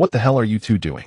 What the hell are you two doing?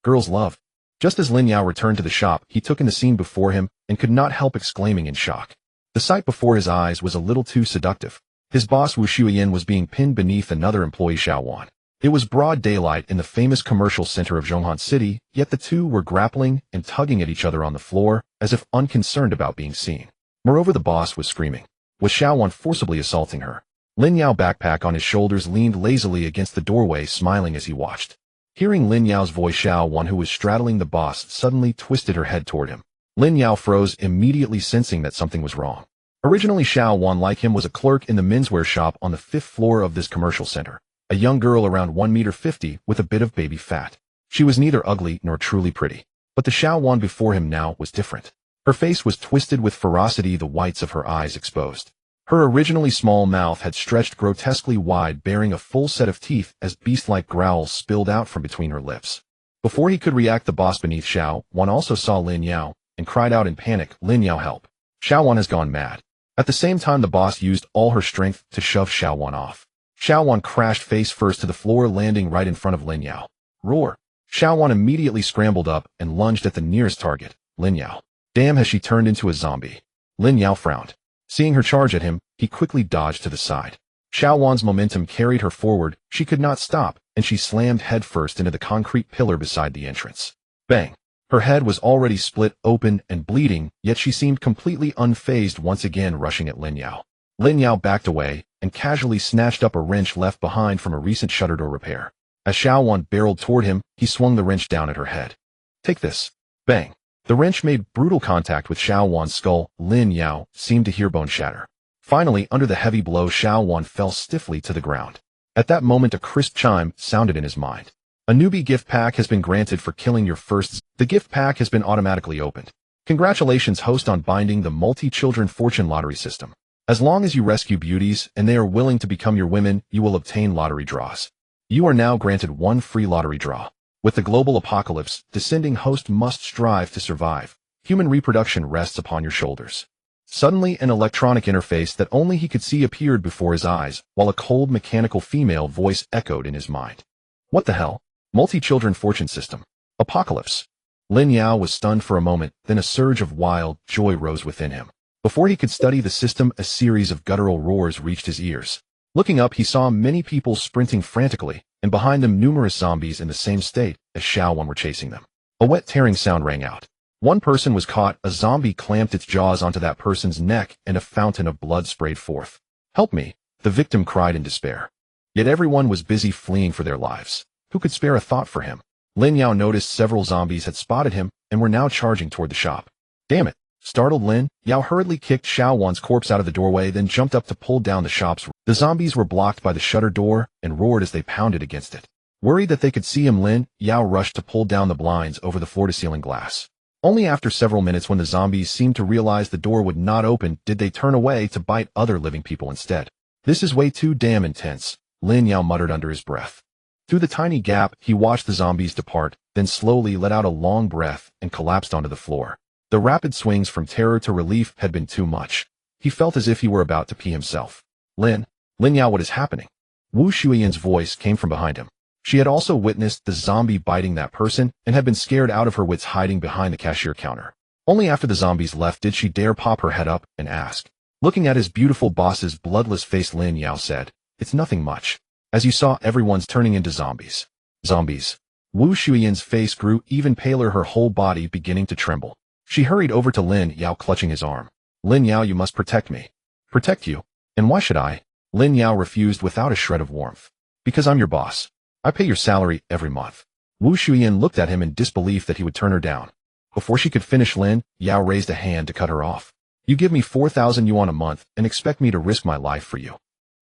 Girls love. Just as Lin Yao returned to the shop, he took in the scene before him and could not help exclaiming in shock. The sight before his eyes was a little too seductive. His boss Xueyan was being pinned beneath another employee Xueyan. It was broad daylight in the famous commercial center of Zhonghan City, yet the two were grappling and tugging at each other on the floor, as if unconcerned about being seen. Moreover, the boss was screaming. Was Xueyan forcibly assaulting her? Lin Yao, backpack on his shoulders, leaned lazily against the doorway, smiling as he watched. Hearing Lin Yao's voice, Xueyan, who was straddling the boss, suddenly twisted her head toward him. Lin Yao froze, immediately sensing that something was wrong. Originally, Xueyan, like him, was a clerk in the menswear shop on the 5th floor of this commercial center. A young girl around 1.50 meters with a bit of baby fat. She was neither ugly nor truly pretty. But the Xueyan before him now was different. Her face was twisted with ferocity, the whites of her eyes exposed. Her originally small mouth had stretched grotesquely wide, bearing a full set of teeth as beast-like growls spilled out from between her lips. Before he could react, the boss beneath Xueyan also saw Lin Yao and cried out in panic, "Lin Yao, help! Xueyan has gone mad." At the same time, the boss used all her strength to shove Xueyan off. Xueyan crashed face first to the floor, landing right in front of Lin Yao. Roar! Xueyan immediately scrambled up and lunged at the nearest target, Lin Yao. Damn, has she turned into a zombie? Lin Yao frowned. Seeing her charge at him, he quickly dodged to the side. Xueyan's momentum carried her forward. She could not stop, and she slammed headfirst into the concrete pillar beside the entrance. Bang! Her head was already split open and bleeding, yet she seemed completely unfazed, once again rushing at Lin Yao. Lin Yao backed away and casually snatched up a wrench left behind from a recent shutter door repair. As Xueyan barreled toward him, he swung the wrench down at her head. Take this. Bang! The wrench made brutal contact with Xueyan's skull. Lin Yao seemed to hear bone shatter. Finally, under the heavy blow, Xueyan fell stiffly to the ground. At that moment, a crisp chime sounded in his mind. A newbie gift pack has been granted for killing your first. The gift pack has been automatically opened. Congratulations, host, on binding the multi-children fortune lottery system. As long as you rescue beauties and they are willing to become your women, you will obtain lottery draws. You are now granted one free lottery draw. With the global apocalypse descending, host must strive to survive. Human reproduction rests upon your shoulders. Suddenly, an electronic interface that only he could see appeared before his eyes, while a cold mechanical female voice echoed in his mind. What the hell? Multi-children fortune system. Apocalypse. Lin Yao was stunned for a moment, then a surge of wild joy rose within him. Before he could study the system, a series of guttural roars reached his ears. Looking up, he saw many people sprinting frantically, and behind them numerous zombies in the same state as Xueyan were chasing them. A wet tearing sound rang out. One person was caught. A zombie clamped its jaws onto that person's neck, and a fountain of blood sprayed forth. Help me, the victim cried in despair. Yet everyone was busy fleeing for their lives. Who could spare a thought for him? Lin Yao noticed several zombies had spotted him and were now charging toward the shop. Damn it! Startled Lin Yao hurriedly kicked Xueyan's corpse out of the doorway, then jumped up to pull down the shop's. The zombies were blocked by the shutter door and roared as they pounded against it. Worried that they could see him, Lin Yao rushed to pull down the blinds over the floor-to-ceiling glass. Only after several minutes, when the zombies seemed to realize the door would not open, did they turn away to bite other living people instead. This is way too damn intense, Lin Yao muttered under his breath. Through the tiny gap, he watched the zombies depart, then slowly let out a long breath and collapsed onto the floor. The rapid swings from terror to relief had been too much. He felt as if he were about to pee himself. Lin Yao, what is happening? Wu Xueyan's voice came from behind him. She had also witnessed the zombie biting that person and had been scared out of her wits, hiding behind the cashier counter. Only after the zombies left did she dare pop her head up and ask. Looking at his beautiful boss's bloodless face, Lin Yao said, "It's nothing much. As you saw, everyone's turning into zombies." Zombies. Wu Xueyan's face grew even paler, her whole body beginning to tremble. She hurried over to Lin Yao, clutching his arm. "Lin Yao, you must protect me." "Protect you? And why should I?" Lin Yao refused without a shred of warmth. "Because I'm your boss. I pay your salary every month." Wu Xueyan looked at him in disbelief that he would turn her down. Before she could finish, Lin Yao raised a hand to cut her off. "You give me 4,000 yuan a month and expect me to risk my life for you?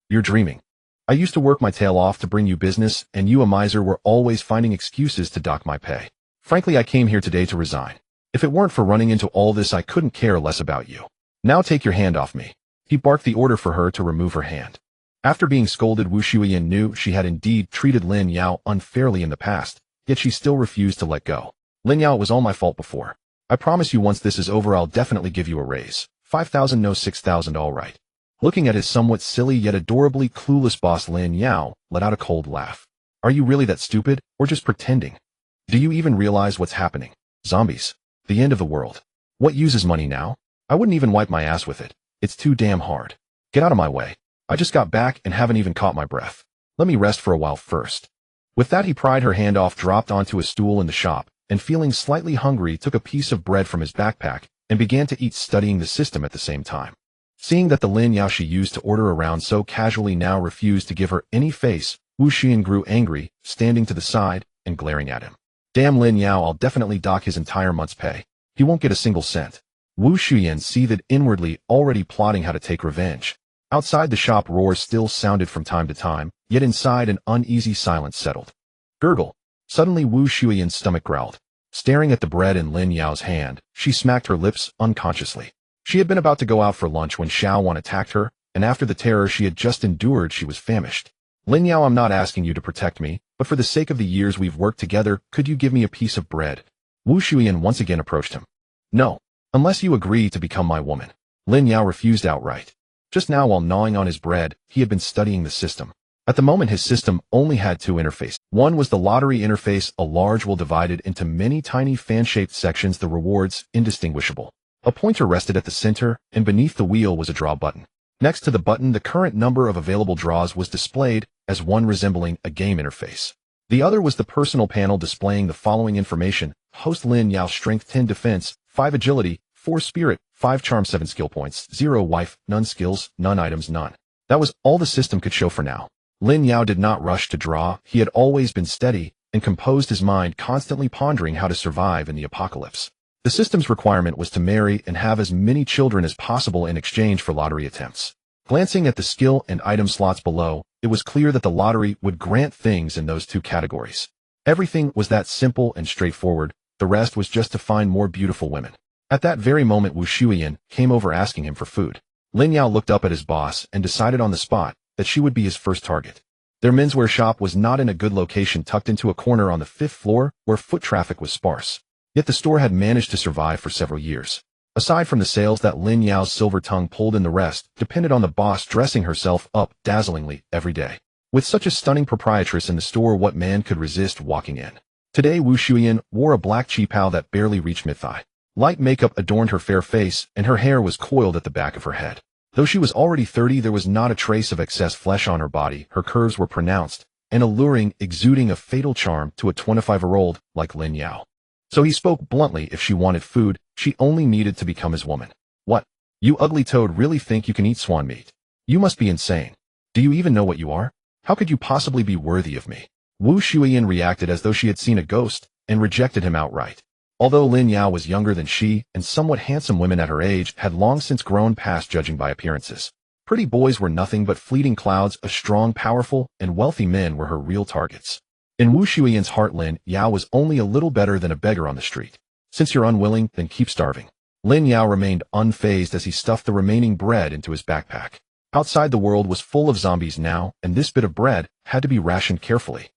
You're dreaming. I used to work my tail off to bring you business, and you, a miser, were always finding excuses to dock my pay. Frankly, I came here today to resign. If it weren't for running into all this, I couldn't care less about you. Now take your hand off me." He barked the order for her to remove her hand. After being scolded, Wu Xueyan knew she had indeed treated Lin Yao unfairly in the past, yet she still refused to let go. "Lin Yao, it was all my fault before. I promise you, once this is over, I'll definitely give you a raise. 5,000, no 6,000, all right." Looking at his somewhat silly yet adorably clueless boss, Lin Yao let out a cold laugh. Are you really that stupid, or just pretending? Do you even realize what's happening? Zombies. The end of the world. What use is money now? I wouldn't even wipe my ass with it. It's too damn hard. Get out of my way. I just got back and haven't even caught my breath. Let me rest for a while first. With that he pried her hand off, dropped onto a stool in the shop, and feeling slightly hungry took a piece of bread from his backpack and began to eat, studying the system at the same time. Seeing that the Lin Yao she used to order around so casually now refused to give her any face, Xueyan grew angry, standing to the side and glaring at him. Damn Lin Yao, I'll definitely dock his entire month's pay. He won't get a single cent. Xueyan seethed inwardly, already plotting how to take revenge. Outside the shop roars still sounded from time to time, yet inside an uneasy silence settled. Gurgle. Suddenly Xueyan's stomach growled. Staring at the bread in Lin Yao's hand, she smacked her lips unconsciously. She had been about to go out for lunch when Xueyan attacked her, and after the terror she had just endured she was famished. Lin Yao, I'm not asking you to protect me, but for the sake of the years we've worked together, could you give me a piece of bread? Xueyan once again approached him. No. Unless you agree to become my woman. Lin Yao refused outright. Just now while gnawing on his bread, he had been studying the system. At the moment his system only had two interfaces. One was the lottery interface, a large wheel divided into many tiny fan-shaped sections, the rewards indistinguishable. A pointer rested at the center, and beneath the wheel was a draw button. Next to the button the current number of available draws was displayed, as one resembling a game interface. The other was the personal panel displaying the following information: host Lin Yao, strength 10, defense 5, agility 4, spirit 5, charm 7, skill points 0, wife none, skills none, items none. That was all the system could show for now. Lin Yao did not rush to draw. He had always been steady and composed his mind, constantly pondering how to survive in the apocalypse. The system's requirement was to marry and have as many children as possible in exchange for lottery attempts. Glancing at the skill and item slots below, it was clear that the lottery would grant things in those two categories. Everything was that simple and straightforward. The rest was just to find more beautiful women. At that very moment Xueyan came over asking him for food. Lin Yao looked up at his boss and decided on the spot that she would be his first target. Their menswear shop was not in a good location, tucked into a corner on the 5th floor where foot traffic was sparse. Yet the store had managed to survive for several years. Aside from the sales that Lin Yao's silver tongue pulled in, the rest depended on the boss dressing herself up dazzlingly every day. With such a stunning proprietress in the store, what man could resist walking in? Today Xueyan wore a black cheapao that barely reached mid-thigh. Light makeup adorned her fair face, and her hair was coiled at the back of her head. Though she was already 30, there was not a trace of excess flesh on her body. Her curves were pronounced and alluring, exuding a fatal charm to a 25-year-old like Lin Yao. So he spoke bluntly: if she wanted food, she only needed to become his woman. What? You ugly toad really think you can eat swan meat? You must be insane. Do you even know what you are? How could you possibly be worthy of me? Xueyan reacted as though she had seen a ghost and rejected him outright. Although Lin Yao was younger than she, and somewhat handsome women at her age had long since grown past judging by appearances. Pretty boys were nothing but fleeting clouds. A strong, powerful, and wealthy men were her real targets. In Xueyan's heart, Lin Yao was only a little better than a beggar on the street. Since you're unwilling, then keep starving. Lin Yao remained unfazed as he stuffed the remaining bread into his backpack. Outside the world was full of zombies now, and this bit of bread had to be rationed carefully.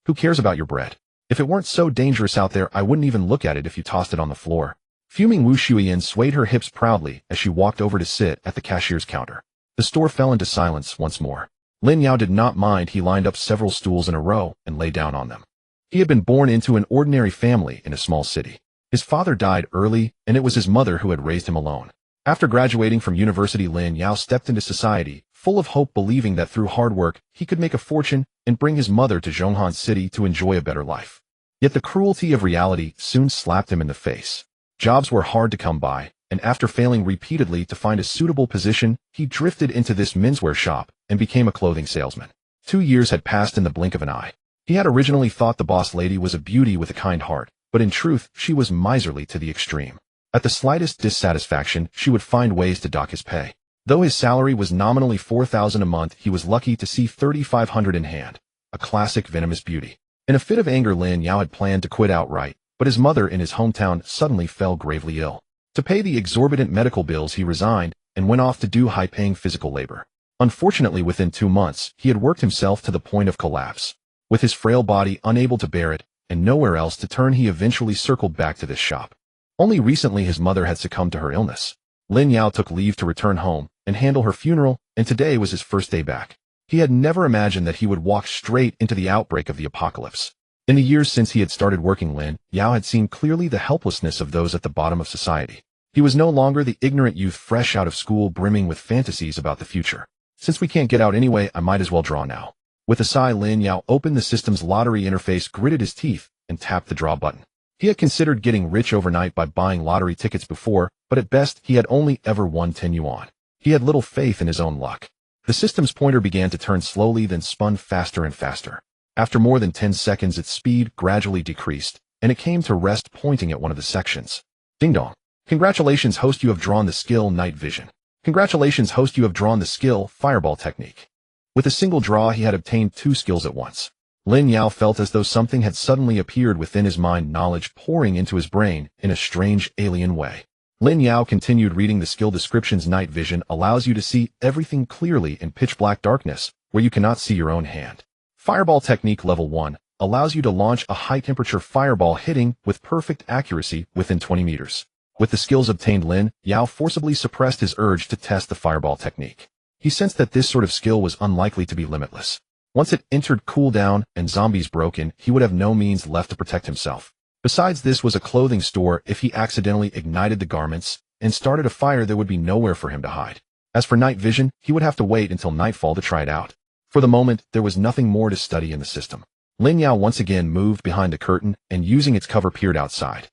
Who cares about your bread? If it weren't so dangerous out there, I wouldn't even look at it if you tossed it on the floor. Fuming, Xueyan swayed her hips proudly as she walked over to sit at the cashier's counter. The store fell into silence once more. Lin Yao did not mind. He lined up several stools in a row and lay down on them. He had been born into an ordinary family in a small city. His father died early, and it was his mother who had raised him alone. After graduating from university, Lin Yao stepped into society, full of hope, believing that through hard work he could make a fortune and bring his mother to Xueyan City to enjoy a better life. Yet the cruelty of reality soon slapped him in the face. Jobs were hard to come by, and after failing repeatedly to find a suitable position, he drifted into this menswear shop and became a clothing salesman. 2 years had passed in the blink of an eye. He had originally thought the boss lady was a beauty with a kind heart, but in truth she was miserly to the extreme. At the slightest dissatisfaction, she would find ways to dock his pay. Though his salary was nominally $4,000 a month, he was lucky to see $3,500 in hand. A classic venomous beauty. In a fit of anger, Lin Yao had planned to quit outright, but his mother in his hometown suddenly fell gravely ill. To pay the exorbitant medical bills, he resigned and went off to do high-paying physical labor. Unfortunately, within 2 months, he had worked himself to the point of collapse. With his frail body unable to bear it and nowhere else to turn, he eventually circled back to this shop. Only recently his mother had succumbed to her illness. Lin Yao took leave to return home and handle her funeral, and today was his first day back. He had never imagined that he would walk straight into the outbreak of the apocalypse. In the years since he had started working, Lin Yao had seen clearly the helplessness of those at the bottom of society. He was no longer the ignorant youth fresh out of school brimming with fantasies about the future. Since we can't get out anyway, I might as well draw now. With a sigh, Lin Yao opened the system's lottery interface, gritted his teeth, and tapped the draw button. He had considered getting rich overnight by buying lottery tickets before, but at best he had only ever won 10 yuan. He had little faith in his own luck. The system's pointer began to turn slowly, then spun faster and faster. After more than 10 seconds, its speed gradually decreased, and it came to rest pointing at one of the sections. Ding dong. Congratulations, host, you have drawn the skill Night Vision. Congratulations, host, you have drawn the skill Fireball Technique. With a single draw, he had obtained 2 skills at once. Lin Yao felt as though something had suddenly appeared within his mind, knowledge pouring into his brain in a strange alien way. Lin Yao continued reading the skill descriptions. Night Vision allows you to see everything clearly in pitch-black darkness, where you cannot see your own hand. Fireball Technique Level 1 allows you to launch a high-temperature fireball hitting with perfect accuracy within 20 meters. With the skills obtained, Lin Yao forcibly suppressed his urge to test the fireball technique. He sensed that this sort of skill was unlikely to be limitless. Once it entered cooldown and zombies broke in, he would have no means left to protect himself. Besides, this was a clothing store. If he accidentally ignited the garments and started a fire, there would be nowhere for him to hide. As for Night Vision, he would have to wait until nightfall to try it out. For the moment, there was nothing more to study in the system. Lin Yao once again moved behind the curtain and, using its cover, peered outside.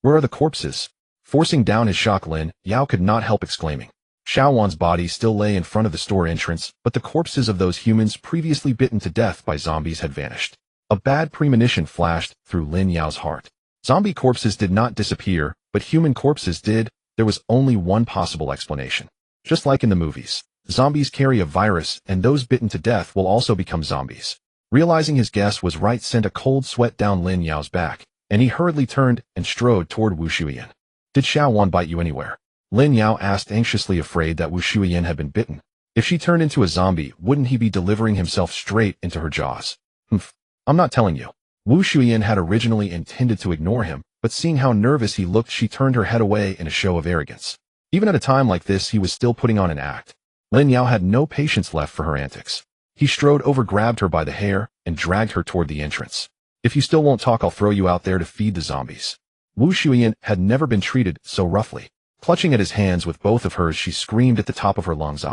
Where are the corpses? Forcing down his shock, Lin Yao could not help exclaiming. Xueyan's body still lay in front of the store entrance, but the corpses of those humans previously bitten to death by zombies had vanished. A bad premonition flashed through Lin Yao's heart. Zombie corpses did not disappear, but human corpses did. There was only one possible explanation. Just like in the movies, zombies carry a virus, and those bitten to death will also become zombies. Realizing his guess was right sent a cold sweat down Lin Yao's back, and he hurriedly turned and strode toward Xueyan. Did Xueyan bite you anywhere? Lin Yao asked, anxiously afraid that Xueyan had been bitten. If she turned into a zombie, wouldn't he be delivering himself straight into her jaws? I'm not telling you. Xueyan had originally intended to ignore him, but seeing how nervous he looked, she turned her head away in a show of arrogance. Even at a time like this, he was still putting on an act. Lin Yao had no patience left for her antics. He strode over, grabbed her by the hair, and dragged her toward the entrance. If you still won't talk, I'll throw you out there to feed the zombies. Xueyan had never been treated so roughly. Clutching at his hands with both of hers, she screamed at the top of her lungs,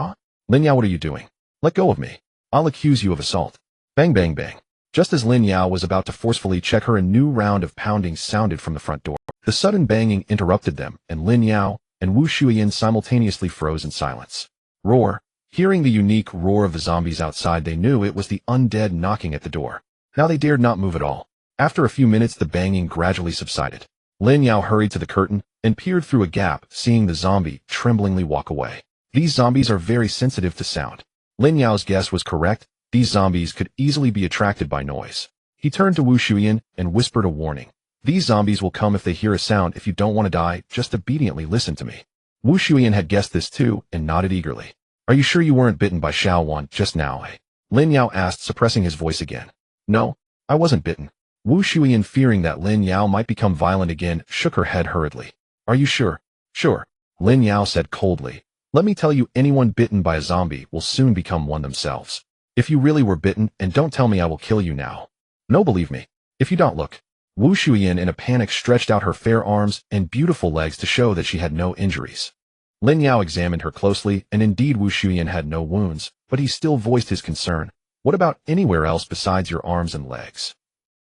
Lin Yao, what are you doing? Let go of me. I'll accuse you of assault. Bang, bang, bang. Just as Lin Yao was about to forcefully check her, a new round of pounding sounded from the front door. The sudden banging interrupted them, and Lin Yao and Xueyan simultaneously froze in silence. Roar. Hearing the unique roar of the zombies outside, they knew it was the undead knocking at the door. Now they dared not move at all. After a few minutes, the banging gradually subsided. Lin Yao hurried to the curtain and peered through a gap, seeing the zombie tremblingly walk away. These zombies are very sensitive to sound. Lin Yao's guess was correct. These zombies could easily be attracted by noise. He turned to Xueyan and whispered a warning. These zombies will come if they hear a sound. If you don't want to die, just obediently listen to me. Xueyan had guessed this too and nodded eagerly. Are you sure you weren't bitten by Xueyan just now, eh? Lin Yao asked, suppressing his voice again. No, I wasn't bitten. Xueyan, fearing that Lin Yao might become violent again, shook her head hurriedly. Are you sure? Sure, Lin Yao said coldly. Let me tell you, anyone bitten by a zombie will soon become one themselves. If you really were bitten, and don't tell me, I will kill you now. No, believe me. If you don't, look. Xueyan in a panic stretched out her fair arms and beautiful legs to show that she had no injuries. Lin Yao examined her closely, and indeed Xueyan had no wounds, but he still voiced his concern. What about anywhere else besides your arms and legs?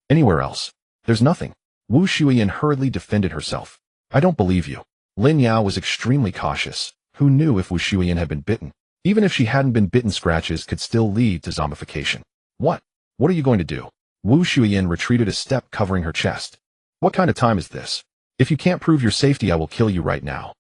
Anywhere else? There's nothing. Xueyan hurriedly defended herself. I don't believe you. Lin Yao was extremely cautious. Who knew if Xueyan had been bitten? Even if she hadn't been bitten, scratches could still lead to zombification. What? What are you going to do? Xueyan retreated a step, covering her chest. What kind of time is this? If you can't prove your safety, I will kill you right now.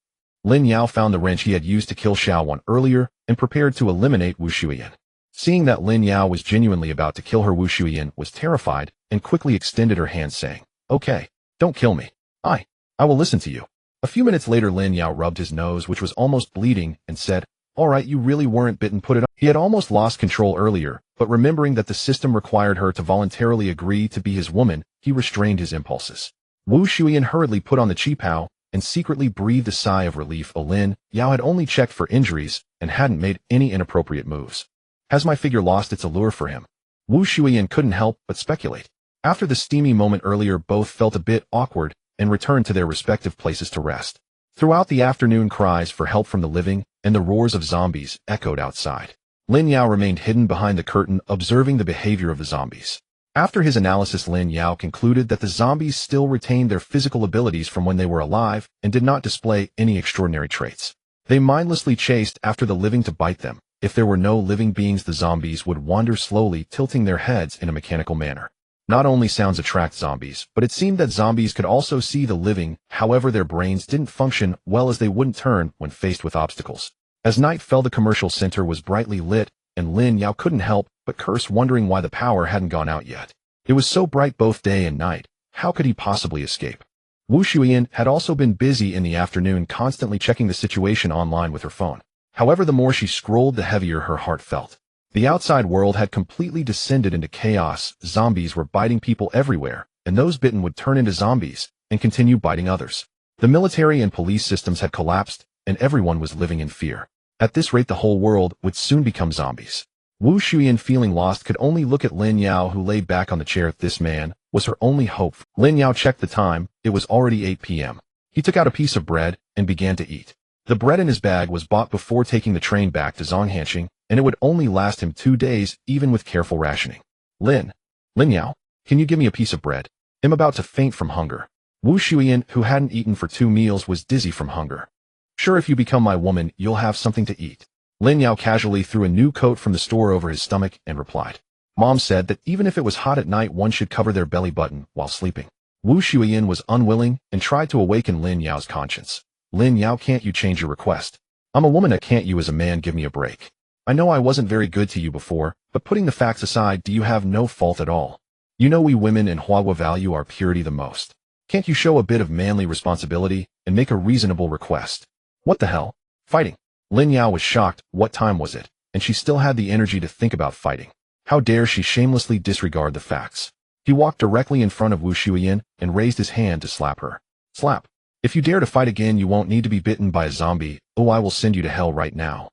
Lin Yao found the wrench he had used to kill Xueyan earlier and prepared to eliminate Xueyan. Seeing that Lin Yao was genuinely about to kill her, Xueyan was terrified and quickly extended her hand, saying, Okay, don't kill me. I will listen to you. A few minutes later, Lin Yao rubbed his nose, which was almost bleeding, and said, All right, you really weren't bitten, put it on. He had almost lost control earlier, but remembering that the system required her to voluntarily agree to be his woman, he restrained his impulses. Xueyan hurriedly put on the qipao and secretly breathed a sigh of relief. Lin Yao had only checked for injuries and hadn't made any inappropriate moves. Has my figure lost its allure for him? Wu Xueyan couldn't help but speculate. After the steamy moment earlier, both felt a bit awkward and returned to their respective places to rest. Throughout the afternoon, cries for help from the living and the roars of zombies echoed outside. Lin Yao remained hidden behind the curtain, observing the behavior of the zombies. After his analysis, Lin Yao concluded that the zombies still retained their physical abilities from when they were alive and did not display any extraordinary traits. They mindlessly chased after the living to bite them. If there were no living beings, the zombies would wander slowly, tilting their heads in a mechanical manner. Not only sounds attract zombies, but it seemed that zombies could also see the living. However, their brains didn't function well, as they wouldn't turn when faced with obstacles. As night fell, the commercial center was brightly lit, and Lin Yao couldn't help but curse, wondering why the power hadn't gone out yet. It was so bright both day and night. How could he possibly escape? Wu Xueyan had also been busy in the afternoon, constantly checking the situation online with her phone. However, the more she scrolled, the heavier her heart felt. The outside world had completely descended into chaos. Zombies were biting people everywhere, and those bitten would turn into zombies and continue biting others. The military and police systems had collapsed, and everyone was living in fear. At this rate, the whole world would soon become zombies. Wu Xueyan, feeling lost, could only look at Lin Yao, who lay back on the chair. This man was her only hope. Lin Yao checked the time. It was already 8 p.m. He took out a piece of bread and began to eat. The bread in his bag was bought before taking the train back to Zhonghanxing, and it would only last him 2 days, even with careful rationing. Lin Yao, can you give me a piece of bread? I'm about to faint from hunger. Wu Xueyan, who hadn't eaten for 2 meals, was dizzy from hunger. Sure, if you become my woman, you'll have something to eat. Lin Yao casually threw a new coat from the store over his stomach and replied. Mom said that even if it was hot at night, one should cover their belly button while sleeping. Wu Xueyan was unwilling and tried to awaken Lin Yao's conscience. Lin Yao, can't you change your request? I'm a woman, can't you as a man give me a break? I know I wasn't very good to you before, but putting the facts aside, do you have no fault at all? You know we women in Huahua value our purity the most. Can't you show a bit of manly responsibility and make a reasonable request? What the hell? Fighting? Lin Yao was shocked. What time was it? And she still had the energy to think about fighting. How dare she shamelessly disregard the facts? He walked directly in front of Wu Xueyan and raised his hand to slap her. Slap. If you dare to fight again, you won't need to be bitten by a zombie. Oh, I will send you to hell right now.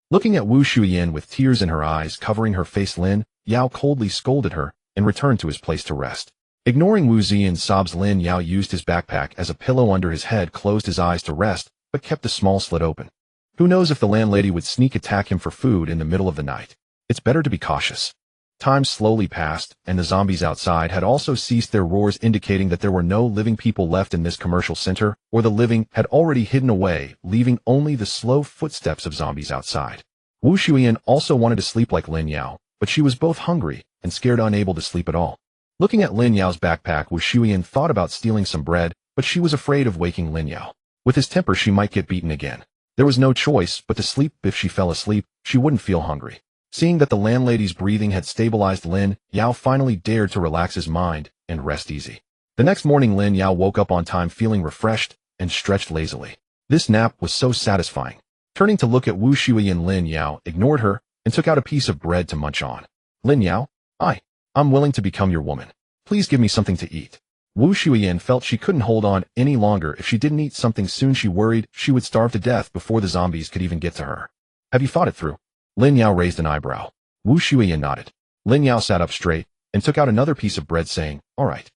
Looking at Wu Xueyan with tears in her eyes covering her face, Lin Yao coldly scolded her and returned to his place to rest. Ignoring Wu Xueyan's sobs, Lin Yao used his backpack as a pillow under his head, closed his eyes to rest, but kept the small slit open. Who knows if the landlady would sneak attack him for food in the middle of the night. It's better to be cautious. Time slowly passed, and the zombies outside had also ceased their roars, indicating that there were no living people left in this commercial center, or the living had already hidden away, leaving only the slow footsteps of zombies outside. Wu Xueyan also wanted to sleep like Lin Yao, but she was both hungry and scared, unable to sleep at all. Looking at Lin Yao's backpack, Wu Xueyan thought about stealing some bread, but she was afraid of waking Lin Yao. With his temper, she might get beaten again. There was no choice but to sleep. If she fell asleep, she wouldn't feel hungry. Seeing that the landlady's breathing had stabilized, Lin Yao finally dared to relax his mind and rest easy. The next morning, Lin Yao woke up on time, feeling refreshed and stretched lazily. This nap was so satisfying. Turning to look at Wu Xueyan, Lin Yao ignored her and took out a piece of bread to munch on. Lin Yao, I'm willing to become your woman. Please give me something to eat. Wu Xueyan felt she couldn't hold on any longer. If she didn't eat something soon, she worried she would starve to death before the zombies could even get to her. Have you thought it through? Lin Yao raised an eyebrow. Wu Xueyan nodded. Lin Yao sat up straight and took out another piece of bread, saying, all right.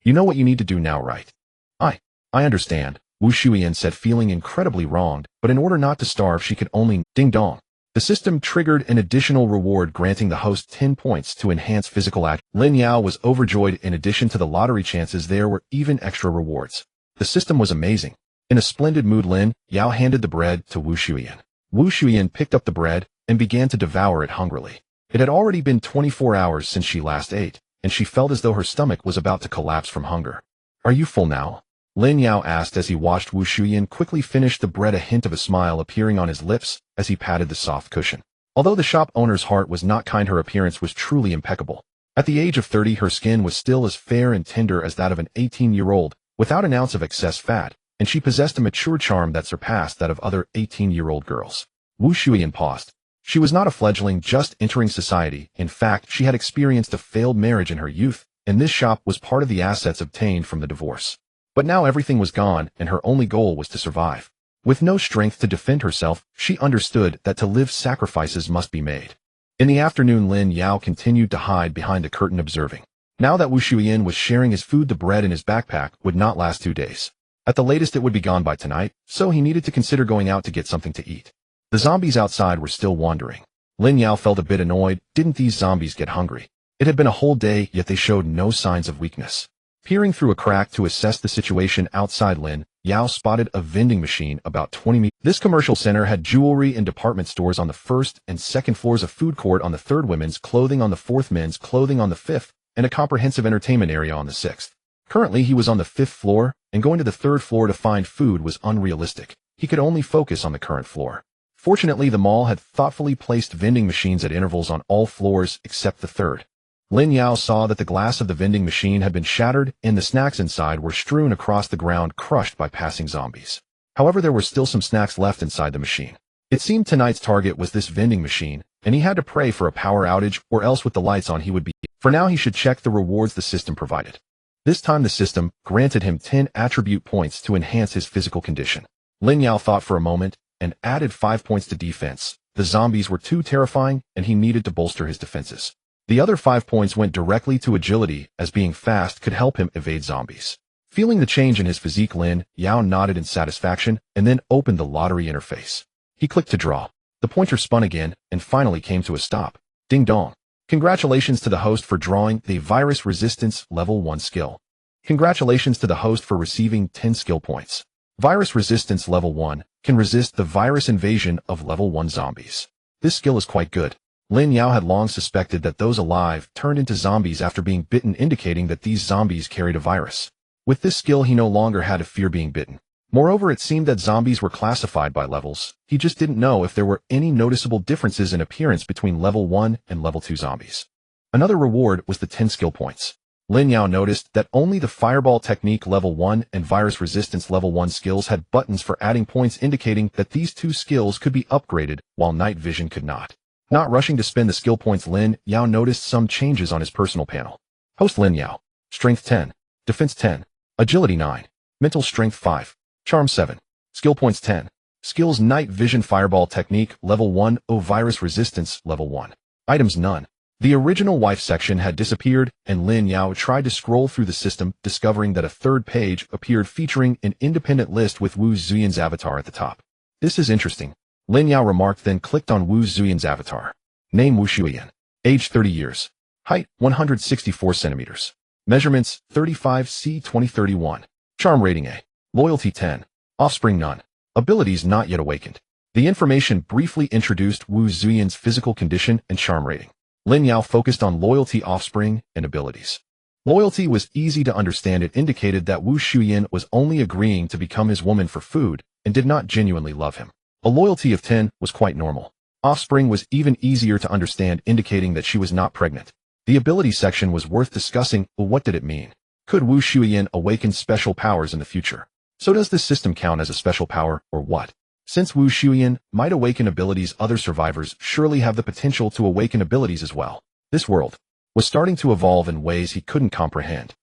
You know what you need to do now, right? I understand, Wu Xueyan said, feeling incredibly wronged, but in order not to starve, she could only ding dong. The system triggered an additional reward, granting the host 10 points to enhance physical act. Lin Yao was overjoyed. In addition to the lottery chances, there were even extra rewards. The system was amazing. In a splendid mood, Lin Yao handed the bread to Wu Xueyan. Wu Xueyan picked up the bread and began to devour it hungrily. It had already been 24 hours since she last ate, and she felt as though her stomach was about to collapse from hunger. Are you full now? Lin Yao asked as he watched Wu Xueyan quickly finish the bread, a hint of a smile appearing on his lips as he patted the soft cushion. Although the shop owner's heart was not kind, her appearance was truly impeccable. At the age of 30, her skin was still as fair and tender as that of an 18-year-old, without an ounce of excess fat, and she possessed a mature charm that surpassed that of other 18-year-old girls. Wu Xueyan paused. She was not a fledgling just entering society. In fact, she had experienced a failed marriage in her youth, and this shop was part of the assets obtained from the divorce. But now everything was gone, and her only goal was to survive. With no strength to defend herself, she understood that to live, sacrifices must be made. In the afternoon, Lin Yao continued to hide behind the curtain observing. Now that Xueyan was sharing his food, the bread in his backpack would not last 2 days. At the latest it would be gone by tonight, so he needed to consider going out to get something to eat. The zombies outside were still wandering. Lin Yao felt a bit annoyed. Didn't these zombies get hungry? It had been a whole day, yet they showed no signs of weakness. Peering through a crack to assess the situation outside, Lin Yao spotted a vending machine about 20 meters. This commercial center had jewelry and department stores on the first and second floors, a food court on the third, women's clothing on the fourth, men's clothing on the fifth, and a comprehensive entertainment area on the sixth. Currently he was on the 5th floor, and going to the 3rd floor to find food was unrealistic. He could only focus on the current floor. Fortunately, the mall had thoughtfully placed vending machines at intervals on all floors except the 3rd. Lin Yao saw that the glass of the vending machine had been shattered and the snacks inside were strewn across the ground, crushed by passing zombies. However, there were still some snacks left inside the machine. It seemed tonight's target was this vending machine, and he had to pray for a power outage, or else with the lights on he would be. For now, he should check the rewards the system provided. This time the system granted him 10 attribute points to enhance his physical condition. Lin Yao thought for a moment and added 5 points to defense. The zombies were too terrifying, and he needed to bolster his defenses. The other 5 points went directly to agility, as being fast could help him evade zombies. Feeling the change in his physique, Lin Yao nodded in satisfaction and then opened the lottery interface. He clicked to draw. The pointer spun again and finally came to a stop. Ding dong. Congratulations to the host for drawing the Virus Resistance Level 1 skill. Congratulations to the host for receiving 10 skill points. Virus Resistance Level 1 can resist the virus invasion of Level 1 zombies. This skill is quite good. Lin Yao had long suspected that those alive turned into zombies after being bitten, indicating that these zombies carried a virus. With this skill, he no longer had to fear being bitten. Moreover, it seemed that zombies were classified by levels. He just didn't know if there were any noticeable differences in appearance between Level 1 and Level 2 zombies. Another reward was the 10 skill points. Lin Yao noticed that only the Fireball Technique Level 1 and Virus Resistance Level 1 skills had buttons for adding points, indicating that these two skills could be upgraded, while Night Vision could not. Not rushing to spend the skill points, Lin Yao noticed some changes on his personal panel. Host Lin Yao. Strength 10. Defense 10. Agility 9. Mental Strength 5. Charm 7. Skill points 10. Skills: Night Vision, Fireball Technique Level 1, Virus Resistance Level 1. Items: none. The original wife section had disappeared, and Lin Yao tried to scroll through the system, discovering that a third page appeared featuring an independent list with Wu Xueyan's avatar at the top. This is interesting, Lin Yao remarked, then clicked on Wu Xueyan's avatar. Name: Wu Xueyan. Age: 30 years. Height: 164 centimeters. Measurements: 35 c 2031. Charm rating A. Loyalty 10. Offspring none. Abilities not yet awakened. The information briefly introduced Wu Xueyan's physical condition and charm rating. Lin Yao focused on loyalty, offspring, and abilities. Loyalty was easy to understand. It indicated that Wu Xueyan was only agreeing to become his woman for food and did not genuinely love him. A loyalty of 10 was quite normal. Offspring was even easier to understand, indicating that she was not pregnant. The ability section was worth discussing, but what did it mean? Could Wu Xueyan awaken special powers in the future? So does this system count as a special power, or what? Since Wu Xueyan might awaken abilities, other survivors surely have the potential to awaken abilities as well. This world was starting to evolve in ways he couldn't comprehend.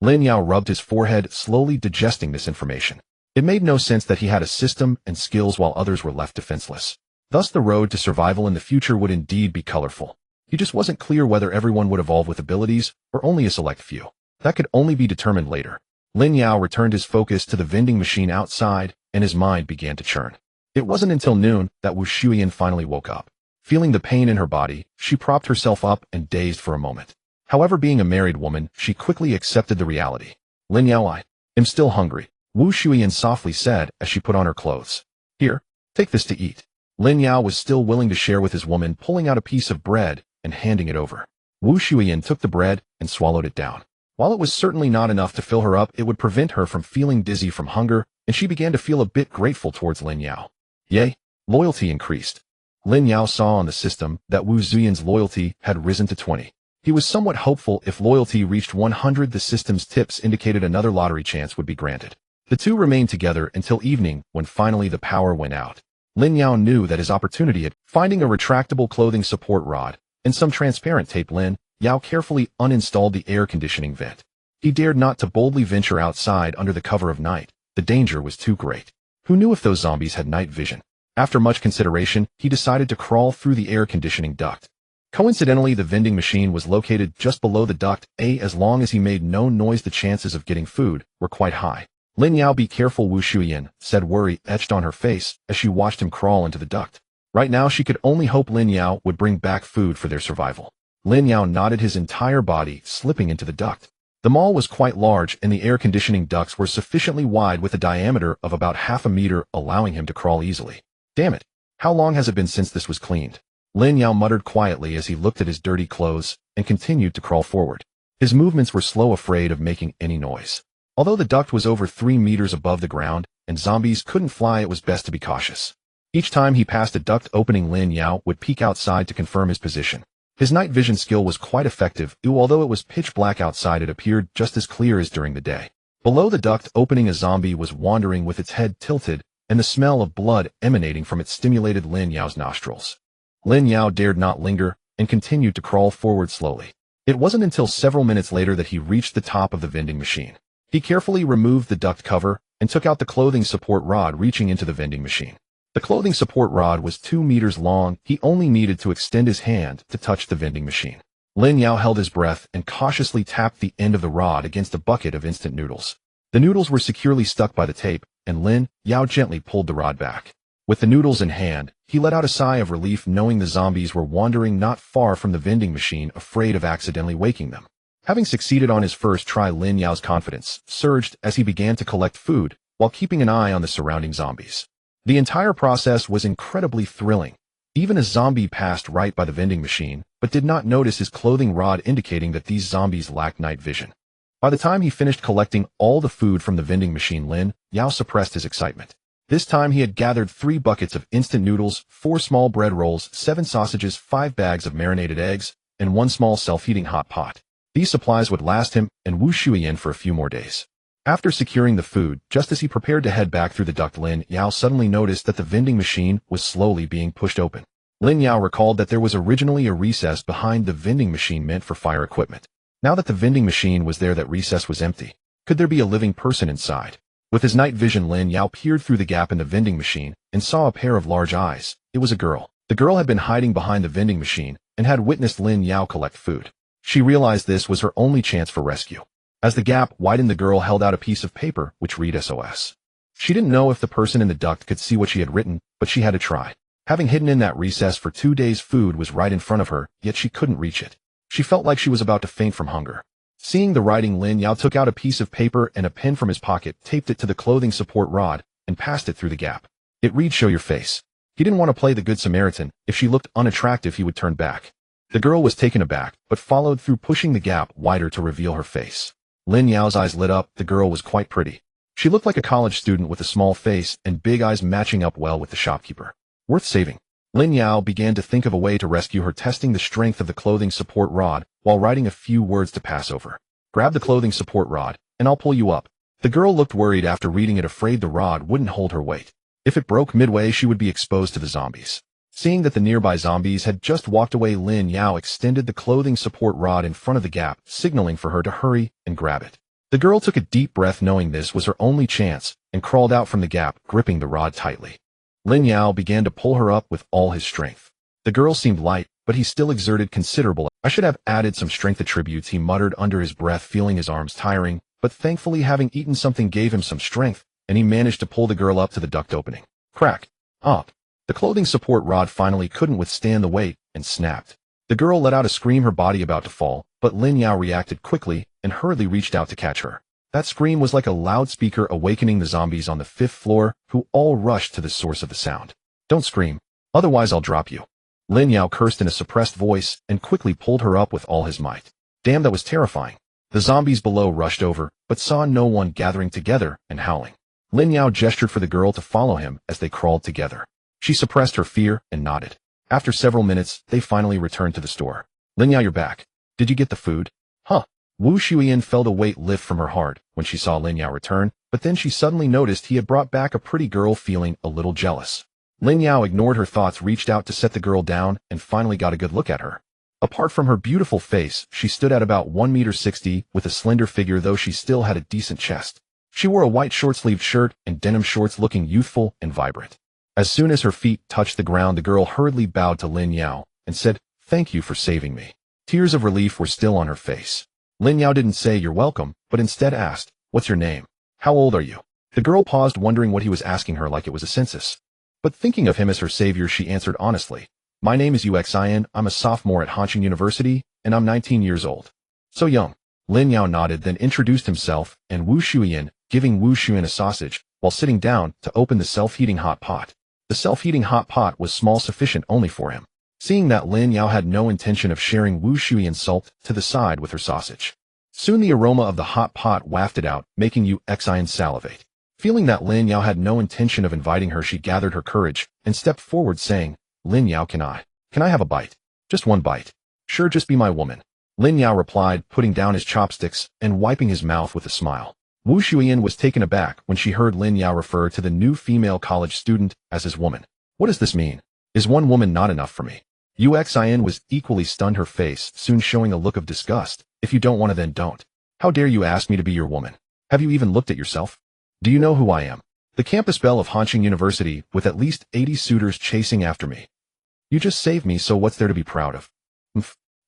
Lin Yao rubbed his forehead, slowly digesting this information. It made no sense that he had a system and skills while others were left defenseless. Thus the road to survival in the future would indeed be colorful. He just wasn't clear whether everyone would evolve with abilities, or only a select few. That could only be determined later. Lin Yao returned his focus to the vending machine outside, and his mind began to churn. It wasn't until noon that Wu Xueyan finally woke up. Feeling the pain in her body, she propped herself up and dazed for a moment. However, being a married woman, she quickly accepted the reality. Lin Yao, I am still hungry, Wu Xueyan softly said as she put on her clothes. Here, take this to eat. Lin Yao was still willing to share with his woman, pulling out a piece of bread and handing it over. Wu Xueyan took the bread and swallowed it down. While it was certainly not enough to fill her up, it would prevent her from feeling dizzy from hunger, and she began to feel a bit grateful towards Lin Yao. Yay, loyalty increased. Lin Yao saw on the system that Wu Xueyan's loyalty had risen to 20. He was somewhat hopeful if loyalty reached 100, the system's tips indicated another lottery chance would be granted. The two remained together until evening, when finally the power went out. Lin Yao knew that his opportunity had finding a retractable clothing support rod and some transparent tape. Lin Yao carefully uninstalled the air conditioning vent. He dared not to boldly venture outside under the cover of night. The danger was too great. Who knew if those zombies had night vision? After much consideration, he decided to crawl through the air conditioning duct. Coincidentally, the vending machine was located just below the duct. As long as he made no noise, the chances of getting food were quite high. Lin Yao, be careful, Wu Xueyan said, worry etched on her face as she watched him crawl into the duct. Right now, she could only hope Lin Yao would bring back food for their survival. Lin Yao nodded, his entire body slipping into the duct. The mall was quite large, and the air conditioning ducts were sufficiently wide with a diameter of about half a meter, allowing him to crawl easily. Damn it! How long has it been since this was cleaned? Lin Yao muttered quietly as he looked at his dirty clothes and continued to crawl forward. His movements were slow, afraid of making any noise. Although the duct was over 3 meters above the ground and zombies couldn't fly, it was best to be cautious. Each time he passed a duct opening, Lin Yao would peek outside to confirm his position. His night vision skill was quite effective, although it was pitch black outside, it appeared just as clear as during the day. Below the duct opening, a zombie was wandering with its head tilted, and the smell of blood emanating from it stimulated Lin Yao's nostrils. Lin Yao dared not linger and continued to crawl forward slowly. It wasn't until several minutes later that he reached the top of the vending machine. He carefully removed the duct cover and took out the clothing support rod, reaching into the vending machine. The clothing support rod was 2 meters long. He only needed to extend his hand to touch the vending machine. Lin Yao held his breath and cautiously tapped the end of the rod against a bucket of instant noodles. The noodles were securely stuck by the tape, and Lin Yao gently pulled the rod back. With the noodles in hand, he let out a sigh of relief, knowing the zombies were wandering not far from the vending machine, afraid of accidentally waking them. Having succeeded on his first try, Lin Yao's confidence surged as he began to collect food while keeping an eye on the surrounding zombies. The entire process was incredibly thrilling. Even a zombie passed right by the vending machine, but did not notice his clothing rod, indicating that these zombies lacked night vision. By the time he finished collecting all the food from the vending machine, Lin Yao suppressed his excitement. This time he had gathered 3 buckets of instant noodles, 4 small bread rolls, 7 sausages, 5 bags of marinated eggs, and 1 small self-heating hot pot. These supplies would last him and Wu Xueyan for a few more days. After securing the food, just as he prepared to head back through the duct, Lin Yao suddenly noticed that the vending machine was slowly being pushed open. Lin Yao recalled that there was originally a recess behind the vending machine meant for fire equipment. Now that the vending machine was there, that recess was empty. Could there be a living person inside? With his night vision, Lin Yao peered through the gap in the vending machine and saw a pair of large eyes. It was a girl. The girl had been hiding behind the vending machine and had witnessed Lin Yao collect food. She realized this was her only chance for rescue. As the gap widened, the girl held out a piece of paper which read SOS. She didn't know if the person in the duct could see what she had written, but she had to try. Having hidden in that recess for 2 days, food was right in front of her, yet she couldn't reach it. She felt like she was about to faint from hunger. Seeing the writing, Lin Yao took out a piece of paper and a pen from his pocket, taped it to the clothing support rod, and passed it through the gap. It read, "Show your face." He didn't want to play the Good Samaritan. If she looked unattractive, he would turn back. The girl was taken aback, but followed through, pushing the gap wider to reveal her face. Lin Yao's eyes lit up. The girl was quite pretty. She looked like a college student with a small face and big eyes, matching up well with the shopkeeper. Worth saving. Lin Yao began to think of a way to rescue her, testing the strength of the clothing support rod while writing a few words to pass over. "Grab the clothing support rod, and I'll pull you up." The girl looked worried after reading it, afraid the rod wouldn't hold her weight. If it broke midway, she would be exposed to the zombies. Seeing that the nearby zombies had just walked away, Lin Yao extended the clothing support rod in front of the gap, signaling for her to hurry and grab it. The girl took a deep breath, knowing this was her only chance, and crawled out from the gap, gripping the rod tightly. Lin Yao began to pull her up with all his strength. The girl seemed light, but he still exerted considerable. "I should have added some strength attributes," he muttered under his breath, feeling his arms tiring, but thankfully having eaten something gave him some strength, and he managed to pull the girl up to the duct opening. Crack. Up. The clothing support rod finally couldn't withstand the weight and snapped. The girl let out a scream, her body about to fall, but Lin Yao reacted quickly and hurriedly reached out to catch her. That scream was like a loudspeaker, awakening the zombies on the 5th floor, who all rushed to the source of the sound. "Don't scream, otherwise I'll drop you." Lin Yao cursed in a suppressed voice and quickly pulled her up with all his might. Damn, that was terrifying. The zombies below rushed over, but saw no one, gathering together and howling. Lin Yao gestured for the girl to follow him as they crawled together. She suppressed her fear and nodded. After several minutes, they finally returned to the store. "Lin Yao, you're back. Did you get the food?" "Huh." Wu Xueyan felt a weight lift from her heart when she saw Lin Yao return, but then she suddenly noticed he had brought back a pretty girl, feeling a little jealous. Lin Yao ignored her thoughts, reached out to set the girl down, and finally got a good look at her. Apart from her beautiful face, she stood at about 1.60 meters with a slender figure, though she still had a decent chest. She wore a white short-sleeved shirt and denim shorts, looking youthful and vibrant. As soon as her feet touched the ground, the girl hurriedly bowed to Lin Yao and said, Thank you for saving me. Tears of relief were still on her face. Lin Yao didn't say you're welcome, but instead asked, what's your name? How old are you? The girl paused, wondering what he was asking her like it was a census. But thinking of him as her savior, she answered honestly, my name is Xueyan, I'm a sophomore at Hanqing University, and I'm 19 years old. So young. Lin Yao nodded, then introduced himself and Wu Xueyan, giving Wu Xueyan a sausage, while sitting down to open the self-heating hot pot. The self-heating hot pot was small, sufficient only for him. Seeing that Lin Yao had no intention of sharing, Wu Xueyan sulked to the side with her sausage. Soon the aroma of the hot pot wafted out, making Xueyan salivate. Feeling that Lin Yao had no intention of inviting her, she gathered her courage and stepped forward, saying, Lin Yao, can I have a bite? Just one bite. Sure, just be my woman. Lin Yao replied, putting down his chopsticks and wiping his mouth with a smile. Wu Xueyan was taken aback when she heard Lin Yao refer to the new female college student as his woman. What does this mean? Is one woman not enough for me? Xueyan was equally stunned, her face soon showing a look of disgust. If you don't want to, then don't. How dare you ask me to be your woman? Have you even looked at yourself? Do you know who I am? The campus belle of Hanqing University, with at least 80 suitors chasing after me. You just saved me, so what's there to be proud of?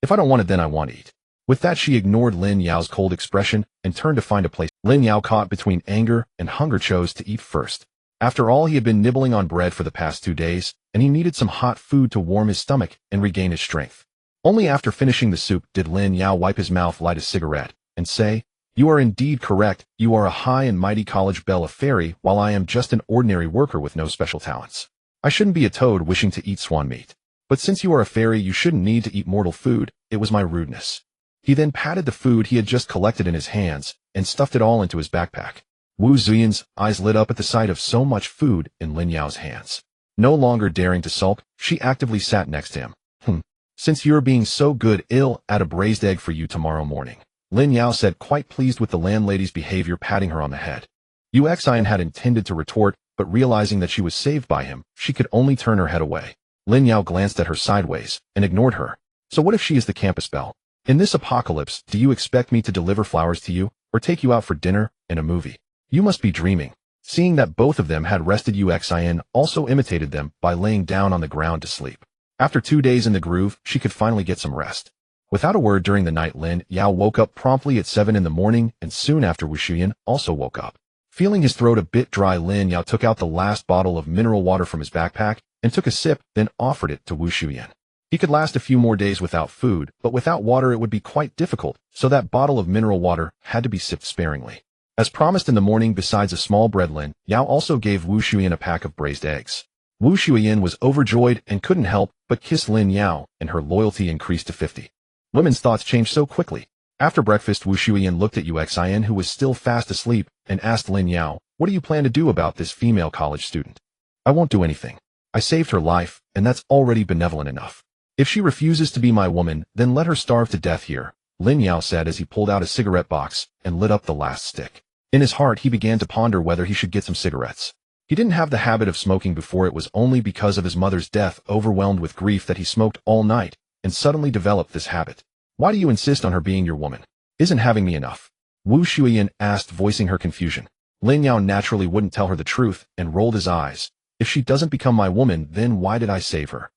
If I don't want it, then I want to eat. With that, she ignored Lin Yao's cold expression and turned to find a place. Lin Yao, caught between anger and hunger, chose to eat first. After all, he had been nibbling on bread for the past 2 days, and he needed some hot food to warm his stomach and regain his strength. Only after finishing the soup did Lin Yao wipe his mouth, light a cigarette, and say, you are indeed correct. You are a high and mighty college belle, a fairy, while I am just an ordinary worker with no special talents. I shouldn't be a toad wishing to eat swan meat. But since you are a fairy, you shouldn't need to eat mortal food. It was my rudeness. He then patted the food he had just collected in his hands and stuffed it all into his backpack. Wu Xueyan's eyes lit up at the sight of so much food in Lin Yao's hands. No longer daring to sulk, she actively sat next to him. Since you're being so good, I'll add a braised egg for you tomorrow morning. Lin Yao said, quite pleased with the landlady's behavior, patting her on the head. Xueyan had intended to retort, but realizing that she was saved by him, she could only turn her head away. Lin Yao glanced at her sideways and ignored her. So what if she is the campus belle? In this apocalypse, do you expect me to deliver flowers to you, or take you out for dinner and a movie? You must be dreaming. Seeing that both of them had rested, Xueyan also imitated them by laying down on the ground to sleep. After 2 days in the groove, she could finally get some rest. Without a word during the night, Lin Yao woke up promptly at 7 in the morning, and soon after Wu Xueyan also woke up. Feeling his throat a bit dry, Lin Yao took out the last bottle of mineral water from his backpack and took a sip, then offered it to Wu Xueyan. He could last a few more days without food, but without water it would be quite difficult, so that bottle of mineral water had to be sipped sparingly. As promised in the morning, besides a small bread, Lin Yao also gave Wu Xueyan a pack of braised eggs. Wu Xueyan was overjoyed and couldn't help but kiss Lin Yao, and her loyalty increased to 50. Women's thoughts changed so quickly. After breakfast, Wu Xueyan looked at Xueyan, who was still fast asleep, and asked Lin Yao, what do you plan to do about this female college student? I won't do anything. I saved her life, and that's already benevolent enough. If she refuses to be my woman, then let her starve to death here, Lin Yao said as he pulled out a cigarette box and lit up the last stick. In his heart, he began to ponder whether he should get some cigarettes. He didn't have the habit of smoking before. It was only because of his mother's death, overwhelmed with grief, that he smoked all night and suddenly developed this habit. Why do you insist on her being your woman? Isn't having me enough? Wu Xueyan asked, voicing her confusion. Lin Yao naturally wouldn't tell her the truth and rolled his eyes. If she doesn't become my woman, then why did I save her?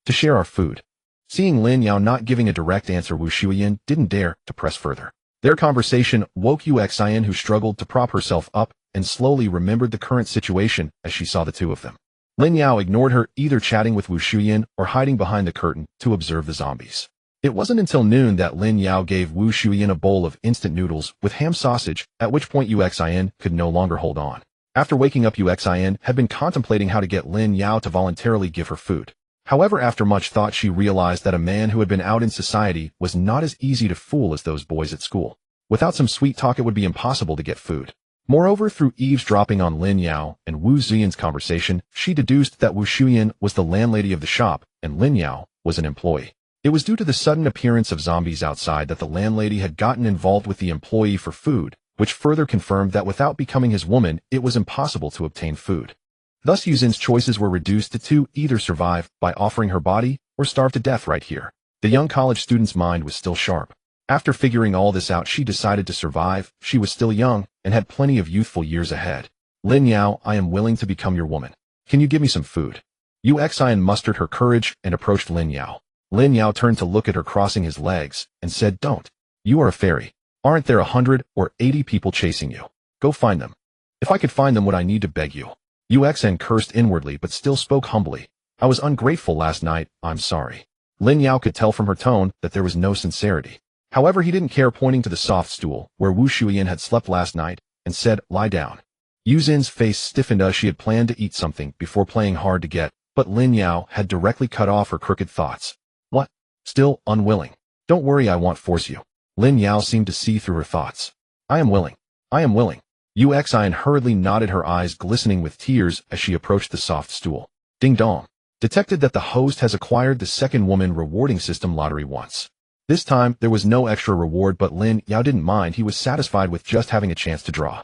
To share our food. Seeing Lin Yao not giving a direct answer, Wu Xueyan didn't dare to press further. Their conversation woke Xueyan, who struggled to prop herself up and slowly remembered the current situation as she saw the two of them. Lin Yao ignored her, either chatting with Wu Xueyan or hiding behind the curtain to observe the zombies. It wasn't until noon that Lin Yao gave Wu Xueyan a bowl of instant noodles with ham sausage, at which point Xueyan could no longer hold on. After waking up, Xueyan had been contemplating how to get Lin Yao to voluntarily give her food. However, after much thought, she realized that a man who had been out in society was not as easy to fool as those boys at school. Without some sweet talk, it would be impossible to get food. Moreover, through eavesdropping on Lin Yao and Wu Xueyan's conversation, she deduced that Wu Xueyan was the landlady of the shop and Lin Yao was an employee. It was due to the sudden appearance of zombies outside that the landlady had gotten involved with the employee for food, which further confirmed that without becoming his woman, it was impossible to obtain food. Thus, Yuzin's choices were reduced to two: either survive by offering her body or starve to death right here. The young college student's mind was still sharp. After figuring all this out, she decided to survive. She was still young and had plenty of youthful years ahead. Lin Yao, I am willing to become your woman. Can you give me some food? Xueyan mustered her courage and approached Lin Yao. Lin Yao turned to look at her crossing his legs and said, "Don't. You are a fairy. Aren't there 100 or 80 people chasing you? Go find them. If I could find them, would I need to beg you?" Xueyan cursed inwardly but still spoke humbly. "I was ungrateful last night, I'm sorry." Lin Yao could tell from her tone that there was no sincerity. However, he didn't care, pointing to the soft stool where Xueyan had slept last night and said, "Lie down." Xueyan's face stiffened as she had planned to eat something before playing hard to get, but Lin Yao had directly cut off her crooked thoughts. "What? Still unwilling? Don't worry, I won't force you." Lin Yao seemed to see through her thoughts. "I am willing. I am willing." Xueyan hurriedly nodded, her eyes glistening with tears as she approached the soft stool. Ding dong. Detected that the host has acquired the second woman rewarding system lottery once. This time, there was no extra reward, but Lin Yao didn't mind. He was satisfied with just having a chance to draw.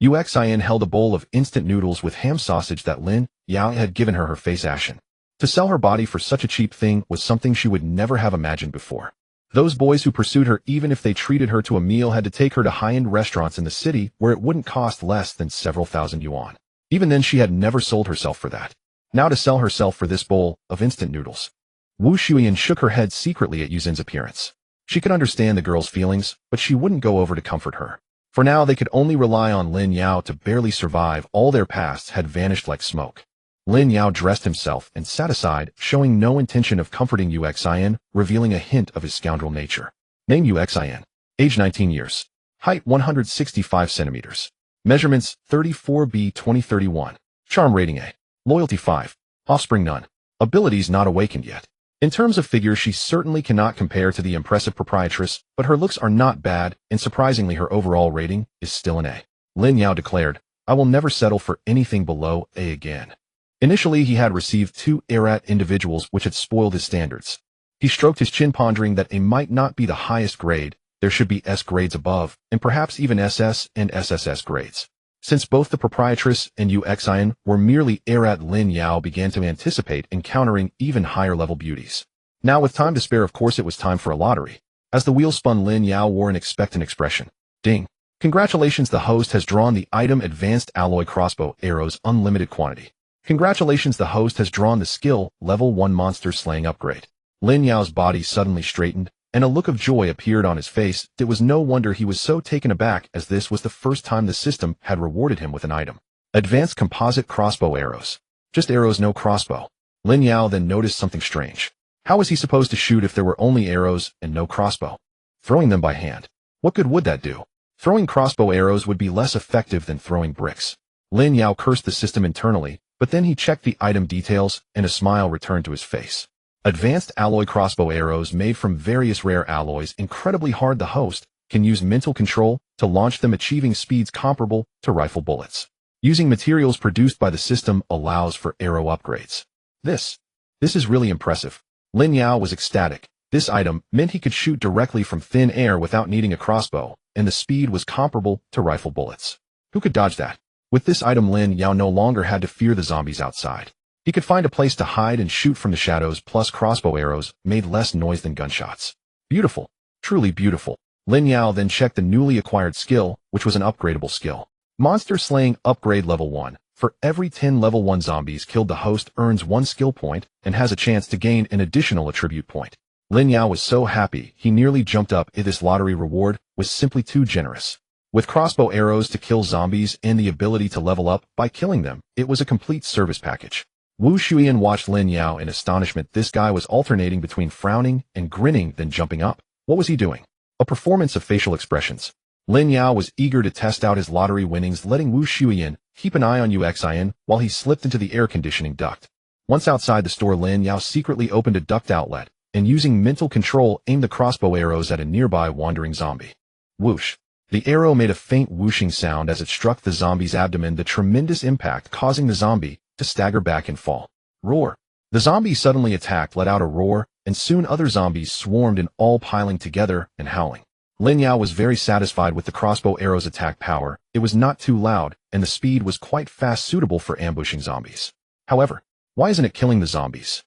Xueyan held a bowl of instant noodles with ham sausage that Lin Yao had given her face ashen. To sell her body for such a cheap thing was something she would never have imagined before. Those boys who pursued her, even if they treated her to a meal, had to take her to high-end restaurants in the city where it wouldn't cost less than several thousand yuan. Even then, she had never sold herself for that. Now to sell herself for this bowl of instant noodles. Xueyan shook her head secretly at Yuzin's appearance. She could understand the girl's feelings, but she wouldn't go over to comfort her. For now, they could only rely on Lin Yao to barely survive. All their pasts had vanished like smoke. Lin Yao dressed himself and sat aside, showing no intention of comforting Xueyan, revealing a hint of his scoundrel nature. Name: Xueyan. Age 19 years. Height 165 centimeters. Measurements 34B 2031. Charm rating A. Loyalty 5. Offspring none. Abilities not awakened yet. In terms of figure, she certainly cannot compare to the impressive proprietress, but her looks are not bad, and surprisingly her overall rating is still an A. Lin Yao declared, "I will never settle for anything below A again." Initially, he had received 2 Arat individuals which had spoiled his standards. He stroked his chin, pondering that A might not be the highest grade. There should be S grades above, and perhaps even SS and SSS grades. Since both the proprietress and Xueyan were merely Arat, Lin Yao began to anticipate encountering even higher-level beauties. Now, with time to spare, of course, it was time for a lottery. As the wheel spun, Lin Yao wore an expectant expression. Ding. Congratulations, the host has drawn the item Advanced Alloy Crossbow Arrows, unlimited quantity. Congratulations, the host has drawn the skill Level 1 Monster Slaying upgrade. Lin Yao's body suddenly straightened, and a look of joy appeared on his face. It was no wonder he was so taken aback, as this was the first time the system had rewarded him with an item. Advanced Composite Crossbow Arrows. Just arrows, no crossbow. Lin Yao then noticed something strange. How was he supposed to shoot if there were only arrows and no crossbow? Throwing them by hand. What good would that do? Throwing crossbow arrows would be less effective than throwing bricks. Lin Yao cursed the system internally, but then he checked the item details, and a smile returned to his face. Advanced Alloy Crossbow Arrows made from various rare alloys, incredibly hard. The host can use mental control to launch them, achieving speeds comparable to rifle bullets. Using materials produced by the system allows for arrow upgrades. This is really impressive. Lin Yao was ecstatic. This item meant he could shoot directly from thin air without needing a crossbow, and the speed was comparable to rifle bullets. Who could dodge that? With this item, Lin Yao no longer had to fear the zombies outside. He could find a place to hide and shoot from the shadows, plus crossbow arrows made less noise than gunshots. Beautiful. Truly beautiful. Lin Yao then checked the newly acquired skill, which was an upgradable skill. Monster Slaying Upgrade Level 1. For every 10 Level 1 zombies killed, the host earns 1 skill point and has a chance to gain an additional attribute point. Lin Yao was so happy, he nearly jumped up. This lottery reward was simply too generous. With crossbow arrows to kill zombies and the ability to level up by killing them, it was a complete service package. Xueyan watched Lin Yao in astonishment. This guy was alternating between frowning and grinning, then jumping up. What was he doing? A performance of facial expressions. Lin Yao was eager to test out his lottery winnings, letting Xueyan keep an eye on Xueyan while he slipped into the air conditioning duct. Once outside the store, Lin Yao secretly opened a duct outlet and, using mental control, aimed the crossbow arrows at a nearby wandering zombie. Whoosh. The arrow made a faint whooshing sound as it struck the zombie's abdomen, the tremendous impact causing the zombie to stagger back and fall. Roar. The zombie suddenly attacked, let out a roar, and soon other zombies swarmed in, all piling together and howling. Lin Yao was very satisfied with the crossbow arrow's attack power. It was not too loud, and the speed was quite fast, suitable for ambushing zombies. However, why isn't it killing the zombies?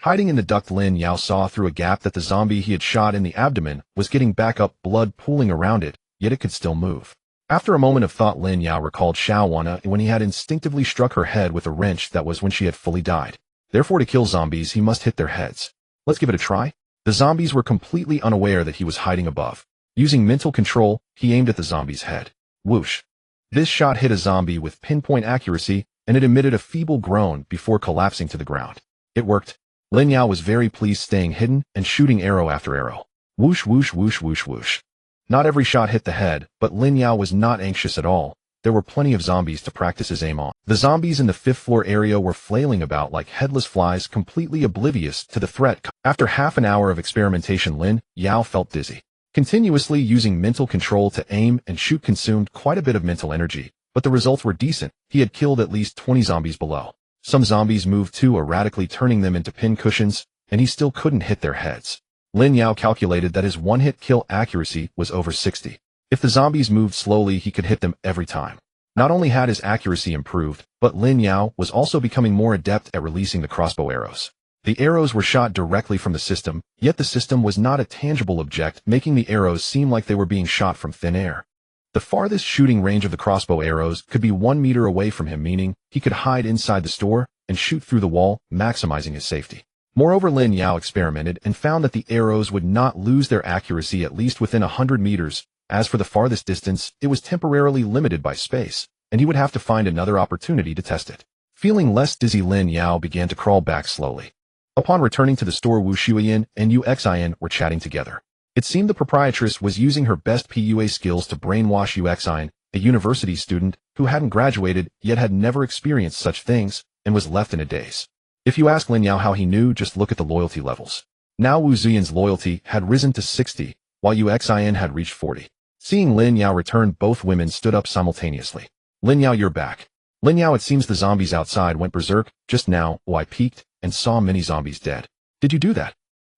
Hiding in the duct, Lin Yao saw through a gap that the zombie he had shot in the abdomen was getting back up, blood pooling around it, yet it could still move. After a moment of thought, Lin Yao recalled Xueyan when he had instinctively struck her head with a wrench. That was when she had fully died. Therefore, to kill zombies, he must hit their heads. Let's give it a try. The zombies were completely unaware that he was hiding above. Using mental control, he aimed at the zombie's head. Whoosh. This shot hit a zombie with pinpoint accuracy, and it emitted a feeble groan before collapsing to the ground. It worked. Lin Yao was very pleased, staying hidden and shooting arrow after arrow. Whoosh, whoosh, whoosh, whoosh, whoosh. Not every shot hit the head, but Lin Yao was not anxious at all. There were plenty of zombies to practice his aim on. The zombies in the 5th floor area were flailing about like headless flies, completely oblivious to the threat. After half an hour of experimentation, Lin Yao felt dizzy. Continuously using mental control to aim and shoot consumed quite a bit of mental energy, but the results were decent. He had killed at least 20 zombies below. Some zombies moved too erratically, turning them into pin cushions, and he still couldn't hit their heads. Lin Yao calculated that his one-hit kill accuracy was over 60. If the zombies moved slowly, he could hit them every time. Not only had his accuracy improved, but Lin Yao was also becoming more adept at releasing the crossbow arrows. The arrows were shot directly from the system, yet the system was not a tangible object, making the arrows seem like they were being shot from thin air. The farthest shooting range of the crossbow arrows could be 1 meter away from him, meaning he could hide inside the store and shoot through the wall, maximizing his safety. Moreover, Lin Yao experimented and found that the arrows would not lose their accuracy at least within 100 meters. As for the farthest distance, it was temporarily limited by space, and he would have to find another opportunity to test it. Feeling less dizzy, Lin Yao began to crawl back slowly. Upon returning to the store, Xueyan and Xueyan were chatting together. It seemed the proprietress was using her best PUA skills to brainwash Xueyan, a university student who hadn't graduated yet had never experienced such things and was left in a daze. If you ask Lin Yao how he knew, just look at the loyalty levels. Now Xueyan's loyalty had risen to 60, while Xueyan had reached 40. Seeing Lin Yao return, both women stood up simultaneously. Lin Yao, you're back. Lin Yao, it seems the zombies outside went berserk just now. I peeked and saw many zombies dead. Did you do that?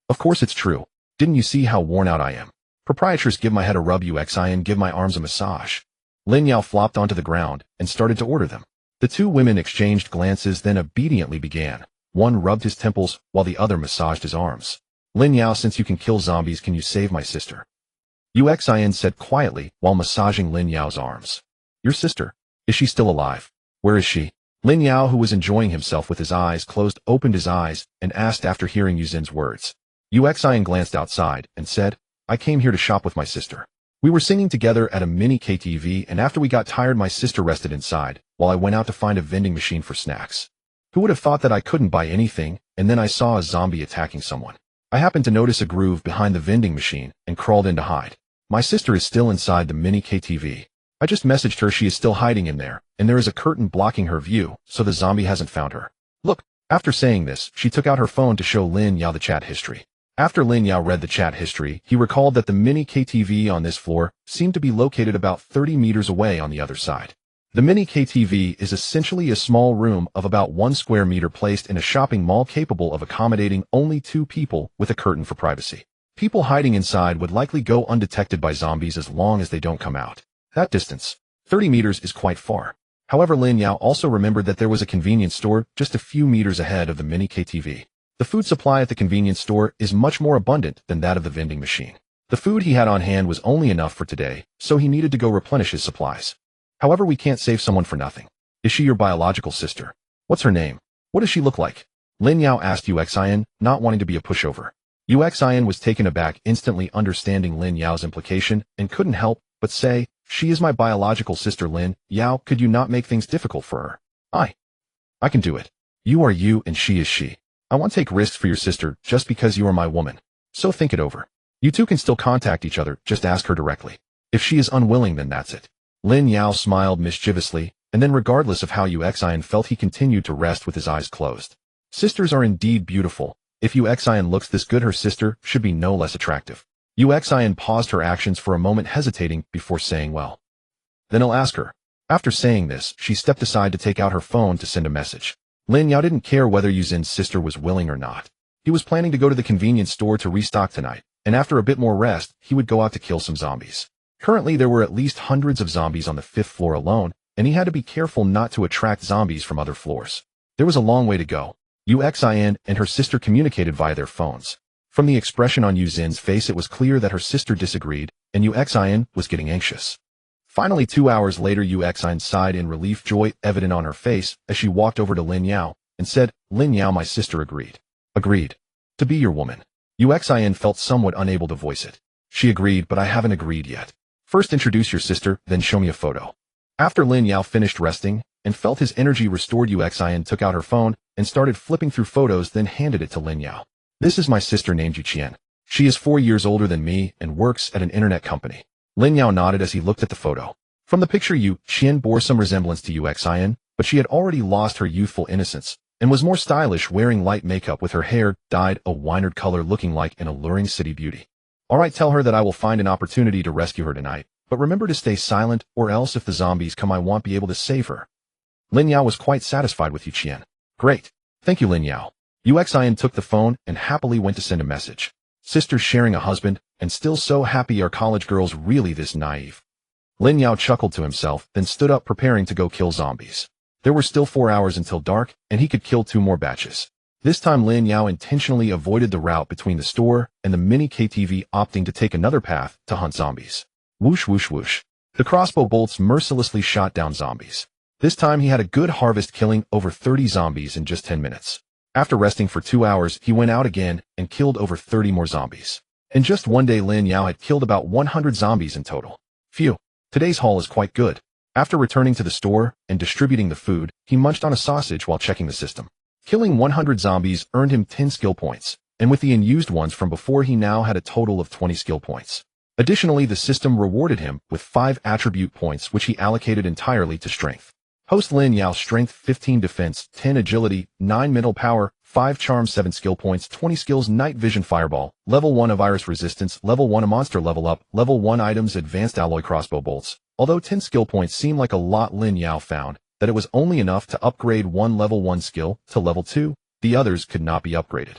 Of course it's true. Didn't you see how worn out I am? Proprietress, give my head a rub. Xueyan, give my arms a massage. Lin Yao flopped onto the ground and started to order them. The two women exchanged glances, then obediently began. One rubbed his temples while the other massaged his arms. Lin Yao, since you can kill zombies, can you save my sister? Xueyan said quietly while massaging Lin Yao's arms. Your sister? Is she still alive? Where is she? Lin Yao, who was enjoying himself with his eyes closed, opened his eyes and asked after hearing Yuzin's words. Xueyan glanced outside and said, I came here to shop with my sister. We were singing together at a mini KTV, and after we got tired, my sister rested inside while I went out to find a vending machine for snacks. Who would have thought that I couldn't buy anything, and then I saw a zombie attacking someone. I happened to notice a groove behind the vending machine and crawled in to hide. My sister is still inside the mini KTV. I just messaged her, she is still hiding in there, and there is a curtain blocking her view, so the zombie hasn't found her. Look. After saying this, she took out her phone to show Lin Yao the chat history. After Lin Yao read the chat history, he recalled that the mini KTV on this floor seemed to be located about 30 meters away on the other side. The mini KTV is essentially a small room of about 1 square meter placed in a shopping mall capable of accommodating only 2 people with a curtain for privacy. People hiding inside would likely go undetected by zombies as long as they don't come out. That distance, 30 meters, is quite far. However, Lin Yao also remembered that there was a convenience store just a few meters ahead of the mini KTV. The food supply at the convenience store is much more abundant than that of the vending machine. The food he had on hand was only enough for today, so he needed to go replenish his supplies. However, we can't save someone for nothing. Is she your biological sister? What's her name? What does she look like? Lin Yao asked Xueyan, not wanting to be a pushover. Xueyan was taken aback, instantly understanding Lin Yao's implication, and couldn't help but say, she is my biological sister. Lin Yao, could you not make things difficult for her? I can do it. You are you and she is she. I won't take risks for your sister just because you are my woman. So think it over. You two can still contact each other, just ask her directly. If she is unwilling, then that's it. Lin Yao smiled mischievously, and then regardless of how Xueyan felt, he continued to rest with his eyes closed. Sisters are indeed beautiful. If Xueyan looks this good, her sister should be no less attractive. Xueyan paused her actions for a moment, hesitating before saying, well, then I'll ask her. After saying this, she stepped aside to take out her phone to send a message. Lin Yao didn't care whether Yuzin's sister was willing or not. He was planning to go to the convenience store to restock tonight, and after a bit more rest, he would go out to kill some zombies. Currently, there were at least hundreds of zombies on the 5th floor alone, and he had to be careful not to attract zombies from other floors. There was a long way to go. Xueyan and her sister communicated via their phones. From the expression on Yuzin's face, it was clear that her sister disagreed, and Xueyan was getting anxious. Finally, 2 hours later, Xueyan sighed in relief, joy evident on her face as she walked over to Lin Yao and said, Lin Yao, my sister agreed. Agreed. To be your woman. Xueyan felt somewhat unable to voice it. She agreed, but I haven't agreed yet. First introduce your sister, then show me a photo. After Lin Yao finished resting and felt his energy restored, Xueyan took out her phone and started flipping through photos, then handed it to Lin Yao. This is my sister named Xueyan. She is 4 years older than me and works at an internet company. Lin Yao nodded as he looked at the photo. From the picture, Xueyan bore some resemblance to Xueyan, but she had already lost her youthful innocence and was more stylish, wearing light makeup with her hair dyed a winard color, looking like an alluring city beauty. Alright, tell her that I will find an opportunity to rescue her tonight, but remember to stay silent, or else if the zombies come I won't be able to save her. Lin Yao was quite satisfied with Xueyan. Great. Thank you, Lin Yao. Xueyan took the phone and happily went to send a message. Sisters sharing a husband, and still so happy, are college girls really this naive? Lin Yao chuckled to himself, then stood up preparing to go kill zombies. There were still 4 hours until dark, and he could kill 2 more batches. This time Lin Yao intentionally avoided the route between the store and the mini KTV, opting to take another path to hunt zombies. Whoosh whoosh whoosh. The crossbow bolts mercilessly shot down zombies. This time he had a good harvest, killing over 30 zombies in just 10 minutes. After resting for 2 hours, he went out again and killed over 30 more zombies. In just one day, Lin Yao had killed about 100 zombies in total. Phew. Today's haul is quite good. After returning to the store and distributing the food, he munched on a sausage while checking the system. Killing 100 zombies earned him 10 skill points, and with the unused ones from before, he now had a total of 20 skill points. Additionally, the system rewarded him with 5 attribute points, which he allocated entirely to strength. Host Lin Yao: strength 15, defense 10, agility 9, mental power 5, charm 7, skill points 20, skills night vision, fireball, level 1 of virus resistance, level 1 a monster, level up, level 1 items, advanced alloy crossbow bolts. Although 10 skill points seemed like a lot, Lin Yao found that it was only enough to upgrade one level 1 skill to level 2, the others could not be upgraded.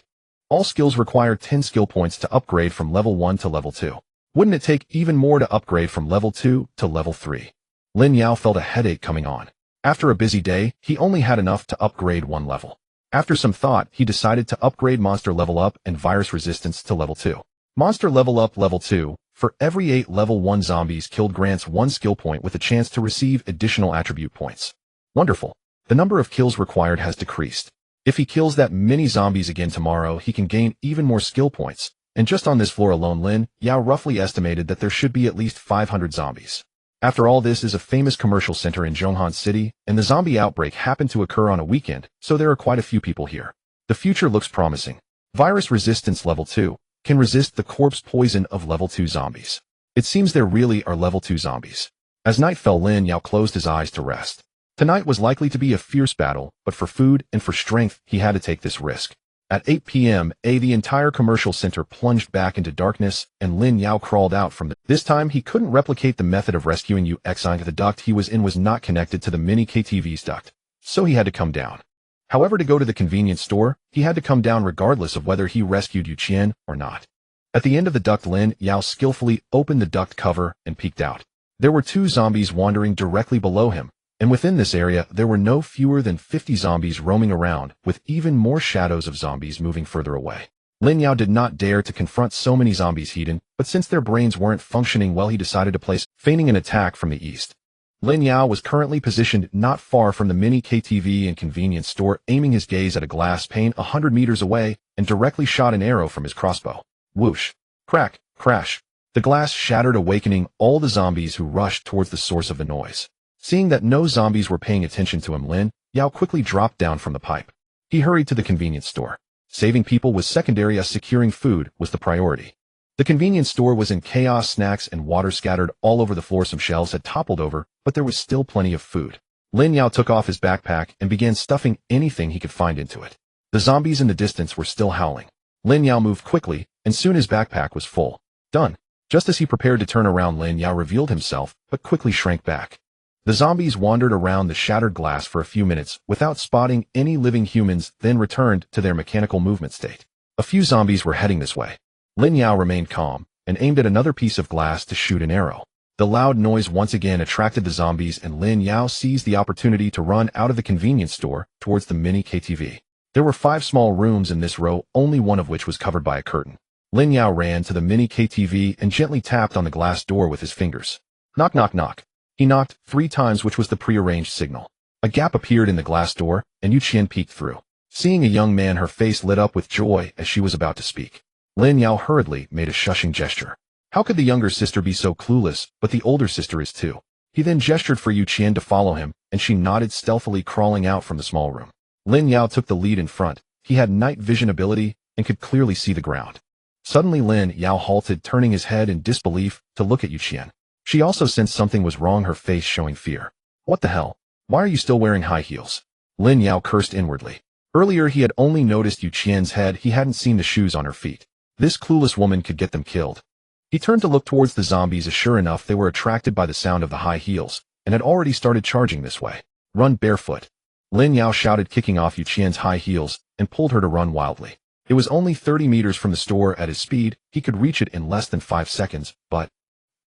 All skills require 10 skill points to upgrade from level 1 to level 2. Wouldn't it take even more to upgrade from level 2 to level 3? Lin Yao felt a headache coming on. After a busy day, he only had enough to upgrade 1 level. After some thought, he decided to upgrade monster level up and virus resistance to level 2. Monster level up level 2, for every 8 level 1 zombies killed, grants 1 skill point with a chance to receive additional attribute points. Wonderful. The number of kills required has decreased. If he kills that many zombies again tomorrow, he can gain even more skill points. And just on this floor alone, Lin Yao roughly estimated that there should be at least 500 zombies. After all, this is a famous commercial center in Zhonghan City, and the zombie outbreak happened to occur on a weekend, so there are quite a few people here. The future looks promising. Virus resistance level 2 can resist the corpse poison of level 2 zombies. It seems there really are level 2 zombies. As night fell, Lin Yao closed his eyes to rest. Tonight was likely to be a fierce battle, but for food and for strength, he had to take this risk. At 8 p.m., the entire commercial center plunged back into darkness, and Lin Yao crawled out from This time, he couldn't replicate the method of rescuing Xueyan. The duct he was in was not connected to the mini KTV's duct, so he had to come down. However, to go to the convenience store, he had to come down regardless of whether he rescued Xueyan or not. At the end of the duct, Lin Yao skillfully opened the duct cover and peeked out. There were 2 zombies wandering directly below him. And within this area, there were no fewer than 50 zombies roaming around, with even more shadows of zombies moving further away. Lin Yao did not dare to confront so many zombies hidden, but since their brains weren't functioning well, he decided to place, feigning an attack from the east. Lin Yao was currently positioned not far from the mini KTV and convenience store, aiming his gaze at a glass pane 100 meters away, and directly shot an arrow from his crossbow. Whoosh! Crack! Crash! The glass shattered, awakening all the zombies who rushed towards the source of the noise. Seeing that no zombies were paying attention to him, Lin Yao quickly dropped down from the pipe. He hurried to the convenience store. Saving people was secondary, as securing food was the priority. The convenience store was in chaos, snacks and water scattered all over the floor. Some shelves had toppled over, but there was still plenty of food. Lin Yao took off his backpack and began stuffing anything he could find into it. The zombies in the distance were still howling. Lin Yao moved quickly, and soon his backpack was full. Done. Just as he prepared to turn around, Lin Yao revealed himself, but quickly shrank back. The zombies wandered around the shattered glass for a few minutes without spotting any living humans, then returned to their mechanical movement state. A few zombies were heading this way. Lin Yao remained calm and aimed at another piece of glass to shoot an arrow. The loud noise once again attracted the zombies, and Lin Yao seized the opportunity to run out of the convenience store towards the mini KTV. There were 5 small rooms in this row, only one of which was covered by a curtain. Lin Yao ran to the mini KTV and gently tapped on the glass door with his fingers. Knock, knock, knock. He knocked 3 times, which was the prearranged signal. A gap appeared in the glass door, and Xueyan peeked through. Seeing a young man, her face lit up with joy as she was about to speak. Lin Yao hurriedly made a shushing gesture. How could the younger sister be so clueless, but the older sister is too? He then gestured for Xueyan to follow him, and she nodded, stealthily crawling out from the small room. Lin Yao took the lead in front. He had night vision ability and could clearly see the ground. Suddenly Lin Yao halted, turning his head in disbelief to look at Xueyan. She also sensed something was wrong, her face showing fear. What the hell? Why are you still wearing high heels? Lin Yao cursed inwardly. Earlier he had only noticed Xueyan's head, he hadn't seen the shoes on her feet. This clueless woman could get them killed. He turned to look towards the zombies, as sure enough they were attracted by the sound of the high heels, and had already started charging this way. Run barefoot. Lin Yao shouted, kicking off Xueyan's high heels, and pulled her to run wildly. It was only 30 meters from the store. At his speed, he could reach it in less than 5 seconds, but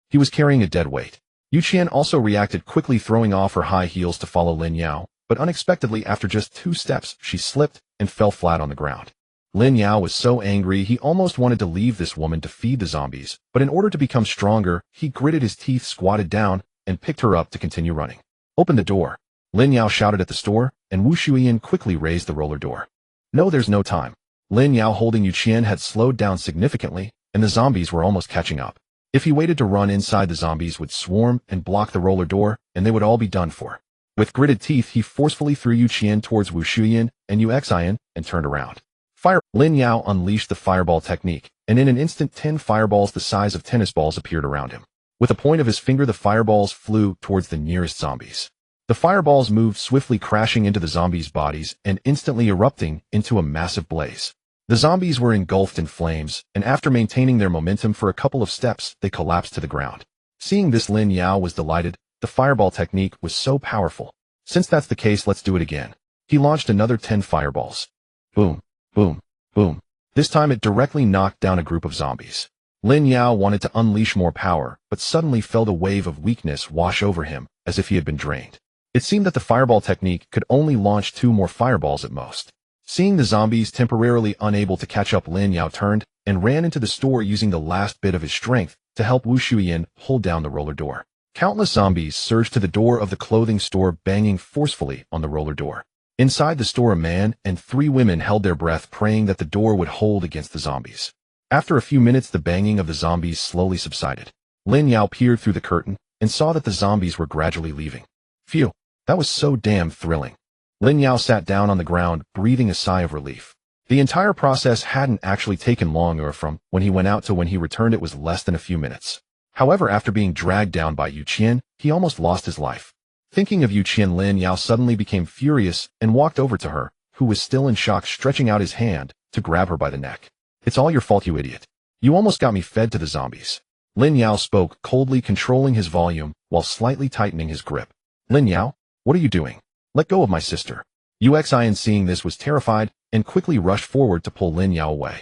he was carrying a dead weight. Xueyan also reacted quickly, throwing off her high heels to follow Lin Yao, but unexpectedly after just 2 steps, she slipped and fell flat on the ground. Lin Yao was so angry he almost wanted to leave this woman to feed the zombies, but in order to become stronger, he gritted his teeth, squatted down, and picked her up to continue running. Open the door. Lin Yao shouted at the store, and Xueyan quickly raised the roller door. No, there's no time. Lin Yao, holding Xueyan, had slowed down significantly, and the zombies were almost catching up. If he waited to run inside, the zombies would swarm and block the roller door, and they would all be done for. With gritted teeth, he forcefully threw Xueyan towards Xueyan and Xueyan and turned around. Fire! Lin Yao unleashed the fireball technique, and in an instant 10 fireballs the size of tennis balls appeared around him. With a point of his finger, the fireballs flew towards the nearest zombies. The fireballs moved swiftly, crashing into the zombies' bodies and instantly erupting into a massive blaze. The zombies were engulfed in flames, and after maintaining their momentum for a couple of steps, they collapsed to the ground. Seeing this, Lin Yao was delighted. The fireball technique was so powerful. Since that's the case, let's do it again. He launched another 10 fireballs. Boom, boom, boom. This time it directly knocked down a group of zombies. Lin Yao wanted to unleash more power, but suddenly felt a wave of weakness wash over him, as if he had been drained. It seemed that the fireball technique could only launch 2 more fireballs at most. Seeing the zombies temporarily unable to catch up, Lin Yao turned and ran into the store, using the last bit of his strength to help Xueyan hold down the roller door. Countless zombies surged to the door of the clothing store, banging forcefully on the roller door. Inside the store, a man and 3 women held their breath, praying that the door would hold against the zombies. After a few minutes, the banging of the zombies slowly subsided. Lin Yao peered through the curtain and saw that the zombies were gradually leaving. Phew, that was so damn thrilling. Lin Yao sat down on the ground, breathing a sigh of relief. The entire process hadn't actually taken long, or from when he went out to when he returned it was less than a few minutes. However, after being dragged down by Xueyan, he almost lost his life. Thinking of Xueyan, Lin Yao suddenly became furious and walked over to her, who was still in shock, stretching out his hand to grab her by the neck. It's all your fault, you idiot. You almost got me fed to the zombies. Lin Yao spoke coldly, controlling his volume while slightly tightening his grip. Lin Yao, what are you doing? Let go of my sister. Xueyan, seeing this, was terrified and quickly rushed forward to pull Lin Yao away.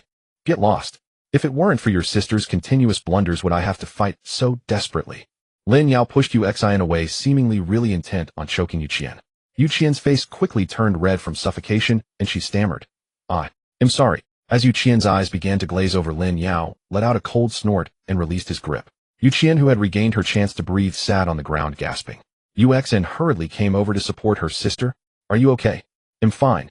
Get lost. If it weren't for your sister's continuous blunders, would I have to fight so desperately? Lin Yao pushed Xueyan away, seemingly really intent on choking Xueyan. Xueyan's face quickly turned red from suffocation, and she stammered, I'm sorry. As Xueyan's eyes began to glaze over, Lin Yao let out a cold snort and released his grip. Xueyan, who had regained her chance to breathe, sat on the ground gasping. Xueyan hurriedly came over to support her sister. Are you okay? I'm fine.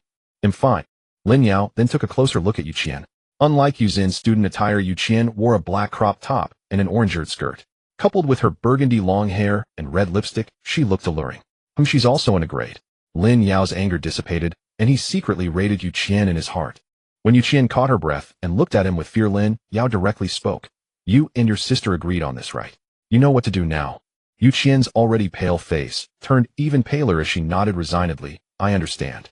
Lin Yao then took a closer look at Xueyan. Unlike Xueyan's student attire, Xueyan wore a black crop top and an orange skirt. Coupled with her burgundy long hair and red lipstick, she looked alluring. She's also in a grade. Lin Yao's anger dissipated, and he secretly rated Xueyan in his heart. When Xueyan caught her breath and looked at him with fear, Lin Yao directly spoke. You and your sister agreed on this, right? You know what to do now. Xueyan's already pale face turned even paler as she nodded resignedly. I understand.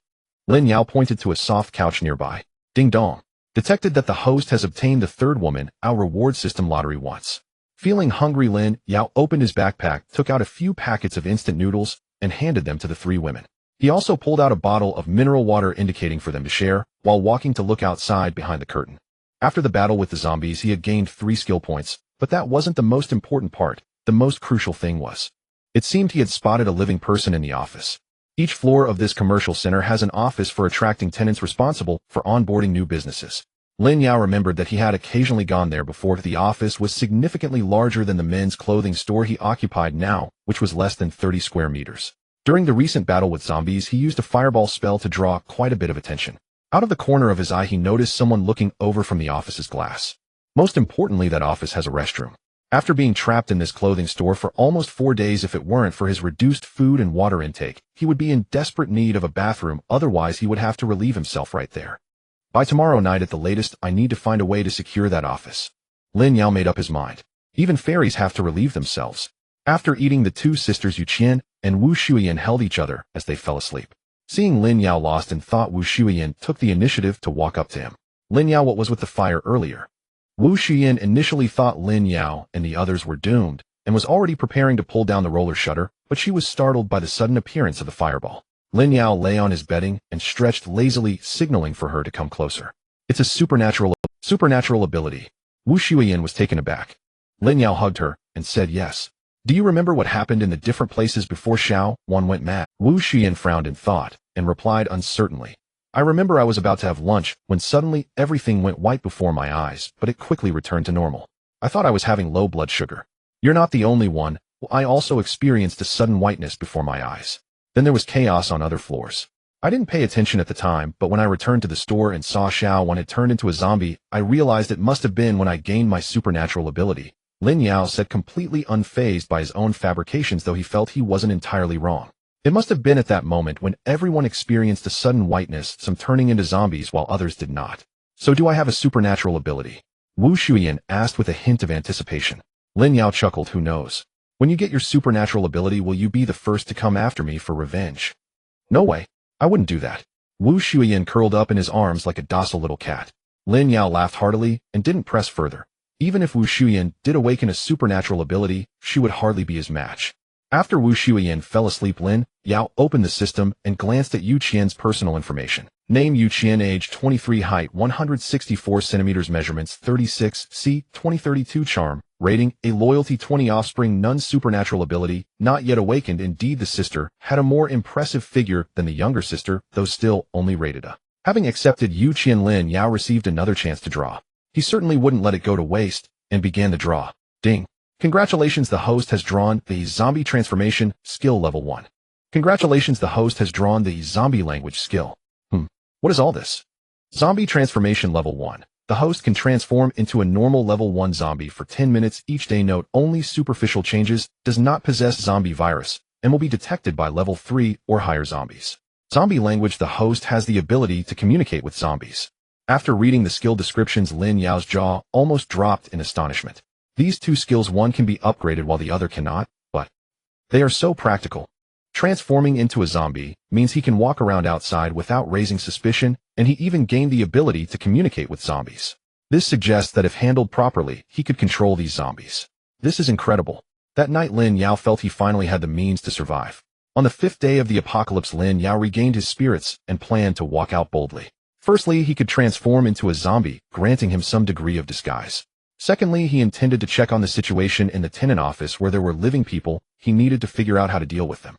Lin Yao pointed to a soft couch nearby. Ding dong. Detected that the host has obtained the 3rd woman. Our reward system lottery once. Feeling hungry, Lin Yao opened his backpack, took out a few packets of instant noodles, and handed them to the 3 women. He also pulled out a bottle of mineral water, indicating for them to share, while walking to look outside behind the curtain. After the battle with the zombies, he had gained 3 skill points, but that wasn't the most important part. The most crucial thing was, it seemed he had spotted a living person in the office. Each floor of this commercial center has an office for attracting tenants responsible for onboarding new businesses. Lin Yao remembered that he had occasionally gone there before. The office was significantly larger than the men's clothing store he occupied now, which was less than 30 square meters. During the recent battle with zombies, he used a fireball spell to draw quite a bit of attention. Out of the corner of his eye, he noticed someone looking over from the office's glass. Most importantly, that office has a restroom. After being trapped in this clothing store for almost 4 days, if it weren't for his reduced food and water intake, he would be in desperate need of a bathroom, otherwise he would have to relieve himself right there. By tomorrow night at the latest, I need to find a way to secure that office. Lin Yao made up his mind. Even fairies have to relieve themselves. After eating, the two sisters Xueyan and Xueyan held each other as they fell asleep. Seeing Lin Yao lost in thought, Xueyan took the initiative to walk up to him. Lin Yao, what was with the fire earlier? Xueyan initially thought Lin Yao and the others were doomed, and was already preparing to pull down the roller shutter, but she was startled by the sudden appearance of the fireball. Lin Yao lay on his bedding and stretched lazily, signaling for her to come closer. It's a supernatural ability. Xueyan was taken aback. Lin Yao hugged her and said yes. Do you remember what happened in the different places before Xueyan went mad? Xueyan frowned in thought and replied uncertainly. I remember I was about to have lunch when suddenly everything went white before my eyes, but it quickly returned to normal. I thought I was having low blood sugar. You're not the only one. I also experienced a sudden whiteness before my eyes. Then there was chaos on other floors. I didn't pay attention at the time, but when I returned to the store and saw Xueyan had turned into a zombie, I realized it must have been when I gained my supernatural ability. Lin Yao said, completely unfazed by his own fabrications, though he felt he wasn't entirely wrong. It must have been at that moment when everyone experienced a sudden whiteness, some turning into zombies while others did not. So do I have a supernatural ability? Xueyan asked with a hint of anticipation. Lin Yao chuckled, who knows? When you get your supernatural ability, will you be the first to come after me for revenge? No way. I wouldn't do that. Xueyan curled up in his arms like a docile little cat. Lin Yao laughed heartily and didn't press further. Even if Xueyan did awaken a supernatural ability, she would hardly be his match. After Xueyan fell asleep, Lin Yao opened the system and glanced at Xueyan's personal information. Name: Xueyan, age 23, height 164 centimeters, measurements 36, c. 2032, charm, rating A, loyalty 20, offspring none, supernatural ability not yet awakened. Indeed, the sister had a more impressive figure than the younger sister, though still only rated A. Having accepted Xueyan, Lin Yao received another chance to draw. He certainly wouldn't let it go to waste, and began the draw. Ding. Congratulations, the host has drawn the zombie transformation skill level 1. Congratulations, the host has drawn the zombie language skill. What is all this? Zombie transformation level 1. The host can transform into a normal level 1 zombie for 10 minutes each day. Note: only superficial changes, does not possess zombie virus, and will be detected by level 3 or higher zombies. Zombie language: the host has the ability to communicate with zombies. After reading the skill descriptions, Lin Yao's jaw almost dropped in astonishment. These two skills, one can be upgraded while the other cannot, but they are so practical. Transforming into a zombie means he can walk around outside without raising suspicion, and he even gained the ability to communicate with zombies. This suggests that if handled properly, he could control these zombies. This is incredible. That night, Lin Yao felt he finally had the means to survive. On the 5th day of the apocalypse, Lin Yao regained his spirits and planned to walk out boldly. Firstly, he could transform into a zombie, granting him some degree of disguise. Secondly, he intended to check on the situation in the tenant office where there were living people. He needed to figure out how to deal with them.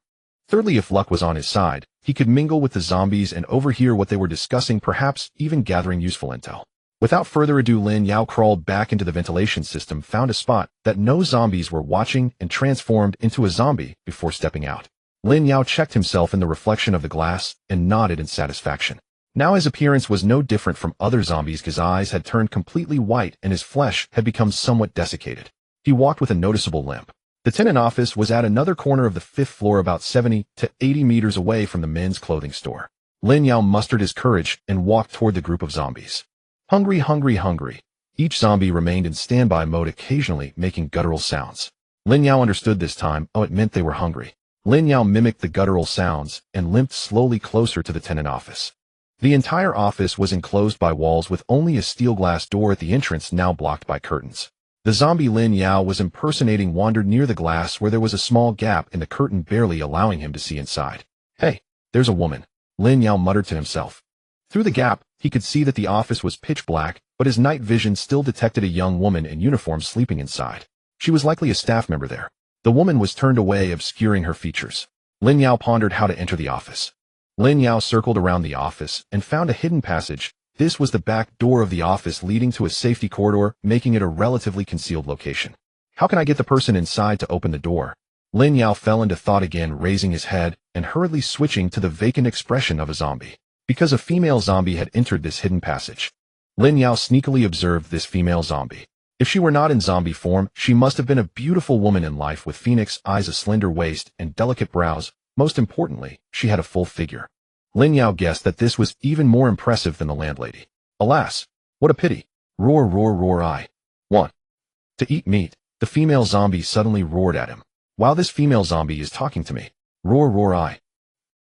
Thirdly, if luck was on his side, he could mingle with the zombies and overhear what they were discussing, perhaps even gathering useful intel. Without further ado, Lin Yao crawled back into the ventilation system, found a spot that no zombies were watching, and transformed into a zombie before stepping out. Lin Yao checked himself in the reflection of the glass and nodded in satisfaction. Now his appearance was no different from other zombies. His eyes had turned completely white and his flesh had become somewhat desiccated. He walked with a noticeable limp. The tenant office was at another corner of the 5th floor, about 70 to 80 meters away from the men's clothing store. Lin Yao mustered his courage and walked toward the group of zombies. Hungry, hungry, hungry. Each zombie remained in standby mode, occasionally making guttural sounds. Lin Yao understood this time. Oh, it meant they were hungry. Lin Yao mimicked the guttural sounds and limped slowly closer to the tenant office. The entire office was enclosed by walls with only a steel glass door at the entrance, now blocked by curtains. The zombie Lin Yao was impersonating wandered near the glass where there was a small gap in the curtain, barely allowing him to see inside. Hey, there's a woman, Lin Yao muttered to himself. Through the gap, he could see that the office was pitch black, but his night vision still detected a young woman in uniform sleeping inside. She was likely a staff member there. The woman was turned away, obscuring her features. Lin Yao pondered how to enter the office. Lin Yao circled around the office and found a hidden passage. This was the back door of the office, leading to a safety corridor, making it a relatively concealed location. How can I get the person inside to open the door? Lin Yao fell into thought again, raising his head and hurriedly switching to the vacant expression of a zombie. Because a female zombie had entered this hidden passage. Lin Yao sneakily observed this female zombie. If she were not in zombie form, she must have been a beautiful woman in life with phoenix eyes, a slender waist, and delicate brows. Most importantly, she had a full figure. Lin Yao guessed that this was even more impressive than the landlady. Alas, what a pity. Roar, roar, roar, I want to eat meat. The female zombie suddenly roared at him. Wow, this female zombie is talking to me. Roar, roar, I.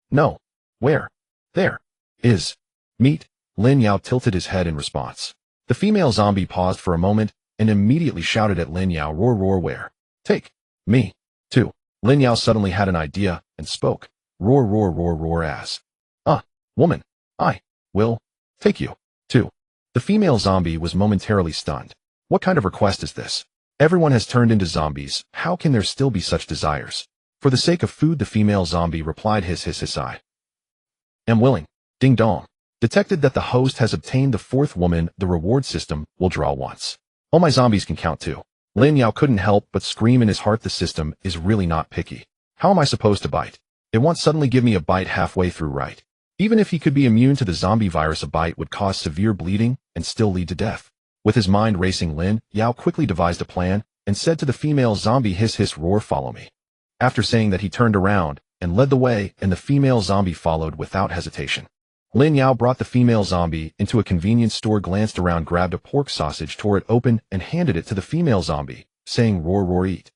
No. Where? There. Is. Meat. Lin Yao tilted his head in response. The female zombie paused for a moment and immediately shouted at Lin Yao, roar, roar, where? Take. Me. Too. Lin Yao suddenly had an idea and spoke. Roar, roar, roar, roar, as. Woman. I. Will. Take you. Too. The female zombie was momentarily stunned. What kind of request is this? Everyone has turned into zombies. How can there still be such desires? For the sake of food, the female zombie replied, hiss, I am willing. Ding dong. Detected that the host has obtained the fourth woman. The reward system will draw once. Oh, my zombies can count too. Lin Yao couldn't help but scream in his heart. The system is really not picky. How am I supposed to bite? It won't suddenly give me a bite halfway through, right? Even if he could be immune to the zombie virus, a bite would cause severe bleeding and still lead to death. With his mind racing, Lin Yao quickly devised a plan and said to the female zombie, hiss, roar, follow me. After saying that, he turned around and led the way, and the female zombie followed without hesitation. Lin Yao brought the female zombie into a convenience store, glanced around, grabbed a pork sausage, tore it open, and handed it to the female zombie, saying, roar, roar, eat.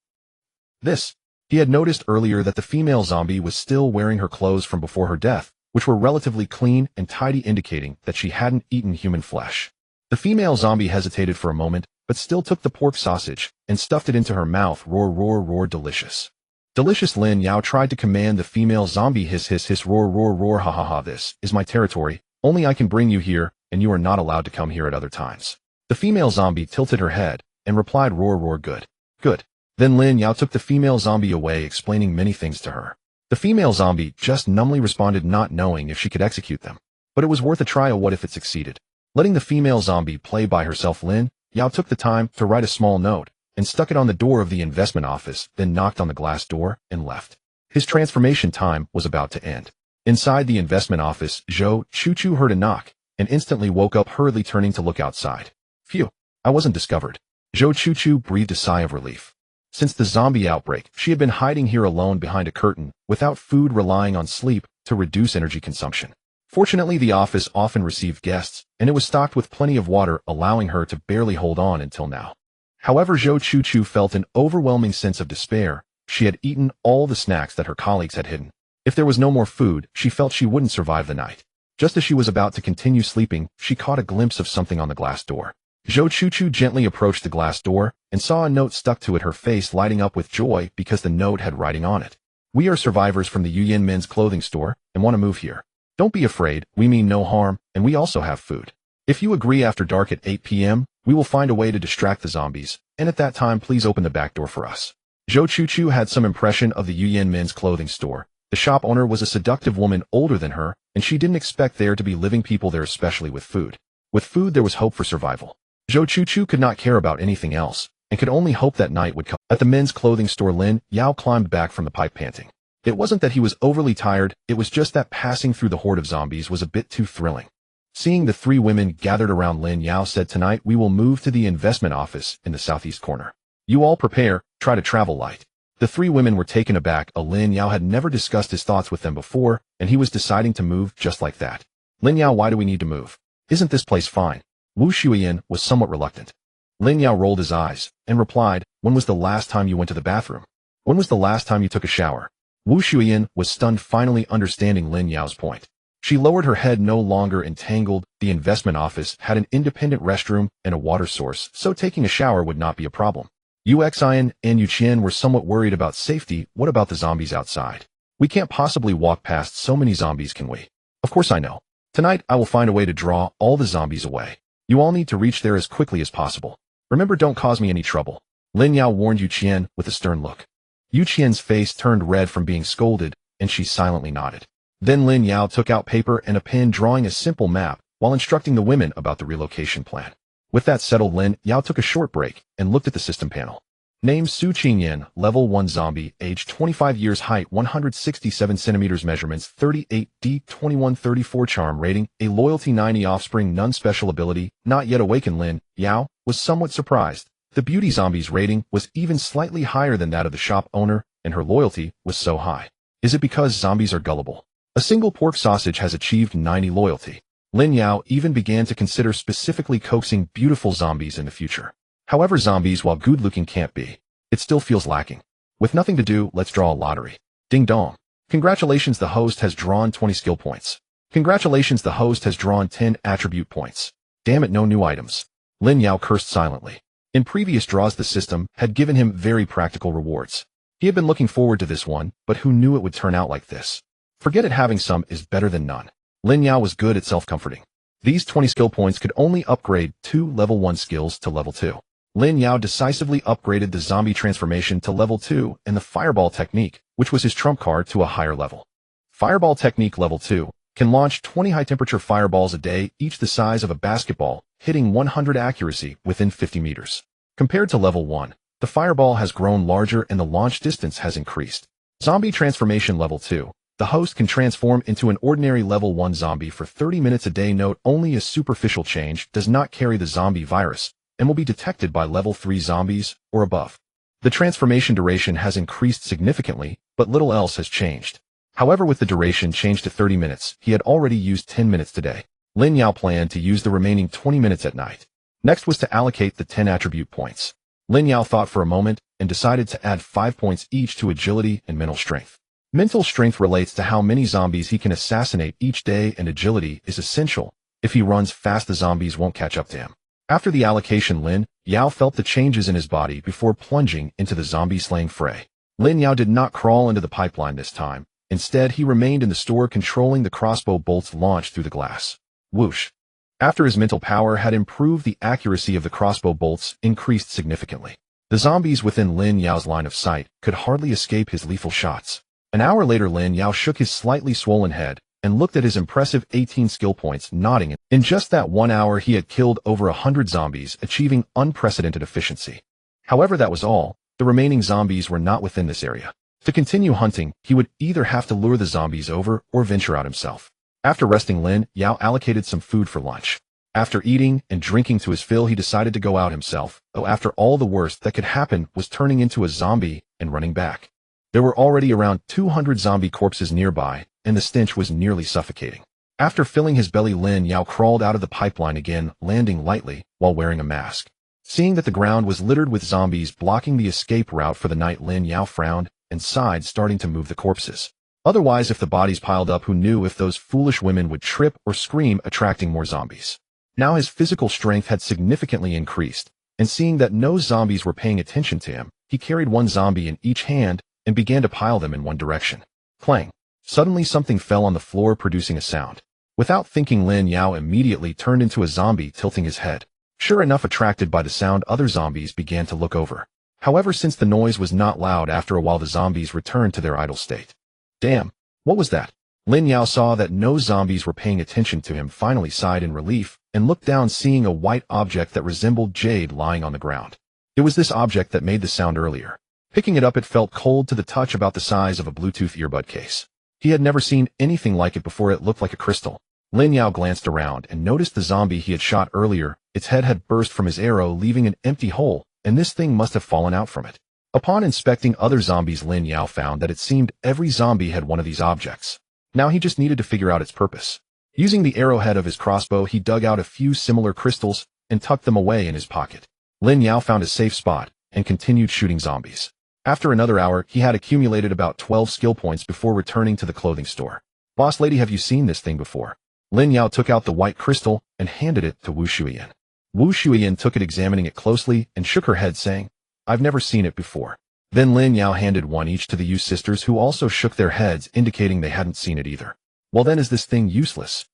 This. He had noticed earlier that the female zombie was still wearing her clothes from before her death, which were relatively clean and tidy, indicating that she hadn't eaten human flesh. The female zombie hesitated for a moment, but still took the pork sausage and stuffed it into her mouth. Roar, roar, roar, delicious. Delicious. Lin Yao tried to command the female zombie, hiss, roar, roar, roar, ha ha ha, this is my territory, only I can bring you here, and you are not allowed to come here at other times. The female zombie tilted her head and replied, roar, roar, good. Good. Then Lin Yao took the female zombie away, explaining many things to her. The female zombie just numbly responded, not knowing if she could execute them. But it was worth a try. What if it succeeded? Letting the female zombie play by herself, Lin Yao took the time to write a small note and stuck it on the door of the investment office, then knocked on the glass door and left. His transformation time was about to end. Inside the investment office, Zhou Chuchu heard a knock and instantly woke up, hurriedly turning to look outside. Phew, I wasn't discovered. Zhou Chuchu breathed a sigh of relief. Since the zombie outbreak, she had been hiding here alone behind a curtain, without food, relying on sleep to reduce energy consumption. Fortunately, the office often received guests, and it was stocked with plenty of water, allowing her to barely hold on until now. However, Zhou Chuchu felt an overwhelming sense of despair. She had eaten all the snacks that her colleagues had hidden. If there was no more food, she felt she wouldn't survive the night. Just as she was about to continue sleeping, she caught a glimpse of something on the glass door. Zhou Chuchu gently approached the glass door and saw a note stuck to it, her face lighting up with joy because the note had writing on it. We are survivors from the Xueyan men's clothing store and want to move here. Don't be afraid, we mean no harm, and we also have food. If you agree, after dark at 8 p.m., we will find a way to distract the zombies, and at that time please open the back door for us. Zhou Chuchu had some impression of the Xueyan men's clothing store. The shop owner was a seductive woman older than her, and she didn't expect there to be living people there, especially with food. With food there was hope for survival. Zhou Chuchu could not care about anything else, and could only hope that night would come. At the men's clothing store, Lin Yao climbed back from the pipe, panting. It wasn't that he was overly tired, it was just that passing through the horde of zombies was a bit too thrilling. Seeing the three women gathered around, Lin Yao said, tonight we will move to the investment office in the southeast corner. You all prepare, try to travel light. The three women were taken aback. Lin Yao had never discussed his thoughts with them before, and he was deciding to move just like that. Lin Yao, why do we need to move? Isn't this place fine? Wu Xueyan was somewhat reluctant. Lin Yao rolled his eyes and replied, when was the last time you went to the bathroom? When was the last time you took a shower? Wu Xueyan was stunned, finally understanding Lin Yao's point. She lowered her head, no longer entangled. The investment office had an independent restroom and a water source, so taking a shower would not be a problem. Xueyan and Yuqian were somewhat worried about safety. What about the zombies outside? We can't possibly walk past so many zombies, can we? Of course I know. Tonight I will find a way to draw all the zombies away. You all need to reach there as quickly as possible. Remember, don't cause me any trouble. Lin Yao warned Yuqian with a stern look. Yuqian's face turned red from being scolded, and she silently nodded. Then Lin Yao took out paper and a pen, drawing a simple map while instructing the women about the relocation plan. With that settled, Lin Yao took a short break and looked at the system panel. Name Xueyan, level 1 zombie, age 25 years, height 167 centimeters, measurements 38D, 2134, charm rating, a loyalty 90, offspring none, special ability, not yet awakened. Lin Yao was somewhat surprised. The beauty zombie's rating was even slightly higher than that of the shop owner, and her loyalty was so high. Is it because zombies are gullible? A single pork sausage has achieved 90 loyalty. Lin Yao even began to consider specifically coaxing beautiful zombies in the future. However, zombies, while good-looking, can't be. It still feels lacking. With nothing to do, let's draw a lottery. Ding dong. Congratulations, the host has drawn 20 skill points. Congratulations, the host has drawn 10 attribute points. Damn it, no new items. Lin Yao cursed silently. In previous draws, the system had given him very practical rewards. He had been looking forward to this one, but who knew it would turn out like this? Forget it, having some is better than none. Lin Yao was good at self-comforting. These 20 skill points could only upgrade 2 level 1 skills to level 2. Lin Yao decisively upgraded the zombie transformation to level 2 and the fireball technique, which was his trump card, to a higher level. Fireball technique level 2 can launch 20 high-temperature fireballs a day, each the size of a basketball, hitting 100 accuracy within 50 meters. Compared to level 1, the fireball has grown larger and the launch distance has increased. Zombie transformation level 2. The host can transform into an ordinary level 1 zombie for 30 minutes a day. Note: only a superficial change, does not carry the zombie virus, and will be detected by level 3 zombies or above. The transformation duration has increased significantly, but little else has changed. However, with the duration changed to 30 minutes, he had already used 10 minutes today. Lin Yao planned to use the remaining 20 minutes at night. Next was to allocate the 10 attribute points. Lin Yao thought for a moment and decided to add 5 points each to agility and mental strength. Mental strength relates to how many zombies he can assassinate each day, and agility is essential. If he runs fast, the zombies won't catch up to him. After the allocation, Lin Yao felt the changes in his body before plunging into the zombie-slaying fray. Lin Yao did not crawl into the pipeline this time. Instead, he remained in the store, controlling the crossbow bolts launched through the glass. Whoosh. After his mental power had improved, the accuracy of the crossbow bolts increased significantly. The zombies within Lin Yao's line of sight could hardly escape his lethal shots. An hour later, Lin Yao shook his slightly swollen head and looked at his impressive 18 skill points, nodding. In just that 1 hour, he had killed over 100 zombies, achieving unprecedented efficiency. However, that was all. The remaining zombies were not within this area. To continue hunting, he would either have to lure the zombies over or venture out himself. After resting, Lin Yao allocated some food for lunch. After eating and drinking to his fill, he decided to go out himself, though after all, the worst that could happen was turning into a zombie and running back. There were already around 200 zombie corpses nearby, and the stench was nearly suffocating. After filling his belly, Lin Yao crawled out of the pipeline again, landing lightly while wearing a mask. Seeing that the ground was littered with zombies blocking the escape route for the night, Lin Yao frowned and sighed, starting to move the corpses. Otherwise, if the bodies piled up, who knew if those foolish women would trip or scream, attracting more zombies. Now his physical strength had significantly increased, and seeing that no zombies were paying attention to him, he carried one zombie in each hand and began to pile them in one direction. Clang! Suddenly something fell on the floor, producing a sound. Without thinking, Lin Yao immediately turned into a zombie, tilting his head. Sure enough, attracted by the sound, other zombies began to look over. However, since the noise was not loud, after a while the zombies returned to their idle state. Damn! What was that? Lin Yao saw that no zombies were paying attention to him, finally sighed in relief, and looked down, seeing a white object that resembled jade lying on the ground. It was this object that made the sound earlier. Picking it up, it felt cold to the touch, about the size of a Bluetooth earbud case. He had never seen anything like it before. It looked like a crystal. Lin Yao glanced around and noticed the zombie he had shot earlier. Its head had burst from his arrow, leaving an empty hole, and this thing must have fallen out from it. Upon inspecting other zombies, Lin Yao found that it seemed every zombie had one of these objects. Now he just needed to figure out its purpose. Using the arrowhead of his crossbow, he dug out a few similar crystals and tucked them away in his pocket. Lin Yao found a safe spot and continued shooting zombies. After another hour, he had accumulated about 12 skill points before returning to the clothing store. "Boss lady, have you seen this thing before?" Lin Yao took out the white crystal and handed it to Xueyan. Xueyan took it, examining it closely, and shook her head, saying, "I've never seen it before." Then Lin Yao handed one each to the Yu sisters, who also shook their heads, indicating they hadn't seen it either. "Well then, is this thing useless?"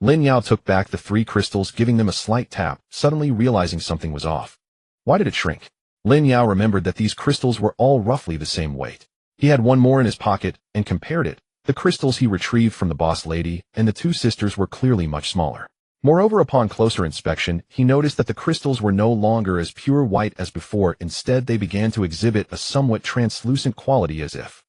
Lin Yao took back the 3 crystals, giving them a slight tap, suddenly realizing something was off. Why did it shrink? Lin Yao remembered that these crystals were all roughly the same weight. He had one more in his pocket and compared it. The crystals he retrieved from the boss lady and the 2 sisters were clearly much smaller. Moreover, upon closer inspection, he noticed that the crystals were no longer as pure white as before. Instead, they began to exhibit a somewhat translucent quality, as if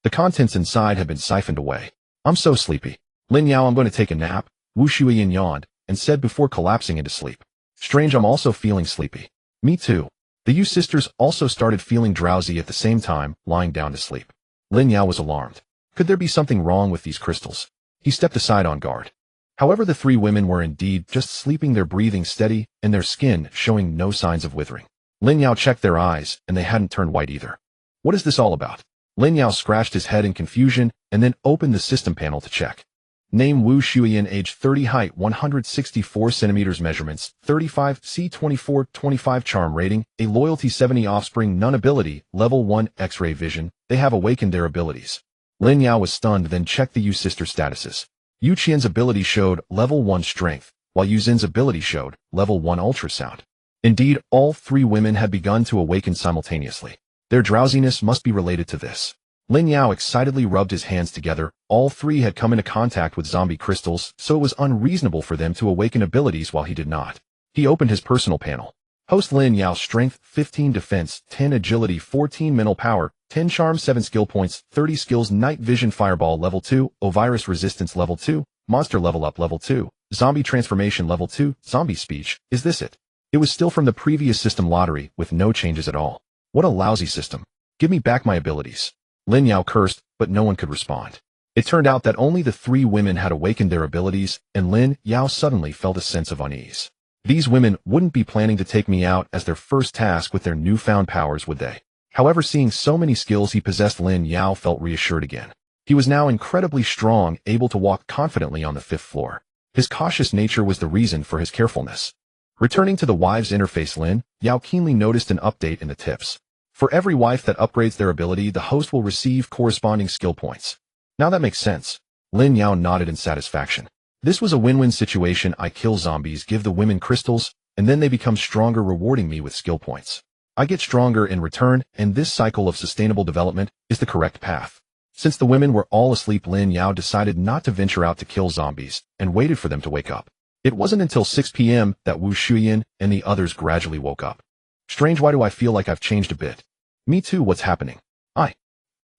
the contents inside had been siphoned away. I'm so sleepy. Lin Yao, I'm going to take a nap. Wu Xueyan yawned and said before collapsing into sleep. Strange, I'm also feeling sleepy. Me too. The Yu sisters also started feeling drowsy at the same time, lying down to sleep. Lin Yao was alarmed. Could there be something wrong with these crystals? He stepped aside on guard. However, the three women were indeed just sleeping, their breathing steady and their skin showing no signs of withering. Lin Yao checked their eyes, and they hadn't turned white either. What is this all about? Lin Yao scratched his head in confusion and then opened the system panel to check. Name Wu Xueyan, age 30, height 164 centimeters, measurements 35, C24, 25, charm rating, a loyalty 70, offspring none, ability, level 1, X-ray vision, they have awakened their abilities. Lin Yao was stunned, then checked the Yu sister statuses. Yu Qian's ability showed level 1 strength, while Yu Xin's ability showed level 1 ultrasound. Indeed, all three women had begun to awaken simultaneously. Their drowsiness must be related to this. Lin Yao excitedly rubbed his hands together. All three had come into contact with zombie crystals, so it was unreasonable for them to awaken abilities while he did not. He opened his personal panel. Host Lin Yao, strength 15, defense 10, agility 14, mental power 10, charm 7, skill points 30, skills, night vision, fireball level 2, virus resistance level 2, monster level up level 2, zombie transformation level 2, zombie speech. Is this it? It was still from the previous system lottery with no changes at all. What a lousy system. Give me back my abilities. Lin Yao cursed, but no one could respond. It turned out that only the three women had awakened their abilities, and Lin Yao suddenly felt a sense of unease. These women wouldn't be planning to take me out as their first task with their newfound powers, would they? However, seeing so many skills he possessed, Lin Yao felt reassured again. He was now incredibly strong, able to walk confidently on the 5th floor. His cautious nature was the reason for his carefulness. Returning to the wives interface, Lin Yao keenly noticed an update in the tips. For every wife that upgrades their ability, the host will receive corresponding skill points. Now that makes sense. Lin Yao nodded in satisfaction. This was a win-win situation. I kill zombies, give the women crystals, and then they become stronger, rewarding me with skill points. I get stronger in return, and this cycle of sustainable development is the correct path. Since the women were all asleep, Lin Yao decided not to venture out to kill zombies and waited for them to wake up. It wasn't until 6 p.m. that Wu Xueyan and the others gradually woke up. Strange, why do I feel like I've changed a bit? Me too, what's happening?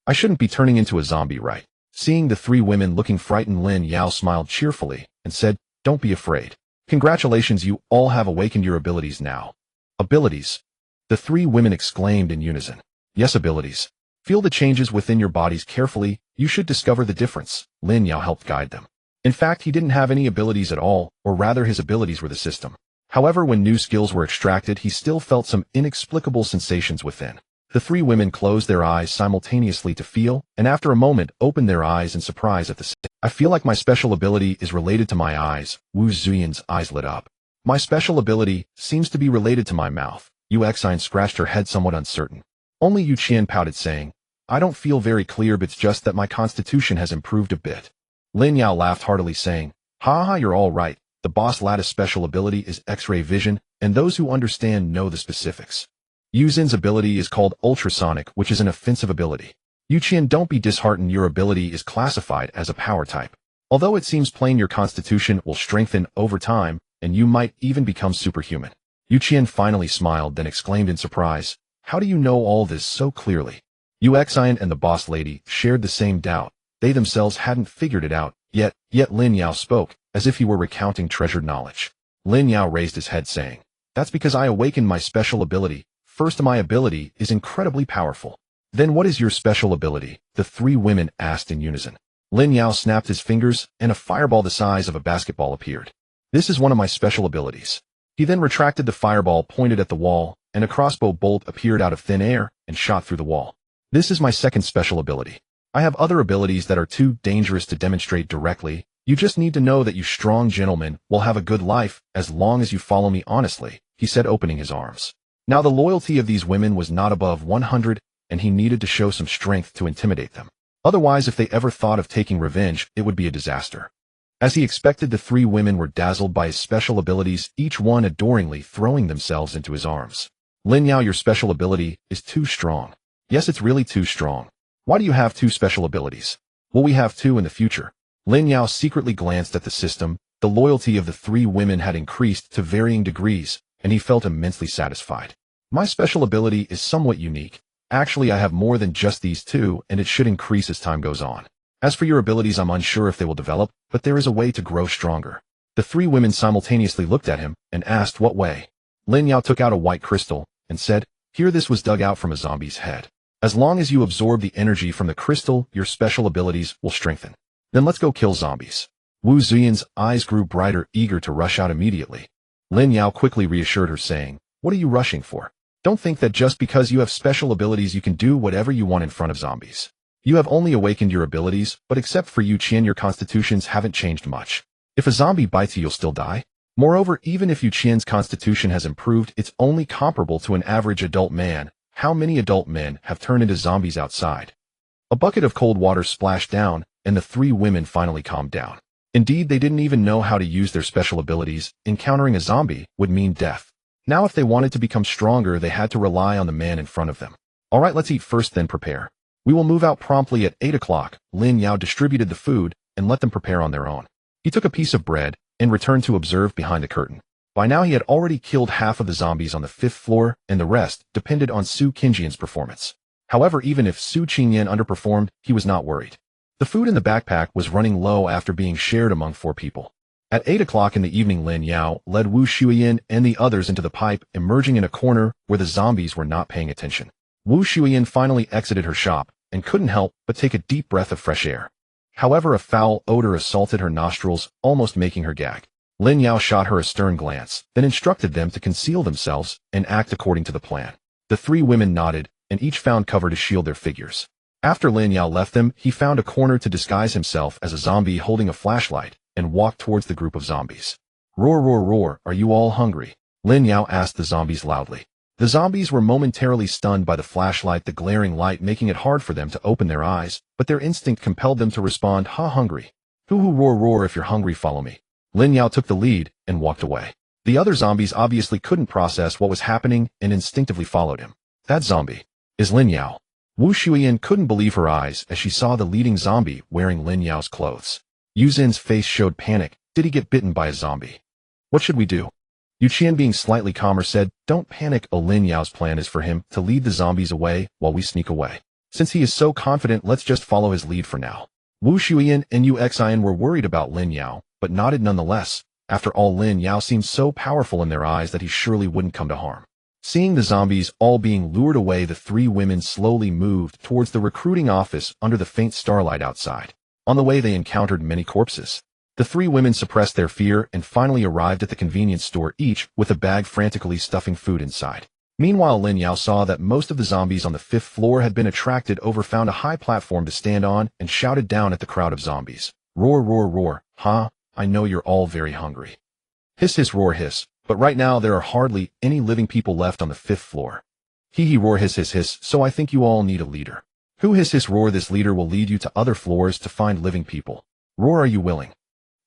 I shouldn't be turning into a zombie, right? Seeing the three women looking frightened, Lin Yao smiled cheerfully and said, don't be afraid. Congratulations, you all have awakened your abilities now. Abilities? The three women exclaimed in unison. Yes, abilities. Feel the changes within your bodies carefully. You should discover the difference. Lin Yao helped guide them. In fact, he didn't have any abilities at all, or rather his abilities were the system. However, when new skills were extracted, he still felt some inexplicable sensations within. The three women closed their eyes simultaneously to feel, and after a moment opened their eyes in surprise at the same. I feel like my special ability is related to my eyes. Wu Xueyan's eyes lit up. My special ability seems to be related to my mouth. Xueyan scratched her head, somewhat uncertain. Only Yu Qian pouted, saying, I don't feel very clear, but it's just that my constitution has improved a bit. Lin Yao laughed heartily, saying, ha ha, you're all right. The boss lattice special ability is X-ray vision, and those who understand know the specifics. Yu Xin's ability is called ultrasonic, which is an offensive ability. Yu Qian, don't be disheartened, your ability is classified as a power type. Although it seems plain, your constitution will strengthen over time, and you might even become superhuman. Yu Qian finally smiled, then exclaimed in surprise, how do you know all this so clearly? Xueyan and the boss lady shared the same doubt. They themselves hadn't figured it out, yet Lin Yao spoke, as if he were recounting treasured knowledge. Lin Yao raised his head, saying, that's because I awakened my special ability. First, my ability is incredibly powerful. Then what is your special ability? The three women asked in unison. Lin Yao snapped his fingers, and a fireball the size of a basketball appeared. This is one of my special abilities. He then retracted the fireball, pointed at the wall, and a crossbow bolt appeared out of thin air and shot through the wall. This is my second special ability. I have other abilities that are too dangerous to demonstrate directly. You just need to know that you strong gentlemen will have a good life as long as you follow me honestly, he said, opening his arms. Now the loyalty of these women was not above 100, and he needed to show some strength to intimidate them. Otherwise, if they ever thought of taking revenge, it would be a disaster. As he expected, the three women were dazzled by his special abilities, each one adoringly throwing themselves into his arms. Lin Yao, your special ability is too strong. Yes, it's really too strong. Why do you have two special abilities? Will we have two in the future? Lin Yao secretly glanced at the system, The loyalty of the three women had increased to varying degrees, and he felt immensely satisfied. My special ability is somewhat unique. Actually, I have more than just these two, and it should increase as time goes on. As for your abilities, I'm unsure if they will develop, but there is a way to grow stronger. The three women simultaneously looked at him and asked what way. Lin Yao took out a white crystal and said, "Here, this was dug out from a zombie's head. As long as you absorb the energy from the crystal, your special abilities will strengthen. Then let's go kill zombies." Xueyan's eyes grew brighter, eager to rush out immediately. Lin Yao quickly reassured her, saying, "What are you rushing for? Don't think that just because you have special abilities you can do whatever you want in front of zombies. You have only awakened your abilities, but except for Xueyan, your constitutions haven't changed much. If a zombie bites you, you'll still die. Moreover, even if Xueyan's constitution has improved, it's only comparable to an average adult man. How many adult men have turned into zombies outside?" A bucket of cold water splashed down, and the three women finally calmed down. Indeed, they didn't even know how to use their special abilities. Encountering a zombie would mean death. Now if they wanted to become stronger, they had to rely on the man in front of them. "All right, let's eat first, then prepare. We will move out promptly at 8 o'clock. Lin Yao distributed the food and let them prepare on their own. He took a piece of bread and returned to observe behind the curtain. By now he had already killed half of the zombies on the 5th floor, and the rest depended on Su Qingyan's performance. However, even if Su Qingyan underperformed, he was not worried. The food in the backpack was running low after being shared among 4 people. At 8 o'clock in the evening, Lin Yao led Xueyan and the others into the pipe, emerging in a corner where the zombies were not paying attention. Xueyan finally exited her shop and couldn't help but take a deep breath of fresh air. However, a foul odor assaulted her nostrils, almost making her gag. Lin Yao shot her a stern glance, then instructed them to conceal themselves and act according to the plan. The 3 women nodded, and each found cover to shield their figures. After Lin Yao left them, he found a corner to disguise himself as a zombie holding a flashlight and walked towards the group of zombies. "Roar, roar, roar, are you all hungry?" Lin Yao asked the zombies loudly. The zombies were momentarily stunned by the flashlight, the glaring light making it hard for them to open their eyes, but their instinct compelled them to respond, "Ha, hungry. Hoo-hoo, roar, roar, if you're hungry, follow me." Lin Yao took the lead and walked away. The other zombies obviously couldn't process what was happening and instinctively followed him. "That zombie is Lin Yao." Xueyan couldn't believe her eyes as she saw the leading zombie wearing Lin Yao's clothes. Yuzin's face showed panic. Did he get bitten by a zombie? "What should we do?" Xueyan, being slightly calmer, said, "Don't panic. Lin Yao's plan is for him to lead the zombies away while we sneak away. Since he is so confident, let's just follow his lead for now." Xueyan and Xueyan were worried about Lin Yao, but nodded nonetheless. After all, Lin Yao seemed so powerful in their eyes that he surely wouldn't come to harm. Seeing the zombies all being lured away, the 3 women slowly moved towards the recruiting office under the faint starlight outside. On the way, they encountered many corpses. The 3 women suppressed their fear and finally arrived at the convenience store, each with a bag frantically stuffing food inside. Meanwhile, Lin Yao saw that most of the zombies on the 5th floor had been attracted over, found a high platform to stand on, and shouted down at the crowd of zombies. "Roar, roar, roar. Ha, I know you're all very hungry. Hiss, hiss, roar, hiss. But right now there are hardly any living people left on the 5th floor. Hee hee, roar, hiss, hiss, hiss, so I think you all need a leader. Who, hiss, hiss, roar, this leader will lead you to other floors to find living people. Roar, are you willing?"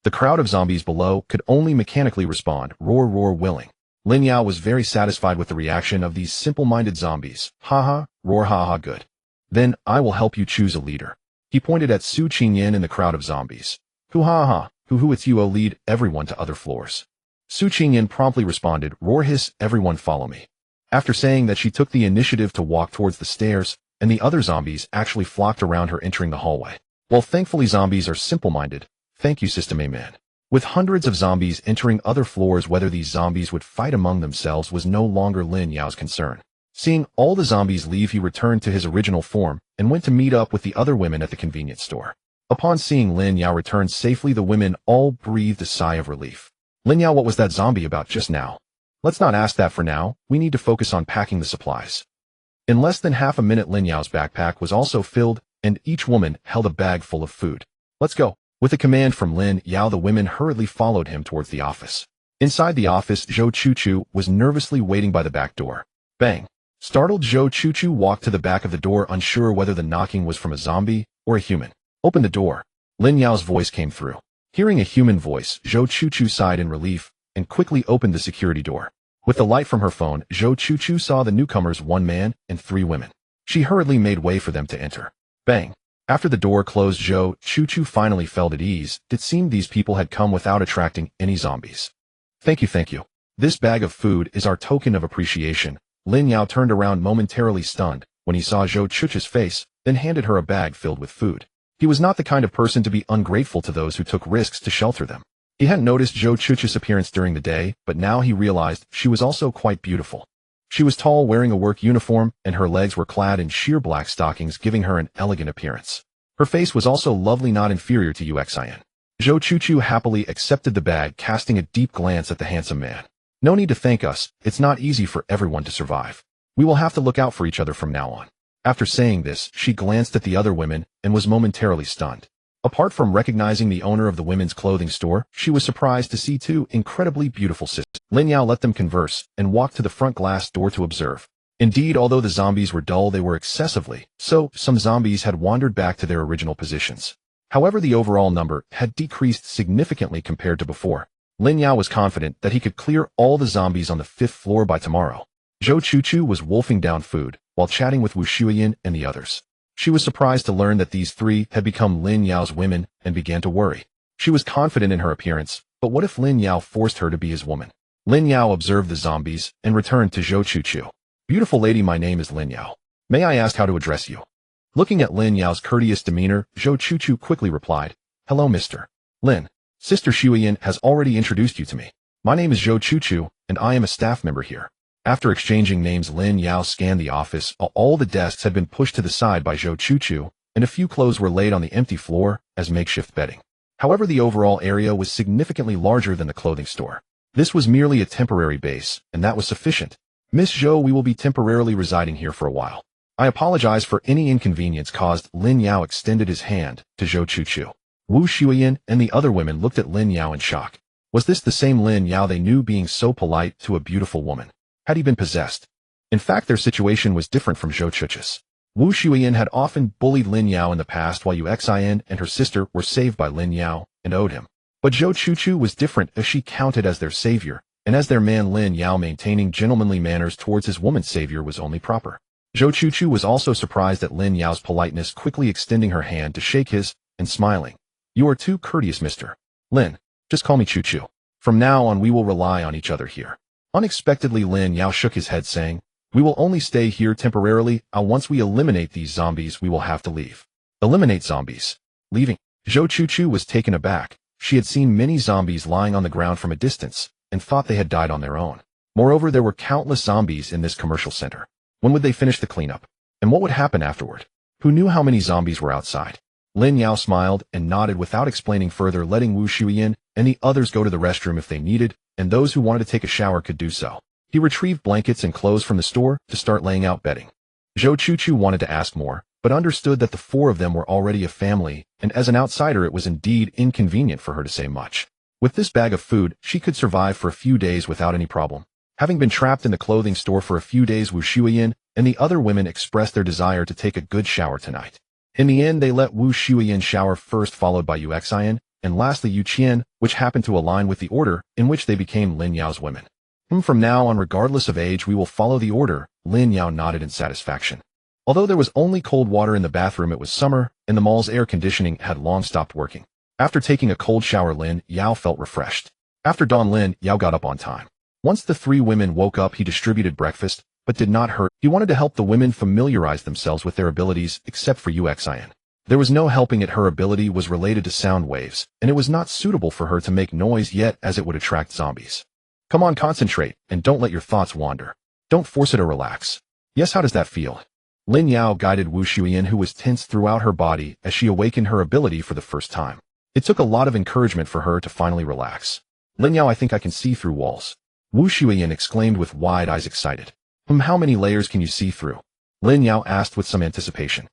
The crowd of zombies below could only mechanically respond, "Roar, roar, willing." Lin Yao was very satisfied with the reaction of these simple-minded zombies. "Ha ha, roar, ha ha, good. Then I will help you choose a leader." He pointed at Su Qingyan in the crowd of zombies. "Hoo ha ha, hoo, it's you, lead everyone to other floors." Su Qingyan promptly responded, "Roar, hiss, everyone follow me." After saying that, she took the initiative to walk towards the stairs, and the other zombies actually flocked around her entering the hallway. Well, thankfully zombies are simple-minded. Thank you, System A Man. With hundreds of zombies entering other floors, whether these zombies would fight among themselves was no longer Lin Yao's concern. Seeing all the zombies leave, he returned to his original form and went to meet up with the other women at the convenience store. Upon seeing Lin Yao return safely, the women all breathed a sigh of relief. "Lin Yao, what was that zombie about just now?" "Let's not ask that for now. We need to focus on packing the supplies." In less than half a minute, Lin Yao's backpack was also filled, and each woman held a bag full of food. "Let's go." With a command from Lin Yao, the women hurriedly followed him towards the office. Inside the office, Zhou Chuchu was nervously waiting by the back door. Bang! Startled, Zhou Chuchu walked to the back of the door, unsure whether the knocking was from a zombie or a human. "Open the door." Lin Yao's voice came through. Hearing a human voice, Zhou Chuchu sighed in relief and quickly opened the security door. With the light from her phone, Zhou Chuchu saw the newcomers, 1 man and 3 women. She hurriedly made way for them to enter. Bang! After the door closed, Zhou Chuchu finally felt at ease. It seemed these people had come without attracting any zombies. Thank you, thank you. This bag of food is our token of appreciation. Lin Yao turned around momentarily stunned when he saw Zhou Chuchu's face, then handed her a bag filled with food. He was not the kind of person to be ungrateful to those who took risks to shelter them. He hadn't noticed Zhou Chuchu's appearance during the day, but now he realized she was also quite beautiful. She was tall, wearing a work uniform, and her legs were clad in sheer black stockings, giving her an elegant appearance. Her face was also lovely, not inferior to Xueyan. Zhou Chuchu happily accepted the bag, casting a deep glance at the handsome man. No need to thank us, it's not easy for everyone to survive. We will have to look out for each other from now on. After saying this, she glanced at the other women and was momentarily stunned. Apart from recognizing the owner of the women's clothing store, she was surprised to see two incredibly beautiful sisters. Lin Yao let them converse and walked to the front glass door to observe. Indeed, although the zombies were dull, they were excessively so. Some zombies had wandered back to their original positions. However, the overall number had decreased significantly compared to before. Lin Yao was confident that he could clear all the zombies on the 5th floor by tomorrow. Zhou Chuchu was wolfing down food while chatting with Xueyan and the others. She was surprised to learn that these three had become Lin Yao's women and began to worry. She was confident in her appearance, but what if Lin Yao forced her to be his woman? Lin Yao observed the zombies and returned to Zhou Chuchu. Beautiful lady, my name is Lin Yao. May I ask how to address you? Looking at Lin Yao's courteous demeanor, Zhou Chuchu quickly replied, Hello, Mr. Lin. Sister Xueyan has already introduced you to me. My name is Zhou Chuchu, and I am a staff member here. After exchanging names, Lin Yao scanned the office. All the desks had been pushed to the side by Zhou Chuchu, and a few clothes were laid on the empty floor as makeshift bedding. However, the overall area was significantly larger than the clothing store. This was merely a temporary base, and that was sufficient. Miss Zhou, we will be temporarily residing here for a while. I apologize for any inconvenience caused. Lin Yao extended his hand to Zhou Chuchu. Wu Xueyan and the other women looked at Lin Yao in shock. Was this the same Lin Yao they knew, being so polite to a beautiful woman? Had he been possessed? In fact, their situation was different from Zhou Chuchu's. Wu Xueyan had often bullied Lin Yao in the past, while Xueyan and her sister were saved by Lin Yao and owed him. But Zhou Chuchu was different, as she counted as their savior, and as their man Lin Yao maintaining gentlemanly manners towards his woman's savior was only proper. Zhou Chuchu was also surprised at Lin Yao's politeness, quickly extending her hand to shake his, and smiling. You are too courteous, Mr. Lin. Just call me Chuchu. From now on we will rely on each other here. Unexpectedly, Lin Yao shook his head, saying, We will only stay here temporarily. Once we eliminate these zombies, we will have to leave. Eliminate zombies. Leaving. Zhou Chuchu was taken aback. She had seen many zombies lying on the ground from a distance, and thought they had died on their own. Moreover, there were countless zombies in this commercial center. When would they finish the cleanup? And what would happen afterward? Who knew how many zombies were outside? Lin Yao smiled and nodded without explaining further, letting Wu Xueyan and the others go to the restroom if they needed, and those who wanted to take a shower could do so. He retrieved blankets and clothes from the store to start laying out bedding. Zhou Chuchu wanted to ask more, but understood that the four of them were already a family, and as an outsider it was indeed inconvenient for her to say much. With this bag of food, she could survive for a few days without any problem. Having been trapped in the clothing store for a few days, Wu Xueyan and the other women expressed their desire to take a good shower tonight. In the end, they let Wu Xueyan shower first, followed by Xueyan, and lastly Yu Qian, which happened to align with the order in which they became Lin Yao's women. From now on, regardless of age, we will follow the order. Lin Yao nodded in satisfaction. Although there was only cold water in the bathroom, it was summer, and the mall's air conditioning had long stopped working. After taking a cold shower, Lin Yao felt refreshed. After dawn, Lin Yao got up on time. Once the three women woke up, he distributed breakfast, but did not hurt. He wanted to help the women familiarize themselves with their abilities, except for Xueyan. There was no helping it. Her ability was related to sound waves, and it was not suitable for her to make noise yet, as it would attract zombies. Come on, concentrate, and don't let your thoughts wander. Don't force it or relax. Yes, how does that feel? Lin Yao guided Wu Xueyan, who was tense throughout her body as she awakened her ability for the first time. It took a lot of encouragement for her to finally relax. Lin Yao, I think I can see through walls. Wu Xueyan exclaimed with wide eyes, excited. How many layers can you see through? Lin Yao asked with some anticipation.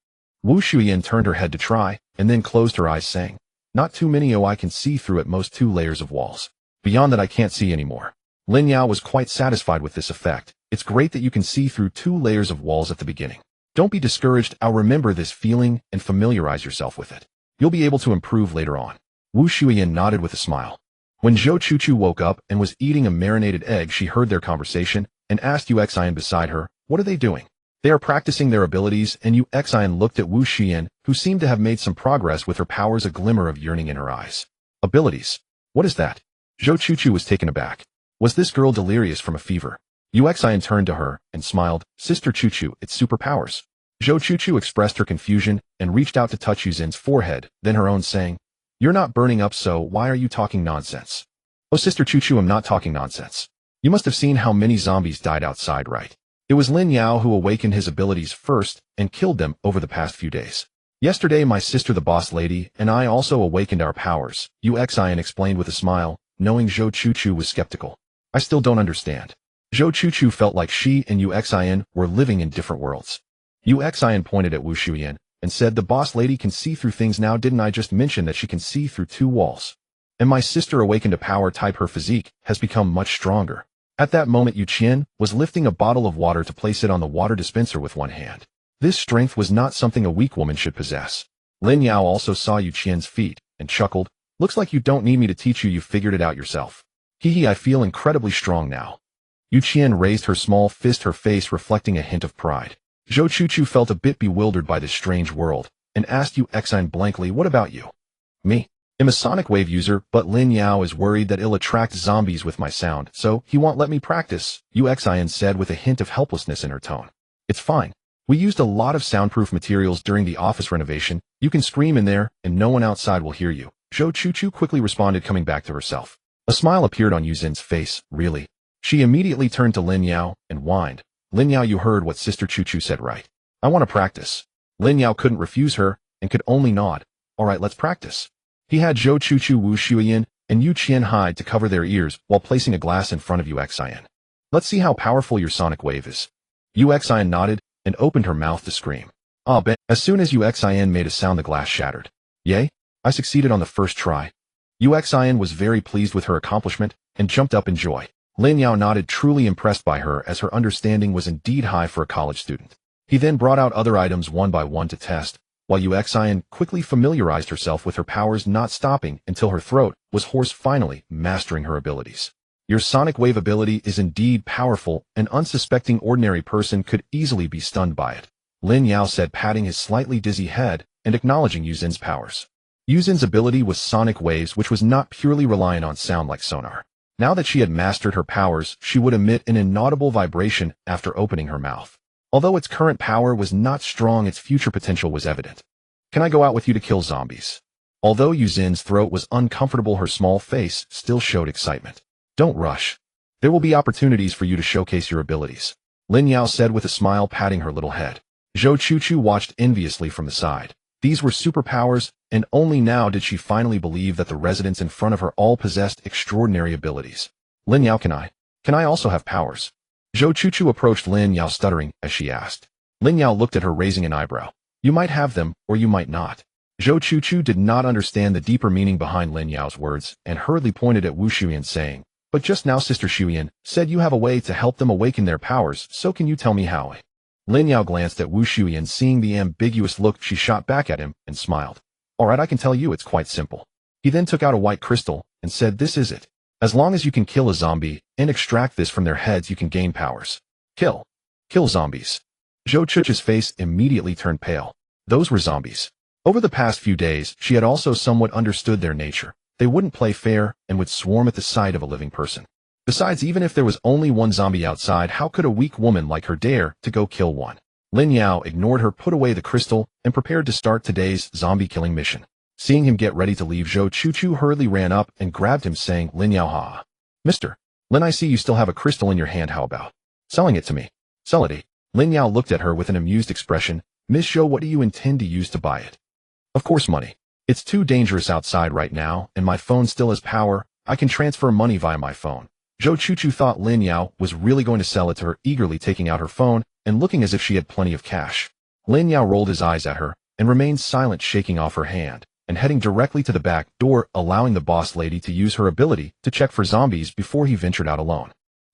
Wu Xueyan turned her head to try, and then closed her eyes, saying, Not too many. I can see through at most 2 layers of walls. Beyond that I can't see anymore. Lin Yao was quite satisfied with this effect. It's great that you can see through 2 layers of walls at the beginning. Don't be discouraged. I'll remember this feeling and familiarize yourself with it. You'll be able to improve later on. Wu Xueyan nodded with a smile. When Zhou Chuchu woke up and was eating a marinated egg, she heard their conversation and asked Xueyan beside her, What are they doing? They are practicing their abilities, and Xueyan looked at Wu Xueyan, who seemed to have made some progress with her powers, a glimmer of yearning in her eyes. Abilities. What is that? Zhou Chuchu was taken aback. Was this girl delirious from a fever? Xueyan turned to her and smiled. Sister Chuchu, it's superpowers. Zhou Chuchu expressed her confusion and reached out to touch Yuzin's forehead, then her own, saying, You're not burning up, so why are you talking nonsense? Oh, Sister Chuchu, I'm not talking nonsense. You must have seen how many zombies died outside, right? It was Lin Yao who awakened his abilities first and killed them over the past few days. Yesterday my sister the boss lady and I also awakened our powers, Xueyan explained with a smile, knowing Zhou Chuchu was skeptical. I still don't understand. Zhou Chuchu felt like she and Xueyan were living in different worlds. Xueyan pointed at Xueyan and said, The boss lady can see through things now. Didn't I just mention that she can see through 2 walls? And my sister awakened a power type. Her physique has become much stronger. At that moment Xueyan was lifting a bottle of water to place it on the water dispenser with one hand. This strength was not something a weak woman should possess. Lin Yao also saw Xueyan's feat and chuckled. Looks like you don't need me to teach you, figured it out yourself. Hee, I feel incredibly strong now. Xueyan raised her small fist, her face reflecting a hint of pride. Zhou Chuchu felt a bit bewildered by this strange world and asked Xueyan blankly, What about you? Me? I'm a sonic wave user, but Lin Yao is worried that it'll attract zombies with my sound, so he won't let me practice, Xueyan said with a hint of helplessness in her tone. It's fine. We used a lot of soundproof materials during the office renovation. You can scream in there and no one outside will hear you. Zhou Chuchu quickly responded, coming back to herself. A smile appeared on Yuzin's face. Really? She immediately turned to Lin Yao and whined. Lin Yao, you heard what Sister Chuchu said, right? I want to practice. Lin Yao couldn't refuse her and could only nod. All right, let's practice. He had Zhou Chuchu, Wu Xueyan, and Xueyan hide to cover their ears while placing a glass in front of Xueyan. Let's see how powerful your sonic wave is. Xueyan nodded and opened her mouth to scream. Ah, Ben. As soon as Xueyan made a sound, the glass shattered. Yay, I succeeded on the first try. Xueyan was very pleased with her accomplishment and jumped up in joy. Lin Yao nodded, truly impressed by her, as her understanding was indeed high for a college student. He then brought out other items one by one to test, while Xueyan quickly familiarized herself with her powers, not stopping until her throat was hoarse, finally mastering her abilities. Your sonic wave ability is indeed powerful. An unsuspecting ordinary person could easily be stunned by it, Lin Yao said, patting his slightly dizzy head and acknowledging Yuzin's powers. Yuzin's ability was sonic waves, which was not purely reliant on sound like sonar. Now that she had mastered her powers, she would emit an inaudible vibration after opening her mouth. Although its current power was not strong, its future potential was evident. Can I go out with you to kill zombies? Although Yuzin's throat was uncomfortable, her small face still showed excitement. Don't rush. There will be opportunities for you to showcase your abilities, Lin Yao said with a smile, patting her little head. Zhou Chuchu watched enviously from the side. These were superpowers, and only now did she finally believe that the residents in front of her all possessed extraordinary abilities. Lin Yao, can I also have powers? Zhou Chuchu approached Lin Yao, stuttering as she asked. Lin Yao looked at her, raising an eyebrow. You might have them, or you might not. Zhou Chuchu did not understand the deeper meaning behind Lin Yao's words and hurriedly pointed at Wu Xueyan, saying, But just now Sister Xueyan said you have a way to help them awaken their powers, so can you tell me how? Lin Yao glanced at Wu Xueyan, seeing the ambiguous look she shot back at him, and smiled. All right, I can tell you, it's quite simple. He then took out a white crystal and said, This is it. As long as you can kill a zombie and extract this from their heads, you can gain powers. Kill zombies. Zhou Chuchu's face immediately turned pale. Those were zombies. Over the past few days, she had also somewhat understood their nature. They wouldn't play fair and would swarm at the sight of a living person. Besides, even if there was only one zombie outside, how could a weak woman like her dare to go kill one? Lin Yao ignored her, put away the crystal, and prepared to start today's zombie-killing mission. Seeing him get ready to leave, Zhou Chuchu hurriedly ran up and grabbed him, saying, Lin Yao, ha. Mr. Lin, I see you still have a crystal in your hand. How about selling it to me? Sell it. Lin Yao looked at her with an amused expression. Miss Zhou, what do you intend to use to buy it? Of course, money. It's too dangerous outside right now, and my phone still has power. I can transfer money via my phone. Zhou Chuchu thought Lin Yao was really going to sell it to her, eagerly taking out her phone and looking as if she had plenty of cash. Lin Yao rolled his eyes at her and remained silent, shaking off her hand and heading directly to the back door, allowing the boss lady to use her ability to check for zombies before he ventured out alone.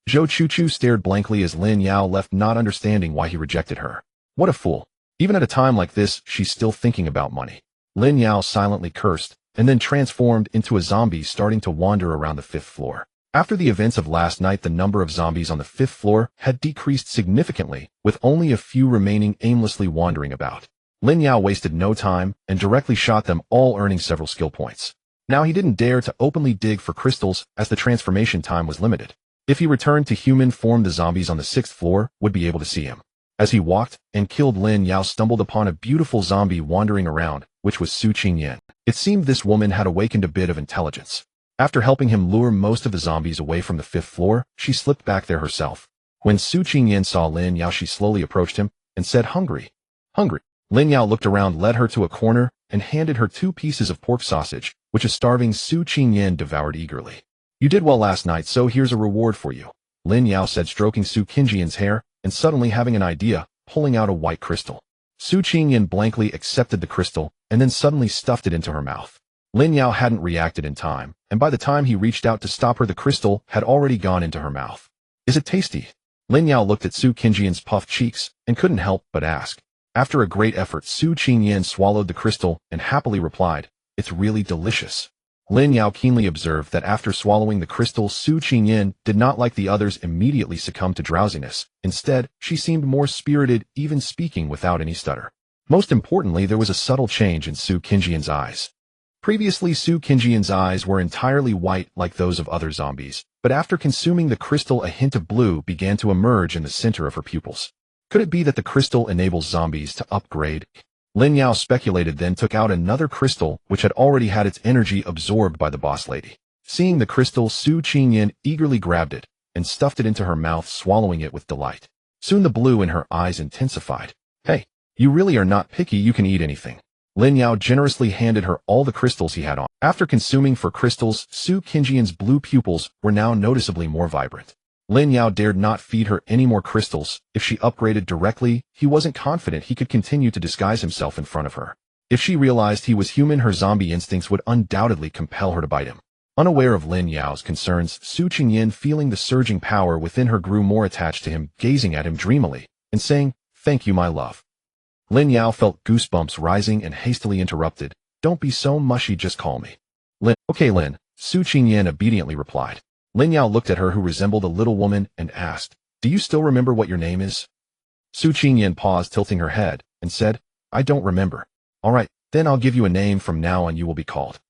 Zhou Chuchu stared blankly as Lin Yao left, not understanding why he rejected her. What a fool. Even at a time like this, she's still thinking about money. Lin Yao silently cursed and then transformed into a zombie, starting to wander around the 5th floor. After the events of last night, the number of zombies on the 5th floor had decreased significantly, with only a few remaining aimlessly wandering about. Lin Yao wasted no time and directly shot them all, earning several skill points. Now he didn't dare to openly dig for crystals as the transformation time was limited. If he returned to human form, the zombies on the 6th floor would be able to see him. As he walked and killed, Lin Yao stumbled upon a beautiful zombie wandering around, which was Xueyan. It seemed this woman had awakened a bit of intelligence. After helping him lure most of the zombies away from the 5th floor, she slipped back there herself. When Xueyan saw Lin Yao, she slowly approached him and said, "Hungry? Hungry?" Lin Yao looked around, led her to a corner, and handed her 2 pieces of pork sausage, which a starving Xueyan devoured eagerly. "You did well last night, so here's a reward for you," Lin Yao said, stroking Xueyan's hair, and suddenly having an idea, pulling out a white crystal. Xueyan blankly accepted the crystal, and then suddenly stuffed it into her mouth. Lin Yao hadn't reacted in time, and by the time he reached out to stop her, the crystal had already gone into her mouth. "Is it tasty?" Lin Yao looked at Xueyan's puffed cheeks, and couldn't help but ask. After a great effort, Xueyan swallowed the crystal and happily replied, "It's really delicious." Lin Yao keenly observed that after swallowing the crystal, Xueyan did not, like the others, immediately succumb to drowsiness. Instead, she seemed more spirited, even speaking without any stutter. Most importantly, there was a subtle change in Xueyan's eyes. Previously, Xueyan's eyes were entirely white like those of other zombies, but after consuming the crystal, a hint of blue began to emerge in the center of her pupils. Could it be that the crystal enables zombies to upgrade? Lin Yao speculated, then took out another crystal which had already had its energy absorbed by the boss lady. Seeing the crystal, Xueyan eagerly grabbed it and stuffed it into her mouth, swallowing it with delight. Soon the blue in her eyes intensified. "Hey, you really are not picky, you can eat anything." Lin Yao generously handed her all the crystals he had on. After consuming 4 crystals, Xueyan's blue pupils were now noticeably more vibrant. Lin Yao dared not feed her any more crystals. If she upgraded directly, he wasn't confident he could continue to disguise himself in front of her. If she realized he was human, her zombie instincts would undoubtedly compel her to bite him. Unaware of Lin Yao's concerns, Xueyan, feeling the surging power within her, grew more attached to him, gazing at him dreamily and saying, "Thank you, my love." Lin Yao felt goosebumps rising and hastily interrupted, "Don't be so mushy, just call me Lin." "Okay, Lin," Xueyan obediently replied. Lin Yao looked at her, who resembled a little woman, and asked, "Do you still remember what your name is?" Xueyan paused, tilting her head, and said, "I don't remember." "All right, then I'll give you a name. From now on you will be called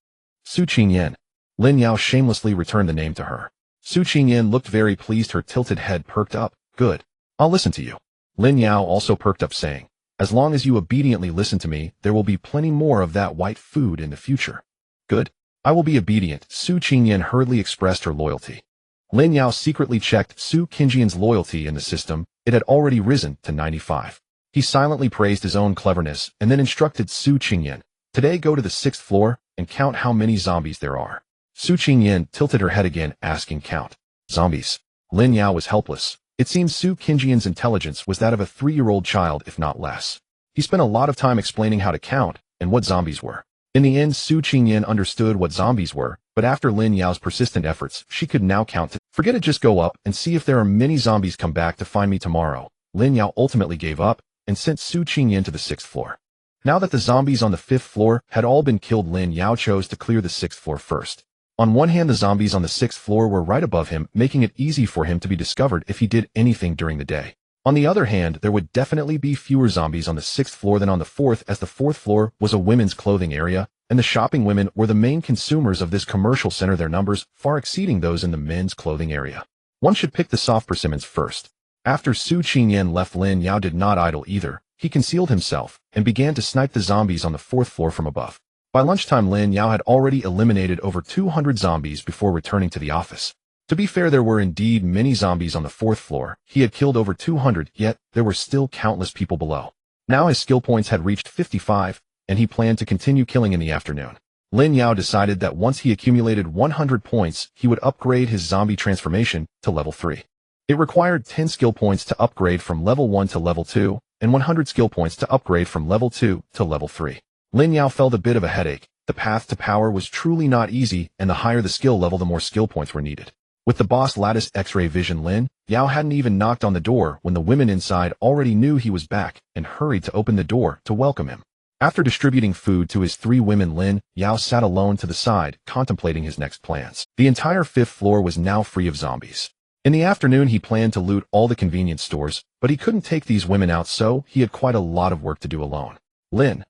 Xueyan." Lin Yao shamelessly returned the name to her. Xueyan looked very pleased, her tilted head perked up. "Good. I'll listen to you." Lin Yao also perked up, saying, "As long as you obediently listen to me, there will be plenty more of that white food in the future." "Good. I will be obedient." Xueyan hurriedly expressed her loyalty. Lin Yao secretly checked Xueyan's loyalty in the system. It had already risen to 95. He silently praised his own cleverness and then instructed Xueyan, "Today go to the 6th floor and count how many zombies there are." Xueyan tilted her head again, asking, "Count zombies?" Lin Yao was helpless. It seemed Xueyan's intelligence was that of a 3-year-old child, if not less. He spent a lot of time explaining how to count and what zombies were. In the end, Xueyan understood what zombies were, but after Lin Yao's persistent efforts, she could now count to forget it. "Just go up and see if there are many zombies. Come back to find me tomorrow." Lin Yao ultimately gave up and sent Xueyan to the 6th floor. Now that the zombies on the 5th floor had all been killed, Lin Yao chose to clear the 6th floor first. On one hand, the zombies on the 6th floor were right above him, making it easy for him to be discovered if he did anything during the day. On the other hand, there would definitely be fewer zombies on the 6th floor than on the 4th, as the 4th floor was a women's clothing area, and the shopping women were the main consumers of this commercial center, their numbers far exceeding those in the men's clothing area. One should pick the soft persimmons first. After Xueyan left, Lin Yao did not idle either. He concealed himself and began to snipe the zombies on the 4th floor from above. By lunchtime, Lin Yao had already eliminated over 200 zombies before returning to the office. To be fair, there were indeed many zombies on the 4th floor. He had killed over 200, yet there were still countless people below. Now his skill points had reached 55, and he planned to continue killing in the afternoon. Lin Yao decided that once he accumulated 100 points, he would upgrade his zombie transformation to level 3. It required 10 skill points to upgrade from level 1 to level 2, and 100 skill points to upgrade from level 2 to level 3. Lin Yao felt a bit of a headache. The path to power was truly not easy, and the higher the skill level, the more skill points were needed. With the boss lattice X-ray vision, Lin Yao hadn't even knocked on the door when the women inside already knew he was back and hurried to open the door to welcome him. After distributing food to his 3 women, Lin Yao sat alone to the side, contemplating his next plans. The entire 5th floor was now free of zombies. In the afternoon, he planned to loot all the convenience stores, but he couldn't take these women out, so he had quite a lot of work to do alone. Lin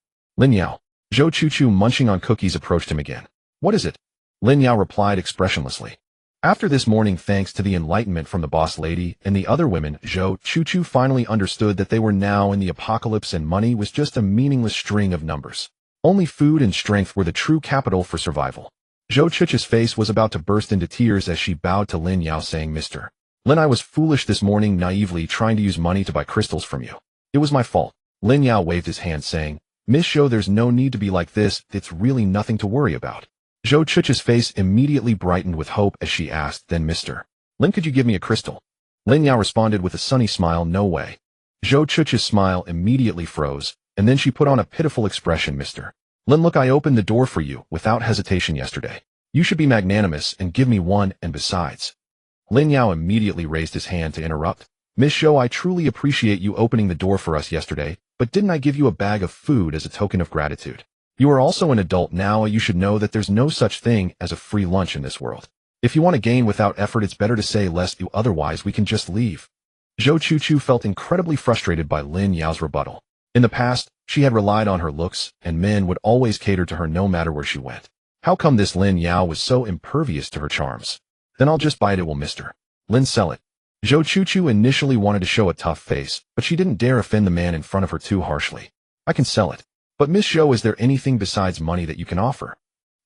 Yao. Zhou Chuchu, munching on cookies, approached him again. What is it? Lin Yao replied expressionlessly. After this morning, thanks to the enlightenment from the boss lady and the other women, Zhou Chuchu finally understood that they were now in the apocalypse and money was just a meaningless string of numbers. Only food and strength were the true capital for survival. Zhou Chuchu's face was about to burst into tears as she bowed to Lin Yao, saying, Mr. Lin, I was foolish this morning, naively trying to use money to buy crystals from you. It was my fault. Lin Yao waved his hand, saying, Miss Zhou, there's no need to be like this, it's really nothing to worry about. Zhou Chuchu's face immediately brightened with hope as she asked, then Mr. Lin, could you give me a crystal? Lin Yao responded with a sunny smile, no way. Zhou Chuchu's smile immediately froze, and then she put on a pitiful expression, Mr. Lin, look, I opened the door for you without hesitation yesterday. You should be magnanimous and give me one, and besides. Lin Yao immediately raised his hand to interrupt. Miss Zhou, I truly appreciate you opening the door for us yesterday, but didn't I give you a bag of food as a token of gratitude? You are also an adult now, you should know that there's no such thing as a free lunch in this world. If you want to gain without effort, it's better to say less, otherwise we can just leave. Zhou Chuchu felt incredibly frustrated by Lin Yao's rebuttal. In the past, she had relied on her looks, and men would always cater to her no matter where she went. How come this Lin Yao was so impervious to her charms? Then I'll just buy it, will Mr. Lin sell it? Zhou Chuchu initially wanted to show a tough face, but she didn't dare offend the man in front of her too harshly. I can sell it. But Miss Zhou, is there anything besides money that you can offer?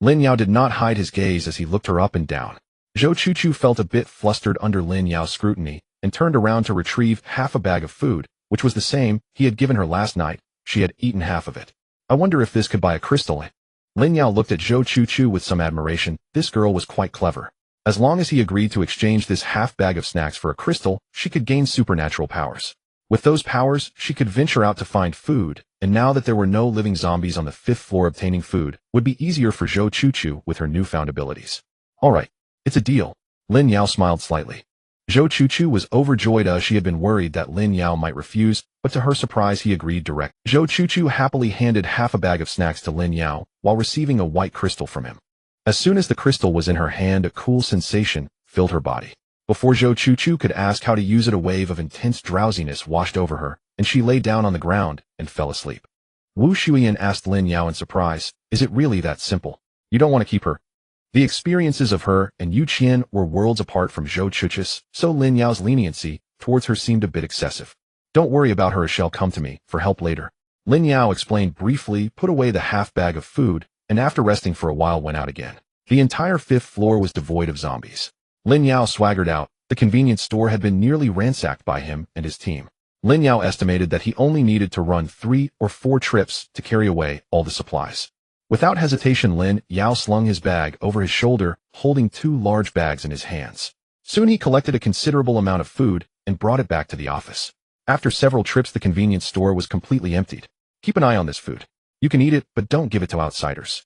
Lin Yao did not hide his gaze as he looked her up and down. Zhou Chuchu felt a bit flustered under Lin Yao's scrutiny, and turned around to retrieve half a bag of food, which was the same he had given her last night. She had eaten half of it. I wonder if this could buy a crystal. Lin Yao looked at Zhou Chuchu with some admiration. This girl was quite clever. As long as he agreed to exchange this half bag of snacks for a crystal, she could gain supernatural powers. With those powers, she could venture out to find food, and now that there were no living zombies on the 5th floor, obtaining food would be easier for Zhou Chuchu with her newfound abilities. Alright, it's a deal. Lin Yao smiled slightly. Zhou Chuchu was overjoyed as she had been worried that Lin Yao might refuse, but to her surprise he agreed direct. Zhou Chuchu happily handed half a bag of snacks to Lin Yao, while receiving a white crystal from him. As soon as the crystal was in her hand, a cool sensation filled her body. Before Zhou Chuchu could ask how to use it, a wave of intense drowsiness washed over her, and she lay down on the ground and fell asleep. Wu Xueyan asked Lin Yao in surprise, is it really that simple? You don't want to keep her? The experiences of her and Yu Qian were worlds apart from Zhou Chuchu's, so Lin Yao's leniency towards her seemed a bit excessive. Don't worry about her, as she'll come to me for help later. Lin Yao explained briefly, put away the half bag of food, and after resting for a while went out again. The entire 5th floor was devoid of zombies. Lin Yao swaggered out. The convenience store had been nearly ransacked by him and his team. Lin Yao estimated that he only needed to run 3 or 4 trips to carry away all the supplies. Without hesitation, Lin Yao slung his bag over his shoulder, holding 2 large bags in his hands. Soon he collected a considerable amount of food and brought it back to the office. After several trips, the convenience store was completely emptied. Keep an eye on this food. You can eat it, but don't give it to outsiders.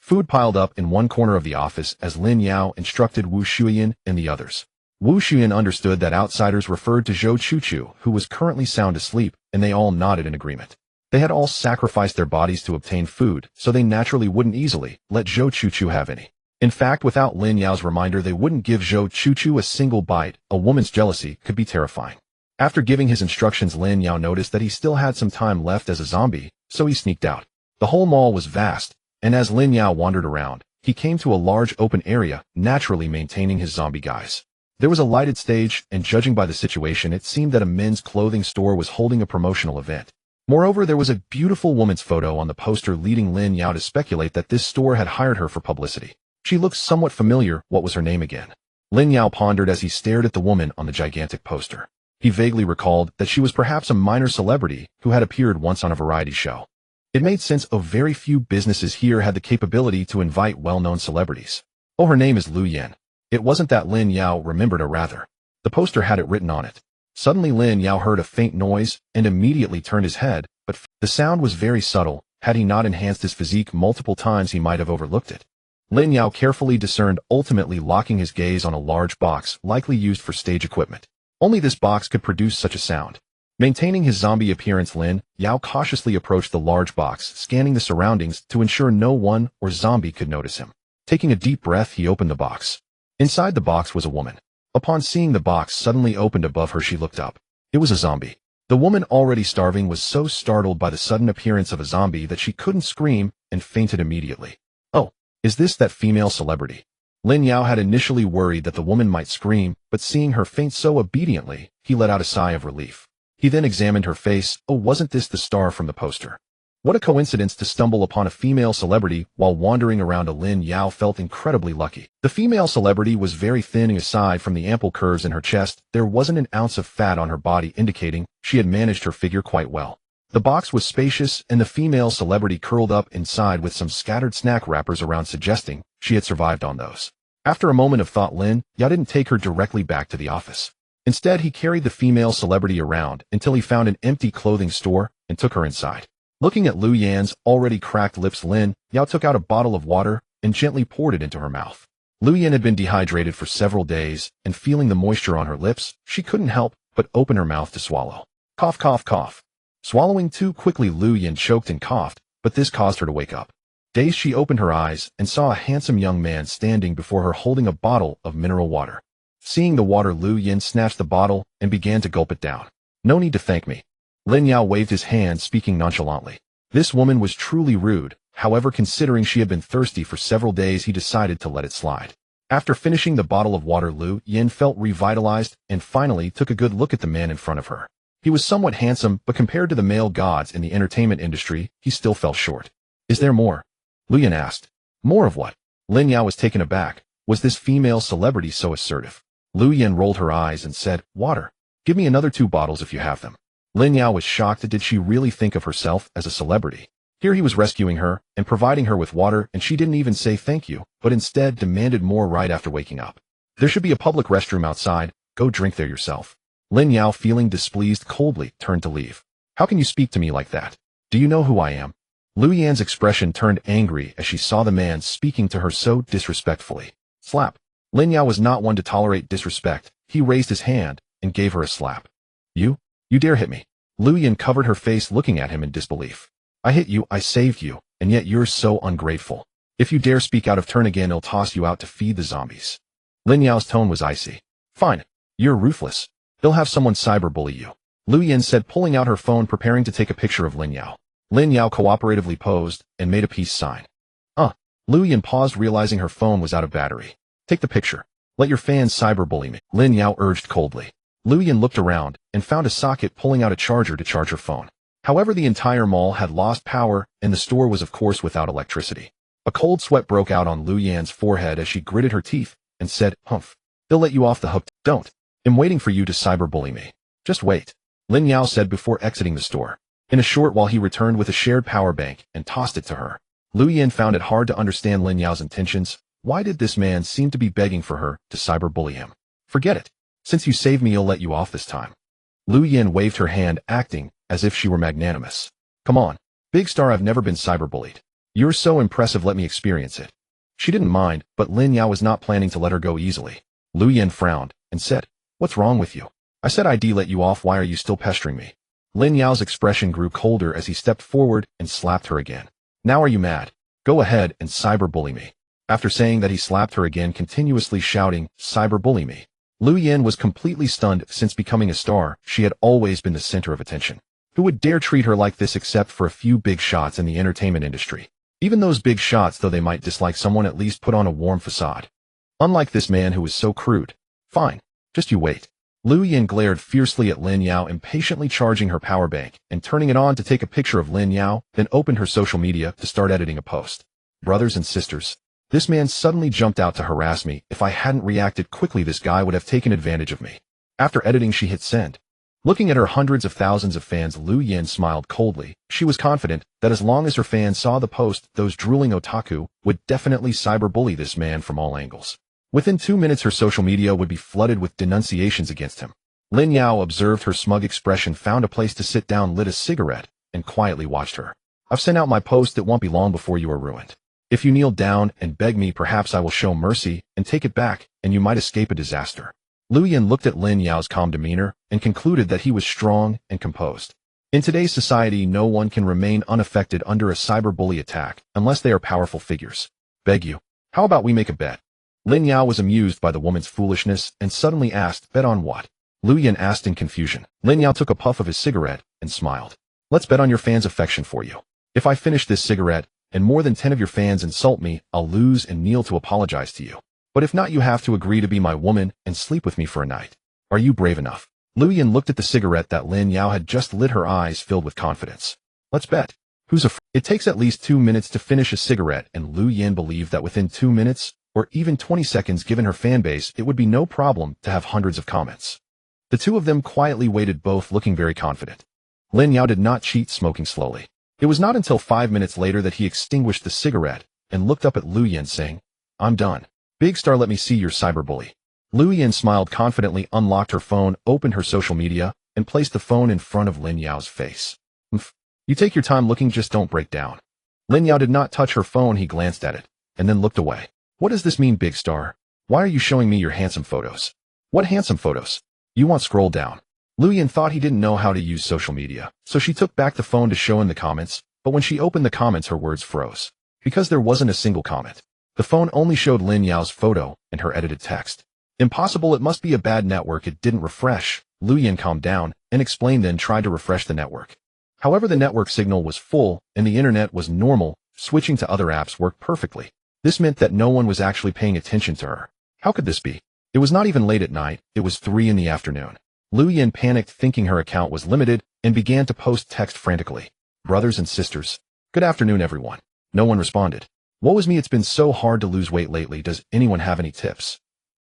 Food piled up in one corner of the office as Lin Yao instructed Wu Xueyan and the others. Wu Xueyan understood that outsiders referred to Zhou Chuchu, who was currently sound asleep, and they all nodded in agreement. They had all sacrificed their bodies to obtain food, so they naturally wouldn't easily let Zhou Chuchu have any. In fact, without Lin Yao's reminder, they wouldn't give Zhou Chuchu a single bite. A woman's jealousy could be terrifying. After giving his instructions, Lin Yao noticed that he still had some time left as a zombie, so he sneaked out. The whole mall was vast, and as Lin Yao wandered around, he came to a large open area, naturally maintaining his zombie guise. There was a lighted stage, and judging by the situation, it seemed that a men's clothing store was holding a promotional event. Moreover, there was a beautiful woman's photo on the poster, leading Lin Yao to speculate that this store had hired her for publicity. She looked somewhat familiar. What was her name again? Lin Yao pondered as he stared at the woman on the gigantic poster. He vaguely recalled that she was perhaps a minor celebrity who had appeared once on a variety show. It made sense. Very few businesses here had the capability to invite well-known celebrities. Oh, her name is Lu Yan. It wasn't that Lin Yao remembered her, rather. The poster had it written on it. Suddenly Lin Yao heard a faint noise and immediately turned his head, but the sound was very subtle. Had he not enhanced his physique multiple times, he might have overlooked it. Lin Yao carefully discerned, ultimately locking his gaze on a large box, likely used for stage equipment. Only this box could produce such a sound. Maintaining his zombie appearance, Lin Yao cautiously approached the large box, scanning the surroundings to ensure no one or zombie could notice him. Taking a deep breath, he opened the box. Inside the box was a woman. Upon seeing the box suddenly opened above her, she looked up. It was a zombie. The woman, already starving, was so startled by the sudden appearance of a zombie that she couldn't scream and fainted immediately. Oh, is this that female celebrity? Lin Yao had initially worried that the woman might scream, but seeing her faint so obediently, he let out a sigh of relief. He then examined her face. Oh, wasn't this the star from the poster? What a coincidence to stumble upon a female celebrity while wandering around. Lin Yao felt incredibly lucky. The female celebrity was very thin, and aside from the ample curves in her chest, there wasn't an ounce of fat on her body, indicating she had managed her figure quite well. The box was spacious, and the female celebrity curled up inside with some scattered snack wrappers around, suggesting she had survived on those. After a moment of thought, Lin Yao didn't take her directly back to the office. Instead, he carried the female celebrity around until he found an empty clothing store and took her inside. Looking at Xueyan's already cracked lips, Lin Yao took out a bottle of water and gently poured it into her mouth. Xueyan had been dehydrated for several days, and feeling the moisture on her lips, she couldn't help but open her mouth to swallow. Cough, cough, cough. Swallowing too quickly, Xueyan choked and coughed, but this caused her to wake up. Dazed, she opened her eyes and saw a handsome young man standing before her holding a bottle of mineral water. Seeing the water, Xueyan snatched the bottle and began to gulp it down. No need to thank me. Lin Yao waved his hand, speaking nonchalantly. This woman was truly rude. However, considering she had been thirsty for several days, he decided to let it slide. After finishing the bottle of water, Xueyan felt revitalized and finally took a good look at the man in front of her. He was somewhat handsome, but compared to the male gods in the entertainment industry, he still fell short. Is there more? Xueyan asked. More of what? Lin Yao was taken aback. Was this female celebrity so assertive? Xueyan rolled her eyes and said, water. Give me another 2 bottles if you have them. Lin Yao was shocked. Did she really think of herself as a celebrity? Here he was rescuing her and providing her with water, and she didn't even say thank you, but instead demanded more right after waking up. There should be a public restroom outside. Go drink there yourself. Lin Yao, feeling displeased, coldly turned to leave. How can you speak to me like that? Do you know who I am? Xueyan's expression turned angry as she saw the man speaking to her so disrespectfully. Slap. Lin Yao was not one to tolerate disrespect. He raised his hand and gave her a slap. You dare hit me? Xueyan covered her face, looking at him in disbelief. I hit you, I saved you, and yet you're so ungrateful. If you dare speak out of turn again, I'll toss you out to feed the zombies. Lin Yao's tone was icy. Fine. You're ruthless. They'll have someone cyberbully you. Xueyan said, pulling out her phone, preparing to take a picture of Lin Yao. Lin Yao cooperatively posed and made a peace sign. Xueyan paused, realizing her phone was out of battery. Take the picture. Let your fans cyberbully me, Lin Yao urged coldly. Xueyan looked around and found a socket, pulling out a charger to charge her phone. However, the entire mall had lost power, and the store was of course without electricity. A cold sweat broke out on Xueyan's forehead as she gritted her teeth and said, Humph. They'll let you off the hook. Don't. I'm waiting for you to cyberbully me. Just wait. Lin Yao said before exiting the store. In a short while, he returned with a shared power bank and tossed it to her. Xueyan found it hard to understand Lin Yao's intentions. Why did this man seem to be begging for her to cyberbully him? Forget it. Since you saved me, I'll let you off this time. Xueyan waved her hand, acting as if she were magnanimous. Come on, big star, I've never been cyberbullied. You're so impressive, let me experience it. She didn't mind, but Lin Yao was not planning to let her go easily. Xueyan frowned and said, What's wrong with you? I said I'd let you off, why are you still pestering me? Lin Yao's expression grew colder as he stepped forward and slapped her again. Now are you mad? Go ahead and cyberbully me. After saying that, he slapped her again, continuously shouting, Cyberbully me. Xueyan was completely stunned. Since becoming a star, she had always been the center of attention. Who would dare treat her like this except for a few big shots in the entertainment industry? Even those big shots, though they might dislike someone, at least put on a warm facade. Unlike this man who was so crude. Fine. Just you wait. Xueyan glared fiercely at Lin Yao, impatiently charging her power bank and turning it on to take a picture of Lin Yao, then opened her social media to start editing a post. Brothers and sisters. This man suddenly jumped out to harass me. If I hadn't reacted quickly, this guy would have taken advantage of me. After editing, she hit send. Looking at her hundreds of thousands of fans, Xueyan smiled coldly. She was confident that as long as her fans saw the post, those drooling otaku would definitely cyberbully this man from all angles. Within 2 minutes, her social media would be flooded with denunciations against him. Lin Yao observed her smug expression, found a place to sit down, lit a cigarette, and quietly watched her. I've sent out my post. It won't be long before you are ruined. If you kneel down and beg me, perhaps I will show mercy and take it back, and you might escape a disaster. Xueyan looked at Lin Yao's calm demeanor and concluded that he was strong and composed. In today's society, no one can remain unaffected under a cyberbully attack unless they are powerful figures. Beg you. How about we make a bet? Lin Yao was amused by the woman's foolishness and suddenly asked, Bet on what? Lu Yan asked in confusion. Lin Yao took a puff of his cigarette and smiled. Let's bet on your fans' affection for you. If I finish this cigarette, and more than 10 of your fans insult me, I'll lose and kneel to apologize to you. But if not, you have to agree to be my woman and sleep with me for a night. Are you brave enough? Lu Yan looked at the cigarette that Lin Yao had just lit, her eyes filled with confidence. Let's bet. Who's afraid? It takes at least 2 minutes to finish a cigarette, and Lu Yan believed that within 2 minutes, or even 20 seconds given her fan base, it would be no problem to have hundreds of comments. The two of them quietly waited, both looking very confident. Lin Yao did not cheat, smoking slowly. It was not until 5 minutes later that he extinguished the cigarette and looked up at Lu Yan, saying, I'm done. Big Star, let me see your cyberbully. Lu Yan smiled confidently, unlocked her phone, opened her social media, and placed the phone in front of Lin Yao's face. You take your time looking, just don't break down. Lin Yao did not touch her phone. He glanced at it and then looked away. What does this mean, Big Star? Why are you showing me your handsome photos? What handsome photos? You want scroll down. Lu Yan thought he didn't know how to use social media, so she took back the phone to show him the comments, but when she opened the comments, her words froze. Because there wasn't a single comment. The phone only showed Lin Yao's photo and her edited text. Impossible, it must be a bad network, it didn't refresh. Lu Yan calmed down and explained, then tried to refresh the network. However, the network signal was full and the internet was normal. Switching to other apps worked perfectly. This meant that no one was actually paying attention to her. How could this be? It was not even late at night, it was 3 in the afternoon. Lu Yan panicked, thinking her account was limited, and began to post text frantically. Brothers and sisters. Good afternoon, everyone. No one responded. Woe is me, it's been so hard to lose weight lately, does anyone have any tips?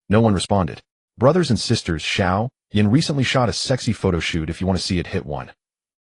No one responded. Brothers and sisters, Xueyan recently shot a sexy photo shoot, if you want to see it, hit 1.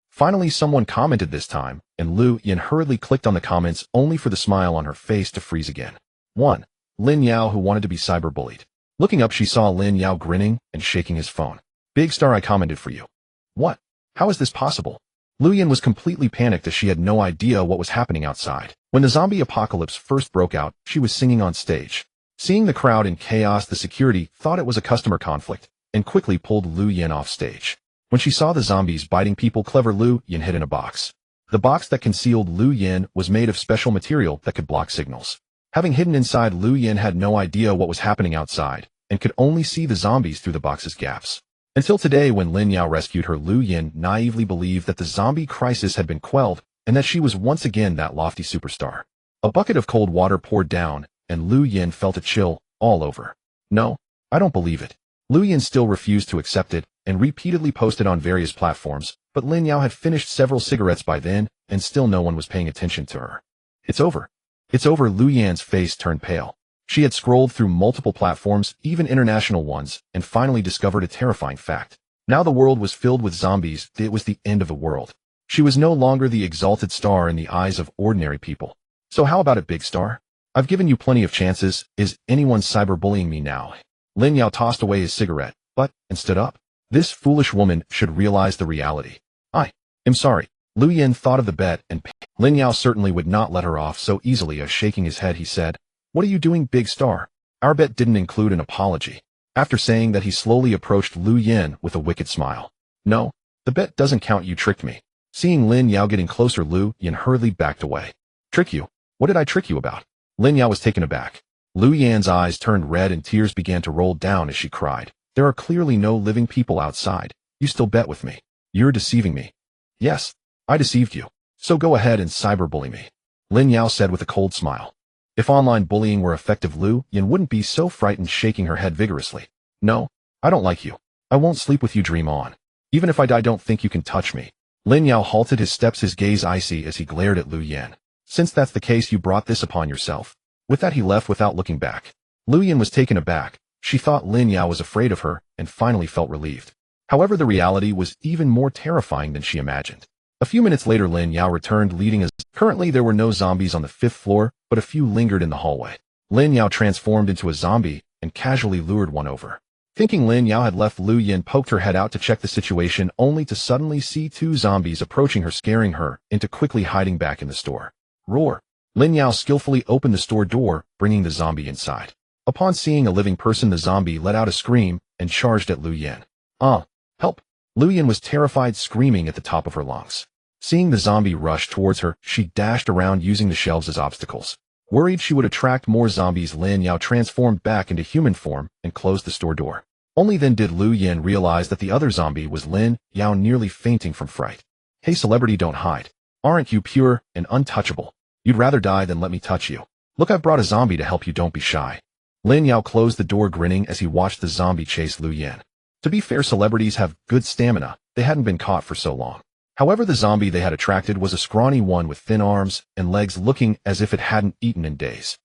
Finally, someone commented this time, and Lu Yan hurriedly clicked on the comments, only for the smile on her face to freeze again. 1. Lin Yao, who wanted to be cyberbullied. Looking up, she saw Lin Yao grinning and shaking his phone. Big Star, I commented for you. What? How is this possible? Lu Yan was completely panicked as she had no idea what was happening outside. When the zombie apocalypse first broke out, she was singing on stage. Seeing the crowd in chaos, the security thought it was a customer conflict and quickly pulled Lu Yan off stage. When she saw the zombies biting people, clever Lu Yan hid in a box. The box that concealed Lu Yan was made of special material that could block signals. Having hidden inside, Lu Yan had no idea what was happening outside and could only see the zombies through the box's gaps. Until today, when Lin Yao rescued her, Lu Yan naively believed that the zombie crisis had been quelled and that she was once again that lofty superstar. A bucket of cold water poured down, and Lu Yan felt a chill all over. No, I don't believe it. Lu Yan still refused to accept it and repeatedly posted on various platforms, but Lin Yao had finished several cigarettes by then, and still no one was paying attention to her. It's over. It's over. Lu Yan's face turned pale. She had scrolled through multiple platforms, even international ones, and finally discovered a terrifying fact. Now the world was filled with zombies. It was the end of the world. She was no longer the exalted star in the eyes of ordinary people. So how about it, Big Star? I've given you plenty of chances. Is anyone cyberbullying me now? Lin Yao tossed away his cigarette, and stood up. This foolish woman should realize the reality. I am sorry. Lu Yan thought of the bet, and Lin Yao certainly would not let her off so easily. As shaking his head, he said, What are you doing, Big Star? Our bet didn't include an apology. After saying that, he slowly approached Lu Yan with a wicked smile. No, the bet doesn't count. You tricked me. Seeing Lin Yao getting closer, Lu Yan hurriedly backed away. Trick you? What did I trick you about? Lin Yao was taken aback. Lu Yan's eyes turned red and tears began to roll down as she cried. There are clearly no living people outside. You still bet with me. You're deceiving me. Yes, I deceived you. So go ahead and cyberbully me. Lin Yao said with a cold smile. If online bullying were effective, Lu Yan wouldn't be so frightened, shaking her head vigorously. No, I don't like you. I won't sleep with you. Dream on. Even if I die, don't think you can touch me. Lin Yao halted his steps, his gaze icy as he glared at Lu Yan. Since that's the case, you brought this upon yourself. With that, he left without looking back. Lu Yan was taken aback. She thought Lin Yao was afraid of her and finally felt relieved. However, the reality was even more terrifying than she imagined. A few minutes later, Lin Yao returned leading as currently there were no zombies on the 5th floor, but a few lingered in the hallway. Lin Yao transformed into a zombie and casually lured one over. Thinking Lin Yao had left, Lu Yan poked her head out to check the situation, only to suddenly see 2 zombies approaching her, scaring her into quickly hiding back in the store. Roar! Lin Yao skillfully opened the store door, bringing the zombie inside. Upon seeing a living person, the zombie let out a scream and charged at Lu Yan. Help! Lu Yan was terrified, screaming at the top of her lungs. Seeing the zombie rush towards her, she dashed around using the shelves as obstacles. Worried she would attract more zombies, Lin Yao transformed back into human form and closed the store door. Only then did Lu Yin realize that the other zombie was Lin Yao, nearly fainting from fright. Hey celebrity, don't hide. Aren't you pure and untouchable? You'd rather die than let me touch you. Look, I've brought a zombie to help you, don't be shy. Lin Yao closed the door grinning as he watched the zombie chase Lu Yin. To be fair, celebrities have good stamina. They hadn't been caught for so long. However, the zombie they had attracted was a scrawny one with thin arms and legs looking as if it hadn't eaten in days.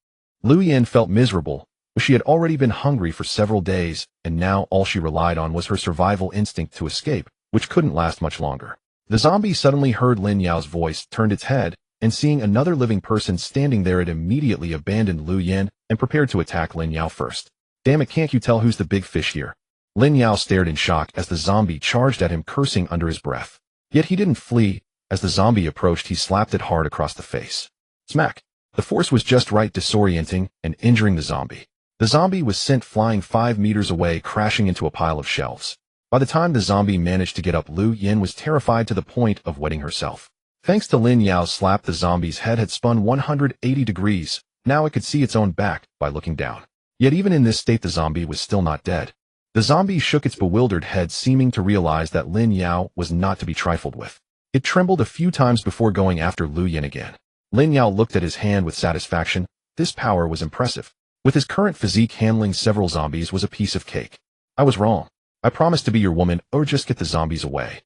Lu Yin felt miserable, but she had already been hungry for several days, and now all she relied on was her survival instinct to escape, which couldn't last much longer. The zombie suddenly heard Lin Yao's voice, turned its head, and seeing another living person standing there, it immediately abandoned Lu Yin and prepared to attack Lin Yao first. Damn it, can't you tell who's the big fish here? Lin Yao stared in shock as the zombie charged at him, cursing under his breath. Yet he didn't flee. As the zombie approached, he slapped it hard across the face. Smack! The force was just right, disorienting and injuring the zombie. The zombie was sent flying 5 meters away, crashing into a pile of shelves. By the time the zombie managed to get up, Lu Yin was terrified to the point of wetting herself. Thanks to Lin Yao's slap, the zombie's head had spun 180 degrees. Now it could see its own back by looking down. Yet even in this state, the zombie was still not dead. The zombie shook its bewildered head, seeming to realize that Lin Yao was not to be trifled with. It trembled a few times before going after Lu Yin again. Lin Yao looked at his hand with satisfaction. This power was impressive. With his current physique, handling several zombies was a piece of cake. I was wrong. I promised to be your woman, or just get the zombies away.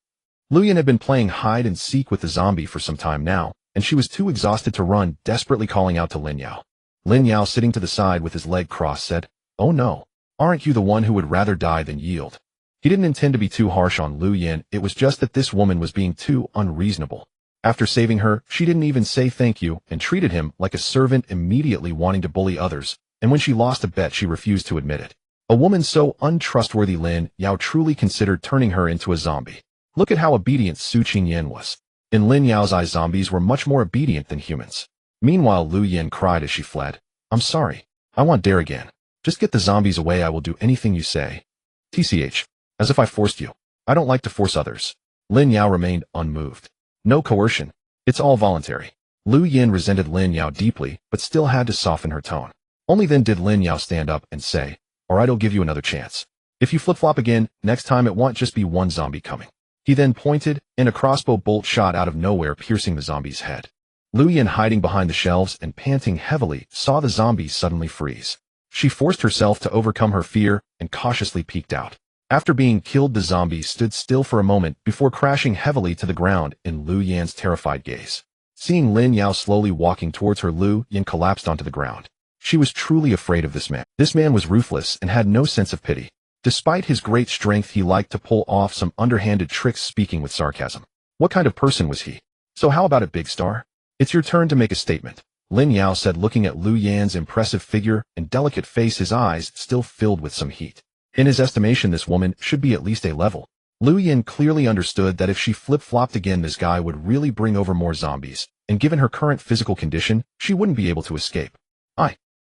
Lu Yin had been playing hide and seek with the zombie for some time now, and she was too exhausted to run, desperately calling out to Lin Yao. Lin Yao, sitting to the side with his leg crossed, said, "Oh no. Aren't you the one who would rather die than yield?" He didn't intend to be too harsh on Lu Yin, it was just that this woman was being too unreasonable. After saving her, she didn't even say thank you and treated him like a servant, immediately wanting to bully others, and when she lost a bet, she refused to admit it. A woman so untrustworthy, Lin Yao truly considered turning her into a zombie. Look at how obedient Xueyan was. In Lin Yao's eyes, zombies were much more obedient than humans. Meanwhile, Lu Yin cried as she fled. "I'm sorry. I won't dare again. Just get the zombies away. I will do anything you say." TCH. As if I forced you. I don't like to force others. Lin Yao remained unmoved. No coercion. It's all voluntary. Lu Yin resented Lin Yao deeply, but still had to soften her tone. Only then did Lin Yao stand up and say, "Alright, I'll give you another chance. If you flip-flop again, next time it won't just be one zombie coming." He then pointed, and a crossbow bolt shot out of nowhere, piercing the zombie's head. Lu Yin, hiding behind the shelves and panting heavily, saw the zombie suddenly freeze. She forced herself to overcome her fear and cautiously peeked out. After being killed, the zombie stood still for a moment before crashing heavily to the ground in Lu Yin's terrified gaze. Seeing Lin Yao slowly walking towards her, Lu Yin collapsed onto the ground. She was truly afraid of this man. This man was ruthless and had no sense of pity. Despite his great strength, he liked to pull off some underhanded tricks, speaking with sarcasm. What kind of person was he? "So how about it, big star? It's your turn to make a statement," Lin Yao said, looking at Lu Yin's impressive figure and delicate face, his eyes still filled with some heat. In his estimation, this woman should be at least a level. Lu Yin clearly understood that if she flip-flopped again, this guy would really bring over more zombies, and given her current physical condition, she wouldn't be able to escape.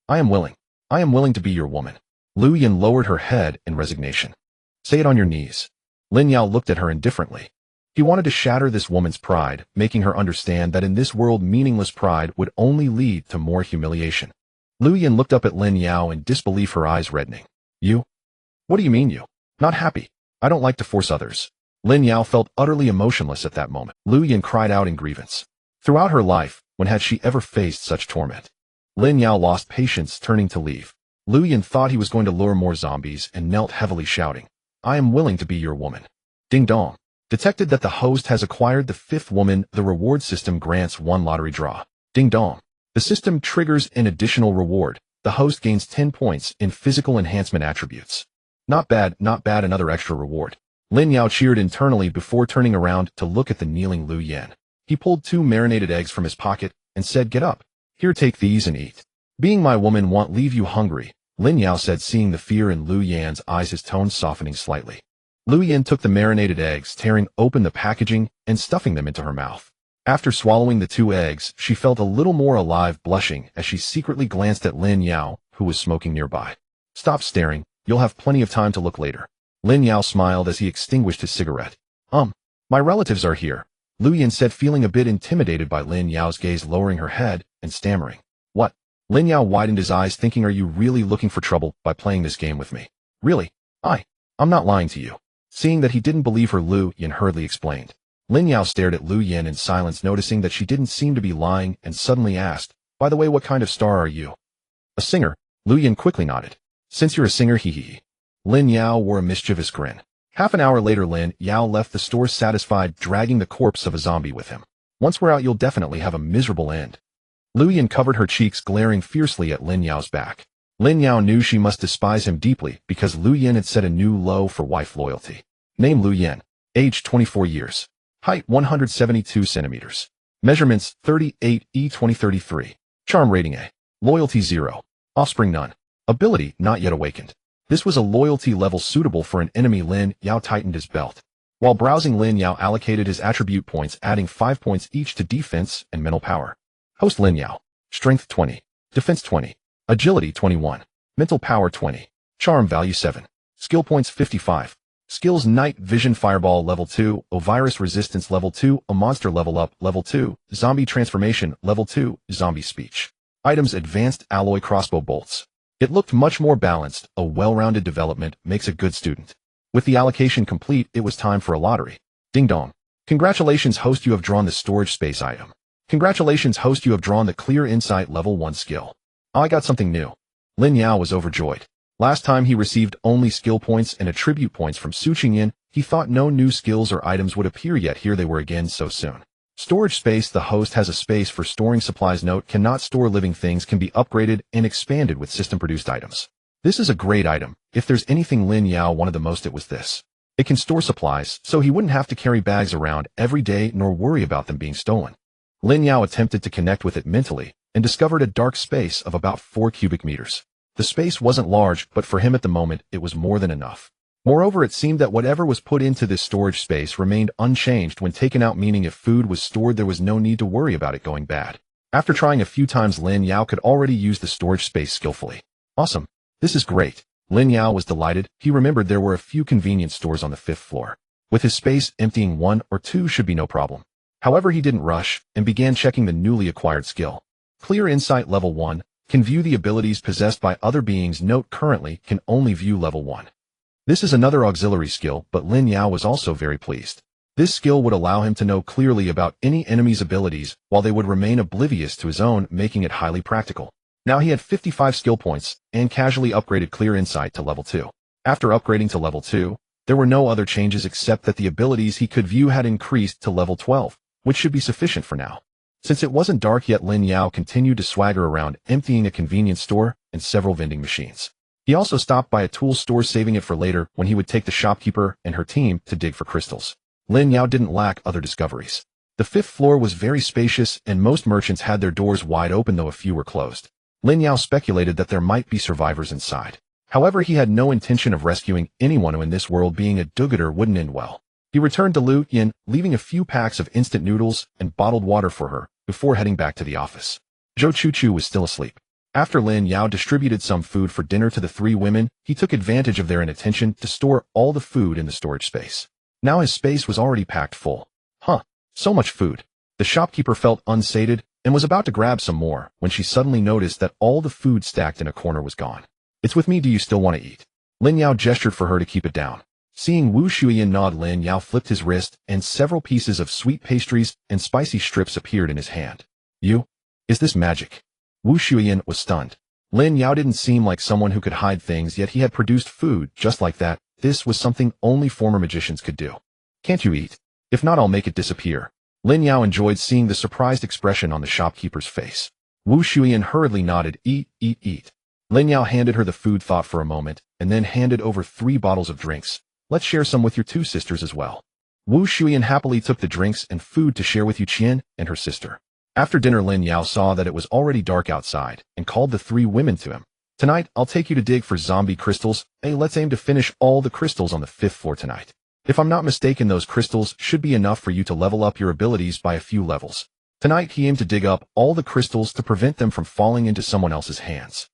I am willing. I am willing to be your woman." Lu Yin lowered her head in resignation. "Say it on your knees." Lin Yao looked at her indifferently. He wanted to shatter this woman's pride, making her understand that in this world, meaningless pride would only lead to more humiliation. Lu Yin looked up at Lin Yao in disbelief, her eyes reddening. "You? What do you mean you? Not happy? I don't like to force others." Lin Yao felt utterly emotionless at that moment. Lu Yin cried out in grievance. Throughout her life, when had she ever faced such torment? Lin Yao lost patience, turning to leave. Lu Yin thought he was going to lure more zombies and knelt heavily, shouting, "I am willing to be your woman." Ding dong. Detected that the host has acquired the 5th woman. The reward system grants 1 lottery draw. Ding dong. The system triggers an additional reward. The host gains 10 points in physical enhancement attributes. Not bad, not bad, another extra reward. Lin Yao cheered internally before turning around to look at the kneeling Lu Yin. He pulled 2 marinated eggs from his pocket and said, "Get up. Here, take these and eat. Being my woman won't leave you hungry," Lin Yao said, seeing the fear in Lu Yin's eyes, his tone softening slightly. Lu Yin took the marinated eggs, tearing open the packaging and stuffing them into her mouth. After swallowing the 2 eggs, she felt a little more alive, blushing as she secretly glanced at Lin Yao, who was smoking nearby. "Stop staring. You'll have plenty of time to look later." Lin Yao smiled as he extinguished his cigarette. My relatives are here," Lu Yin said, feeling a bit intimidated by Lin Yao's gaze, lowering her head and stammering. "What?" Lin Yao widened his eyes, thinking, "Are you really looking for trouble by playing this game with me?" "Really? I'm not lying to you. Seeing that he didn't believe her, Lu Yin hurriedly explained. Lin Yao stared at Lu Yin in silence, noticing that she didn't seem to be lying, and suddenly asked, "By the way, what kind of star are you?" "A singer." Lu Yin quickly nodded. "Since you're a singer, hee." Lin Yao wore a mischievous grin. Half an hour later, Lin Yao left the store satisfied, dragging the corpse of a zombie with him. "Once we're out, you'll definitely have a miserable end." Lu Yin covered her cheeks, glaring fiercely at Lin Yao's back. Lin Yao knew she must despise him deeply because Lu Yin had set a new low for wife loyalty. Name Lu Yin. Age 24 years. Height 172 centimeters. Measurements 38E 2033. Charm rating A. Loyalty 0. Offspring none. Ability not yet awakened. This was a loyalty level suitable for an enemy. Lin Yao tightened his belt. While browsing, Lin Yao allocated his attribute points, adding 5 points each to defense and mental power. Host Lin Yao. Strength 20. Defense 20. Agility 21. Mental power 20. Charm value 7. Skill points 55. Skills: Night Vision, Fireball level 2, O Virus Resistance level 2, A Monster level up level 2, Zombie Transformation level 2, Zombie Speech. Items: Advanced Alloy Crossbow Bolts. It looked much more balanced. A well-rounded development makes a good student. With the allocation complete, it was time for a lottery. Ding dong. Congratulations, host, you have drawn the storage space item. Congratulations, host, you have drawn the Clear Insight level 1 skill. I got something new. Lin Yao was overjoyed. Last time he received only skill points and attribute points from Xueyan. He thought no new skills or items would appear, yet here they were again so soon. Storage space. The host has a space for storing supplies. Note: cannot store living things, can be upgraded and expanded with system-produced items. This is a great item. If there's anything Lin Yao wanted the most, it was this. It can store supplies, so he wouldn't have to carry bags around every day nor worry about them being stolen. Lin Yao attempted to connect with it mentally and discovered a dark space of about 4 cubic meters. The space wasn't large, but for him at the moment, it was more than enough. Moreover, it seemed that whatever was put into this storage space remained unchanged when taken out, meaning if food was stored, there was no need to worry about it going bad. After trying a few times, Lin Yao could already use the storage space skillfully. Awesome. This is great. Lin Yao was delighted. He remembered there were a few convenience stores on the 5th floor. With his space emptying, 1 or 2 should be no problem. However, he didn't rush and began checking the newly acquired skill. Clear Insight level 1. Can view the abilities possessed by other beings. Note: currently can only view level 1. This is another auxiliary skill, but Lin Yao was also very pleased. This skill would allow him to know clearly about any enemy's abilities, while they would remain oblivious to his own, making it highly practical. Now he had 55 skill points, and casually upgraded Clear Insight to level 2. After upgrading to level 2, there were no other changes except that the abilities he could view had increased to level 12, which should be sufficient for now. Since it wasn't dark yet, Lin Yao continued to swagger around, emptying a convenience store and several vending machines. He also stopped by a tool store, saving it for later when he would take the shopkeeper and her team to dig for crystals. Lin Yao didn't lack other discoveries. The 5th floor was very spacious, and most merchants had their doors wide open, though a few were closed. Lin Yao speculated that there might be survivors inside. However, he had no intention of rescuing anyone who in this world, being a do-gooder wouldn't end well. He returned to Lu Yin, leaving a few packs of instant noodles and bottled water for her, before heading back to the office. Zhou Chuchu was still asleep. After Lin Yao distributed some food for dinner to the 3 women, he took advantage of their inattention to store all the food in the storage space. Now his space was already packed full. So much food. The shopkeeper felt unsated and was about to grab some more when she suddenly noticed that all the food stacked in a corner was gone. "It's with me, do you still want to eat?" Lin Yao gestured for her to keep it down. Seeing Wu Xueyan nod, Lin Yao flipped his wrist, and several pieces of sweet pastries and spicy strips appeared in his hand. "You? Is this magic?" Wu Xueyan was stunned. Lin Yao didn't seem like someone who could hide things, yet he had produced food just like that. This was something only former magicians could do. "Can't you eat? If not, I'll make it disappear." Lin Yao enjoyed seeing the surprised expression on the shopkeeper's face. Wu Xueyan hurriedly nodded. "Eat, eat, eat." Lin Yao handed her the food, thought for a moment, and then handed over 3 bottles of drinks. "Let's share some with your 2 sisters as well." Wu Xueyan happily took the drinks and food to share with Xueyan and her sister. After dinner, Lin Yao saw that it was already dark outside and called the 3 women to him. "Tonight, I'll take you to dig for zombie crystals. Hey, let's aim to finish all the crystals on the 5th floor tonight. If I'm not mistaken, those crystals should be enough for you to level up your abilities by a few levels." Tonight, he aimed to dig up all the crystals to prevent them from falling into someone else's hands.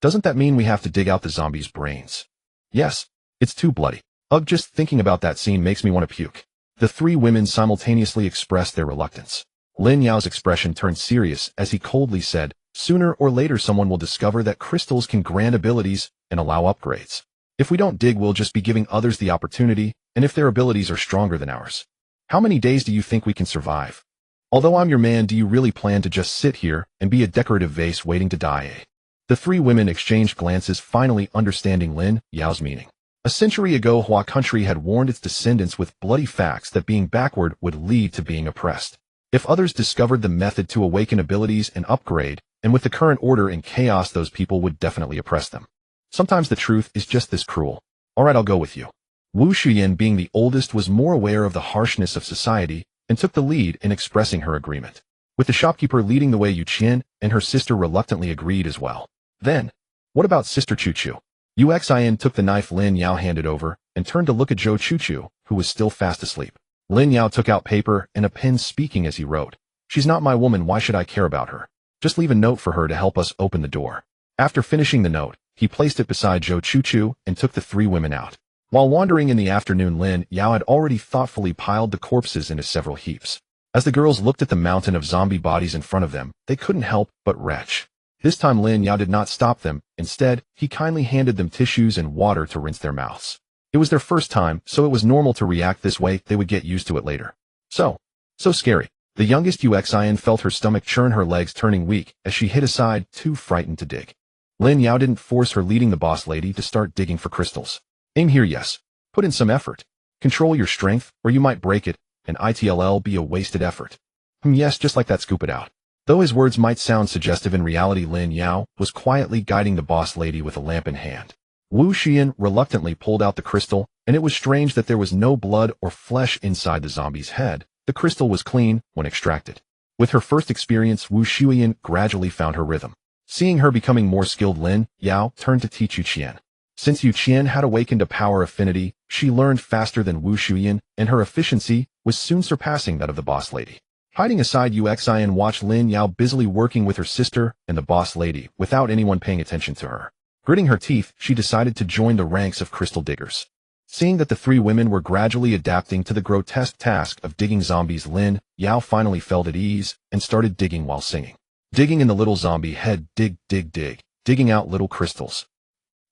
Doesn't that mean we have to dig out the zombies' brains? Yes. It's too bloody. Ugh, just thinking about that scene makes me want to puke. The 3 women simultaneously expressed their reluctance. Lin Yao's expression turned serious as he coldly said, "Sooner or later someone will discover that crystals can grant abilities and allow upgrades. If we don't dig, we'll just be giving others the opportunity, and if their abilities are stronger than ours. How many days do you think we can survive? Although I'm your man, do you really plan to just sit here and be a decorative vase waiting to die, eh? The three women exchanged glances, finally understanding Lin Yao's meaning. A century ago, Hua country had warned its descendants with bloody facts that being backward would lead to being oppressed. If others discovered the method to awaken abilities and upgrade, and with the current order in chaos, those people would definitely oppress them. Sometimes the truth is just this cruel. Alright, I'll go with you. Wu Xueyan, being the oldest, was more aware of the harshness of society and took the lead in expressing her agreement. With the shopkeeper leading the way, Yu Qian and her sister reluctantly agreed as well. Then, what about Sister Chu-Chu? Xueyan took the knife Lin Yao handed over and turned to look at Zhou Chu-Chu, who was still fast asleep. Lin Yao took out paper and a pen, speaking as he wrote, "She's not my woman, why should I care about her? Just leave a note for her to help us open the door." After finishing the note, he placed it beside Zhou Chu-Chu and took the three women out. While wandering in the afternoon, Lin Yao had already thoughtfully piled the corpses into several heaps. As the girls looked at the mountain of zombie bodies in front of them, they couldn't help but retch. This time Lin Yao did not stop them. Instead, he kindly handed them tissues and water to rinse their mouths. It was their first time, so it was normal to react this way. They would get used to it later. So scary. The youngest Xueyan felt her stomach churn, her legs turning weak as she hid aside, too frightened to dig. Lin Yao didn't force her, leading the boss lady to start digging for crystals. Aim here, yes. Put in some effort. Control your strength, or you might break it, and it'll be a wasted effort. Yes, just like that, scoop it out. Though his words might sound suggestive, in reality Lin Yao was quietly guiding the boss lady with a lamp in hand. Wu Xueyan reluctantly pulled out the crystal, and it was strange that there was no blood or flesh inside the zombie's head. The crystal was clean when extracted. With her first experience, Wu Xueyan gradually found her rhythm. Seeing her becoming more skilled, Lin Yao turned to teach Yu Qian. Since Yu Qian had awakened a power affinity, she learned faster than Wu Xueyan, and her efficiency was soon surpassing that of the boss lady. Hiding aside, Xueyan watched Lin Yao busily working with her sister and the boss lady without anyone paying attention to her. Gritting her teeth, she decided to join the ranks of crystal diggers. Seeing that the three women were gradually adapting to the grotesque task of digging zombies, Lin Yao finally felt at ease and started digging while singing. Digging in the little zombie head, dig, dig, dig, digging out little crystals.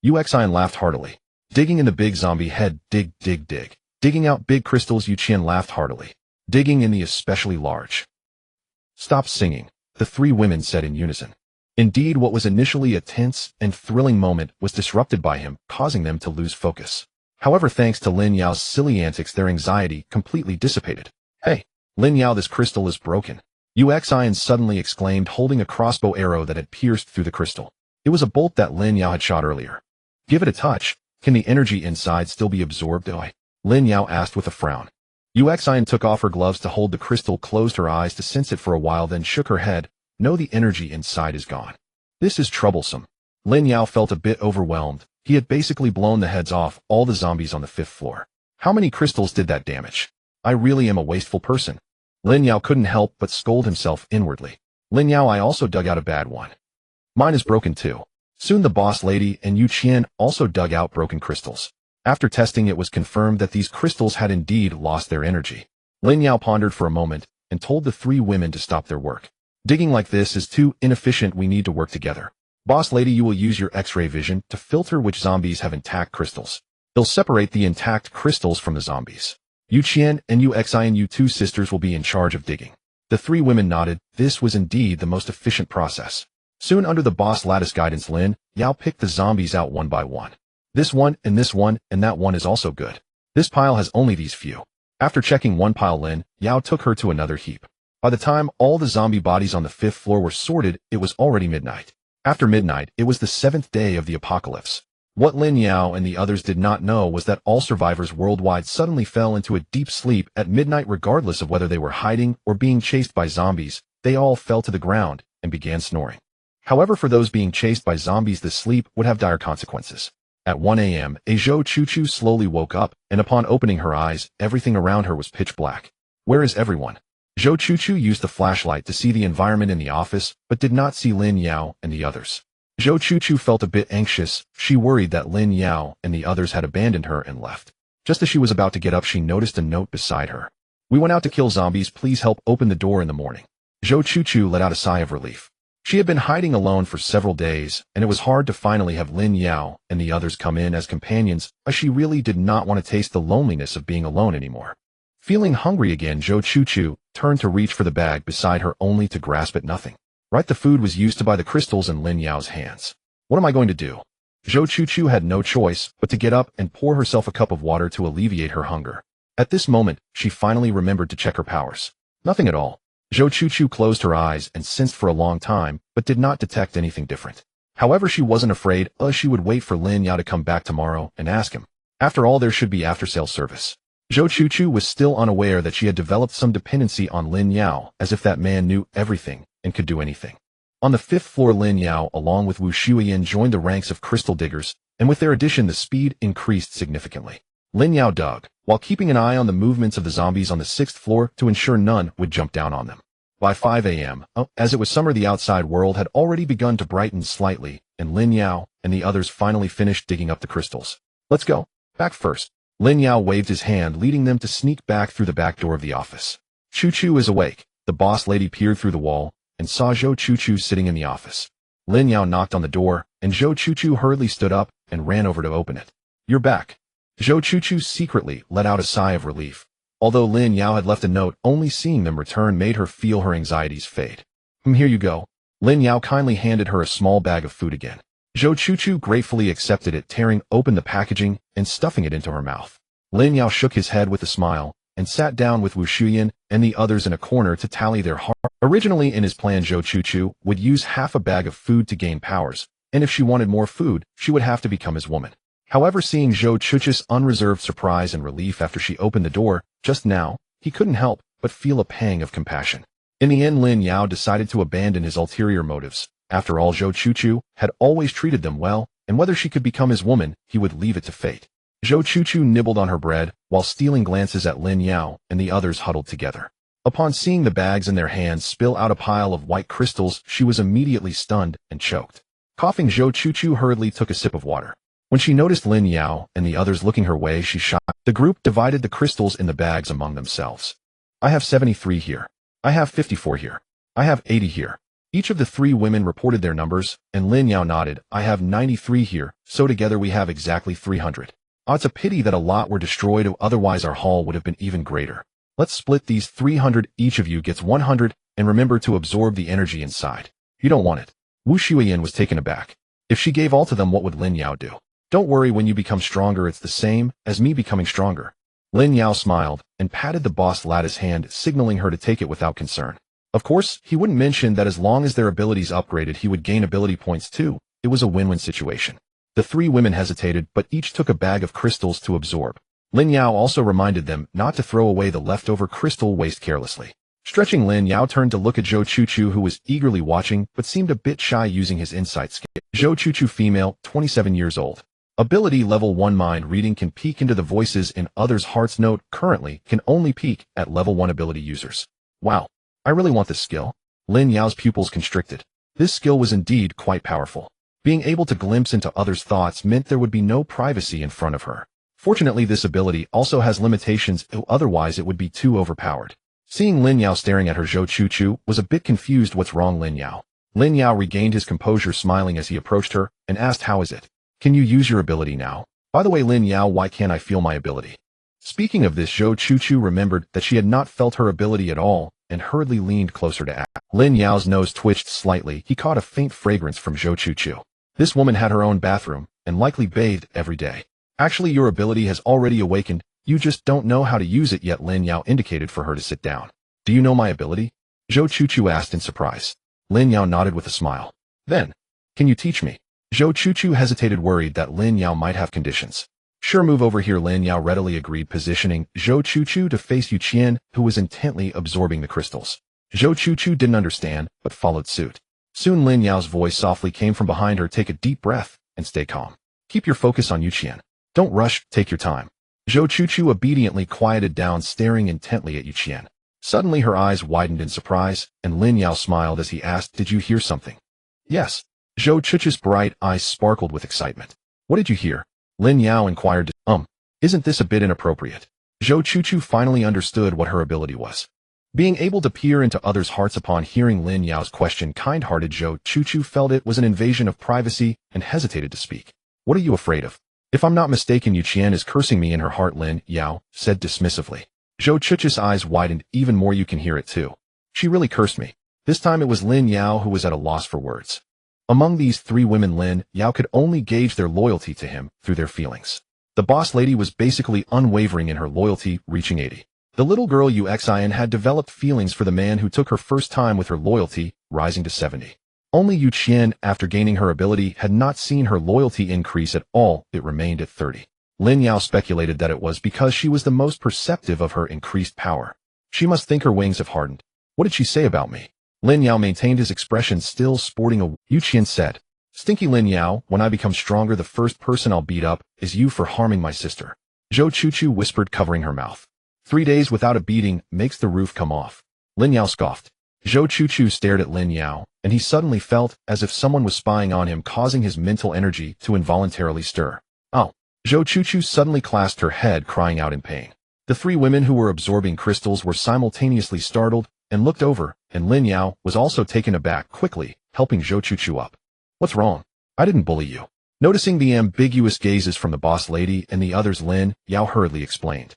Xueyan laughed heartily. Digging in the big zombie head, dig, dig, dig, digging out big crystals. Yu Qian laughed heartily. Digging in the especially large. Stop singing, the three women said in unison. Indeed, what was initially a tense and thrilling moment was disrupted by him, causing them to lose focus. However, thanks to Lin Yao's silly antics, their anxiety completely dissipated. Hey, Lin Yao, this crystal is broken. Xueyan suddenly exclaimed, holding a crossbow arrow that had pierced through the crystal. It was a bolt that Lin Yao had shot earlier. Give it a touch. Can the energy inside still be absorbed? Lin Yao asked with a frown. Xueyan took off her gloves to hold the crystal, closed her eyes to sense it for a while, then shook her head. No, the energy inside is gone. This is troublesome. Lin Yao felt a bit overwhelmed. He had basically blown the heads off all the zombies on the 5th floor. How many crystals did that damage? I really am a wasteful person. Lin Yao couldn't help but scold himself inwardly. Lin Yao, I also dug out a bad one. Mine is broken too. Soon the boss lady and Yu Qian also dug out broken crystals. After testing, it was confirmed that these crystals had indeed lost their energy. Lin Yao pondered for a moment and told the three women to stop their work. Digging like this is too inefficient. We need to work together. Boss lady, you will use your X-ray vision to filter which zombies have intact crystals. They'll separate the intact crystals from the zombies. Yu Qian and Xueyan, you two sisters, will be in charge of digging. The three women nodded. This was indeed the most efficient process. Soon, under the boss lattice guidance, Lin Yao picked the zombies out one by one. This one, and that one is also good. This pile has only these few. After checking one pile, Lin Yao took her to another heap. By the time all the zombie bodies on the 5th floor were sorted, it was already midnight. After midnight, it was the 7th day of the apocalypse. What Lin Yao and the others did not know was that all survivors worldwide suddenly fell into a deep sleep at midnight, regardless of whether they were hiding or being chased by zombies. They all fell to the ground and began snoring. However, for those being chased by zombies, this sleep would have dire consequences. At 1 a.m., Zhou Chu-Chu slowly woke up, and upon opening her eyes, everything around her was pitch black. Where is everyone? Zhou Chu-Chu used the flashlight to see the environment in the office, but did not see Lin Yao and the others. Zhou Chu-Chu felt a bit anxious. She worried that Lin Yao and the others had abandoned her and left. Just as she was about to get up, she noticed a note beside her. We went out to kill zombies. Please help open the door in the morning. Zhou Chu-Chu let out a sigh of relief. She had been hiding alone for several days, and it was hard to finally have Lin Yao and the others come in as companions, as she really did not want to taste the loneliness of being alone anymore. Feeling hungry again, Zhou Chuchu turned to reach for the bag beside her only to grasp at nothing. Right, the food was used to by the crystals in Lin Yao's hands. What am I going to do? Zhou Chuchu had no choice but to get up and pour herself a cup of water to alleviate her hunger. At this moment, she finally remembered to check her powers. Nothing at all. Zhou Chuchu closed her eyes and sensed for a long time, but did not detect anything different. However, she wasn't afraid, as she would wait for Lin Yao to come back tomorrow and ask him. After all, there should be after-sale service. Zhou Chuchu was still unaware that she had developed some dependency on Lin Yao, as if that man knew everything and could do anything. On the 5th floor, Lin Yao along with Wu Xueyan joined the ranks of crystal diggers, and with their addition the speed increased significantly. Lin Yao dug, while keeping an eye on the movements of the zombies on the 6th floor to ensure none would jump down on them. By 5 a.m., as it was summer, the outside world had already begun to brighten slightly, and Lin Yao and the others finally finished digging up the crystals. Let's go. Back first. Lin Yao waved his hand, leading them to sneak back through the back door of the office. Chuchu is awake. The boss lady peered through the wall and saw Zhou Chuchu sitting in the office. Lin Yao knocked on the door, and Zhou Chuchu hurriedly stood up and ran over to open it. You're back. Zhou Chuchu secretly let out a sigh of relief. Although Lin Yao had left a note, only seeing them return made her feel her anxieties fade. Here you go. Lin Yao kindly handed her a small bag of food again. Zhou Chuchu gratefully accepted it, tearing open the packaging and stuffing it into her mouth. Lin Yao shook his head with a smile and sat down with Wu Xueyan and the others in a corner to tally their heart. Originally in his plan, Zhou Chuchu would use half a bag of food to gain powers, and if she wanted more food, she would have to become his woman. However, seeing Zhou Chuchu's unreserved surprise and relief after she opened the door just now, he couldn't help but feel a pang of compassion. In the end, Lin Yao decided to abandon his ulterior motives. After all, Zhou Chuchu had always treated them well, and whether she could become his woman, he would leave it to fate. Zhou Chuchu nibbled on her bread, while stealing glances at Lin Yao and the others huddled together. Upon seeing the bags in their hands spill out a pile of white crystals, she was immediately stunned and choked. Coughing, Zhou Chuchu hurriedly took a sip of water. When she noticed Lin Yao and the others looking her way, she shocked. The group divided the crystals in the bags among themselves. I have 73 here. I have 54 here. I have 80 here. Each of the three women reported their numbers, and Lin Yao nodded. I have 93 here, so together we have exactly 300. It's a pity that a lot were destroyed, otherwise our haul would have been even greater. Let's split these 300, each of you gets 100, and remember to absorb the energy inside. You don't want it. Wu Xueyan was taken aback. If she gave all to them, what would Lin Yao do? Don't worry, when you become stronger, it's the same as me becoming stronger. Lin Yao smiled and patted the boss lad's hand, signaling her to take it without concern. Of course, he wouldn't mention that as long as their abilities upgraded, he would gain ability points too. It was a win-win situation. The three women hesitated, but each took a bag of crystals to absorb. Lin Yao also reminded them not to throw away the leftover crystal waste carelessly. Stretching, Lin Yao turned to look at Zhou Chuchu, who was eagerly watching, but seemed a bit shy using his insight skill. Zhou Chuchu, female, 27 years old. Ability level 1. Mind reading can peek into the voices in others' hearts. Note, currently can only peek at level 1 ability users. Wow, I really want this skill. Lin Yao's pupils constricted. This skill was indeed quite powerful. Being able to glimpse into others' thoughts meant there would be no privacy in front of her. Fortunately, this ability also has limitations, otherwise it would be too overpowered. Seeing Lin Yao staring at her, Zhou Chuchu was a bit confused. What's wrong, Lin Yao? Lin Yao regained his composure, smiling as he approached her, and asked, how is it? Can you use your ability now? By the way, Lin Yao, why can't I feel my ability? Speaking of this, Zhou Chuchu remembered that she had not felt her ability at all, and hurriedly leaned closer to ask. Lin Yao's nose twitched slightly. He caught a faint fragrance from Zhou Chuchu. This woman had her own bathroom, and likely bathed every day. Actually, your ability has already awakened, you just don't know how to use it yet. Lin Yao indicated for her to sit down. Do you know my ability? Zhou Chuchu asked in surprise. Lin Yao nodded with a smile. Then, can you teach me? Zhou Chuchu hesitated, worried that Lin Yao might have conditions. Sure, move over here. Lin Yao readily agreed, positioning Zhou Chuchu to face Xueyan, who was intently absorbing the crystals. Zhou Chuchu didn't understand, but followed suit. Soon Lin Yao's voice softly came from behind her. Take a deep breath and stay calm. Keep your focus on Xueyan. Don't rush, take your time. Zhou Chuchu obediently quieted down, staring intently at Xueyan. Suddenly her eyes widened in surprise, and Lin Yao smiled as he asked, did you hear something? Yes. Zhou Chuchu's bright eyes sparkled with excitement. What did you hear? Lin Yao inquired. Isn't this a bit inappropriate? Zhou Chuchu finally understood what her ability was. Being able to peer into others' hearts upon hearing Lin Yao's question, kind-hearted Zhou Chuchu felt it was an invasion of privacy and hesitated to speak. What are you afraid of? If I'm not mistaken, Xueyan is cursing me in her heart, Lin Yao said dismissively. Zhou Chuchu's eyes widened even more. You can hear it too. She really cursed me. This time it was Lin Yao who was at a loss for words. Among these three women, Lin Yao could only gauge their loyalty to him through their feelings. The boss lady was basically unwavering in her loyalty, reaching 80. The little girl Xueyan had developed feelings for the man who took her first time with her loyalty, rising to 70. Only Xueyan, after gaining her ability, had not seen her loyalty increase at all. It remained at 30. Lin Yao speculated that it was because she was the most perceptive of her increased power. She must think her wings have hardened. What did she say about me? Lin Yao maintained his expression, still sporting a... Xueyan said, Stinky Lin Yao, when I become stronger, the first person I'll beat up is you for harming my sister. Zhou Chuchu whispered, covering her mouth. 3 days without a beating makes the roof come off. Lin Yao scoffed. Zhou Chuchu stared at Lin Yao, and he suddenly felt as if someone was spying on him, causing his mental energy to involuntarily stir. Oh! Zhou Chuchu suddenly clasped her head, crying out in pain. The three women who were absorbing crystals were simultaneously startled and looked over, and Lin Yao was also taken aback, quickly helping Zhou Chuchu up. What's wrong? I didn't bully you. Noticing the ambiguous gazes from the boss lady and the others, Lin Yao hurriedly explained.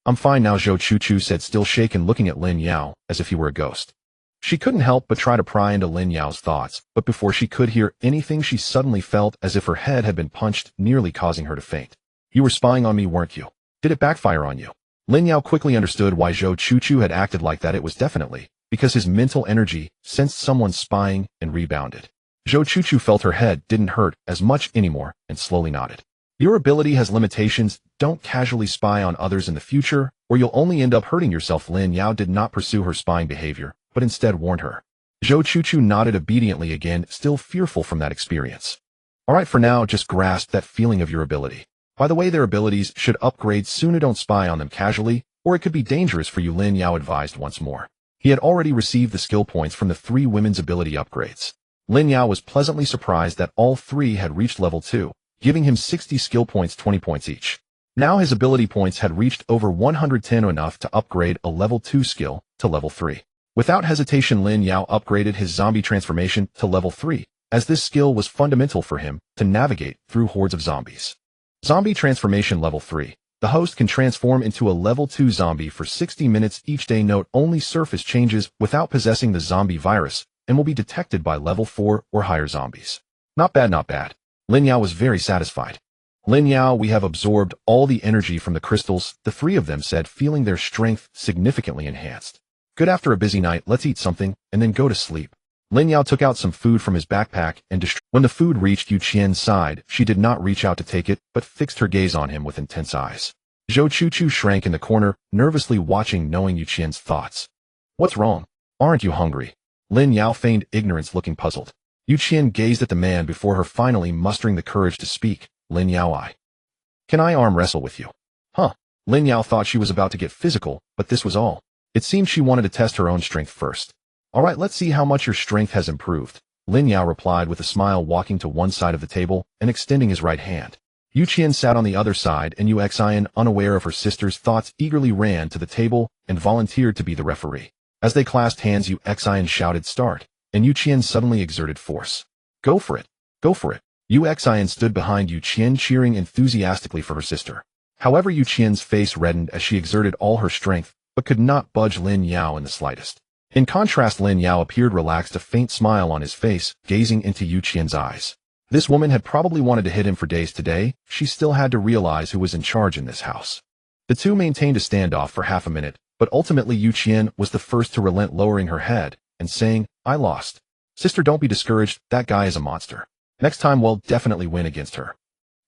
I'm fine now, Zhou Chuchu said, still shaken, looking at Lin Yao as if he were a ghost. She couldn't help but try to pry into Lin Yao's thoughts, but before she could hear anything, she suddenly felt as if her head had been punched, nearly causing her to faint. You were spying on me, weren't you? Did it backfire on you? Lin Yao quickly understood why Zhou Chuchu had acted like that. It was definitely because his mental energy sensed someone spying and rebounded. Zhou Chuchu felt her head didn't hurt as much anymore and slowly nodded. Your ability has limitations. Don't casually spy on others in the future, or you'll only end up hurting yourself. Lin Yao did not pursue her spying behavior, but instead warned her. Zhou Chuchu nodded obediently again, still fearful from that experience. Alright, for now, just grasp that feeling of your ability. By the way, their abilities should upgrade soon. Don't spy on them casually, or it could be dangerous for you, Lin Yao advised once more. He had already received the skill points from the three women's ability upgrades. Lin Yao was pleasantly surprised that all three had reached level 2, giving him 60 skill points, 20 points each. Now his ability points had reached over 110, enough to upgrade a level 2 skill to level 3. Without hesitation, Lin Yao upgraded his zombie transformation to level 3, as this skill was fundamental for him to navigate through hordes of zombies. Zombie transformation level 3. The host can transform into a level 2 zombie for 60 minutes each day. Note, only surface changes without possessing the zombie virus and will be detected by level 4 or higher zombies. Not bad, not bad. Lin Yao was very satisfied. Lin Yao, we have absorbed all the energy from the crystals, the three of them said, feeling their strength significantly enhanced. Good, after a busy night, let's eat something and then go to sleep. Lin Yao took out some food from his backpack and when the food reached Xueyan's side, she did not reach out to take it, but fixed her gaze on him with intense eyes. Zhou Chuchu shrank in the corner, nervously watching, knowing Xueyan's thoughts. What's wrong? Aren't you hungry? Lin Yao feigned ignorance, looking puzzled. Xueyan gazed at the man before her, finally mustering the courage to speak. Lin Yao, can I arm wrestle with you? Huh. Lin Yao thought she was about to get physical, but this was all. It seemed she wanted to test her own strength first. Alright, let's see how much your strength has improved. Lin Yao replied with a smile, walking to one side of the table and extending his right hand. Xueyan sat on the other side, and Xueyan, unaware of her sister's thoughts, eagerly ran to the table and volunteered to be the referee. As they clasped hands, Xueyan shouted, "Start," and Xueyan suddenly exerted force. Go for it. Go for it. Xueyan stood behind Xueyan, cheering enthusiastically for her sister. However, Xueyan's face reddened as she exerted all her strength, but could not budge Lin Yao in the slightest. In contrast, Lin Yao appeared relaxed, a faint smile on his face, gazing into Xueyan's eyes. This woman had probably wanted to hit him for days. Today, she still had to realize who was in charge in this house. The two maintained a standoff for half a minute, but ultimately Xueyan was the first to relent, lowering her head and saying, "I lost. Sister, don't be discouraged, that guy is a monster. Next time we'll definitely win against her."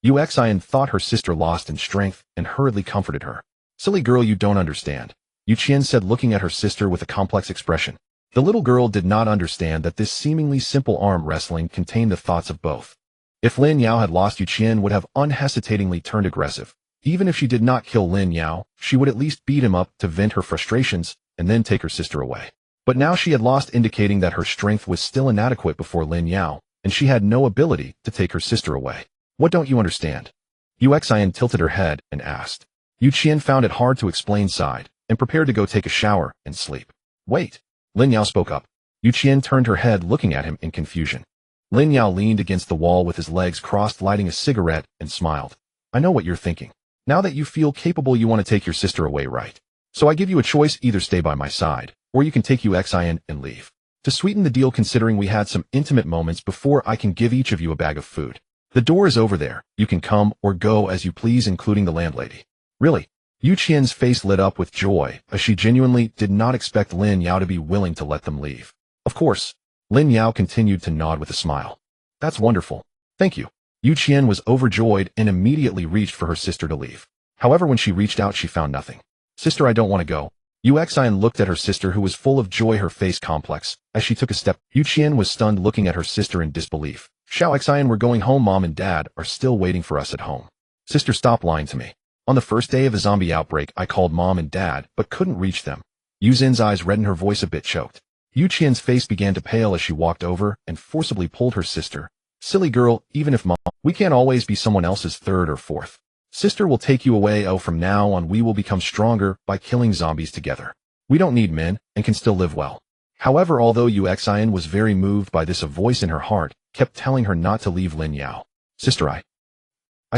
Xueyan thought her sister lost in strength and hurriedly comforted her. "Silly girl, you don't understand," Xueyan said, looking at her sister with a complex expression. The little girl did not understand that this seemingly simple arm wrestling contained the thoughts of both. If Lin Yao had lost, Xueyan would have unhesitatingly turned aggressive. Even if she did not kill Lin Yao, she would at least beat him up to vent her frustrations and then take her sister away. But now she had lost, indicating that her strength was still inadequate before Lin Yao, and she had no ability to take her sister away. What don't you understand? Xueyan tilted her head and asked. Xueyan found it hard to explain, sighed. and prepared to go take a shower and sleep. Wait. Lin Yao spoke up. Xueyan turned her head looking at him in confusion. Lin Yao leaned against the wall with his legs crossed lighting a cigarette and smiled. I know what you're thinking. Now that you feel capable you want to take your sister away, right? So I give you a choice, either stay by my side, or you can take Xueyan and leave. To sweeten the deal, considering we had some intimate moments before, I can give each of you a bag of food. The door is over there. You can come or go as you please, including the landlady. Really? Xueyan's face lit up with joy, as she genuinely did not expect Lin Yao to be willing to let them leave. Of course. Lin Yao continued to nod with a smile. That's wonderful. Thank you. Xueyan was overjoyed and immediately reached for her sister to leave. However, when she reached out, she found nothing. Sister, I don't want to go. Xueyan looked at her sister, who was full of joy, her face complex, as she took a step. Xueyan was stunned, looking at her sister in disbelief. Xueyan, we're going home. Mom and Dad are still waiting for us at home. Sister, stop lying to me. On the first day of a zombie outbreak, I called Mom and Dad, but couldn't reach them. Xueyan's eyes reddened, her voice a bit choked. Xueyan's face began to pale as she walked over and forcibly pulled her sister. Silly girl, even if Mom, we can't always be someone else's third or fourth. Sister will take you away. Oh, from now on we will become stronger by killing zombies together. We don't need men and can still live well. However, although Xueyan was very moved by this, a voice in her heart kept telling her not to leave Lin Yao. Sister, I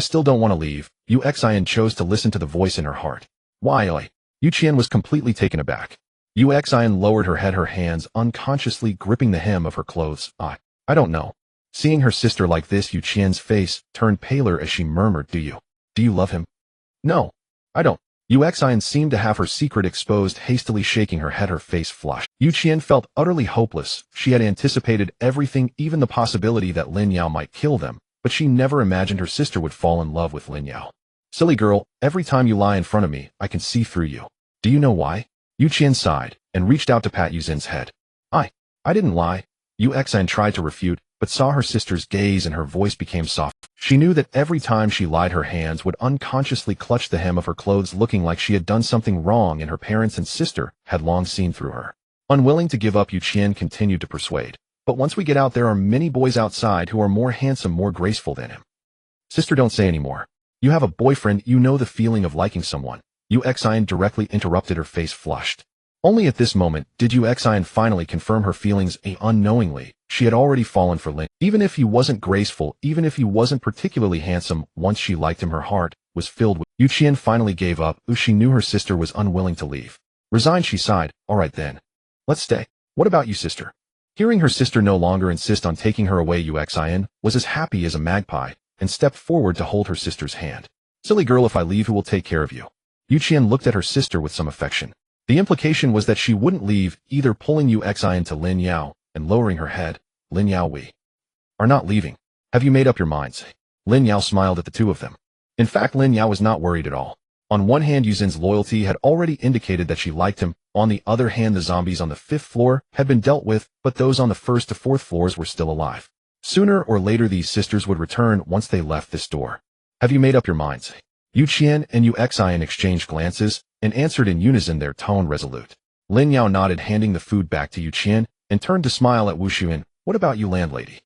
still don't want to leave. Xueyan chose to listen to the voice in her heart. Why? Xueyan was completely taken aback. Xueyan lowered her head, her hands unconsciously gripping the hem of her clothes. I don't know. Seeing her sister like this, Xueyan's face turned paler as she murmured, Do you love him? No, I don't. Xueyan seemed to have her secret exposed, hastily shaking her head, her face flushed. Xueyan felt utterly hopeless. She had anticipated everything, even the possibility that Lin Yao might kill them, but she never imagined her sister would fall in love with Lin Yao. Silly girl, every time you lie in front of me, I can see through you. Do you know why? Xueyan sighed and reached out to pat Xueyan's head. I didn't lie. Xueyan tried to refute, but saw her sister's gaze and her voice became soft. She knew that every time she lied, her hands would unconsciously clutch the hem of her clothes, looking like she had done something wrong, and her parents and sister had long seen through her. Unwilling to give up, Xueyan continued to persuade. But once we get out, there are many boys outside who are more handsome, more graceful than him. Sister, don't say any more. You have a boyfriend, you know the feeling of liking someone. Xueyan directly interrupted, her face flushed. Only at this moment did Xueyan finally confirm her feelings. Unknowingly, she had already fallen for Lin. Even if he wasn't graceful, even if he wasn't particularly handsome, once she liked him, her heart was filled with. Xueyan finally gave up, as she knew her sister was unwilling to leave. Resigned, she sighed. All right then. Let's stay. What about you, sister? Hearing her sister no longer insist on taking her away, Xueyan was as happy as a magpie and stepped forward to hold her sister's hand. Silly girl, if I leave, who will take care of you? Xueyan looked at her sister with some affection. The implication was that she wouldn't leave, either pulling Xueyan to Lin Yao and lowering her head. Lin Yao, we are not leaving. Have you made up your minds? Lin Yao smiled at the two of them. In fact, Lin Yao was not worried at all. On one hand, Xueyan's loyalty had already indicated that she liked him. On the other hand, the zombies on the 5th floor had been dealt with, but those on the 1st to 4th floors were still alive. Sooner or later, these sisters would return once they left this door. Have you made up your minds? Xueyan and Xueyan exchanged glances and answered in unison, their tone resolute. Lin Yao nodded, handing the food back to Xueyan, and turned to smile at Xueyan. What about you, landlady?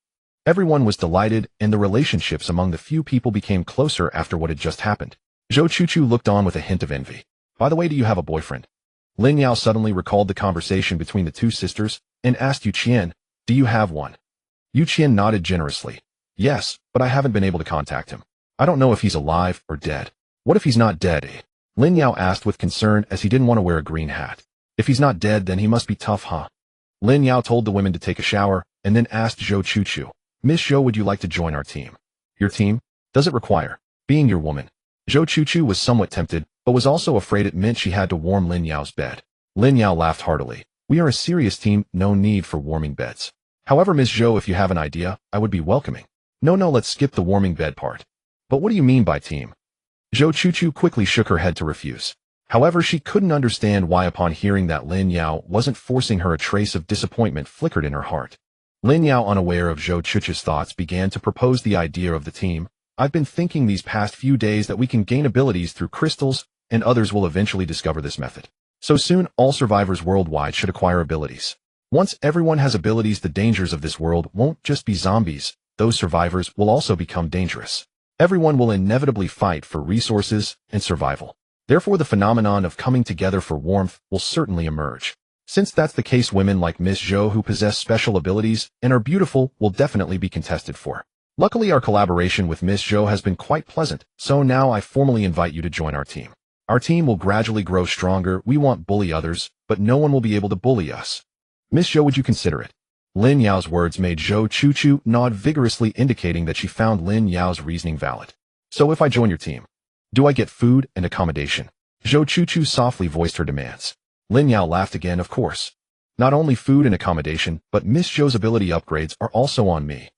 Everyone was delighted, and the relationships among the few people became closer after what had just happened. Zhou Chuchu looked on with a hint of envy. By the way, do you have a boyfriend? Lin Yao suddenly recalled the conversation between the two sisters and asked Xueyan, Do you have one? Xueyan nodded generously. Yes, but I haven't been able to contact him. I don't know if he's alive or dead. What if he's not dead? Lin Yao asked with concern, as he didn't want to wear a green hat. If he's not dead, then he must be tough, huh? Lin Yao told the women to take a shower and then asked Zhou Chuchu, Miss Zhou, would you like to join our team? Your team? Does it require being your woman? Zhou Chuchu was somewhat tempted, but was also afraid it meant she had to warm Lin Yao's bed. Lin Yao laughed heartily. We are a serious team, no need for warming beds. However, Miss Zhou, if you have an idea, I would be welcoming. No, let's skip the warming bed part. But what do you mean by team? Zhou Chuchu quickly shook her head to refuse. However, she couldn't understand why. Upon hearing that Lin Yao wasn't forcing her, a trace of disappointment flickered in her heart. Lin Yao, unaware of Zhou Chuchu's thoughts, began to propose the idea of the team. I've been thinking these past few days that we can gain abilities through crystals, and others will eventually discover this method. So soon, all survivors worldwide should acquire abilities. Once everyone has abilities, the dangers of this world won't just be zombies. Those survivors will also become dangerous. Everyone will inevitably fight for resources and survival. Therefore, the phenomenon of coming together for warmth will certainly emerge. Since that's the case, women like Miss Zhou who possess special abilities and are beautiful will definitely be contested for. Luckily, our collaboration with Miss Zhou has been quite pleasant, so now I formally invite you to join our team. Our team will gradually grow stronger. We won't bully others, but no one will be able to bully us. Miss Zhou, would you consider it? Lin Yao's words made Zhou Chuchu nod vigorously, indicating that she found Lin Yao's reasoning valid. So if I join your team, do I get food and accommodation? Zhou Chuchu softly voiced her demands. Lin Yao laughed again. Of course. Not only food and accommodation, but Miss Zhou's ability upgrades are also on me.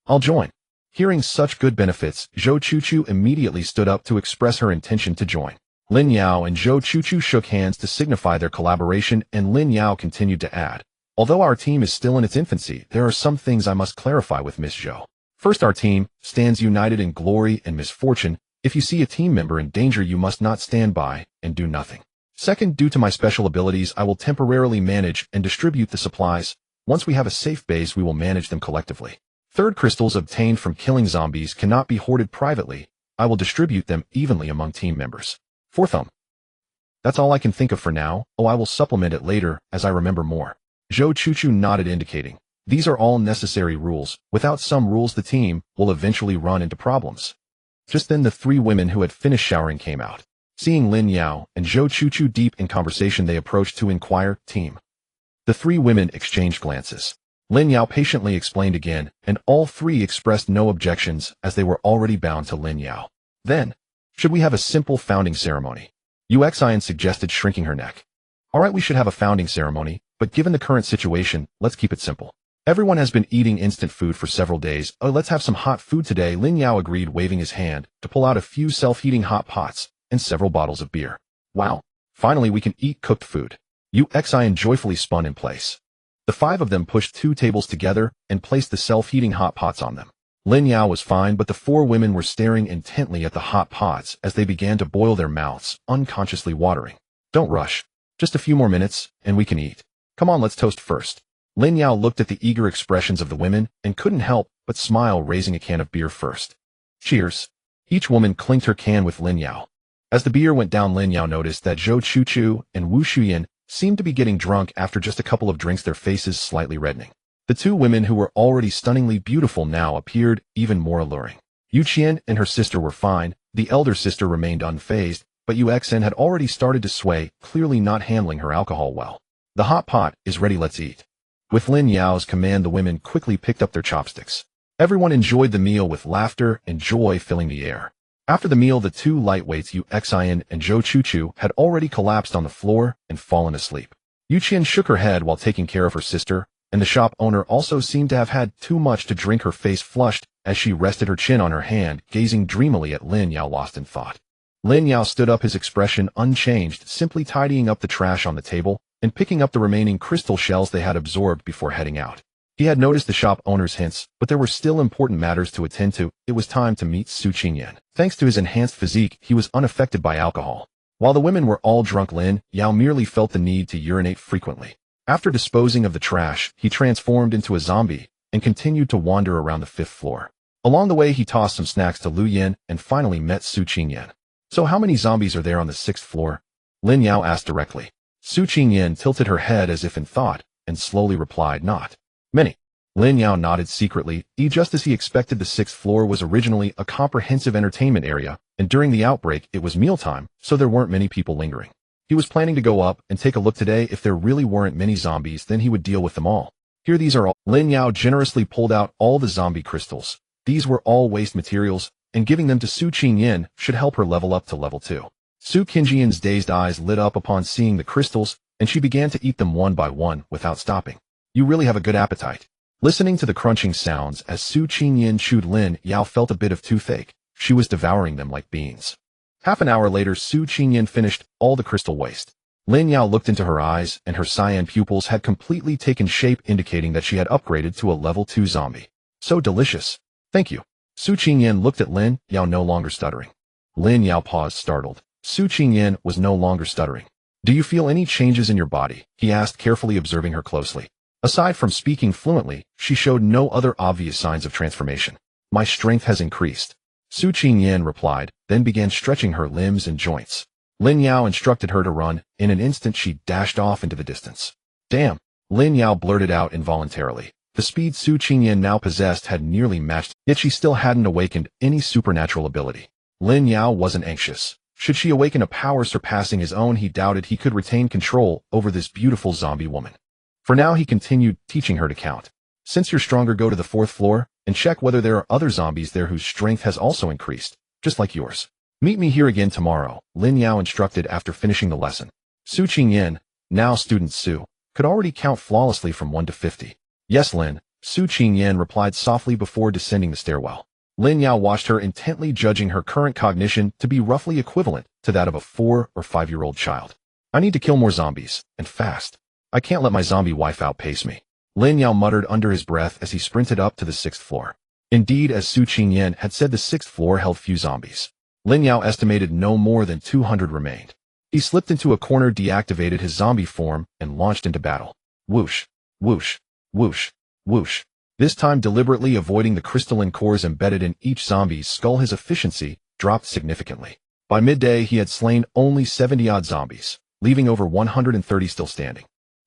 I'll join. Hearing such good benefits, Zhou Chuchu immediately stood up to express her intention to join. Lin Yao and Zhou Chuchu shook hands to signify their collaboration, and Lin Yao continued to add, although our team is still in its infancy, there are some things I must clarify with Miss Zhou. First, our team stands united in glory and misfortune. If you see a team member in danger, you must not stand by and do nothing. Second, due to my special abilities, I will temporarily manage and distribute the supplies. Once we have a safe base, we will manage them collectively. Third, crystals obtained from killing zombies cannot be hoarded privately. I will distribute them evenly among team members. Fourth, that's all I can think of for now. Oh, I will supplement it later as I remember more. Zhou Chuchu nodded, indicating, these are all necessary rules. Without some rules, the team will eventually run into problems. Just then, the three women who had finished showering came out. Seeing Lin Yao and Zhou Chuchu deep in conversation, they approached to inquire, team. The three women exchanged glances. Lin Yao patiently explained again, and all three expressed no objections as they were already bound to Lin Yao. Then, should we have a simple founding ceremony? Xueyan suggested, shrinking her neck. Alright, we should have a founding ceremony, but given the current situation, let's keep it simple. Everyone has been eating instant food for several days. Oh, let's have some hot food today. Lin Yao agreed, waving his hand to pull out a few self-heating hot pots and several bottles of beer. Wow, finally we can eat cooked food. Xueyan joyfully spun in place. The five of them pushed 2 tables together and placed the self-heating hot pots on them. Lin Yao was fine, but the 4 women were staring intently at the hot pots as they began to boil, their mouths unconsciously watering. Don't rush. Just a few more minutes, and we can eat. Come on, let's toast first. Lin Yao looked at the eager expressions of the women and couldn't help but smile, raising a can of beer first. Cheers. Each woman clinked her can with Lin Yao. As the beer went down, Lin Yao noticed that Zhou Chuchu and Wu Xueyan seemed to be getting drunk after just a couple of drinks, their faces slightly reddening. The 2 women who were already stunningly beautiful now appeared even more alluring. Xueyan and her sister were fine. The elder sister remained unfazed, but Xueyan had already started to sway, clearly not handling her alcohol well. The hot pot is ready, let's eat. With Lin Yao's command, the women quickly picked up their chopsticks. Everyone enjoyed the meal with laughter and joy filling the air. After the meal, the 2 lightweights, Xueyan and Zhou Chuchu, had already collapsed on the floor and fallen asleep. Xueyan shook her head while taking care of her sister, and the shop owner also seemed to have had too much to drink, her face flushed as she rested her chin on her hand, gazing dreamily at Lin Yao, lost in thought. Lin Yao stood up, his expression unchanged, simply tidying up the trash on the table and picking up the remaining crystal shells they had absorbed before heading out. He had noticed the shop owner's hints, but there were still important matters to attend to. It was time to meet Xueyan. Thanks to his enhanced physique, he was unaffected by alcohol. While the women were all drunk, Lin Yao merely felt the need to urinate frequently. After disposing of the trash, he transformed into a zombie and continued to wander around the 5th floor. Along the way, he tossed some snacks to Lu Yin and finally met Xueyan. So how many zombies are there on the 6th floor? Lin Yao asked directly. Xueyan tilted her head as if in thought and slowly replied, not many. Lin Yao nodded secretly. Just as he expected, the 6th floor was originally a comprehensive entertainment area, and during the outbreak it was mealtime, so there weren't many people lingering. He was planning to go up and take a look today. If there really weren't many zombies, then he would deal with them all. Here, these are all. Lin Yao generously pulled out all the zombie crystals. These were all waste materials, and giving them to Xueyan should help her level up to level 2. Xueyan's dazed eyes lit up upon seeing the crystals, and she began to eat them one by one without stopping. You really have a good appetite. Listening to the crunching sounds as Xueyan chewed, Lin Yao felt a bit of toothache. She was devouring them like beans. Half an hour later, Xueyan finished all the crystal waste. Lin Yao looked into her eyes, and her cyan pupils had completely taken shape, indicating that she had upgraded to a level 2 zombie. So delicious. Thank you. Xueyan looked at Lin Yao, no longer stuttering. Lin Yao paused, startled. Xueyan was no longer stuttering. Do you feel any changes in your body? He asked, carefully observing her closely. Aside from speaking fluently, she showed no other obvious signs of transformation. My strength has increased. Xueyan replied, then began stretching her limbs and joints. Lin Yao instructed her to run. In an instant she dashed off into the distance. Damn, Lin Yao blurted out involuntarily. The speed Xueyan now possessed had nearly matched, yet she still hadn't awakened any supernatural ability. Lin Yao wasn't anxious. Should she awaken a power surpassing his own, he doubted he could retain control over this beautiful zombie woman. For now he continued, teaching her to count. Since you're stronger, go to the 4th floor, and check whether there are other zombies there whose strength has also increased, just like yours. Meet me here again tomorrow, Lin Yao instructed after finishing the lesson. Xueyan, now student Su, could already count flawlessly from 1 to 50. Yes, Lin, Xueyan replied softly before descending the stairwell. Lin Yao watched her intently, judging her current cognition to be roughly equivalent to that of a 4 or 5-year-old child. I need to kill more zombies, and fast. I can't let my zombie wife outpace me, Lin Yao muttered under his breath as he sprinted up to the 6th floor. Indeed, as Xueyan had said, the 6th floor held few zombies. Lin Yao estimated no more than 200 remained. He slipped into a corner, deactivated his zombie form, and launched into battle. Whoosh, whoosh, whoosh, whoosh. This time deliberately avoiding the crystalline cores embedded in each zombie's skull, his efficiency dropped significantly. By midday, he had slain only 70-odd zombies, leaving over 130 still standing.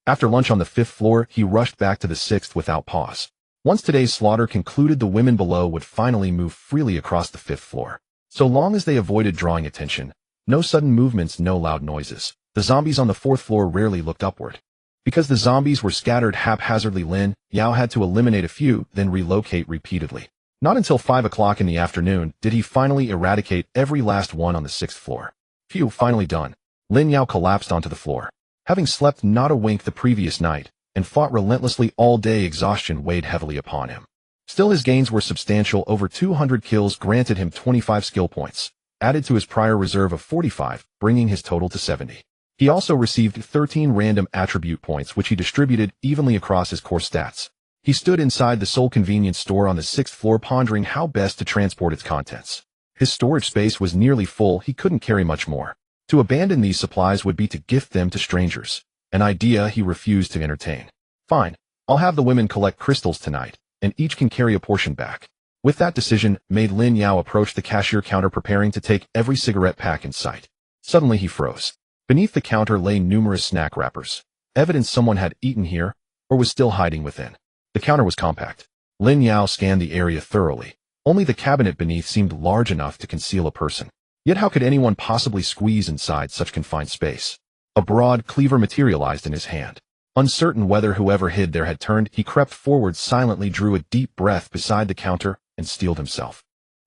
After lunch on the 5th floor, he rushed back to the 6th without pause. Once today's slaughter concluded, the women below would finally move freely across the 5th floor. So long as they avoided drawing attention, no sudden movements, no loud noises, the zombies on the 4th floor rarely looked upward. Because the zombies were scattered haphazardly, Lin Yao had to eliminate a few, then relocate repeatedly. Not until 5 o'clock in the afternoon did he finally eradicate every last one on the 6th floor. Phew, finally done. Lin Yao collapsed onto the floor. Having slept not a wink the previous night, and fought relentlessly all day, exhaustion weighed heavily upon him. Still, his gains were substantial. Over 200 kills granted him 25 skill points, added to his prior reserve of 45, bringing his total to 70. He also received 13 random attribute points, which he distributed evenly across his core stats. He stood inside the sole convenience store on the 6th floor, pondering how best to transport its contents. His storage space was nearly full. He couldn't carry much more. To abandon these supplies would be to gift them to strangers, an idea he refused to entertain. Fine, I'll have the women collect crystals tonight, and each can carry a portion back. With that decision made, Lin Yao approached the cashier counter, preparing to take every cigarette pack in sight. Suddenly he froze. Beneath the counter lay numerous snack wrappers, evidence someone had eaten here or was still hiding within. The counter was compact. Lin Yao scanned the area thoroughly. Only the cabinet beneath seemed large enough to conceal a person. Yet how could anyone possibly squeeze inside such confined space? A broad cleaver materialized in his hand. Uncertain whether whoever hid there had turned, he crept forward silently, drew a deep breath beside the counter, and steeled himself.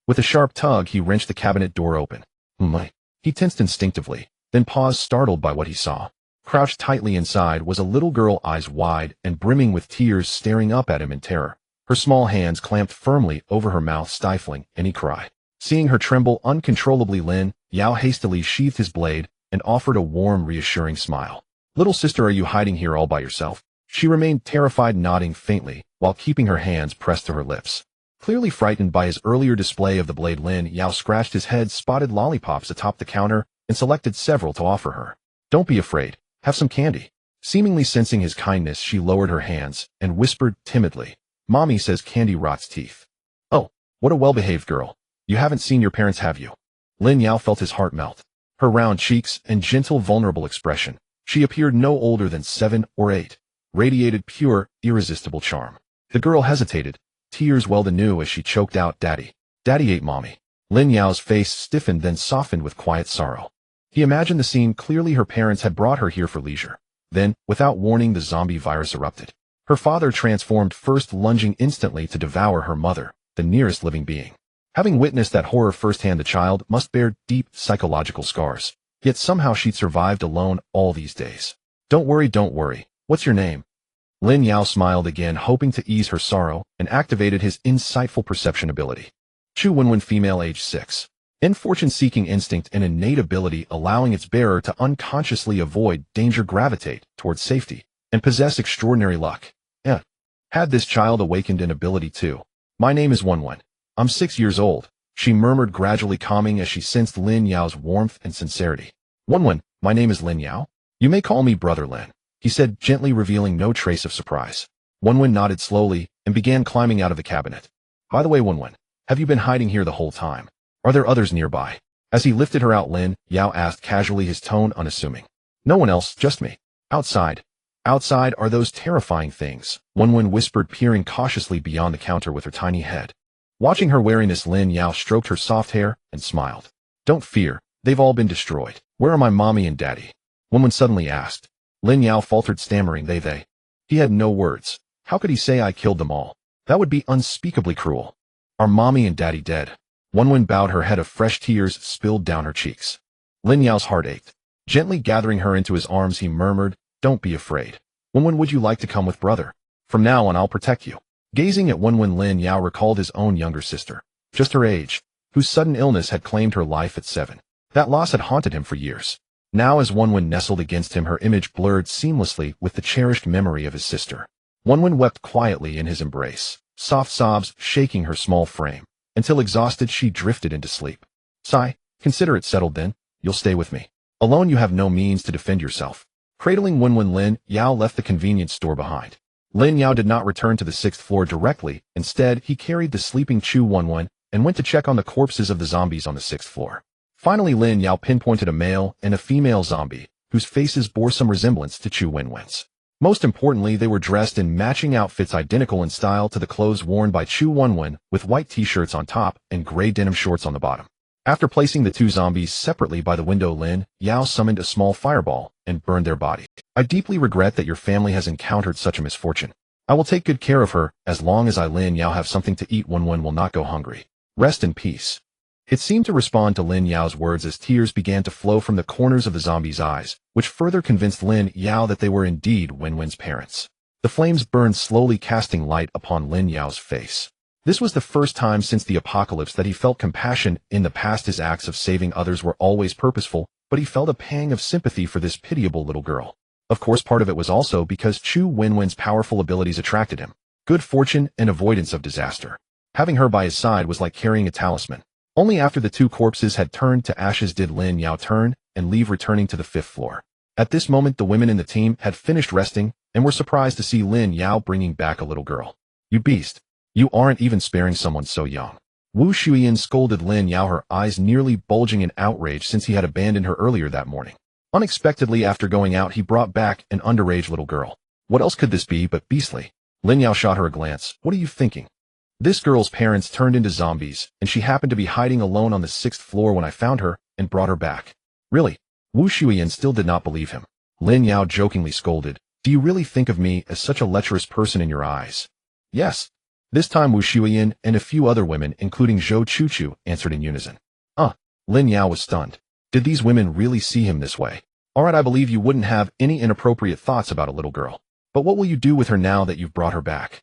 With a sharp tug, he wrenched the cabinet door open. He tensed instinctively, then paused, startled by what he saw. Crouched tightly inside was a little girl, eyes wide and brimming with tears, staring up at him in terror. Her small hands clamped firmly over her mouth, stifling any cry. Seeing her tremble uncontrollably, Lin Yao hastily sheathed his blade and offered a warm, reassuring smile. Little sister, are you hiding here all by yourself? She remained terrified, nodding faintly while keeping her hands pressed to her lips. Clearly frightened by his earlier display of the blade, Lin Yao scratched his head, spotted lollipops atop the counter, and selected several to offer her. Don't be afraid. Have some candy. Seemingly sensing his kindness, she lowered her hands and whispered timidly, Mommy says candy rots teeth. Oh, what a well-behaved girl. You haven't seen your parents, have you? Lin Yao felt his heart melt. Her round cheeks and gentle, vulnerable expression, she appeared no older than 7 or 8, radiated pure, irresistible charm. The girl hesitated. Tears welled anew as she choked out, Daddy. Daddy ate Mommy. Lin Yao's face stiffened, then softened with quiet sorrow. He imagined the scene clearly. Her parents had brought her here for leisure. Then, without warning, the zombie virus erupted. Her father transformed, first lunging instantly to devour her mother, the nearest living being. Having witnessed that horror firsthand, the child must bear deep psychological scars. Yet somehow she'd survived alone all these days. Don't worry. What's your name? Lin Yao smiled again, hoping to ease her sorrow, and activated his insightful perception ability. Xueyan, female, age 6. In fortune-seeking instinct, an innate ability allowing its bearer to unconsciously avoid danger, gravitate towards safety, and possess extraordinary luck. Had this child awakened an ability too? My name is Xueyan. I'm 6 years old, she murmured, gradually calming as she sensed Lin Yao's warmth and sincerity. Xueyan, my name is Lin Yao. You may call me Brother Lin, he said, gently, revealing no trace of surprise. Xueyan nodded slowly and began climbing out of the cabinet. By the way, Xueyan, have you been hiding here the whole time? Are there others nearby? As he lifted her out, Lin Yao asked casually, his tone unassuming. No one else, just me. Outside. Outside are those terrifying things, Wenwen whispered, peering cautiously beyond the counter with her tiny head. Watching her wariness, Lin Yao stroked her soft hair and smiled. Don't fear, they've all been destroyed. Where are my mommy and daddy? Wenwen suddenly asked. Lin Yao faltered, stammering, they. He had no words. How could he say I killed them all? That would be unspeakably cruel. Are mommy and daddy dead? Wenwen bowed her head, of fresh tears spilled down her cheeks. Lin Yao's heart ached. Gently gathering her into his arms, he murmured, Don't be afraid. Wenwen, would you like to come with brother? From now on I'll protect you. Gazing at Wenwen, Lin Yao recalled his own younger sister, just her age, whose sudden illness had claimed her life at 7. That loss had haunted him for years. Now as Wenwen nestled against him, her image blurred seamlessly with the cherished memory of his sister. Wenwen wept quietly in his embrace, soft sobs shaking her small frame, until exhausted she drifted into sleep. Sigh, consider it settled then, you'll stay with me. Alone you have no means to defend yourself. Cradling Wenwen, Lin Yao left the convenience store behind. Lin Yao did not return to the 6th floor directly. Instead, he carried the sleeping Xueyan and went to check on the corpses of the zombies on the 6th floor. Finally, Lin Yao pinpointed a male and a female zombie, whose faces bore some resemblance to Xueyan's. Most importantly, they were dressed in matching outfits identical in style to the clothes worn by Xueyan, with white t-shirts on top and gray denim shorts on the bottom. After placing the two zombies separately by the window, Lin Yao summoned a small fireball and burned their body. I deeply regret that your family has encountered such a misfortune. I will take good care of her. As long as I, Lin Yao, have something to eat, Wenwen will not go hungry. Rest in peace. It seemed to respond to Lin Yao's words as tears began to flow from the corners of the zombies' eyes, which further convinced Lin Yao that they were indeed Wenwen's parents. The flames burned slowly, casting light upon Lin Yao's face. This was the first time since the apocalypse that he felt compassion. In the past, his acts of saving others were always purposeful, but he felt a pang of sympathy for this pitiable little girl. Of course, part of it was also because Xueyan's powerful abilities attracted him. Good fortune and avoidance of disaster. Having her by his side was like carrying a talisman. Only after the two corpses had turned to ashes did Lin Yao turn and leave, returning to the 5th floor. At this moment, the women in the team had finished resting and were surprised to see Lin Yao bringing back a little girl. You beast! You aren't even sparing someone so young. Xueyan scolded Lin Yao, her eyes nearly bulging in outrage since he had abandoned her earlier that morning. Unexpectedly, after going out, he brought back an underage little girl. What else could this be but beastly? Lin Yao shot her a glance. What are you thinking? This girl's parents turned into zombies, and she happened to be hiding alone on the 6th floor when I found her and brought her back. Really? Xueyan still did not believe him. Lin Yao jokingly scolded. Do you really think of me as such a lecherous person in your eyes? Yes. This time Xueyan and a few other women, including Zhou Chuchu, answered in unison. Lin Yao was stunned. Did these women really see him this way? Alright, I believe you wouldn't have any inappropriate thoughts about a little girl. But what will you do with her now that you've brought her back?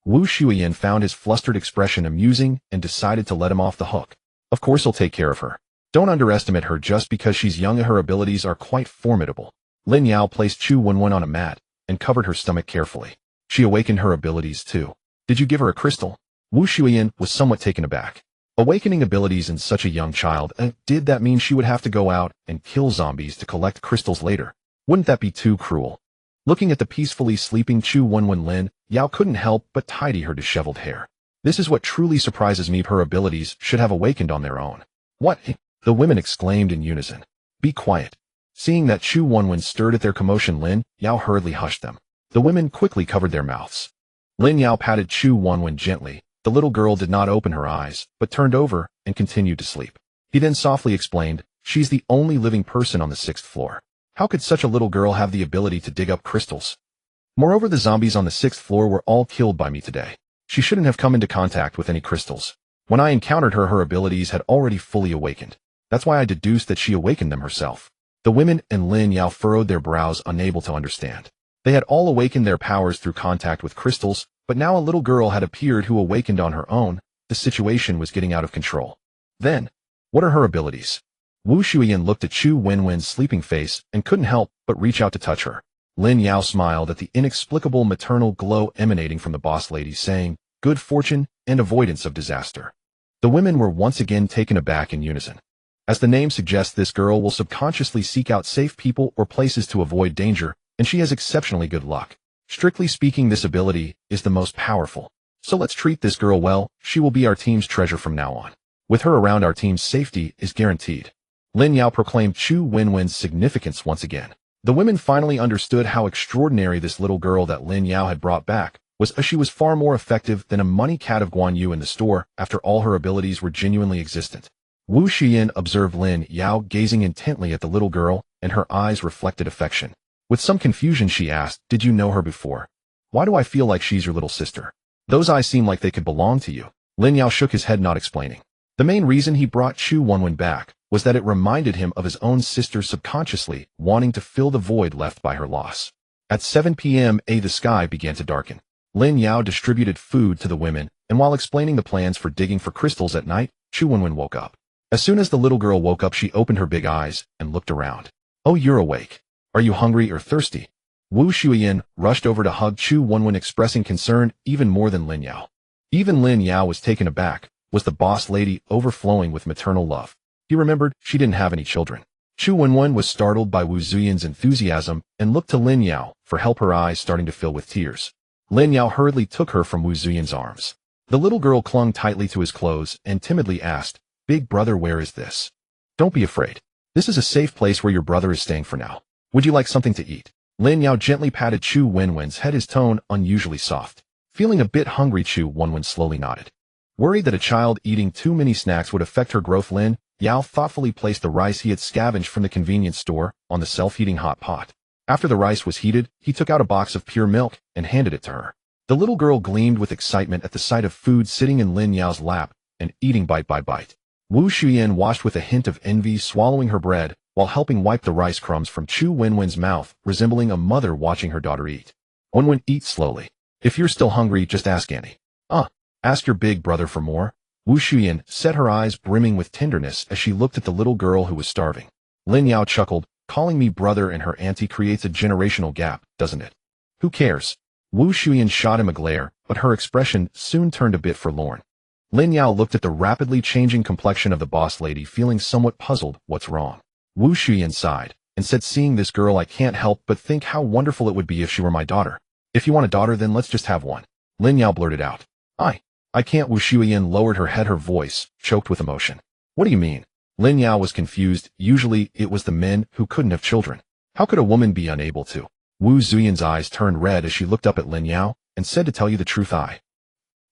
Xueyan found his flustered expression amusing and decided to let him off the hook. Of course he'll take care of her. Don't underestimate her just because she's young. Her abilities are quite formidable. Lin Yao placed Xueyan on a mat and covered her stomach carefully. She awakened her abilities too. Did you give her a crystal? Xueyan was somewhat taken aback. Awakening abilities in such a young child, did that mean she would have to go out and kill zombies to collect crystals later? Wouldn't that be too cruel? Looking at the peacefully sleeping Xueyan, Lin Yao couldn't help but tidy her disheveled hair. This is what truly surprises me. Her abilities should have awakened on their own. What? The women exclaimed in unison. Be quiet. Seeing that Xueyan stirred at their commotion, Lin Yao hurriedly hushed them. The women quickly covered their mouths. Lin Yao patted Xueyan gently. The little girl did not open her eyes, but turned over and continued to sleep. He then softly explained, she's the only living person on the 6th floor. How could such a little girl have the ability to dig up crystals? Moreover, the zombies on the 6th floor were all killed by me today. She shouldn't have come into contact with any crystals. When I encountered her, her abilities had already fully awakened. That's why I deduced that she awakened them herself. The women and Lin Yao furrowed their brows, unable to understand. They had all awakened their powers through contact with crystals, but now a little girl had appeared who awakened on her own. The situation was getting out of control. Then, what are her abilities? Xueyan looked at Xueyan's sleeping face and couldn't help but reach out to touch her. Lin Yao smiled at the inexplicable maternal glow emanating from the boss lady, saying, good fortune and avoidance of disaster. The women were once again taken aback in unison. As the name suggests, this girl will subconsciously seek out safe people or places to avoid danger, and she has exceptionally good luck. Strictly speaking, this ability is the most powerful. So let's treat this girl well. She will be our team's treasure from now on. With her around, our team's safety is guaranteed. Lin Yao proclaimed Chu Wenwen's significance once again. The women finally understood how extraordinary this little girl that Lin Yao had brought back was, as she was far more effective than a money cat of Guan Yu in the store. After all, her abilities were genuinely existent. Wu Xueyan observed Lin Yao gazing intently at the little girl, and her eyes reflected affection. With some confusion, she asked, "Did you know her before? Why do I feel like she's your little sister? Those eyes seem like they could belong to you." Lin Yao shook his head, not explaining. The main reason he brought Chu Wenwen back was that it reminded him of his own sister, subconsciously wanting to fill the void left by her loss. At 7 p.m. the sky began to darken. Lin Yao distributed food to the women, and while explaining the plans for digging for crystals at night, Chu Wenwen woke up. As soon as the little girl woke up, she opened her big eyes and looked around. "Oh, you're awake. Are you hungry or thirsty?" Wu Xueyan rushed over to hug Chu Wenwen, expressing concern even more than Lin Yao. Even Lin Yao was taken aback. Was the boss lady overflowing with maternal love? He remembered she didn't have any children. Chu Wenwen was startled by Wu Xueyan's enthusiasm and looked to Lin Yao for help, her eyes starting to fill with tears. Lin Yao hurriedly took her from Wu Xueyan's arms. The little girl clung tightly to his clothes and timidly asked, "Big brother, where is this?" "Don't be afraid. This is a safe place where your brother is staying for now. Would you like something to eat?" Lin Yao gently patted Chu Wenwen's head, his tone unusually soft. Feeling a bit hungry, Chu Wenwen slowly nodded. Worried that a child eating too many snacks would affect her growth, Lin Yao thoughtfully placed the rice he had scavenged from the convenience store on the self-heating hot pot. After the rice was heated, he took out a box of pure milk and handed it to her. The little girl gleamed with excitement at the sight of food sitting in Lin Yao's lap and eating bite by bite. Wu Xueyan watched with a hint of envy, swallowing her bread while helping wipe the rice crumbs from Chu Wenwen's mouth, resembling a mother watching her daughter eat. "Wenwen, eat slowly. If you're still hungry, just ask Annie." Ask your big brother for more." Wu Xueyan said, her eyes brimming with tenderness as she looked at the little girl who was starving. Lin Yao chuckled, "Calling me brother and her auntie creates a generational gap, doesn't it?" "Who cares?" Wu Xueyan shot him a glare, but her expression soon turned a bit forlorn. Lin Yao looked at the rapidly changing complexion of the boss lady, feeling somewhat puzzled. "What's wrong?" Wu Xueyan sighed and said, "Seeing this girl, I can't help but think how wonderful it would be if she were my daughter." "If you want a daughter, then let's just have one," Lin Yao blurted out. I can't." Wu Xueyan lowered her head, her voice choked with emotion. "What do you mean?" Lin Yao was confused. Usually it was the men who couldn't have children. How could a woman be unable to? Wu Xueyan's eyes turned red as she looked up at Lin Yao and said, "To tell you the truth, I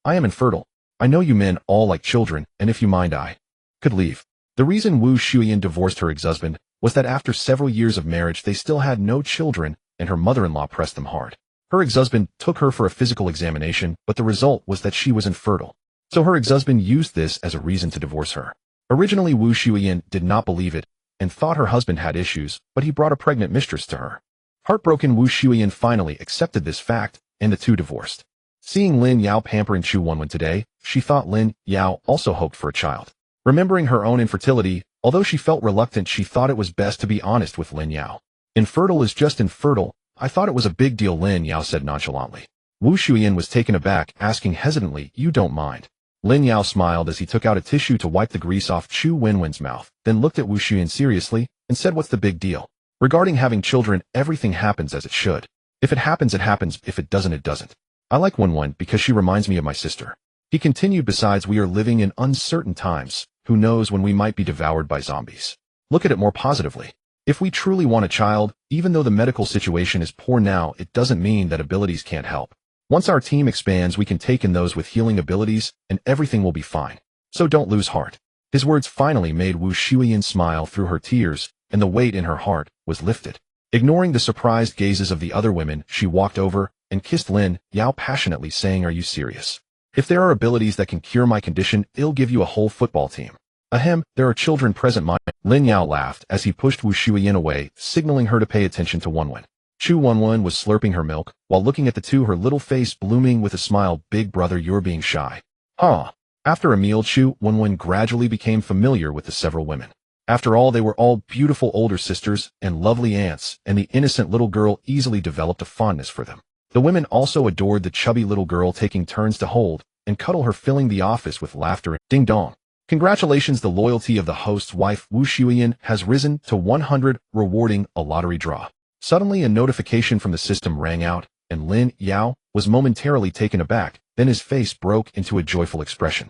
am infertile. I know you men all like children, and if you mind, I could leave." The reason Wu Xueyan divorced her ex-husband was that after several years of marriage they still had no children, and her mother-in-law pressed them hard. Her ex-husband took her for a physical examination, but the result was that she was infertile. So her ex-husband used this as a reason to divorce her. Originally, Wu Xueyan did not believe it and thought her husband had issues, but he brought a pregnant mistress to her. Heartbroken, Wu Xueyan finally accepted this fact, and the two divorced. Seeing Lin Yao pampering Chu Wenwen today, she thought Lin Yao also hoped for a child. Remembering her own infertility, although she felt reluctant, she thought it was best to be honest with Lin Yao. "Infertile is just infertile. I thought it was a big deal," Lin Yao said nonchalantly. Wu Xueyan was taken aback, asking hesitantly, "You don't mind?" Lin Yao smiled as he took out a tissue to wipe the grease off Chu Wenwen's mouth, then looked at Wu Xueyan seriously and said, "What's the big deal? Regarding having children, everything happens as it should. If it happens, it happens. If it doesn't, it doesn't. I like Wenwen because she reminds me of my sister." He continued, "Besides, we are living in uncertain times. Who knows when we might be devoured by zombies? Look at it more positively. If we truly want a child, even though the medical situation is poor now, it doesn't mean that abilities can't help. Once our team expands, we can take in those with healing abilities, and everything will be fine. So don't lose heart." His words finally made Wu Xueyan smile through her tears, and the weight in her heart was lifted. Ignoring the surprised gazes of the other women, she walked over and kissed Lin Yao passionately, saying, "Are you serious? If there are abilities that can cure my condition, it'll give you a whole football team." "Ahem, there are children present." Lin Yao laughed as he pushed Wu Xueyan away, signaling her to pay attention to Wenwen. Chu Wenwen was slurping her milk, while looking at the two, her little face blooming with a smile. "Big brother, you're being shy." After a meal, Chu Wenwen gradually became familiar with the several women. After all, they were all beautiful older sisters and lovely aunts, and the innocent little girl easily developed a fondness for them. The women also adored the chubby little girl, taking turns to hold and cuddle her, filling the office with laughter. Ding dong. Congratulations, the loyalty of the host's wife, Wu Xueyan, has risen to 100, rewarding a lottery draw. Suddenly, a notification from the system rang out, and Lin Yao was momentarily taken aback, then his face broke into a joyful expression.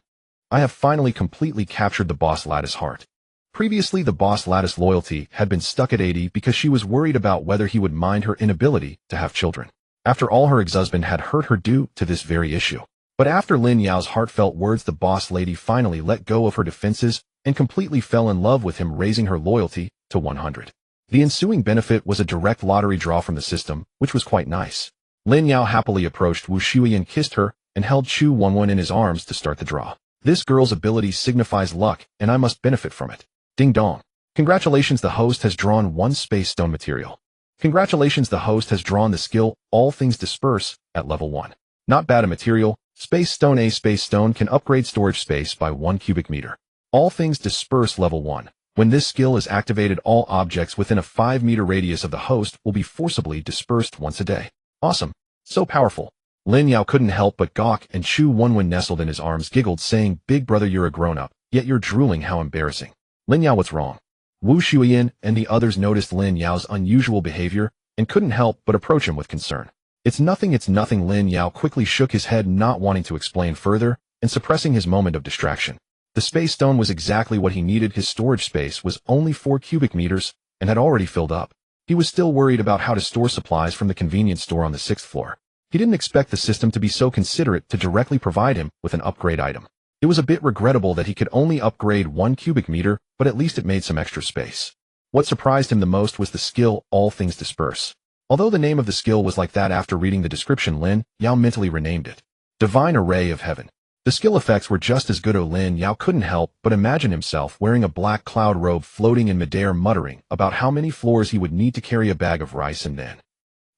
I have finally completely captured the boss Lattice's heart. Previously, the boss Lattice loyalty had been stuck at 80 because she was worried about whether he would mind her inability to have children. After all, her ex-husband had hurt her due to this very issue. But after Lin Yao's heartfelt words, the boss lady finally let go of her defenses and completely fell in love with him, raising her loyalty to 100. The ensuing benefit was a direct lottery draw from the system, which was quite nice. Lin Yao happily approached Wu Xueyan, kissed her, and held Chu Wenwen in his arms to start the draw. This girl's ability signifies luck, and I must benefit from it. Ding dong. Congratulations, the host has drawn 1 space stone material. Congratulations, the host has drawn the skill, All Things Disperse, at level 1. Not bad a material. Space stone. A space stone can upgrade storage space by 1 cubic meter. All Things Disperse level 1. When this skill is activated, all objects within a 5-meter radius of the host will be forcibly dispersed once a day. Awesome. So powerful. Lin Yao couldn't help but gawk, and Chu Wenwen, nestled in his arms, giggled, saying, "Big brother, you're a grown-up, yet you're drooling. How embarrassing." Lin Yao, what's wrong? Wu Xueyan and the others noticed Lin Yao's unusual behavior and couldn't help but approach him with concern. It's nothing, it's nothing." Lin Yao quickly shook his head, not wanting to explain further and suppressing his moment of distraction. The space stone was exactly what he needed. His storage space was only 4 cubic meters and had already filled up. He was still worried about how to store supplies from the convenience store on the 6th floor. He didn't expect the system to be so considerate to directly provide him with an upgrade item. It was a bit regrettable that he could only upgrade 1 cubic meter, but at least it made some extra space. What surprised him the most was the skill, All Things Disperse. Although the name of the skill was like that, after reading the description, Lin Yao mentally renamed it Divine Array of Heaven. The skill effects were just as good. Lin Yao couldn't help but imagine himself wearing a black cloud robe, floating in midair, muttering about how many floors he would need to carry a bag of rice, and then,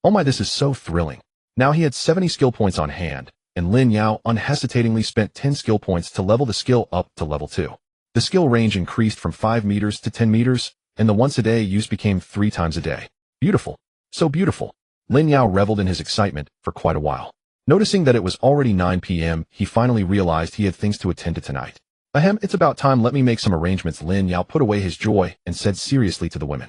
"Oh my, this is so thrilling." Now he had 70 skill points on hand, and Lin Yao unhesitatingly spent 10 skill points to level the skill up to level 2. The skill range increased from 5 meters to 10 meters, and the once-a-day use became 3 times a day. Beautiful. So beautiful. Lin Yao reveled in his excitement for quite a while. Noticing that it was already 9 p.m., he finally realized he had things to attend to tonight. "Ahem, it's about time. Let me make some arrangements." Lin Yao put away his joy and said seriously to the women,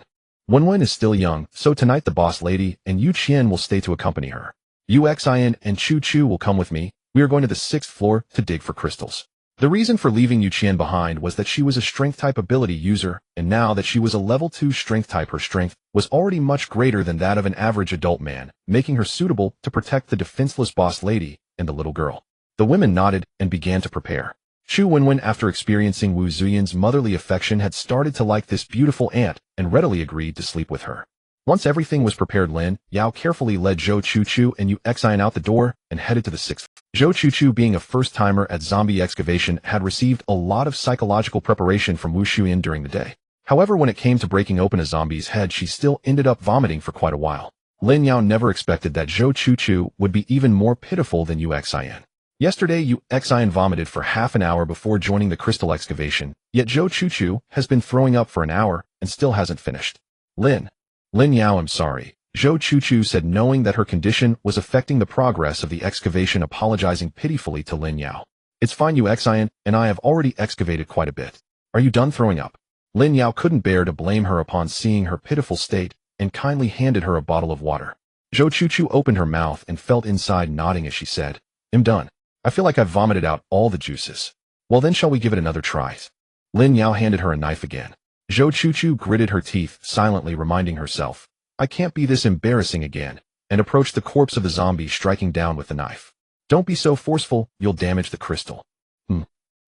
"Wenwen is still young, so tonight the boss lady and Yu Qian will stay to accompany her. Xueyan and Chu Chu will come with me. We are going to the 6th floor to dig for crystals." The reason for leaving Yu Qian behind was that she was a strength-type ability user, and now that she was a level 2 strength type, her strength was already much greater than that of an average adult man, making her suitable to protect the defenseless boss lady and the little girl. The women nodded and began to prepare. Chu Wenwen, after experiencing Wu Xueyan's motherly affection, had started to like this beautiful aunt and readily agreed to sleep with her. Once everything was prepared, Lin Yao carefully led Zhou Chuchu and Xueyan out the door and headed to the 6th. Zhou Chuchu, being a first-timer at zombie excavation, had received a lot of psychological preparation from Wu Xueyan during the day. However, when it came to breaking open a zombie's head, she still ended up vomiting for quite a while. Lin Yao never expected that Zhou Chuchu would be even more pitiful than Xueyan. Yesterday, Xueyan vomited for half an hour before joining the crystal excavation, yet Zhou Chuchu has been throwing up for an hour and still hasn't finished. Lin Yao, I'm sorry," Zhou Chuchu said, knowing that her condition was affecting the progress of the excavation, apologizing pitifully to Lin Yao. "It's fine, Xueyan, and I have already excavated quite a bit. Are you done throwing up?" Lin Yao couldn't bear to blame her upon seeing her pitiful state and kindly handed her a bottle of water. Zhou Chuchu opened her mouth and felt inside, nodding as she said, "I'm done. I feel like I've vomited out all the juices." "Well then, shall we give it another try?" Lin Yao handed her a knife again. Zhou Chuchu gritted her teeth, silently reminding herself, "I can't be this embarrassing again," and approached the corpse of the zombie, striking down with the knife. "Don't be so forceful, you'll damage the crystal."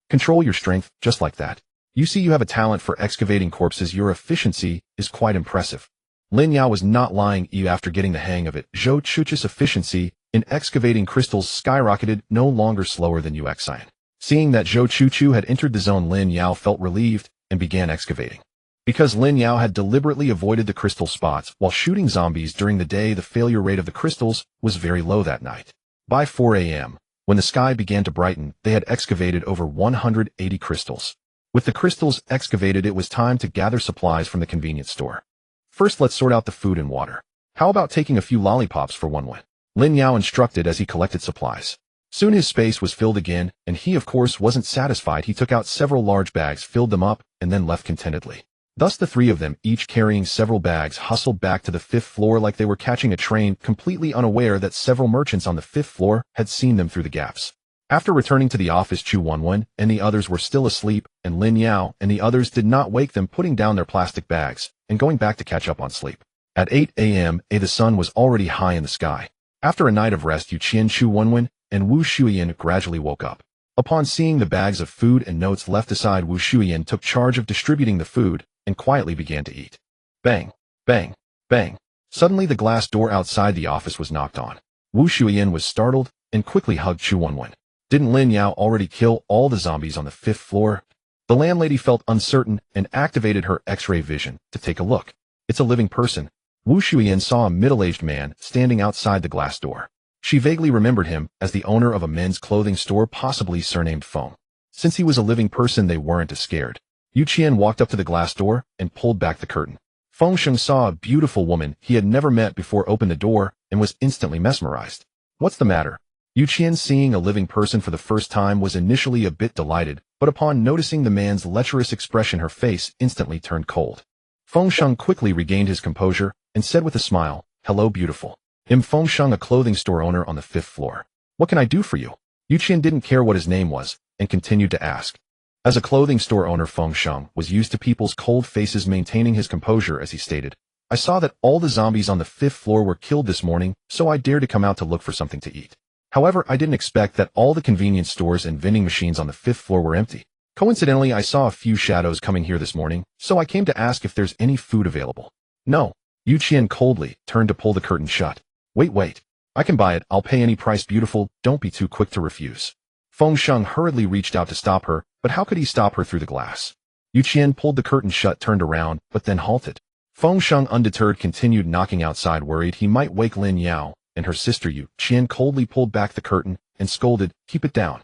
Control your strength, just like that. You see, you have a talent for excavating corpses. Your efficiency is quite impressive." Lin Yao was not lying. After getting the hang of it, Zhou Chuchu's efficiency in excavating crystals skyrocketed, no longer slower than Xueyan. Seeing that Zhou Chuchu had entered the zone, Lin Yao felt relieved and began excavating. Because Lin Yao had deliberately avoided the crystal spots while shooting zombies during the day, the failure rate of the crystals was very low that night. By 4 a.m., when the sky began to brighten, they had excavated over 180 crystals. With the crystals excavated, it was time to gather supplies from the convenience store. "First, let's sort out the food and water. How about taking a few lollipops for Wenwen?" Lin Yao instructed as he collected supplies. Soon his space was filled again, and he of course wasn't satisfied. He took out several large bags, filled them up, and then left contentedly. Thus the 3 of them, each carrying several bags, hustled back to the 5th floor like they were catching a train, completely unaware that several merchants on the 5th floor had seen them through the gaps. After returning to the office, Xueyan and the others were still asleep, and Lin Yao and the others did not wake them, putting down their plastic bags and going back to catch up on sleep. At 8 a.m., the sun was already high in the sky. After a night of rest, Xueyan and Wu Xueyan gradually woke up. Upon seeing the bags of food and notes left aside, Wu Xueyan took charge of distributing the food and quietly began to eat. Bang, bang, bang. Suddenly the glass door outside the office was knocked on. Wu Xueyan was startled and quickly hugged Xueyan. Didn't Lin Yao already kill all the zombies on the 5th floor? The landlady felt uncertain and activated her X-ray vision to take a look. It's a living person. Wu Xueyan saw a middle-aged man standing outside the glass door. She vaguely remembered him as the owner of a men's clothing store, possibly surnamed Feng. Since he was a living person, they weren't as scared. Xueyan walked up to the glass door and pulled back the curtain. Feng Sheng saw a beautiful woman he had never met before open the door and was instantly mesmerized. What's the matter? Xueyan, seeing a living person for the first time, was initially a bit delighted, but upon noticing the man's lecherous expression, her face instantly turned cold. Feng Sheng quickly regained his composure and said with a smile, "Hello, beautiful. I'm Feng Sheng, a clothing store owner on the 5th floor. What can I do for you?" Xueyan didn't care what his name was and continued to ask. As a clothing store owner, Feng Sheng was used to people's cold faces, maintaining his composure as he stated, "I saw that all the zombies on the 5th floor were killed this morning, so I dared to come out to look for something to eat. However, I didn't expect that all the convenience stores and vending machines on the 5th floor were empty. Coincidentally, I saw a few shadows coming here this morning, so I came to ask if there's any food available." "No." Xueyan coldly turned to pull the curtain shut. Wait. I can buy it. I'll pay any price, beautiful. Don't be too quick to refuse." Feng Sheng hurriedly reached out to stop her, but how could he stop her through the glass? Xueyan pulled the curtain shut, turned around, but then halted. Feng Sheng, undeterred, continued knocking outside, worried he might wake Lin Yao and her sister. Xueyan coldly pulled back the curtain and scolded, "Keep it down."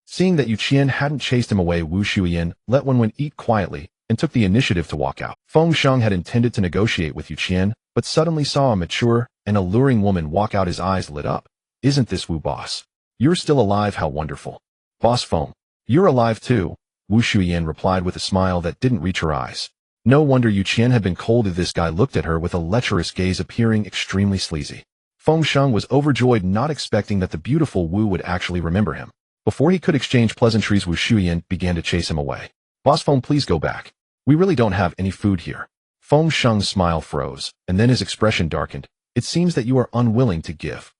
Seeing that Xueyan hadn't chased him away, Wu Xueyan let Xueyan eat quietly and took the initiative to walk out. Feng Sheng had intended to negotiate with Xueyan, but suddenly saw a mature and alluring woman walk out. His eyes lit up. "Isn't this Wu, boss? You're still alive, how wonderful." "Boss Feng, you're alive too," Wu Xueyan replied with a smile that didn't reach her eyes. No wonder Xueyan had been cold. This guy looked at her with a lecherous gaze, appearing extremely sleazy. Feng Sheng was overjoyed, not expecting that the beautiful Wu would actually remember him. Before he could exchange pleasantries, Wu Xueyan began to chase him away. "Boss Feng, please go back. We really don't have any food here." Feng Sheng's smile froze, and then his expression darkened. "It seems that you are unwilling to give."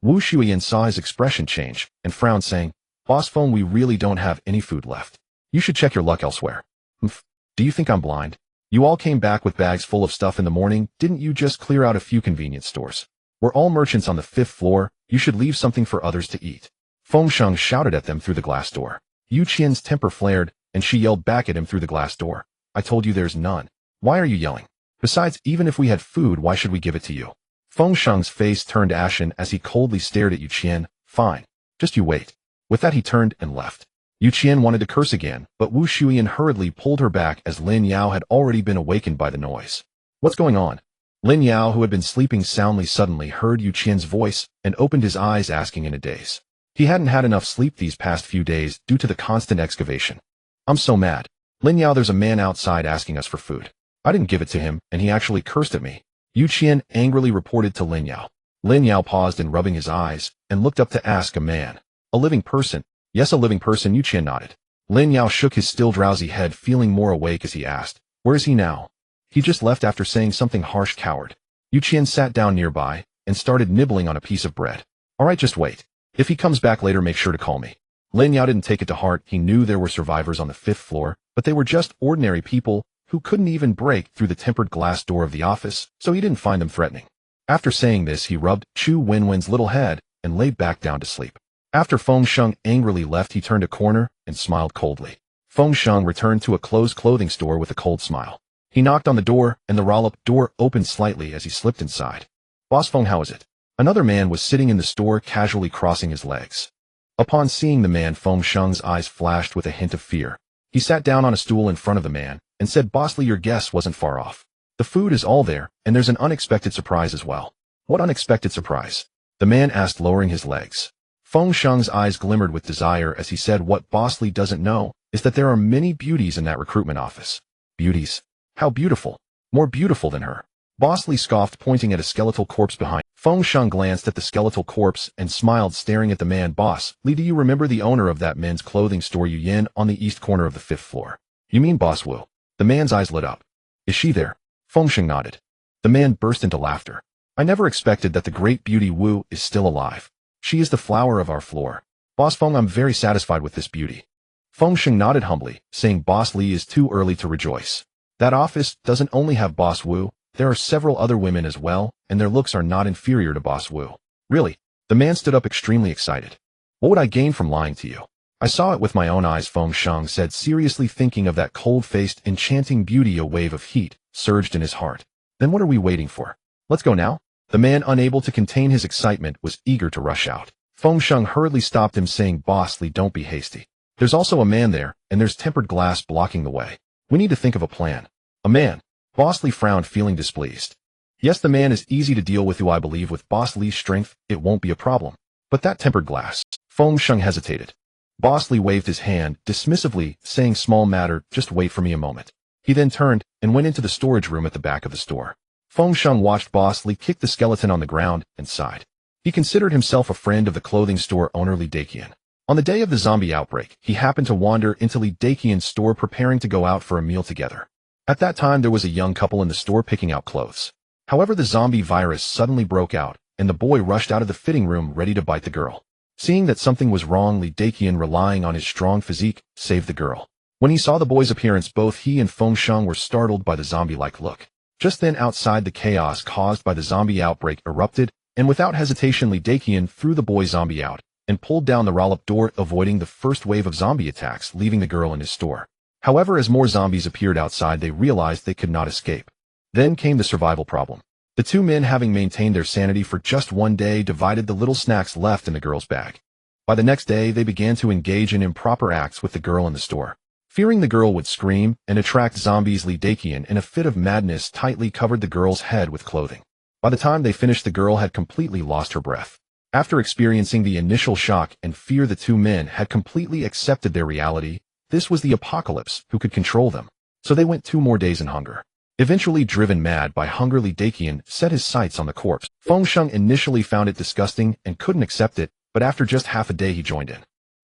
Wu Xueyan saw his expression change and frowned, saying, "Boss Feng, we really don't have any food left. You should check your luck elsewhere." "Humph. Do you think I'm blind? You all came back with bags full of stuff in the morning. Didn't you just clear out a few convenience stores? We're all merchants on the 5th floor. You should leave something for others to eat." Feng Sheng shouted at them through the glass door. Xueyan's temper flared, and she yelled back at him through the glass door, "I told you there's none. Why are you yelling? Besides, even if we had food, why should we give it to you?" Feng Sheng's face turned ashen as he coldly stared at Xueyan. "Fine. Just you wait." With that, he turned and left. Xueyan wanted to curse again, but Wu Xueyan hurriedly pulled her back as Lin Yao had already been awakened by the noise. "What's going on?" Lin Yao, who had been sleeping soundly, suddenly heard Xueyan's voice and opened his eyes, asking in a daze. He hadn't had enough sleep these past few days due to the constant excavation. "I'm so mad. Lin Yao, there's a man outside asking us for food. I didn't give it to him, and he actually cursed at me," Xueyan angrily reported to Lin Yao. Lin Yao paused in rubbing his eyes and looked up to ask, "A man? A living person?" "Yes, a living person," Xueyan nodded. Lin Yao shook his still drowsy head, feeling more awake as he asked, "Where is he now?" "He just left after saying something harsh, coward." Xueyan sat down nearby and started nibbling on a piece of bread. "All right, just wait. If he comes back later, make sure to call me." Lin Yao didn't take it to heart. He knew there were survivors on the 5th floor, but they were just ordinary people who couldn't even break through the tempered glass door of the office, so he didn't find them threatening. After saying this, he rubbed Xueyan's little head and laid back down to sleep. After Feng Sheng angrily left, he turned a corner and smiled coldly. Feng Sheng returned to a closed clothing store with a cold smile. He knocked on the door, and the roll-up door opened slightly as he slipped inside. "Boss Feng, how is it?" Another man was sitting in the store, casually crossing his legs. Upon seeing the man, Feng Sheng's eyes flashed with a hint of fear. He sat down on a stool in front of the man and said, "Bossly, your guess wasn't far off. The food is all there, and there's an unexpected surprise as well." "What unexpected surprise?" the man asked, lowering his legs. Feng Sheng's eyes glimmered with desire as he said, "What Bossly doesn't know is that there are many beauties in that recruitment office." "Beauties? How beautiful? More beautiful than her?" Bossly scoffed, pointing at a skeletal corpse behind. Feng Sheng glanced at the skeletal corpse and smiled, staring at the man. Boss, Li, do you remember the owner of that men's clothing store Xueyan on the east corner of the 5th floor? You mean Boss Wu? The man's eyes lit up. Is she there? Feng Sheng nodded. The man burst into laughter. I never expected that the great beauty Wu is still alive. She is the flower of our floor. Boss Feng, I'm very satisfied with this beauty. Feng Sheng nodded humbly, saying Boss Li is too early to rejoice. That office doesn't only have Boss Wu, there are several other women as well, and their looks are not inferior to Boss Wu. Really? The man stood up extremely excited. What would I gain from lying to you? I saw it with my own eyes, Feng Sheng said, seriously thinking of that cold-faced, enchanting beauty. A wave of heat surged in his heart. Then what are we waiting for? Let's go now? The man, unable to contain his excitement, was eager to rush out. Feng Sheng hurriedly stopped him, saying, Boss Li, don't be hasty. There's also a man there, and there's tempered glass blocking the way. We need to think of a plan. A man. Boss Li frowned, feeling displeased. Yes, the man is easy to deal with. I believe with Boss Li's strength, it won't be a problem. But that tempered glass. Feng Sheng hesitated. Boss Li waved his hand dismissively, saying, small matter, just wait for me a moment. He then turned and went into the storage room at the back of the store. Feng Sheng watched Boss Li kick the skeleton on the ground and sighed. He considered himself a friend of the clothing store owner Li Daqian. On the day of the zombie outbreak, he happened to wander into Li Daqian's store preparing to go out for a meal together. At that time, there was a young couple in the store picking out clothes. However, the zombie virus suddenly broke out, and the boy rushed out of the fitting room ready to bite the girl. Seeing that something was wrong, Li Daqian, relying on his strong physique, saved the girl. When he saw the boy's appearance, both he and Feng Sheng were startled by the zombie-like look. Just then, outside, the chaos caused by the zombie outbreak erupted, and without hesitation, Li Daqian threw the boy zombie out and pulled down the roll-up door, avoiding the first wave of zombie attacks, leaving the girl in his store. However, as more zombies appeared outside, they realized they could not escape. Then came the survival problem. The two men, having maintained their sanity for just one day, divided the little snacks left in the girl's bag. By the next day, they began to engage in improper acts with the girl in the store. Fearing the girl would scream and attract zombies, Li Daqian, in a fit of madness, tightly covered the girl's head with clothing. By the time they finished, the girl had completely lost her breath. After experiencing the initial shock and fear, the two men had completely accepted their reality. This was the apocalypse who could control them. So they went 2 more days in hunger. Eventually, driven mad by hunger, Li Daqian set his sights on the corpse. Feng Sheng initially found it disgusting and couldn't accept it, but after just half a day he joined in.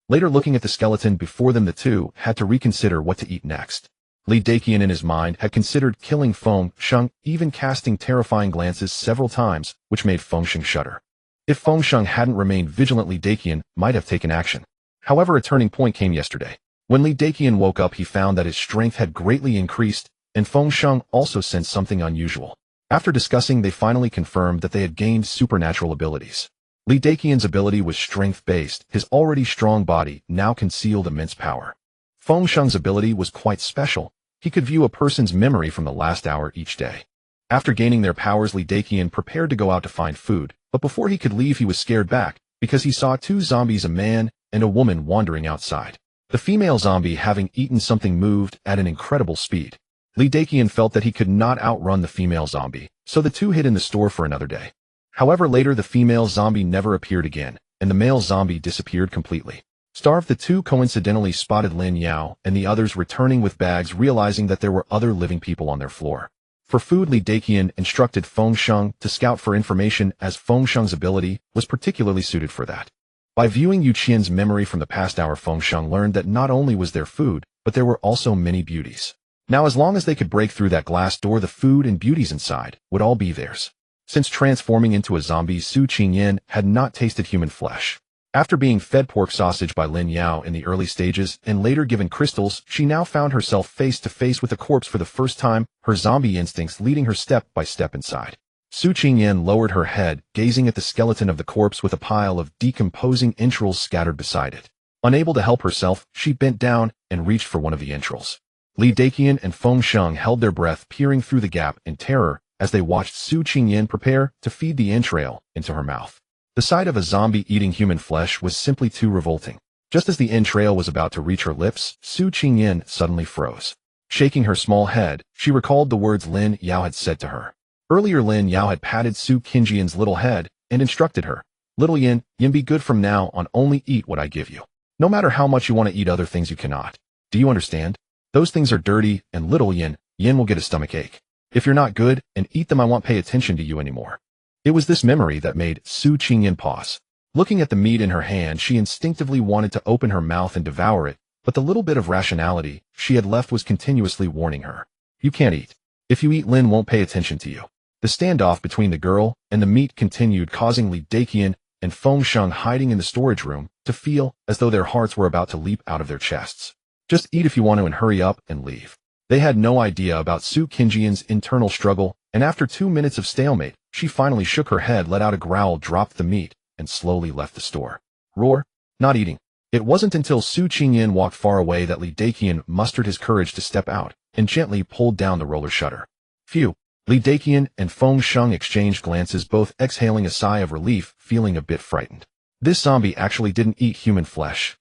Later, looking at the skeleton before them, the two had to reconsider what to eat next. Li Daqian, in his mind, had considered killing Feng Sheng, even casting terrifying glances several times, which made Feng Sheng shudder. If Feng Sheng hadn't remained vigilant, Li Daqian might have taken action. However, a turning point came yesterday. When Li Daqian woke up, he found that his strength had greatly increased, and Feng Sheng also sensed something unusual. After discussing, they finally confirmed that they had gained supernatural abilities. Li Daqian's ability was strength-based. His already strong body now concealed immense power. Feng Sheng's ability was quite special. He could view a person's memory from the last hour each day. After gaining their powers, Li Daqian prepared to go out to find food, but before he could leave, he was scared back because he saw 2 zombies, a man and a woman, wandering outside. The female zombie, having eaten something, moved at an incredible speed. Li Daqian felt that he could not outrun the female zombie, so the two hid in the store for another day. However, later the female zombie never appeared again, and the male zombie disappeared completely. Starved, the two coincidentally spotted Lin Yao and the others returning with bags, realizing that there were other living people on their floor. For food, Li Daqian instructed Feng Sheng to scout for information, as Feng Sheng's ability was particularly suited for that. By viewing Yu Qian's memory from the past hour, Feng Sheng learned that not only was there food, but there were also many beauties. Now, as long as they could break through that glass door, the food and beauties inside would all be theirs. Since transforming into a zombie, Xueyan had not tasted human flesh. After being fed pork sausage by Lin Yao in the early stages and later given crystals, she now found herself face to face with a corpse for the first time, her zombie instincts leading her step by step inside. Xueyan lowered her head, gazing at the skeleton of the corpse with a pile of decomposing entrails scattered beside it. Unable to help herself, she bent down and reached for one of the entrails. Li Daqian and Feng Sheng held their breath, peering through the gap in terror as they watched Xueyan prepare to feed the entrail into her mouth. The sight of a zombie eating human flesh was simply too revolting. Just as the entrail was about to reach her lips, Xueyan suddenly froze. Shaking her small head, she recalled the words Lin Yao had said to her. Earlier, Lin Yao had patted Xueyan's little head and instructed her, "Little Yin, be good from now on, only eat what I give you. No matter how much you want to eat other things, you cannot. Do you understand? Those things are dirty, and little Yin will get a stomach ache. If you're not good and eat them, I won't pay attention to you anymore." It was this memory that made Xueyan pause. Looking at the meat in her hand, she instinctively wanted to open her mouth and devour it, but the little bit of rationality she had left was continuously warning her. You can't eat. If you eat, Lin won't pay attention to you. The standoff between the girl and the meat continued, causing Li Daqian and Fengsheng, hiding in the storage room, to feel as though their hearts were about to leap out of their chests. Just eat if you want to and hurry up and leave. They had no idea about Su Qingjian's internal struggle, and after 2 minutes of stalemate, she finally shook her head, let out a growl, dropped the meat, and slowly left the store. Roar, not eating. It wasn't until Su Qingyan walked far away that Li Daqian mustered his courage to step out and gently pulled down the roller shutter. Phew. Li Daqian and Fengsheng exchanged glances, both exhaling a sigh of relief, feeling a bit frightened. This zombie actually didn't eat human flesh.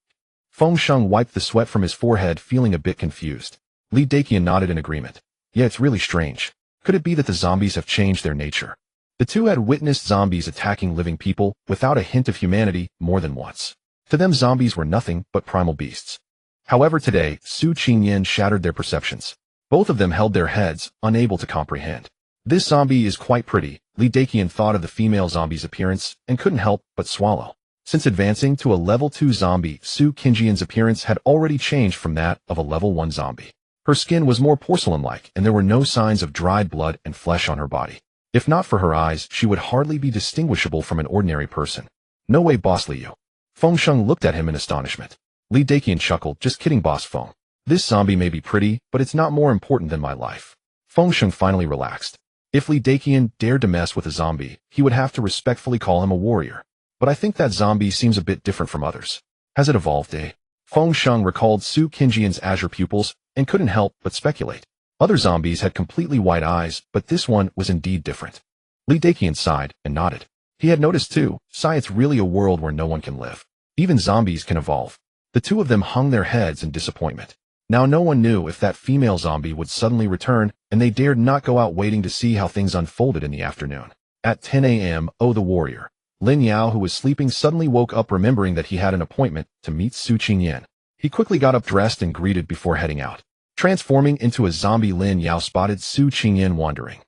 Fengsheng wiped the sweat from his forehead, feeling a bit confused. Li Daqian nodded in agreement. Yeah, it's really strange. Could it be that the zombies have changed their nature? The two had witnessed zombies attacking living people without a hint of humanity more than once. To them, zombies were nothing but primal beasts. However, today, Su Qingyan shattered their perceptions. Both of them held their heads, unable to comprehend. This zombie is quite pretty. Li Daqian thought of the female zombie's appearance and couldn't help but swallow. Since advancing to a level 2 zombie, Su Qingjian's appearance had already changed from that of a level 1 zombie. Her skin was more porcelain-like, and there were no signs of dried blood and flesh on her body. If not for her eyes, she would hardly be distinguishable from an ordinary person. No way, Boss Liu. Fengsheng looked at him in astonishment. Li Daqian chuckled, just kidding, Boss Feng. This zombie may be pretty, but it's not more important than my life. Fengsheng finally relaxed. If Li Daqian dared to mess with a zombie, he would have to respectfully call him a warrior. But I think that zombie seems a bit different from others. Has it evolved, eh? Fengsheng recalled Su Qingjian's azure pupils and couldn't help but speculate. Other zombies had completely white eyes, but this one was indeed different. Li Daqian sighed and nodded. He had noticed too. It's really a world where no one can live. Even zombies can evolve. The two of them hung their heads in disappointment. Now no one knew if that female zombie would suddenly return, and they dared not go out waiting to see how things unfolded in the afternoon. At 10 a.m., the warrior, Lin Yao, who was sleeping, suddenly woke up, remembering that he had an appointment to meet Su Qingyan. He quickly got up, dressed, and greeted before heading out. Transforming into a zombie, Lin Yao spotted Su Qingyan wandering.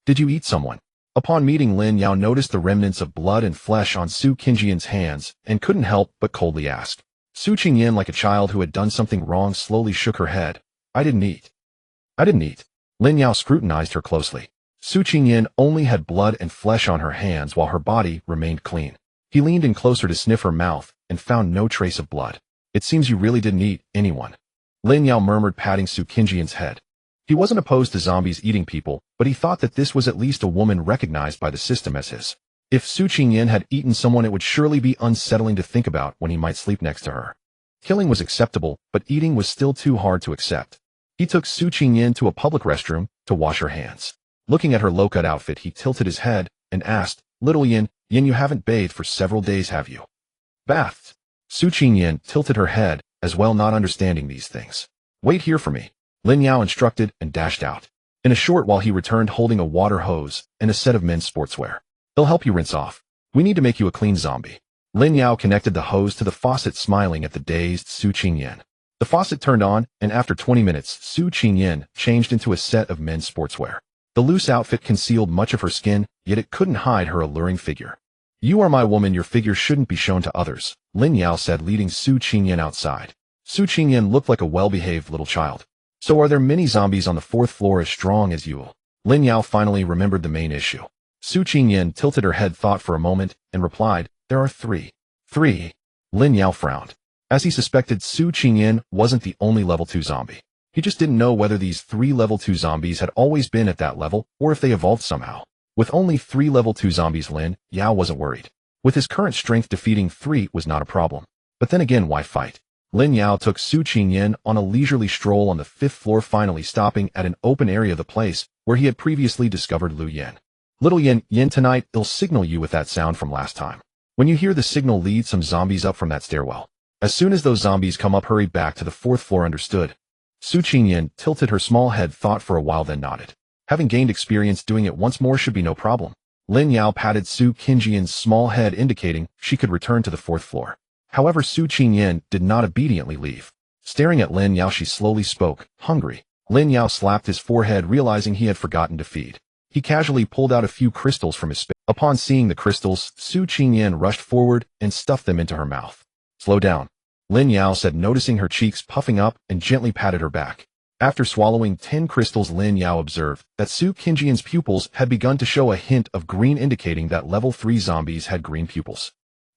Did you eat someone? Upon meeting, Lin Yao noticed the remnants of blood and flesh on Su Qingyan's hands and couldn't help but coldly ask. Su Qingyan, like a child who had done something wrong, slowly shook her head. I didn't eat. Lin Yao scrutinized her closely. Su Qingyan only had blood and flesh on her hands while her body remained clean. He leaned in closer to sniff her mouth and found no trace of blood. It seems you really didn't eat anyone. Lin Yao murmured, patting Su Qingjian's head. He wasn't opposed to zombies eating people, but he thought that this was at least a woman recognized by the system as his. If Su Qingyan had eaten someone, it would surely be unsettling to think about when he might sleep next to her. Killing was acceptable, but eating was still too hard to accept. He took Su Qingyan to a public restroom to wash her hands. Looking at her low-cut outfit, he tilted his head and asked, Little Yin, you haven't bathed for several days, have you? Bathed? Su Qingyan tilted her head as well, not understanding these things. Wait here for me, Lin Yao instructed, and dashed out. In a short while he returned holding a water hose and a set of men's sportswear. They'll help you rinse off. We need to make you a clean zombie. Lin Yao connected the hose to the faucet, smiling at the dazed Su Qingyan. The faucet turned on, and after 20 minutes, Su Qingyan changed into a set of men's sportswear. The loose outfit concealed much of her skin, yet it couldn't hide her alluring figure. You are my woman, your figure shouldn't be shown to others, Lin Yao said, leading Su Qingyan outside. Su Qingyan looked like a well-behaved little child. So are there many zombies on the 4th floor as strong as you? Lin Yao finally remembered the main issue. Su Qingyan tilted her head, thought for a moment, and replied, there are 3. 3? Lin Yao frowned. As he suspected, Su Qingyan wasn't the only level 2 zombie. He just didn't know whether these 3 level 2 zombies had always been at that level, or if they evolved somehow. With only 3 level 2 zombies, Lin Yao wasn't worried. With his current strength, defeating 3 was not a problem. But then again, why fight? Lin Yao took Su Qingyan on a leisurely stroll on the 5th floor, finally stopping at an open area of the place where he had previously discovered Lu Yen. Little Yin, tonight I'll signal you with that sound from last time. When you hear the signal, lead some zombies up from that stairwell. As soon as those zombies come up, hurry back to the 4th floor, understood? Su Qingyan tilted her small head, thought for a while, then nodded. Having gained experience, doing it once more should be no problem. Lin Yao patted Su Qingjian's small head, indicating she could return to the 4th floor. However, Su Qingyan did not obediently leave. Staring at Lin Yao, she slowly spoke, hungry. Lin Yao slapped his forehead, realizing he had forgotten to feed. He casually pulled out a few crystals from his space. Upon seeing the crystals, Xueyan rushed forward and stuffed them into her mouth. Slow down, Lin Yao said, noticing her cheeks puffing up, and gently patted her back. After swallowing 10 crystals, Lin Yao observed that Xueyan's pupils had begun to show a hint of green, indicating that level 3 zombies had green pupils.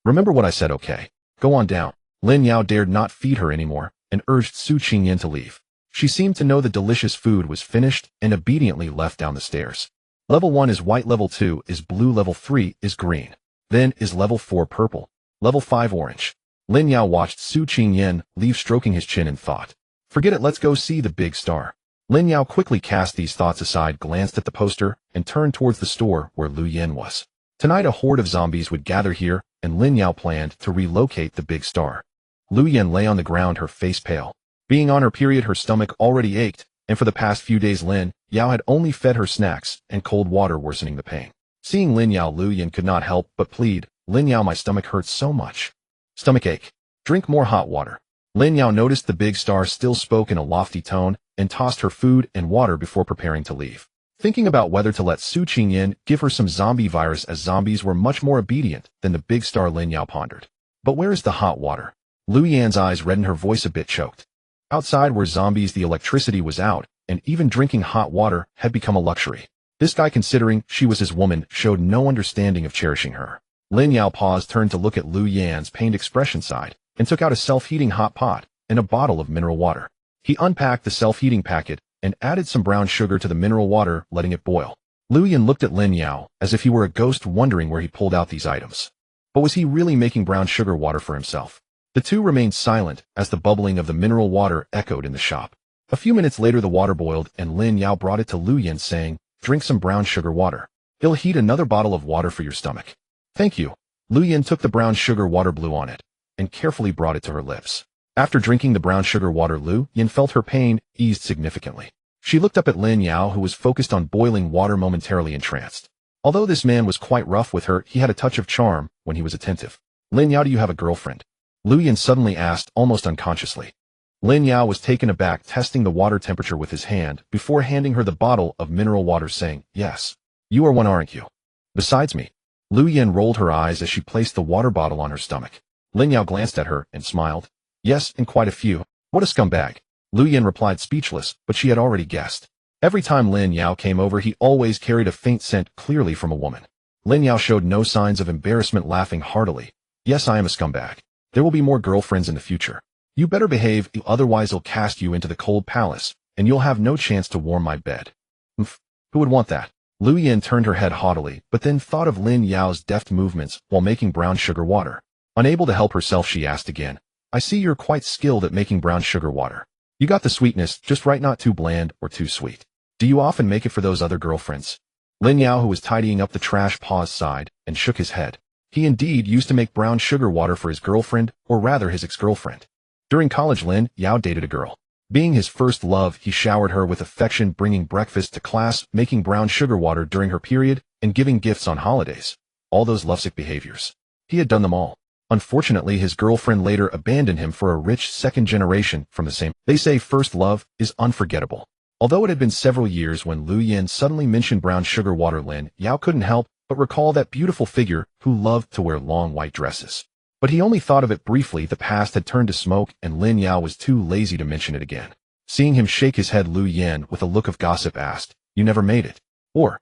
Remember what I said, okay? Go on down. Lin Yao dared not feed her anymore and urged Xueyan to leave. She seemed to know the delicious food was finished and obediently left down the stairs. Level 1 is white, level 2 is blue, level 3 is green. Then is level 4 purple, level 5 orange. Lin Yao watched Xueyan leave, stroking his chin, and thought, forget it, let's go see the big star. Lin Yao quickly cast these thoughts aside, glanced at the poster, and turned towards the store where Xueyan was. Tonight a horde of zombies would gather here, and Lin Yao planned to relocate the big star. Xueyan lay on the ground, her face pale. Being on her period, her stomach already ached, and for the past few days Lin Yao had only fed her snacks and cold water, worsening the pain. Seeing Lin Yao, Xueyan could not help but plead, Lin Yao, my stomach hurts so much. Stomach ache. Drink more hot water. Lin Yao noticed the big star still spoke in a lofty tone and tossed her food and water before preparing to leave. Thinking about whether to let Xueyan give her some zombie virus, as zombies were much more obedient than the big star, Lin Yao pondered. But where is the hot water? Xueyan's eyes reddened, her voice a bit choked. Outside were zombies, the electricity was out, and even drinking hot water had become a luxury. This guy, considering she was his woman, showed no understanding of cherishing her. Lin Yao paused, turned to look at Xueyan's pained expression side, and took out a self-heating hot pot and a bottle of mineral water. He unpacked the self-heating packet and added some brown sugar to the mineral water, letting it boil. Xueyan looked at Lin Yao as if he were a ghost, wondering where he pulled out these items. But was he really making brown sugar water for himself? The two remained silent as the bubbling of the mineral water echoed in the shop. A few minutes later the water boiled, and Lin Yao brought it to Xueyan, saying, drink some brown sugar water. He'll heat another bottle of water for your stomach. Thank you. Xueyan took the brown sugar water, blew on it, and carefully brought it to her lips. After drinking the brown sugar water, Xueyan felt her pain eased significantly. She looked up at Lin Yao, who was focused on boiling water, momentarily entranced. Although this man was quite rough with her, he had a touch of charm when he was attentive. Lin Yao, do you have a girlfriend? Xueyan suddenly asked, almost unconsciously. Lin Yao was taken aback, testing the water temperature with his hand before handing her the bottle of mineral water, saying, yes. You are one, aren't you? Besides me. Xueyan rolled her eyes as she placed the water bottle on her stomach. Lin Yao glanced at her and smiled. Yes, and quite a few. What a scumbag. Xueyan replied, speechless, but she had already guessed. Every time Lin Yao came over, he always carried a faint scent, clearly from a woman. Lin Yao showed no signs of embarrassment, laughing heartily. Yes, I am a scumbag. There will be more girlfriends in the future. You better behave, otherwise I'll cast you into the cold palace, and you'll have no chance to warm my bed. Who would want that? Xueyan turned her head haughtily, but then thought of Lin Yao's deft movements while making brown sugar water. Unable to help herself, she asked again, I see you're quite skilled at making brown sugar water. You got the sweetness just right, not too bland or too sweet. Do you often make it for those other girlfriends? Lin Yao, who was tidying up the trash, paused, sighed, and shook his head. He indeed used to make brown sugar water for his girlfriend, or rather his ex-girlfriend. During college, Lin Yao dated a girl. Being his first love, he showered her with affection, bringing breakfast to class, making brown sugar water during her period, and giving gifts on holidays. All those lovesick behaviors. He had done them all. Unfortunately, his girlfriend later abandoned him for a rich second generation from the same. They say first love is unforgettable. Although it had been several years when Xueyan suddenly mentioned brown sugar water, Lin Yao couldn't help but recall that beautiful figure who loved to wear long white dresses. But he only thought of it briefly. The past had turned to smoke, and Lin Yao was too lazy to mention it again. Seeing him shake his head, Xueyan, with a look of gossip, asked, you never made it? Or?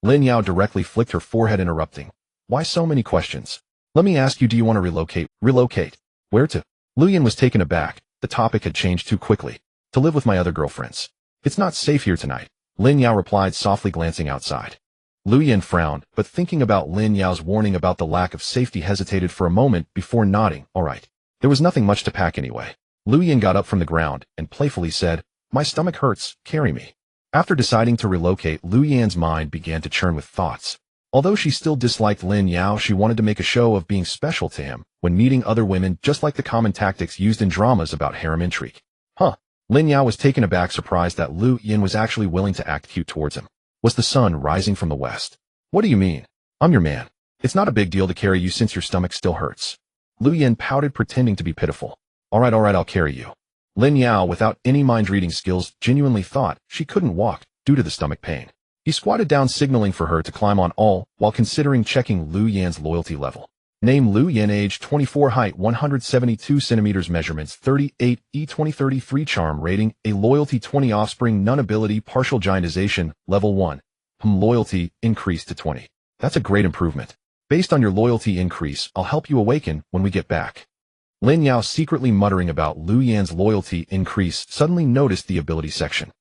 Lin Yao directly flicked her forehead, interrupting. Why so many questions? Let me ask you, do you want to relocate? Relocate? Where to? Xueyan was taken aback. The topic had changed too quickly. To live with my other girlfriends. It's not safe here tonight, Lin Yao replied, softly glancing outside. Xueyan frowned, but thinking about Lin Yao's warning about the lack of safety, hesitated for a moment before nodding. All right. There was nothing much to pack anyway. Xueyan got up from the ground and playfully said, my stomach hurts, carry me. After deciding to relocate, Xueyan's mind began to churn with thoughts. Although she still disliked Lin Yao, she wanted to make a show of being special to him when meeting other women, just like the common tactics used in dramas about harem intrigue. Lin Yao was taken aback, surprised that Xueyan was actually willing to act cute towards him. Was the sun rising from the west? What do you mean? I'm your man. It's not a big deal to carry you since your stomach still hurts. Xueyan pouted, pretending to be pitiful. All right, I'll carry you. Lin Yao, without any mind-reading skills, genuinely thought she couldn't walk due to the stomach pain. He squatted down, signaling for her to climb on all, while considering checking Lu Yan's loyalty level. Name: Lu Yan, age 24, height 172 centimeters, measurements 38, E2033, charm rating, a loyalty 20, offspring none, ability partial giantization, level 1. Loyalty increased to 20. That's a great improvement. Based on your loyalty increase, I'll help you awaken when we get back. Lin Yao, secretly muttering about Lu Yan's loyalty increase, suddenly noticed the ability section.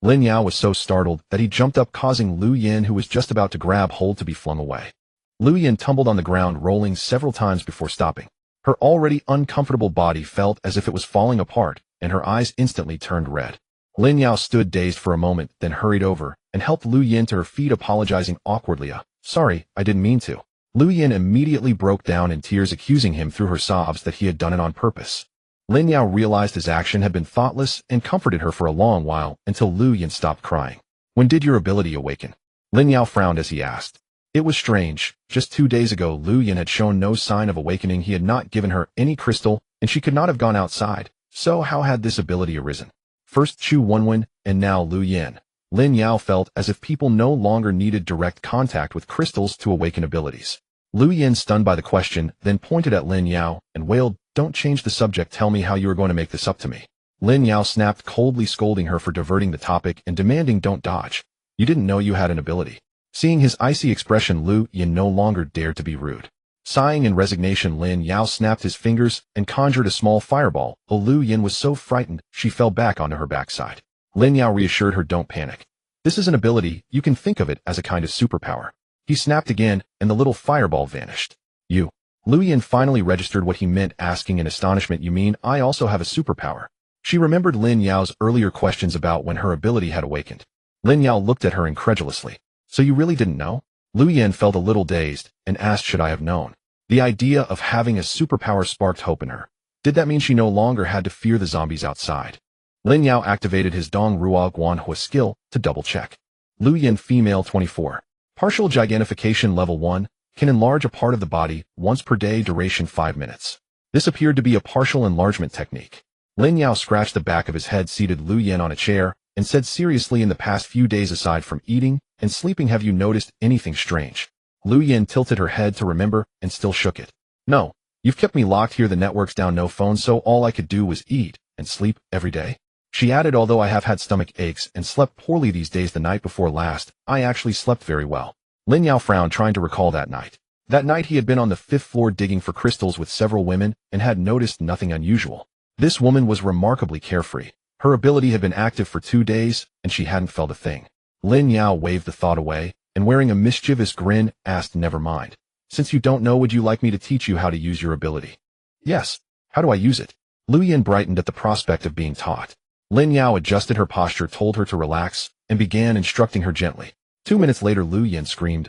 Lin Yao was so startled that he jumped up, causing Lu Yan, who was just about to grab hold, to be flung away. Lu Yan tumbled on the ground, rolling several times before stopping. Her already uncomfortable body felt as if it was falling apart, and her eyes instantly turned red. Lin Yao stood dazed for a moment, then hurried over and helped Lu Yan to her feet, apologizing awkwardly. Sorry, I didn't mean to. Lu Yan immediately broke down in tears, accusing him through her sobs that he had done it on purpose. Lin Yao realized his action had been thoughtless and comforted her for a long while until Lu Yan stopped crying. When did your ability awaken? Lin Yao frowned as he asked. It was strange. Just 2 days ago, Lu Yan had shown no sign of awakening. He had not given her any crystal, and she could not have gone outside. So how had this ability arisen? First Chu Wenwen, and now Lu Yan. Lin Yao felt as if people no longer needed direct contact with crystals to awaken abilities. Lu Yan, stunned by the question, then pointed at Lin Yao and wailed, "Don't change the subject. Tell me how you are going to make this up to me." Lin Yao snapped, coldly scolding her for diverting the topic and demanding, "Don't dodge. You didn't know you had an ability." Seeing his icy expression, Lu Yan no longer dared to be rude. Sighing in resignation, Lin Yao snapped his fingers and conjured a small fireball. Lu Yan was so frightened, she fell back onto her backside. Lin Yao reassured her, "Don't panic. This is an ability. You can think of it as a kind of superpower." He snapped again, and the little fireball vanished. "You?" Lu Yan finally registered what he meant, asking in astonishment, "You mean I also have a superpower?" She remembered Lin Yao's earlier questions about when her ability had awakened. Lin Yao looked at her incredulously. "So you really didn't know?" Lu Yan felt a little dazed and asked, "Should I have known?" The idea of having a superpower sparked hope in her. Did that mean she no longer had to fear the zombies outside? Lin Yao activated his Dong Ruo Guanhua skill to double-check. Lu Yan, female, 24. Partial gigantification, level 1, can enlarge a part of the body once per day, duration 5 minutes. This appeared to be a partial enlargement technique. Lin Yao scratched the back of his head, seated Lu Yan on a chair, and said seriously, "In the past few days, aside from eating and sleeping, have you noticed anything strange?" Lu Yan tilted her head to remember and still shook it. "No, you've kept me locked here, the network's down, no phone, so all I could do was eat and sleep every day." She added, "Although I have had stomach aches and slept poorly these days, the night before last, I actually slept very well." Lin Yao frowned, trying to recall that night. That night he had been on the 5th floor digging for crystals with several women and had noticed nothing unusual. This woman was remarkably carefree. Her ability had been active for 2 days, and she hadn't felt a thing. Lin Yao waved the thought away, and wearing a mischievous grin, asked, "Never mind. Since you don't know, would you like me to teach you how to use your ability?" "Yes. How do I use it?" Lu Yan brightened at the prospect of being taught. Lin Yao adjusted her posture, told her to relax, and began instructing her gently. 2 minutes later, Lu Yan screamed,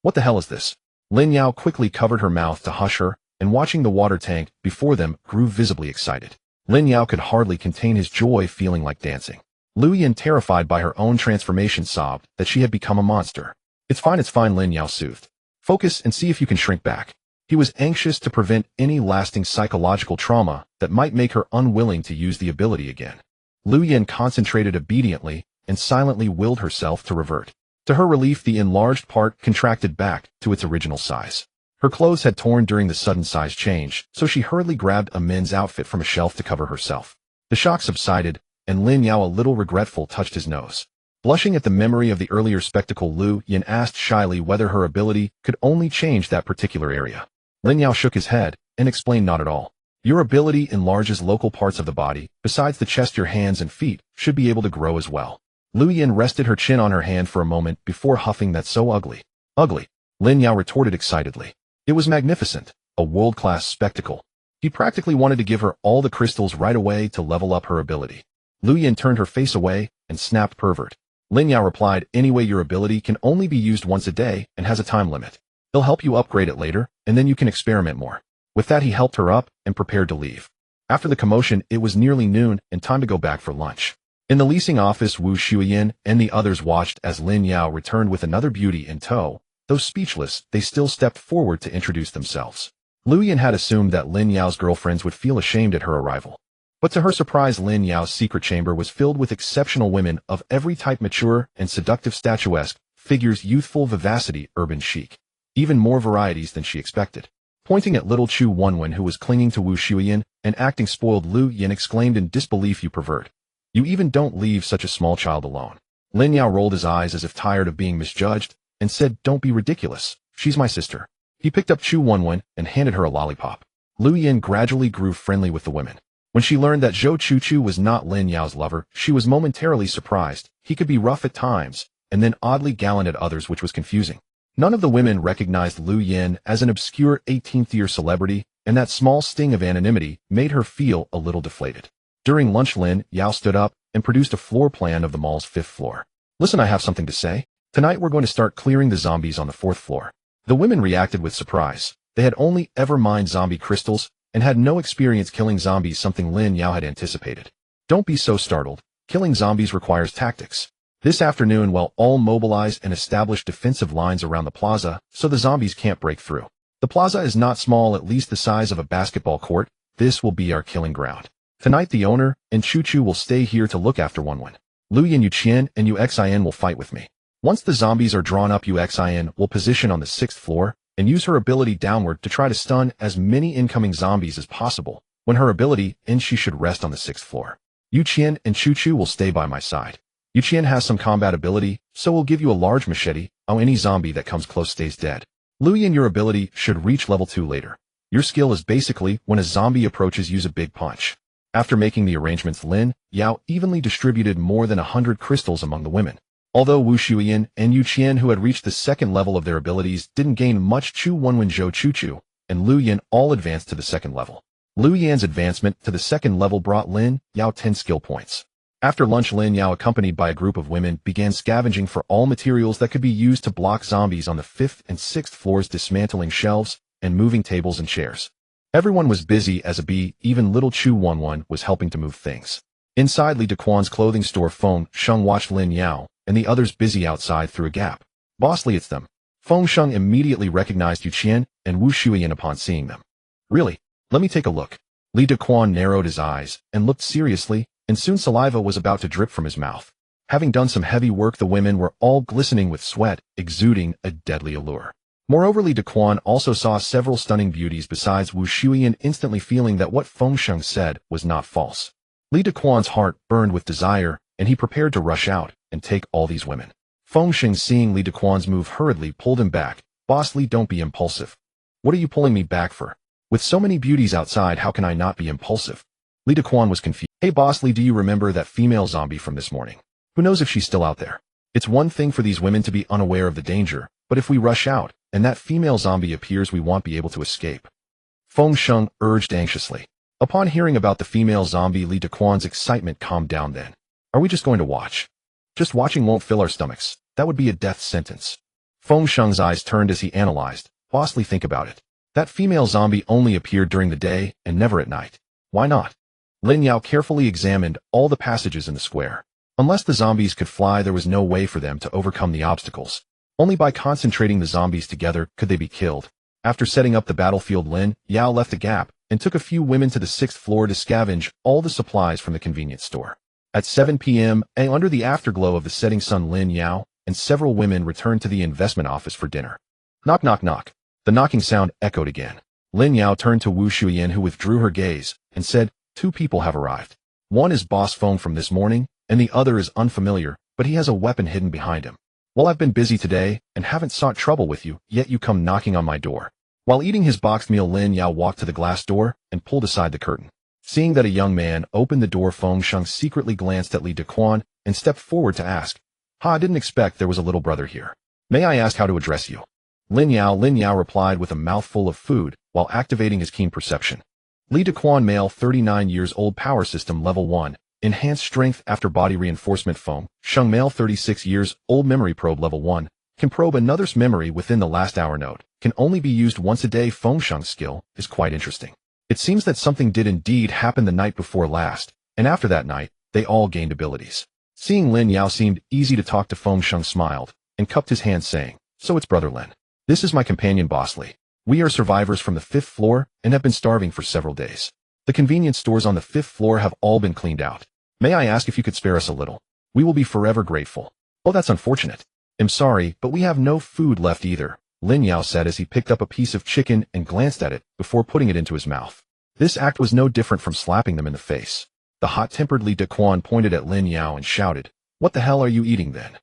What the hell is this?" Lin Yao quickly covered her mouth to hush her, and watching the water tank before them, grew visibly excited. Lin Yao could hardly contain his joy, feeling like dancing. Lu Yan, terrified by her own transformation, sobbed that she had become a monster. It's fine, Lin Yao soothed. "Focus and see if you can shrink back." He was anxious to prevent any lasting psychological trauma that might make her unwilling to use the ability again. Lu Yan concentrated obediently and silently willed herself to revert. To her relief, the enlarged part contracted back to its original size. Her clothes had torn during the sudden size change, so she hurriedly grabbed a men's outfit from a shelf to cover herself. The shock subsided, and Lin Yao, a little regretful, touched his nose. Blushing at the memory of the earlier spectacle, Lu Yan asked shyly whether her ability could only change that particular area. Lin Yao shook his head and explained, "Not at all. Your ability enlarges local parts of the body. Besides the chest, your hands and feet should be able to grow as well." Lu Yan rested her chin on her hand for a moment before huffing, "That's so ugly." "Ugly?" Lin Yao retorted excitedly. It was magnificent, a world-class spectacle. He practically wanted to give her all the crystals right away to level up her ability. Lu Yan turned her face away and snapped, "Pervert." Lin Yao replied, "Anyway, your ability can only be used once a day and has a time limit. He'll help you upgrade it later, and then you can experiment more." With that, he helped her up and prepared to leave. After the commotion, it was nearly noon and time to go back for lunch. In the leasing office, Xueyan and the others watched as Lin Yao returned with another beauty in tow. Though speechless, they still stepped forward to introduce themselves. Lu Yan had assumed that Lin Yao's girlfriends would feel ashamed at her arrival. But to her surprise, Lin Yao's secret chamber was filled with exceptional women of every type, mature and seductive, statuesque, figures youthful vivacity, urban chic. Even more varieties than she expected. Pointing at little Chu Wenwen who was clinging to Wu Xueyan and acting spoiled, Lu Yin exclaimed in disbelief, "You pervert. You even don't leave such a small child alone." Lin Yao rolled his eyes as if tired of being misjudged and said, "Don't be ridiculous. She's my sister." He picked up Chu Wenwen and handed her a lollipop. Lu Yin gradually grew friendly with the women. When she learned that Zhou Chuchu was not Lin Yao's lover, she was momentarily surprised. He could be rough at times, and then oddly gallant at others, which was confusing. None of the women recognized Lu Yin as an obscure 18th-year celebrity, and that small sting of anonymity made her feel a little deflated. During lunch, Lin Yao stood up and produced a floor plan of the mall's 5th floor. "Listen, I have something to say. Tonight we're going to start clearing the zombies on the 4th floor. The women reacted with surprise. They had only ever mined zombie crystals and had no experience killing zombies, something Lin Yao had anticipated. "Don't be so startled. Killing zombies requires tactics. This afternoon we'll all mobilize and establish defensive lines around the plaza so the zombies can't break through. The plaza is not small, at least the size of a basketball court. This will be our killing ground. Tonight the owner and Chu will stay here to look after Wenwen. Lu Yin, Yuqian, and Uxin will fight with me. Once the zombies are drawn up, Uxin will position on the 6th floor and use her ability downward to try to stun as many incoming zombies as possible. When her ability ends, she should rest on the 6th floor. Yuqian and Chu will stay by my side. Yuqian has some combat ability, so we'll give you a large machete. Any zombie that comes close stays dead. Lu Yin, your ability should reach level 2 later. Your skill is basically when a zombie approaches, use a big punch." After making the arrangements, Lin Yao evenly distributed more than 100 crystals among the women. Although Wu Xueyan and Yuqian, who had reached the 2nd level of their abilities, didn't gain much, Chu Wenwen, Zhou Chuchu, and Lu Yin all advanced to the 2nd level. Lu Yan's advancement to the 2nd level brought Lin Yao 10 skill points. After lunch, Lin Yao, accompanied by a group of women, began scavenging for all materials that could be used to block zombies on the 5th and 6th floors, dismantling shelves and moving tables and chairs. Everyone was busy as a bee, even little Chu Wenwen was helping to move things. Inside Li Dequan's clothing store, Feng Sheng watched Lin Yao and the others busy outside through a gap. "Boss Li, it's them." Feng Sheng immediately recognized Yuqian and Wu Xueyan upon seeing them. "Really? Let me take a look." Li Dequan narrowed his eyes and looked seriously, and soon saliva was about to drip from his mouth. Having done some heavy work, the women were all glistening with sweat, exuding a deadly allure. Moreover, Li Dequan also saw several stunning beauties besides Wu Xueyan, instantly feeling that what Feng Sheng said was not false. Li Dequan's heart burned with desire, and he prepared to rush out and take all these women. Feng Sheng, seeing Li Dequan's move, hurriedly pulled him back. "Boss Li, don't be impulsive." "What are you pulling me back for? With so many beauties outside, how can I not be impulsive?" Li Dequan was confused. "Hey Boss Li, do you remember that female zombie from this morning? Who knows if she's still out there? It's one thing for these women to be unaware of the danger, but if we rush out and that female zombie appears, we won't be able to escape." Feng Sheng urged anxiously. Upon hearing about the female zombie, Li Dequan's excitement calmed down. "Then, are we just going to watch? Just watching won't fill our stomachs. That would be a death sentence." Feng Sheng's eyes turned as he analyzed. "Boss Li, think about it. That female zombie only appeared during the day and never at night. Why not?" Lin Yao carefully examined all the passages in the square. Unless the zombies could fly, there was no way for them to overcome the obstacles. Only by concentrating the zombies together could they be killed. After setting up the battlefield, Lin Yao left a gap and took a few women to the 6th floor to scavenge all the supplies from the convenience store. At 7 p.m., and under the afterglow of the setting sun, Lin Yao and several women returned to the investment office for dinner. Knock, knock, knock. The knocking sound echoed again. Lin Yao turned to Wu Xueyan, who withdrew her gaze, and said, "2 people have arrived. One is Boss Feng from this morning, and the other is unfamiliar, but he has a weapon hidden behind him. Well, I've been busy today and haven't sought trouble with you, yet you come knocking on my door." While eating his boxed meal, Lin Yao walked to the glass door and pulled aside the curtain. Seeing that a young man opened the door, Feng Sheng secretly glanced at Li Dequan and stepped forward to ask, "I didn't expect there was a little brother here. May I ask how to address you?" Lin Yao replied with a mouthful of food while activating his keen perception. Li Dequan, male, 39 years old, power system level 1, enhanced strength after body reinforcement. Feng Sheng, male, 36 years old, memory probe level 1, can probe another's memory within the last hour node, can only be used once a day. Feng Sheng's skill is quite interesting. It seems that something did indeed happen the night before last, and after that night, they all gained abilities. Seeing Lin Yao seemed easy to talk to, Feng Sheng smiled and cupped his hand, saying, "So it's Brother Lin. This is my companion, Boss Li. We are survivors from the 5th floor and have been starving for several days. The convenience stores on the 5th floor have all been cleaned out. May I ask if you could spare us a little? We will be forever grateful." "Oh, that's unfortunate. "I'm sorry, but we have no food left either," Lin Yao said as he picked up a piece of chicken and glanced at it before putting it into his mouth. This act was no different from slapping them in the face. The hot-tempered Li Dequan pointed at Lin Yao and shouted, "What the hell are you eating then?"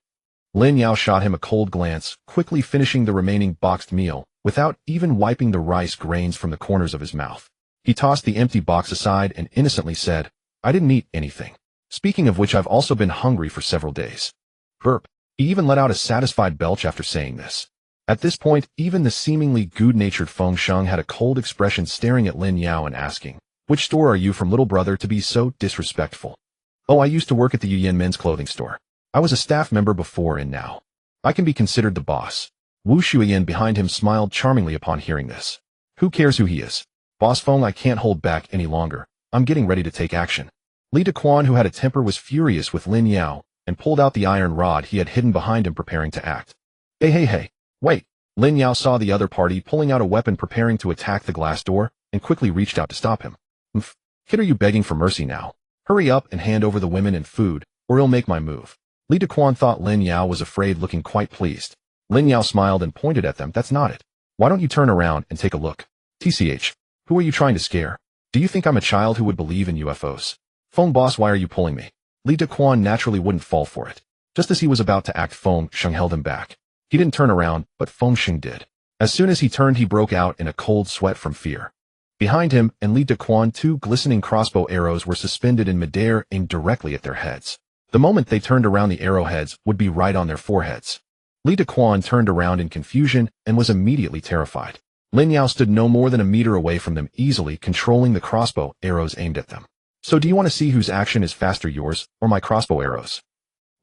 Lin Yao shot him a cold glance, quickly finishing the remaining boxed meal, without even wiping the rice grains from the corners of his mouth. He tossed the empty box aside and innocently said, "I didn't eat anything. Speaking of which, I've also been hungry for several days." Burp. He even let out a satisfied belch after saying this. At this point, even the seemingly good-natured Feng Sheng had a cold expression, staring at Lin Yao and asking, "Which store are you from, little brother, to be so disrespectful?" "Oh, I used to work at the Xueyan men's clothing store. I was a staff member before and now I can be considered the boss." Wu Xueyan behind him smiled charmingly upon hearing this. "Who cares who he is? Boss Feng, I can't hold back any longer. I'm getting ready to take action." Li Dequan, who had a temper, was furious with Lin Yao and pulled out the iron rod he had hidden behind him, preparing to act. Hey, wait. Lin Yao saw the other party pulling out a weapon preparing to attack the glass door and quickly reached out to stop him. "Kid, are you begging for mercy now? Hurry up and hand over the women and food, or he'll make my move." Li Dequan thought Lin Yao was afraid, looking quite pleased. Lin Yao smiled and pointed at them. "That's not it. Why don't you turn around and take a look? TCH, who are you trying to scare? Do you think I'm a child who would believe in UFOs? Feng boss, why are you pulling me?" Li Dequan naturally wouldn't fall for it. Just as he was about to act, Feng Sheng held him back. He didn't turn around, but Feng Sheng did. As soon as he turned, he broke out in a cold sweat from fear. Behind him and Li Dequan, two glistening crossbow arrows were suspended in midair, aimed directly at their heads. The moment they turned around, the arrowheads would be right on their foreheads. Li Dequan turned around in confusion and was immediately terrified. Lin Yao stood no more than a meter away from them, easily controlling the crossbow arrows aimed at them. "So do you want to see whose action is faster, yours or my crossbow arrows?"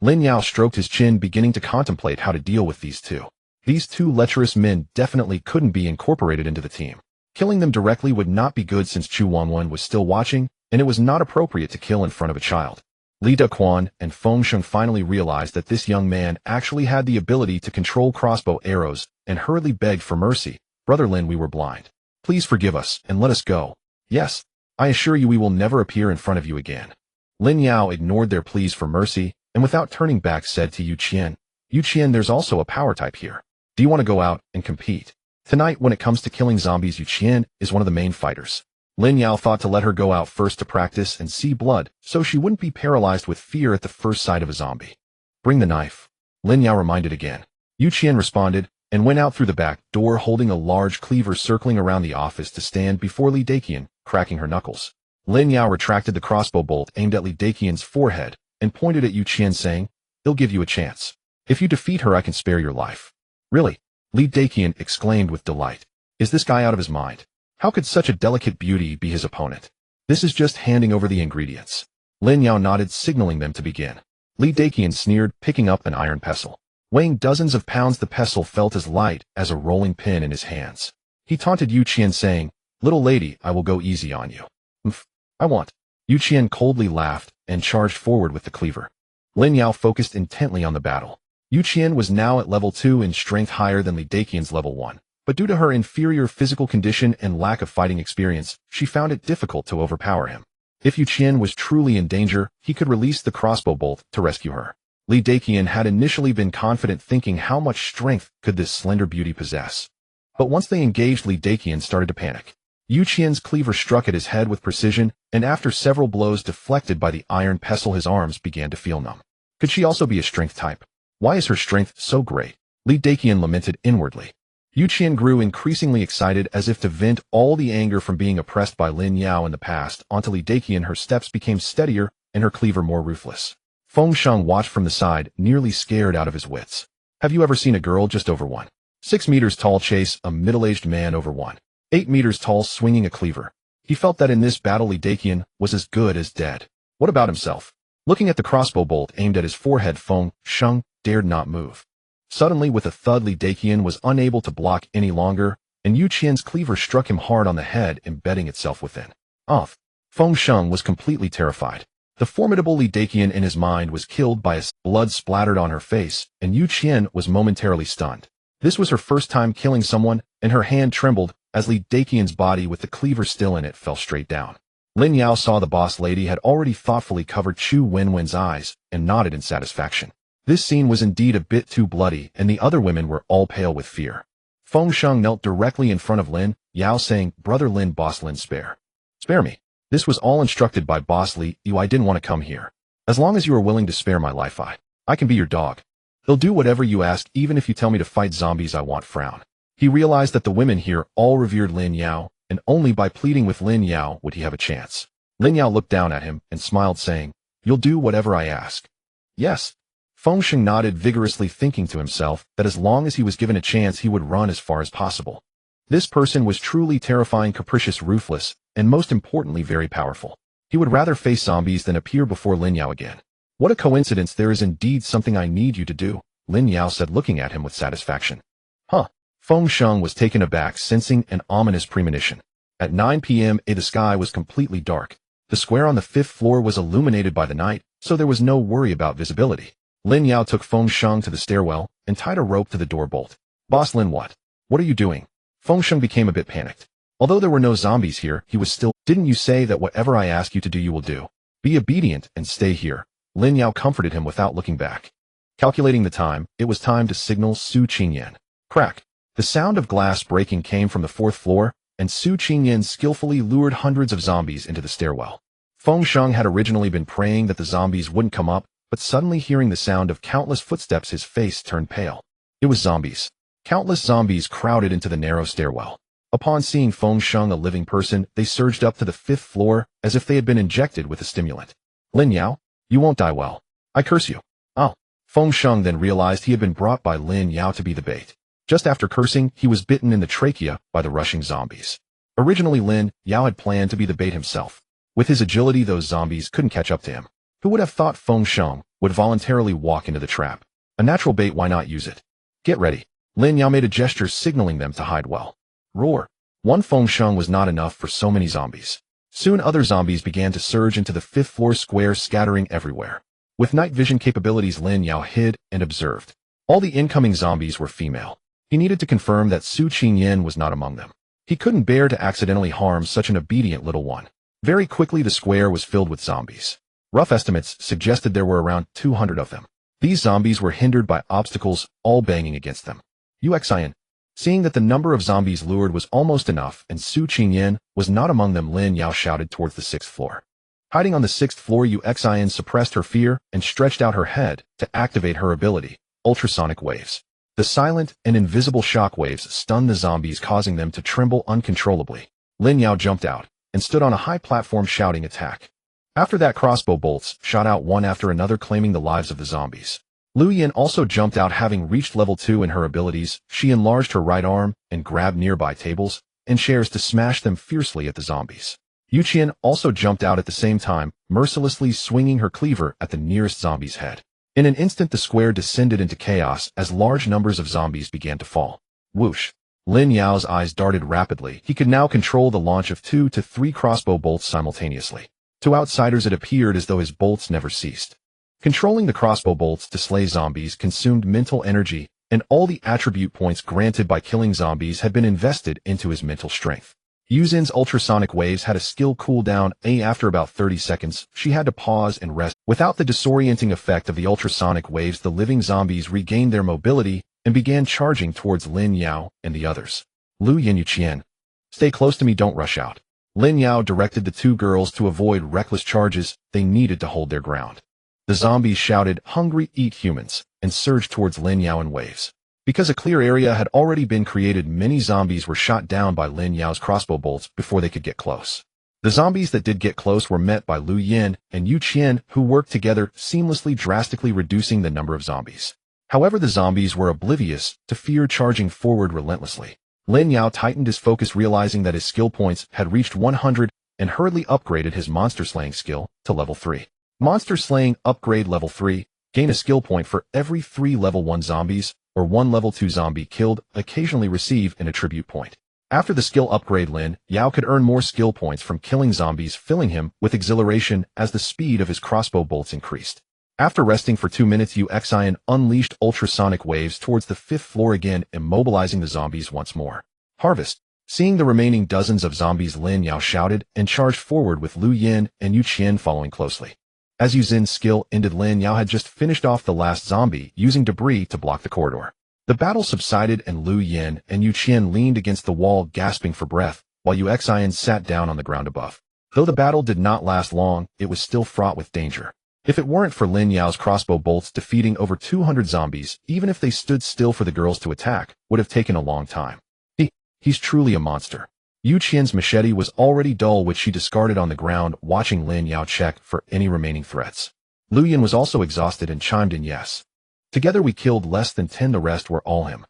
Lin Yao stroked his chin, beginning to contemplate how to deal with these two. These two lecherous men definitely couldn't be incorporated into the team. Killing them directly would not be good, since Chu Wanwan was still watching, and it was not appropriate to kill in front of a child. Li Dequan and Feng Sheng finally realized that this young man actually had the ability to control crossbow arrows and hurriedly begged for mercy. "Brother Lin, we were blind. Please forgive us and let us go. Yes, I assure you we will never appear in front of you again." Lin Yao ignored their pleas for mercy and without turning back said to Yu Qian, "There's also a power type here. Do you want to go out and compete? Tonight, when it comes to killing zombies, Yu Qian is one of the main fighters." Lin Yao thought to let her go out first to practice and see blood, so she wouldn't be paralyzed with fear at the first sight of a zombie. "Bring the knife," Lin Yao reminded again. Yu Qian responded and went out through the back door, holding a large cleaver, circling around the office to stand before Li Deqian, cracking her knuckles. Lin Yao retracted the crossbow bolt aimed at Li Deqian's forehead and pointed at Yu Qian, saying, "They'll give you a chance. If you defeat her, I can spare your life." "Really?" Li Deqian exclaimed with delight. "Is this guy out of his mind? How could such a delicate beauty be his opponent? This is just handing over the ingredients." Lin Yao nodded, signaling them to begin. Li Deqian sneered, picking up an iron pestle. Weighing dozens of pounds, the pestle felt as light as a rolling pin in his hands. He taunted Yu Qian, saying, "Little lady, I will go easy on you." "I want." Yu Qian coldly laughed and charged forward with the cleaver. Lin Yao focused intently on the battle. Yu Qian was now at level 2 in strength, higher than Li Deqian's level 1. But due to her inferior physical condition and lack of fighting experience, she found it difficult to overpower him. If Yu Qian was truly in danger, he could release the crossbow bolt to rescue her. Li Deqian had initially been confident, thinking how much strength could this slender beauty possess. But once they engaged, Li Deqian started to panic. Yu Qian's cleaver struck at his head with precision, and after several blows deflected by the iron pestle, his arms began to feel numb. Could she also be a strength type? Why is her strength so great? Li Deqian lamented inwardly. Yu Qian grew increasingly excited, as if to vent all the anger from being oppressed by Lin Yao in the past onto Li Deqian. Her steps became steadier and her cleaver more ruthless. Feng Sheng watched from the side, nearly scared out of his wits. Have you ever seen a girl just over 1.6 meters tall chase a middle-aged man over 1.8 meters tall swinging a cleaver? He felt that in this battle Li Deqian was as good as dead. What about himself? Looking at the crossbow bolt aimed at his forehead, Feng Sheng dared not move. Suddenly, with a thud, Li Deqian was unable to block any longer, and Yu Qian's cleaver struck him hard on the head, embedding itself within. Feng Sheng was completely terrified. The formidable Li Deqian in his mind was killed by blood splattered on her face, and Yu Qian was momentarily stunned. This was her first time killing someone, and her hand trembled as Li Deqian's body, with the cleaver still in it, fell straight down. Lin Yao saw the boss lady had already thoughtfully covered Chu Wenwen's eyes and nodded in satisfaction. This scene was indeed a bit too bloody, and the other women were all pale with fear. Feng Sheng knelt directly in front of Lin Yao, saying, "Brother Lin, Boss Lin, spare me. This was all instructed by Boss Li Yu. I didn't want to come here. As long as you are willing to spare my life, I can be your dog. He'll do whatever you ask, even if you tell me to fight zombies I want." Frown. He realized that the women here all revered Lin Yao, and only by pleading with Lin Yao would he have a chance. Lin Yao looked down at him and smiled, saying, "You'll do whatever I ask." "Yes." Feng Sheng nodded vigorously, thinking to himself that as long as he was given a chance he would run as far as possible. This person was truly terrifying, capricious, ruthless, and most importantly very powerful. He would rather face zombies than appear before Lin Yao again. "What a coincidence, there is indeed something I need you to do," Lin Yao said, looking at him with satisfaction. "Huh?" Feng Sheng was taken aback, sensing an ominous premonition. At 9 p.m. the sky was completely dark. The square on the 5th floor was illuminated by the night, so there was no worry about visibility. Lin Yao took Feng Sheng to the stairwell and tied a rope to the door bolt. "Boss Lin, what are you doing?" Feng Sheng became a bit panicked. Although there were no zombies here, he was still, "Didn't you say that whatever I ask you to do you will do? Be obedient and stay here." Lin Yao comforted him without looking back. Calculating the time, it was time to signal Xueyan. Crack. The sound of glass breaking came from the 4th floor, and Xueyan skillfully lured hundreds of zombies into the stairwell. Feng Sheng had originally been praying that the zombies wouldn't come up, but suddenly hearing the sound of countless footsteps his face turned pale. It was zombies. Countless zombies crowded into the narrow stairwell. Upon seeing Feng Sheng, a living person, they surged up to the 5th floor as if they had been injected with a stimulant. "Lin Yao, you won't die well. I curse you." "Oh." Feng Sheng then realized he had been brought by Lin Yao to be the bait. Just after cursing, he was bitten in the trachea by the rushing zombies. Originally Lin Yao had planned to be the bait himself. With his agility, those zombies couldn't catch up to him. Who would have thought Feng Sheng would voluntarily walk into the trap? A natural bait, why not use it? "Get ready." Lin Yao made a gesture signaling them to hide well. Roar. One Feng Sheng was not enough for so many zombies. Soon other zombies began to surge into the 5th floor square, scattering everywhere. With night vision capabilities, Lin Yao hid and observed. All the incoming zombies were female. He needed to confirm that Xueyan was not among them. He couldn't bear to accidentally harm such an obedient little one. Very quickly the square was filled with zombies. Rough estimates suggested there were around 200 of them. These zombies were hindered by obstacles, all banging against them. Xueyan. Seeing that the number of zombies lured was almost enough and Xueyan was not among them, Lin Yao shouted towards the 6th floor. Hiding on the 6th floor, Xueyan suppressed her fear and stretched out her head to activate her ability, ultrasonic waves. The silent and invisible shock waves stunned the zombies, causing them to tremble uncontrollably. Lin Yao jumped out and stood on a high platform shouting, "Attack." After that, crossbow bolts shot out one after another, claiming the lives of the zombies. Xueyan also jumped out, having reached level 2 in her abilities. She enlarged her right arm and grabbed nearby tables and chairs to smash them fiercely at the zombies. Xueyan also jumped out at the same time, mercilessly swinging her cleaver at the nearest zombie's head. In an instant the square descended into chaos as large numbers of zombies began to fall. Whoosh. Lin Yao's eyes darted rapidly. He could now control the launch of 2 to 3 crossbow bolts simultaneously. To outsiders it appeared as though his bolts never ceased. Controlling the crossbow bolts to slay zombies consumed mental energy, and all the attribute points granted by killing zombies had been invested into his mental strength. Xueyan's ultrasonic waves had a skill cooldown. After about 30 seconds, she had to pause and rest. Without the disorienting effect of the ultrasonic waves, the living zombies regained their mobility and began charging towards Lin Yao and the others. Xueyan, stay close to me, don't rush out. Lin Yao directed the 2 girls to avoid reckless charges. They needed to hold their ground. The zombies shouted, "Hungry, eat humans," and surged towards Lin Yao in waves. Because a clear area had already been created, many zombies were shot down by Lin Yao's crossbow bolts before they could get close. The zombies that did get close were met by Xueyan and Xueyan, who worked together seamlessly, drastically reducing the number of zombies. However, the zombies were oblivious to fear, charging forward relentlessly. Lin Yao tightened his focus, realizing that his skill points had reached 100, and hurriedly upgraded his monster slaying skill to level 3. Monster slaying upgrade level 3. Gain a skill point for every 3 level 1 zombies, or 1 level 2 zombie killed. Occasionally receive an attribute point. After the skill upgrade, Lin Yao could earn more skill points from killing zombies, filling him with exhilaration as the speed of his crossbow bolts increased. After resting for 2 minutes, Xueyan unleashed ultrasonic waves towards the 5th floor, again immobilizing the zombies once more. Harvest. Seeing the remaining dozens of zombies, Lin Yao shouted and charged forward with Xueyan and Xueyan following closely. As Yuzin's skill ended, Lin Yao had just finished off the last zombie, using debris to block the corridor. The battle subsided and Lu Yin and Xueyan leaned against the wall, gasping for breath, while Xueyan sat down on the ground above. Though the battle did not last long, it was still fraught with danger. If it weren't for Lin Yao's crossbow bolts defeating over 200 zombies, even if they stood still for the girls to attack, would have taken a long time. He's truly a monster. Xueyan's machete was already dull, which she discarded on the ground, watching Lin Yao check for any remaining threats. Lu Yin was also exhausted and chimed in yes. Together we killed less than 10, the rest were all him.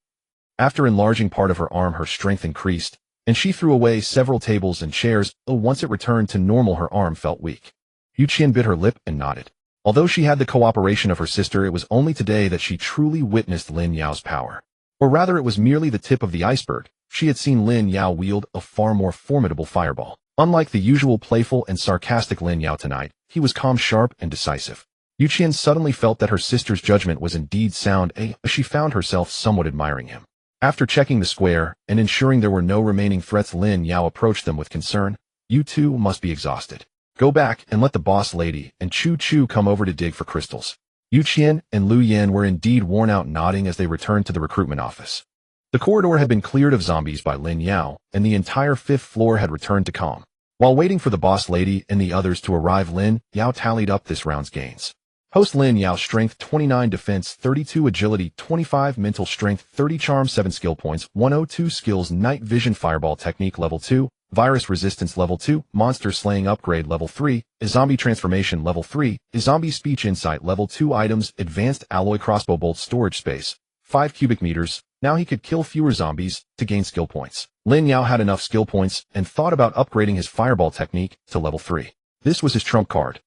After enlarging part of her arm, her strength increased, and she threw away several tables and chairs, though once it returned to normal her arm felt weak. Xueyan bit her lip and nodded. Although she had the cooperation of her sister, it was only today that she truly witnessed Lin Yao's power. Or rather, it was merely the tip of the iceberg. She had seen Lin Yao wield a far more formidable fireball. Unlike the usual playful and sarcastic Lin Yao tonight, he was calm, sharp, and decisive. Xueyan suddenly felt that her sister's judgment was indeed sound, as she found herself somewhat admiring him. After checking the square and ensuring there were no remaining threats, Lin Yao approached them with concern. You two must be exhausted. Go back and let the boss lady and Chu Chu come over to dig for crystals. Xueyan and Lu Yin were indeed worn out, nodding as they returned to the recruitment office. The corridor had been cleared of zombies by Lin Yao, and the entire 5th floor had returned to calm. While waiting for the boss lady and the others to arrive, Lin Yao tallied up this round's gains. Host Lin Yao: strength 29, defense 32, agility 25, mental strength 30, charm 7, skill points 102, skills night vision, fireball technique level 2, virus resistance level 2, monster slaying upgrade level 3, zombie transformation level 3, zombie speech insight level 2, items advanced alloy crossbow bolt, storage space 5 cubic meters. Now he could kill fewer zombies to gain skill points. Lin Yao had enough skill points and thought about upgrading his fireball technique to level 3. This was his trump card.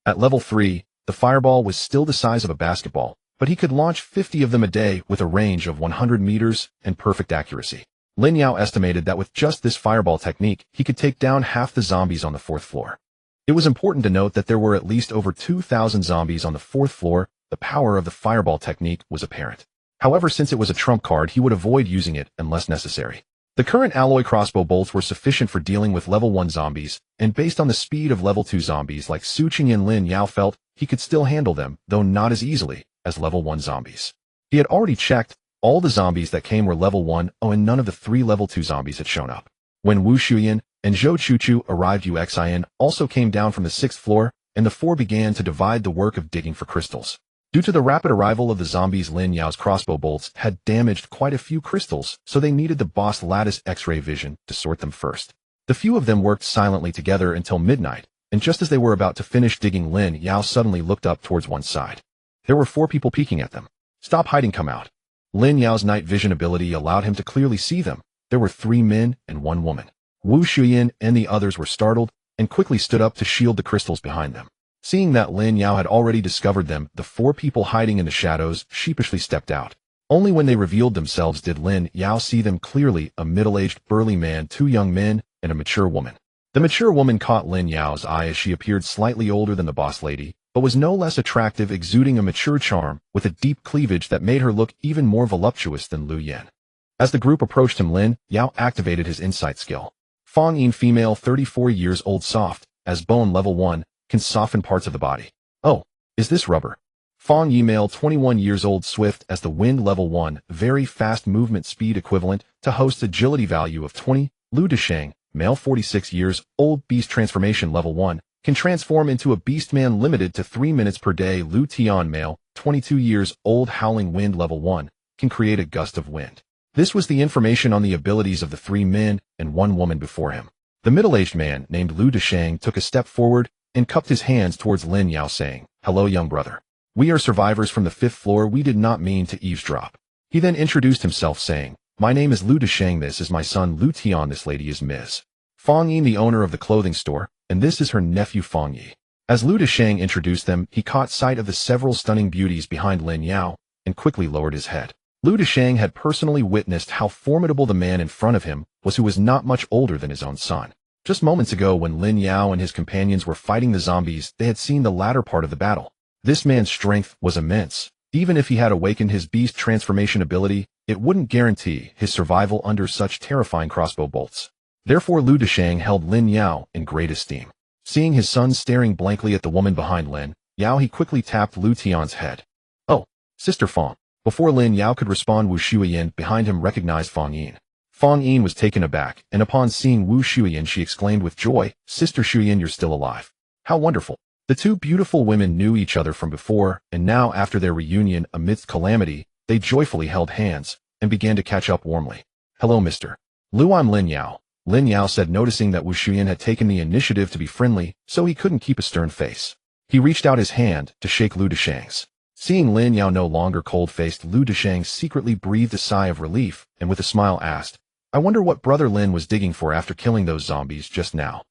At level 3, the fireball was still the size of a basketball, but he could launch 50 of them a day with a range of 100 meters and perfect accuracy. Lin Yao estimated that with just this fireball technique, he could take down half the zombies on the 4th floor. It was important to note that there were at least over 2,000 zombies on the 4th floor. The power of the fireball technique was apparent. However, since it was a trump card, he would avoid using it unless necessary. The current alloy crossbow bolts were sufficient for dealing with level 1 zombies, and based on the speed of level 2 zombies like Xueyan and Lin Yao felt he could still handle them, though not as easily as level 1 zombies. He had already checked. All the zombies that came were level 1, and none of the 3 level 2 zombies had shown up. When Wu Xueyan and Zhou Chuchu arrived, Xueyan also came down from the 6th floor, and the four began to divide the work of digging for crystals. Due to the rapid arrival of the zombies, Lin Yao's crossbow bolts had damaged quite a few crystals, so they needed the boss lattice X-ray vision to sort them first. The few of them worked silently together until midnight, and just as they were about to finish digging, Lin Yao suddenly looked up towards one side. There were 4 people peeking at them. Stop hiding, come out. Lin Yao's night vision ability allowed him to clearly see them. There were 3 men and 1 woman. Wu Xueyan and the others were startled and quickly stood up to shield the crystals behind them. Seeing that Lin Yao had already discovered them, the 4 people hiding in the shadows sheepishly stepped out. Only when they revealed themselves did Lin Yao see them clearly: a middle-aged burly man, 2 young men, and a mature woman. The mature woman caught Lin Yao's eye as she appeared slightly older than the boss lady, but was no less attractive, exuding a mature charm with a deep cleavage that made her look even more voluptuous than Lu Yin. As the group approached him, Lin Yao activated his insight skill. Fong Yin, female, 34 years old, soft as bone, level 1, can soften parts of the body. Oh, is this rubber? Fong Yi, male, 21 years old, swift as the wind, level 1, very fast movement speed equivalent to host agility value of 20. Lu Desheng, male, 46 years old, beast transformation level 1, can transform into a beastman limited to 3 minutes per day. Lu Tian, male, 22 years old, howling wind level 1, can create a gust of wind. This was the information on the abilities of the 3 men and 1 woman before him. The middle-aged man named Lu Desheng took a step forward and cupped his hands towards Lin Yao, saying, "Hello, young brother. We are survivors from the 5th floor. We did not mean to eavesdrop." He then introduced himself, saying, "My name is Lu Desheng. This is my son Lu Tian. This lady is Ms. Fong Yi, the owner of the clothing store, and this is her nephew Fong Yi." As Lu Desheng introduced them, he caught sight of the several stunning beauties behind Lin Yao and quickly lowered his head. Lu Desheng had personally witnessed how formidable the man in front of him was, who was not much older than his own son. Just moments ago, when Lin Yao and his companions were fighting the zombies, they had seen the latter part of the battle. This man's strength was immense. Even if he had awakened his beast transformation ability, it wouldn't guarantee his survival under such terrifying crossbow bolts. Therefore, Lu Desheng held Lin Yao in great esteem. Seeing his son staring blankly at the woman behind Lin Yao he quickly tapped Lu Tian's head. Oh, Sister Fong. Before Lin Yao could respond, Wu Xueyan behind him recognized Fong Yin. Fong Yin was taken aback, and upon seeing Wu Xueyan she exclaimed with joy, Sister Xueyan, you're still alive. How wonderful. The two beautiful women knew each other from before, and now after their reunion amidst calamity, they joyfully held hands, and began to catch up warmly. Hello, Mr. Lu, I'm Lin Yao. Lin Yao said, noticing that Wu Xueyan had taken the initiative to be friendly, so he couldn't keep a stern face. He reached out his hand to shake Lu Deshang's. Seeing Lin Yao no longer cold-faced, Lu Deshang secretly breathed a sigh of relief, and with a smile asked, I wonder what Brother Lin was digging for after killing those zombies just now.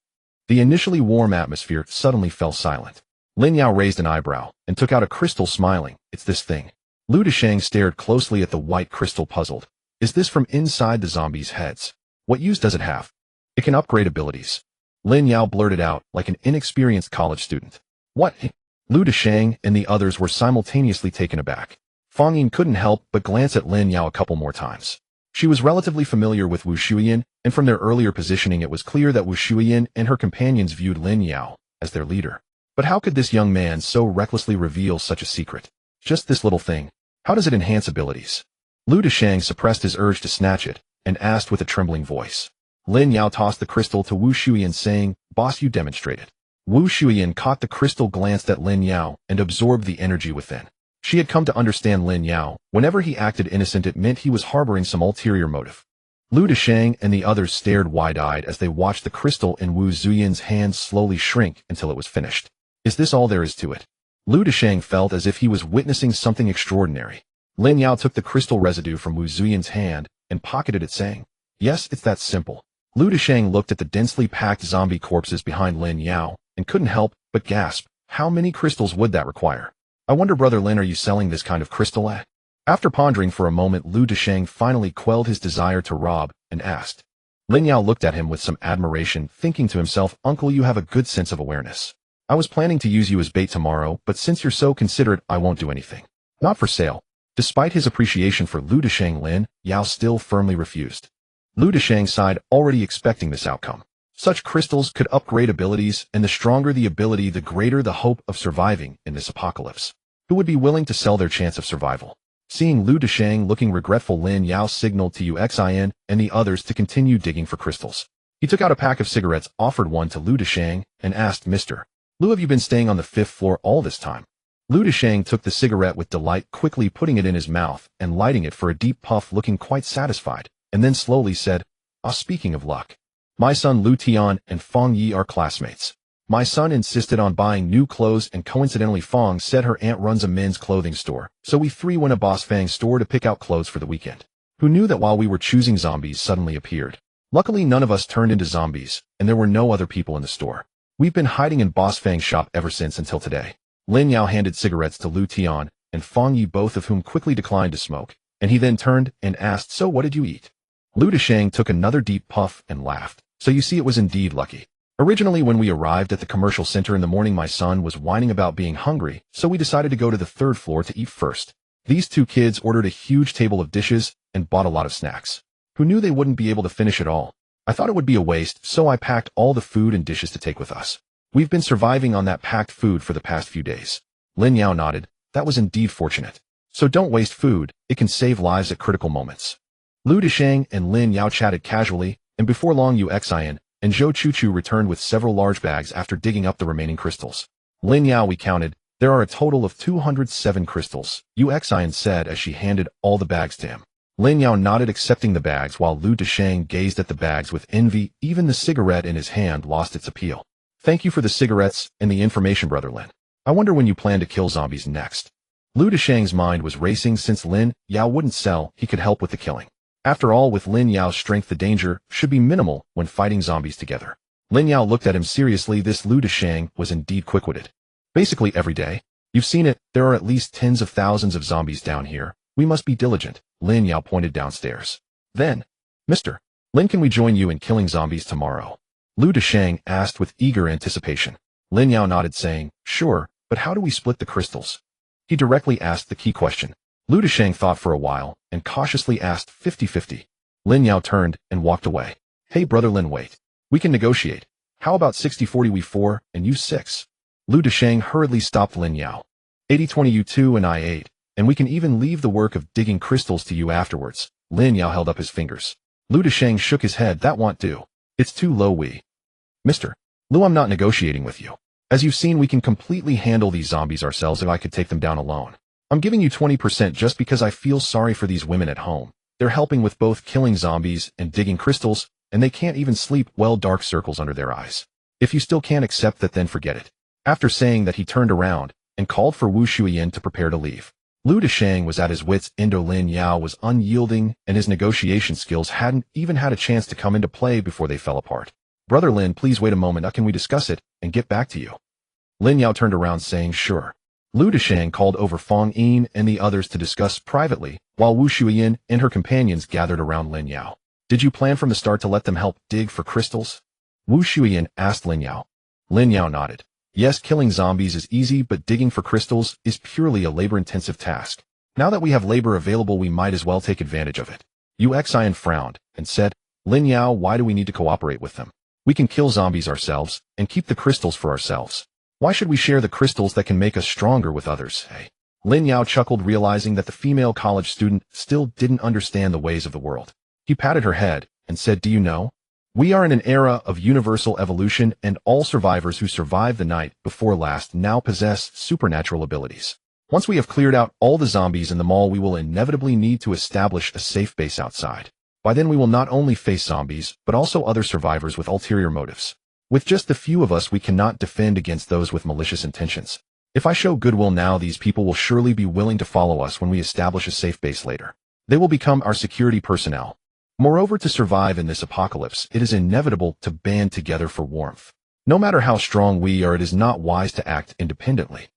The initially warm atmosphere suddenly fell silent. Lin Yao raised an eyebrow, and took out a crystal, smiling. It's this thing. Lu Deshang stared closely at the white crystal, puzzled. Is this from inside the zombies' heads? What use does it have? It can upgrade abilities. Lin Yao blurted out, like an inexperienced college student. What? Lu Deshang and the others were simultaneously taken aback. Fong Yin couldn't help but glance at Lin Yao a couple more times. She was relatively familiar with Wu Xueyan, and from their earlier positioning it was clear that Wu Xueyan and her companions viewed Lin Yao as their leader. But how could this young man so recklessly reveal such a secret? Just this little thing. How does it enhance abilities? Lu Deshang suppressed his urge to snatch it, and asked with a trembling voice. Lin Yao tossed the crystal to Wu Xueyan, saying, Boss, you demonstrate it. Wu Xueyan caught the crystal, glanced at Lin Yao, and absorbed the energy within. She had come to understand Lin Yao. Whenever he acted innocent, it meant he was harboring some ulterior motive. Lu Deshang and the others stared wide-eyed as they watched the crystal in Wu Xueyan's hand slowly shrink until it was finished. Is this all there is to it? Lu Deshang felt as if he was witnessing something extraordinary. Lin Yao took the crystal residue from Wu Xueyan's hand and pocketed it, saying, Yes, it's that simple. Lu Deshang looked at the densely packed zombie corpses behind Lin Yao and couldn't help but gasp. How many crystals would that require? I wonder, Brother Lin, are you selling this kind of crystal at? After pondering for a moment, Lu Deshang finally quelled his desire to rob and asked. Lin Yao looked at him with some admiration, thinking to himself, Uncle, you have a good sense of awareness. I was planning to use you as bait tomorrow, but since you're so considerate, I won't do anything. Not for sale. Despite his appreciation for Lu Deshang, Lin Yao still firmly refused. Lu Deshang sighed, already expecting this outcome. Such crystals could upgrade abilities, and the stronger the ability, the greater the hope of surviving in this apocalypse. Who would be willing to sell their chance of survival? Seeing Lu Deshang looking regretful, Lin Yao signaled to Xueyan and the others to continue digging for crystals. He took out a pack of cigarettes, offered one to Lu Deshang, and asked, Mr. Lu, have you been staying on the 5th floor all this time? Lu Deshang took the cigarette with delight, quickly putting it in his mouth and lighting it for a deep puff, looking quite satisfied, and then slowly said, speaking of luck. My son Lu Tian and Fong Yi are classmates. My son insisted on buying new clothes, and coincidentally Fong said her aunt runs a men's clothing store, so we three went to Boss Fang's store to pick out clothes for the weekend. Who knew that while we were choosing, zombies suddenly appeared? Luckily none of us turned into zombies, and there were no other people in the store. We've been hiding in Boss Fang's shop ever since until today. Lin Yao handed cigarettes to Lu Tian and Fong Yi, both of whom quickly declined to smoke, and he then turned and asked, So what did you eat? Lu Deshang took another deep puff and laughed. So you see, it was indeed lucky. Originally, when we arrived at the commercial center in the morning, my son was whining about being hungry, so we decided to go to the 3rd floor to eat first. These two kids ordered a huge table of dishes and bought a lot of snacks. Who knew they wouldn't be able to finish it all? I thought it would be a waste, so I packed all the food and dishes to take with us. We've been surviving on that packed food for the past few days. Lin Yao nodded. That was indeed fortunate. So don't waste food, it can save lives at critical moments. Lu Deshang and Lin Yao chatted casually, and before long Xueyan and Zhou Chuchu returned with several large bags after digging up the remaining crystals. Lin Yao, we counted, there are a total of 207 crystals, Xueyan said as she handed all the bags to him. Lin Yao nodded, accepting the bags, while Lu Deshang gazed at the bags with envy. Even the cigarette in his hand lost its appeal. Thank you for the cigarettes and the information, Brother Lin. I wonder when you plan to kill zombies next. Lu Deshang's mind was racing. Since Lin Yao wouldn't sell, he could help with the killing. After all, with Lin Yao's strength, the danger should be minimal when fighting zombies together. Lin Yao looked at him seriously. This Lu Deshang was indeed quick-witted. Basically every day. You've seen it, there are at least tens of thousands of zombies down here. We must be diligent. Lin Yao pointed downstairs. Then, Mr. Lin, can we join you in killing zombies tomorrow? Lu Deshang asked with eager anticipation. Lin Yao nodded, saying, Sure, but how do we split the crystals? He directly asked the key question. Lu Deshang thought for a while and cautiously asked, 50-50. Lin Yao turned and walked away. Hey, Brother Lin, wait. We can negotiate. How about 60-40, we 4 and you 6? Lu Desheng hurriedly stopped Lin Yao. 80-20 you two and I 8, and we can even leave the work of digging crystals to you afterwards. Lin Yao held up his fingers. Lu Desheng shook his head. That won't do. It's too low. Mr. Lu, I'm not negotiating with you. As you've seen, we can completely handle these zombies ourselves if I could take them down alone. I'm giving you 20% just because I feel sorry for these women at home. They're helping with both killing zombies and digging crystals, and they can't even sleep well, dark circles under their eyes. If you still can't accept that, then forget it. After saying that, he turned around and called for Wu Xueyan to prepare to leave. Lu Desheng was at his wits' end. Lin Yao was unyielding, and his negotiation skills hadn't even had a chance to come into play before they fell apart. Brother Lin, please wait a moment. Can we discuss it and get back to you? Lin Yao turned around saying, sure. Lu Desheng called over Fang Yin and the others to discuss privately, while Wu Xueyan and her companions gathered around Lin Yao. Did you plan from the start to let them help dig for crystals? Wu Xueyan asked Lin Yao. Lin Yao nodded. Yes, killing zombies is easy, but digging for crystals is purely a labor-intensive task. Now that we have labor available, we might as well take advantage of it. Xueyan frowned and said, Lin Yao, why do we need to cooperate with them? We can kill zombies ourselves and keep the crystals for ourselves. Why should we share the crystals that can make us stronger with others? Hey. Lin Yao chuckled, realizing that the female college student still didn't understand the ways of the world. He patted her head and said, do you know? We are in an era of universal evolution, and all survivors who survived the night before last now possess supernatural abilities. Once we have cleared out all the zombies in the mall, we will inevitably need to establish a safe base outside. By then we will not only face zombies, but also other survivors with ulterior motives. With just a few of us, we cannot defend against those with malicious intentions. If I show goodwill now, these people will surely be willing to follow us when we establish a safe base later. They will become our security personnel. Moreover, to survive in this apocalypse, it is inevitable to band together for warmth. No matter how strong we are, it is not wise to act independently.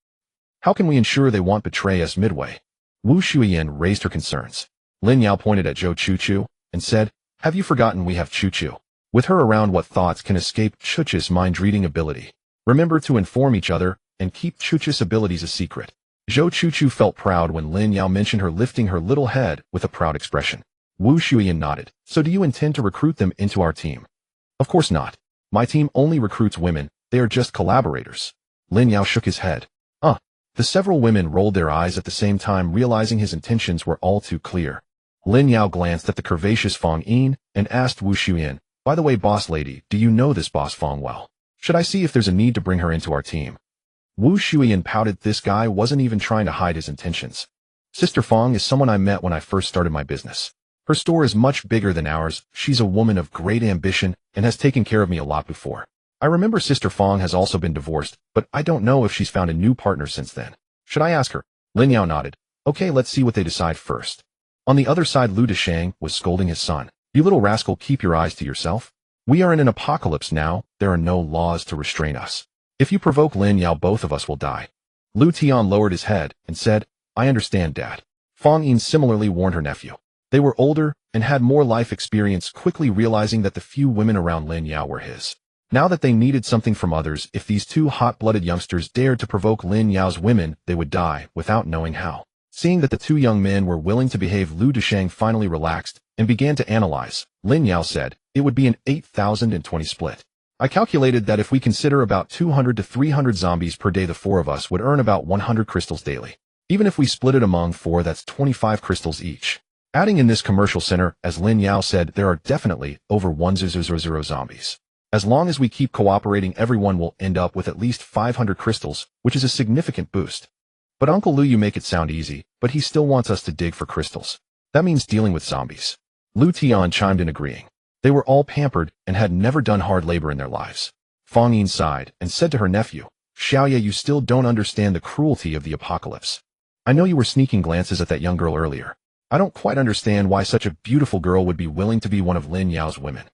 How can we ensure they won't betray us midway? Wu Xueyan raised her concerns. Lin Yao pointed at Zhou Chuchu and said, have you forgotten we have Chuchu? With her around, what thoughts can escape Chuchu's mind-reading ability? Remember to inform each other and keep Chuchu's abilities a secret. Zhou Chuchu felt proud when Lin Yao mentioned her, lifting her little head with a proud expression. Wu Xueyan nodded. So do you intend to recruit them into our team? Of course not. My team only recruits women. They are just collaborators. Lin Yao shook his head. The several women rolled their eyes at the same time, realizing his intentions were all too clear. Lin Yao glanced at the curvaceous Fang Yin and asked Wu Xueyan, by the way, boss lady, do you know this boss Fang well? Should I see if there's a need to bring her into our team? Wu Xueyan pouted. This guy wasn't even trying to hide his intentions. Sister Fang is someone I met when I first started my business. Her store is much bigger than ours. She's a woman of great ambition and has taken care of me a lot before. I remember Sister Fang has also been divorced, but I don't know if she's found a new partner since then. Should I ask her? Lin Yao nodded. Okay, let's see what they decide first. On the other side, Lu Desheng was scolding his son. You little rascal, keep your eyes to yourself. We are in an apocalypse now. There are no laws to restrain us. If you provoke Lin Yao, both of us will die. Lu Tian lowered his head and said, I understand, Dad. Fang Yin similarly warned her nephew. They were older and had more life experience, quickly realizing that the few women around Lin Yao were his. Now that they needed something from others, if these two hot-blooded youngsters dared to provoke Lin Yao's women, they would die without knowing how. Seeing that the two young men were willing to behave, Lu Desheng finally relaxed and began to analyze. Lin Yao said, it would be an 8,020 split. I calculated that if we consider about 200 to 300 zombies per day, the four of us would earn about 100 crystals daily. Even if we split it among four, that's 25 crystals each. Adding in this commercial center, as Lin Yao said, there are definitely over 1,000 zombies. As long as we keep cooperating, everyone will end up with at least 500 crystals, which is a significant boost. But Uncle Lu, you make it sound easy, but he still wants us to dig for crystals. That means dealing with zombies. Lu Tian chimed in, agreeing. They were all pampered and had never done hard labor in their lives. Fang Yin sighed and said to her nephew, Xueyan, you still don't understand the cruelty of the apocalypse. I know you were sneaking glances at that young girl earlier. I don't quite understand why such a beautiful girl would be willing to be one of Lin Yao's women.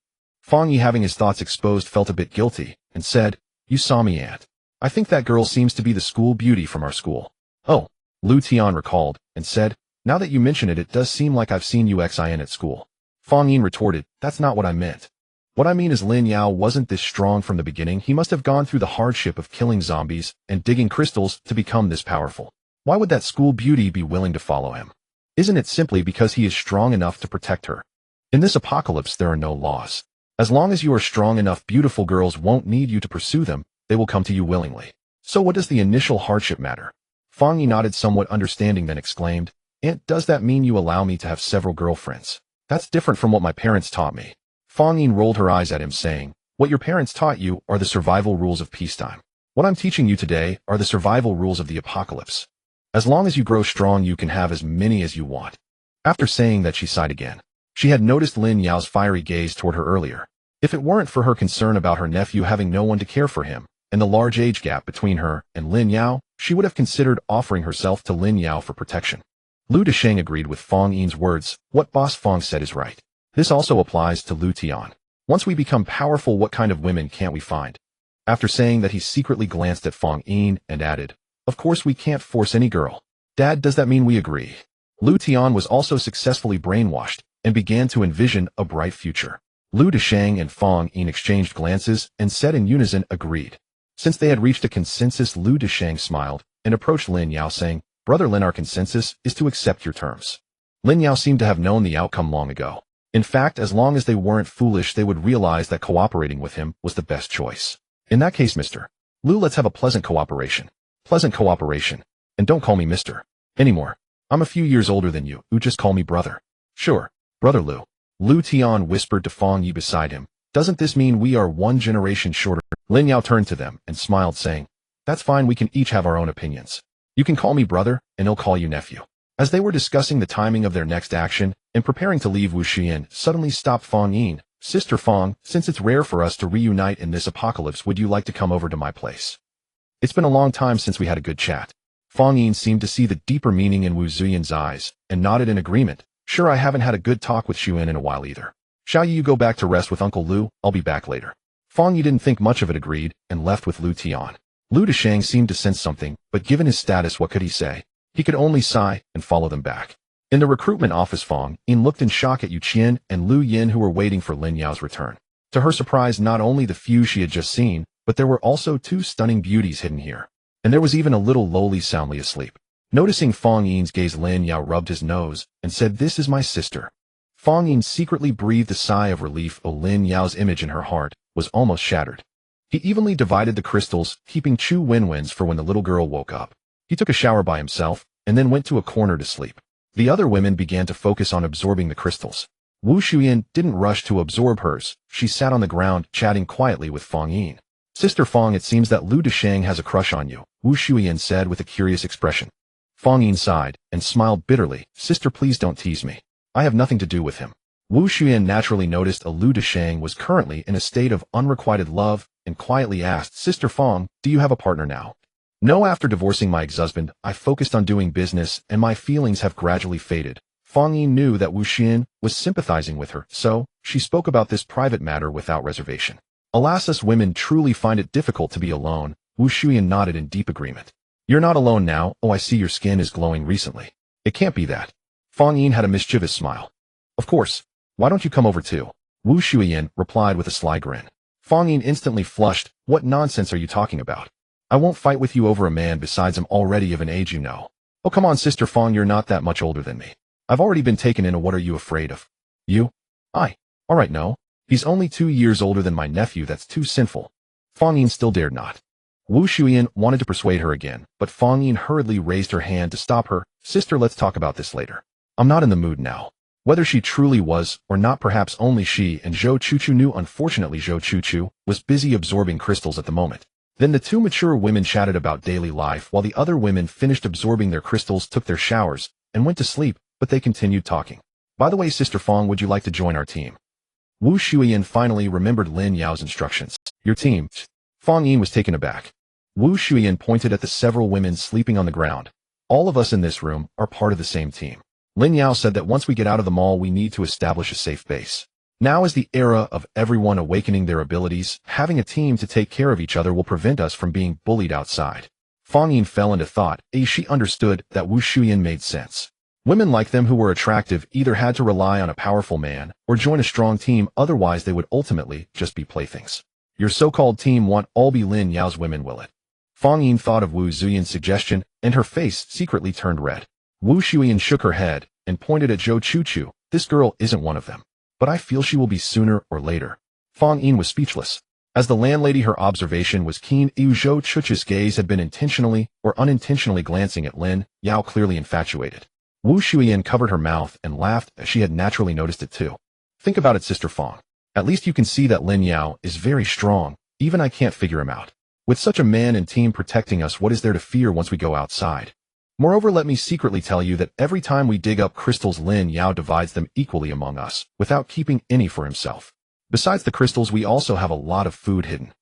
Fang Yi, having his thoughts exposed, felt a bit guilty and said, you saw me, Aunt. I think that girl seems to be the school beauty from our school. Oh, Lu Tian recalled and said, now that you mention it, it does seem like I've seen Xueyan at school. Fang Yin retorted, that's not what I meant. What I mean is Lin Yao wasn't this strong from the beginning. He must have gone through the hardship of killing zombies and digging crystals to become this powerful. Why would that school beauty be willing to follow him? Isn't it simply because he is strong enough to protect her? In this apocalypse, there are no laws. As long as you are strong enough, beautiful girls won't need you to pursue them. They will come to you willingly. So what does the initial hardship matter? Fang Yi nodded somewhat understanding then exclaimed, "Aunt, does that mean you allow me to have several girlfriends? That's different from what my parents taught me." Fang Yi rolled her eyes at him saying, "What your parents taught you are the survival rules of peacetime. What I'm teaching you today are the survival rules of the apocalypse. As long as you grow strong, you can have as many as you want." After saying that, she sighed again. She had noticed Lin Yao's fiery gaze toward her earlier. If it weren't for her concern about her nephew having no one to care for him, and the large age gap between her and Lin Yao, she would have considered offering herself to Lin Yao for protection. Lu Desheng agreed with Fang Yin's words. What Boss Fang said is right. This also applies to Lu Tian. Once we become powerful, what kind of women can't we find? After saying that, he secretly glanced at Fang Yin and added, "Of course we can't force any girl. Dad, does that mean we agree?" Lu Tian was also successfully brainwashed and began to envision a bright future. Lu Desheng and Fang Yin exchanged glances and said in unison, "Agreed." Since they had reached a consensus, Lu Desheng smiled and approached Lin Yao saying, "Brother Lin, our consensus is to accept your terms." Lin Yao seemed to have known the outcome long ago. In fact, as long as they weren't foolish, they would realize that cooperating with him was the best choice. "In that case, Mr. Lu, let's have a pleasant cooperation. Pleasant cooperation. And don't call me Mr. anymore. I'm a few years older than you. Just call me brother." "Sure, Brother Lu." Lu Tian whispered to Fang Yi beside him. "Doesn't this mean we are one generation shorter?" Lin Yao turned to them and smiled, saying, "That's fine, we can each have our own opinions. You can call me brother, and I'll call you nephew." As they were discussing the timing of their next action and preparing to leave, Xueyan suddenly stopped Fang Yin. "Sister Fang, since it's rare for us to reunite in this apocalypse, would you like to come over to my place? It's been a long time since we had a good chat." Fang Yin seemed to see the deeper meaning in Xueyan's eyes and nodded in agreement. "Sure, I haven't had a good talk with Xueyan in a while either. Shall you go back to rest with Uncle Lu? I'll be back later." Fang Yi didn't think much of it, agreed, and left with Lu Tian. Lu Desheng seemed to sense something, but given his status, what could he say? He could only sigh and follow them back. In the recruitment office, Fang Yin looked in shock at Yu Qian and Lu Yin, who were waiting for Lin Yao's return. To her surprise, not only the few she had just seen, but there were also two stunning beauties hidden here. And there was even a little lowly soundly asleep. Noticing Fang Yin's gaze, Lin Yao rubbed his nose and said, "This is my sister." Fang Yin secretly breathed a sigh of relief. Lin Yao's image in her heart was almost shattered. He evenly divided the crystals, keeping Chu Wenwen's for when the little girl woke up. He took a shower by himself and then went to a corner to sleep. The other women began to focus on absorbing the crystals. Wu Xueyan didn't rush to absorb hers. She sat on the ground, chatting quietly with Fang Yin. "Sister Fang, it seems that Lu Desheng has a crush on you," Wu Xueyan said with a curious expression. Fang Yin sighed and smiled bitterly. "Sister, please don't tease me. I have nothing to do with him." Wu Xueyan naturally noticed Lu Desheng was currently in a state of unrequited love and quietly asked, "Sister Fang, do you have a partner now?" "No, after divorcing my ex-husband, I focused on doing business and my feelings have gradually faded." Fang Yin knew that Wu Xueyan was sympathizing with her, so she spoke about this private matter without reservation. "Alas, us women truly find it difficult to be alone." Wu Xueyan nodded in deep agreement. "You're not alone now. Oh, I see your skin is glowing recently. It can't be that." Fang Yin had a mischievous smile. "Of course. Why don't you come over too?" Wu Xueyan replied with a sly grin. Fang Yin instantly flushed. "What nonsense are you talking about? I won't fight with you over a man, besides I'm already of an age, you know." "Oh, come on, Sister Fang, you're not that much older than me. I've already been taken in. What are you afraid of?" "You? All right, no. He's only 2 years older than my nephew. That's too sinful." Fang Yin still dared not. Wu Xueyan wanted to persuade her again, but Fang Yin hurriedly raised her hand to stop her. "Sister, let's talk about this later. I'm not in the mood now." Whether she truly was or not, perhaps only she and Zhou Chuchu knew. Unfortunately, Zhou Chuchu was busy absorbing crystals at the moment. Then the two mature women chatted about daily life while the other women finished absorbing their crystals, took their showers, and went to sleep, but they continued talking. "By the way, Sister Fang, would you like to join our team?" Wu Xueyan finally remembered Lin Yao's instructions. "Your team?" Fang Yin was taken aback. Wu Xueyan pointed at the several women sleeping on the ground. "All of us in this room are part of the same team. Lin Yao said that once we get out of the mall, we need to establish a safe base. Now is the era of everyone awakening their abilities. Having a team to take care of each other will prevent us from being bullied outside." Fang Yin fell into thought. She understood that Wu Xueyan made sense. Women like them who were attractive either had to rely on a powerful man or join a strong team, otherwise they would ultimately just be playthings. "Your so-called team won't all be Lin Yao's women, will it?" Fang Yin thought of Wu Xueyan's suggestion, and her face secretly turned red. Wu Xueyan shook her head and pointed at Zhou Chuchu. "This girl isn't one of them, but I feel she will be sooner or later." Fang Yin was speechless. As the landlady, her observation was keen. Yu Zhou Chuch's gaze had been intentionally or unintentionally glancing at Lin Yao, clearly infatuated. Wu Xueyan covered her mouth and laughed, as she had naturally noticed it too. Think about it, Sister Fong. At least you can see that Lin Yao is very strong. Even I can't figure him out. With such a man and team protecting us, what is there to fear once we go outside? Moreover, let me secretly tell you that every time we dig up crystals, Lin Yao divides them equally among us, without keeping any for himself. Besides the crystals, we also have a lot of food hidden.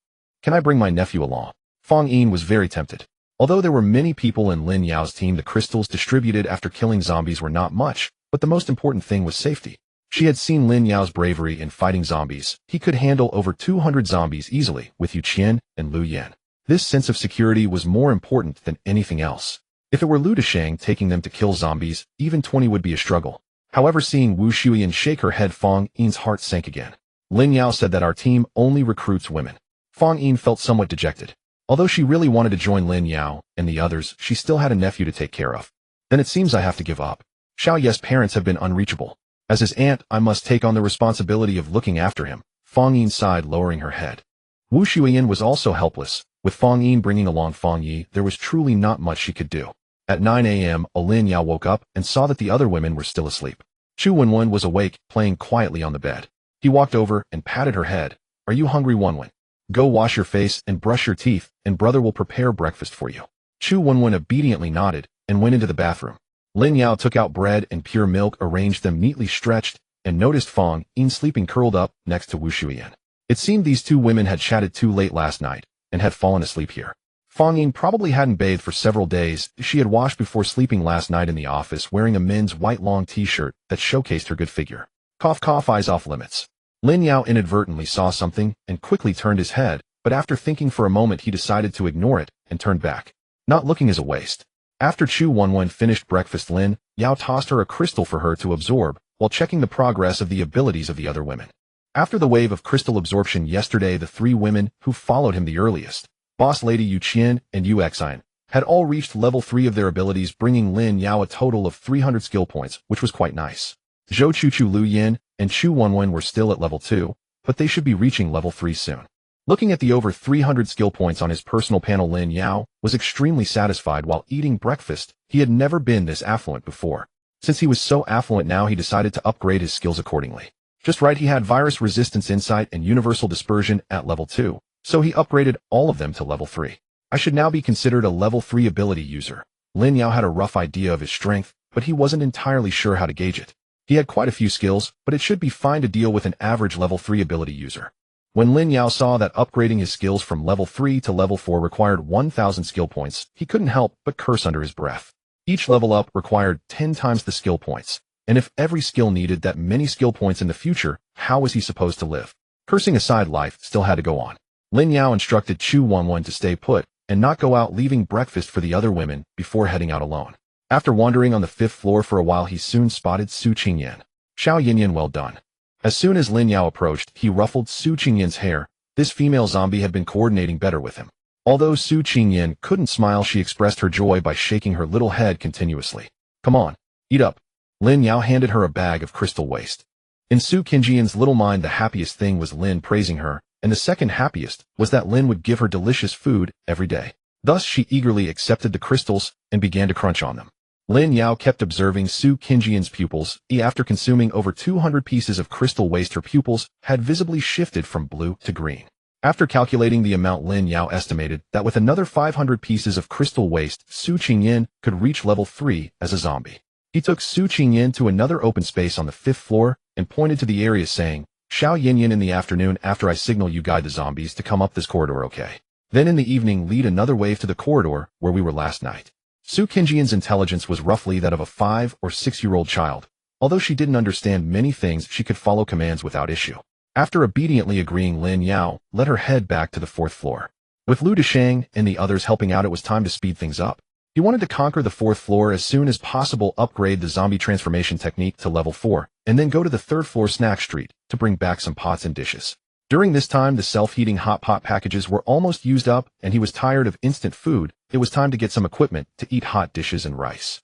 Can I bring my nephew along? Fong Yin was very tempted. Although there were many people in Lin Yao's team, the crystals distributed after killing zombies were not much, but the most important thing was safety. She had seen Lin Yao's bravery in fighting zombies. He could handle over 200 zombies easily with Yu Qian and Lu Yan. This sense of security was more important than anything else. If it were Lu Deshang taking them to kill zombies, even 20 would be a struggle. However, seeing Wu Xueyan shake her head, Fong Yin's heart sank again. Lin Yao said that our team only recruits women. Fong Yin felt somewhat dejected. Although she really wanted to join Lin Yao and the others, she still had a nephew to take care of. Then it seems I have to give up. Xiao Ye's parents have been unreachable. As his aunt, I must take on the responsibility of looking after him. Fong Yin sighed, lowering her head. Wu Xueyan was also helpless. With Fong Yin bringing along Fong Yi, there was truly not much she could do. At 9 a.m., Lin Yao woke up and saw that the other women were still asleep. Chu Wenwen was awake, playing quietly on the bed. He walked over and patted her head. Are you hungry, Wenwen? Go wash your face and brush your teeth, and brother will prepare breakfast for you. Chu Wenwen obediently nodded and went into the bathroom. Lin Yao took out bread and pure milk, arranged them neatly stretched, and noticed Fong Yin sleeping curled up next to Wu Xueyan. It seemed these two women had chatted too late last night and had fallen asleep here. Fong Yin probably hadn't bathed for several days. She had washed before sleeping last night in the office, wearing a men's white long t-shirt that showcased her good figure. Cough cough, eyes off limits. Lin Yao inadvertently saw something and quickly turned his head, but after thinking for a moment he decided to ignore it and turned back. Not looking is a waste. After Chu Wenwen finished breakfast, Lin Yao tossed her a crystal for her to absorb, while checking the progress of the abilities of the other women. After the wave of crystal absorption yesterday, the three women who followed him the earliest, Boss Lady Yu Qian and Yu Xueyan, had all reached level 3 of their abilities, bringing Lin Yao a total of 300 skill points, which was quite nice. Zhou Chuchu, Lu Yan, and Chu Wenwen were still at level 2, but they should be reaching level 3 soon. Looking at the over 300 skill points on his personal panel, Lin Yao was extremely satisfied while eating breakfast. He had never been this affluent before. Since he was so affluent now, he decided to upgrade his skills accordingly. Just right, he had virus resistance, insight, and universal dispersion at level 2, so he upgraded all of them to level 3. I should now be considered a level 3 ability user. Lin Yao had a rough idea of his strength, but he wasn't entirely sure how to gauge it. He had quite a few skills, but it should be fine to deal with an average level 3 ability user. When Lin Yao saw that upgrading his skills from level 3 to level 4 required 1,000 skill points, he couldn't help but curse under his breath. Each level up required 10 times the skill points, and if every skill needed that many skill points in the future, how was he supposed to live? Cursing aside, life still had to go on. Lin Yao instructed Chu Wenwen to stay put and not go out, leaving breakfast for the other women before heading out alone. After wandering on the 5th floor for a while, he soon spotted Su Qingyan. Xiao Yinyan, well done. As soon as Lin Yao approached, he ruffled Su Qingyan's hair. This female zombie had been coordinating better with him. Although Su Qingyan couldn't smile, she expressed her joy by shaking her little head continuously. Come on, eat up. Lin Yao handed her a bag of crystal waste. In Su Qingyan's little mind, the happiest thing was Lin praising her, and the second happiest was that Lin would give her delicious food every day. Thus she eagerly accepted the crystals and began to crunch on them. Lin Yao kept observing Su Qingyan's pupils. After consuming over 200 pieces of crystal waste, her pupils had visibly shifted from blue to green. After calculating the amount, Lin Yao estimated that with another 500 pieces of crystal waste, Su Qingyan could reach level 3 as a zombie. He took Su Qingyan to another open space on the 5th floor and pointed to the area, saying, Xiao Yinyan, in the afternoon, after I signal, you guide the zombies to come up this corridor, okay? Then in the evening, lead another wave to the corridor where we were last night. Su Qingyan's intelligence was roughly that of a 5 or 6-year-old child. Although she didn't understand many things, she could follow commands without issue. After obediently agreeing, Lin Yao led her head back to the 4th floor. With Lu Deshang and the others helping out, it was time to speed things up. He wanted to conquer the 4th floor as soon as possible, upgrade the zombie transformation technique to level 4, and then go to the 3rd floor snack street to bring back some pots and dishes. During this time, the self-heating hot pot packages were almost used up, and he was tired of instant food. It was time to get some equipment to eat hot dishes and rice.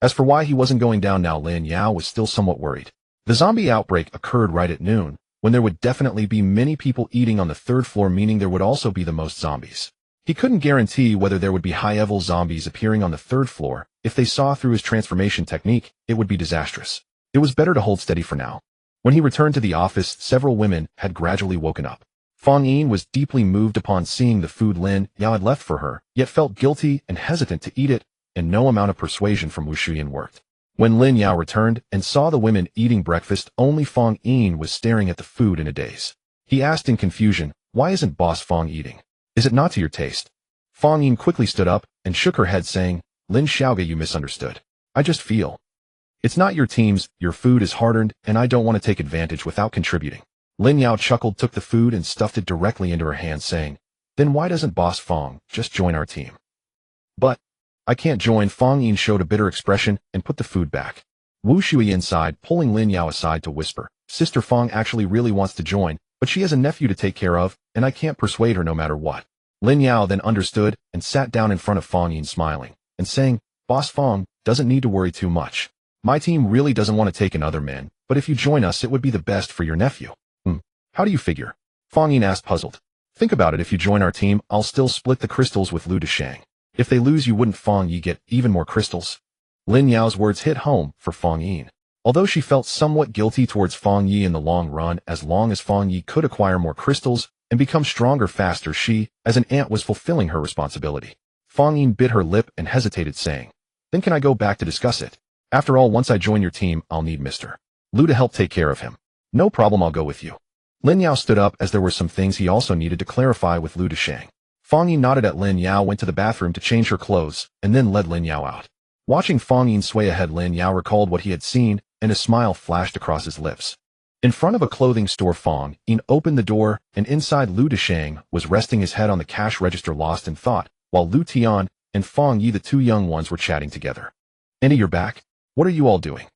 As for why he wasn't going down now, Lin Yao was still somewhat worried. The zombie outbreak occurred right at noon, when there would definitely be many people eating on the third floor, meaning there would also be the most zombies. He couldn't guarantee whether there would be high-level zombies appearing on the third floor. If they saw through his transformation technique, it would be disastrous. It was better to hold steady for now. When he returned to the office, several women had gradually woken up. Fang Yin was deeply moved upon seeing the food Lin Yao had left for her, yet felt guilty and hesitant to eat it, and no amount of persuasion from Xueyan worked. When Lin Yao returned and saw the women eating breakfast, only Fang Yin was staring at the food in a daze. He asked in confusion, "Why isn't Boss Fang eating? Is it not to your taste?" Fang Yin quickly stood up and shook her head, saying, "Lin Xiaoge, you misunderstood. I just feel. It's not your team's, your food is hard-earned, and I don't want to take advantage without contributing." Lin Yao chuckled, took the food and stuffed it directly into her hand, saying, "Then why doesn't Boss Fang just join our team?" "But I can't join." Fang Yin showed a bitter expression and put the food back. Wu Shui sighed, pulling Lin Yao aside to whisper, "Sister Fang actually really wants to join, but she has a nephew to take care of, and I can't persuade her no matter what." Lin Yao then understood and sat down in front of Fang Yin, smiling and saying, "Boss Fang doesn't need to worry too much. My team really doesn't want to take in other men, but if you join us, it would be the best for your nephew." "How do you figure?" Fang Yin asked, puzzled. "Think about it. If you join our team, I'll still split the crystals with Lu Deshang. If they lose, you wouldn't Fang Yi get even more crystals?" Lin Yao's words hit home for Fang Yin. Although she felt somewhat guilty towards Fang Yi in the long run, as long as Fang Yi could acquire more crystals and become stronger faster, she, as an aunt, was fulfilling her responsibility. Fang Yin bit her lip and hesitated, saying, "Then can I go back to discuss it? After all, once I join your team, I'll need Mr. Lu to help take care of him." "No problem, I'll go with you." Lin Yao stood up, as there were some things he also needed to clarify with Lu Deshang. Fang Yin nodded at Lin Yao, went to the bathroom to change her clothes, and then led Lin Yao out. Watching Fang Yin sway ahead, Lin Yao recalled what he had seen, and a smile flashed across his lips. In front of a clothing store, Fang Yin opened the door, and inside Lu Deshang was resting his head on the cash register, lost in thought, while Lu Tian and Fang Yi, the two young ones, were chatting together. "Andy, you're back? What are you all doing?"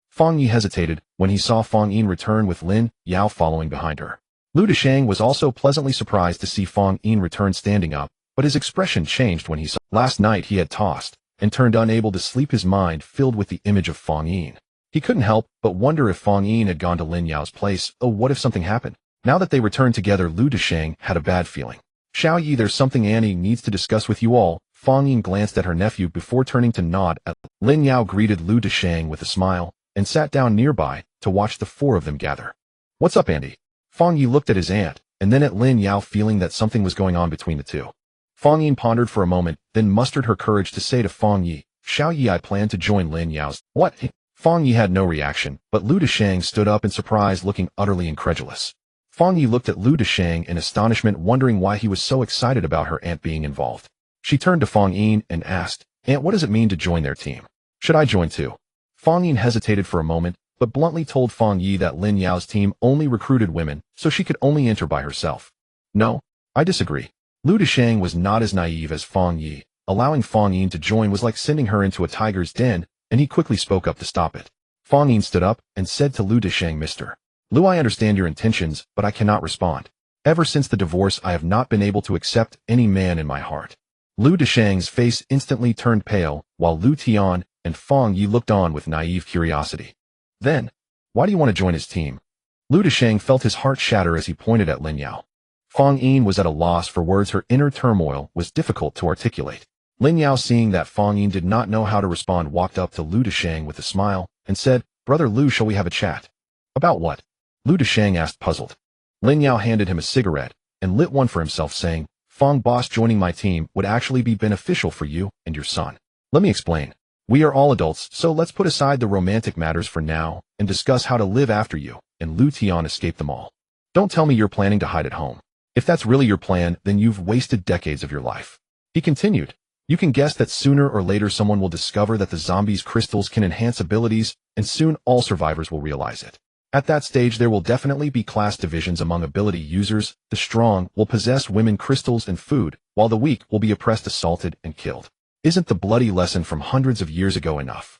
Fang Yi hesitated when he saw Fang Yin return with Lin Yao following behind her. Lu Deshang was also pleasantly surprised to see Fang Yin return standing up, but his expression changed when he saw. Last night he had tossed and turned, unable to sleep, his mind filled with the image of Fang Yin. He couldn't help but wonder if Fang Yin had gone to Lin Yao's place. Oh, what if something happened? Now that they returned together, Lu Deshang had a bad feeling. "Xiao Yi, there's something Annie needs to discuss with you all." Fang Yin glanced at her nephew before turning to nod at Lin Yao, greeted Lu Deshang with a smile, and sat down nearby to watch the four of them gather. "What's up, Andy?" Fang Yi looked at his aunt, and then at Lin Yao, feeling that something was going on between the two. Fang Yin pondered for a moment, then mustered her courage to say to Fang Yi, "Xiao Yi, I plan to join Lin Yao's." "What?" Fang Yi had no reaction, but Lu Deshang stood up in surprise, looking utterly incredulous. Fang Yi looked at Lu Deshang in astonishment, wondering why he was so excited about her aunt being involved. She turned to Fang Yin and asked, "Aunt, what does it mean to join their team? Should I join too?" Fang Yin hesitated for a moment, but bluntly told Fang Yi that Lin Yao's team only recruited women, so she could only enter by herself. "No, I disagree." Lu Deshang was not as naive as Fang Yi. Allowing Fang Yin to join was like sending her into a tiger's den, and he quickly spoke up to stop it. Fang Yin stood up and said to Lu Deshang, "Mr. Lu, I understand your intentions, but I cannot respond. Ever since the divorce, I have not been able to accept any man in my heart." Lu Deshang's face instantly turned pale, while Lu Tian and Fang Yi looked on with naive curiosity. "Then, why do you want to join his team?" Lu Deshang felt his heart shatter as he pointed at Lin Yao. Fang Yin was at a loss for words. Her inner turmoil was difficult to articulate. Lin Yao, seeing that Fang Yin did not know how to respond, walked up to Lu Deshang with a smile and said, "Brother Lu, shall we have a chat?" "About what?" Lu Deshang asked, puzzled. Lin Yao handed him a cigarette and lit one for himself, saying, "Fang boss, joining my team would actually be beneficial for you and your son. Let me explain. We are all adults, so let's put aside the romantic matters for now and discuss how to live after you and Lu Tian escape them all. Don't tell me you're planning to hide at home. If that's really your plan, then you've wasted decades of your life." He continued, "You can guess that sooner or later someone will discover that the zombies' crystals can enhance abilities, and soon all survivors will realize it. At that stage, there will definitely be class divisions among ability users. The strong will possess women crystals and food, while the weak will be oppressed, assaulted, and killed. Isn't the bloody lesson from hundreds of years ago enough?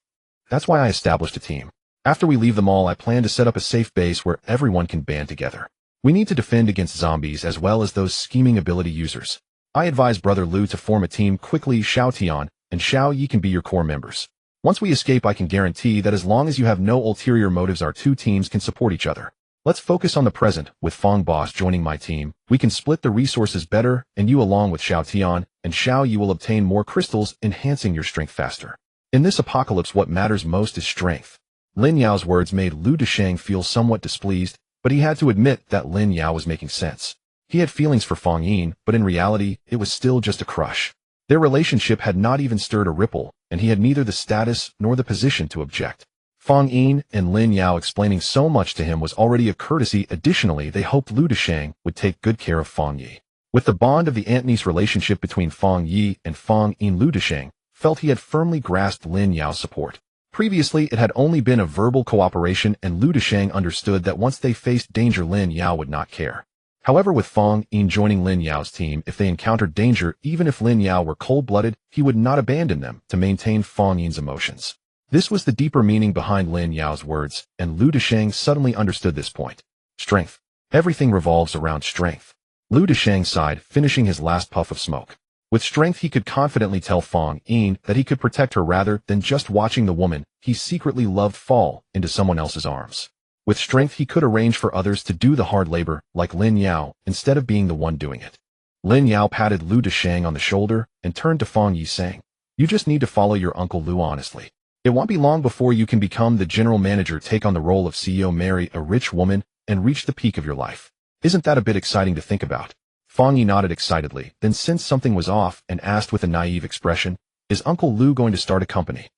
That's why I established a team. After we leave them all, I plan to set up a safe base where everyone can band together. We need to defend against zombies as well as those scheming ability users. I advise Brother Lu to form a team quickly. Xiao Tian and Xiao Yi can be your core members. Once we escape, I can guarantee that as long as you have no ulterior motives, our two teams can support each other. Let's focus on the present, with Fong Boss joining my team. We can split the resources better, and you along with Xueyan and Xiao you will obtain more crystals, enhancing your strength faster. In this apocalypse what matters most is strength. Lin Yao's words made Lu Desheng feel somewhat displeased, but he had to admit that Lin Yao was making sense. He had feelings for Fong Yin, but in reality, it was still just a crush. Their relationship had not even stirred a ripple, and he had neither the status nor the position to object. Fong Yin and Lin Yao explaining so much to him was already a courtesy. Additionally, they hoped Lu Desheng would take good care of Fong Yi. With the bond of the aunt-niece relationship between Fong Yi and Fong Yin, Lu Desheng felt he had firmly grasped Lin Yao's support. Previously, it had only been a verbal cooperation, and Lu Desheng understood that once they faced danger Lin Yao would not care. However, with Fong Yin joining Lin Yao's team, if they encountered danger, even if Lin Yao were cold-blooded, he would not abandon them to maintain Fong Yin's emotions. This was the deeper meaning behind Lin Yao's words, and Lu Desheng suddenly understood this point. Strength. Everything revolves around strength. Lu Desheng sighed, finishing his last puff of smoke. With strength he could confidently tell Fong Yin that he could protect her rather than just watching the woman he secretly loved fall into someone else's arms. With strength he could arrange for others to do the hard labor, like Lin Yao, instead of being the one doing it. Lin Yao patted Lu Desheng on the shoulder and turned to Fong Yi saying, "You just need to follow your Uncle Lu honestly. It won't be long before you can become the general manager, take on the role of CEO, marry a rich woman, and reach the peak of your life. Isn't that a bit exciting to think about?" Fong Yi nodded excitedly, then sensed something was off and asked with a naive expression, "Is Uncle Lu going to start a company?"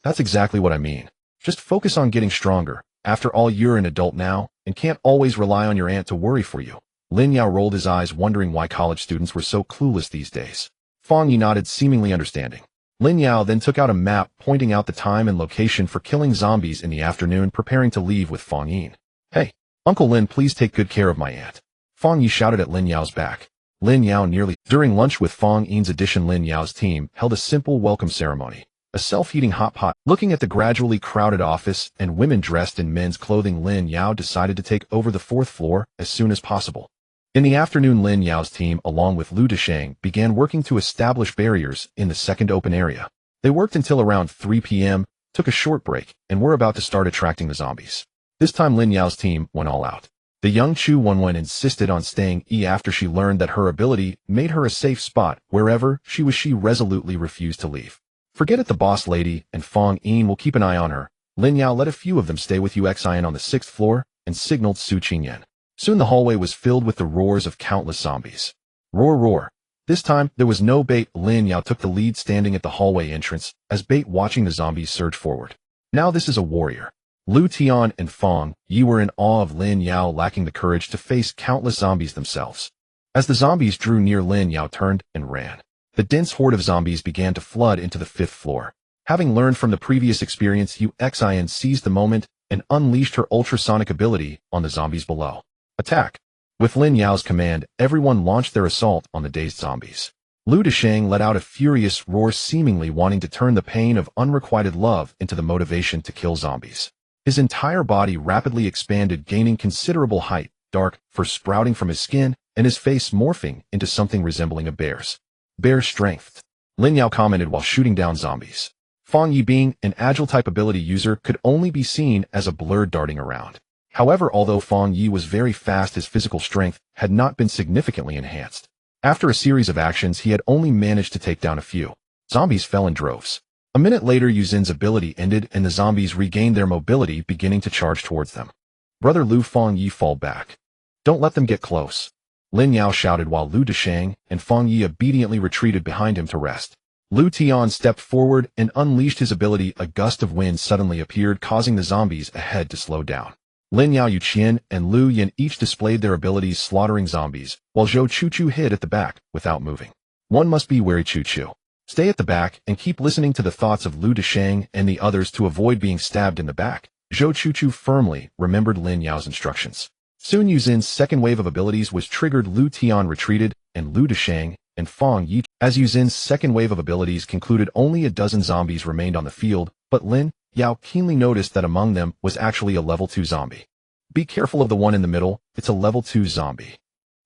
"That's exactly what I mean. Just focus on getting stronger. After all, you're an adult now, and can't always rely on your aunt to worry for you." Lin Yao rolled his eyes, wondering why college students were so clueless these days. Fong Yi nodded, seemingly understanding. Lin Yao then took out a map, pointing out the time and location for killing zombies in the afternoon, preparing to leave with Fong Yin. "Hey, Uncle Lin, please take good care of my aunt." Fong Yi shouted at Lin Yao's back. Lin Yao nearly. During lunch with Fong Yin's addition, Lin Yao's team held a simple welcome ceremony. A self-heating hot pot. Looking at the gradually crowded office and women dressed in men's clothing, Lin Yao decided to take over the 4th floor as soon as possible. In the afternoon, Lin Yao's team, along with Lu Desheng, began working to establish barriers in the 2nd open area. They worked until around 3 p.m., took a short break, and were about to start attracting the zombies. This time Lin Yao's team went all out. The young Chu Wenwen insisted on staying after she learned that her ability made her a safe spot wherever she was. She resolutely refused to leave. "Forget it, the boss lady and Fong Yin will keep an eye on her." Lin Yao let a few of them stay with Xueyan on the 6th floor and signaled Su Qingyan. Soon the hallway was filled with the roars of countless zombies. Roar, roar. This time, there was no bait. Lin Yao took the lead, standing at the hallway entrance, as bait, watching the zombies surge forward. Now this is a warrior. Lu Tian and Fong Yi were in awe of Lin Yao, lacking the courage to face countless zombies themselves. As the zombies drew near, Lin Yao turned and ran. The dense horde of zombies began to flood into the 5th floor. Having learned from the previous experience, Xueyan seized the moment and unleashed her ultrasonic ability on the zombies below. Attack! With Lin Yao's command, everyone launched their assault on the dazed zombies. Lu Desheng let out a furious roar, seemingly wanting to turn the pain of unrequited love into the motivation to kill zombies. His entire body rapidly expanded, gaining considerable height, dark fur sprouting from his skin, and his face morphing into something resembling a bear's. "Bear strength," Lin Yao commented while shooting down zombies. Fong Yi, being an agile type ability user, could only be seen as a blur darting around. However, although Fong Yi was very fast, his physical strength had not been significantly enhanced. After a series of actions, he had only managed to take down a few. Zombies fell in droves. A minute later, Yuzin's ability ended and the zombies regained their mobility, beginning to charge towards them. "Brother Lu," Fong Yi, "fall back. Don't let them get close," Lin Yao shouted, while Lu Desheng and Fong Yi obediently retreated behind him to rest. Lu Tian stepped forward and unleashed his ability. A gust of wind suddenly appeared, causing the zombies ahead to slow down. Lin Yao, Yu Qian, and Lu Yan each displayed their abilities, slaughtering zombies, while Zhou Chuchu hid at the back without moving. One must be wary, Chuchu. Stay at the back and keep listening to the thoughts of Lu Desheng and the others to avoid being stabbed in the back. Zhou Chuchu firmly remembered Lin Yao's instructions. Soon Yuzin's 2nd wave of abilities was triggered. Lu Tian retreated, and Lu Desheng and Fong Yi. As Yuzin's 2nd wave of abilities concluded, only a dozen zombies remained on the field, but Lin Yao keenly noticed that among them was actually a level 2 zombie. "Be careful of the one in the middle, it's a level 2 zombie."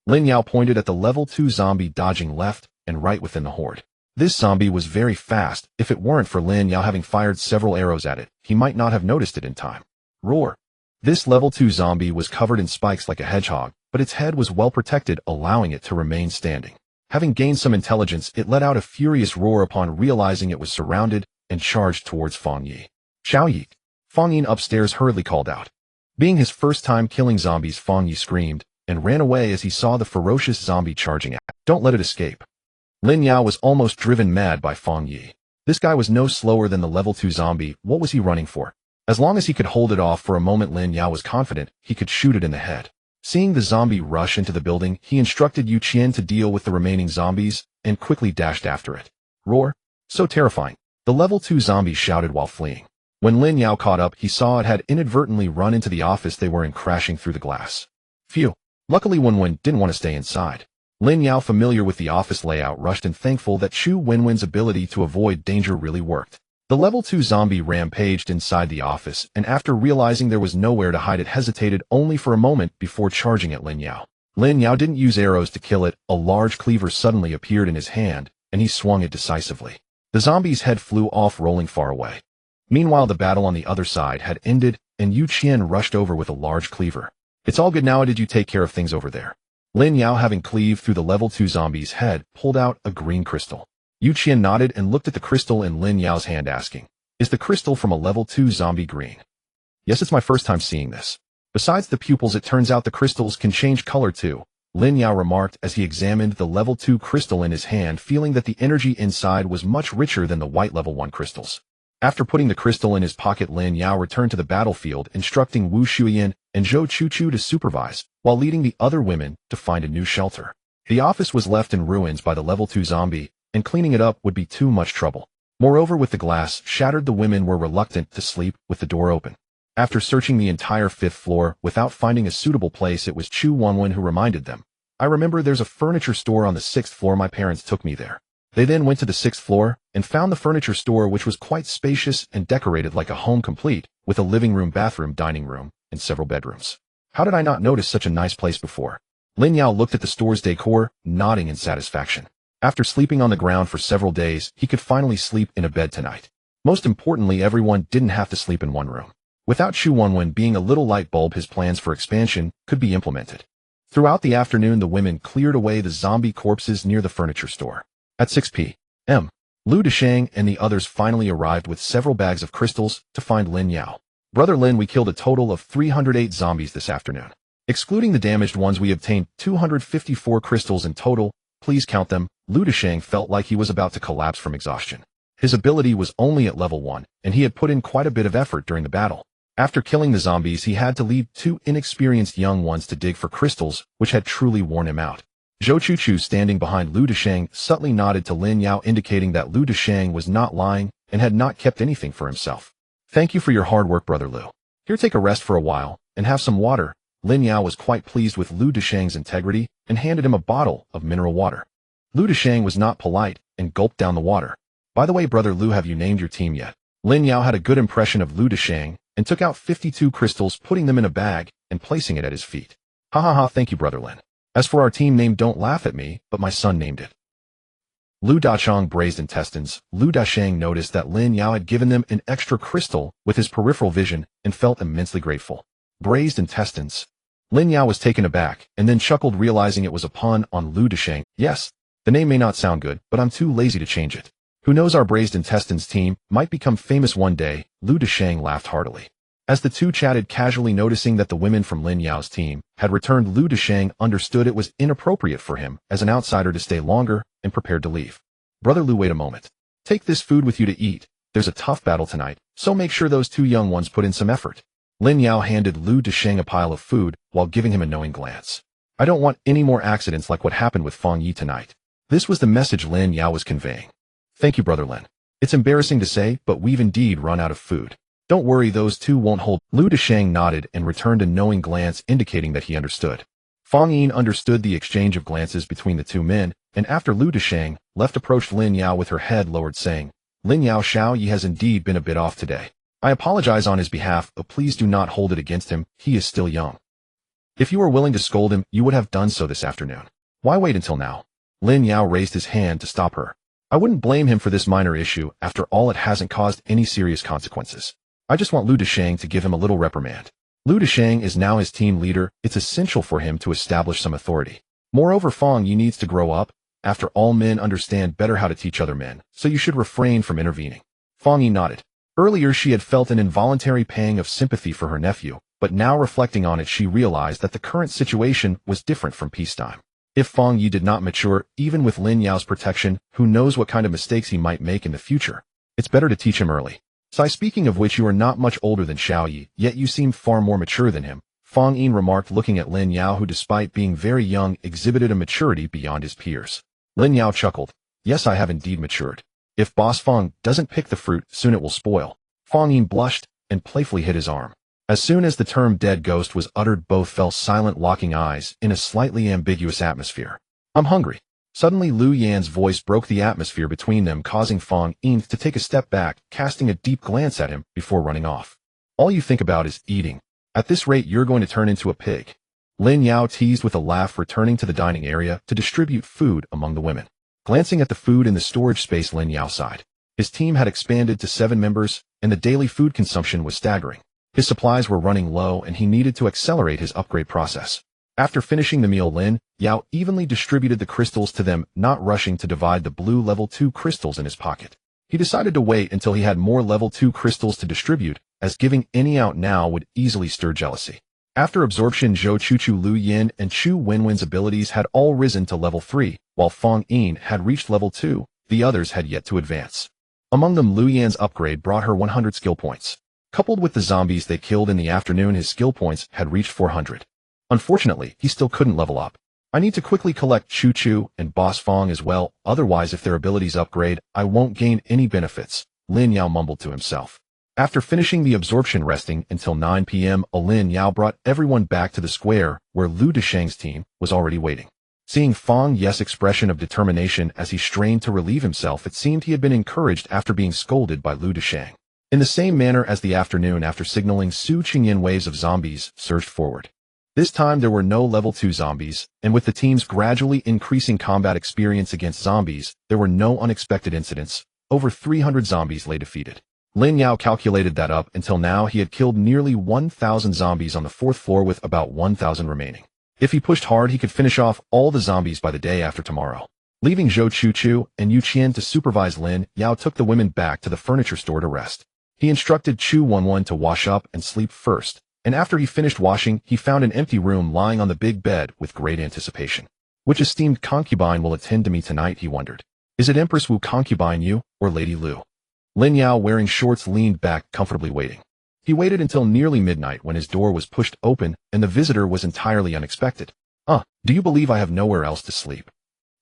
Lin Yao pointed at the level 2 zombie dodging left and right within the horde. This zombie was very fast. If it weren't for Lin Yao having fired several arrows at it, he might not have noticed it in time. Roar! This level 2 zombie was covered in spikes like a hedgehog, but its head was well protected, allowing it to remain standing. Having gained some intelligence, it let out a furious roar upon realizing it was surrounded and charged towards Fang Yi. Xiaoyi! Fang Yin upstairs hurriedly called out. Being his first time killing zombies, Fang Yi screamed and ran away as he saw the ferocious zombie charging at him. Don't let it escape. Lin Yao was almost driven mad by Fang Yi. This guy was no slower than the level 2 zombie. What was he running for? As long as he could hold it off for a moment, Lin Yao was confident he could shoot it in the head. Seeing the zombie rush into the building, he instructed Xueyan to deal with the remaining zombies and quickly dashed after it. Roar! So terrifying. The level 2 zombie shouted while fleeing. When Lin Yao caught up, he saw it had inadvertently run into the office they were in, crashing through the glass. Phew! Luckily Wenwen didn't want to stay inside. Lin Yao, familiar with the office layout, rushed and thankful that Xu Wenwen's ability to avoid danger really worked. The level 2 zombie rampaged inside the office, and after realizing there was nowhere to hide, it hesitated only for a moment before charging at Lin Yao. Lin Yao didn't use arrows to kill it. A large cleaver suddenly appeared in his hand, and he swung it decisively. The zombie's head flew off, rolling far away. Meanwhile, the battle on the other side had ended, and Xueyan rushed over with a large cleaver. It's all good now. Did you take care of things over there? Lin Yao, having cleaved through the level 2 zombie's head, pulled out a green crystal. Xueyan nodded and looked at the crystal in Lin Yao's hand, asking, "Is the crystal from a level 2 zombie green?" "Yes, it's my first time seeing this. Besides the pupils, it turns out the crystals can change color too," Lin Yao remarked as he examined the level 2 crystal in his hand, feeling that the energy inside was much richer than the white level 1 crystals. After putting the crystal in his pocket, Lin Yao returned to the battlefield, instructing Wu Xueyan and Zhou Chuchu to supervise, while leading the other women to find a new shelter. The office was left in ruins by the level 2 zombie, and cleaning it up would be too much trouble. Moreover, with the glass shattered, the women were reluctant to sleep with the door open. After searching the entire 5th floor without finding a suitable place, it was Chu Wenwen who reminded them, "I remember there's a furniture store on the 6th floor. My parents took me there." They then went to the 6th floor and found the furniture store, which was quite spacious and decorated like a home, complete with a living room, bathroom, dining room, and several bedrooms. How did I not notice such a nice place before? Lin Yao looked at the store's decor, nodding in satisfaction. After sleeping on the ground for several days, he could finally sleep in a bed tonight. Most importantly, everyone didn't have to sleep in one room. Without Chu Wenwen being a little light bulb, his plans for expansion could be implemented. Throughout the afternoon, the women cleared away the zombie corpses near the furniture store. At 6 p.m., Lu Deshang and the others finally arrived with several bags of crystals to find Lin Yao. "Brother Lin, we killed a total of 308 zombies this afternoon. Excluding the damaged ones, we obtained 254 crystals in total. Please count them." Lu Deshang felt like he was about to collapse from exhaustion. His ability was only at level 1, and he had put in quite a bit of effort during the battle. After killing the zombies, he had to leave 2 inexperienced young ones to dig for crystals, which had truly worn him out. Zhou Chuchu, standing behind Lu Deshang, subtly nodded to Lin Yao, indicating that Lu Deshang was not lying and had not kept anything for himself. "Thank you for your hard work, Brother Lu. Here, take a rest for a while and have some water." Lin Yao was quite pleased with Lu Deshang's integrity and handed him a bottle of mineral water. Lu Deshang was not polite and gulped down the water. "By the way, Brother Lu, have you named your team yet?" Lin Yao had a good impression of Lu Deshang and took out 52 crystals, putting them in a bag and placing it at his feet. "Ha ha ha, thank you, Brother Lin. As for our team name, don't laugh at me, but my son named it Lu Dachang, braised intestines." Lu Dashang noticed that Lin Yao had given them an extra crystal with his peripheral vision and felt immensely grateful. Braised intestines. Lin Yao was taken aback and then chuckled, realizing it was a pun on Lu Dashang. "Yes, the name may not sound good, but I'm too lazy to change it. Who knows, our braised intestines team might become famous one day." Lu Dashang laughed heartily. As the two chatted casually, noticing that the women from Lin Yao's team had returned, Lu Deshang understood it was inappropriate for him as an outsider to stay longer and prepared to leave. "Brother Lu, wait a moment. Take this food with you to eat. There's a tough battle tonight, so make sure those 2 young ones put in some effort." Lin Yao handed Lu Deshang a pile of food while giving him a knowing glance. "I don't want any more accidents like what happened with Fang Yi tonight." This was the message Lin Yao was conveying. "Thank you, Brother Lin. It's embarrassing to say, but we've indeed run out of food. Don't worry, those 2 won't hold." Lu Deshang nodded and returned a knowing glance, indicating that he understood. Fang Yin understood the exchange of glances between the 2 men, and after Lu Deshang left, approached Lin Yao with her head lowered, saying, "Lin Yao, Xiao Yi has indeed been a bit off today. I apologize on his behalf, but please do not hold it against him. He is still young. If you were willing to scold him, you would have done so this afternoon. Why wait until now?" Lin Yao raised his hand to stop her. "I wouldn't blame him for this minor issue. After all, it hasn't caused any serious consequences. I just want Lu Deshang to give him a little reprimand." Lu Deshang is now his team leader. It's essential for him to establish some authority. Moreover, Fang Yi needs to grow up. After all, men understand better how to teach other men, so you should refrain from intervening. Fang Yi nodded. Earlier she had felt an involuntary pang of sympathy for her nephew, but now reflecting on it she realized that the current situation was different from peacetime. If Fang Yi did not mature, even with Lin Yao's protection, who knows what kind of mistakes he might make in the future. It's better to teach him early. Speaking of which, you are not much older than Xueyan, yet you seem far more mature than him, Fang Yi remarked, looking at Lin Yao, who despite being very young exhibited a maturity beyond his peers. Lin Yao chuckled. Yes, I have indeed matured. If Boss Fang doesn't pick the fruit, soon it will spoil. Fang Yi blushed and playfully hit his arm. As soon as the term dead ghost was uttered, both fell silent, locking eyes in a slightly ambiguous atmosphere. I'm hungry. Suddenly Lu Yan's voice broke the atmosphere between them, causing Fang Yi to take a step back, casting a deep glance at him before running off. All you think about is eating. At this rate you're going to turn into a pig. Lin Yao teased with a laugh, returning to the dining area to distribute food among the women. Glancing at the food in the storage space, Lin Yao sighed. His team had expanded to 7 members, and the daily food consumption was staggering. His supplies were running low and he needed to accelerate his upgrade process. After finishing the meal, Lin Yao evenly distributed the crystals to them, not rushing to divide the blue level 2 crystals in his pocket. He decided to wait until he had more level 2 crystals to distribute, as giving any out now would easily stir jealousy. After absorption, Zhou Chuchu, Lu Yin, and Chu Wenwen's abilities had all risen to level 3, while Fang Yi had reached level 2, the others had yet to advance. Among them, Lu Yan's upgrade brought her 100 skill points. Coupled with the zombies they killed in the afternoon, his skill points had reached 400. Unfortunately, he still couldn't level up. I need to quickly collect Chu Chu and Boss Fang as well, otherwise if their abilities upgrade, I won't gain any benefits, Lin Yao mumbled to himself. After finishing the absorption, resting until 9 p.m., Lin Yao brought everyone back to the square where Lu Deshang's team was already waiting. Seeing Fang Yi's expression of determination as he strained to relieve himself, it seemed he had been encouraged after being scolded by Lu Deshang. In the same manner as the afternoon after signaling Su Qingyan, waves of zombies surged forward. This time there were no level 2 zombies, and with the team's gradually increasing combat experience against zombies, there were no unexpected incidents. Over 300 zombies lay defeated. Lin Yao calculated that up until now he had killed nearly 1,000 zombies on the 4th floor, with about 1,000 remaining. If he pushed hard, he could finish off all the zombies by the day after tomorrow. Leaving Zhou Chuchu and Yu Qian to supervise, Lin Yao took the women back to the furniture store to rest. He instructed Chu Wenwen to wash up and sleep first, and after he finished washing, he found an empty room lying on the big bed with great anticipation. Which esteemed concubine will attend to me tonight, he wondered. Is it Empress Wu concubine Yu, or Lady Lu? Lin Yao, wearing shorts, leaned back, comfortably waiting. He waited until nearly midnight when his door was pushed open and the visitor was entirely unexpected. Do you believe I have nowhere else to sleep?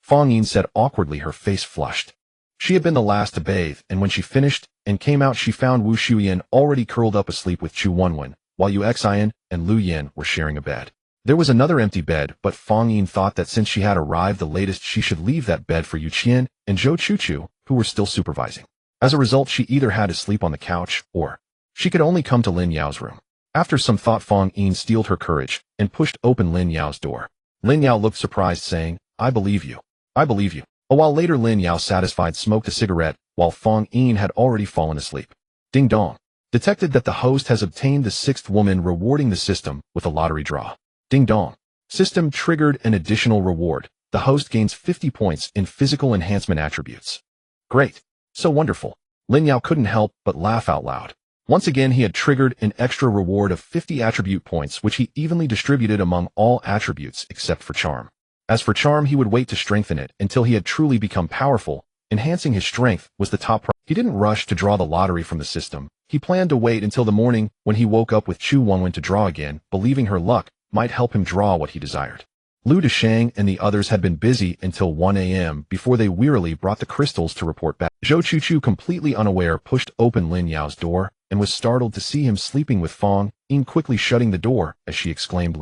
Fang Yi said awkwardly, her face flushed. She had been the last to bathe, and when she finished and came out, she found Wu Xueyan already curled up asleep with Chu Wenwen, while Xueyan and Lu Yin were sharing a bed. There was another empty bed, but Fang Yi thought that since she had arrived the latest, she should leave that bed for Yu Qian and Zhou Chuchu, who were still supervising. As a result, she either had to sleep on the couch, or she could only come to Lin Yao's room. After some thought, Fang Yi steeled her courage and pushed open Lin Yao's door. Lin Yao looked surprised, saying, I believe you. I believe you. A while later, Lin Yao, satisfied, smoked a cigarette, while Fang Yi had already fallen asleep. Ding dong. Detected that the host has obtained the 6th woman, rewarding the system with a lottery draw. Ding dong. System triggered an additional reward. The host gains 50 points in physical enhancement attributes. Great. So wonderful. Lin Yao couldn't help but laugh out loud. Once again, he had triggered an extra reward of 50 attribute points, which he evenly distributed among all attributes except for charm. As for charm, he would wait to strengthen it until he had truly become powerful. Enhancing his strength was the top priority. He didn't rush to draw the lottery from the system. He planned to wait until the morning when he woke up with Chu Wenwen to draw again, believing her luck might help him draw what he desired. Lu Deshang and the others had been busy until 1 a.m. before they wearily brought the crystals to report back. Zhou Chuchu, completely unaware, pushed open Lin Yao's door and was startled to see him sleeping with Fang Yi, quickly shutting the door as she exclaimed,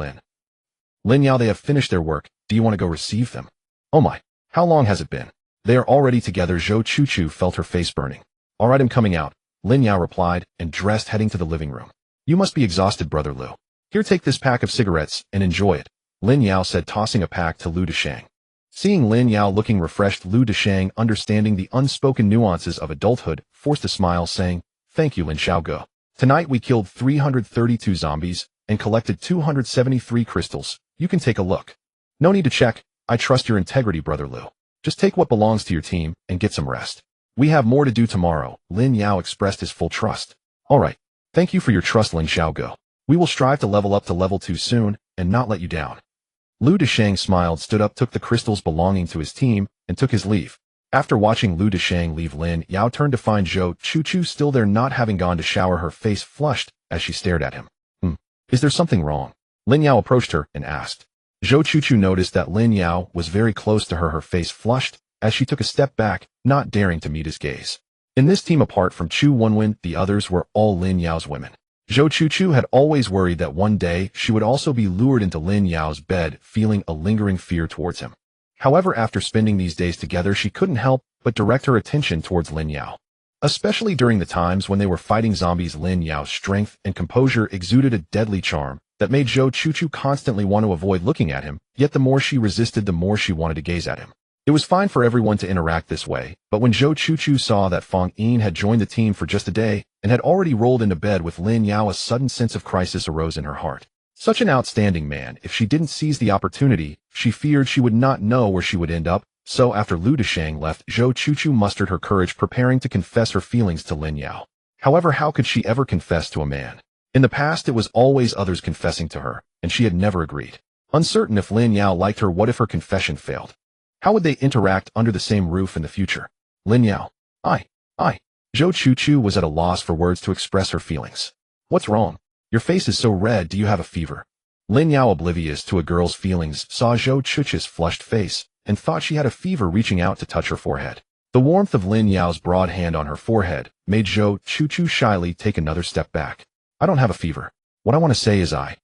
Lin Yao, they have finished their work. Do you want to go receive them? Oh my, how long has it been? They are already together. Zhou Chuchu felt her face burning. All right, I'm coming out, Lin Yao replied and dressed, heading to the living room. You must be exhausted, brother Lu. Here, take this pack of cigarettes and enjoy it, Lin Yao said, tossing a pack to Lu Deshang. Seeing Lin Yao looking refreshed, Lu Deshang, understanding the unspoken nuances of adulthood, forced a smile, saying, Thank you, Lin Xiaoge. Tonight we killed 332 zombies, and collected 273 crystals. You can take a look. No need to check. I trust your integrity, Brother Liu. Just take what belongs to your team and get some rest. We have more to do tomorrow. Lin Yao expressed his full trust. All right. Thank you for your trust, Lin Xiaogo. We will strive to level up to level 2 soon and not let you down. Lu Deshang smiled, stood up, took the crystals belonging to his team, and took his leave. After watching Lu Deshang leave, Lin Yao turned to find Zhou Chuchu still there, not having gone to shower, her face flushed as she stared at him. Is there something wrong? Lin Yao approached her and asked. Zhou Chuchu noticed that Lin Yao was very close to her. Her face flushed as she took a step back, not daring to meet his gaze. In this team, apart from Chu Wenwen, the others were all Lin Yao's women. Zhou Chuchu had always worried that one day she would also be lured into Lin Yao's bed, feeling a lingering fear towards him. However, after spending these days together, she couldn't help but direct her attention towards Lin Yao. Especially during the times when they were fighting zombies, Lin Yao's strength and composure exuded a deadly charm that made Zhou Chuchu constantly want to avoid looking at him, yet the more she resisted, the more she wanted to gaze at him. It was fine for everyone to interact this way, but when Zhou Chuchu saw that Fang Yin had joined the team for just a day and had already rolled into bed with Lin Yao, a sudden sense of crisis arose in her heart. Such an outstanding man, if she didn't seize the opportunity, she feared she would not know where she would end up. So after Lu Deshang left, Zhou Chuchu mustered her courage, preparing to confess her feelings to Lin Yao. However, how could she ever confess to a man? In the past, it was always others confessing to her, and she had never agreed. Uncertain if Lin Yao liked her, what if her confession failed? How would they interact under the same roof in the future? Lin Yao. I. Zhou Chuchu was at a loss for words to express her feelings. What's wrong? Your face is so red. Do you have a fever? Lin Yao, oblivious to a girl's feelings, saw Zhou Chuchu's flushed face and thought she had a fever, reaching out to touch her forehead. The warmth of Lin Yao's broad hand on her forehead made Zhou Chuchu shyly take another step back. I don't have a fever. What I want to say is I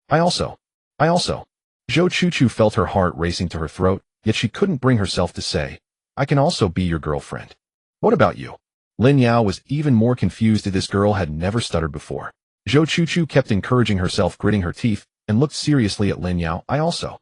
also. Zhou Chuchu felt her heart racing to her throat, yet she couldn't bring herself to say, I can also be your girlfriend. What about you? Lin Yao was even more confused. This girl had never stuttered before. Zhou Chuchu kept encouraging herself, gritting her teeth, and looked seriously at Lin Yao. I also.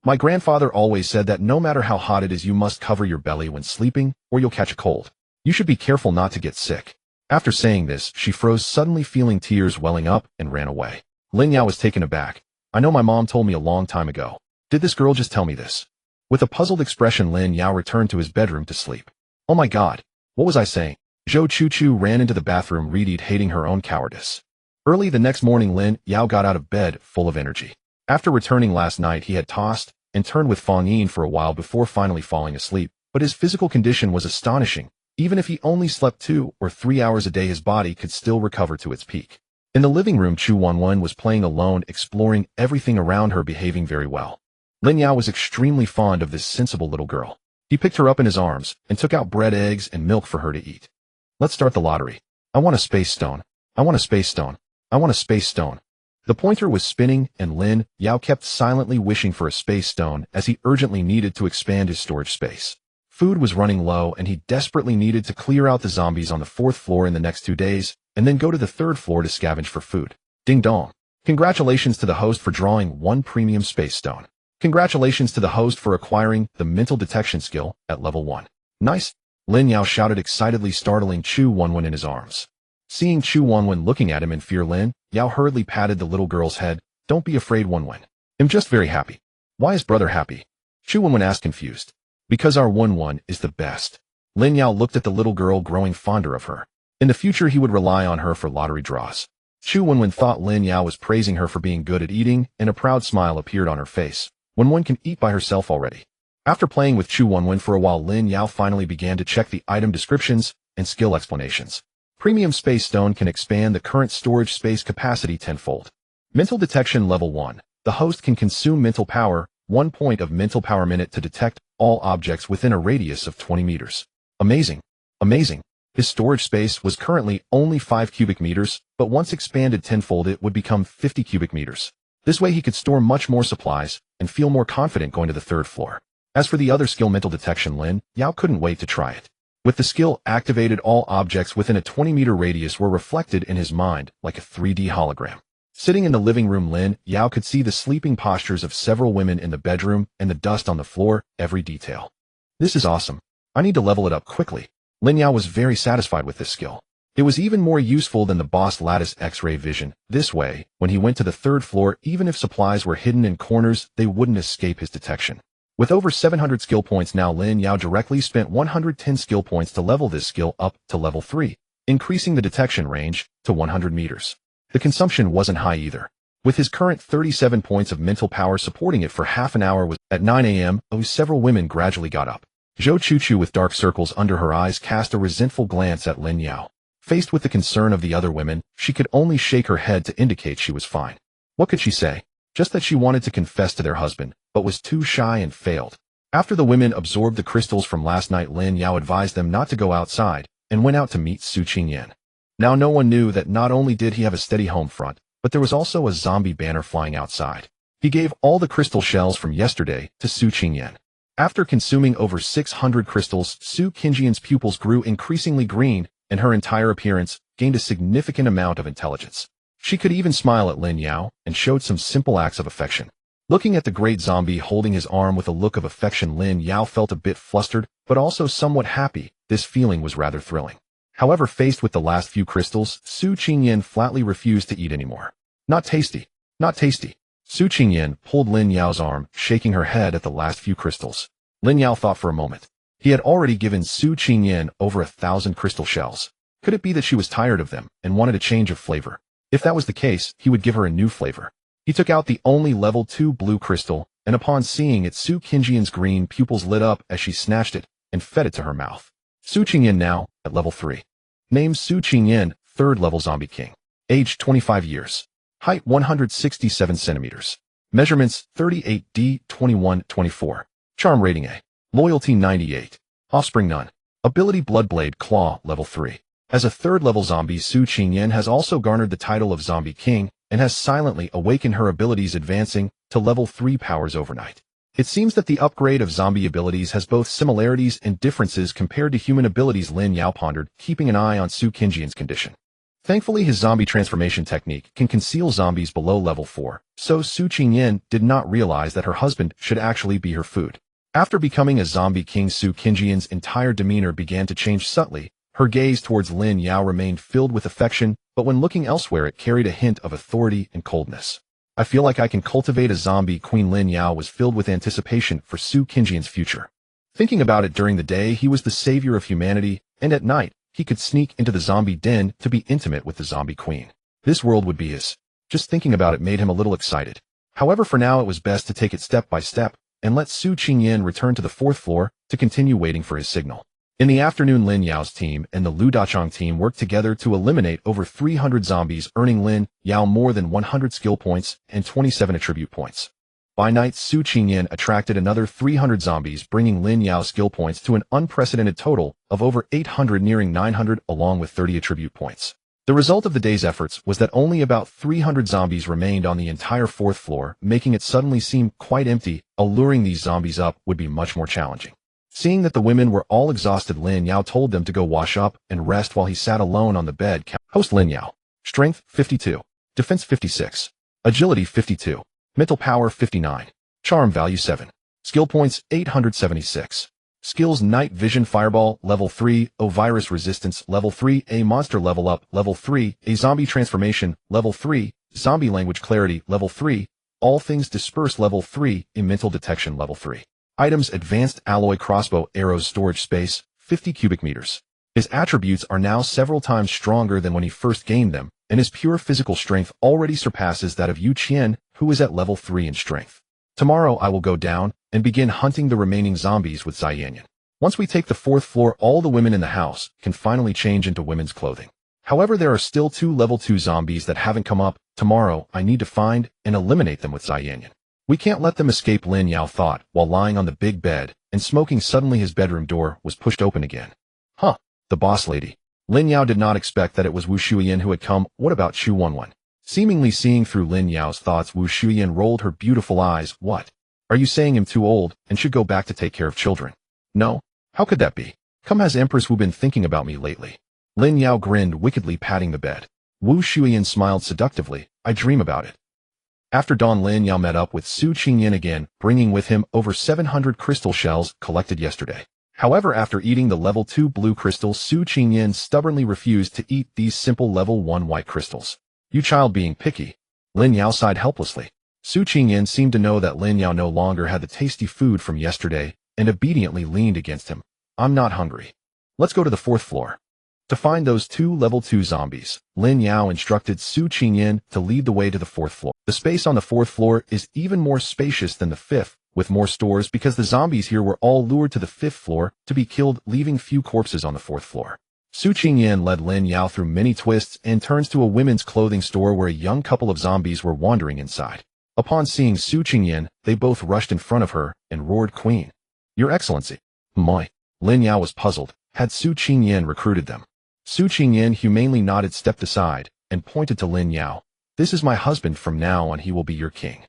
My grandfather always said that no matter how hot it is, you must cover your belly when sleeping, or you'll catch a cold. You should be careful not to get sick. After saying this, she froze, suddenly feeling tears welling up, and ran away. Lin Yao was taken aback. I know my mom told me a long time ago. Did this girl just tell me this? With a puzzled expression, Lin Yao returned to his bedroom to sleep. Oh my god. What was I saying? Zhou Chuchu ran into the bathroom, hating her own cowardice. Early the next morning, Lin Yao got out of bed, full of energy. After returning last night, he had tossed and turned with Fang Yin for a while before finally falling asleep, but his physical condition was astonishing. Even if he only slept 2 or 3 hours a day, his body could still recover to its peak. In the living room, Chu Wenwen was playing alone, exploring everything around her, behaving very well. Lin Yao was extremely fond of this sensible little girl. He picked her up in his arms and took out bread, eggs, and milk for her to eat. Let's start the lottery. I want a space stone. I want a space stone. I want a space stone. The pointer was spinning, and Lin Yao kept silently wishing for a space stone as he urgently needed to expand his storage space. Food was running low, and he desperately needed to clear out the zombies on the 4th floor in the next 2 days, and then go to the 3rd floor to scavenge for food. Ding dong. Congratulations to the host for drawing 1 premium space stone. Congratulations to the host for acquiring the mental detection skill at level 1. Nice. Lin Yao shouted excitedly, startling Chu Wenwen in his arms. Seeing Chu Wenwen looking at him in fear, Lin Yao hurriedly patted the little girl's head. Don't be afraid, Wenwen. I'm just very happy. Why is brother happy? Chu Wenwen asked, confused. Because our Wenwen is the best. Lin Yao looked at the little girl, growing fonder of her. In the future, he would rely on her for lottery draws. Chu Wenwen thought Lin Yao was praising her for being good at eating, and a proud smile appeared on her face. Wenwen can eat by herself already. After playing with Chu Wenwen for a while, Lin Yao finally began to check the item descriptions and skill explanations. Premium Space Stone can expand the current storage space capacity tenfold. Mental Detection Level 1. The host can consume mental power, 1 point of mental power minute, to detect all objects within a radius of 20 meters. Amazing. Amazing. His storage space was currently only 5 cubic meters, but once expanded tenfold, it would become 50 cubic meters. This way he could store much more supplies and feel more confident going to the 3rd floor. As for the other skill, mental detection, Lin Yao couldn't wait to try it. With the skill activated, all objects within a 20-meter radius were reflected in his mind like a 3D hologram. Sitting in the living room, Lin Yao could see the sleeping postures of several women in the bedroom and the dust on the floor, every detail. This is awesome. I need to level it up quickly. Lin Yao was very satisfied with this skill. It was even more useful than the boss lattice X-ray vision. This way, when he went to the third floor, even if supplies were hidden in corners, they wouldn't escape his detection. With over 700 skill points now, Lin Yao directly spent 110 skill points to level this skill up to level 3, increasing the detection range to 100 meters. The consumption wasn't high either. With his current 37 points of mental power supporting it for half an hour, at 9 a.m., several women gradually got up. Zhou Chuchu, with dark circles under her eyes, cast a resentful glance at Lin Yao. Faced with the concern of the other women, she could only shake her head to indicate she was fine. What could she say? Just that she wanted to confess to their husband, but was too shy and failed. After the women absorbed the crystals from last night, Lin Yao advised them not to go outside, and went out to meet Xueyan. Now no one knew that not only did he have a steady home front, but there was also a zombie banner flying outside. He gave all the crystal shells from yesterday to Xueyan. After consuming over 600 crystals, Xueyan's pupils grew increasingly green, and her entire appearance gained a significant amount of intelligence. She could even smile at Lin Yao, and showed some simple acts of affection. Looking at the great zombie holding his arm with a look of affection, Lin Yao felt a bit flustered, but also somewhat happy. This feeling was rather thrilling. However, faced with the last few crystals, Xueyan flatly refused to eat anymore. Not tasty. Not tasty. Xueyan pulled Lin Yao's arm, shaking her head at the last few crystals. Lin Yao thought for a moment. He had already given Xueyan over 1,000 crystal shells. Could it be that she was tired of them, and wanted a change of flavor? If that was the case, he would give her a new flavor. He took out the only level 2 blue crystal, and upon seeing it, Xueyan's green pupils lit up as she snatched it, and fed it to her mouth. Xueyan now, at level 3. Name Xueyan, 3rd level zombie king. Age 25 years. Height 167 centimeters. Measurements 38D 21-24. Charm rating A. Loyalty 98. Offspring none. Ability Bloodblade Claw level 3. As a 3rd level zombie, Xueyan has also garnered the title of Zombie King, and has silently awakened her abilities, advancing to level 3 powers overnight. It seems that the upgrade of zombie abilities has both similarities and differences compared to human abilities. Lin Yao pondered, keeping an eye on Xueyan's condition. Thankfully, his zombie transformation technique can conceal zombies below level 4, so Xueyan did not realize that her husband should actually be her food. After becoming a zombie king, Xueyan's entire demeanor began to change subtly. Her gaze towards Lin Yao remained filled with affection, but when looking elsewhere it carried a hint of authority and coldness. I feel like I can cultivate a zombie queen. Lin Yao was filled with anticipation for Xueyan's future. Thinking about it, during the day he was the savior of humanity, and at night he could sneak into the zombie den to be intimate with the zombie queen. This world would be his. Just thinking about it made him a little excited. However, for now it was best to take it step by step, and let Xueyan return to the 4th floor to continue waiting for his signal. In the afternoon, Lin Yao's team and the Lu Dachong team worked together to eliminate over 300 zombies, earning Lin Yao more than 100 skill points and 27 attribute points. By night, Xueyan attracted another 300 zombies, bringing Lin Yao's skill points to an unprecedented total of over 800, nearing 900, along with 30 attribute points. The result of the day's efforts was that only about 300 zombies remained on the entire 4th floor, making it suddenly seem quite empty. Alluring these zombies up would be much more challenging. Seeing that the women were all exhausted, Lin Yao told them to go wash up and rest while he sat alone on the bed. Host Lin Yao. Strength 52. Defense 56. Agility 52. Mental power 59. Charm value 7. Skill points 876. Skills: Night Vision Fireball level 3, O Virus Resistance level 3, A Monster Level Up level 3, A Zombie Transformation level 3, Zombie Language Clarity level 3, All Things Disperse level 3, A Mental Detection level 3. Items: Advanced Alloy Crossbow Arrows, Storage Space 50 cubic meters. His attributes are now several times stronger than when he first gained them, and his pure physical strength already surpasses that of Xueyan, who is at level 3 in strength. Tomorrow I will go down and begin hunting the remaining zombies with Xueyan. Once we take the 4th floor, all the women in the house can finally change into women's clothing. However, there are still 2 level 2 zombies that haven't come up. Tomorrow I need to find and eliminate them with Xueyan. We can't let them escape, Lin Yao thought, while lying on the big bed and smoking. Suddenly his bedroom door was pushed open again. Huh, the boss lady. Lin Yao did not expect that it was Wu Xueyan who had come. What about Xueyan? Seemingly seeing through Lin Yao's thoughts, Wu Xueyan rolled her beautiful eyes. What? Are you saying I'm too old and should go back to take care of children? No? How could that be? Come, has Empress Wu been thinking about me lately? Lin Yao grinned wickedly, patting the bed. Wu Xueyan smiled seductively. I dream about it. After dawn, Lin Yao met up with Xueyan again, bringing with him over 700 crystal shells collected yesterday. However, after eating the level 2 blue crystals, Xueyan stubbornly refused to eat these simple level 1 white crystals. You child being picky. Lin Yao sighed helplessly. Xueyan seemed to know that Lin Yao no longer had the tasty food from yesterday and obediently leaned against him. I'm not hungry. Let's go to the 4th floor. To find those 2 level 2 zombies, Lin Yao instructed Xueyan to lead the way to the 4th floor. The space on the 4th floor is even more spacious than the 5th, with more stores because the zombies here were all lured to the 5th floor to be killed, leaving few corpses on the 4th floor. Xueyan led Lin Yao through many twists and turns to a women's clothing store where a young couple of zombies were wandering inside. Upon seeing Xueyan, they both rushed in front of her and roared, "Queen! Your Excellency!" Moi. Lin Yao was puzzled. Had Xueyan recruited them? Xueyan humanely nodded, stepped aside, and pointed to Lin Yao. "This is my husband. From now on he will be your king."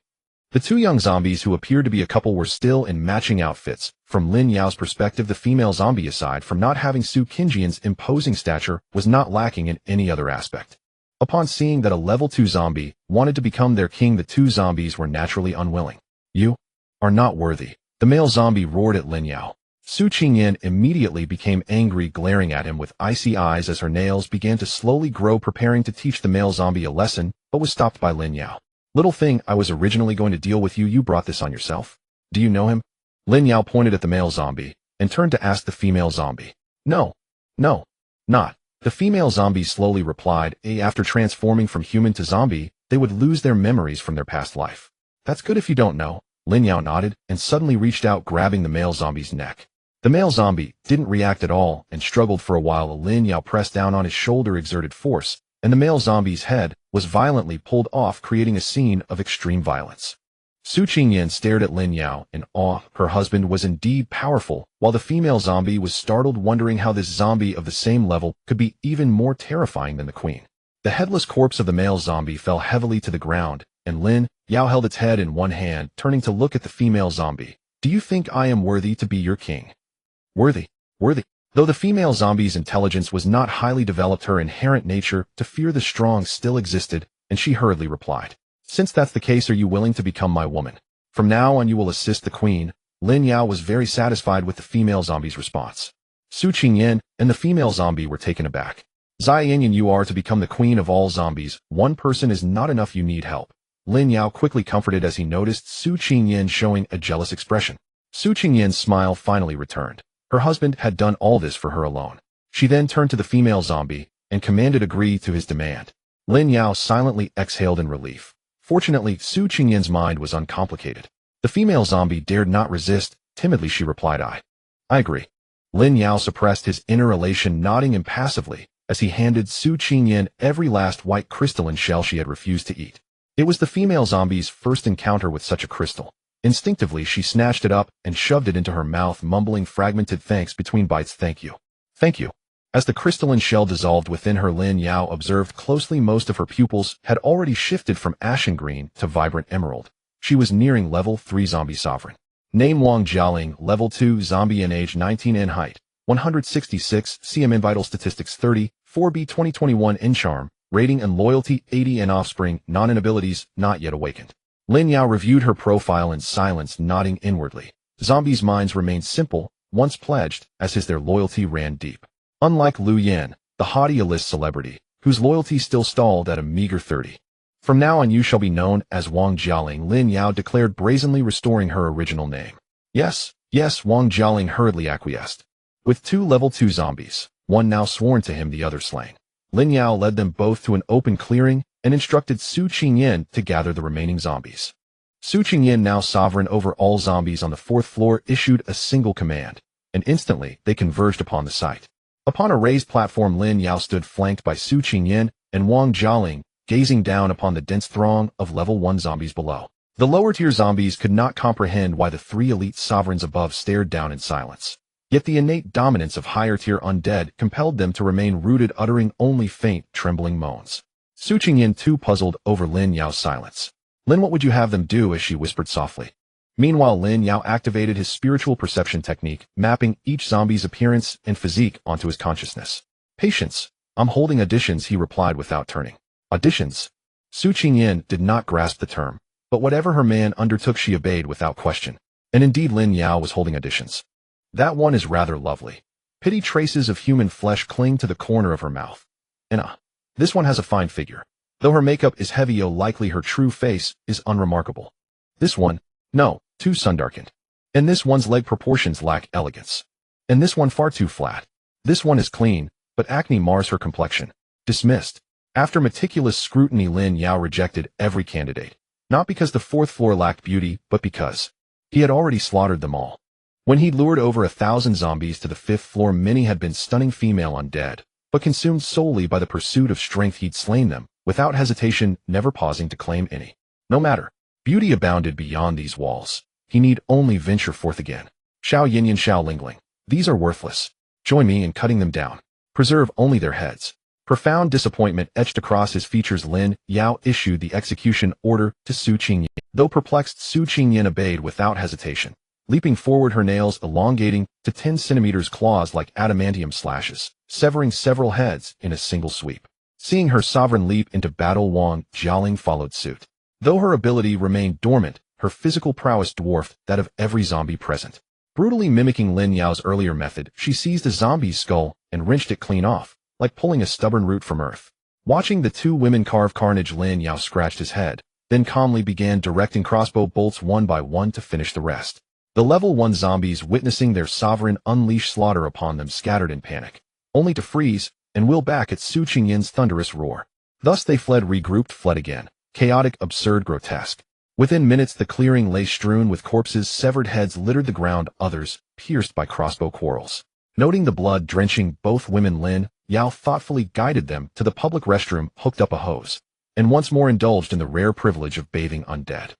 The 2 young zombies, who appeared to be a couple, were still in matching outfits. From Lin Yao's perspective, the female zombie, aside from not having Xueyan's imposing stature, was not lacking in any other aspect. Upon seeing that a level 2 zombie wanted to become their king, the 2 zombies were naturally unwilling. "You are not worthy," the male zombie roared at Lin Yao. Xueyan immediately became angry, glaring at him with icy eyes as her nails began to slowly grow, preparing to teach the male zombie a lesson, but was stopped by Lin Yao. "Little thing, I was originally going to deal with you. You brought this on yourself. Do you know him?" Lin Yao pointed at the male zombie and turned to ask the female zombie. No, not. The female zombie slowly replied, After transforming from human to zombie, they would lose their memories from their past life." "That's good if you don't know." Lin Yao nodded and suddenly reached out, grabbing the male zombie's neck. The male zombie didn't react at all and struggled for a while. Lin Yao pressed down on his shoulder, exerted force, and the male zombie's head was violently pulled off, creating a scene of extreme violence. Xueyan stared at Lin Yao in awe. Her husband was indeed powerful, while the female zombie was startled, wondering how this zombie of the same level could be even more terrifying than the queen. The headless corpse of the male zombie fell heavily to the ground, and Lin Yao held its head in one hand, turning to look at the female zombie. "Do you think I am worthy to be your king?" Worthy. Though the female zombie's intelligence was not highly developed, her inherent nature to fear the strong still existed, and she hurriedly replied, "Since that's the case, are you willing to become my woman? From now on you will assist the queen." Lin Yao was very satisfied with the female zombie's response. Xueyan and the female zombie were taken aback. "Xueyan, you are to become the queen of all zombies. One person is not enough, you need help." Lin Yao quickly comforted as he noticed Xueyan showing a jealous expression. Xueyan's smile finally returned. Her husband had done all this for her alone. She then turned to the female zombie and commanded agree to his demand. Lin Yao silently exhaled in relief. Fortunately, Xueyan's mind was uncomplicated. The female zombie dared not resist. Timidly she replied, I agree." Lin Yao suppressed his inner elation, nodding impassively as he handed Xueyan every last white crystalline shell she had refused to eat. It was the female zombie's first encounter with such a crystal. Instinctively, she snatched it up and shoved it into her mouth, mumbling fragmented thanks between bites. Thank you. As the crystalline shell dissolved within her, Lin Yao observed closely. Most of her pupils had already shifted from ashen green to vibrant emerald. She was nearing level 3 zombie sovereign. Name Wang Jialing, level 2 zombie, in age 19, in height 166 cm, in vital statistics 30, 4B 2021, in charm, rating and loyalty 80, in offspring, non-inabilities, not yet awakened. Lin Yao reviewed her profile in silence, nodding inwardly. Zombies' minds remained simple, once pledged, as their loyalty ran deep. Unlike Lu Yan, the haughty A-list celebrity, whose loyalty still stalled at a meager 30. "From now on you shall be known as Wang Jialing," Lin Yao declared, brazenly restoring her original name. Yes, Wang Jialing hurriedly acquiesced. With 2 level 2 zombies, one now sworn to him, the other slain, Lin Yao led them both to an open clearing and instructed Xueyan to gather the remaining zombies. Xueyan, now sovereign over all zombies on the 4th floor, issued a single command, and instantly they converged upon the site. Upon a raised platform, Lin Yao stood, flanked by Xueyan and Wang Jialing, gazing down upon the dense throng of level 1 zombies below. The lower-tier zombies could not comprehend why the 3 elite sovereigns above stared down in silence. Yet the innate dominance of higher-tier undead compelled them to remain rooted, uttering only faint, trembling moans. Xueyan too puzzled over Lin Yao's silence. "Lin, what would you have them do?" as she whispered softly. Meanwhile, Lin Yao activated his spiritual perception technique, mapping each zombie's appearance and physique onto his consciousness. "Patience. I'm holding auditions," he replied without turning. Auditions? Xueyan did not grasp the term, but whatever her man undertook she obeyed without question. And indeed Lin Yao was holding auditions. That one is rather lovely. Pretty traces of human flesh cling to the corner of her mouth. And this one has a fine figure. Though her makeup is heavy, likely her true face is unremarkable. This one, no, too sundarkened. And this one's leg proportions lack elegance. And this one far too flat. This one is clean, but acne mars her complexion. Dismissed. After meticulous scrutiny, Lin Yao rejected every candidate. Not because the fourth floor lacked beauty, but because he had already slaughtered them all. When he'd lured over 1,000 zombies to the 5th floor, many had been stunning female undead, but consumed solely by the pursuit of strength. He'd slain them, without hesitation, never pausing to claim any. No matter. Beauty abounded beyond these walls. He need only venture forth again. Xueyan and Lingling. These are worthless. Join me in cutting them down. Preserve only their heads. Profound disappointment etched across his features. Lin Yao issued the execution order to Xueyan. Though perplexed, Xueyan obeyed without hesitation. Leaping forward, her nails elongating to 10 centimeters, claws like adamantium slashes, severing several heads in a single sweep. Seeing her sovereign leap into battle, Wang Jialing followed suit. Though her ability remained dormant, her physical prowess dwarfed that of every zombie present. Brutally mimicking Lin Yao's earlier method, she seized a zombie's skull and wrenched it clean off, like pulling a stubborn root from earth. Watching the two women carve carnage, Lin Yao scratched his head, then calmly began directing crossbow bolts one by one to finish the rest. The level 1 zombies, witnessing their sovereign unleash slaughter upon them, scattered in panic, only to freeze and will back at Xueyan's thunderous roar. Thus they fled, regrouped, fled again. Chaotic, absurd, grotesque. Within minutes the clearing lay strewn with corpses, severed heads littered the ground, others pierced by crossbow quarrels. Noting the blood drenching both women, Lin Yao thoughtfully guided them to the public restroom, hooked up a hose, and once more indulged in the rare privilege of bathing undead.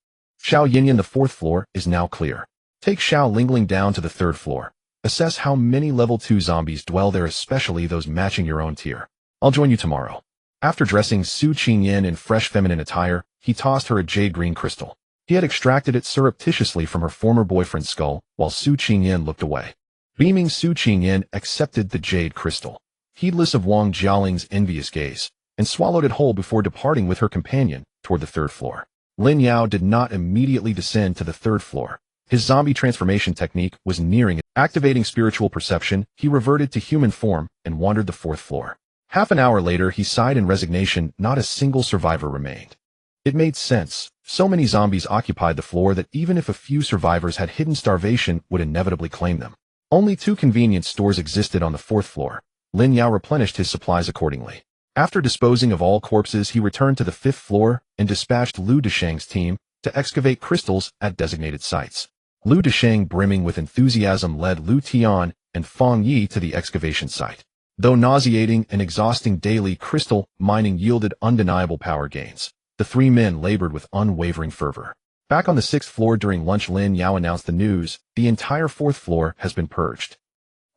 Xueyan, the 4th floor is now clear. Take Lingling down to the 3rd floor. Assess how many level 2 zombies dwell there, especially those matching your own tier. I'll join you tomorrow. After dressing Xueyan in fresh feminine attire, he tossed her a jade green crystal. He had extracted it surreptitiously from her former boyfriend's skull, while Xueyan looked away. Beaming, Xueyan accepted the jade crystal, heedless of Wang Jialing's envious gaze, and swallowed it whole before departing with her companion toward the 3rd floor. Lin Yao did not immediately descend to the 3rd floor. His zombie transformation technique was nearing it. Activating spiritual perception, he reverted to human form and wandered the 4th floor. Half an hour later, he sighed in resignation. Not a single survivor remained. It made sense. So many zombies occupied the floor that even if a few survivors had hidden, starvation would inevitably claim them. Only 2 convenience stores existed on the 4th floor. Lin Yao replenished his supplies accordingly. After disposing of all corpses, he returned to the 5th floor and dispatched Lu Desheng's team to excavate crystals at designated sites. Lu Desheng, brimming with enthusiasm, led Lu Tian and Feng Yi to the excavation site. Though nauseating and exhausting, daily crystal mining yielded undeniable power gains. The 3 men labored with unwavering fervor. Back on the 6th floor during lunch, Lin Yao announced the news: the entire 4th floor has been purged.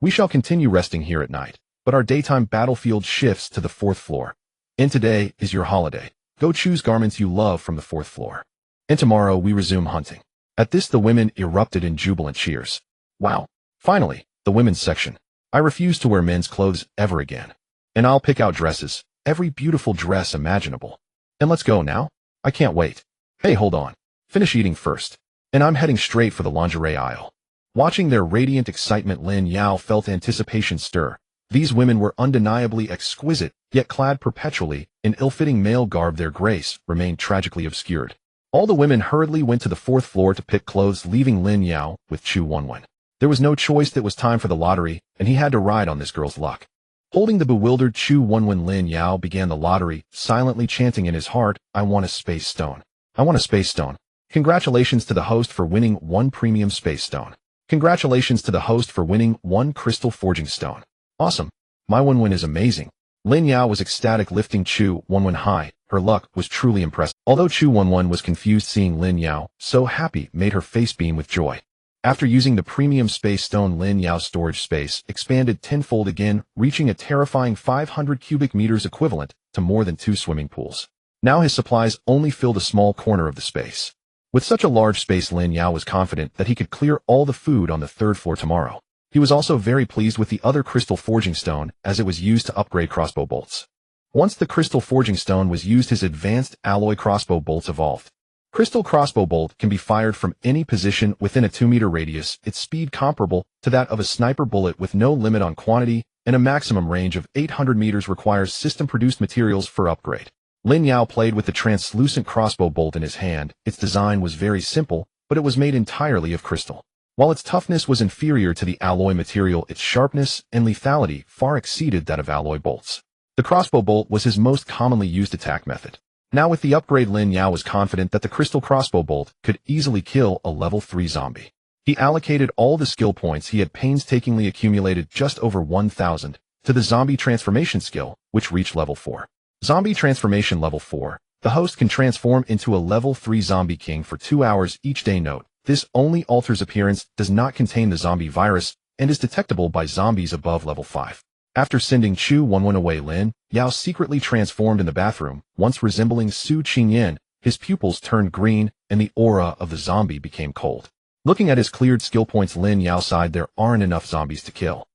We shall continue resting here at night, but our daytime battlefield shifts to the 4th floor. And today is your holiday. Go choose garments you love from the 4th floor. And tomorrow we resume hunting. At this the women erupted in jubilant cheers. Wow. Finally, the women's section. I refuse to wear men's clothes ever again. And I'll pick out dresses, every beautiful dress imaginable. And let's go now. I can't wait. Hey, hold on. Finish eating first. And I'm heading straight for the lingerie aisle. Watching their radiant excitement, Lin Yao felt anticipation stir. These women were undeniably exquisite, yet clad perpetually in ill-fitting male garb, their grace remained tragically obscured. All the women hurriedly went to the 4th floor to pick clothes, leaving Lin Yao with Xueyan. There was no choice. That was time for the lottery, and he had to ride on this girl's luck. Holding the bewildered Xueyan, Lin Yao began the lottery, silently chanting in his heart, I want a space stone. I want a space stone. Congratulations to the host for winning 1 premium space stone. Congratulations to the host for winning 1 crystal forging stone. Awesome. My win is amazing. Lin Yao was ecstatic, lifting Xueyan high. Her luck was truly impressive. Although Xueyan was confused, seeing Lin Yao so happy made her face beam with joy. After using the premium space stone, Lin Yao's storage space expanded tenfold again, reaching a terrifying 500 cubic meters, equivalent to more than 2 swimming pools. Now his supplies only filled a small corner of the space. With such a large space, Lin Yao was confident that he could clear all the food on the 3rd floor tomorrow. He was also very pleased with the other crystal forging stone, as it was used to upgrade crossbow bolts. Once the crystal forging stone was used, his advanced alloy crossbow bolts evolved. Crystal crossbow bolt can be fired from any position within a 2-meter radius, its speed comparable to that of a sniper bullet with no limit on quantity, and a maximum range of 800 meters requires system-produced materials for upgrade. Lin Yao played with the translucent crossbow bolt in his hand. Its design was very simple, but it was made entirely of crystal. While its toughness was inferior to the alloy material, its sharpness and lethality far exceeded that of alloy bolts. The crossbow bolt was his most commonly used attack method. Now with the upgrade, Lin Yao was confident that the crystal crossbow bolt could easily kill a level 3 zombie. He allocated all the skill points he had painstakingly accumulated, just over 1,000, to the zombie transformation skill, which reached level 4. Zombie transformation level 4. The host can transform into a level 3 zombie king for 2 hours each day. Note, this only alters appearance, does not contain the zombie virus, and is detectable by zombies above level 5. After sending Xueyan away, Lin Yao secretly transformed in the bathroom. Once resembling Xueyan, his pupils turned green, and the aura of the zombie became cold. Looking at his cleared skill points, Lin Yao sighed. There aren't enough zombies to kill.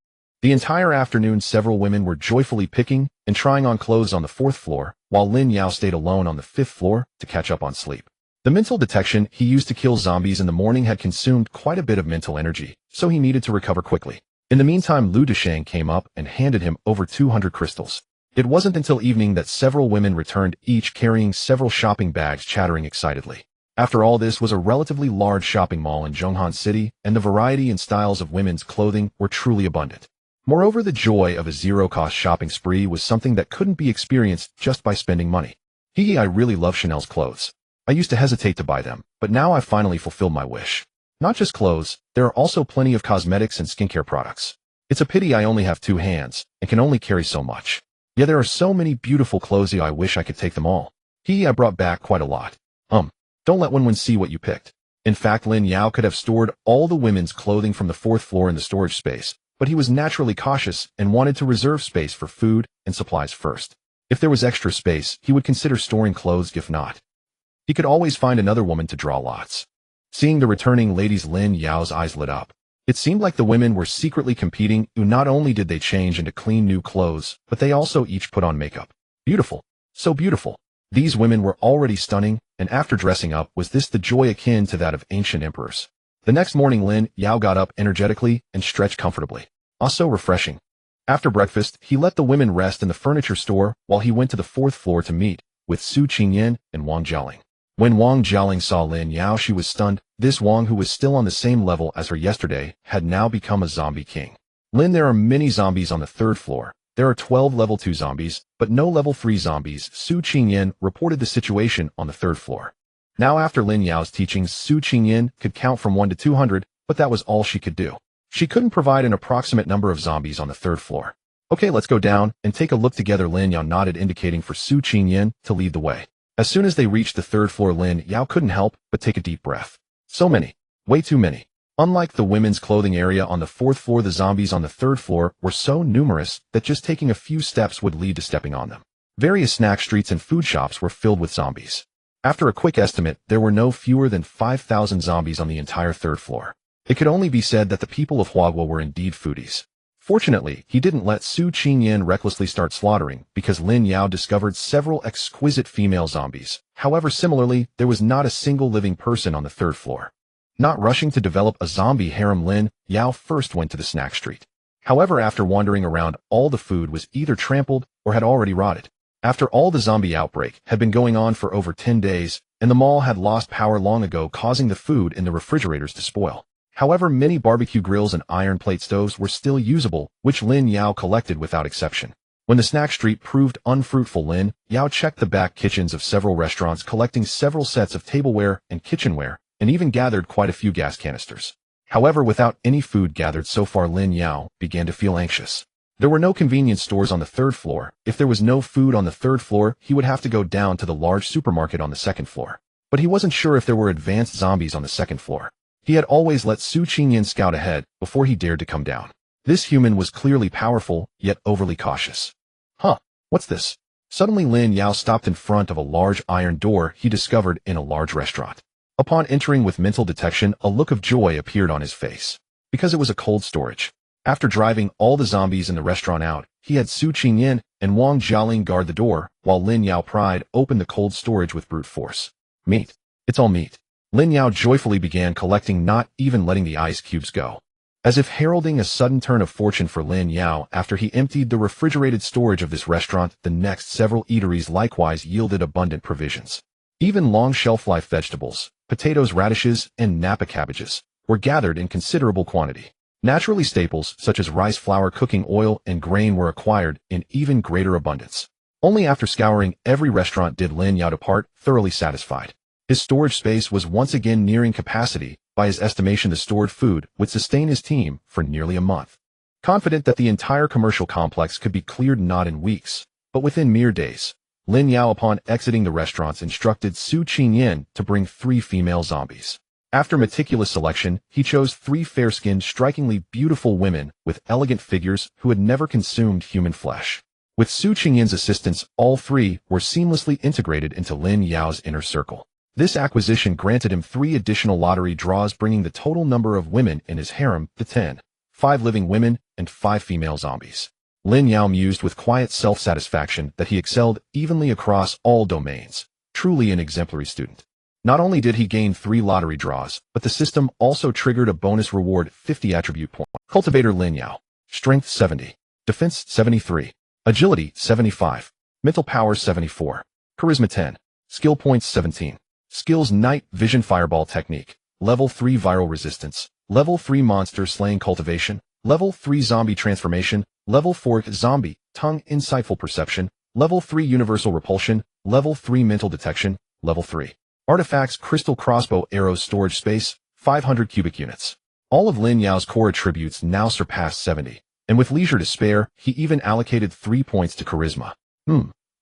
The entire afternoon, several women were joyfully picking and trying on clothes on the 4th floor, while Lin Yao stayed alone on the 5th floor to catch up on sleep. The mental detection he used to kill zombies in the morning had consumed quite a bit of mental energy, so he needed to recover quickly. In the meantime, Xueyan came up and handed him over 200 crystals. It wasn't until evening that several women returned, each carrying several shopping bags, chattering excitedly. After all, this was a relatively large shopping mall in Zhonghan City, and the variety and styles of women's clothing were truly abundant. Moreover, the joy of a zero-cost shopping spree was something that couldn't be experienced just by spending money. I really love Chanel's clothes. I used to hesitate to buy them, but now I've finally fulfilled my wish. Not just clothes, there are also plenty of cosmetics and skincare products. It's a pity I only have 2 hands and can only carry so much. Yeah, there are so many beautiful clothes. I wish I could take them all. I brought back quite a lot. Don't let Xueyan see what you picked. In fact, Lin Yao could have stored all the women's clothing from the 4th floor in the storage space, but he was naturally cautious and wanted to reserve space for food and supplies first. If there was extra space, he would consider storing clothes. If not, he could always find another woman to draw lots. Seeing the returning ladies, Lin Yao's eyes lit up. It seemed like the women were secretly competing. Not only did they change into clean new clothes, but they also each put on makeup. Beautiful. So beautiful. These women were already stunning, and after dressing up, was this the joy akin to that of ancient emperors? The next morning, Lin Yao got up energetically and stretched comfortably. So refreshing. After breakfast, he let the women rest in the furniture store while he went to the 4th floor to meet with Xueyan and Wang Jialing. When Wang Jialing saw Lin Yao, she was stunned. This Wang, who was still on the same level as her yesterday, had now become a zombie king. Lin, there are many zombies on the 3rd floor. There are 12 level 2 zombies, but no level 3 zombies. Xueyan reported the situation on the 3rd floor. Now after Lin Yao's teachings, Xueyan could count from 1 to 200, but that was all she could do. She couldn't provide an approximate number of zombies on the 3rd floor. Okay, let's go down and take a look together. Lin Yao nodded, indicating for Xueyan to lead the way. As soon as they reached the 3rd floor, Lin Yao couldn't help but take a deep breath. So many. Way too many. Unlike the women's clothing area on the 4th floor, the zombies on the 3rd floor were so numerous that just taking a few steps would lead to stepping on them. Various snack streets and food shops were filled with zombies. After a quick estimate, there were no fewer than 5,000 zombies on the entire 3rd floor. It could only be said that the people of Huaguo were indeed foodies. Fortunately, he didn't let Xueyan recklessly start slaughtering, because Lin Yao discovered several exquisite female zombies. However, similarly, there was not a single living person on the 3rd floor. Not rushing to develop a zombie harem, Lin Yao first went to the snack street. However, after wandering around, all the food was either trampled or had already rotted. After all, the zombie outbreak had been going on for over 10 days, and the mall had lost power long ago, causing the food in the refrigerators to spoil. However, many barbecue grills and iron plate stoves were still usable, which Lin Yao collected without exception. When the snack street proved unfruitful, Lin Yao checked the back kitchens of several restaurants, collecting several sets of tableware and kitchenware, and even gathered quite a few gas canisters. However, without any food gathered so far, Lin Yao began to feel anxious. There were no convenience stores on the 3rd floor. If there was no food on the 3rd floor, he would have to go down to the large supermarket on the 2nd floor. But he wasn't sure if there were advanced zombies on the 2nd floor. He had always let Xueyan scout ahead before he dared to come down. This human was clearly powerful, yet overly cautious. What's this? Suddenly Lin Yao stopped in front of a large iron door he discovered in a large restaurant. Upon entering with mental detection, a look of joy appeared on his face. Because it was a cold storage. After driving all the zombies in the restaurant out, he had Xueyan and Wang Jialing guard the door, while Lin Yao pried open the cold storage with brute force. Meat. It's all meat. Lin Yao joyfully began collecting, not even letting the ice cubes go. As if heralding a sudden turn of fortune for Lin Yao after he emptied the refrigerated storage of this restaurant, the next several eateries likewise yielded abundant provisions. Even long shelf-life vegetables, potatoes, radishes, and Napa cabbages were gathered in considerable quantity. Naturally, staples such as rice flour, cooking oil, and grain were acquired in even greater abundance. Only after scouring every restaurant did Lin Yao depart, thoroughly satisfied. His storage space was once again nearing capacity. By his estimation, the stored food would sustain his team for nearly a month. Confident that the entire commercial complex could be cleared not in weeks, but within mere days, Lin Yao, upon exiting the restaurants, instructed Xueyan to bring 3 female zombies. After meticulous selection, he chose 3 fair-skinned, strikingly beautiful women with elegant figures who had never consumed human flesh. With Xueyan's assistance, all 3 were seamlessly integrated into Lin Yao's inner circle. This acquisition granted him 3 additional lottery draws, bringing the total number of women in his harem to 10, 5 living women and 5 female zombies. Lin Yao mused with quiet self-satisfaction that he excelled evenly across all domains, truly an exemplary student. Not only did he gain 3 lottery draws, but the system also triggered a bonus reward, 50 attribute points. Cultivator Lin Yao. Strength 70. Defense 73. Agility 75. Mental power 74. Charisma 10. Skill points 17. Skills: Night Vision, Fireball Technique. Level 3 Viral Resistance. Level 3 Monster Slaying Cultivation. Level 3 Zombie Transformation. Level 4 Zombie Tongue Insightful Perception. Level 3 Universal Repulsion. Level 3 Mental Detection. Level 3 Artifacts: Crystal Crossbow Arrows. Storage space 500 cubic units. All of Lin Yao's core attributes now surpassed 70, and with leisure to spare, he even allocated 3 points to charisma.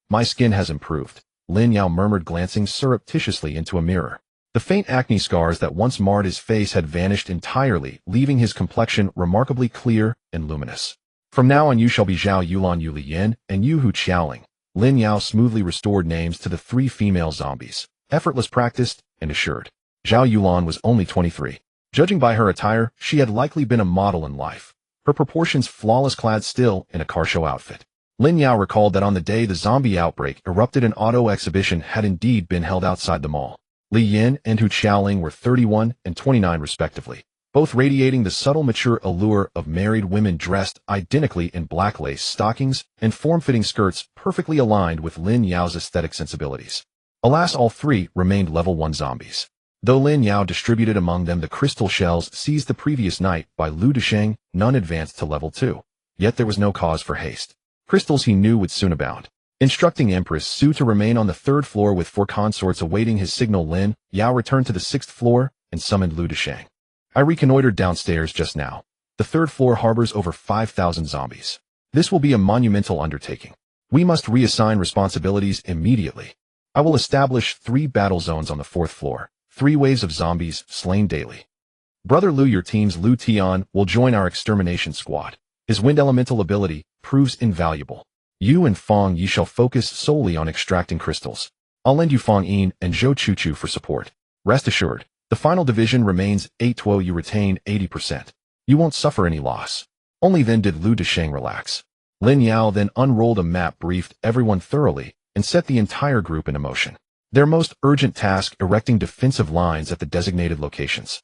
My skin has improved, Lin Yao murmured, glancing surreptitiously into a mirror. The faint acne scars that once marred his face had vanished entirely, leaving his complexion remarkably clear and luminous. From now on you shall be Zhao Yulan, Yu Liyan, and Yu Hu Qiaoling. Lin Yao smoothly restored names to the 3 female zombies, effortless, practiced, and assured. Zhao Yulan was only 23. Judging by her attire, she had likely been a model in life, her proportions flawless, clad still in a car show outfit. Lin Yao recalled that on the day the zombie outbreak erupted, an auto exhibition had indeed been held outside the mall. Li Yin and Hu Qiaoling were 31 and 29 respectively, both radiating the subtle, mature allure of married women dressed identically in black lace stockings and form-fitting skirts perfectly aligned with Lin Yao's aesthetic sensibilities. Alas, all 3 remained level 1 zombies. Though Lin Yao distributed among them the crystal shells seized the previous night by Lu Desheng, none advanced to level 2. Yet there was no cause for haste. Crystals he knew would soon abound. Instructing Empress Su to remain on the 3rd floor with 4 consorts awaiting his signal, Lin Yao returned to the 6th floor and summoned Lu Desheng. I reconnoitered downstairs just now. The 3rd floor harbors over 5,000 zombies. This will be a monumental undertaking. We must reassign responsibilities immediately. I will establish 3 battle zones on the 4th floor, 3 waves of zombies slain daily. Brother Lu, your team's Lu Tian will join our extermination squad. His wind elemental ability proves invaluable. You and Fong Yi shall focus solely on extracting crystals. I'll lend you Fong Yin and Zhou Chuchu for support. Rest assured, the final division remains 8-12. You retain 80%. You won't suffer any loss. Only then did Lu Desheng relax. Lin Yao then unrolled a map, briefed everyone thoroughly, and set the entire group in motion. Their most urgent task: erecting defensive lines at the designated locations.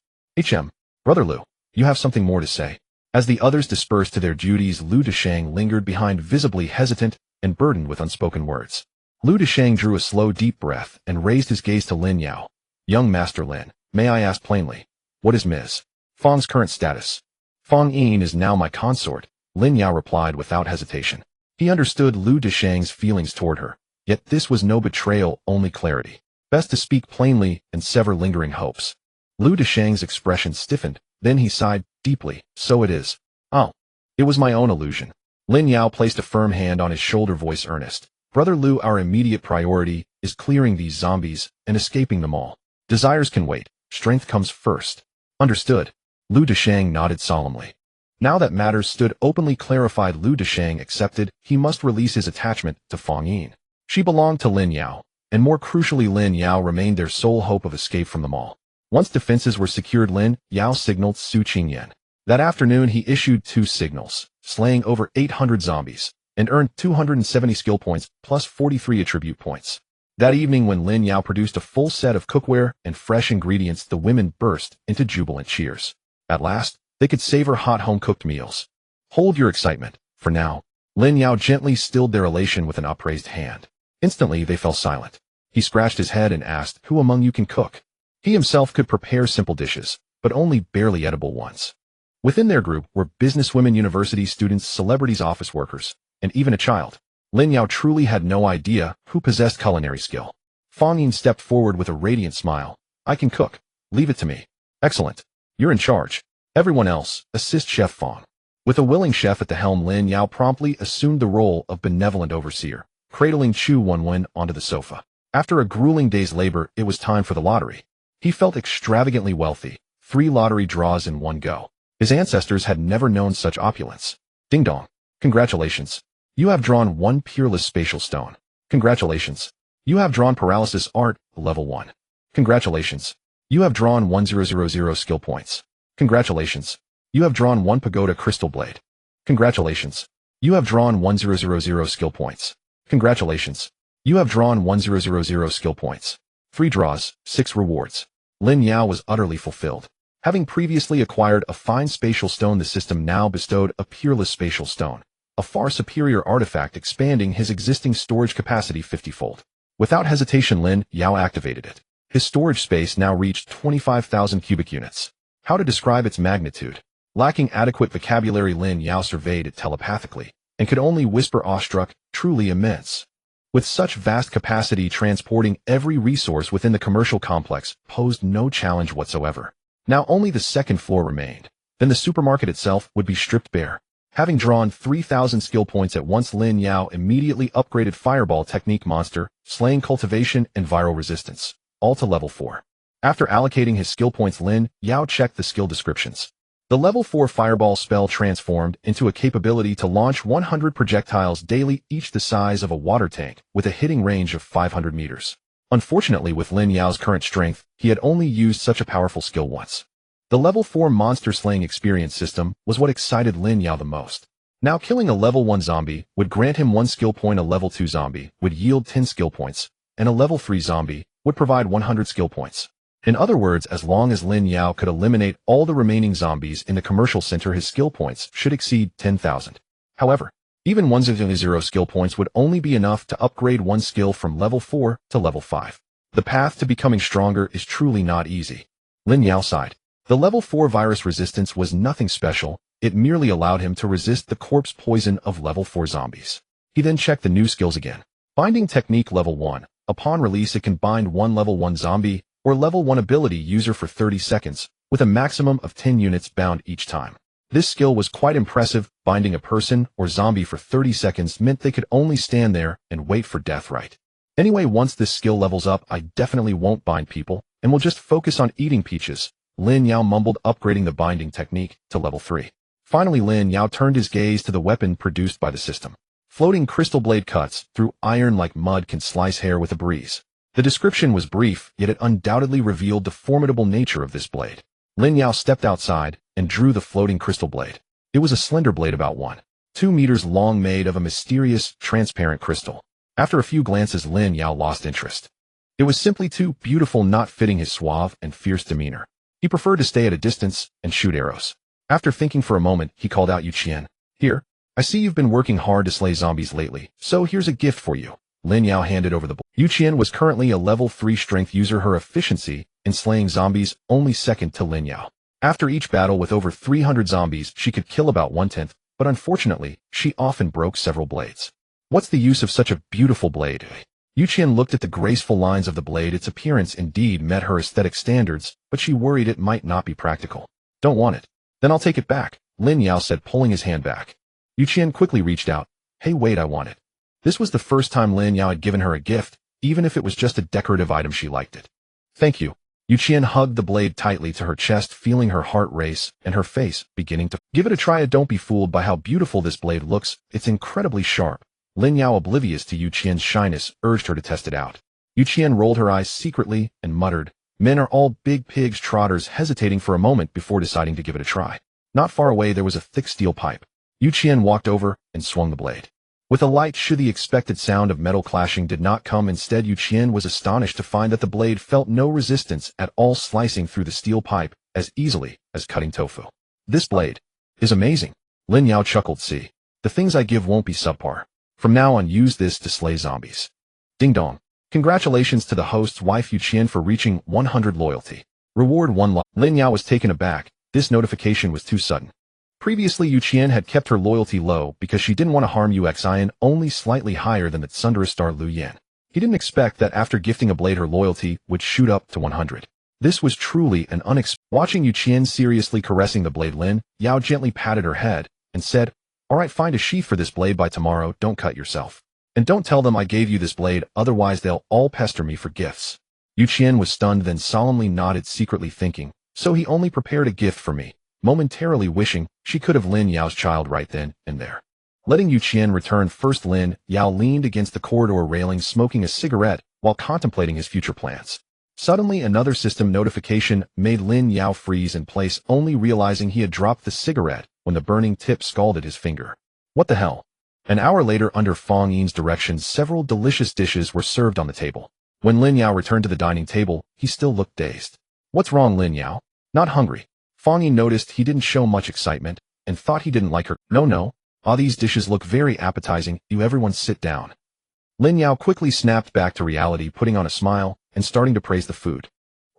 Brother Lu, you have something more to say. As the others dispersed to their duties, Lu Desheng lingered behind, visibly hesitant and burdened with unspoken words. Lu Desheng drew a slow, deep breath and raised his gaze to Lin Yao. Young Master Lin, may I ask plainly, what is Ms. Fong's current status? Fong Yin is now my consort, Lin Yao replied without hesitation. He understood Lu Desheng's feelings toward her, yet this was no betrayal, only clarity. Best to speak plainly and sever lingering hopes. Lu Desheng's expression stiffened, then he sighed deeply. So it is. Oh, it was my own illusion. Lin Yao placed a firm hand on his shoulder, voice earnest. Brother Lu, our immediate priority is clearing these zombies and escaping them all. Desires can wait. Strength comes first. Understood. Lu Desheng nodded solemnly. Now that matters stood openly clarified, Lu Desheng accepted he must release his attachment to Fong Yin. She belonged to Lin Yao, and more crucially, Lin Yao remained their sole hope of escape from them all. Once defenses were secured, Lin Yao signaled Xueyan. That afternoon he issued 2 signals, slaying over 800 zombies, and earned 270 skill points plus 43 attribute points. That evening when Lin Yao produced a full set of cookware and fresh ingredients, the women burst into jubilant cheers. At last, they could savor hot home-cooked meals. Hold your excitement. For now. Lin Yao gently stilled their elation with an upraised hand. Instantly, they fell silent. He scratched his head and asked, "Who among you can cook?" He himself could prepare simple dishes, but only barely edible ones. Within their group were businesswomen, university students, celebrities, office workers, and even a child. Lin Yao truly had no idea who possessed culinary skill. Fang Yin stepped forward with a radiant smile. "I can cook. Leave it to me." "Excellent. You're in charge. Everyone else, assist Chef Fang." With a willing chef at the helm, Lin Yao promptly assumed the role of benevolent overseer, cradling Chu Wenwen onto the sofa. After a grueling day's labor, it was time for the lottery. He felt extravagantly wealthy, 3 lottery draws in one go. His ancestors had never known such opulence. Ding dong. Congratulations. You have drawn 1 peerless spatial stone. Congratulations. You have drawn paralysis art, level 1. Congratulations. You have drawn 1000 skill points. Congratulations. You have drawn 1 pagoda crystal blade. Congratulations. You have drawn 1000 skill points. Congratulations. You have drawn 1000 skill points. 3 draws, 6 rewards. Lin Yao was utterly fulfilled. Having previously acquired a fine spatial stone, the system now bestowed a peerless spatial stone, a far superior artifact expanding his existing storage capacity 50-fold. Without hesitation, Lin Yao activated it. His storage space now reached 25,000 cubic units. How to describe its magnitude? Lacking adequate vocabulary, Lin Yao surveyed it telepathically, and could only whisper awestruck, "Truly immense." With such vast capacity, transporting every resource within the commercial complex posed no challenge whatsoever. Now only the second floor remained. Then the supermarket itself would be stripped bare. Having drawn 3,000 skill points at once, Lin Yao immediately upgraded Fireball Technique Monster, Slaying Cultivation, and Viral Resistance, all to level 4. After allocating his skill points, Lin Yao checked the skill descriptions. The level 4 Fireball spell transformed into a capability to launch 100 projectiles daily, each the size of a water tank, with a hitting range of 500 meters. Unfortunately, with Lin Yao's current strength, he had only used such a powerful skill once. The level 4 monster slaying experience system was what excited Lin Yao the most. Now killing a level 1 zombie would grant him 1 skill point, a level 2 zombie would yield 10 skill points, and a level 3 zombie would provide 100 skill points. In other words, as long as Lin Yao could eliminate all the remaining zombies in the commercial center, his skill points should exceed 10,000. However, even 100 skill points would only be enough to upgrade 1 skill from level 4 to level 5. The path to becoming stronger is truly not easy. Lin Yao sighed. The level 4 virus resistance was nothing special, it merely allowed him to resist the corpse poison of level 4 zombies. He then checked the new skills again. Binding Technique level 1. Upon release, it can bind 1 level 1 zombie or level 1 ability user for 30 seconds, with a maximum of 10 units bound each time. This skill was quite impressive. Binding a person or zombie for 30 seconds meant they could only stand there and wait for death, right? Anyway, once this skill levels up, I definitely won't bind people, and will just focus on eating peaches, Lin Yao mumbled, upgrading the binding technique to level 3. Finally, Lin Yao turned his gaze to the weapon produced by the system. Floating crystal blade cuts through iron like mud, can slice hair with a breeze. The description was brief, yet it undoubtedly revealed the formidable nature of this blade. Lin Yao stepped outside and drew the floating crystal blade. It was a slender blade about 1.2 meters long, made of a mysterious, transparent crystal. After a few glances, Lin Yao lost interest. It was simply too beautiful, not fitting his suave and fierce demeanor. He preferred to stay at a distance and shoot arrows. After thinking for a moment, he called out, "Xueyan, here. I see you've been working hard to slay zombies lately, so here's a gift for you." Lin Yao handed over the blade. Xueyan was currently a level 3 strength user. Her efficiency in slaying zombies only second to Lin Yao. After each battle with over 300 zombies, she could kill about 1/10, but unfortunately, she often broke several blades. What's the use of such a beautiful blade? Xueyan looked at the graceful lines of the blade. Its appearance indeed met her aesthetic standards, but she worried it might not be practical. "Don't want it? Then I'll take it back," Lin Yao said, pulling his hand back. Xueyan quickly reached out. "Hey, wait, I want it." This was the first time Lin Yao had given her a gift, even if it was just a decorative item. She liked it. "Thank you." Xueyan hugged the blade tightly to her chest, feeling her heart race and her face beginning to give it a try. Don't be fooled by how beautiful this blade looks. It's incredibly sharp. Lin Yao, oblivious to Xueyan's shyness, urged her to test it out. Xueyan rolled her eyes secretly and muttered, "Men are all big pigs, trotters," hesitating for a moment before deciding to give it a try. Not far away, there was a thick steel pipe. Xueyan walked over and swung the blade. With a light should the expected sound of metal clashing did not come. Instead, Xueyan was astonished to find that the blade felt no resistance at all, slicing through the steel pipe as easily as cutting tofu. This blade is amazing. Lin Yao chuckled. See, the things I give won't be subpar. From now on, use this to slay zombies. Ding dong. Congratulations to the host's wife Xueyan for reaching 100 loyalty. Reward 1 Lin Yao was taken aback. This notification was too sudden. Previously, Xueyan had kept her loyalty low because she didn't want to harm Xueyan, only slightly higher than the Tsundere star Lu Yan. He didn't expect that after gifting a blade her loyalty would shoot up to 100. This was truly an unexpected. Watching Xueyan seriously caressing the blade, Lin Yao gently patted her head and said, "Alright, find a sheath for this blade by tomorrow, don't cut yourself. And don't tell them I gave you this blade, otherwise they'll all pester me for gifts." Xueyan was stunned, then solemnly nodded, secretly thinking, so he only prepared a gift for me, momentarily wishing she could have Lin Yao's child right then and there. Letting Xueyan return first, Lin Yao leaned against the corridor railing, smoking a cigarette while contemplating his future plans. Suddenly, another system notification made Lin Yao freeze in place, only realizing he had dropped the cigarette when the burning tip scalded his finger. What the hell? An hour later, under Fang Yin's directions, several delicious dishes were served on the table. When Lin Yao returned to the dining table, he still looked dazed. What's wrong, Lin Yao? Not hungry? Fang Yin noticed he didn't show much excitement and thought he didn't like her. No. These dishes look very appetizing. You everyone sit down. Lin Yao quickly snapped back to reality, putting on a smile and starting to praise the food.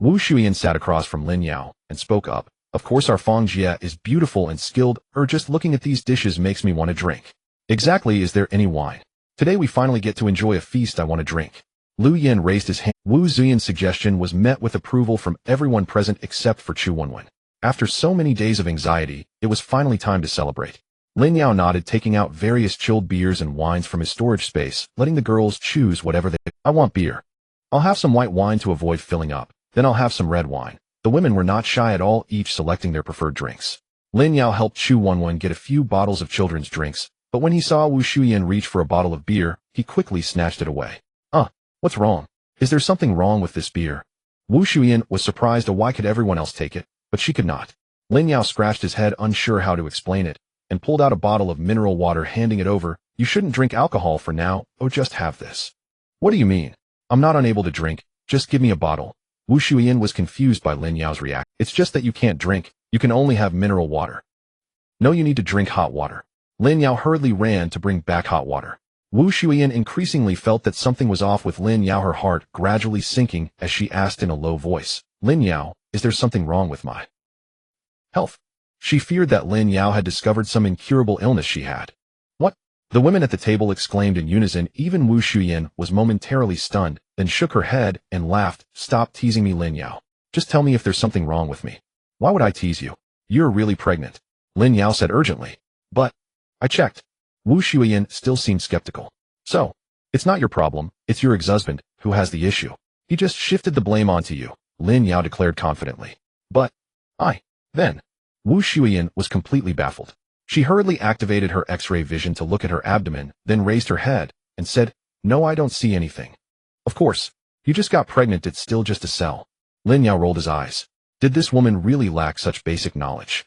Wu Xueyan sat across from Lin Yao and spoke up. Of course, our Fang Jie is beautiful and skilled, just looking at these dishes makes me want to drink. Exactly, is there any wine? Today we finally get to enjoy a feast. I want to drink. Lu Yan raised his hand. Wu Xueyan's suggestion was met with approval from everyone present except for Chu Wenwen. After so many days of anxiety, it was finally time to celebrate. Lin Yao nodded, taking out various chilled beers and wines from his storage space, letting the girls choose whatever they. I want beer. I'll have some white wine to avoid filling up, then I'll have some red wine. The women were not shy at all, each selecting their preferred drinks. Lin Yao helped Chu Wenwen get a few bottles of children's drinks, but when he saw Wu Xueyan reach for a bottle of beer, he quickly snatched it away. What's wrong? Is there something wrong with this beer? Wu Xueyan was surprised. Why could everyone else take it, but she could not? Lin Yao scratched his head, unsure how to explain it, and pulled out a bottle of mineral water, handing it over. You shouldn't drink alcohol for now. Just have this. What do you mean? I'm not unable to drink. Just give me a bottle. Wu Xueyan was confused by Lin Yao's reaction. It's just that you can't drink. You can only have mineral water. No, you need to drink hot water. Lin Yao hurriedly ran to bring back hot water. Wu Xueyan increasingly felt that something was off with Lin Yao, her heart gradually sinking as she asked in a low voice, Lin Yao, is there something wrong with my health? She feared that Lin Yao had discovered some incurable illness she had. What? The women at the table exclaimed in unison. Even Wu Xueyan was momentarily stunned, then shook her head and laughed. Stop teasing me, Lin Yao. Just tell me if there's something wrong with me. Why would I tease you? You're really pregnant, Lin Yao said urgently. But I checked. Wu Xueyan still seemed skeptical. So, it's not your problem, it's your ex-husband who has the issue. He just shifted the blame onto you, Lin Yao declared confidently. But, then. Wu Xueyan was completely baffled. She hurriedly activated her X-ray vision to look at her abdomen, then raised her head and said, No, I don't see anything. Of course, you just got pregnant, it's still just a cell. Lin Yao rolled his eyes. Did this woman really lack such basic knowledge?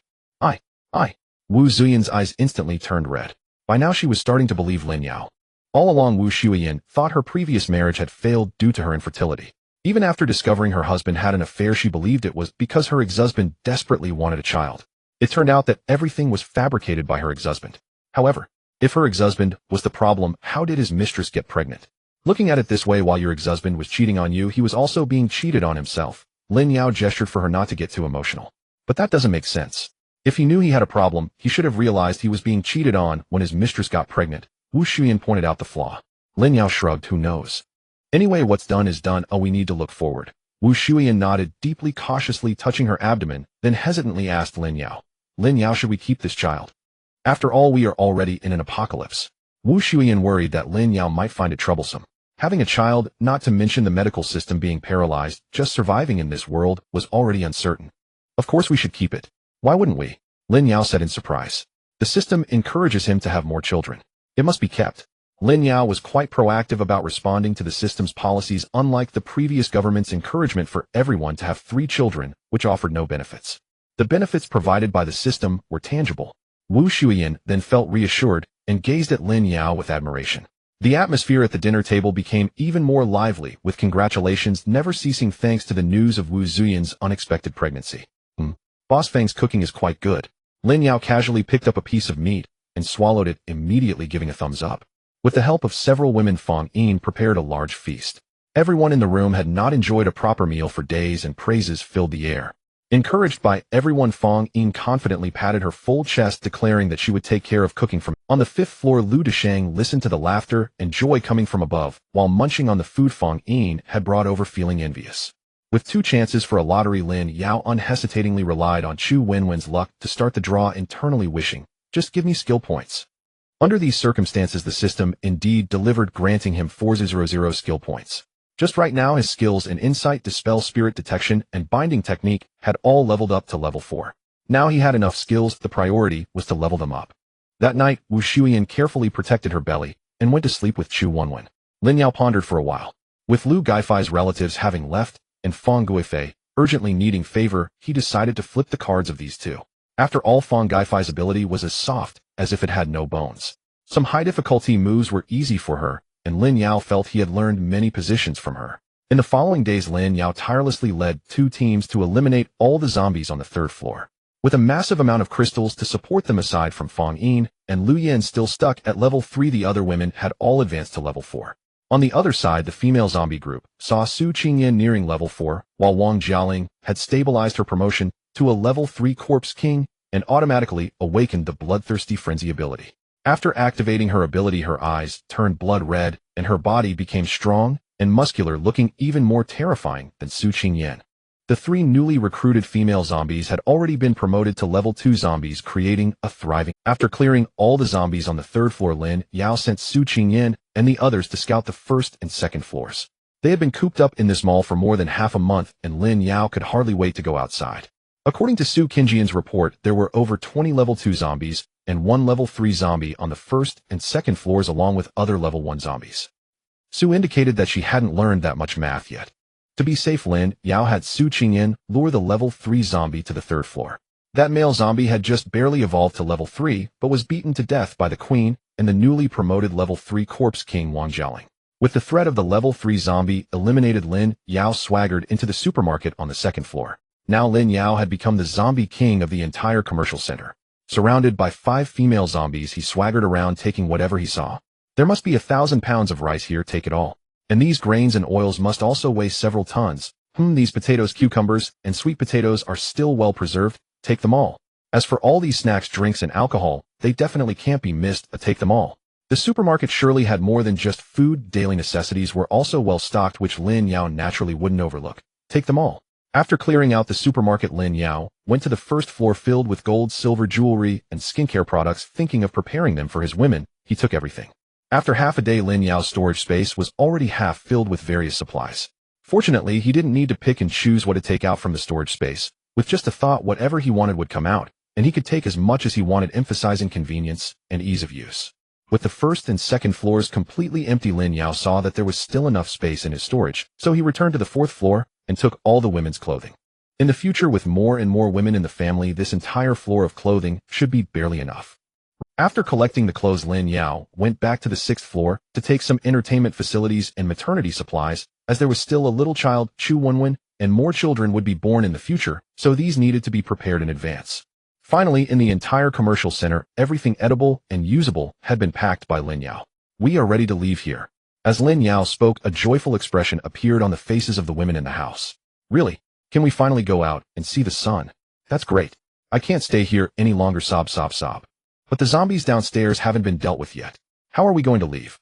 Wu Xueyan's eyes instantly turned red. By now she was starting to believe Lin Yao. All along, Wu Xueyan thought her previous marriage had failed due to her infertility. Even after discovering her husband had an affair, she believed it was because her ex-husband desperately wanted a child. It turned out that everything was fabricated by her ex-husband. However, if her ex-husband was the problem, how did his mistress get pregnant? Looking at it this way, while your ex-husband was cheating on you, he was also being cheated on himself. Lin Yao gestured for her not to get too emotional. But that doesn't make sense. If he knew he had a problem, he should have realized he was being cheated on when his mistress got pregnant. Wu Xueyan pointed out the flaw. Lin Yao shrugged. Who knows? Anyway, what's done is done. We need to look forward. Wu Xueyan nodded, deeply cautiously touching her abdomen, then hesitantly asked Lin Yao, should we keep this child? After all, we are already in an apocalypse. Wu Xueyan worried that Lin Yao might find it troublesome. Having a child, not to mention the medical system being paralyzed, just surviving in this world, was already uncertain. Of course we should keep it. Why wouldn't we? Lin Yao said in surprise. The system encourages him to have more children. It must be kept. Lin Yao was quite proactive about responding to the system's policies, unlike the previous government's encouragement for everyone to have 3 children, which offered no benefits. The benefits provided by the system were tangible. Wu Xueyan then felt reassured and gazed at Lin Yao with admiration. The atmosphere at the dinner table became even more lively, with congratulations never ceasing thanks to the news of Wu Xueyan's unexpected pregnancy. Boss Fang's cooking is quite good. Lin Yao casually picked up a piece of meat and swallowed it, immediately giving a thumbs up. With the help of several women, Fang Yin prepared a large feast. Everyone in the room had not enjoyed a proper meal for days, and praises filled the air. Encouraged by everyone, Fang Yin confidently patted her full chest, declaring that she would take care of cooking from. On the 5th floor, Lu Deshang listened to the laughter and joy coming from above, while munching on the food Fang Yin had brought over, feeling envious. With 2 chances for a lottery, Lin Yao unhesitatingly relied on Chu Wenwen's luck to start the draw, internally wishing, "Just give me skill points." Under these circumstances, the system indeed delivered, granting him 400 skill points. Just right now, his skills in Insight, Dispel, Spirit Detection, and Binding Technique had all leveled up to level 4. Now he had enough skills, the priority was to level them up. That night, Wu Xueyan carefully protected her belly and went to sleep with Chu Wenwen. Lin Yao pondered for a while. With Lu Gaifei's relatives having left, and Fang Guifei urgently needing favor, he decided to flip the cards of these two. After all, Fang Guifei's ability was as soft as if it had no bones. Some high-difficulty moves were easy for her, and Lin Yao felt he had learned many positions from her. In the following days, Lin Yao tirelessly led 2 teams to eliminate all the zombies on the 3rd floor. With a massive amount of crystals to support them aside from Fang Yin and Lu Yan still stuck at level 3, the other women had all advanced to level 4. On the other side, the female zombie group saw Su Qingyan nearing level 4, while Wang Jialing had stabilized her promotion to a level 3 corpse king and automatically awakened the bloodthirsty frenzy ability. After activating her ability, her eyes turned blood red, and her body became strong and muscular, looking even more terrifying than Su Qingyan. The 3 newly recruited female zombies had already been promoted to level 2 zombies, creating a thriving. After clearing all the zombies on the 3rd floor, Lin Yao sent Su Qingyan and the others to scout the 1st and 2nd floors. They had been cooped up in this mall for more than half a month, and Lin Yao could hardly wait to go outside. According to Su Qingyan's report, there were over 20 level 2 zombies and 1 level 3 zombie on the 1st and 2nd floors, along with other level 1 zombies. Su indicated that she hadn't learned that much math yet. To be safe, Lin Yao had Su Qingyan lure the level 3 zombie to the 3rd floor. That male zombie had just barely evolved to level 3, but was beaten to death by the queen and the newly promoted level 3 corpse king Wang Jialing. With the threat of the level 3 zombie eliminated, Lin Yao swaggered into the supermarket on the 2nd floor. Now Lin Yao had become the zombie king of the entire commercial center. Surrounded by 5 female zombies, he swaggered around, taking whatever he saw. There must be 1,000 pounds of rice here, take it all. And these grains and oils must also weigh several tons. These potatoes, cucumbers, and sweet potatoes are still well preserved, take them all. As for all these snacks, drinks, and alcohol, they definitely can't be missed, take them all. The supermarket surely had more than just food, daily necessities were also well stocked, which Lin Yao naturally wouldn't overlook. Take them all. After clearing out the supermarket, Lin Yao went to the 1st floor filled with gold, silver jewelry, and skincare products, thinking of preparing them for his women. He took everything. After half a day, Lin Yao's storage space was already half filled with various supplies. Fortunately, he didn't need to pick and choose what to take out from the storage space. With just a thought, whatever he wanted would come out, and he could take as much as he wanted, emphasizing convenience and ease of use. With the 1st and 2nd floors completely empty, Lin Yao saw that there was still enough space in his storage, so he returned to the 4th floor and took all the women's clothing. In the future, with more and more women in the family, this entire floor of clothing should be barely enough. After collecting the clothes, Lin Yao went back to the 6th floor to take some entertainment facilities and maternity supplies, as there was still a little child, Chu Wenwen, and more children would be born in the future, so these needed to be prepared in advance. Finally, in the entire commercial center, everything edible and usable had been packed by Lin Yao. We are ready to leave here. As Lin Yao spoke, a joyful expression appeared on the faces of the women in the house. Really? Can we finally go out and see the sun? That's great. I can't stay here any longer, sob, sob, sob. But the zombies downstairs haven't been dealt with yet. How are we going to leave?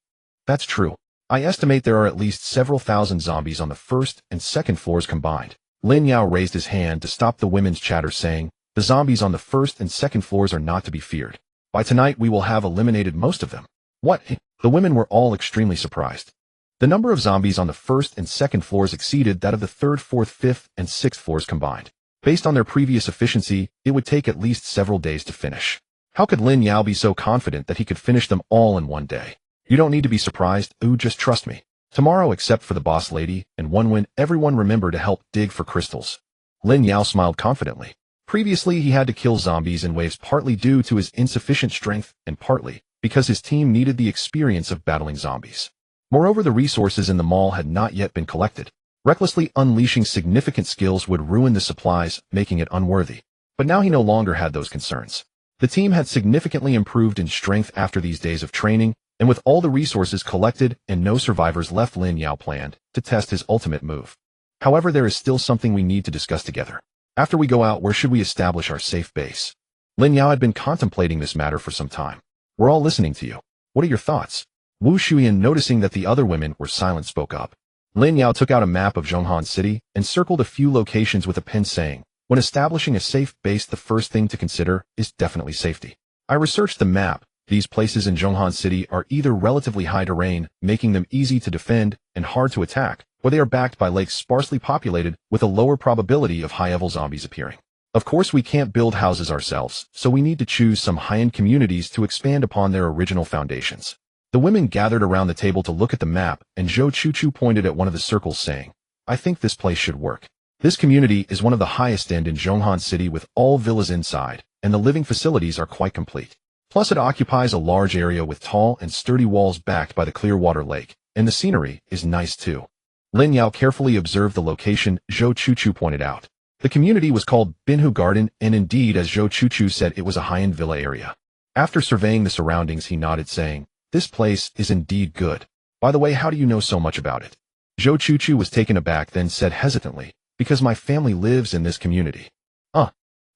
That's true. I estimate there are at least several thousand zombies on the 1st and 2nd floors combined. Lin Yao raised his hand to stop the women's chatter, saying, the zombies on the 1st and 2nd floors are not to be feared. By tonight we will have eliminated most of them. What? The women were all extremely surprised. The number of zombies on the 1st and 2nd floors exceeded that of the 3rd, 4th, 5th, and 6th floors combined. Based on their previous efficiency, it would take at least several days to finish. How could Lin Yao be so confident that he could finish them all in one day? You don't need to be surprised, just trust me. Tomorrow, except for the boss lady and Wenwen, everyone remember to help dig for crystals. Lin Yao smiled confidently. Previously, he had to kill zombies in waves, partly due to his insufficient strength and partly because his team needed the experience of battling zombies. Moreover, the resources in the mall had not yet been collected. Recklessly unleashing significant skills would ruin the supplies, making it unworthy. But now he no longer had those concerns. The team had significantly improved in strength after these days of training, and with all the resources collected and no survivors left, Lin Yao planned to test his ultimate move. However, there is still something we need to discuss together. After we go out, where should we establish our safe base? Lin Yao had been contemplating this matter for some time. We're all listening to you. What are your thoughts? Xueyan, noticing that the other women were silent, spoke up. Lin Yao took out a map of Xueyan City and circled a few locations with a pin, saying, when establishing a safe base, the first thing to consider is definitely safety. I researched the map. These places in Xueyan City are either relatively high terrain, making them easy to defend and hard to attack, or they are backed by lakes sparsely populated with a lower probability of high-level zombies appearing. Of course, we can't build houses ourselves, so we need to choose some high-end communities to expand upon their original foundations. The women gathered around the table to look at the map, and Zhou Chuchu pointed at one of the circles, saying, I think this place should work. This community is one of the highest end in Xueyan City, with all villas inside, and the living facilities are quite complete. Plus, it occupies a large area with tall and sturdy walls backed by the Clearwater Lake, and the scenery is nice too. Lin Yao carefully observed the location Zhou Chuchu pointed out. The community was called Binhu Garden, and indeed, as Zhou Chuchu said, it was a high-end villa area. After surveying the surroundings, he nodded, saying, this place is indeed good. By the way, how do you know so much about it? Zhou Chuchu was taken aback, then said hesitantly, because my family lives in this community.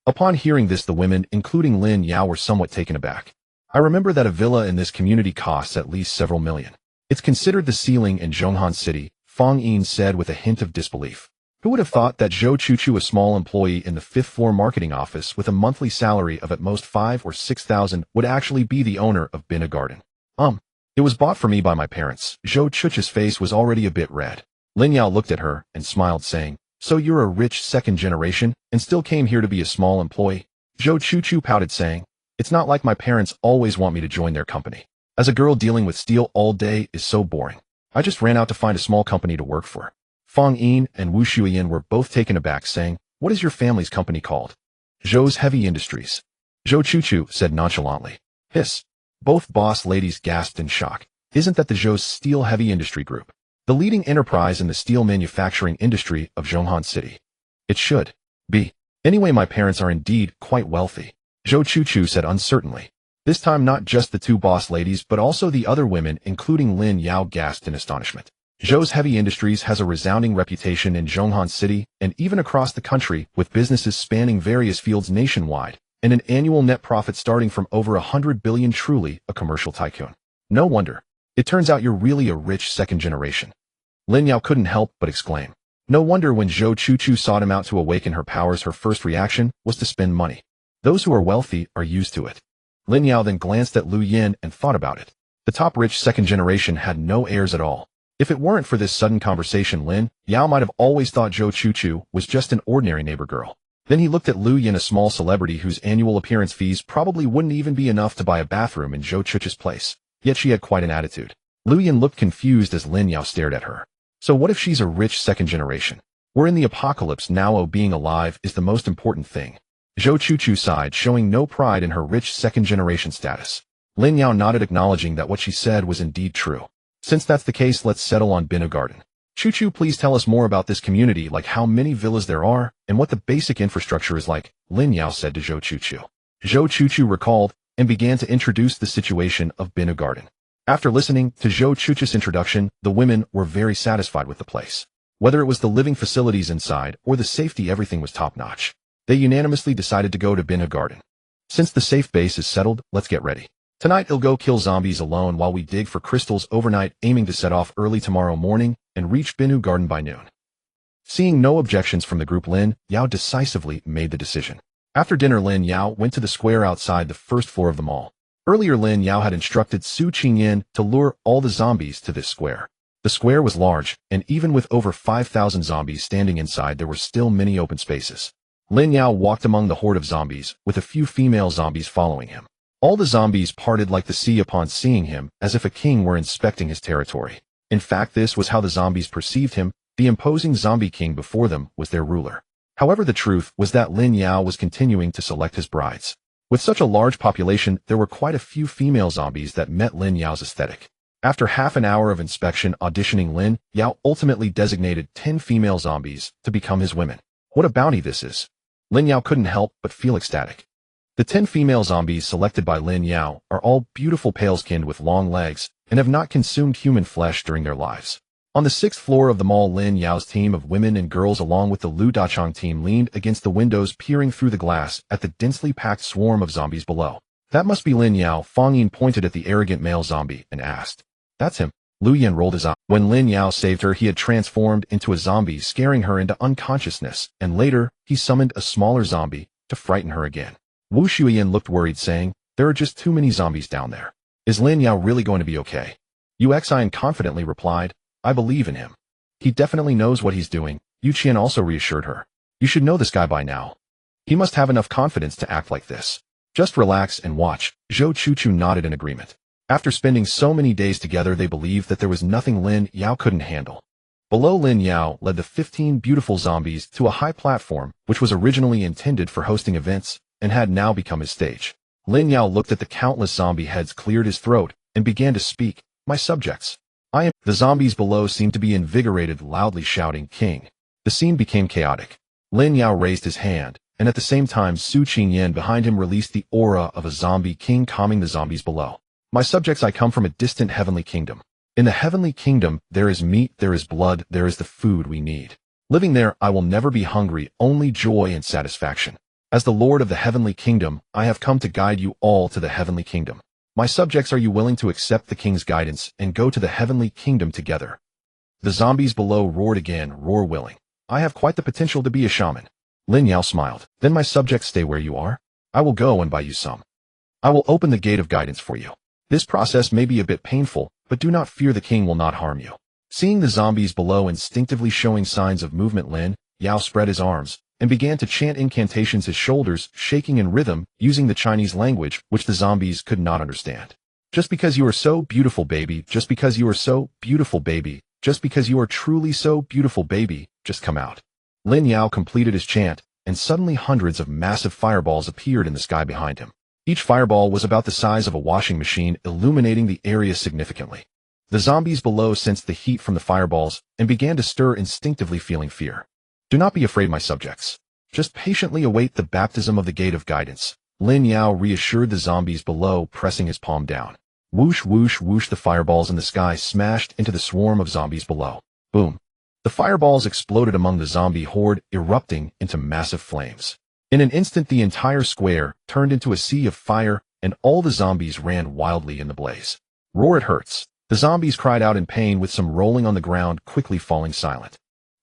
Upon hearing this, the women, including Lin Yao, were somewhat taken aback. I remember that a villa in this community costs at least several million. It's considered the ceiling in Xueyan City, Fang Yin said with a hint of disbelief. Who would have thought that Zhou Chuchu, a small employee in the 5th floor marketing office with a monthly salary of at most 5,000 or 6,000, would actually be the owner of Binhu Garden? It was bought for me by my parents. Zhou Chuchu's face was already a bit red. Lin Yao looked at her and smiled, saying, so you're a rich second generation and still came here to be a small employee? Zhou Chuchu pouted, saying, it's not like my parents always want me to join their company. As a girl, dealing with steel all day is so boring. I just ran out to find a small company to work for. Fang Yin and Xueyan were both taken aback, saying, what is your family's company called? Zhou's Heavy Industries. Zhou Chuchu said nonchalantly. Hiss. Both boss ladies gasped in shock. Isn't that the Zhou's Steel Heavy Industry Group, the leading enterprise in the steel manufacturing industry of Xueyan City? It should be. Anyway, my parents are indeed quite wealthy, Zhou Chuchu said uncertainly. This time, not just the two boss ladies, but also the other women, including Lin Yao, gasped in astonishment. Zhou's Heavy Industries has a resounding reputation in Xueyan City and even across the country, with businesses spanning various fields nationwide, and an annual net profit starting from over 100 billion. Truly a commercial tycoon. No wonder. It turns out you're really a rich second generation. Lin Yao couldn't help but exclaim. No wonder when Zhou Chuchu sought him out to awaken her powers, her first reaction was to spend money. Those who are wealthy are used to it. Lin Yao then glanced at Lu Yin and thought about it. The top rich second generation had no heirs at all. If it weren't for this sudden conversation, Lin Yao might have always thought Zhou Chuchu was just an ordinary neighbor girl. Then he looked at Lu Yin, a small celebrity whose annual appearance fees probably wouldn't even be enough to buy a bathroom in Zhou Chuchu's place. Yet she had quite an attitude. Lu Yin looked confused as Lin Yao stared at her. So what if she's a rich second generation? We're in the apocalypse now. Being alive is the most important thing. Zhou Chuchu sighed, showing no pride in her rich second generation status. Lin Yao nodded, acknowledging that what she said was indeed true. Since that's the case, let's settle on Binhu Garden. Chuchu, please tell us more about this community, like how many villas there are, and what the basic infrastructure is like, Lin Yao said to Zhou Chuchu. Zhou Chuchu recalled and began to introduce the situation of Binhu Garden. After listening to Zhou Chuchu's introduction, the women were very satisfied with the place. Whether it was the living facilities inside or the safety, everything was top-notch. They unanimously decided to go to Binhu Garden. Since the safe base is settled, let's get ready. Tonight he'll go kill zombies alone while we dig for crystals overnight, aiming to set off early tomorrow morning and reach Binhu Garden by noon. Seeing no objections from the group, Lin Yao decisively made the decision. After dinner, Lin Yao went to the square outside the first floor of the mall. Earlier, Lin Yao had instructed Xueyan to lure all the zombies to this square. The square was large, and even with over 5,000 zombies standing inside, there were still many open spaces. Lin Yao walked among the horde of zombies, with a few female zombies following him. All the zombies parted like the sea upon seeing him, as if a king were inspecting his territory. In fact, this was how the zombies perceived him. The imposing zombie king before them was their ruler. However, the truth was that Lin Yao was continuing to select his brides. With such a large population, there were quite a few female zombies that met Lin Yao's aesthetic. After half an hour of inspection auditioning, Lin Yao ultimately designated 10 female zombies to become his women. What a bounty this is! Lin Yao couldn't help but feel ecstatic. The 10 female zombies selected by Lin Yao are all beautiful pale-skinned with long legs and have not consumed human flesh during their lives. On the 6th floor of the mall, Lin Yao's team of women and girls along with the Lu Dachang team leaned against the windows peering through the glass at the densely packed swarm of zombies below. That must be Lin Yao. Fang Yin pointed at the arrogant male zombie and asked. That's him. Lu Yan rolled his eye. When Lin Yao saved her, he had transformed into a zombie, scaring her into unconsciousness, and later, he summoned a smaller zombie to frighten her again. Wu Xueyan looked worried, saying, there are just too many zombies down there. Is Lin Yao really going to be okay? Xueyan confidently replied, I believe in him. He definitely knows what he's doing. Yu Qian also reassured her. You should know this guy by now. He must have enough confidence to act like this. Just relax and watch. Zhou Chuchu nodded in agreement. After spending so many days together, they believed that there was nothing Lin Yao couldn't handle. Below, Lin Yao led the 15 beautiful zombies to a high platform, which was originally intended for hosting events and had now become his stage. Lin Yao looked at the countless zombie heads, cleared his throat, and began to speak. My subjects. The zombies below seemed to be invigorated, loudly shouting, King. The scene became chaotic. Lin Yao raised his hand, and at the same time Su Qingyan behind him released the aura of a zombie king, calming the zombies below. My subjects, I come from a distant heavenly kingdom. In the heavenly kingdom, there is meat, there is blood, there is the food we need. Living there, I will never be hungry, only joy and satisfaction. As the Lord of the heavenly kingdom, I have come to guide you all to the heavenly kingdom. My subjects, are you willing to accept the king's guidance and go to the heavenly kingdom together? The zombies below roared again, roar willing. I have quite the potential to be a shaman. Lin Yao smiled. Then my subjects, stay where you are. I will go and buy you some. I will open the gate of guidance for you. This process may be a bit painful, but do not fear, the king will not harm you. Seeing the zombies below instinctively showing signs of movement, Lin Yao spread his arms and began to chant incantations, his shoulders shaking in rhythm, using the Chinese language, which the zombies could not understand. Just because you are so beautiful, baby, just because you are so beautiful, baby, just because you are truly so beautiful, baby, just come out. Lin Yao completed his chant, and suddenly hundreds of massive fireballs appeared in the sky behind him. Each fireball was about the size of a washing machine, illuminating the area significantly. The zombies below sensed the heat from the fireballs and began to stir, instinctively feeling fear. Do not be afraid, my subjects. Just patiently await the baptism of the gate of guidance. Lin Yao reassured the zombies below, pressing his palm down. Whoosh, whoosh, whoosh, the fireballs in the sky smashed into the swarm of zombies below. Boom. The fireballs exploded among the zombie horde, erupting into massive flames. In an instant, the entire square turned into a sea of fire, and all the zombies ran wildly in the blaze. Roar, it hurts. The zombies cried out in pain, with some rolling on the ground, quickly falling silent.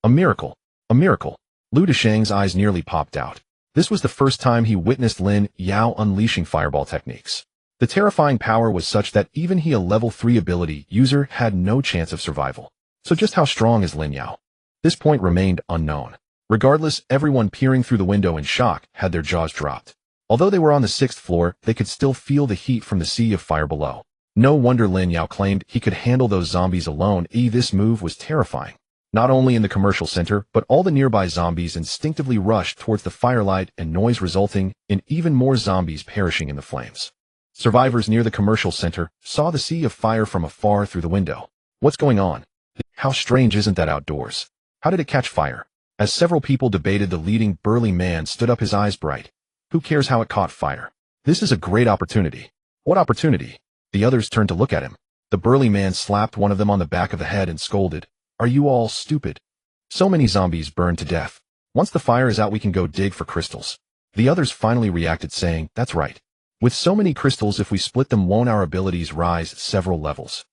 A miracle. A miracle. Lu Dashang's eyes nearly popped out. This was the first time he witnessed Lin Yao unleashing fireball techniques. The terrifying power was such that even he, a level 3 ability user, had no chance of survival. So just how strong is Lin Yao? This point remained unknown. Regardless, everyone peering through the window in shock had their jaws dropped. Although they were on the 6th floor, they could still feel the heat from the sea of fire below. No wonder Lin Yao claimed he could handle those zombies alone. This move was terrifying. Not only in the commercial center, but all the nearby zombies instinctively rushed towards the firelight and noise, resulting in even more zombies perishing in the flames. Survivors near the commercial center saw the sea of fire from afar through the window. What's going on? How strange, isn't that outdoors? How did it catch fire? As several people debated, the leading burly man stood up, his eyes bright. Who cares how it caught fire? This is a great opportunity. What opportunity? The others turned to look at him. The burly man slapped one of them on the back of the head and scolded. Are you all stupid? So many zombies burned to death. Once the fire is out, we can go dig for crystals. The others finally reacted, saying, that's right. With so many crystals, if we split them, won't our abilities rise several levels?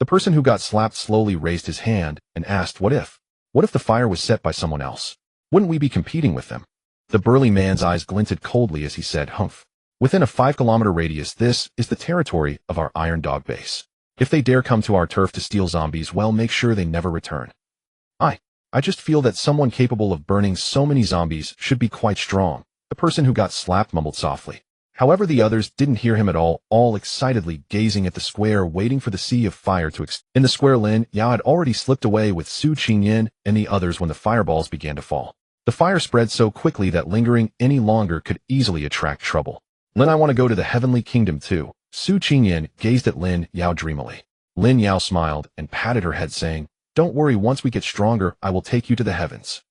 The person who got slapped slowly raised his hand and asked, what if? What if the fire was set by someone else? Wouldn't we be competing with them? The burly man's eyes glinted coldly as he said, humph. Within a 5-kilometer radius, this is the territory of our Iron Dog base. If they dare come to our turf to steal zombies, well, make sure they never return. I just feel that someone capable of burning so many zombies should be quite strong, the person who got slapped mumbled softly. However, the others didn't hear him at all excitedly gazing at the square, waiting for the sea of fire to In the square, Lin Yao had already slipped away with Su Qingyan and the others when the fireballs began to fall. The fire spread so quickly that lingering any longer could easily attract trouble. Lin, I want to go to the heavenly kingdom too. Xueyan gazed at Lin Yao dreamily. Lin Yao smiled and patted her head saying, don't worry, once we get stronger, I will take you to the heavens.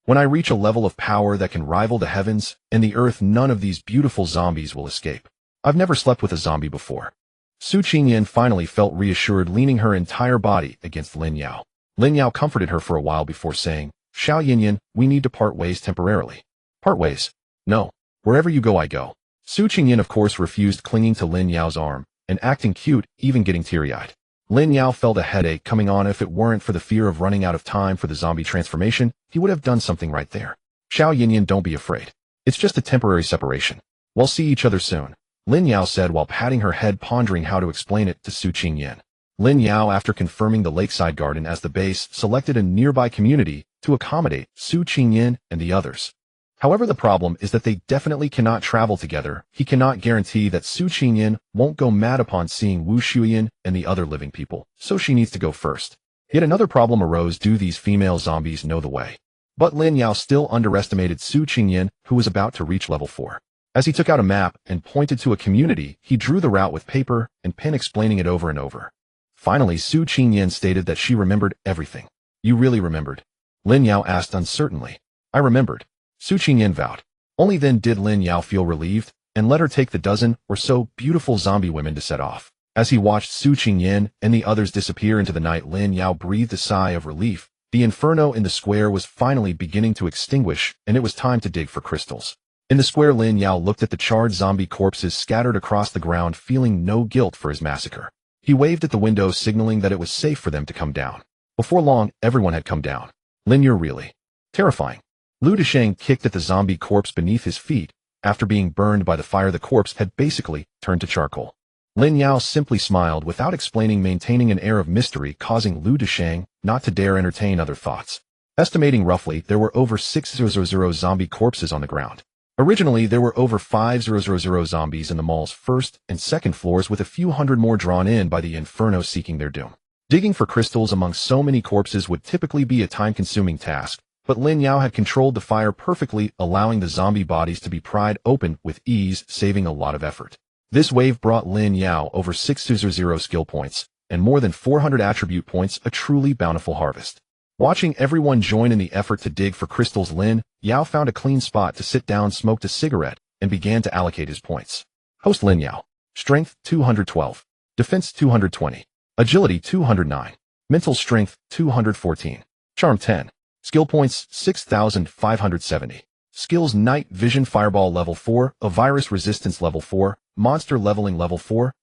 When I reach a level of power that can rival the heavens and the earth, none of these beautiful zombies will escape. I've never slept with a zombie before. Xueyan finally felt reassured, leaning her entire body against Lin Yao. Lin Yao comforted her for a while before saying, Xueyan, we need to part ways temporarily. Part ways? No. Wherever you go, I go. Xueyan of course refused, clinging to Lin Yao's arm and acting cute, even getting teary-eyed. Lin Yao felt a headache coming on. If it weren't for the fear of running out of time for the zombie transformation, he would have done something right there. Xueyan, don't be afraid. It's just a temporary separation. We'll see each other soon, Lin Yao said while patting her head, pondering how to explain it to Xueyan. Lin Yao, after confirming the lakeside garden as the base, selected a nearby community to accommodate Xueyan and the others. However, the problem is that they definitely cannot travel together. He cannot guarantee that Xueyan won't go mad upon seeing Xueyan and the other living people, so she needs to go first. Yet another problem arose. Do these female zombies know the way? But Lin Yao still underestimated Xueyan, who was about to reach level 4. As he took out a map and pointed to a community, he drew the route with paper and pen, explaining it over and over. Finally, Xueyan stated that she remembered everything. You really remembered? Lin Yao asked uncertainly. I remembered. Xueyan vowed. Only then did Lin Yao feel relieved and let her take the dozen or so beautiful zombie women to set off. As he watched Xueyan and the others disappear into the night, Lin Yao breathed a sigh of relief. The inferno in the square was finally beginning to extinguish, and it was time to dig for crystals. In the square, Lin Yao looked at the charred zombie corpses scattered across the ground, feeling no guilt for his massacre. He waved at the window, signaling that it was safe for them to come down. Before long, everyone had come down. Lin, you're really terrifying. Lu Desheng kicked at the zombie corpse beneath his feet. After being burned by the fire, the corpse had basically turned to charcoal. Lin Yao simply smiled without explaining, maintaining an air of mystery, causing Lu Desheng not to dare entertain other thoughts. Estimating roughly, there were over 600 zombie corpses on the ground. Originally, there were over 500 zombies in the mall's first and second floors, with a few hundred more drawn in by the inferno seeking their doom. Digging for crystals among so many corpses would typically be a time-consuming task, but Lin Yao had controlled the fire perfectly, allowing the zombie bodies to be pried open with ease, saving a lot of effort. This wave brought Lin Yao over 600 skill points and more than 400 attribute points, a truly bountiful harvest. Watching everyone join in the effort to dig for crystals, Lin Yao found a clean spot to sit down, smoked a cigarette, and began to allocate his points. Host Lin Yao. Strength 212. Defense 220. Agility 209. Mental strength 214. Charm 10. Skill points 6,570. Skills: Night Vision, Fireball level 4, a Virus Resistance level 4, Monster Leveling level 4,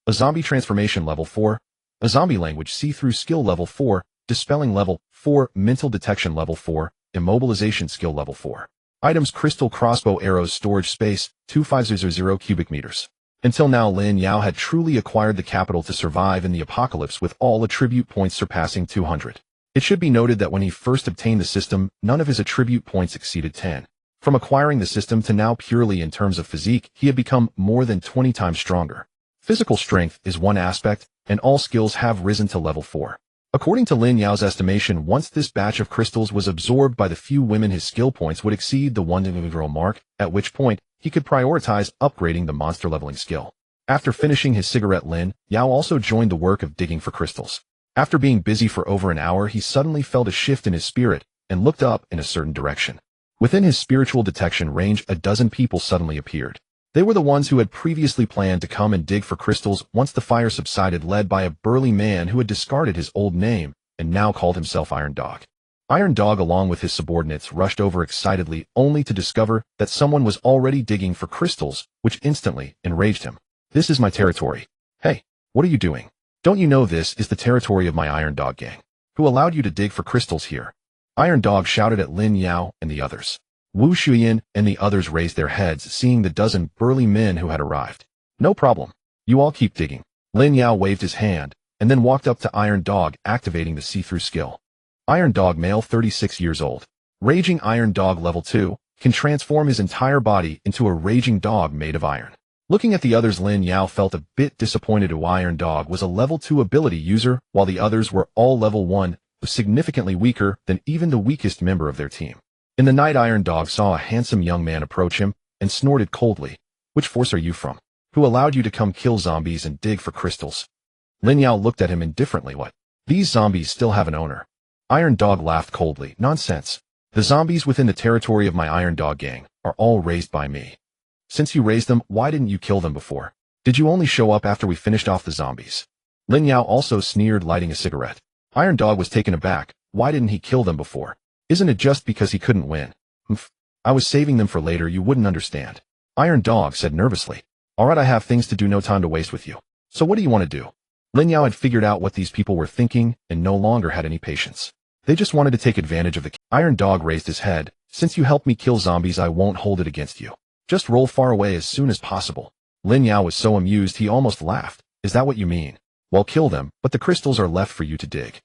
a Zombie Transformation level 4, a Zombie Language See-Through skill level 4, Dispelling level 4, Mental Detection level 4, Immobilization skill level 4. Items: Crystal Crossbow Arrows, Storage space 2500 cubic meters. Until now, Lin Yao had truly acquired the capital to survive in the apocalypse, with all attribute points surpassing 200. It should be noted that when he first obtained the system, none of his attribute points exceeded 10. From acquiring the system to now, purely in terms of physique, he had become more than 20 times stronger. Physical strength is one aspect, and all skills have risen to level 4. According to Lin Yao's estimation, once this batch of crystals was absorbed by the few women, his skill points would exceed the 100 mark, at which point he could prioritize upgrading the monster leveling skill. After finishing his cigarette, Lin Yao also joined the work of digging for crystals. After being busy for over an hour, he suddenly felt a shift in his spirit and looked up in a certain direction. Within his spiritual detection range, a dozen people suddenly appeared. They were the ones who had previously planned to come and dig for crystals once the fire subsided, led by a burly man who had discarded his old name and now called himself Iron Dog. Iron Dog, along with his subordinates, rushed over excitedly, only to discover that someone was already digging for crystals, which instantly enraged him. This is my territory. Hey, what are you doing? Don't you know this is the territory of my Iron Dog gang? Who allowed you to dig for crystals here? Iron Dog shouted at Lin Yao and the others. Xueyan and the others raised their heads, seeing the dozen burly men who had arrived. No problem. You all keep digging. Lin Yao waved his hand, and then walked up to Iron Dog, activating the see-through skill. Iron Dog, male, 36 years old. Raging Iron Dog level 2, can transform his entire body into a raging dog made of iron. Looking at the others, Lin Yao felt a bit disappointed. Iron Dog was a level 2 ability user, while the others were all level 1, significantly weaker than even the weakest member of their team. In the night, Iron Dog saw a handsome young man approach him and snorted coldly. Which force are you from? Who allowed you to come kill zombies and dig for crystals? Lin Yao looked at him indifferently. What? These zombies still have an owner. Iron Dog laughed coldly. Nonsense. The zombies within the territory of my Iron Dog gang are all raised by me. Since you raised them, why didn't you kill them before? Did you only show up after we finished off the zombies? Lin Yao also sneered, lighting a cigarette. Iron Dog was taken aback. Why didn't he kill them before? Isn't it just because he couldn't win? Humph. I was saving them for later, you wouldn't understand. Iron Dog said nervously. Alright, I have things to do, no time to waste with you. So what do you want to do? Lin Yao had figured out what these people were thinking and no longer had any patience. They just wanted to take advantage of the Iron Dog raised his head. Since you helped me kill zombies, I won't hold it against you. Just roll far away as soon as possible. Lin Yao was so amused he almost laughed. Is that what you mean? Well, kill them, but the crystals are left for you to dig.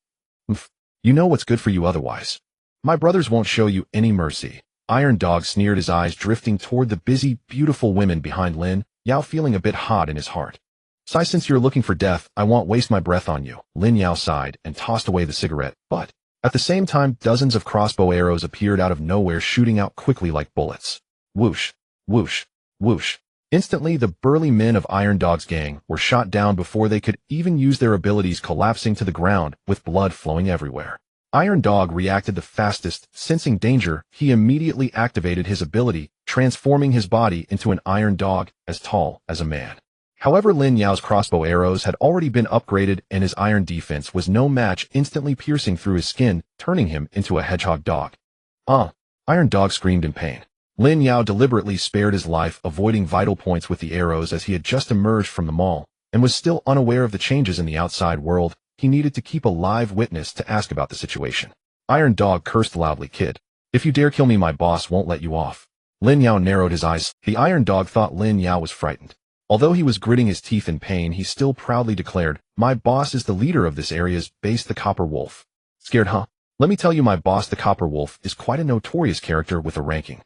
Humph. You know what's good for you otherwise. My brothers won't show you any mercy. Iron Dog sneered, his eyes drifting toward the busy, beautiful women behind Lin Yao, feeling a bit hot in his heart. Sigh, since you're looking for death, I won't waste my breath on you. Lin Yao sighed and tossed away the cigarette, but at the same time, dozens of crossbow arrows appeared out of nowhere, shooting out quickly like bullets. Whoosh, whoosh, whoosh. Instantly, the burly men of Iron Dog's gang were shot down before they could even use their abilities, collapsing to the ground with blood flowing everywhere. Iron Dog reacted the fastest. Sensing danger, he immediately activated his ability, transforming his body into an Iron Dog as tall as a man. However, Lin Yao's crossbow arrows had already been upgraded and his iron defense was no match, instantly piercing through his skin, turning him into a hedgehog dog. Iron Dog screamed in pain. Lin Yao deliberately spared his life, avoiding vital points with the arrows, as he had just emerged from the mall and was still unaware of the changes in the outside world. He needed to keep a live witness to ask about the situation. Iron Dog cursed loudly. Kid, if you dare kill me, my boss won't let you off. Lin Yao narrowed his eyes. The Iron Dog thought Lin Yao was frightened. Although he was gritting his teeth in pain, he still proudly declared, my boss is the leader of this area's base, the Copper Wolf. Scared, huh? Let me tell you, my boss, the Copper Wolf, is quite a notorious character with a ranking.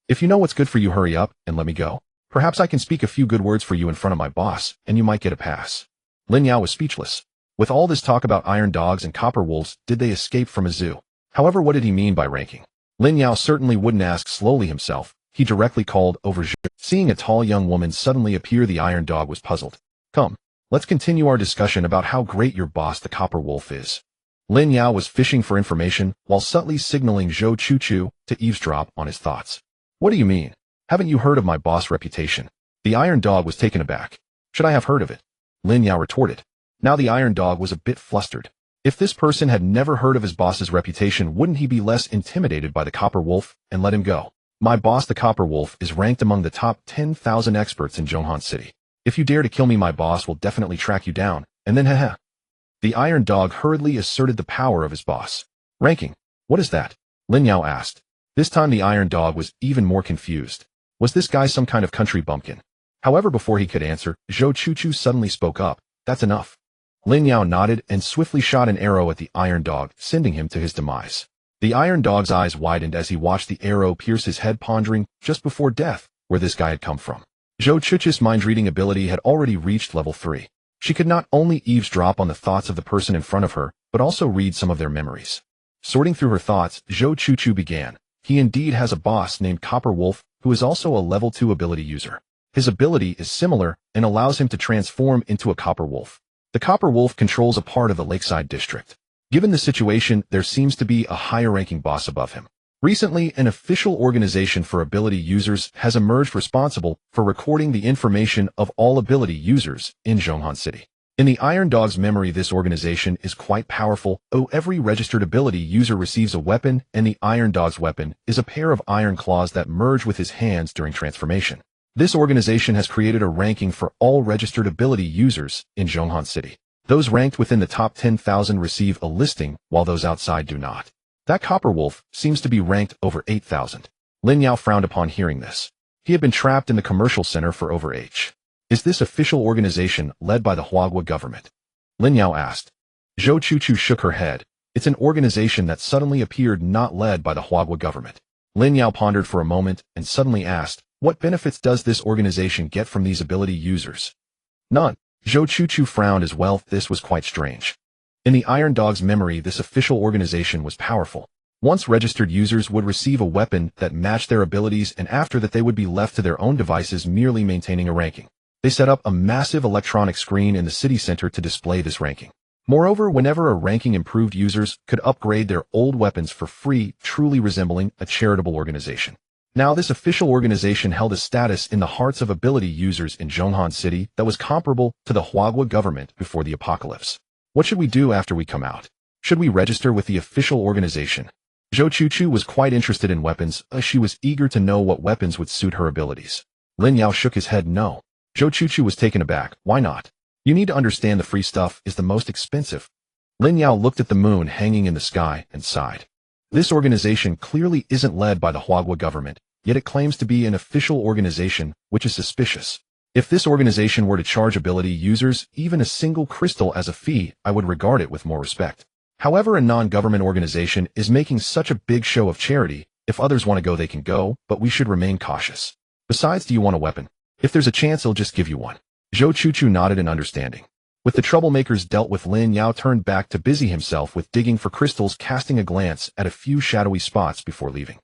If you know what's good for you, hurry up and let me go. Perhaps I can speak a few good words for you in front of my boss, and you might get a pass. Lin Yao was speechless. With all this talk about Iron Dogs and Copper Wolves, did they escape from a zoo? However, what did he mean by ranking? Lin Yao certainly wouldn't ask slowly himself. He directly called over Xueyan. Seeing a tall young woman suddenly appear, the Iron Dog was puzzled. Come, let's continue our discussion about how great your boss, the Copper Wolf, is. Lin Yao was fishing for information while subtly signaling Zhou Chuchu to eavesdrop on his thoughts. What do you mean? Haven't you heard of my boss' reputation? The Iron Dog was taken aback. Should I have heard of it? Lin Yao retorted. Now the Iron Dog was a bit flustered. If this person had never heard of his boss's reputation, wouldn't he be less intimidated by the Copper Wolf and let him go? My boss, the Copper Wolf, is ranked among the top 10,000 experts in Xueyan City. If you dare to kill me, my boss will definitely track you down, and then haha. The Iron Dog hurriedly asserted the power of his boss. Ranking? What is that? Lin Yao asked. This time the Iron Dog was even more confused. Was this guy some kind of country bumpkin? However, before he could answer, Zhou Chuchu suddenly spoke up. That's enough. Lin Yao nodded and swiftly shot an arrow at the Iron Dog, sending him to his demise. The Iron Dog's eyes widened as he watched the arrow pierce his head, pondering, just before death, where this guy had come from. Zhou Chuchu's mind-reading ability had already reached level 3. She could not only eavesdrop on the thoughts of the person in front of her, but also read some of their memories. Sorting through her thoughts, Zhou Chuchu began. He indeed has a boss named Copper Wolf, who is also a level 2 ability user. His ability is similar and allows him to transform into a Copper Wolf. The Copper Wolf controls a part of the Lakeside District. Given the situation, there seems to be a higher-ranking boss above him. Recently, an official organization for ability users has emerged responsible for recording the information of all ability users in Xueyan City. In the Iron Dog's memory, this organization is quite powerful. Every registered ability user receives a weapon, and the Iron Dog's weapon is a pair of iron claws that merge with his hands during transformation. This organization has created a ranking for all registered ability users in Xueyan City. Those ranked within the top 10,000 receive a listing, while those outside do not. That Copper Wolf seems to be ranked over 8,000. Lin Yao frowned upon hearing this. He had been trapped in the commercial center for over H. Is this official organization led by the Huagua government? Lin Yao asked. Zhou Chuchu shook her head. It's an organization that suddenly appeared not led by the Huagua government. Lin Yao pondered for a moment and suddenly asked, what benefits does this organization get from these ability users? None. Zhou Chuchu frowned as well. This was quite strange. In the Iron Dog's memory, this official organization was powerful. Once registered users would receive a weapon that matched their abilities, and after that they would be left to their own devices merely maintaining a ranking. They set up a massive electronic screen in the city center to display this ranking. Moreover, whenever a ranking improved, users could upgrade their old weapons for free, truly resembling a charitable organization. Now, this official organization held a status in the hearts of ability users in Xueyan City that was comparable to the Huagua government before the apocalypse. What should we do after we come out? Should we register with the official organization? Zhou Chuchu was quite interested in weapons. She was eager to know what weapons would suit her abilities. Lin Yao shook his head no. Zhou Chuchu was taken aback. Why not? You need to understand the free stuff is the most expensive. Lin Yao looked at the moon hanging in the sky and sighed. This organization clearly isn't led by the Huagua government, yet it claims to be an official organization, which is suspicious. If this organization were to charge ability users even a single crystal as a fee, I would regard it with more respect. However, a non-government organization is making such a big show of charity. If others want to go, they can go, but we should remain cautious. Besides, do you want a weapon? If there's a chance, I'll just give you one. Zhou Chuchu nodded in understanding. With the troublemakers dealt with, Lin Yao turned back to busy himself with digging for crystals, casting a glance at a few shadowy spots before leaving.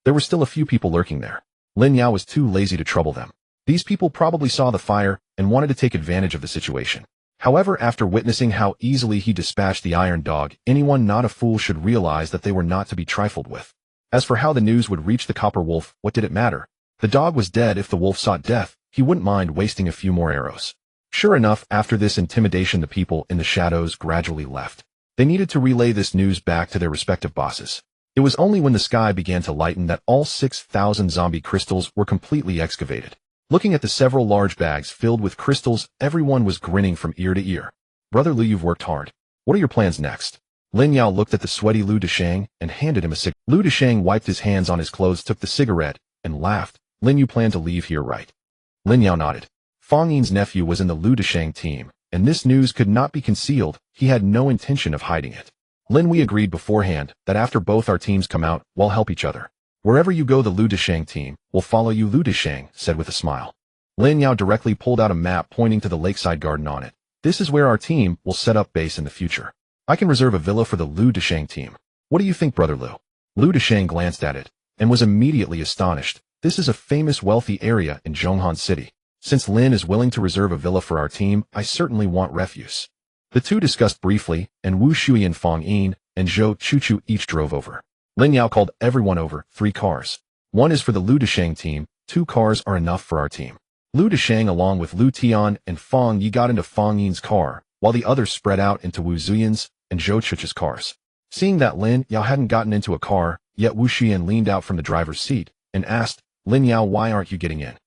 There were still a few people lurking there. Lin Yao was too lazy to trouble them. These people probably saw the fire and wanted to take advantage of the situation. However, after witnessing how easily he dispatched the iron dog, anyone not a fool should realize that they were not to be trifled with. As for how the news would reach the copper wolf, what did it matter? The dog was dead. If the wolf sought death, he wouldn't mind wasting a few more arrows. Sure enough, after this intimidation, the people in the shadows gradually left. They needed to relay this news back to their respective bosses. It was only when the sky began to lighten that all 6,000 zombie crystals were completely excavated. Looking at the several large bags filled with crystals, everyone was grinning from ear to ear. Brother Liu, you've worked hard. What are your plans next? Lin Yao looked at the sweaty Liu Deshang and handed him a cigarette. Liu Deshang wiped his hands on his clothes, took the cigarette, and laughed. Lin, you plan to leave here, right? Lin Yao nodded. Fang Yin's nephew was in the Liu Deshang team, and this news could not be concealed. He had no intention of hiding it. Lin, we agreed beforehand that after both our teams come out, we'll help each other. Wherever you go, the Liu Deshang team will follow you. Liu Deshang said with a smile. Lin Yao directly pulled out a map pointing to the lakeside garden on it. This is where our team will set up base in the future. I can reserve a villa for the Liu Deshang team. What do you think, Brother Liu? Liu Deshang glanced at it and was immediately astonished. This is a famous wealthy area in Xueyan City. Since Lin is willing to reserve a villa for our team, I certainly want refuse. The two discussed briefly, and Wu Xueyan, Fang Yin, and Zhou Chuchu each drove over. Lin Yao called everyone over. 3 cars. 1 is for the Liu Deshang team. 2 cars are enough for our team. Liu Deshang along with Liu Tian and Fang Yi got into Fang Yin's car, while the others spread out into Wu Xueyan's and Zhou Chuchu's cars. Seeing that Lin Yao hadn't gotten into a car, yet Wu Xueyan leaned out from the driver's seat and asked, Lin Yao, why aren't you getting in?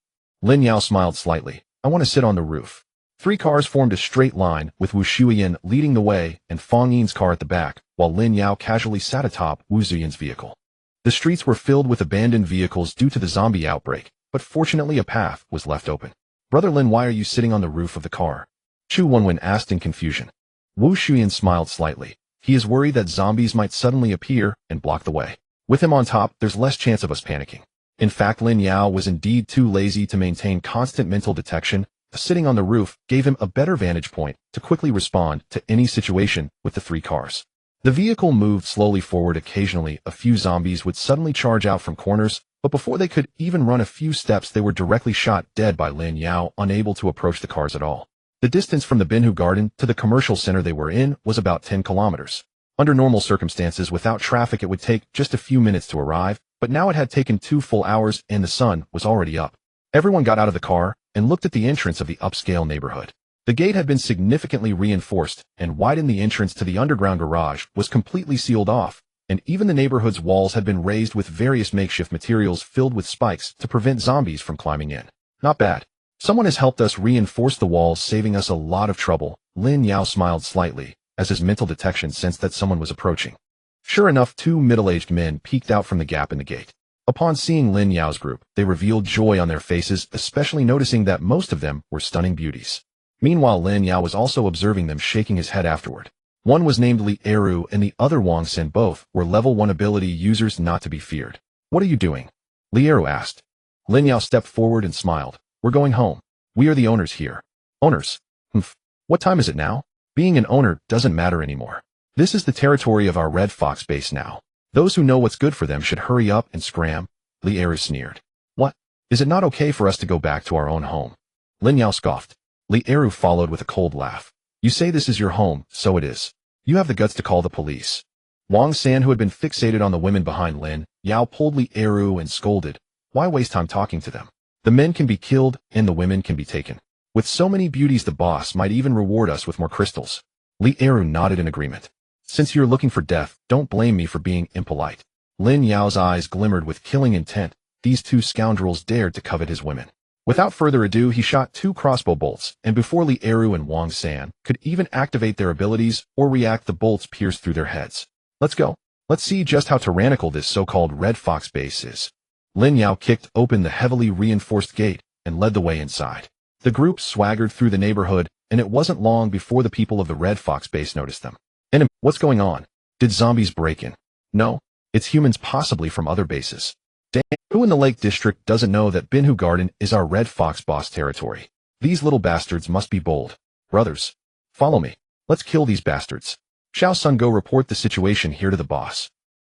Lin Yao smiled slightly. I want to sit on the roof. 3 cars formed a straight line, with Wu Xueyan leading the way and Fang Yin's car at the back, while Lin Yao casually sat atop Wu Xueyan's vehicle. The streets were filled with abandoned vehicles due to the zombie outbreak, but fortunately a path was left open. Brother Lin, why are you sitting on the roof of the car? Chu Wenwen asked in confusion. Wu Xueyan smiled slightly. He is worried that zombies might suddenly appear and block the way. With him on top, there's less chance of us panicking. In fact, Lin Yao was indeed too lazy to maintain constant mental detection. Sitting on the roof gave him a better vantage point to quickly respond to any situation with the 3 cars. The vehicle moved slowly forward. Occasionally, a few zombies would suddenly charge out from corners, but before they could even run a few steps, they were directly shot dead by Lin Yao, unable to approach the cars at all. The distance from the Binhu Garden to the commercial center they were in was about 10 kilometers. Under normal circumstances, without traffic, it would take just a few minutes to arrive, but now it had taken 2 full hours and the sun was already up. Everyone got out of the car and looked at the entrance of the upscale neighborhood. The gate had been significantly reinforced and widened. The entrance to the underground garage was completely sealed off, and even the neighborhood's walls had been raised with various makeshift materials filled with spikes to prevent zombies from climbing in. Not bad. Someone has helped us reinforce the walls, saving us a lot of trouble. Lin Yao smiled slightly as his mental detection sensed that someone was approaching. Sure enough, 2 middle-aged men peeked out from the gap in the gate. Upon seeing Lin Yao's group, they revealed joy on their faces, especially noticing that most of them were stunning beauties. Meanwhile, Lin Yao was also observing them, shaking his head afterward. One was named Li Eru and the other Wang Sen. Both were level 1 ability users not to be feared. What are you doing? Li Eru asked. Lin Yao stepped forward and smiled. We're going home. We are the owners here. Owners? Humph. What time is it now? Being an owner doesn't matter anymore. This is the territory of our Red Fox base now. Those who know what's good for them should hurry up and scram, Li Eru sneered. What? Is it not okay for us to go back to our own home? Lin Yao scoffed. Li Eru followed with a cold laugh. You say this is your home, so it is. You have the guts to call the police. Wang San, who had been fixated on the women behind Lin Yao, pulled Li Eru and scolded. Why waste time talking to them? The men can be killed and the women can be taken. With so many beauties, the boss might even reward us with more crystals. Li Eru nodded in agreement. Since you're looking for death, don't blame me for being impolite. Lin Yao's eyes glimmered with killing intent. These two scoundrels dared to covet his women. Without further ado, he shot 2 crossbow bolts, and before Li Eru and Wang San could even activate their abilities or react, the bolts pierced through their heads. Let's go. Let's see just how tyrannical this so-called Red Fox base is. Lin Yao kicked open the heavily reinforced gate and led the way inside. The group swaggered through the neighborhood, and it wasn't long before the people of the Red Fox base noticed them. Enemy, what's going on? Did zombies break in? No, it's humans, possibly from other bases. Damn, who in the Lake District doesn't know that Binhu Garden is our Red Fox boss territory? These little bastards must be bold. Brothers, follow me. Let's kill these bastards. Xiao Sun, go report the situation here to the boss.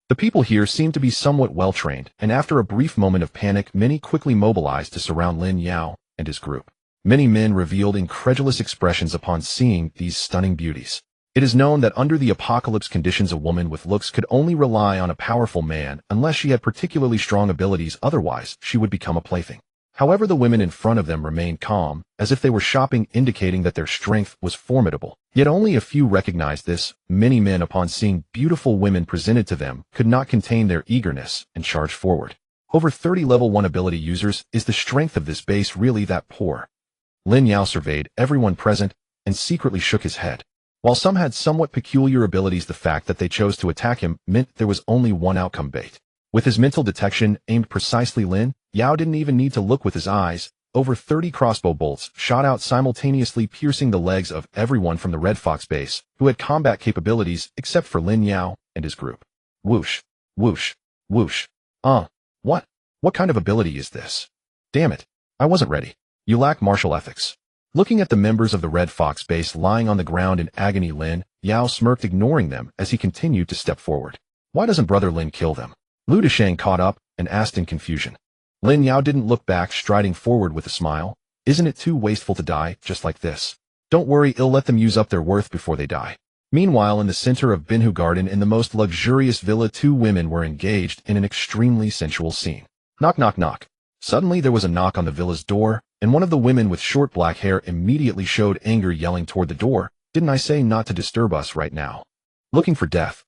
The people here seem to be somewhat well-trained, and after a brief moment of panic, many quickly mobilized to surround Lin Yao and his group. Many men revealed incredulous expressions upon seeing these stunning beauties. It is known that under the apocalypse conditions, a woman with looks could only rely on a powerful man unless she had particularly strong abilities, otherwise she would become a plaything. However, the women in front of them remained calm, as if they were shopping, indicating that their strength was formidable. Yet only a few recognized this. Many men, upon seeing beautiful women presented to them, could not contain their eagerness and charged forward. Over 30 level 1 ability users. Is the strength of this base really that poor? Lin Yao surveyed everyone present and secretly shook his head. While some had somewhat peculiar abilities, the fact that they chose to attack him meant there was only one outcome: bait. With his mental detection aimed precisely, Lin Yao didn't even need to look with his eyes. Over 30 crossbow bolts shot out simultaneously, piercing the legs of everyone from the Red Fox base who had combat capabilities, except for Lin Yao and his group. Whoosh, whoosh, whoosh. What? What kind of ability is this? Damn it, I wasn't ready. You lack martial ethics. Looking at the members of the Red Fox base lying on the ground in agony, Lin Yao smirked, ignoring them as he continued to step forward. Why doesn't Brother Lin kill them? Lu Deshang caught up and asked in confusion. Lin Yao didn't look back, striding forward with a smile. Isn't it too wasteful to die just like this? Don't worry, I'll let them use up their worth before they die. Meanwhile, in the center of Binhu Garden, in the most luxurious villa, 2 women were engaged in an extremely sensual scene. Knock, knock, knock. Suddenly there was a knock on the villa's door, and one of the women with short black hair immediately showed anger, yelling toward the door. Didn't I say not to disturb us right now? Looking for death.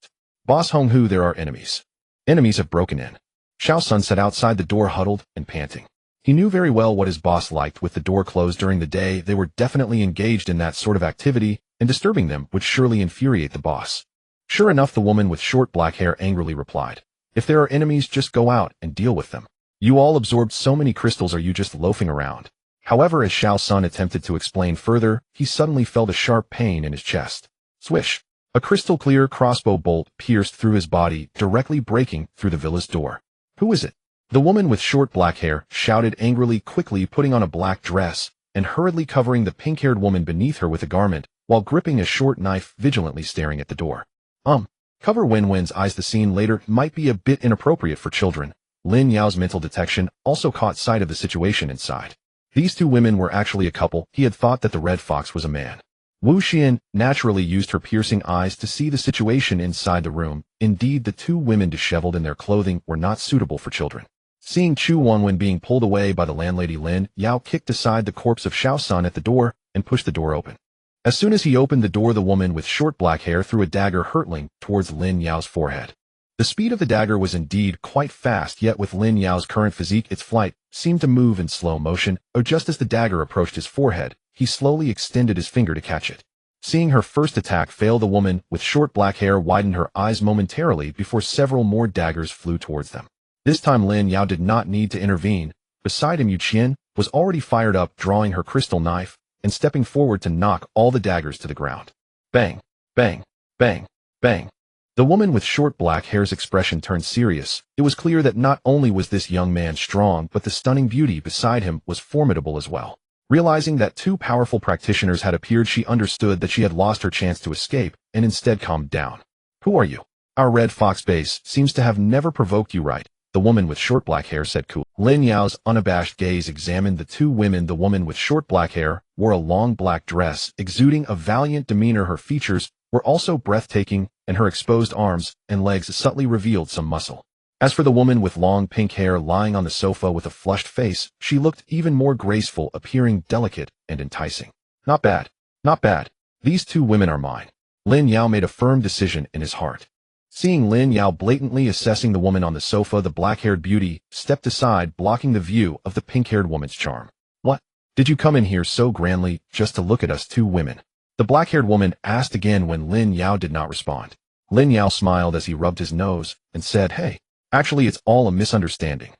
Boss Honghu, there are enemies. Enemies have broken in. Xiao Sun sat outside the door, huddled and panting. He knew very well what his boss liked. With the door closed during the day, they were definitely engaged in that sort of activity, and disturbing them would surely infuriate the boss. Sure enough, the woman with short black hair angrily replied, if there are enemies, just go out and deal with them. You all absorbed so many crystals, are you just loafing around? However, as Xiao Sun attempted to explain further, he suddenly felt a sharp pain in his chest. Swish! A crystal-clear crossbow bolt pierced through his body, directly breaking through the villa's door. Who is it? The woman with short black hair shouted angrily, quickly putting on a black dress and hurriedly covering the pink-haired woman beneath her with a garment, while gripping a short knife, vigilantly staring at the door. Cover Wenwen's eyes. The scene later might be a bit inappropriate for children. Lin Yao's mental detection also caught sight of the situation inside. These 2 women were actually a couple. He had thought that the Red Fox was a man. Wu Xian naturally used her piercing eyes to see the situation inside the room. Indeed, the 2 women, disheveled in their clothing, were not suitable for children. Seeing Chu Wanwen being pulled away by the landlady, Lin Yao kicked aside the corpse of Xiao Sun at the door and pushed the door open. As soon as he opened the door, the woman with short black hair threw a dagger hurtling towards Lin Yao's forehead. The speed of the dagger was indeed quite fast, yet with Lin Yao's current physique, its flight seemed to move in slow motion, or just as the dagger approached his forehead, he slowly extended his finger to catch it. Seeing her first attack fail, the woman with short black hair widened her eyes momentarily before several more daggers flew towards them. This time Lin Yao did not need to intervene. Beside him, Yu Qian was already fired up, drawing her crystal knife and stepping forward to knock all the daggers to the ground. Bang, bang, bang, bang. The woman with short black hair's expression turned serious. It was clear that not only was this young man strong, but the stunning beauty beside him was formidable as well. Realizing that 2 powerful practitioners had appeared, she understood that she had lost her chance to escape and instead calmed down. Who are you? Our red fox base seems to have never provoked you, right? The woman with short black hair said cool. Lin Yao's unabashed gaze examined the two women. The woman with short black hair wore a long black dress, exuding a valiant demeanor. Her features were also breathtaking, and her exposed arms and legs subtly revealed some muscle. As for the woman with long pink hair lying on the sofa with a flushed face, she looked even more graceful, appearing delicate and enticing. Not bad. Not bad. These two women are mine. Lin Yao made a firm decision in his heart. Seeing Lin Yao blatantly assessing the woman on the sofa, the black-haired beauty stepped aside, blocking the view of the pink-haired woman's charm. What? Did you come in here so grandly just to look at us two women? The black-haired woman asked again when Lin Yao did not respond. Lin Yao smiled as he rubbed his nose and said, "Hey, actually it's all a misunderstanding."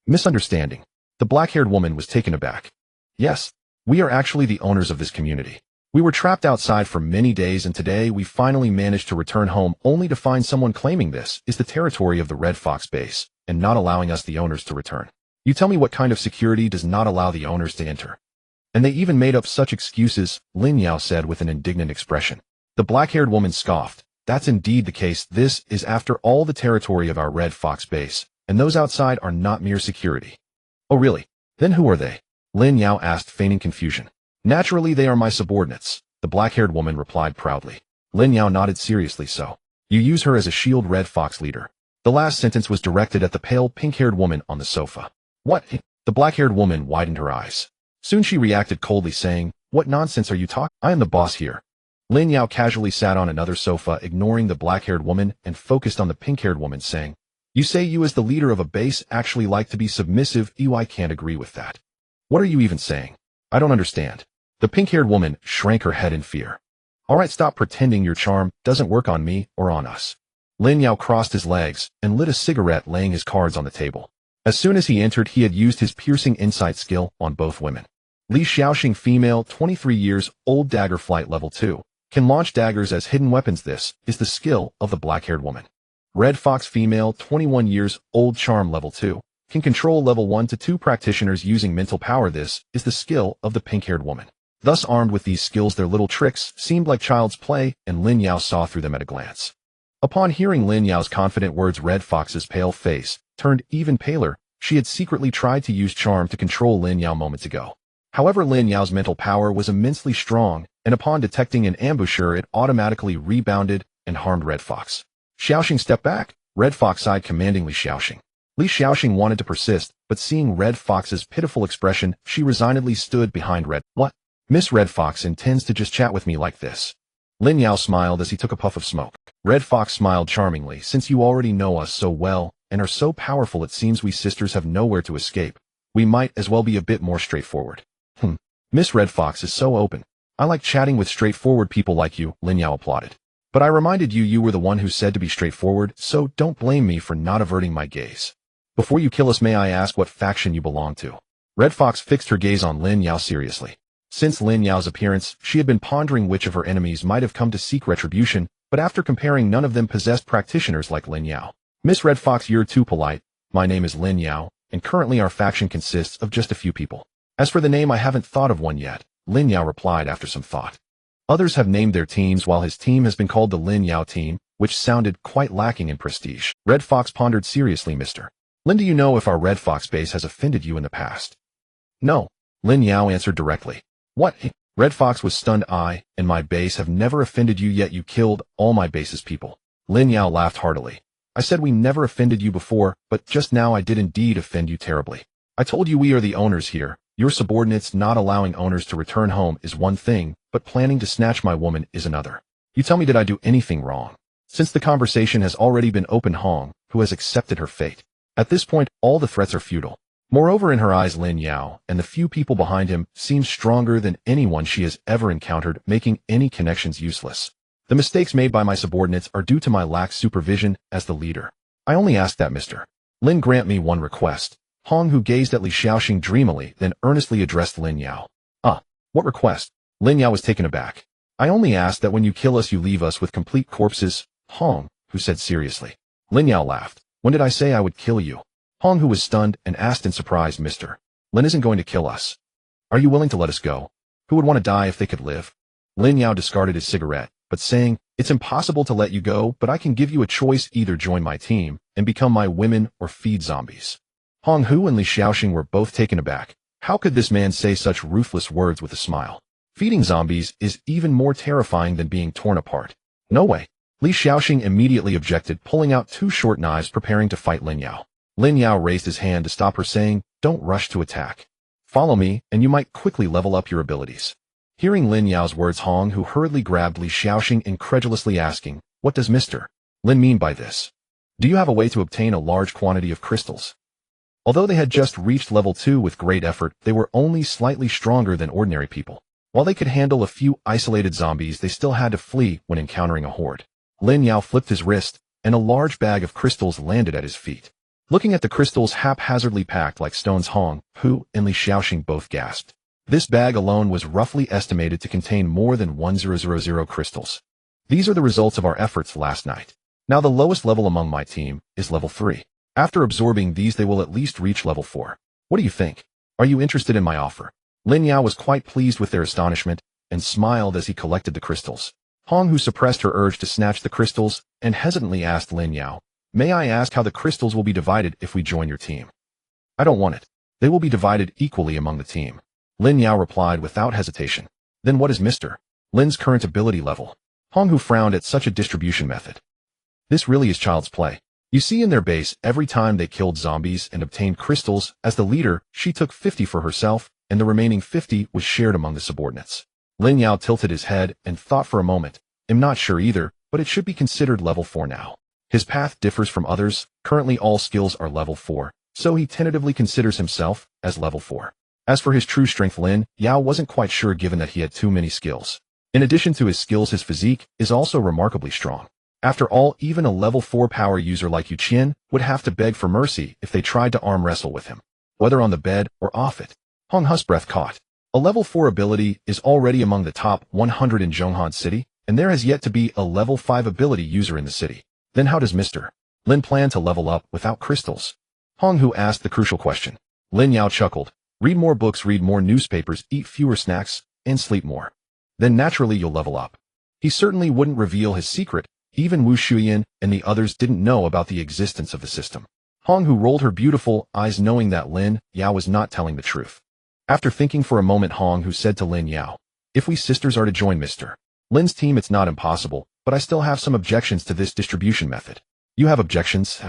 Misunderstanding? The black-haired woman was taken aback. Yes, we are actually the owners of this community. We were trapped outside for many days, and today we finally managed to return home, only to find someone claiming this is the territory of the Red Fox base and not allowing us, the owners, to return. You tell me what kind of security does not allow the owners to enter? And they even made up such excuses, Lin Yao said with an indignant expression. The black-haired woman scoffed. That's indeed the case. This is, after all, the territory of our Red Fox base, and those outside are not mere security. Oh really? Then who are they? Lin Yao asked, feigning confusion. Naturally, they are my subordinates, the black-haired woman replied proudly. Lin Yao nodded seriously. So, you use her as a shield, Red Fox leader? The last sentence was directed at the pale pink-haired woman on the sofa. What? The black-haired woman widened her eyes. Soon she reacted coldly, saying, What nonsense are you talking? I am the boss here. Lin Yao casually sat on another sofa, ignoring the black-haired woman, and focused on the pink-haired woman, saying, You say you as the leader of a base actually like to be submissive? I can't agree with that. What are you even saying? I don't understand. The pink-haired woman shrank her head in fear. All right, stop pretending your charm doesn't work on me or on us. Lin Yao crossed his legs and lit a cigarette, laying his cards on the table. As soon as he entered, he had used his piercing insight skill on both women. Li Xiaoxing, female, 23 years old, dagger flight level 2, can launch daggers as hidden weapons. This is the skill of the black-haired woman. Red Fox, female, 21 years old, charm level 2, can control level 1 to 2 practitioners using mental power. This is the skill of the pink-haired woman. Thus, armed with these skills, their little tricks seemed like child's play, and Lin Yao saw through them at a glance. Upon hearing Lin Yao's confident words, Red Fox's pale face turned even paler. She had secretly tried to use charm to control Lin Yao moments ago. However, Lin Yao's mental power was immensely strong, and upon detecting an ambusher, it automatically rebounded and harmed Red Fox. Xiaoxing stepped back. Red Fox sighed commandingly. Xiaoxing. Li Xiaoxing wanted to persist, but seeing Red Fox's pitiful expression, she resignedly stood behind Red. What? Miss Red Fox intends to just chat with me like this. Lin Yao smiled as he took a puff of smoke. Red Fox smiled charmingly. Since you already know us so well and are so powerful, it seems we sisters have nowhere to escape. We might as well be a bit more straightforward. Miss Red Fox is so open. I like chatting with straightforward people like you, Lin Yao applauded. But I reminded you you were the one who said to be straightforward, so don't blame me for not averting my gaze. Before you kill us, may I ask what faction you belong to? Red Fox fixed her gaze on Lin Yao seriously. Since Lin Yao's appearance, she had been pondering which of her enemies might have come to seek retribution, but after comparing, none of them possessed practitioners like Lin Yao. Miss Red Fox, you're too polite. My name is Lin Yao, and currently our faction consists of just a few people. As for the name, I haven't thought of one yet, Lin Yao replied after some thought. Others have named their teams, while his team has been called the Lin Yao team, which sounded quite lacking in prestige. Red Fox pondered seriously. Mr. Lin, do you know if our Red Fox base has offended you in the past? No, Lin Yao answered directly. What? Red Fox was stunned. I and my base have never offended you, yet you killed all my base's people. Lin Yao laughed heartily. I said we never offended you before, but just now I did indeed offend you terribly. I told you we are the owners here. Your subordinates not allowing owners to return home is one thing, but planning to snatch my woman is another. You tell me, did I do anything wrong? Since the conversation has already been opened, Hong, who has accepted her fate. At this point, all the threats are futile. Moreover, in her eyes, Lin Yao and the few people behind him seem stronger than anyone she has ever encountered, making any connections useless. The mistakes made by my subordinates are due to my lax supervision as the leader. I only ask that Mr. Lin grant me one request. Hong, who gazed at Li Xiaoxing dreamily, then earnestly addressed Lin Yao. What request? Lin Yao was taken aback. I only ask that when you kill us, you leave us with complete corpses, Hong, who said seriously. Lin Yao laughed. When did I say I would kill you? Hong, who was stunned, and asked in surprise, Mr. Lin isn't going to kill us. Are you willing to let us go? Who would want to die if they could live? Lin Yao discarded his cigarette, but saying, "It's impossible to let you go, but I can give you a choice: either join my team and become my women or feed zombies." Hong Hu and Li Xiaoxing were both taken aback. How could this man say such ruthless words with a smile? Feeding zombies is even more terrifying than being torn apart. No way. Li Xiaoxing immediately objected, pulling out two short knives preparing to fight Lin Yao. Lin Yao raised his hand to stop her, saying, "Don't rush to attack. Follow me, and you might quickly level up your abilities." Hearing Lin Yao's words, Hong Hu hurriedly grabbed Li Xiaoxing, incredulously asking, "What does Mr. Lin mean by this? Do you have a way to obtain a large quantity of crystals?" Although they had just reached level 2 with great effort, they were only slightly stronger than ordinary people. While they could handle a few isolated zombies, they still had to flee when encountering a horde. Lin Yao flipped his wrist, and a large bag of crystals landed at his feet. Looking at the crystals haphazardly packed like stones, Hong Hu and Li Xiaoxing both gasped. This bag alone was roughly estimated to contain more than 1000 crystals. "These are the results of our efforts last night. Now the lowest level among my team is level 3. After absorbing these, they will at least reach level 4. What do you think? Are you interested in my offer?" Lin Yao was quite pleased with their astonishment and smiled as he collected the crystals. Hong Hu suppressed her urge to snatch the crystals and hesitantly asked Lin Yao, "May I ask how the crystals will be divided if we join your team?" "I don't want it. They will be divided equally among the team," Lin Yao replied without hesitation. "Then what is Mr. Lin's current ability level?" Hong Hu frowned at such a distribution method. This really is child's play. You see, in their base, every time they killed zombies and obtained crystals, as the leader, she took 50 for herself, and the remaining 50 was shared among the subordinates. Lin Yao tilted his head and thought for a moment. "I'm not sure either, but it should be considered level 4 now. His path differs from others. Currently all skills are level 4, so he tentatively considers himself as level 4. As for his true strength, Lin Yao wasn't quite sure, given that he had too many skills. In addition to his skills, his physique is also remarkably strong. After all, even a level 4 power user like Xueyan would have to beg for mercy if they tried to arm wrestle with him, whether on the bed or off it. Hong Hu's breath caught. A level 4 ability is already among the top 100 in Zhonghan City, and there has yet to be a level 5 ability user in the city. Then how does Mr. Lin plan to level up without crystals? Hong Hu asked the crucial question. Lin Yao chuckled. "Read more books, read more newspapers, eat fewer snacks, and sleep more. Then naturally you'll level up." He certainly wouldn't reveal his secret. Even Wu Xueyan and the others didn't know about the existence of the system. Hong Hu rolled her beautiful eyes, knowing that Lin Yao was not telling the truth. After thinking for a moment, Hong Hu said to Lin Yao, "If we sisters are to join Mr. Lin's team, it's not impossible, but I still have some objections to this distribution method." "You have objections?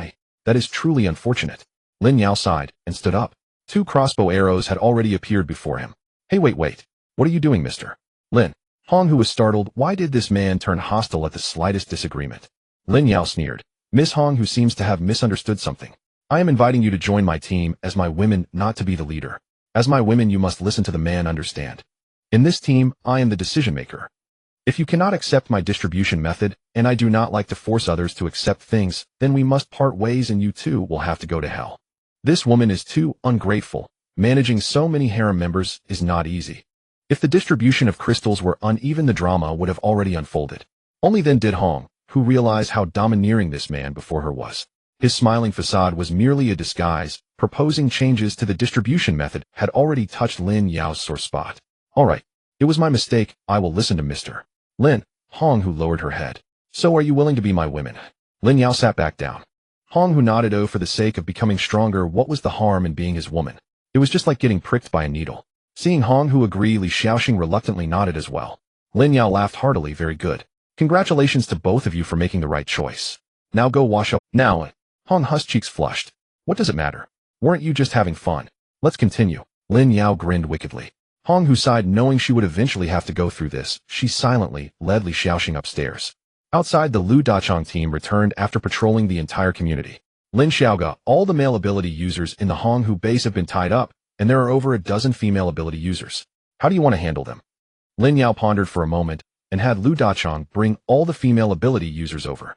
That is truly unfortunate." Lin Yao sighed and stood up. 2 crossbow arrows had already appeared before him. "Hey, wait. What are you doing, Mr. Lin?" Hong Hu was startled. Why did this man turn hostile at the slightest disagreement? Lin Yao sneered. "Miss Hong Hu seems to have misunderstood something. I am inviting you to join my team as my women, not to be the leader. As my women, you must listen to the man, understand? In this team, I am the decision maker. If you cannot accept my distribution method, and I do not like to force others to accept things, then we must part ways and you too will have to go to hell. This woman is too ungrateful. Managing so many harem members is not easy." If the distribution of crystals were uneven, the drama would have already unfolded. Only then did Hong Hu realize how domineering this man before her was. His smiling facade was merely a disguise. Proposing changes to the distribution method had already touched Lin Yao's sore spot. "All right. It was my mistake. I will listen to Mr. Lin." Hong Hu lowered her head. "So are you willing to be my women?" Lin Yao sat back down. Hong Hu nodded. "Oh, for the sake of becoming stronger, what was the harm in being his woman? It was just like getting pricked by a needle." Seeing Hong Hu agree, Li Xiaoxing reluctantly nodded as well. Lin Yao laughed heartily. "Very good. Congratulations to both of you for making the right choice. Now go wash up." "Now." Hong Hu's cheeks flushed. "What does it matter? Weren't you just having fun? Let's continue." Lin Yao grinned wickedly. Hong Hu sighed, knowing she would eventually have to go through this. She silently led Li Xiaoxing upstairs. Outside, the Lu Dachang team returned after patrolling the entire community. Lin Xiaoga, all the male ability users in the Hong Hu base have been tied up, and there are over a dozen female ability users. How do you want to handle them? Lin Yao pondered for a moment and had Lu Dachang bring all the female ability users over.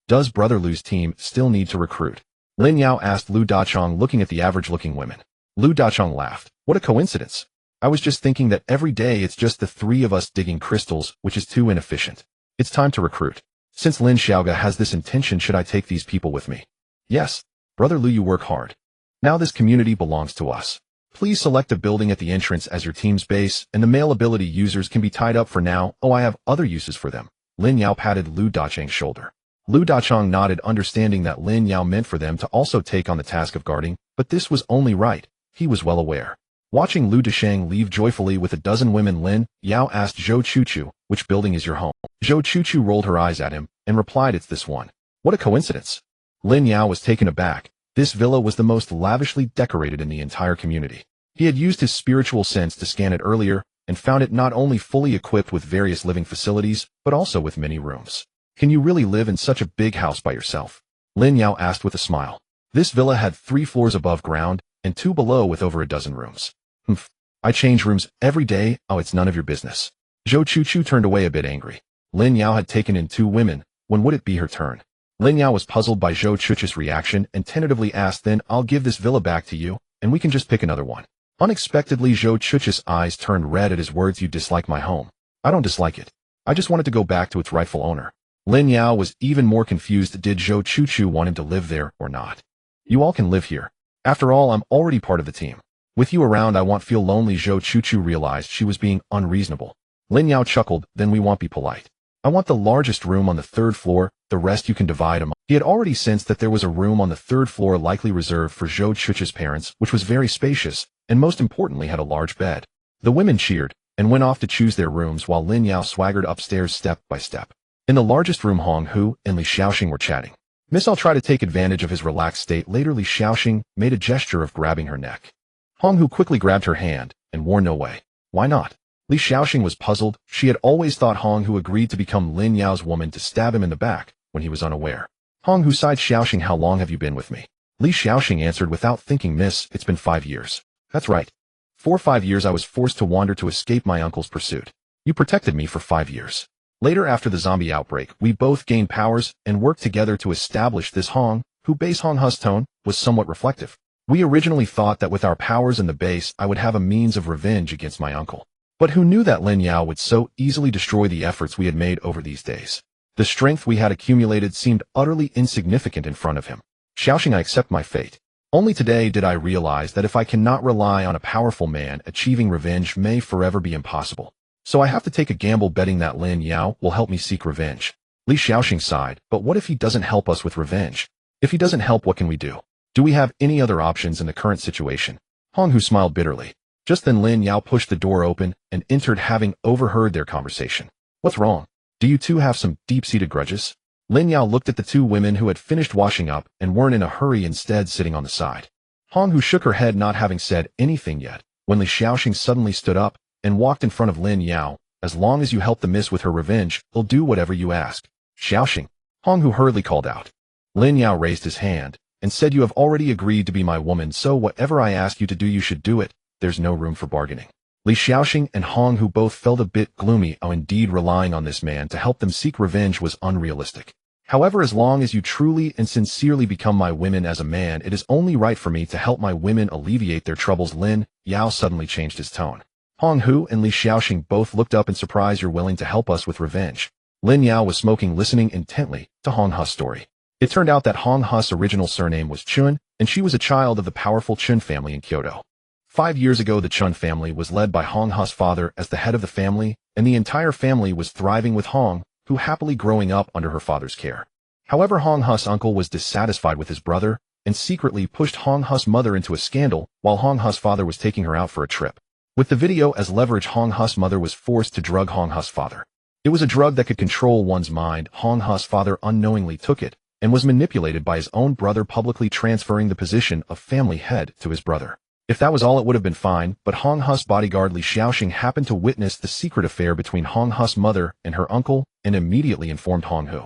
Does Brother Lu's team still need to recruit? Lin Yao asked Lu Dachang, looking at the average-looking women. Lu Dachang laughed. "What a coincidence. I was just thinking that every day it's just the 3 of us digging crystals, which is too inefficient. It's time to recruit. Since Lin Xiaoga has this intention, should I take these people with me?" "Yes. Brother Lu, you work hard. Now this community belongs to us. Please select a building at the entrance as your team's base, and the male ability users can be tied up for now. Oh, I have other uses for them. Lin Yao patted Lu Dachang's shoulder. Lu Dachang nodded, understanding that Lin Yao meant for them to also take on the task of guarding, but this was only right. He was well aware. Watching Lu Dachang leave joyfully with a dozen women, Lin Yao asked Zhou Chuchu, which building is your home? Zhou Chuchu rolled her eyes at him and replied, it's this one. What a coincidence. Lin Yao was taken aback. This villa was the most lavishly decorated in the entire community. He had used his spiritual sense to scan it earlier and found it not only fully equipped with various living facilities, but also with many rooms. Can you really live in such a big house by yourself? Lin Yao asked with a smile. This villa had 3 floors above ground and 2 below with over a dozen rooms. I change rooms every day. Oh, it's none of your business. Zhou Chuchu turned away a bit angry. Lin Yao had taken in 2 women. When would it be her turn? Lin Yao was puzzled by Zhou Chuchu's reaction and tentatively asked, then I'll give this villa back to you, and we can just pick another one. Unexpectedly, Zhou Chuchu's eyes turned red at his words. You dislike my home. I don't dislike it. I just wanted to go back to its rightful owner. Lin Yao was even more confused. Did Zhou Chuchu want him to live there or not? You all can live here. After all, I'm already part of the team. With you around, I won't feel lonely. Zhou Chuchu realized she was being unreasonable. Lin Yao chuckled, then we won't be polite. I want the largest room on the 3rd floor, the rest you can divide among. He had already sensed that there was a room on the 3rd floor likely reserved for Zhou Chuchu's parents, which was very spacious, and most importantly had a large bed. The women cheered, and went off to choose their rooms while Lin Yao swaggered upstairs step by step. In the largest room, Hong Hu and Li Xiaoxing were chatting. Miss, I'll try to take advantage of his relaxed state later. Li Xiaoxing made a gesture of grabbing her neck. Hong Hu quickly grabbed her hand, and warned no way. Why not? Li Xiaoxing was puzzled. She had always thought Hong Hu agreed to become Lin Yao's woman to stab him in the back when he was unaware. Hong Hu sighed. Xiaoxing, how long have you been with me? Li Xiaoxing answered without thinking, Miss, it's been 5 years. That's right. For 5 years I was forced to wander to escape my uncle's pursuit. You protected me for 5 years. Later, after the zombie outbreak, we both gained powers and worked together to establish this Hong Hu base. Hong Hu's tone was somewhat reflective. We originally thought that with our powers and the base I would have a means of revenge against my uncle. But who knew that Lin Yao would so easily destroy the efforts we had made over these days? The strength we had accumulated seemed utterly insignificant in front of him. Xiaoxing, I accept my fate. Only today did I realize that if I cannot rely on a powerful man, achieving revenge may forever be impossible. So I have to take a gamble betting that Lin Yao will help me seek revenge. Li Xiaoxing sighed, but what if he doesn't help us with revenge? If he doesn't help, what can we do? Do we have any other options in the current situation? Hong Hu smiled bitterly. Just then Lin Yao pushed the door open and entered, having overheard their conversation. What's wrong? Do you two have some deep-seated grudges? Lin Yao looked at the 2 women who had finished washing up and weren't in a hurry, instead sitting on the side. Hong Hu shook her head, not having said anything yet, when Li Xiaoxing suddenly stood up and walked in front of Lin Yao. As long as you help the miss with her revenge, I'll do whatever you ask. Xiaoxing, Hong Hu hurriedly called out. Lin Yao raised his hand and said, you have already agreed to be my woman, so whatever I ask you to do, you should do it. There's no room for bargaining. Li Xiaoxing and Hong Hu both felt a bit gloomy. Oh, indeed, relying on this man to help them seek revenge was unrealistic. However, as long as you truly and sincerely become my women as a man, it is only right for me to help my women alleviate their troubles. Lin Yao suddenly changed his tone. Hong Hu and Li Xiaoxing both looked up in surprise. You're willing to help us with revenge? Lin Yao was smoking, listening intently to Hong Hu's story. It turned out that Hong Hu's original surname was Chun, and she was a child of the powerful Chun family in Kyoto. 5 years ago, the Chun family was led by Hong Hu's father as the head of the family, and the entire family was thriving with Hong Hu happily growing up under her father's care. However, Hong Hu's uncle was dissatisfied with his brother and secretly pushed Hong Hu's mother into a scandal while Hong Hu's father was taking her out for a trip. With the video as leverage, Hong Hu's mother was forced to drug Hong Hu's father. It was a drug that could control one's mind. Hong Hu's father unknowingly took it and was manipulated by his own brother, publicly transferring the position of family head to his brother. If that was all, it would have been fine, but Hong Hu's bodyguard Li Xiaoxing happened to witness the secret affair between Hong Hu's mother and her uncle and immediately informed Hong Hu.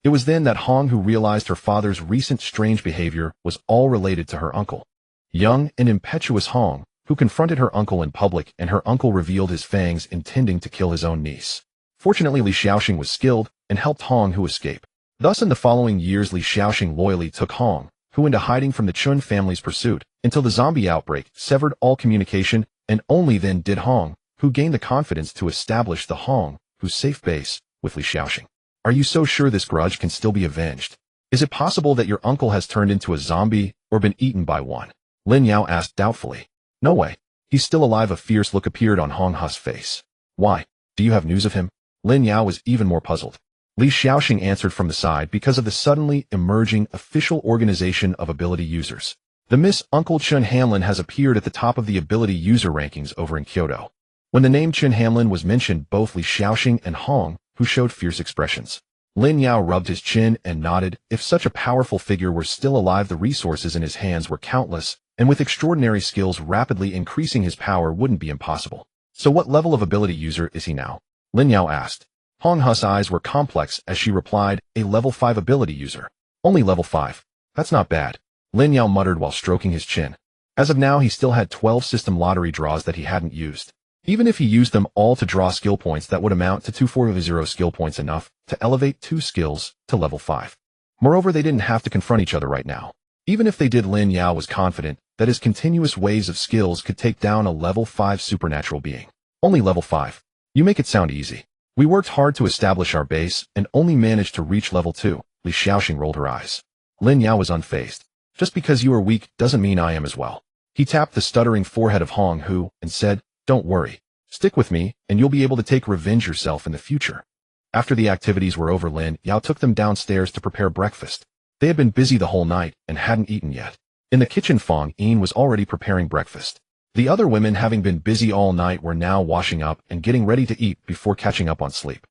It was then that Hong Hu realized her father's recent strange behavior was all related to her uncle. Young and impetuous Hong Hu confronted her uncle in public, and her uncle revealed his fangs, intending to kill his own niece. Fortunately, Li Xiaoxing was skilled and helped Hong Hu escape. Thus, in the following years, Li Xiaoxing loyally took Hong Hu into hiding from the Chun family's pursuit until the zombie outbreak severed all communication, and only then did Hong Hu gain the confidence to establish the Hong Hu's safe base with Li Xiaoxing. Are you so sure this grudge can still be avenged? Is it possible that your uncle has turned into a zombie or been eaten by one? Lin Yao asked doubtfully. No way. He's still alive. A fierce look appeared on Hong He's face. Why? Do you have news of him? Lin Yao was even more puzzled. Li Xiaoxing answered from the side because of the suddenly emerging official organization of ability users. The Miss Uncle Chun Hamlin has appeared at the top of the ability user rankings over in Kyoto. When the name Chun Hamlin was mentioned, both Li Xiaoxing and Hong, who showed fierce expressions. Lin Yao rubbed his chin and nodded. If such a powerful figure were still alive, the resources in his hands were countless, and with extraordinary skills rapidly increasing his power wouldn't be impossible. So what level of ability user is he now? Lin Yao asked. Hong He's eyes were complex as she replied, a level 5 ability user. Only level 5. That's not bad. Lin Yao muttered while stroking his chin. As of now, he still had 12 system lottery draws that he hadn't used. Even if he used them all to draw skill points, that would amount to 240 skill points, enough to elevate 2 skills to level 5. Moreover, they didn't have to confront each other right now. Even if they did, Lin Yao was confident that his continuous waves of skills could take down a level 5 supernatural being. Only level 5. You make it sound easy. We worked hard to establish our base and only managed to reach level 2. Li Xiaoxing rolled her eyes. Lin Yao was unfazed. Just because you are weak doesn't mean I am as well. He tapped the stuttering forehead of Hong Hu and said, don't worry. Stick with me, and you'll be able to take revenge yourself in the future. After the activities were over, Lin Yao took them downstairs to prepare breakfast. They had been busy the whole night and hadn't eaten yet. In the kitchen, Fong Yin was already preparing breakfast. The other women, having been busy all night, were now washing up and getting ready to eat before catching up on sleep.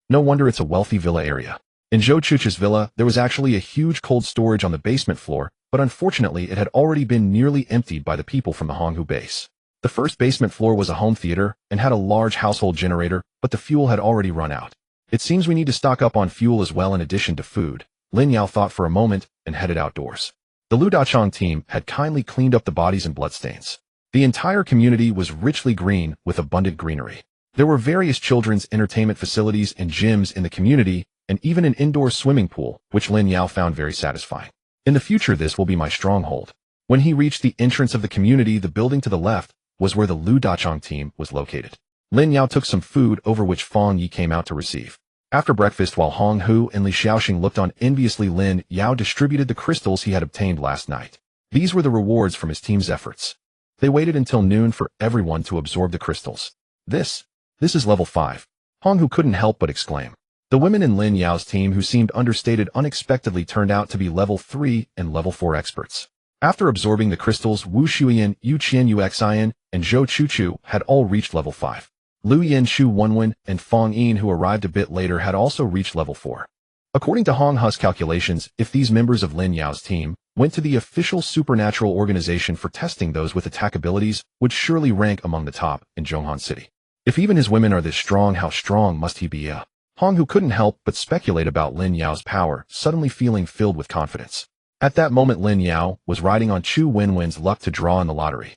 No wonder it's a wealthy villa area. In Zhou Chuchu's villa, there was actually a huge cold storage on the basement floor, but unfortunately it had already been nearly emptied by the people from the Honghu base. The first basement floor was a home theater and had a large household generator, but the fuel had already run out. It seems we need to stock up on fuel as well in addition to food. Lin Yao thought for a moment and headed outdoors. The Lu Dachong team had kindly cleaned up the bodies and bloodstains. The entire community was richly green with abundant greenery. There were various children's entertainment facilities and gyms in the community, and even an indoor swimming pool, which Lin Yao found very satisfying. In the future, this will be my stronghold. When he reached the entrance of the community, the building to the left was where the Lu Dachong team was located. Lin Yao took some food, over which Fong Yi came out to receive. After breakfast, while Hong Hu and Li Xiaoxing looked on enviously, Lin Yao distributed the crystals he had obtained last night. These were the rewards from his team's efforts. They waited until noon for everyone to absorb the crystals. This is level 5. Hong Hu couldn't help but exclaim. The women in Lin Yao's team, who seemed understated, unexpectedly turned out to be level 3 and level 4 experts. After absorbing the crystals, Wu Xueyan, Yu Qian Xueyan, and Zhou Chuchu had all reached level 5. Lu Yin Shu Wenwen and Fong Yin, who arrived a bit later, had also reached level 4. According to Hong He's calculations, if these members of Lin Yao's team went to the official supernatural organization for testing, those with attack abilities would surely rank among the top in Zhonghan City. If even his women are this strong, how strong must he be? Hong Hu couldn't help but speculate about Lin Yao's power, suddenly feeling filled with confidence. At that moment, Lin Yao was riding on Chu Wenwen's luck to draw in the lottery.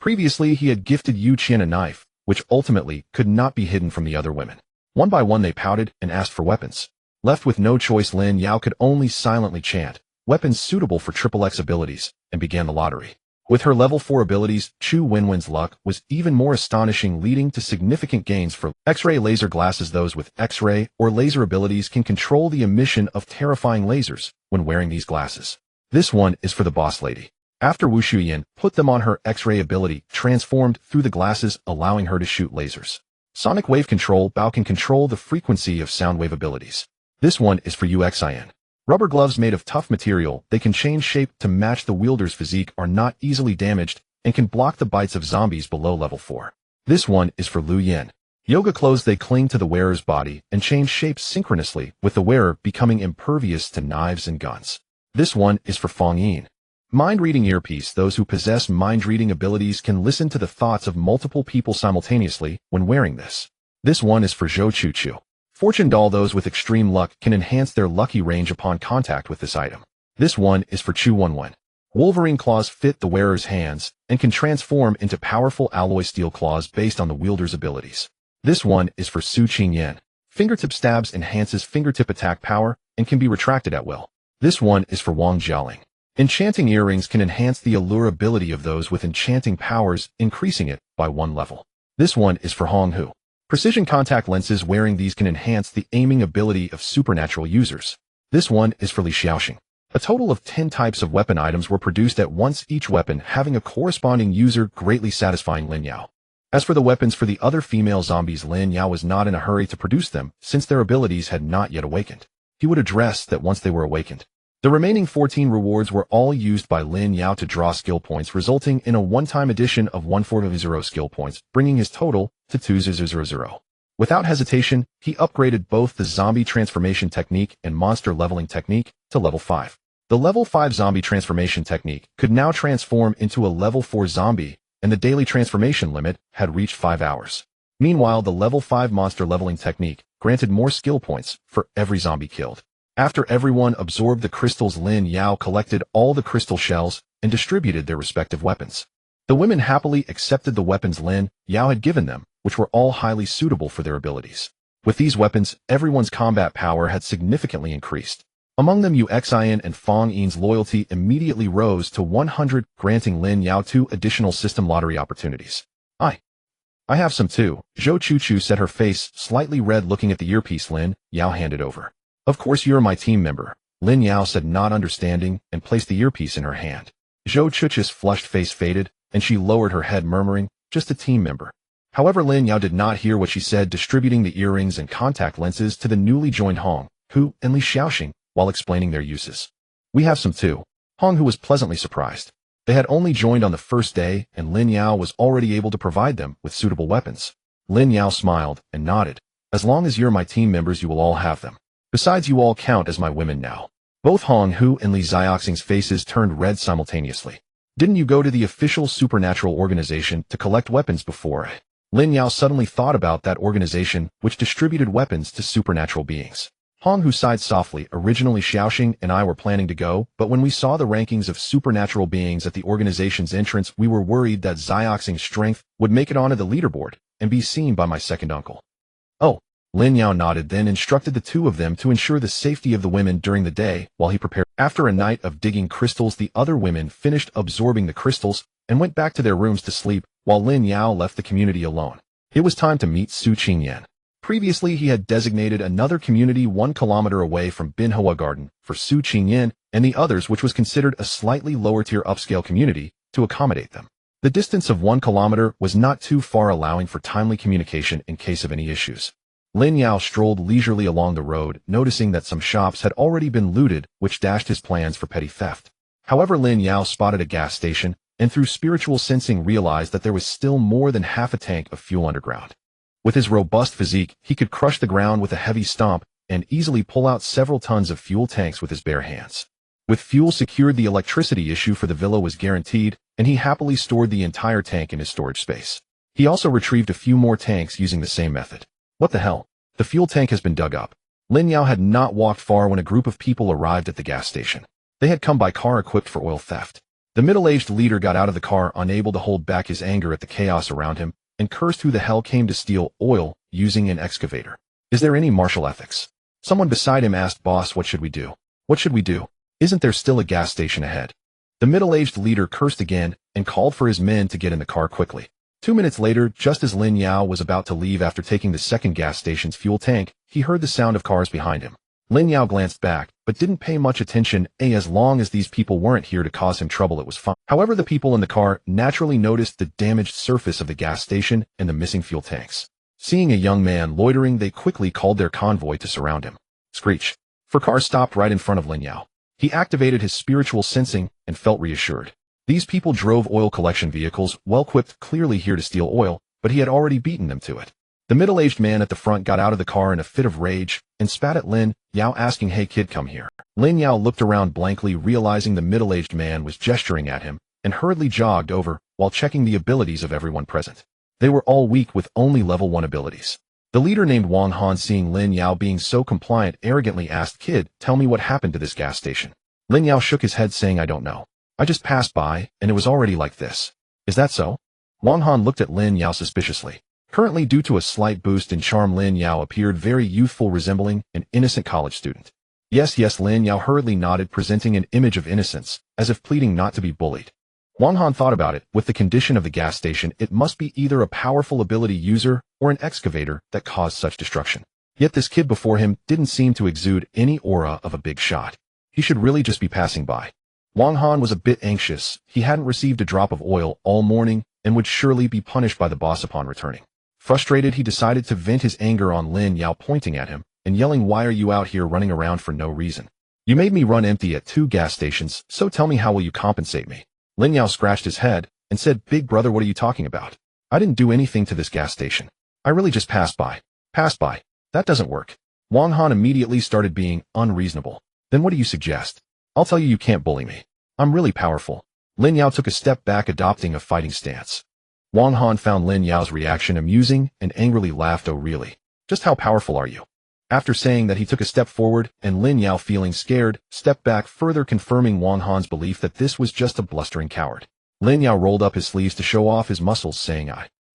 Previously, he had gifted Yu Qian a knife, which ultimately could not be hidden from the other women. One by one, they pouted and asked for weapons. Left with no choice, Lin Yao could only silently chant, "Weapons suitable for XXX abilities," and began the lottery. With her level 4 abilities, Chu Wenwen's luck was even more astonishing, leading to significant gains for X-ray laser glasses. Those with X-ray or laser abilities can control the emission of terrifying lasers when wearing these glasses. This one is for the boss lady. After Wu Xueyan put them on, her X-ray ability transformed through the glasses, allowing her to shoot lasers. Sonic wave control Bao can control the frequency of sound wave abilities. This one is for Xueyan. Rubber gloves made of tough material, they can change shape to match the wielder's physique, are not easily damaged, and can block the bites of zombies below level 4. This one is for Lu Yin. Yoga clothes, they cling to the wearer's body and change shapes synchronously, with the wearer becoming impervious to knives and guns. This one is for Fong Yin. Mind-reading earpiece, those who possess mind-reading abilities can listen to the thoughts of multiple people simultaneously when wearing this. This one is for Zhou Chuchu. Fortune doll, those with extreme luck can enhance their lucky range upon contact with this item. This one is for Chu Wenwen. Wolverine claws fit the wearer's hands and can transform into powerful alloy steel claws based on the wielder's abilities. This one is for Su Qingyan. Fingertip stabs enhances fingertip attack power and can be retracted at will. This one is for Wang Jialing. Enchanting earrings can enhance the allure ability of those with enchanting powers, increasing it by 1 level. This one is for Hong Hu. Precision contact lenses, wearing these can enhance the aiming ability of supernatural users. This one is for Li Xiaoxing. A total of 10 types of weapon items were produced at once, each weapon having a corresponding user, greatly satisfying Lin Yao. As for the weapons for the other female zombies, Lin Yao was not in a hurry to produce them, since their abilities had not yet awakened. He would address that once they were awakened. The remaining 14 rewards were all used by Lin Yao to draw skill points, resulting in a one-time addition of 140 skill points, bringing his total to 2000. Without hesitation, he upgraded both the zombie transformation technique and monster leveling technique to level 5. The level 5 zombie transformation technique could now transform into a level 4 zombie, and the daily transformation limit had reached 5 hours. Meanwhile, the level 5 monster leveling technique granted more skill points for every zombie killed. After everyone absorbed the crystals, Lin Yao collected all the crystal shells and distributed their respective weapons. The women happily accepted the weapons Lin Yao had given them, which were all highly suitable for their abilities. With these weapons, everyone's combat power had significantly increased. Among them, Xueyan and Fang Yin's loyalty immediately rose to 100, granting Lin Yao 2 additional system lottery opportunities. I have some too. Zhou Chuchu said, her face slightly red, looking at the earpiece Lin Yao handed over. Of course you're my team member, Lin Yao said, not understanding, and placed the earpiece in her hand. Zhou Chuchu's flushed face faded, and she lowered her head, murmuring, just a team member. However, Lin Yao did not hear what she said, distributing the earrings and contact lenses to the newly joined Hong, Hu, and Li Xiaoxing, while explaining their uses. We have some too. Hong Hu was pleasantly surprised. They had only joined on the first day, and Lin Yao was already able to provide them with suitable weapons. Lin Yao smiled and nodded. As long as you're my team members, you will all have them. Besides, you all count as my women now. Both Hong Hu and Li Xiaoxing's faces turned red simultaneously. Didn't you go to the official supernatural organization to collect weapons before? Lin Yao suddenly thought about that organization which distributed weapons to supernatural beings. Hong Hu sighed softly. Originally Xiaoxing and I were planning to go, but when we saw the rankings of supernatural beings at the organization's entrance, we were worried that Xiaoxing's strength would make it onto the leaderboard and be seen by my second uncle. Oh, Lin Yao nodded, then instructed the two of them to ensure the safety of the women during the day while he prepared. After a night of digging crystals, the other women finished absorbing the crystals and went back to their rooms to sleep, while Lin Yao left the community alone. It was time to meet Xueyan. Previously, he had designated another community 1 kilometer away from Binhua Garden for Xueyan and the others, which was considered a slightly lower-tier upscale community, to accommodate them. The distance of 1 kilometer was not too far, allowing for timely communication in case of any issues. Lin Yao strolled leisurely along the road, noticing that some shops had already been looted, which dashed his plans for petty theft. However, Lin Yao spotted a gas station, and through spiritual sensing realized that there was still more than half a tank of fuel underground. With his robust physique, he could crush the ground with a heavy stomp and easily pull out several tons of fuel tanks with his bare hands. With fuel secured, the electricity issue for the villa was guaranteed, and he happily stored the entire tank in his storage space. He also retrieved a few more tanks using the same method. What the hell? The fuel tank has been dug up. Lin Yao had not walked far when a group of people arrived at the gas station. They had come by car equipped for oil theft. The middle-aged leader got out of the car, unable to hold back his anger at the chaos around him, and cursed who the hell came to steal oil using an excavator. Is there any martial ethics? Someone beside him asked, Boss, what should we do? What should we do? Isn't there still a gas station ahead? The middle-aged leader cursed again and called for his men to get in the car quickly. 2 minutes later, just as Lin Yao was about to leave after taking the second gas station's fuel tank, he heard the sound of cars behind him. Lin Yao glanced back, but didn't pay much attention. As long as these people weren't here to cause him trouble, it was fine. However, the people in the car naturally noticed the damaged surface of the gas station and the missing fuel tanks. Seeing a young man loitering, they quickly called their convoy to surround him. Screech. For car stopped right in front of Lin Yao. He activated his spiritual sensing and felt reassured. These people drove oil collection vehicles, well-equipped, clearly here to steal oil, but he had already beaten them to it. The middle-aged man at the front got out of the car in a fit of rage and spat at Lin Yao, asking, Hey kid, come here. Lin Yao looked around blankly, realizing the middle-aged man was gesturing at him, and hurriedly jogged over while checking the abilities of everyone present. They were all weak with only level 1 abilities. The leader named Wang Han, seeing Lin Yao being so compliant, arrogantly asked, Kid, tell me what happened to this gas station. Lin Yao shook his head, saying, I don't know. I just passed by, and it was already like this. Is that so? Wang Han looked at Lin Yao suspiciously. Currently, due to a slight boost in charm, Lin Yao appeared very youthful, resembling an innocent college student. Yes, Lin Yao hurriedly nodded, presenting an image of innocence, as if pleading not to be bullied. Wang Han thought about it. With the condition of the gas station, it must be either a powerful ability user or an excavator that caused such destruction. Yet this kid before him didn't seem to exude any aura of a big shot. He should really just be passing by. Wang Han was a bit anxious. He hadn't received a drop of oil all morning and would surely be punished by the boss upon returning. Frustrated, he decided to vent his anger on Lin Yao, pointing at him and yelling, "Why are you out here running around for no reason? You made me run empty at 2 gas stations, so tell me, how will you compensate me?" Lin Yao scratched his head and said, "Big brother, what are you talking about? I didn't do anything to this gas station. I really just passed by." "Passed by? That doesn't work." Wang Han immediately started being unreasonable. "Then what do you suggest? I'll tell you, you can't bully me. I'm really powerful." Lin Yao took a step back, adopting a fighting stance. Wang Han found Lin Yao's reaction amusing and angrily laughed. "Oh really? Just how powerful are you?" After saying that, he took a step forward, and Lin Yao, feeling scared, stepped back, further confirming Wang Han's belief that this was just a blustering coward. Lin Yao rolled up his sleeves to show off his muscles, saying,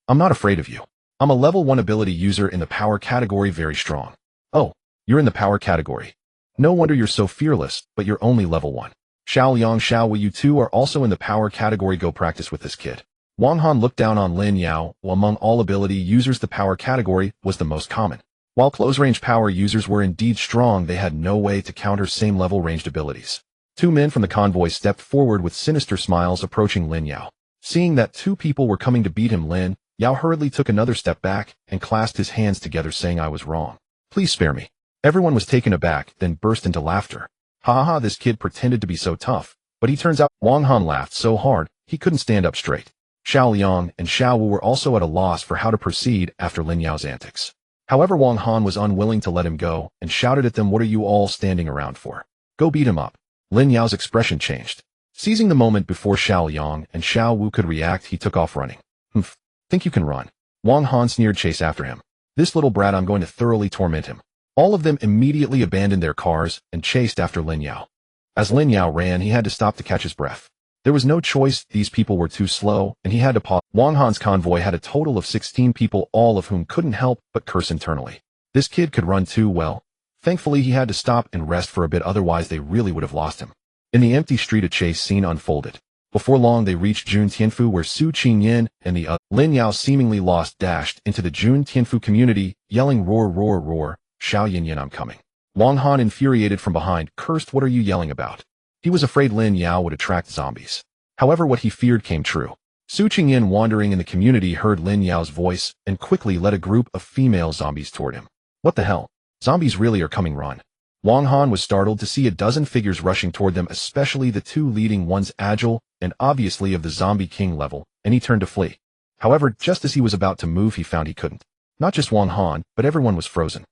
I'm not afraid of you. I'm a level 1 ability user in the power category, very strong." "Oh, you're in the power category. No wonder you're so fearless, but you're only level 1. Xiao, you two are also in the power category. Go practice with this kid." Wang Han looked down on Lin Yao. While among all ability users, the power category was the most common. While close-range power users were indeed strong, they had no way to counter same-level ranged abilities. 2 men from the convoy stepped forward with sinister smiles, approaching Lin Yao. Seeing that 2 people were coming to beat him, Lin Yao hurriedly took another step back and clasped his hands together, saying, "I was wrong. Please spare me." Everyone was taken aback, then burst into laughter. "Ha ha, this kid pretended to be so tough, but he turns out—" Wang Han laughed so hard he couldn't stand up straight. Xueyan and Xiao Wu were also at a loss for how to proceed after Lin Yao's antics. However, Wang Han was unwilling to let him go and shouted at them, "What are you all standing around for? Go beat him up." Lin Yao's expression changed. Seizing the moment before Xueyan and Xiao Wu could react, he took off running. "Humph, think you can run?" Wang Han sneered, "Chase after him. This little brat, I'm going to thoroughly torment him." All of them immediately abandoned their cars and chased after Lin Yao. As Lin Yao ran, he had to stop to catch his breath. There was no choice, these people were too slow, and he had to pause. Wang Han's convoy had a total of 16 people, all of whom couldn't help but curse internally. This kid could run too well. Thankfully, he had to stop and rest for a bit, otherwise they really would have lost him. In the empty street, a chase scene unfolded. Before long, they reached Jun Tianfu, where Xueyan and the other Lin Yao, seemingly lost, dashed into the Jun Tianfu community, yelling, "Roar, roar, roar, Xueyan, I'm coming." Wang Han, infuriated from behind, cursed, "What are you yelling about?" He was afraid Lin Yao would attract zombies. However, what he feared came true. Xueyan, wandering in the community, heard Lin Yao's voice and quickly led a group of female zombies toward him. "What the hell? Zombies really are coming, run." Wang Han was startled to see a dozen figures rushing toward them, especially the 2 leading ones, agile and obviously of the zombie king level, and he turned to flee. However, just as he was about to move, he found he couldn't. Not just Wang Han, but everyone was frozen.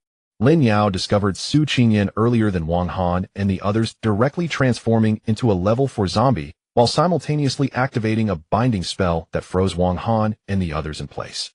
Lin Yao discovered Xueyan earlier than Wang Han and the others, directly transforming into a level 4 zombie, while simultaneously activating a binding spell that froze Wang Han and the others in place.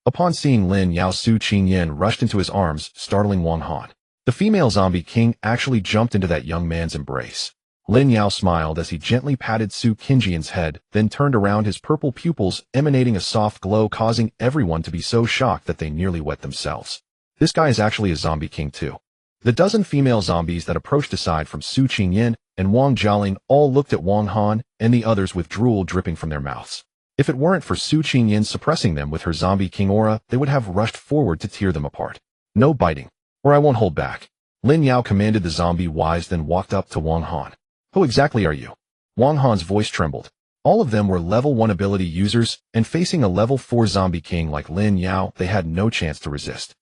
Upon seeing Lin Yao, Xueyan rushed into his arms, startling Wang Han. The female zombie king actually jumped into that young man's embrace. Lin Yao smiled as he gently patted Xueyan's head, then turned around, his purple pupils emanating a soft glow, causing everyone to be so shocked that they nearly wet themselves. This guy is actually a zombie king too. The dozen female zombies that approached, aside from Xueyan and Wang Jialing, all looked at Wang Han and the others with drool dripping from their mouths. If it weren't for Xueyan suppressing them with her zombie king aura, they would have rushed forward to tear them apart. "No biting, or I won't hold back," Lin Yao commanded the zombie wise, then walked up to Wang Han. "Who exactly are you?" Wang Han's voice trembled. All of them were level 1 ability users, and facing a level 4 zombie king like Lin Yao, they had no chance to resist.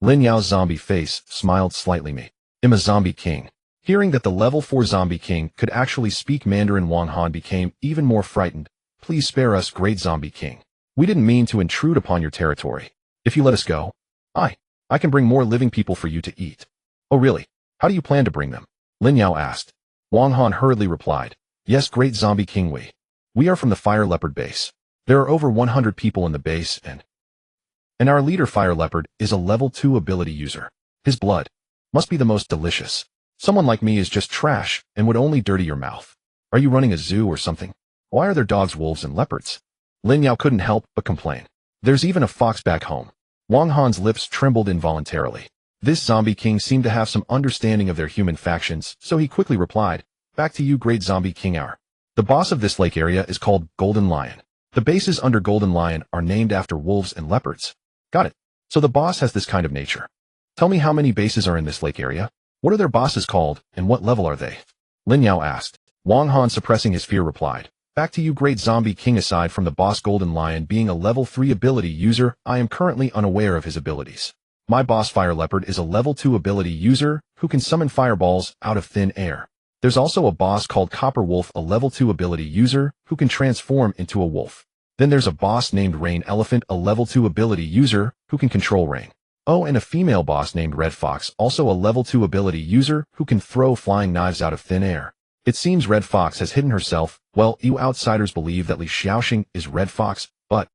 Lin Yao's zombie face smiled slightly. "Me, I'm a zombie king." Hearing that the level 4 zombie king could actually speak Mandarin, Wang Han became even more frightened. "Please spare us, great zombie king. We didn't mean to intrude upon your territory. If you let us go, I can bring more living people for you to eat." "Oh really? How do you plan to bring them?" Lin Yao asked. Wang Han hurriedly replied, "Yes, great zombie king, we are from the Fire Leopard base. There are over 100 people in the base, and our leader, Fire Leopard, is a level 2 ability user. His blood must be the most delicious. Someone like me is just trash and would only dirty your mouth. Are you running a zoo or something? Why are there dogs, wolves, and leopards?" Lin Yao couldn't help but complain. "There's even a fox back home." Wang Han's lips trembled involuntarily. This zombie king seemed to have some understanding of their human factions, so he quickly replied, "Back to you, great zombie king. The boss of this lake area is called Golden Lion. The bases under Golden Lion are named after wolves and leopards." "Got it. So the boss has this kind of nature. Tell me, how many bases are in this lake area?" What are their bosses called, and what level are they? Lin Yao asked. Wang Han, suppressing his fear, replied. Back to you, Great Zombie King. Aside from the boss Golden Lion being a level 3 ability user, I am currently unaware of his abilities. My boss Fire Leopard is a level 2 ability user who can summon fireballs out of thin air. There's also a boss called Copper Wolf, a level 2 ability user who can transform into a wolf. Then there's a boss named Rain Elephant, a level 2 ability user who can control rain. Oh, and a female boss named Red Fox, also a level 2 ability user who can throw flying knives out of thin air. It seems Red Fox has hidden herself. Well, you outsiders believe that Li Xiaoxing is Red Fox, but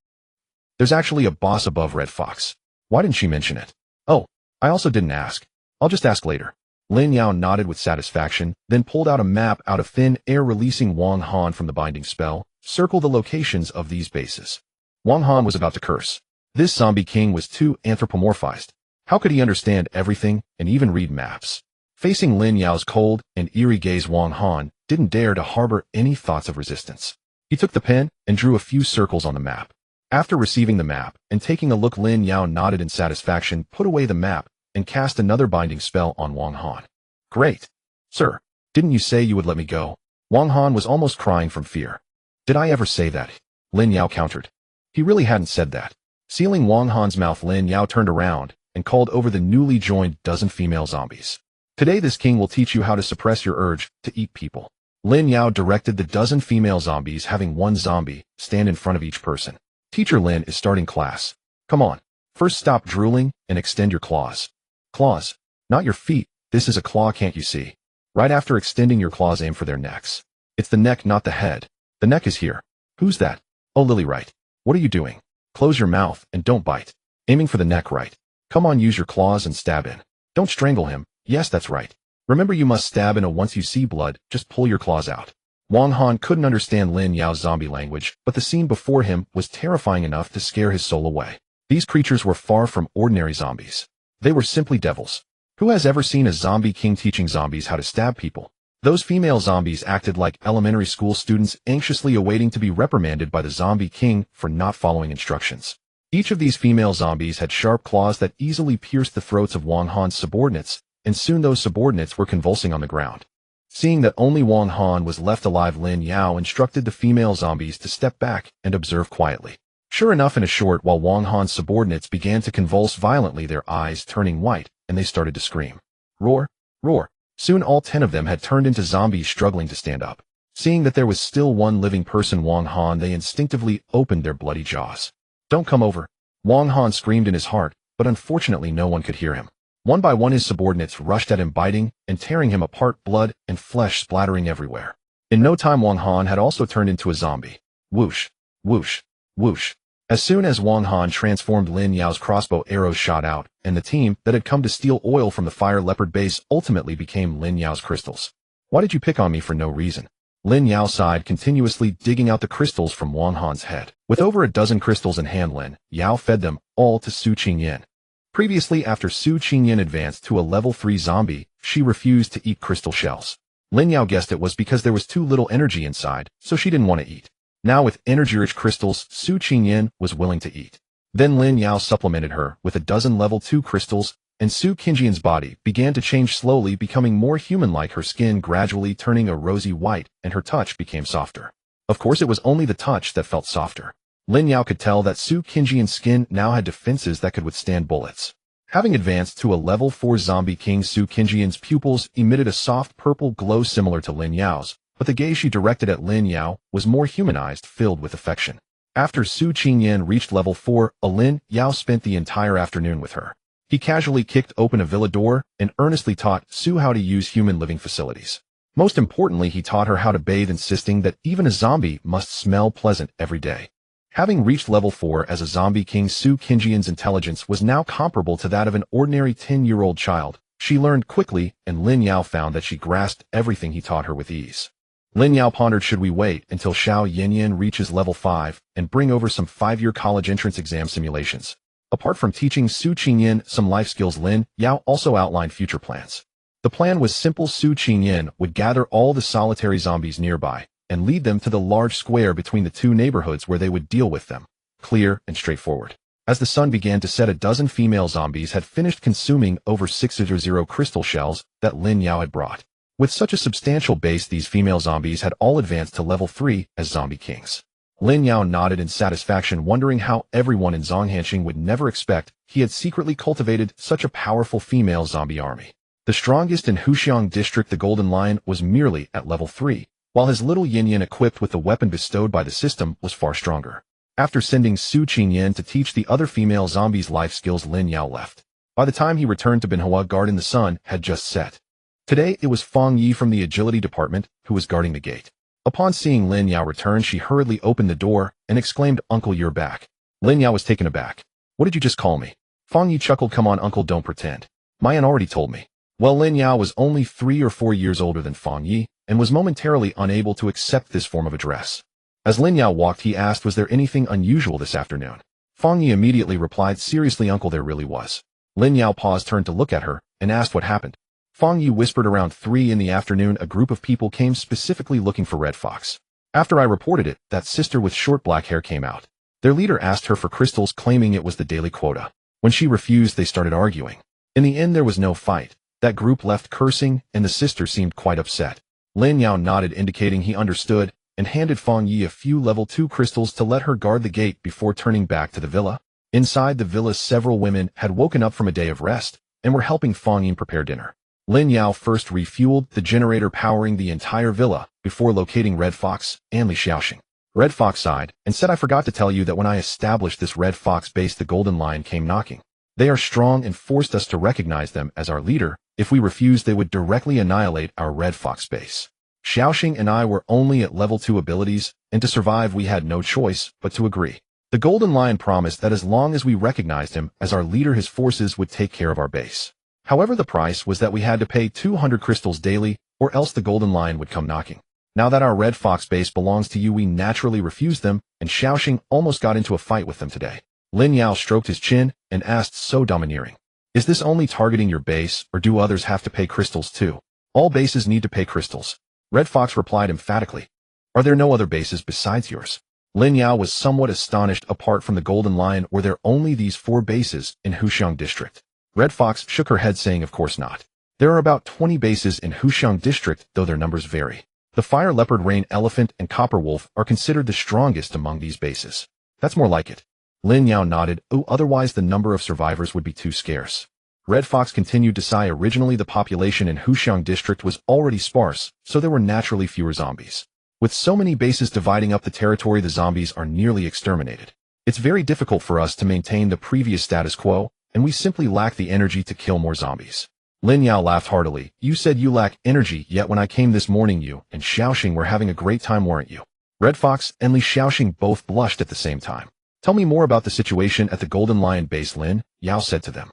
there's actually a boss above Red Fox. Why didn't she mention it? Oh, I also didn't ask. I'll just ask later. Lin Yao nodded with satisfaction, then pulled out a map out of thin air, releasing Wang Han from the binding spell. Circle the locations of these bases. Wang Han was about to curse. This zombie king was too anthropomorphized. How could he understand everything and even read maps? Facing Lin Yao's cold and eerie gaze, Wang Han didn't dare to harbor any thoughts of resistance. He took the pen and drew a few circles on the map. After receiving the map and taking a look, Lin Yao nodded in satisfaction, put away the map, and cast another binding spell on Wang Han. Great. Sir, didn't you say you would let me go? Wang Han was almost crying from fear. Did I ever say that? Lin Yao countered. He really hadn't said that. Sealing Wang Han's mouth, Lin Yao turned around and called over the newly joined dozen female zombies. Today this king will teach you how to suppress your urge to eat people. Lin Yao directed the dozen female zombies, having one zombie stand in front of each person. Teacher Lin is starting class. Come on. First stop drooling and extend your claws. Claws, not your feet. This is a claw, can't you see? Right after extending your claws, aim for their necks. It's the neck, not the head. The neck is here. Who's that? Oh, Lily, right. What are you doing? Close your mouth and don't bite. Aiming for the neck, right. Come on, use your claws and stab in. Don't strangle him. Yes, that's right. Remember, you must stab in a once you see blood, just pull your claws out. Wang Han couldn't understand Lin Yao's zombie language, but the scene before him was terrifying enough to scare his soul away. These creatures were far from ordinary zombies. They were simply devils. Who has ever seen a zombie king teaching zombies how to stab people? Those female zombies acted like elementary school students, anxiously awaiting to be reprimanded by the zombie king for not following instructions. Each of these female zombies had sharp claws that easily pierced the throats of Wang Han's subordinates, and soon those subordinates were convulsing on the ground. Seeing that only Wang Han was left alive, Lin Yao instructed the female zombies to step back and observe quietly. Sure enough, in a short while Wang Han's subordinates began to convulse violently, their eyes turning white, and they started to scream. Roar, roar. Soon all 10 of them had turned into zombies struggling to stand up. Seeing that there was still one living person, Wang Han, they instinctively opened their bloody jaws. Don't come over. Wang Han screamed in his heart, but unfortunately no one could hear him. One by one his subordinates rushed at him, biting and tearing him apart, blood and flesh splattering everywhere. In no time Wang Han had also turned into a zombie. Whoosh, whoosh, whoosh. As soon as Wang Han transformed, Lin Yao's crossbow arrows shot out, and the team that had come to steal oil from the Fire Leopard base ultimately became Lin Yao's crystals. Why did you pick on me for no reason? Lin Yao sighed, continuously digging out the crystals from Wang Han's head. With over a dozen crystals in hand, Lin Yao fed them all to Xueyan. Previously, after Xueyan advanced to a level 3 zombie, she refused to eat crystal shells. Lin Yao guessed it was because there was too little energy inside, so she didn't want to eat. Now with energy-rich crystals, Xueyan was willing to eat. Then Lin Yao supplemented her with a dozen level 2 crystals, and Xueyan's body began to change slowly, becoming more human-like, her skin gradually turning a rosy white, and her touch became softer. Of course, it was only the touch that felt softer. Lin Yao could tell that Xueyan's skin now had defenses that could withstand bullets. Having advanced to a level 4 zombie king, Xueyan's pupils emitted a soft purple glow similar to Lin Yao's, but the gaze she directed at Lin Yao was more humanized, filled with affection. After Xueyan reached level 4, Lin Yao spent the entire afternoon with her. He casually kicked open a villa door and earnestly taught Su how to use human living facilities. Most importantly, he taught her how to bathe, insisting that even a zombie must smell pleasant every day. Having reached level 4 as a zombie king, Xueyan's intelligence was now comparable to that of an ordinary 10-year-old child. She learned quickly, and Lin Yao found that she grasped everything he taught her with ease. Lin Yao pondered, should we wait until Xueyan reaches level 5 and bring over some 5-year college entrance exam simulations? Apart from teaching Xueyan some life skills, Lin Yao also outlined future plans. The plan was simple. Xueyan would gather all the solitary zombies nearby and lead them to the large square between the two neighborhoods where they would deal with them. Clear and straightforward. As the sun began to set, a dozen female zombies had finished consuming over 600 crystal shells that Lin Yao had brought. With such a substantial base, these female zombies had all advanced to level 3 as zombie kings. Lin Yao nodded in satisfaction, wondering how everyone in Zhonghanxing would never expect he had secretly cultivated such a powerful female zombie army. The strongest in Xueyan district, the Golden Lion, was merely at level 3, while his little Yin equipped with the weapon bestowed by the system was far stronger. After sending Xueyan to teach the other female zombies life skills, Lin Yao left. By the time he returned to Binhua Garden, the sun had just set. Today it was Feng Yi from the agility department who was guarding the gate. Upon seeing Lin Yao return, she hurriedly opened the door and exclaimed, "Uncle, you're back." Lin Yao was taken aback. "What did you just call me?" Feng Yi chuckled. "Come on, uncle, don't pretend. My aunt already told me." Well, Lin Yao was only 3 or 4 years older than Feng Yi and was momentarily unable to accept this form of address. As Lin Yao walked, he asked, "Was there anything unusual this afternoon?" Feng Yi immediately replied, "Seriously, uncle, there really was." Lin Yao paused, turned to look at her, and asked what happened. Feng Yi whispered, "Around 3 in the afternoon, a group of people came specifically looking for Red Fox. After I reported it, that sister with short black hair came out. Their leader asked her for crystals, claiming it was the daily quota. When she refused, they started arguing. In the end, there was no fight. That group left cursing, and the sister seemed quite upset." Lin Yao nodded, indicating he understood, and handed Feng Yi a few level 2 crystals to let her guard the gate before turning back to the villa. Inside the villa, several women had woken up from a day of rest and were helping Feng Yi prepare dinner. Lin Yao first refueled the generator powering the entire villa before locating Red Fox and Li Xiaoxing. Red Fox sighed and said, "I forgot to tell you that when I established this Red Fox base, the Golden Lion came knocking. They are strong and forced us to recognize them as our leader. If we refused, they would directly annihilate our Red Fox base. Xiaoxing and I were only at level 2 abilities, and to survive we had no choice but to agree. The Golden Lion promised that as long as we recognized him as our leader, his forces would take care of our base. However, the price was that we had to pay 200 crystals daily, or else the Golden Lion would come knocking. Now that our Red Fox base belongs to you, we naturally refused them, and Xiaoxing almost got into a fight with them today." Lin Yao stroked his chin and asked, so domineering, "Is this only targeting your base, or do others have to pay crystals too?" "All bases need to pay crystals," Red Fox replied emphatically. "Are there no other bases besides yours?" Lin Yao was somewhat astonished. Apart from the Golden Lion, were there only these 4 bases in Xueyan district? Red Fox shook her head, saying, "Of course not. There are about 20 bases in Xueyan district, though their numbers vary. The Fire Leopard, Rain Elephant, and Copper Wolf are considered the strongest among these bases." "That's more like it." Lin Yao nodded. "Oh, otherwise the number of survivors would be too scarce." Red Fox continued to sigh. Originally, the population in Xueyan district was already sparse, so there were naturally fewer zombies. With so many bases dividing up the territory, the zombies are nearly exterminated. It's very difficult for us to maintain the previous status quo, and we simply lack the energy to kill more zombies. Lin Yao laughed heartily. "You said you lack energy, yet when I came this morning you and Xiaoxing were having a great time, weren't you?" Red Fox and Li Xiaoxing both blushed at the same time. "Tell me more about the situation at the Golden Lion base," Lin Yao said to them.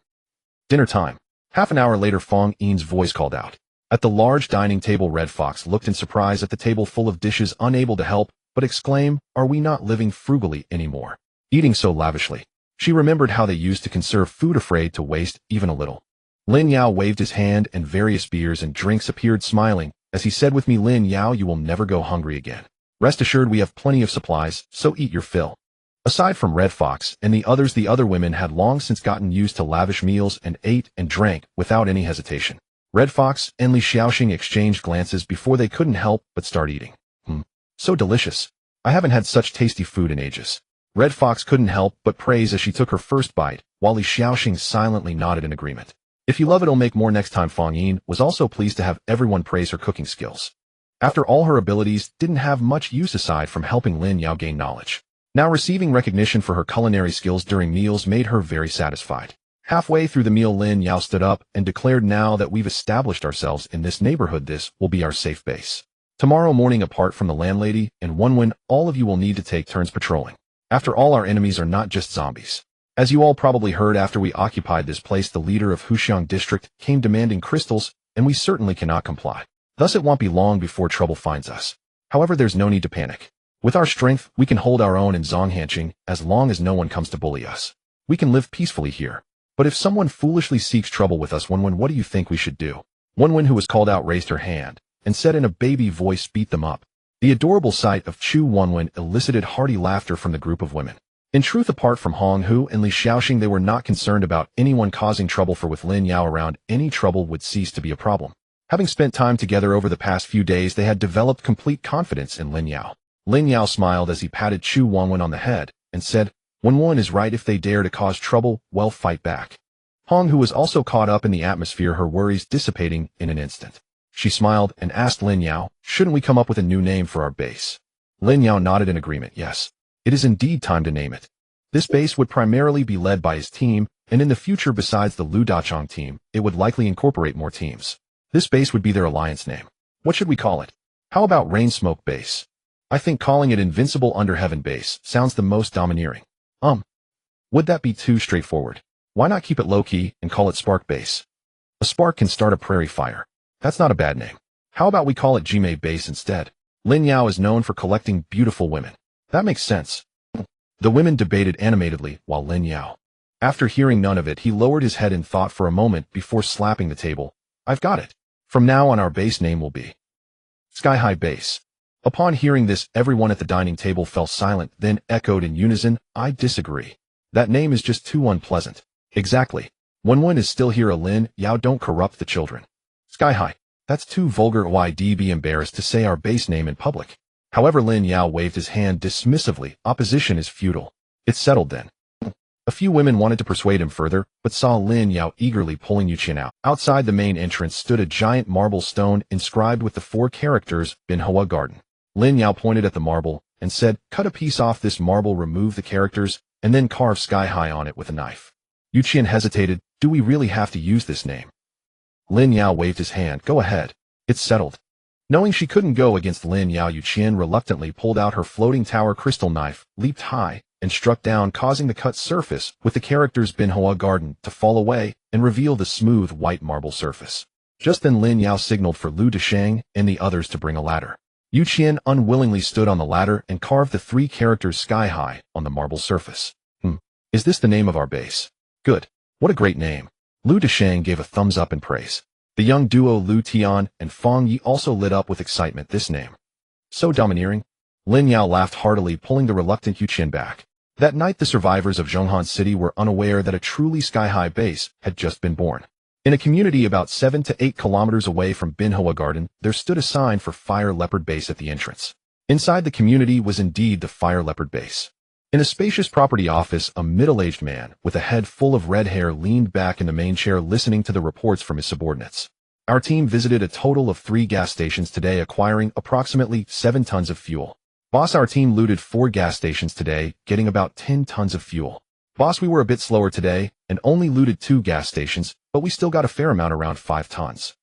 "Dinner time." Half an hour later, Feng Yi's voice called out. At the large dining table, Red Fox looked in surprise at the table full of dishes, unable to help but exclaim, "Are we not living frugally anymore? Eating so lavishly?" She remembered how they used to conserve food, afraid to waste even a little. Lin Yao waved his hand and various beers and drinks appeared, smiling, as he said, "With me, Lin Yao, you will never go hungry again. Rest assured we have plenty of supplies, so eat your fill." Aside from Red Fox and the other women had long since gotten used to lavish meals and ate and drank without any hesitation. Red Fox and Li Xiaoxing exchanged glances before they couldn't help but start eating. So delicious. I haven't had such tasty food in ages." Red Fox couldn't help but praise as she took her first bite, while Li Xiaoxing silently nodded in agreement. "If you love it'll make more next time." Feng Yi was also pleased to have everyone praise her cooking skills. After all, her abilities didn't have much use aside from helping Lin Yao gain knowledge. Now receiving recognition for her culinary skills during meals made her very satisfied. Halfway through the meal, Lin Yao stood up and declared, "Now that we've established ourselves in this neighborhood, this will be our safe base. Tomorrow morning, apart from the landlady and Wenwen, all of you will need to take turns patrolling. After all, our enemies are not just zombies. As you all probably heard, after we occupied this place, the leader of Xueyan district came demanding crystals, and we certainly cannot comply. Thus it won't be long before trouble finds us. However, there's no need to panic. With our strength, we can hold our own in Zhonghanxing as long as no one comes to bully us. We can live peacefully here. But if someone foolishly seeks trouble with us, Wenwen, what do you think we should do?" Wenwen, who was called out, raised her hand and said in a baby voice, "Beat them up." The adorable sight of Chu Wenwen elicited hearty laughter from the group of women. In truth, apart from Hong Hu and Li Xiaoxing, they were not concerned about anyone causing trouble, for with Lin Yao around, any trouble would cease to be a problem. Having spent time together over the past few days, they had developed complete confidence in Lin Yao. Lin Yao smiled as he patted Chu Wanwen on the head and said, "Wanwen is right. If they dare to cause trouble, well, fight back." Hong Hu was also caught up in the atmosphere, her worries dissipating in an instant. She smiled and asked Lin Yao, "Shouldn't we come up with a new name for our base?" Lin Yao nodded in agreement. Yes, it is indeed time to name it. This base would primarily be led by his team, and in the future, besides the Lu Dachong team, it would likely incorporate more teams. This base would be their alliance name. What should we call it? How about Rain Smoke Base? I think calling it Invincible Under Heaven Base sounds the most domineering. Would that be too straightforward? Why not keep it low-key and call it Spark Base? A spark can start a prairie fire. That's not a bad name. How about we call it Jime Base instead? Lin Yao is known for collecting beautiful women. That makes sense. The women debated animatedly while Lin Yao. After hearing none of it, he lowered his head in thought for a moment before slapping the table. "I've got it. From now on, our base name will be Sky High Base." Upon hearing this, everyone at the dining table fell silent, then echoed in unison, "I disagree. That name is just too unpleasant." "Exactly. Wanwen is still here. Lin Yao, don't corrupt the children. Sky High. That's too vulgar. I'd be embarrassed to say our base name in public." However, Lin Yao waved his hand dismissively. Opposition is futile. It's settled then. A few women wanted to persuade him further, but saw Lin Yao eagerly pulling Xueyan out. Outside the main entrance stood a giant marble stone inscribed with the 4 characters, Bin Hoa Garden. Lin Yao pointed at the marble and said, "Cut a piece off this marble, remove the characters, and then carve Sky High on it with a knife." Xueyan hesitated. "Do we really have to use this name?" Lin Yao waved his hand. "Go ahead. It's settled." Knowing she couldn't go against Lin Yao, Xueyan reluctantly pulled out her floating tower crystal knife, leaped high, and struck down, causing the cut surface with the characters Bin Hoa Garden to fall away and reveal the smooth white marble surface. Just then Lin Yao signaled for Lu Dasheng and the others to bring a ladder. Xueyan unwillingly stood on the ladder and carved the 3 characters Sky High on the marble surface. Is this the name of our base? Good. What a great name. Lu Dasheng gave a thumbs up in praise. The young duo Lu Tian and Fang Yi also lit up with excitement. This name. So domineering. Lin Yao laughed heartily, pulling the reluctant Xueyan back. That night, the survivors of Zhonghan City were unaware that a truly sky-high base had just been born. In a community about 7 to 8 kilometers away from Bin Hoa Garden, there stood a sign for Fire Leopard Base at the entrance. Inside the community was indeed the Fire Leopard Base. In a spacious property office, a middle-aged man with a head full of red hair leaned back in the main chair, listening to the reports from his subordinates. Our team visited a total of 3 gas stations today, acquiring approximately 7 tons of fuel. Boss, our team looted 4 gas stations today, getting about 10 tons of fuel. Boss, we were a bit slower today and only looted 2 gas stations, but we still got a fair amount, around 5 tons.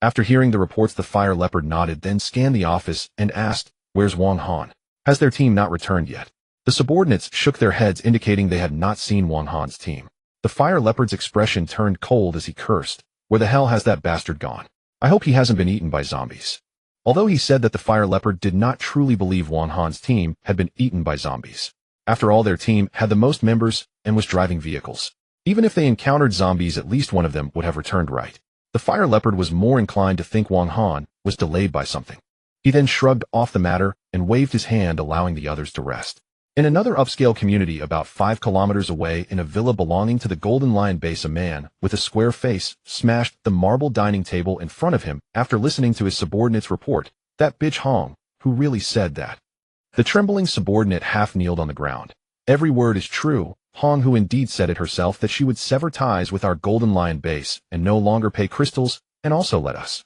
After hearing the reports, the Fire Leopard nodded, then scanned the office and asked, "Where's Wang Han? Has their team not returned yet?" The subordinates shook their heads, indicating they had not seen Wang Han's team. The Fire Leopard's expression turned cold as he cursed. "Where the hell has that bastard gone? I hope he hasn't been eaten by zombies." Although he said that the Fire Leopard did not truly believe Wang Han's team had been eaten by zombies. After all, their team had the most members and was driving vehicles. Even if they encountered zombies, at least one of them would have returned right. The Fire Leopard was more inclined to think Wang Han was delayed by something. He then shrugged off the matter and waved his hand, allowing the others to rest. In another upscale community about 5 kilometers away, in a villa belonging to the Golden Lion Base, a man with a square face smashed the marble dining table in front of him after listening to his subordinate's report. "That bitch Hong, who really said that?" The trembling subordinate half kneeled on the ground. "Every word is true. Hong, who indeed said it herself, that she would sever ties with our Golden Lion Base and no longer pay crystals, and also let us."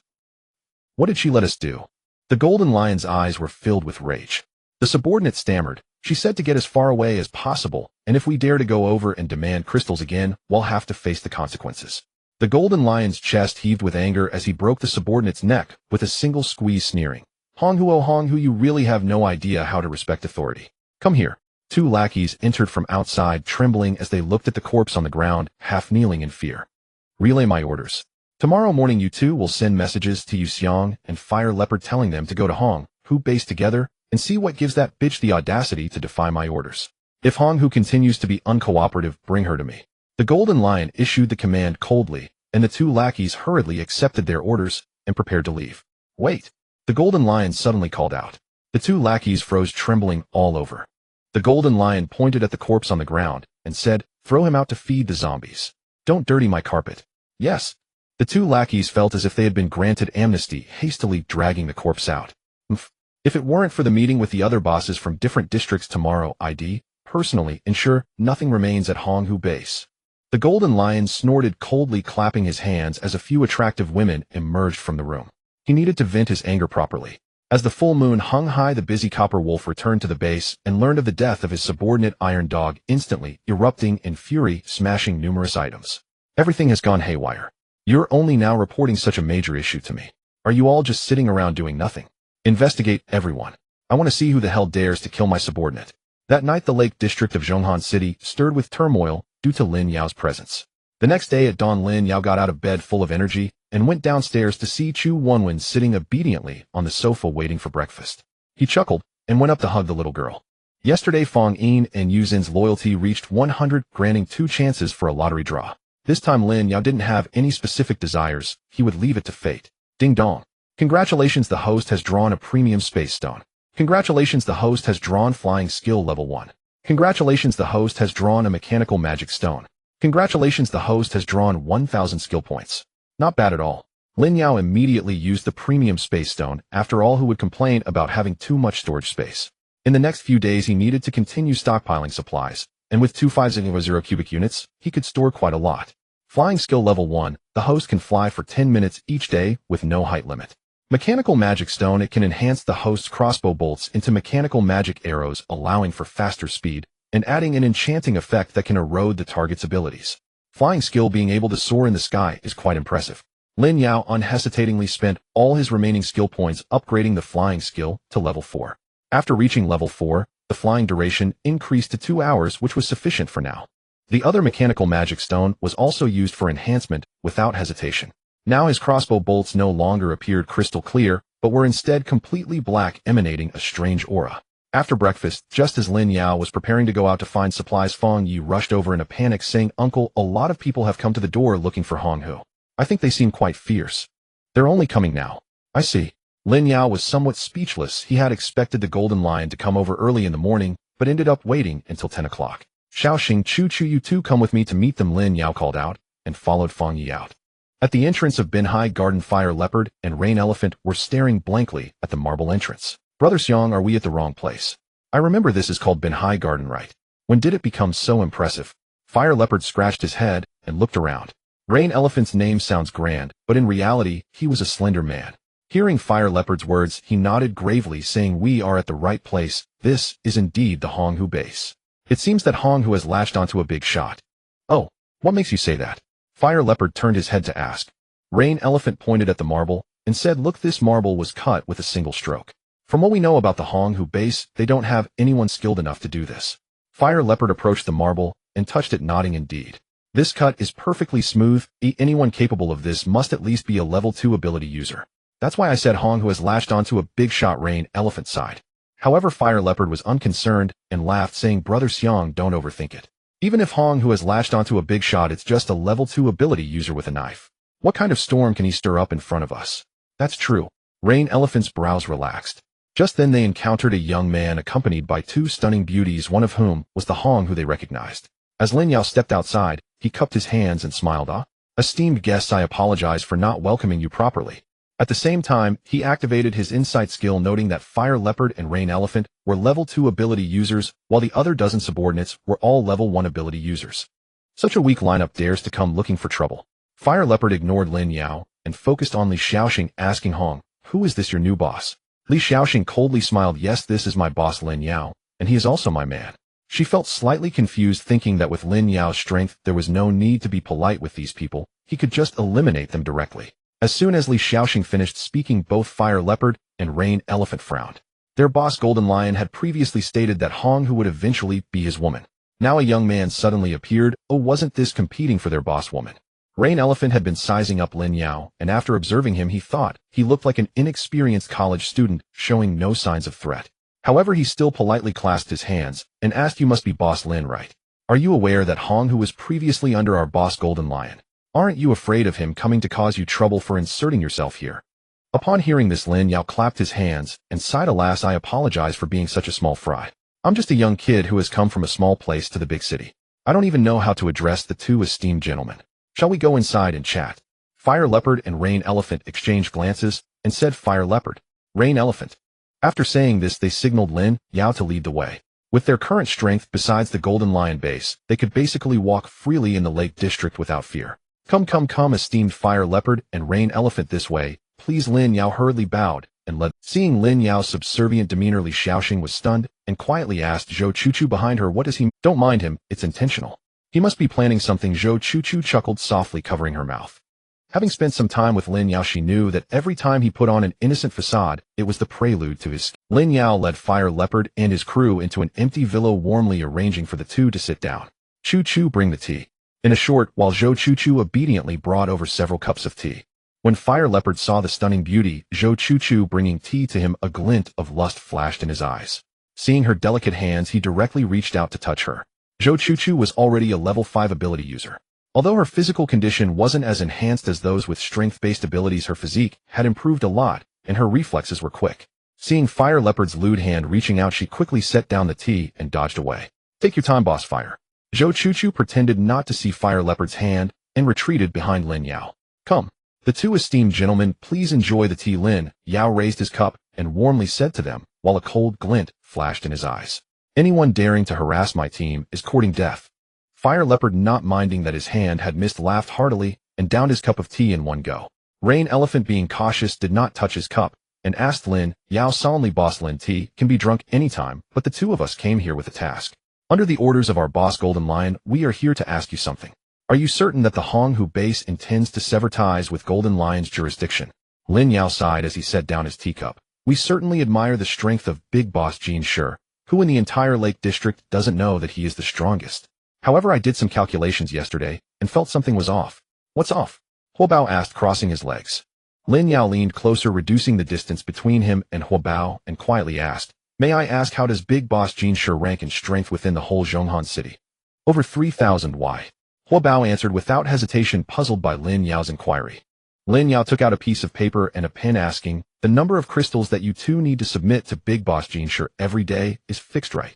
"What did she let us do?" The Golden Lion's eyes were filled with rage. The subordinate stammered. "She said to get as far away as possible, and if we dare to go over and demand crystals again, we'll have to face the consequences." The Golden Lion's chest heaved with anger as he broke the subordinate's neck with a single squeeze, sneering, "Hong Hu, oh Hong Hu, you really have no idea how to respect authority. Come here." 2 lackeys entered from outside, trembling as they looked at the corpse on the ground, half kneeling in fear. "Relay my orders. Tomorrow morning you 2 will send messages to Xueyan and Fire Leopard telling them to go to Hong Hu Base together and see what gives that bitch the audacity to defy my orders. If Hong Hu continues to be uncooperative, bring her to me." The Golden Lion issued the command coldly, and the 2 lackeys hurriedly accepted their orders and prepared to leave. "Wait!" The Golden Lion suddenly called out. The 2 lackeys froze, trembling all over. The golden lion pointed at the corpse on the ground and said, "Throw him out to feed the zombies. Don't dirty my carpet." "Yes." The two lackeys felt as if they had been granted amnesty, hastily dragging the corpse out. "Umph. If it weren't for the meeting with the other bosses from different districts tomorrow, I'd personally ensure nothing remains at Honghu Base." The golden lion snorted coldly, clapping his hands as a few attractive women emerged from the room. He needed to vent his anger properly. As the full moon hung high, the busy copper wolf returned to the base and learned of the death of his subordinate iron dog, instantly erupting in fury, smashing numerous items. "Everything has gone haywire. You're only now reporting such a major issue to me. Are you all just sitting around doing nothing? Investigate, everyone. I want to see who the hell dares to kill my subordinate." That night the Lake District of Zhonghan City stirred with turmoil due to Lin Yao's presence. The next day at dawn, Lin Yao got out of bed full of energy and went downstairs to see Chu Wenwen sitting obediently on the sofa waiting for breakfast. He chuckled and went up to hug the little girl. Yesterday Fang Yin and Yu Xin's loyalty reached 100, granting 2 chances for a lottery draw. This time Lin Yao didn't have any specific desires, he would leave it to fate. Ding dong. Congratulations, the host has drawn a premium space stone. Congratulations, the host has drawn flying skill level 1. Congratulations, the host has drawn a mechanical magic stone. Congratulations, the host has drawn 1,000 skill points. Not bad at all. Lin Yao immediately used the premium space stone, after all who would complain about having too much storage space. In the next few days he needed to continue stockpiling supplies, and with 2500 cubic units, he could store quite a lot. Flying skill level 1, the host can fly for 10 minutes each day with no height limit. Mechanical magic stone, it can enhance the host's crossbow bolts into mechanical magic arrows, allowing for faster speed, and adding an enchanting effect that can erode the target's abilities. Flying skill, being able to soar in the sky, is quite impressive. Lin Yao unhesitatingly spent all his remaining skill points upgrading the flying skill to level 4. After reaching level 4, the flying duration increased to 2 hours, which was sufficient for now. The other mechanical magic stone was also used for enhancement without hesitation. Now his crossbow bolts no longer appeared crystal clear, but were instead completely black, emanating a strange aura. After breakfast, just as Lin Yao was preparing to go out to find supplies, Fang Yi rushed over in a panic, saying, "Uncle, a lot of people have come to the door looking for Honghu. I think they seem quite fierce. They're only coming now." "I see." Lin Yao was somewhat speechless. He had expected the golden lion to come over early in the morning, but ended up waiting until 10 o'clock. "Xiaoxing, Chu, you two come with me to meet them," Lin Yao called out, and followed Fang Yi out. At the entrance of Binhai Garden, Fire Leopard and Rain Elephant were staring blankly at the marble entrance. "Brother Xueyan, are we at the wrong place? I remember this is called Binhai Garden, right? When did it become so impressive?" Fire Leopard scratched his head and looked around. Rain Elephant's name sounds grand, but in reality, he was a slender man. Hearing Fire Leopard's words, he nodded gravely, saying, "We are at the right place. This is indeed the Honghu base. It seems that Honghu has latched onto a big shot." "Oh, what makes you say that?" Fire Leopard turned his head to ask. Rain Elephant pointed at the marble and said, "Look, this marble was cut with a single stroke. From what we know about the Honghu base, they don't have anyone skilled enough to do this." Fire Leopard approached the marble and touched it, nodding, "Indeed. This cut is perfectly smooth. Anyone capable of this must at least be a level 2 ability user. That's why I said Honghu has latched onto a big shot," Rain Elephant sighed. However, Fire Leopard was unconcerned and laughed, saying, "Brother Xueyan, don't overthink it. Even if Honghu has latched onto a big shot, it's just a level 2 ability user with a knife. What kind of storm can he stir up in front of us?" "That's true." Rain Elephant's brows relaxed. Just then they encountered a young man accompanied by 2 stunning beauties, one of whom was the Honghu they recognized. As Lin Yao stepped outside, he cupped his hands and smiled. "Esteemed guests, I apologize for not welcoming you properly." At the same time, he activated his insight skill, noting that Fire Leopard and Rain Elephant were level 2 ability users, while the other dozen subordinates were all level 1 ability users. Such a weak lineup dares to come looking for trouble. Fire Leopard ignored Lin Yao and focused on Li Xiaoxing, asking Hong, "Who is this, your new boss?" Li Xiaoxing coldly smiled, "Yes, this is my boss Lin Yao, and he is also my man." She felt slightly confused, thinking that with Lin Yao's strength there was no need to be polite with these people, he could just eliminate them directly. As soon as Li Xiaoxing finished speaking, both Fire Leopard and Rain Elephant frowned. Their boss Golden Lion had previously stated that Honghu would eventually be his woman. Now a young man suddenly appeared. Oh, wasn't this competing for their boss woman? Rain Elephant had been sizing up Lin Yao, and after observing him he thought he looked like an inexperienced college student, showing no signs of threat. However, he still politely clasped his hands and asked, "You must be Boss Lin, right? Are you aware that Honghu was previously under our boss Golden Lion? Aren't you afraid of him coming to cause you trouble for inserting yourself here?" Upon hearing this, Lin Yao clapped his hands and sighed, "Alas, I apologize for being such a small fry. I'm just a young kid who has come from a small place to the big city. I don't even know how to address the two esteemed gentlemen. Shall we go inside and chat? Fire Leopard and Rain Elephant exchanged glances and said Fire Leopard, Rain Elephant. After saying this, they signaled Lin Yao to lead the way. With their current strength besides the Golden Lion base, they could basically walk freely in the Lake District without fear. Come, esteemed Fire Leopard and Rain Elephant, this way, please. Lin Yao hurriedly bowed and led. Seeing Lin Yao's subservient demeanor, Li Xiaoxing was stunned and quietly asked Zhou Chuchu behind her, what is he? Don't mind him, it's intentional. He must be planning something. Zhou Chuchu chuckled softly, covering her mouth. Having spent some time with Lin Yao, she knew that every time he put on an innocent facade, it was the prelude to his. Lin Yao led Fire Leopard and his crew into an empty villa, warmly arranging for the two to sit down. Chu, bring the tea. In a short while, Zhou Chuchu obediently brought over several cups of tea. When Fire Leopard saw the stunning beauty, Zhou Chuchu bringing tea to him, a glint of lust flashed in his eyes. Seeing her delicate hands, he directly reached out to touch her. Zhou Chuchu was already a level 5 ability user. Although her physical condition wasn't as enhanced as those with strength-based abilities, her physique had improved a lot, and her reflexes were quick. Seeing Fire Leopard's lewd hand reaching out, she quickly set down the tea and dodged away. Take your time, boss Fire. Zhou Chuchu pretended not to see Fire Leopard's hand and retreated behind Lin Yao. Come. The two esteemed gentlemen, please enjoy the tea. Lin Yao raised his cup and warmly said to them, while a cold glint flashed in his eyes. Anyone daring to harass my team is courting death. Fire Leopard, not minding that his hand had missed, laughed heartily and downed his cup of tea in one go. Rain Elephant, being cautious, did not touch his cup and asked Lin Yao solemnly, boss, Lin, tea can be drunk anytime, but the two of us came here with a task. Under the orders of our boss Golden Lion, we are here to ask you something. Are you certain that the Honghu base intends to sever ties with Golden Lion's jurisdiction? Lin Yao sighed as he set down his teacup. We certainly admire the strength of Big Boss Jin Shi, who in the entire Lake District doesn't know that he is the strongest. However, I did some calculations yesterday and felt something was off. What's off? Huobao asked, crossing his legs. Lin Yao leaned closer, reducing the distance between him and Huobao, and quietly asked, may I ask, how does Big Boss Jin Shi rank in strength within the whole Zhonghan city? Over 3,000. Why? Huobao answered without hesitation, puzzled by Lin Yao's inquiry. Lin Yao took out a piece of paper and a pen, asking, the number of crystals that you two need to submit to Big Boss Jin Shi every day is fixed, right?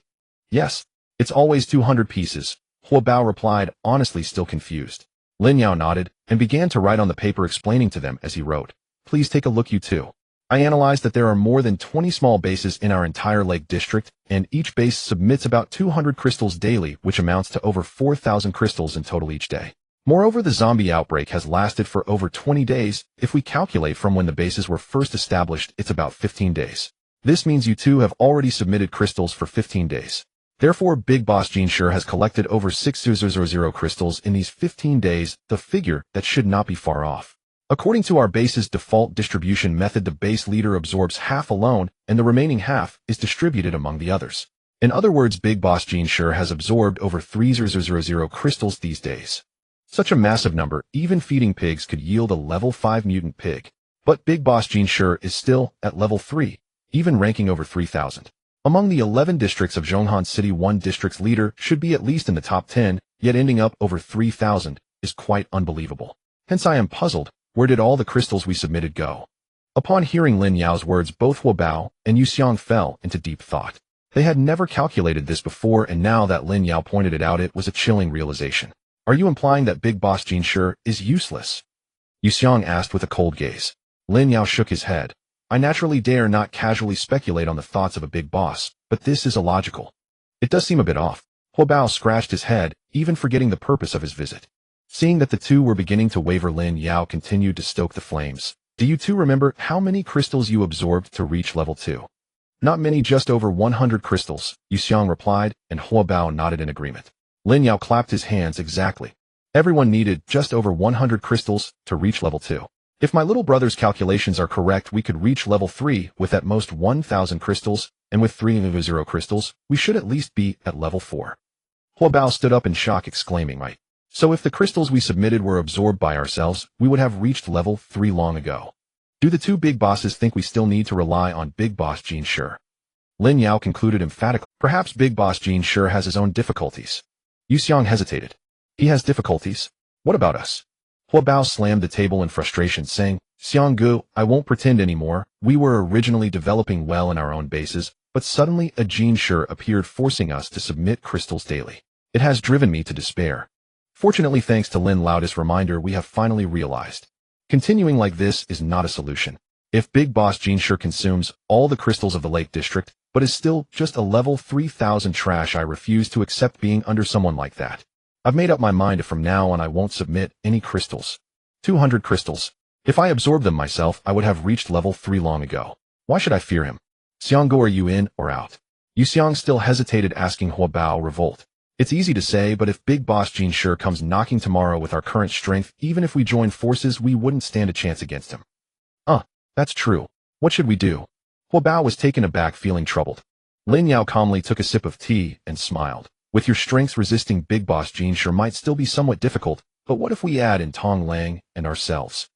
Yes. It's always 200 pieces. Huobao replied, honestly still confused. Lin Yao nodded and began to write on the paper, explaining to them as he wrote, please take a look, you two. I analyzed that there are more than 20 small bases in our entire Lake District, and each base submits about 200 crystals daily, which amounts to over 4,000 crystals in total each day. Moreover, the zombie outbreak has lasted for over 20 days. If we calculate from when the bases were first established, it's about 15 days. This means you two have already submitted crystals for 15 days. Therefore, Big Boss Jin Shi has collected over 6,000 crystals in these 15 days, the figure that should not be far off. According to our base's default distribution method, the base leader absorbs half alone, and the remaining half is distributed among the others. In other words, Big Boss Jin Shi has absorbed over 3,000 crystals these days. Such a massive number, even feeding pigs could yield a level 5 mutant pig. But Big Boss Jin Shi is still at level 3, even ranking over 3,000. Among the 11 districts of Zhonghan City, one district's leader should be at least in the top 10, yet ending up over 3,000 is quite unbelievable. Hence I am puzzled, where did all the crystals we submitted go? Upon hearing Lin Yao's words, both Huobao and Xueyan fell into deep thought. They had never calculated this before, and now that Lin Yao pointed it out, it was a chilling realization. Are you implying that Big Boss Jin Shi is useless? Xueyan asked with a cold gaze. Lin Yao shook his head. I naturally dare not casually speculate on the thoughts of a big boss, but this is illogical. It does seem a bit off. Huobao scratched his head, even forgetting the purpose of his visit. Seeing that the two were beginning to waver, Lin Yao continued to stoke the flames. Do you two remember how many crystals you absorbed to reach level 2? Not many, just over 100 crystals, Xueyan replied, and Huobao nodded in agreement. Lin Yao clapped his hands. Exactly. Everyone needed just over 100 crystals to reach level 2. If my little brother's calculations are correct, we could reach level 3 with at most 1,000 crystals, and with 3,000 crystals, we should at least be at level 4. Huobao stood up in shock, exclaiming, right. So if the crystals we submitted were absorbed by ourselves, we would have reached level 3 long ago. Do the two big bosses think we still need to rely on Big Boss Jin Shi? Lin Yao concluded emphatically. Perhaps Big Boss Jin Shi has his own difficulties. Xueyan hesitated. He has difficulties? What about us? Huobao slammed the table in frustration, saying, Xianggu, I won't pretend anymore. We were originally developing well in our own bases, but suddenly a gene sure appeared forcing us to submit crystals daily. It has driven me to despair. Fortunately, thanks to Lin Yao's reminder, we have finally realized. Continuing like this is not a solution. If Big Boss Gene sure consumes all the crystals of the Lake District, but is still just a level 3000 trash, I refuse to accept being under someone like that. I've made up my mind if from now on I won't submit any crystals. 200 crystals. If I absorb them myself, I would have reached level 3 long ago. Why should I fear him? Xianggo, are you in or out? Xueyan still hesitated, asking Hua Bao revolt. It's easy to say, but if Big Boss Gene sure comes knocking tomorrow with our current strength, even if we join forces, we wouldn't stand a chance against him. That's true. What should we do? Hua Bao was taken aback, feeling troubled. Lin Yao calmly took a sip of tea and smiled. With your strengths, resisting Big Boss Gene sure might still be somewhat difficult, but what if we add in Tong Lang and ourselves?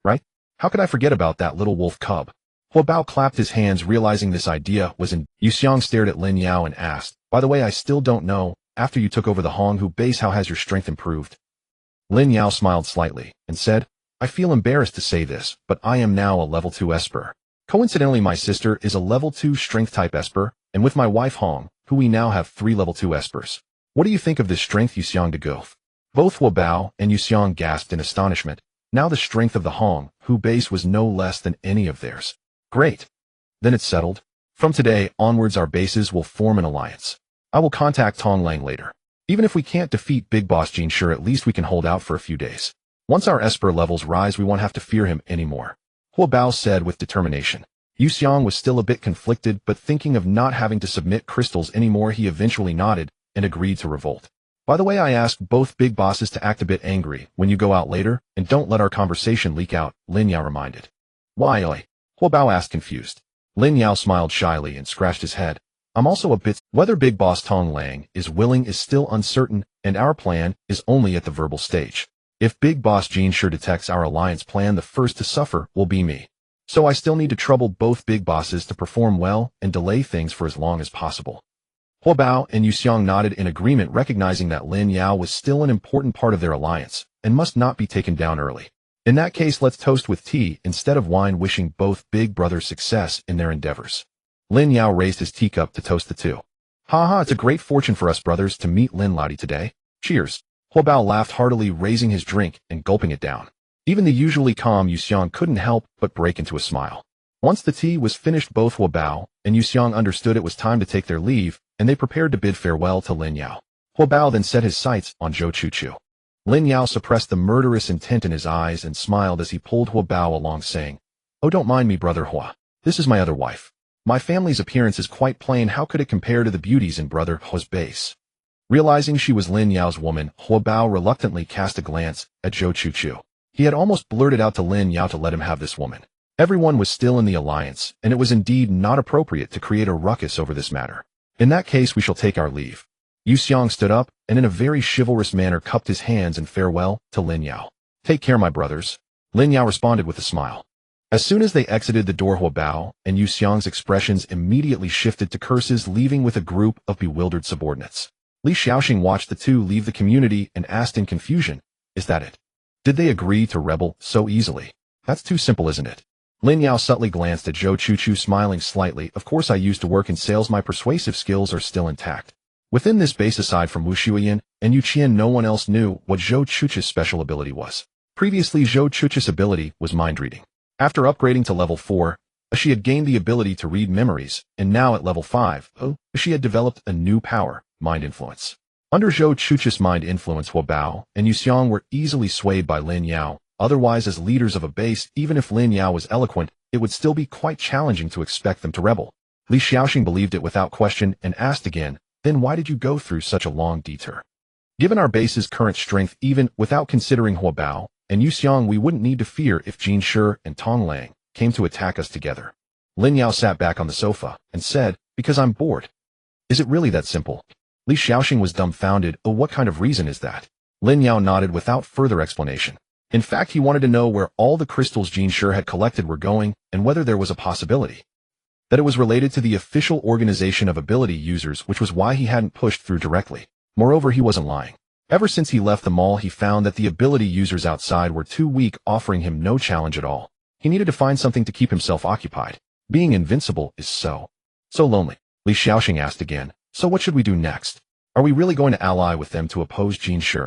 Right? How could I forget about that little wolf cub? Hua Bao clapped his hands, realizing this idea was in. Xueyan stared at Lin Yao and asked, by the way, I still don't know, after you took over the Honghu base, how has your strength improved? Lin Yao smiled slightly and said, I feel embarrassed to say this, but I am now a level 2 Esper. Coincidentally, my sister is a level 2 strength type Esper, and with my wife Hong, who we now have 3 level 2 Espers. What do you think of this strength, Xueyan de Goth? Both Hua Bao and Xueyan gasped in astonishment. Now the strength of the Honghu base was no less than any of theirs. Great. Then it's settled. From today onwards, our bases will form an alliance. I will contact Tong Lang later. Even if we can't defeat Big Boss Gene sure, at least we can hold out for a few days. Once our Esper levels rise, we won't have to fear him anymore. Hua Bao said with determination. Xueyan was still a bit conflicted, but thinking of not having to submit crystals anymore, he eventually nodded and agreed to revolt. By the way, I asked both big bosses to act a bit angry when you go out later, and don't let our conversation leak out, Lin Yao reminded. Why, oi? Hua Bao asked, confused. Lin Yao smiled shyly and scratched his head. I'm also a bit. Whether Big Boss Tong Lang is willing is still uncertain, and our plan is only at the verbal stage. If Big Boss Gene sure detects our alliance plan, the first to suffer will be me. So I still need to trouble both big bosses to perform well and delay things for as long as possible. Hua Bao and Xueyan nodded in agreement, recognizing that Lin Yao was still an important part of their alliance and must not be taken down early. In that case, let's toast with tea instead of wine, wishing both big brothers success in their endeavors. Lin Yao raised his teacup to toast the two. Ha, it's a great fortune for us brothers to meet Lin Laodi today. Cheers. Hua Bao laughed heartily, raising his drink and gulping it down. Even the usually calm Xueyan couldn't help but break into a smile. Once the tea was finished, both Hua Bao and Xueyan understood it was time to take their leave, and they prepared to bid farewell to Lin Yao. Hua Bao then set his sights on Zhou Chuchu. Lin Yao suppressed the murderous intent in his eyes and smiled as he pulled Hua Bao along, saying, Oh, don't mind me, brother Hua. This is my other wife. My family's appearance is quite plain. How could it compare to the beauties in brother Hua's base? Realizing she was Lin Yao's woman, Hua Bao reluctantly cast a glance at Zhou Chuchu. He had almost blurted out to Lin Yao to let him have this woman. Everyone was still in the alliance, and it was indeed not appropriate to create a ruckus over this matter. In that case, we shall take our leave. Xueyan stood up, and in a very chivalrous manner cupped his hands in farewell to Lin Yao. Take care, my brothers. Lin Yao responded with a smile. As soon as they exited the door, Hua Bao and Xueyan's expressions immediately shifted to curses, leaving with a group of bewildered subordinates. Li Xiaoxing watched the two leave the community and asked in confusion, Is that it? Did they agree to rebel so easily? That's too simple, isn't it? Lin Yao subtly glanced at Zhou Chuchu, smiling slightly. Of course, I used to work in sales. My persuasive skills are still intact. Within this base, aside from Wu Xueyan and Yu Qian, no one else knew what Zhou Chuchu's special ability was. Previously, Zhou Chuchu's ability was mind reading. After upgrading to level 4, she had gained the ability to read memories, and now at level 5, she had developed a new power, mind influence. Under Zhou Chuchu's mind influence, Hua Bao and Xueyan were easily swayed by Lin Yao. Otherwise, as leaders of a base, even if Lin Yao was eloquent, it would still be quite challenging to expect them to rebel. Li Xiaoxing believed it without question and asked again, Then why did you go through such a long detour? Given our base's current strength, even without considering Hua Bao and Xueyan, we wouldn't need to fear if Jin Shi and Tong Lang came to attack us together. Lin Yao sat back on the sofa and said, Because I'm bored. Is it really that simple? Li Xiaoxing was dumbfounded. Oh, what kind of reason is that? Lin Yao nodded without further explanation. In fact, he wanted to know where all the crystals Jin Shi had collected were going and whether there was a possibility that it was related to the official organization of ability users, which was why he hadn't pushed through directly. Moreover, he wasn't lying. Ever since he left the mall, he found that the ability users outside were too weak, offering him no challenge at all. He needed to find something to keep himself occupied. Being invincible is so So lonely. Li Xiaoxing asked again. So what should we do next? Are we really going to ally with them to oppose Jin Shi?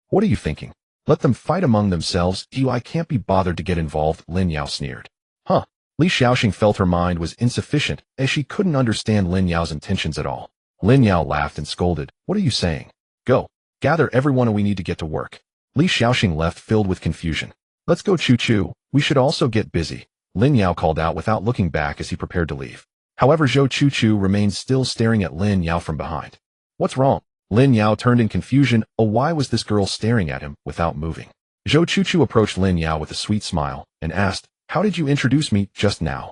What are you thinking? Let them fight among themselves. I can't be bothered to get involved, Lin Yao sneered. Huh. Li Xiaoxing felt her mind was insufficient, as she couldn't understand Lin Yao's intentions at all. Lin Yao laughed and scolded. What are you saying? Go. Gather everyone and we need to get to work. Li Xiaoxing left filled with confusion. Let's go, Chu. We should also get busy, Lin Yao called out without looking back as he prepared to leave. However, Zhou Chu remained still staring at Lin Yao from behind. What's wrong? Lin Yao turned in confusion. Oh, why was this girl staring at him without moving? Zhou Chu approached Lin Yao with a sweet smile and asked, how did you introduce me just now?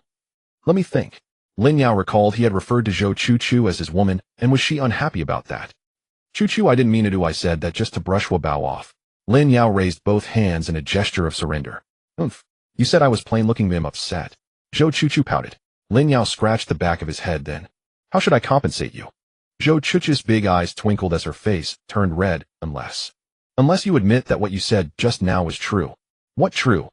Let me think. Lin Yao recalled he had referred to Zhou Chu as his woman, and was she unhappy about that? Chu, I didn't mean to do. I said that just to brush Huabao off. Lin Yao raised both hands in a gesture of surrender. Oomph. You said I was plain looking him upset. Zhou Chu pouted. Lin Yao scratched the back of his head then. How should I compensate you? Zhou Chu's big eyes twinkled as her face turned red. Unless you admit that what you said just now was true. What true?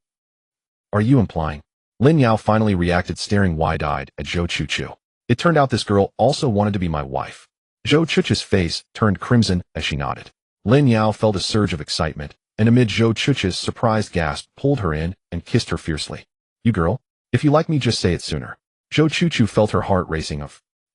Are you implying? Lin Yao finally reacted, staring wide-eyed at Zhou Chu. It turned out this girl also wanted to be my wife. Zhou Chu's face turned crimson as she nodded. Lin Yao felt a surge of excitement, and amid Zhou Chu's surprised gasp, pulled her in and kissed her fiercely. You girl, if you like me, just say it sooner. Zhou Chu felt her heart racing.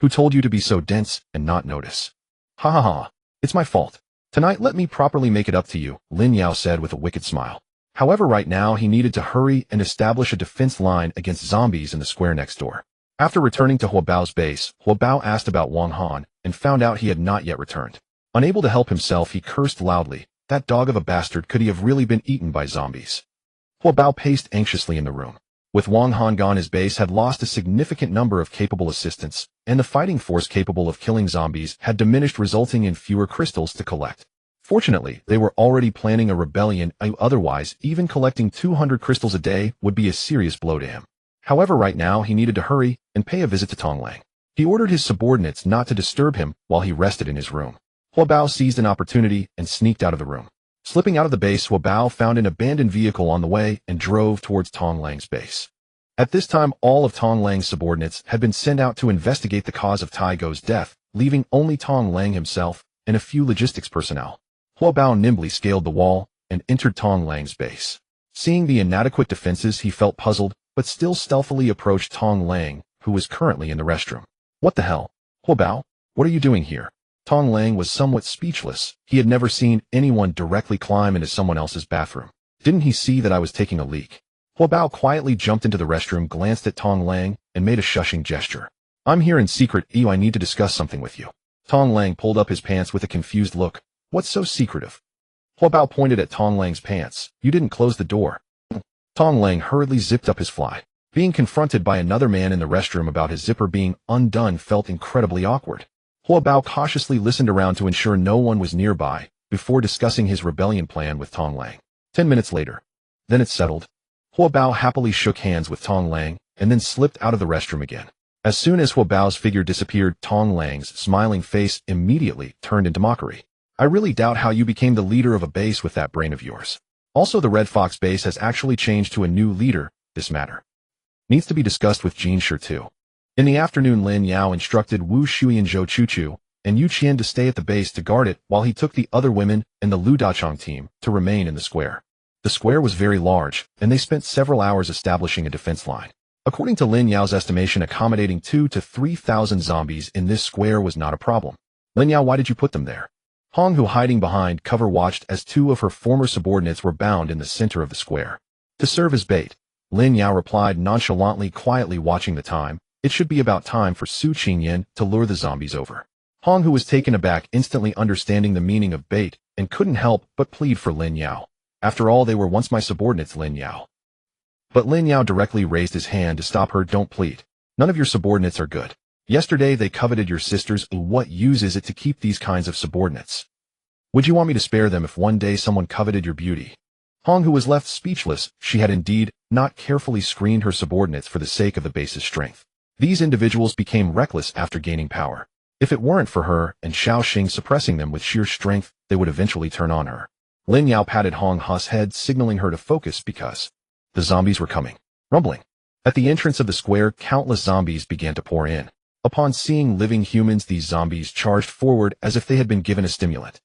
Who told you to be so dense and not notice? Ha ha ha. It's my fault. Tonight let me properly make it up to you, Lin Yao said with a wicked smile. However, right now he needed to hurry and establish a defense line against zombies in the square next door. After returning to Huabao's base, Huabao asked about Wang Han and found out he had not yet returned. Unable to help himself, he cursed loudly. That dog of a bastard, could he have really been eaten by zombies? Huabao paced anxiously in the room. With Wang Han gone, his base had lost a significant number of capable assistants, and the fighting force capable of killing zombies had diminished, resulting in fewer crystals to collect. Fortunately, they were already planning a rebellion, otherwise even collecting 200 crystals a day would be a serious blow to him. However, right now he needed to hurry and pay a visit to Tonglang. He ordered his subordinates not to disturb him while he rested in his room. Huabao seized an opportunity and sneaked out of the room. Slipping out of the base, Huabao found an abandoned vehicle on the way and drove towards Tonglang's base. At this time, all of Tonglang's subordinates had been sent out to investigate the cause of Tai Go's death, leaving only Tonglang himself and a few logistics personnel. Huabao nimbly scaled the wall and entered Tonglang's base. Seeing the inadequate defenses, he felt puzzled, but still stealthily approached Tonglang, who was currently in the restroom. What the hell? Huabao, what are you doing here? Tonglang was somewhat speechless. He had never seen anyone directly climb into someone else's bathroom. Didn't he see that I was taking a leak? Huabao quietly jumped into the restroom, glanced at Tonglang, and made a shushing gesture. I'm here in secret. I need to discuss something with you. Tonglang pulled up his pants with a confused look. What's so secretive? Huabao pointed at Tonglang's pants. You didn't close the door. Tonglang hurriedly zipped up his fly. Being confronted by another man in the restroom about his zipper being undone felt incredibly awkward. Huabao cautiously listened around to ensure no one was nearby before discussing his rebellion plan with Tonglang. 10 minutes later. Then it's settled. Huabao happily shook hands with Tonglang and then slipped out of the restroom again. As soon as Huabao's figure disappeared, Tonglang's smiling face immediately turned into mockery. I really doubt how you became the leader of a base with that brain of yours. Also, the Red Fox base has actually changed to a new leader. This matter needs to be discussed with Jin Shi too. In the afternoon, Lin Yao instructed Wu Xueyan, Zhou Chu, and Yu Qian to stay at the base to guard it while he took the other women and the Lu Dachong team to remain in the square. The square was very large, and they spent several hours establishing a defense line. According to Lin Yao's estimation, accommodating 2,000 to 3,000 zombies in this square was not a problem. Lin Yao, why did you put them there? Hong, who hiding behind cover, watched as 2 of her former subordinates were bound in the center of the square. To serve as bait, Lin Yao replied nonchalantly, quietly watching the time. It should be about time for Su Qingyan to lure the zombies over. Hong, who was taken aback, instantly understanding the meaning of bait, and couldn't help but plead for Lin Yao. After all, they were once my subordinates, Lin Yao. But Lin Yao directly raised his hand to stop her. Don't plead. None of your subordinates are good. Yesterday they coveted your sisters. What use is it to keep these kinds of subordinates? Would you want me to spare them if one day someone coveted your beauty? Hong, who was left speechless, she had indeed not carefully screened her subordinates for the sake of the base's strength. These individuals became reckless after gaining power. If it weren't for her and Xiaoxing suppressing them with sheer strength, they would eventually turn on her. Lin Yao patted Hong He's head, signaling her to focus because the zombies were coming. Rumbling. At the entrance of the square, countless zombies began to pour in. Upon seeing living humans, these zombies charged forward as if they had been given a stimulant.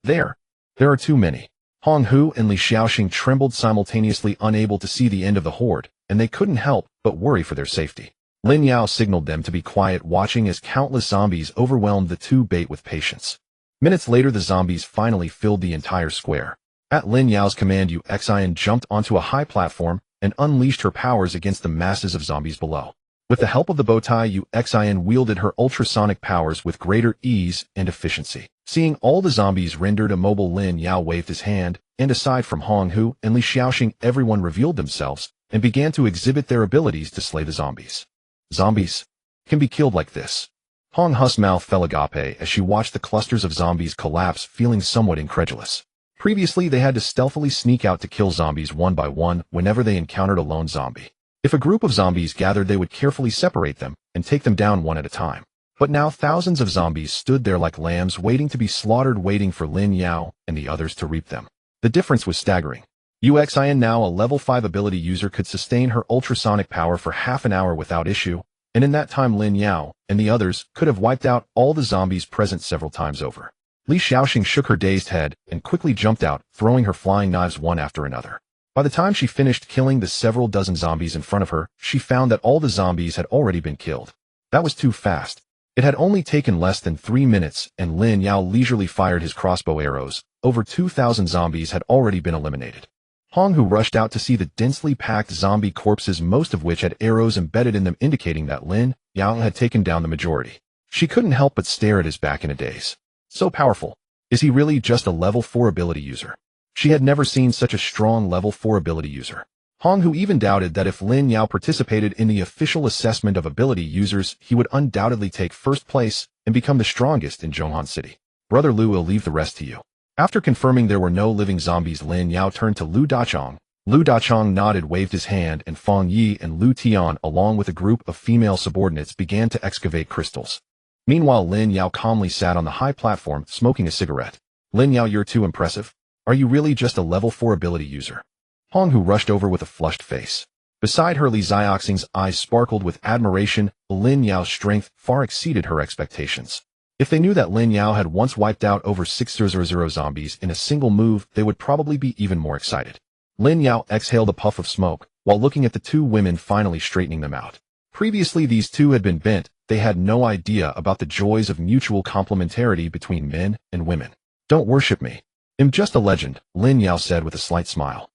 There are too many. Hong Hu and Li Xiaoxing trembled simultaneously, unable to see the end of the horde, and they couldn't help but worry for their safety. Lin Yao signaled them to be quiet, watching as countless zombies overwhelmed the two bait with patience. Minutes later, the zombies finally filled the entire square. At Lin Yao's command, Xueyan jumped onto a high platform and unleashed her powers against the masses of zombies below. With the help of the bow tie, Xueyan wielded her ultrasonic powers with greater ease and efficiency. Seeing all the zombies rendered immobile, Lin Yao waved his hand, and aside from Hong Hu and Li Xiaoxing, everyone revealed themselves and began to exhibit their abilities to slay the zombies. Zombies can be killed like this. Hong Hu's mouth fell agape as she watched the clusters of zombies collapse, feeling somewhat incredulous. Previously, they had to stealthily sneak out to kill zombies one by one whenever they encountered a lone zombie. If a group of zombies gathered, they would carefully separate them and take them down one at a time. But now thousands of zombies stood there like lambs waiting to be slaughtered, waiting for Lin Yao and the others to reap them. The difference was staggering. Xueyan, now a level 5 ability user, could sustain her ultrasonic power for half an hour without issue, and in that time Lin Yao and the others could have wiped out all the zombies present several times over. Li Xiaoxing shook her dazed head and quickly jumped out, throwing her flying knives one after another. By the time she finished killing the several dozen zombies in front of her, she found that all the zombies had already been killed. That was too fast. It had only taken less than 3 minutes, and Lin Yao leisurely fired his crossbow arrows. Over 2,000 zombies had already been eliminated. Hong Hu rushed out to see the densely packed zombie corpses, most of which had arrows embedded in them, indicating that Lin Yao had taken down the majority. She couldn't help but stare at his back in a daze. So powerful. Is he really just a level 4 ability user? She had never seen such a strong level 4 ability user. Hong Hu even doubted that if Lin Yao participated in the official assessment of ability users, he would undoubtedly take first place and become the strongest in Zhonghan City. Brother Lu will leave the rest to you. After confirming there were no living zombies, Lin Yao turned to Lu Dachong. Lu Dachong nodded, waved his hand, and Feng Yi and Lu Tian, along with a group of female subordinates, began to excavate crystals. Meanwhile, Lin Yao calmly sat on the high platform, smoking a cigarette. Lin Yao, you're too impressive. Are you really just a level 4 ability user? Hong Hu rushed over with a flushed face. Beside her, Li Xiaoxing's eyes sparkled with admiration. Lin Yao's strength far exceeded her expectations. If they knew that Lin Yao had once wiped out over 600 zombies in a single move, they would probably be even more excited. Lin Yao exhaled a puff of smoke while looking at the two women finally straightening them out. Previously, these two had been bent. They had no idea about the joys of mutual complementarity between men and women. Don't worship me. I'm just a legend, Lin Yao said with a slight smile.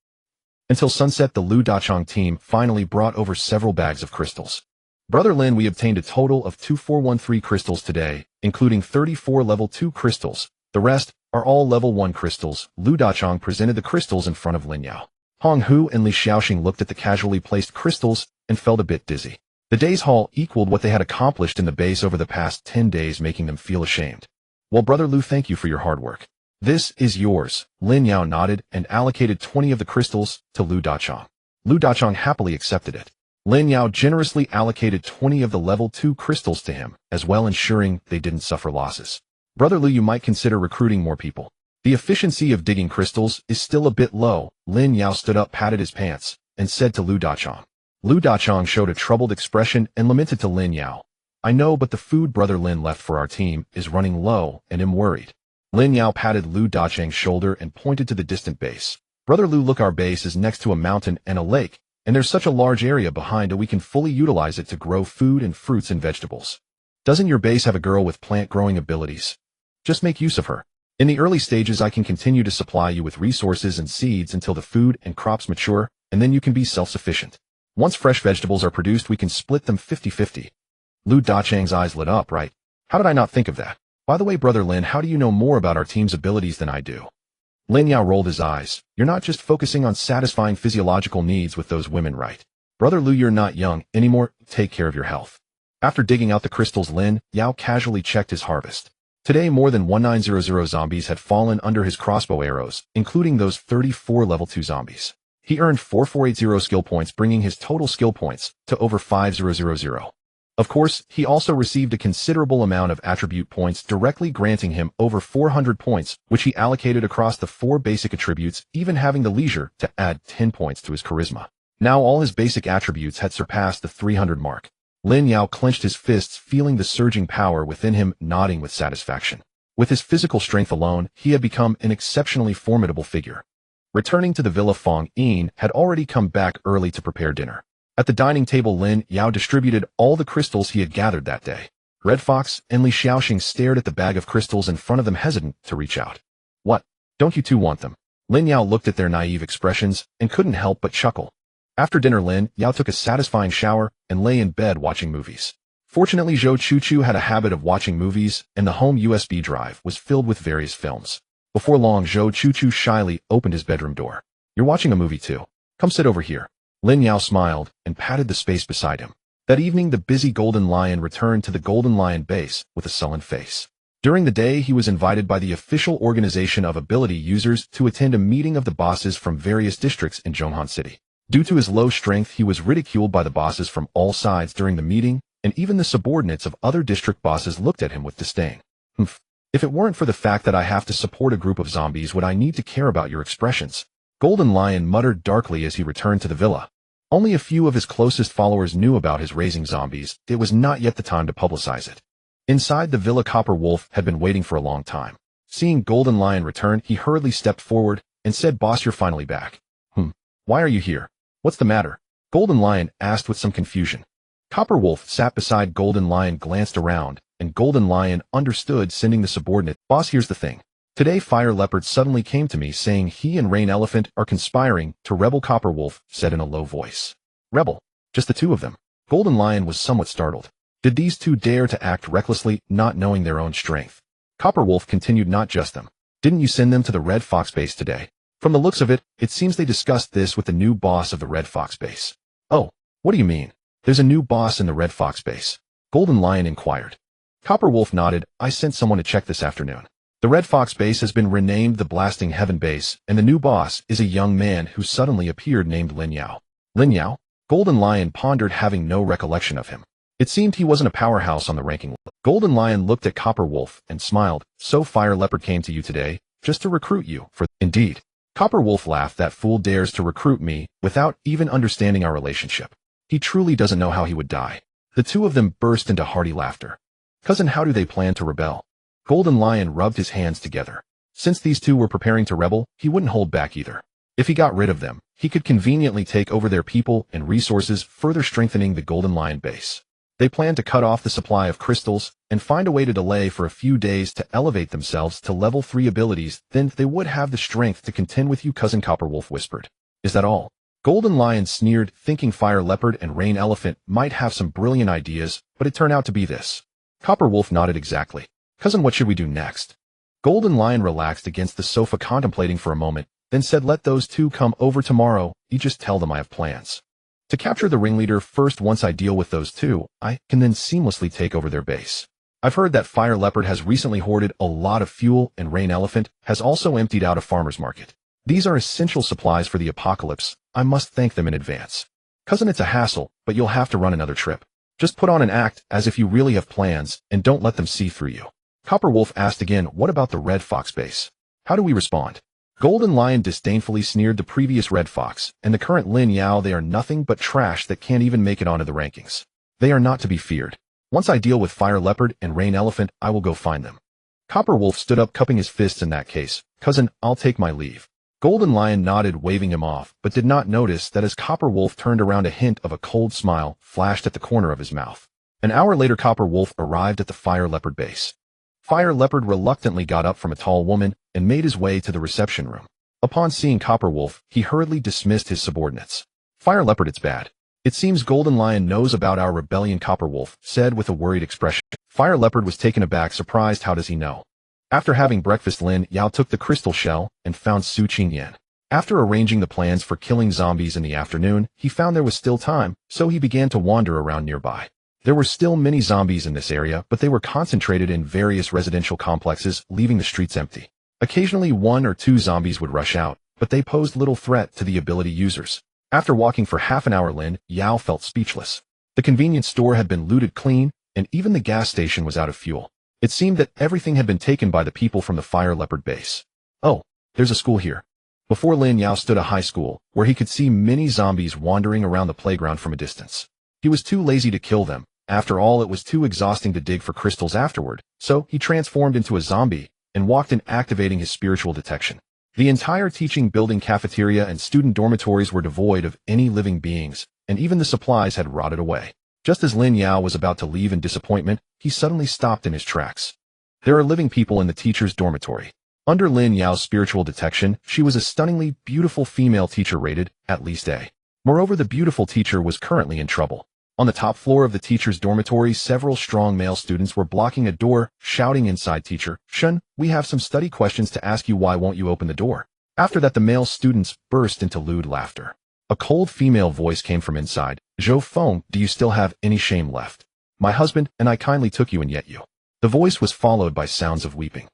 Until sunset, the Lu Dachong team finally brought over several bags of crystals. Brother Lin, we obtained a total of 2413 crystals today, including 34 level 2 crystals. The rest are all level 1 crystals. Lu Dachong presented the crystals in front of Lin Yao. Hong Hu and Li Xiaoxing looked at the casually placed crystals and felt a bit dizzy. The day's haul equaled what they had accomplished in the base over the past 10 days, making them feel ashamed. Well, Brother Lu, thank you for your hard work. This is yours. Lin Yao nodded and allocated 20 of the crystals to Lu Dachong. Lu Dachong happily accepted it. Lin Yao generously allocated 20 of the level 2 crystals to him, as well, ensuring they didn't suffer losses. Brother Lu, you might consider recruiting more people. The efficiency of digging crystals is still a bit low. Lin Yao stood up, patted his pants, and said to Lu Dachong. Lu Dachong showed a troubled expression and lamented to Lin Yao. I know, but the food Brother Lin left for our team is running low, and I'm worried. Lin Yao patted Lu Dachong's shoulder and pointed to the distant base. Brother Lu, look, our base is next to a mountain and a lake, and there's such a large area behind it we can fully utilize it to grow food and fruits and vegetables. Doesn't your base have a girl with plant-growing abilities? Just make use of her. In the early stages, I can continue to supply you with resources and seeds until the food and crops mature, and then you can be self-sufficient. Once fresh vegetables are produced, we can split them 50-50. Lu Dacheng's eyes lit up. Right? How did I not think of that? By the way, Brother Lin, how do you know more about our team's abilities than I do? Lin Yao rolled his eyes. You're not just focusing on satisfying physiological needs with those women, right? Brother Lu, you're not young anymore. Take care of your health. After digging out the crystals, Lin Yao casually checked his harvest. Today, more than 1900 zombies had fallen under his crossbow arrows, including those 34 level 2 zombies. He earned 4480 skill points, bringing his total skill points to over 5000. Of course, he also received a considerable amount of attribute points, directly granting him over 400 points, which he allocated across the 4 basic attributes, even having the leisure to add 10 points to his charisma. Now all his basic attributes had surpassed the 300 mark. Lin Yao clenched his fists, feeling the surging power within him, nodding with satisfaction. With his physical strength alone, he had become an exceptionally formidable figure. Returning to the villa, Fong Yin had already come back early to prepare dinner. At the dining table, Lin Yao distributed all the crystals he had gathered that day. Red Fox and Li Xiaoxing stared at the bag of crystals in front of them, hesitant to reach out. What? Don't you two want them? Lin Yao looked at their naive expressions and couldn't help but chuckle. After dinner, Lin Yao took a satisfying shower and lay in bed watching movies. Fortunately, Zhou Chuchu had a habit of watching movies, and the home USB drive was filled with various films. Before long, Zhou Chuchu shyly opened his bedroom door. You're watching a movie too. Come sit over here. Lin Yao smiled and patted the space beside him. That evening, the busy Golden Lion returned to the Golden Lion base with a sullen face. During the day, he was invited by the official organization of ability users to attend a meeting of the bosses from various districts in Zhonghan City. Due to his low strength, he was ridiculed by the bosses from all sides during the meeting, and even the subordinates of other district bosses looked at him with disdain. If it weren't for the fact that I have to support a group of zombies, would I need to care about your expressions? Golden Lion muttered darkly as he returned to the villa. Only a few of his closest followers knew about his raising zombies. It was not yet the time to publicize it. Inside the villa, Copper Wolf had been waiting for a long time. Seeing Golden Lion return, he hurriedly stepped forward and said, "Boss, you're finally back." Why are you here? What's the matter? Golden Lion asked with some confusion. Copper Wolf sat beside Golden Lion, glanced around, and Golden Lion understood, sending the subordinate. Boss, here's the thing. Today Fire Leopard suddenly came to me saying he and Rain Elephant are conspiring to rebel. Copper Wolf said in a low voice. Rebel? Just the two of them? Golden Lion was somewhat startled. Did these two dare to act recklessly, not knowing their own strength? Copper Wolf continued, not just them. Didn't you send them to the Red Fox base today? From the looks of it, it seems they discussed this with the new boss of the Red Fox base. Oh, what do you mean? There's a new boss in the Red Fox base? Golden Lion inquired. Copper Wolf nodded. I sent someone to check this afternoon. The Red Fox base has been renamed the Blasting Heaven base, and the new boss is a young man who suddenly appeared named Lin Yao. Lin Yao? Golden Lion pondered, having no recollection of him. It seemed he wasn't a powerhouse on the ranking list. Golden Lion looked at Copper Wolf and smiled. So Fire Leopard came to you today, just to recruit you for... Indeed. Copper Wolf laughed. That fool dares to recruit me without even understanding our relationship. He truly doesn't know how he would die. The two of them burst into hearty laughter. Cousin, how do they plan to rebel? Golden Lion rubbed his hands together. Since these two were preparing to rebel, he wouldn't hold back either. If he got rid of them, he could conveniently take over their people and resources, further strengthening the Golden Lion base. They planned to cut off the supply of crystals and find a way to delay for a few days to elevate themselves to level 3 abilities, then they would have the strength to contend with you, cousin, Copper Wolf whispered. Is that all? Golden Lion sneered, thinking Fire Leopard and Rain Elephant might have some brilliant ideas, but it turned out to be this. Copper Wolf nodded. Exactly. Cousin, what should we do next? Golden Lion relaxed against the sofa, contemplating for a moment, then said, let those two come over tomorrow. You just tell them I have plans to capture the ringleader first. Once I deal with those two, I can then seamlessly take over their base. I've heard that Fire Leopard has recently hoarded a lot of fuel, and Rain Elephant has also emptied out a farmer's market. These are essential supplies for the apocalypse. I must thank them in advance. Cousin, it's a hassle, but you'll have to run another trip. Just put on an act as if you really have plans, and don't let them see through you. Copper Wolf asked again, what about the Red Fox base? How do we respond? Golden Lion disdainfully sneered. The previous Red Fox and the current Lin Yao, they are nothing but trash that can't even make it onto the rankings. They are not to be feared. Once I deal with Fire Leopard and Rain Elephant, I will go find them. Copper Wolf stood up, cupping his fists. In that case, cousin, I'll take my leave. Golden Lion nodded, waving him off, but did not notice that as Copper Wolf turned around, a hint of a cold smile flashed at the corner of his mouth. An hour later, Copper Wolf arrived at the Fire Leopard base. Fire Leopard reluctantly got up from a tall woman and made his way to the reception room. Upon seeing Copper Wolf, he hurriedly dismissed his subordinates. Fire Leopard, it's bad. It seems Golden Lion knows about our rebellion, Copper Wolf said with a worried expression. Fire Leopard was taken aback, surprised. How does he know? After having breakfast, Lin Yao took the crystal shell and found Xueyan. After arranging the plans for killing zombies in the afternoon, he found there was still time, so he began to wander around nearby. There were still many zombies in this area, but they were concentrated in various residential complexes, leaving the streets empty. Occasionally 1 or 2 zombies would rush out, but they posed little threat to the ability users. After walking for half an hour, Lin Yao felt speechless. The convenience store had been looted clean, and even the gas station was out of fuel. It seemed that everything had been taken by the people from the Fire Leopard base. Oh, there's a school here. Before Lin Yao stood a high school, where he could see many zombies wandering around the playground from a distance. He was too lazy to kill them, After all, it was too exhausting to dig for crystals afterward, so he transformed into a zombie and walked in, activating his spiritual detection. The entire teaching building, cafeteria, and student dormitories were devoid of any living beings, and even the supplies had rotted away. Just as Lin Yao was about to leave in disappointment, he suddenly stopped in his tracks. There are living people in the teacher's dormitory. Under Lin Yao's spiritual detection, she was a stunningly beautiful female teacher rated at least A. Moreover, the beautiful teacher was currently in trouble. On the top floor of the teacher's dormitory, several strong male students were blocking a door, shouting inside, "Teacher, Shun, we have some study questions to ask you. Why won't you open the door?" After that, the male students burst into lewd laughter. A cold female voice came from inside. "Zhou Feng, do you still have any shame left? My husband and I kindly took you, and yet you." The voice was followed by sounds of weeping.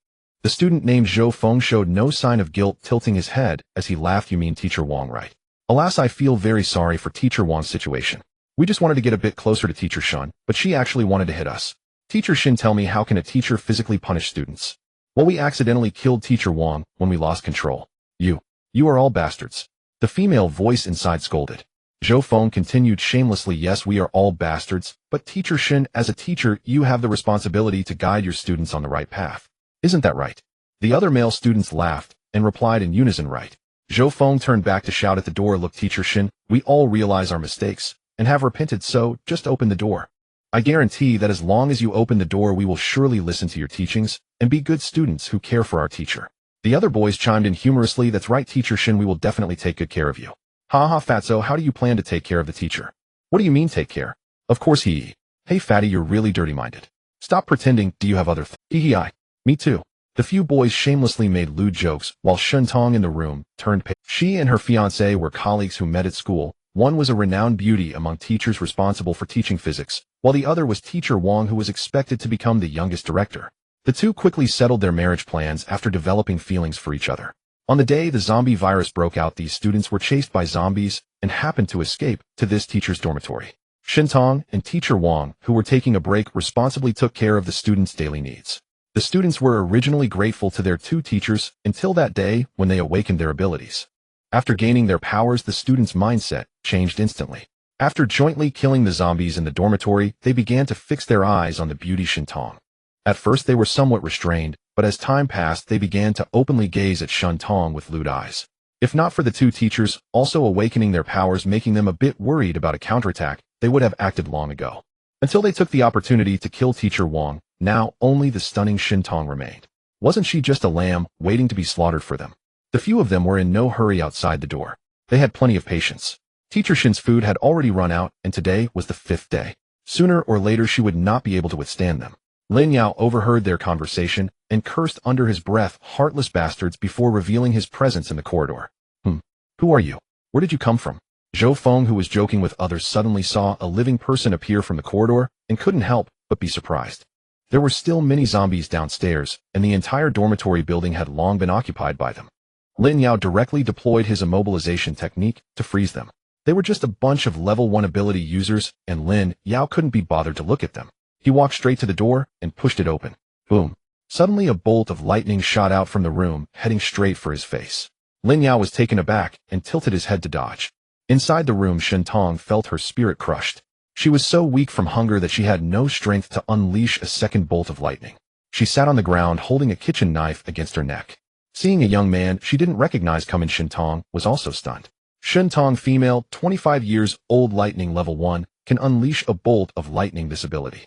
The student named Zhou Feng showed no sign of guilt, tilting his head as he laughed. "You mean Teacher Wang, right? Alas, I feel very sorry for Teacher Wang's situation. We just wanted to get a bit closer to Teacher Shun, but she actually wanted to hit us. Teacher Shin, tell me, how can a teacher physically punish students? Well, we accidentally killed Teacher Wang when we lost control. You are all bastards." The female voice inside scolded. Zhou Feng continued shamelessly, "Yes, we are all bastards, but Teacher Shin, as a teacher, you have the responsibility to guide your students on the right path. Isn't that right?" The other male students laughed and replied in unison, "Right." Zhou Feng turned back to shout at the door, "Look, Teacher Shin, we all realize our mistakes and have repented, so just open the door. I guarantee that as long as you open the door, we will surely listen to your teachings and be good students who care for our teacher." The other boys chimed in humorously, "That's right, Teacher Shin, we will definitely take good care of you." "Ha ha, Fatso, how do you plan to take care of the teacher?" "What do you mean take care? Of course he." "Hey Fatty, you're really dirty-minded. Stop pretending. Do you have other I. Me too." The few boys shamelessly made lewd jokes, while Shun Tong in the room turned pale. She and her fiancé were colleagues who met at school. One was a renowned beauty among teachers responsible for teaching physics, while the other was Teacher Wang, who was expected to become the youngest director. The two quickly settled their marriage plans after developing feelings for each other. On the day the zombie virus broke out, these students were chased by zombies and happened to escape to this teacher's dormitory. Shintong and Teacher Wang, who were taking a break, responsibly took care of the students' daily needs. The students were originally grateful to their two teachers until that day when they awakened their abilities. After gaining their powers, the students' mindset changed instantly. After jointly killing the zombies in the dormitory, they began to fix their eyes on the beauty Shintong. At first they were somewhat restrained, but as time passed they began to openly gaze at Shintong with lewd eyes. If not for the two teachers also awakening their powers, making them a bit worried about a counterattack, they would have acted long ago. Until they took the opportunity to kill Teacher Wang, now only the stunning Shintong remained. Wasn't she just a lamb waiting to be slaughtered for them? The few of them were in no hurry outside the door. They had plenty of patience. Teacher Shin's food had already run out, and today was the 5th day. Sooner or later she would not be able to withstand them. Lin Yao overheard their conversation and cursed under his breath, "Heartless bastards," before revealing his presence in the corridor. Who are you? Where did you come from?" Zhou Feng, who was joking with others, suddenly saw a living person appear from the corridor and couldn't help but be surprised. There were still many zombies downstairs, and the entire dormitory building had long been occupied by them. Lin Yao directly deployed his immobilization technique to freeze them. They were just a bunch of level 1 ability users, and Lin Yao couldn't be bothered to look at them. He walked straight to the door and pushed it open. Boom. Suddenly a bolt of lightning shot out from the room, heading straight for his face. Lin Yao was taken aback and tilted his head to dodge. Inside the room, Shintong felt her spirit crushed. She was so weak from hunger that she had no strength to unleash a second bolt of lightning. She sat on the ground holding a kitchen knife against her neck. Seeing a young man she didn't recognize come in, Shintong was also stunned. Shintong, female, 25 years old, lightning level 1, can unleash a bolt of lightning. This ability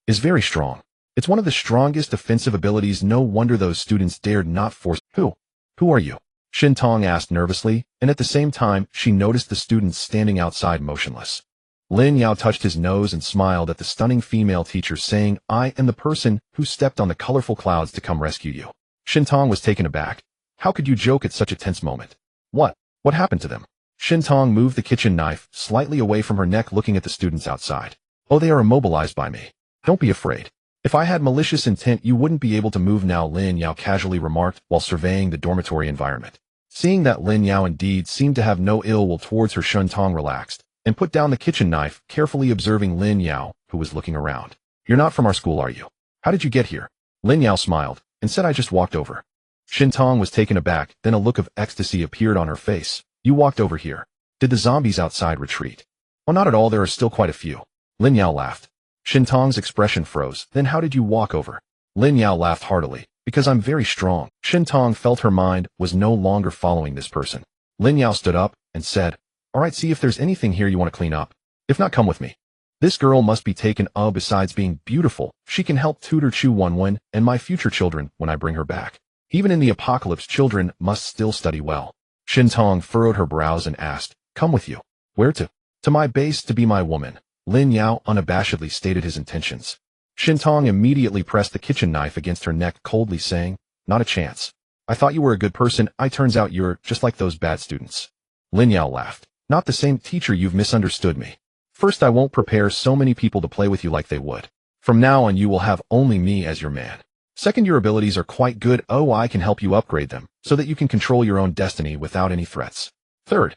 is very strong. It's one of the strongest offensive abilities. No wonder those students dared not force. Who are you? Shintong asked nervously, and at the same time she noticed the students standing outside motionless. Lin Yao touched his nose and smiled at the stunning female teacher, saying, "I am the person who stepped on the colorful clouds to come rescue you." Shintong was taken aback. How could you joke at such a tense moment? What happened to them? Shintong moved the kitchen knife slightly away from her neck, looking at the students outside. "Oh, they are immobilized by me. Don't be afraid. If I had malicious intent, you wouldn't be able to move now," Lin Yao casually remarked while surveying the dormitory environment. Seeing that Lin Yao indeed seemed to have no ill will towards her, Shintong relaxed and put down the kitchen knife, carefully observing Lin Yao, who was looking around. "You're not from our school, are you? How did you get here?" Lin Yao smiled and said, "I just walked over." Shintong was taken aback, then a look of ecstasy appeared on her face. "You walked over here? Did the zombies outside retreat?" "Oh, not at all, there are still quite a few." Lin Yao laughed. Shintong's expression froze. Then how did you walk over? Lin Yao laughed heartily. Because I'm very strong. Shintong felt her mind was no longer following this person. Lin Yao stood up and said, Alright, see if there's anything here you want to clean up. If not, come with me. This girl must be taken. Besides being beautiful, she can help tutor Xueyan and my future children when I bring her back. Even in the apocalypse, children must still study well. Shintong furrowed her brows and asked, Come with you. Where to? To my base to be my woman. Lin Yao unabashedly stated his intentions. Shintong immediately pressed the kitchen knife against her neck, coldly saying, Not a chance. I thought you were a good person. Turns out you're just like those bad students. Lin Yao laughed. Not the same. Teacher, you've misunderstood me. First, I won't prepare so many people to play with you like they would. From now on, you will have only me as your man. Second, your abilities are quite good. I can help you upgrade them so that you can control your own destiny without any threats. Third,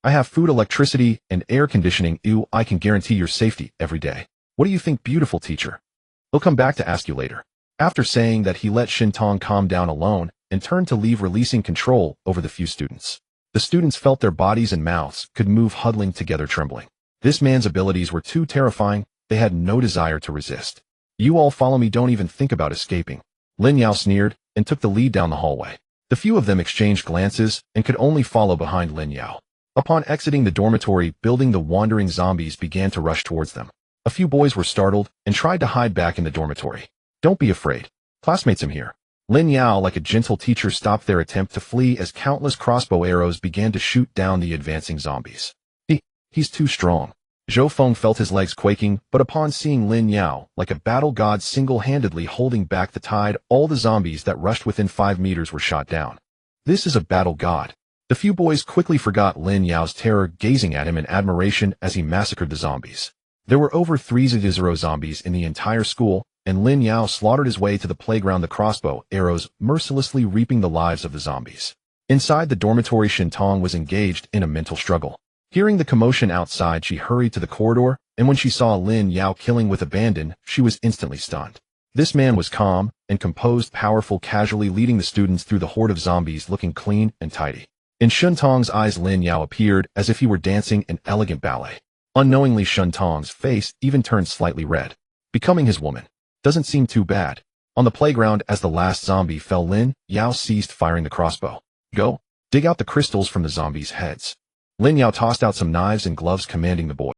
I have food, electricity, and air conditioning. I can guarantee your safety every day. What do you think, beautiful teacher? He'll come back to ask you later. After saying that, he let Shintong calm down alone and turned to leave, releasing control over the few students. The students felt their bodies and mouths could move, huddling together, trembling. This man's abilities were too terrifying. They had no desire to resist. You all follow me. Don't even think about escaping. Lin Yao sneered and took the lead down the hallway. The few of them exchanged glances and could only follow behind Lin Yao. Upon exiting the dormitory building, the wandering zombies began to rush towards them. A few boys were startled and tried to hide back in the dormitory. Don't be afraid. Classmates, I'm here. Lin Yao, like a gentle teacher, stopped their attempt to flee as countless crossbow arrows began to shoot down the advancing zombies. He's too strong. Zhou Feng felt his legs quaking, but upon seeing Lin Yao, like a battle god, single-handedly holding back the tide, all the zombies that rushed within 5 meters were shot down. This is a battle god. The few boys quickly forgot Lin Yao's terror, gazing at him in admiration as he massacred the zombies. There were over 300 zombies in the entire school, and Lin Yao slaughtered his way to the playground, the crossbow arrows mercilessly reaping the lives of the zombies. Inside the dormitory, Shintong was engaged in a mental struggle. Hearing the commotion outside, she hurried to the corridor, and when she saw Lin Yao killing with abandon, she was instantly stunned. This man was calm and composed, powerful, casually leading the students through the horde of zombies, looking clean and tidy. In Shintong's eyes, Lin Yao appeared as if he were dancing an elegant ballet. Unknowingly, Shintong's face even turned slightly red. Becoming his woman doesn't seem too bad. On the playground, as the last zombie fell, Lin Yao ceased firing the crossbow. Go, dig out the crystals from the zombies' heads. Lin Yao tossed out some knives and gloves, commanding the boy.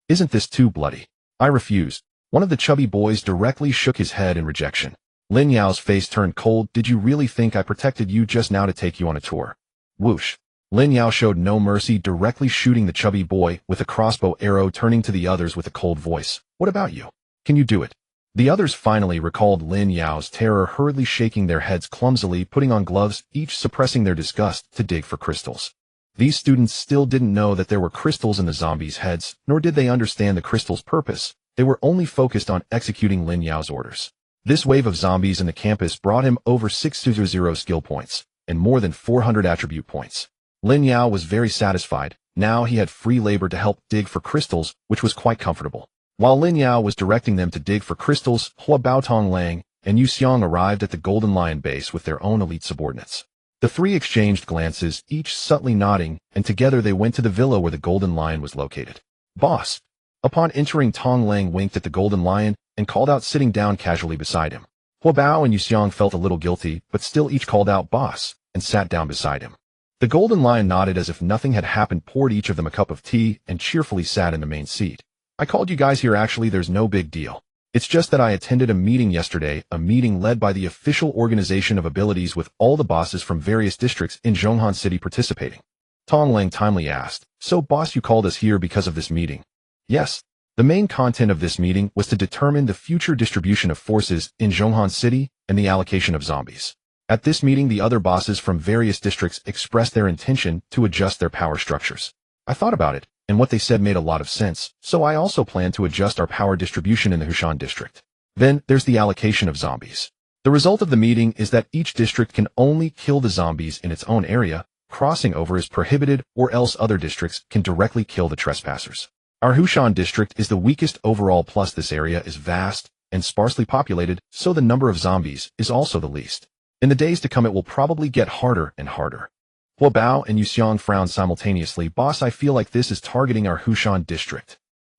Isn't this too bloody? I refuse. One of the chubby boys directly shook his head in rejection. Lin Yao's face turned cold. Did you really think I protected you just now to take you on a tour? Whoosh. Lin Yao showed no mercy, directly shooting the chubby boy with a crossbow arrow, turning to the others with a cold voice. What about you? Can you do it? The others finally recalled Lin Yao's terror, hurriedly shaking their heads, clumsily putting on gloves, each suppressing their disgust, to dig for crystals. These students still didn't know that there were crystals in the zombies' heads, nor did they understand the crystal's purpose. They were only focused on executing Lin Yao's orders. This wave of zombies in the campus brought him over 600 skill points and more than 400 attribute points. Lin Yao was very satisfied. Now he had free labor to help dig for crystals, which was quite comfortable. While Lin Yao was directing them to dig for crystals, Hua Baotong Lang and Xueyan arrived at the Golden Lion base with their own elite subordinates. The three exchanged glances, each subtly nodding, and together they went to the villa where the Golden Lion was located. Boss. Upon entering, Tong Lang winked at the Golden Lion and called out, sitting down casually beside him. Hua Bao and Xueyan felt a little guilty, but still each called out boss and sat down beside him. The Golden Lion nodded as if nothing had happened, poured each of them a cup of tea, and cheerfully sat in the main seat. I called you guys here. Actually, there's no big deal. It's just that I attended a meeting yesterday, a meeting led by the official organization of abilities with all the bosses from various districts in Zhonghan City participating. Tong Lang timely asked, So boss, you called us here because of this meeting? Yes. The main content of this meeting was to determine the future distribution of forces in Zhonghan City and the allocation of zombies. At this meeting, the other bosses from various districts expressed their intention to adjust their power structures. I thought about it, and what they said made a lot of sense, so I also plan to adjust our power distribution in the Hushan district. Then, there's the allocation of zombies. The result of the meeting is that each district can only kill the zombies in its own area, crossing over is prohibited, or else other districts can directly kill the trespassers. Our Hushan district is the weakest overall, plus this area is vast and sparsely populated, so the number of zombies is also the least. In the days to come, it will probably get harder and harder. Hua Bao and Xueyan frowned simultaneously. Boss, I feel like this is targeting our Hushan district.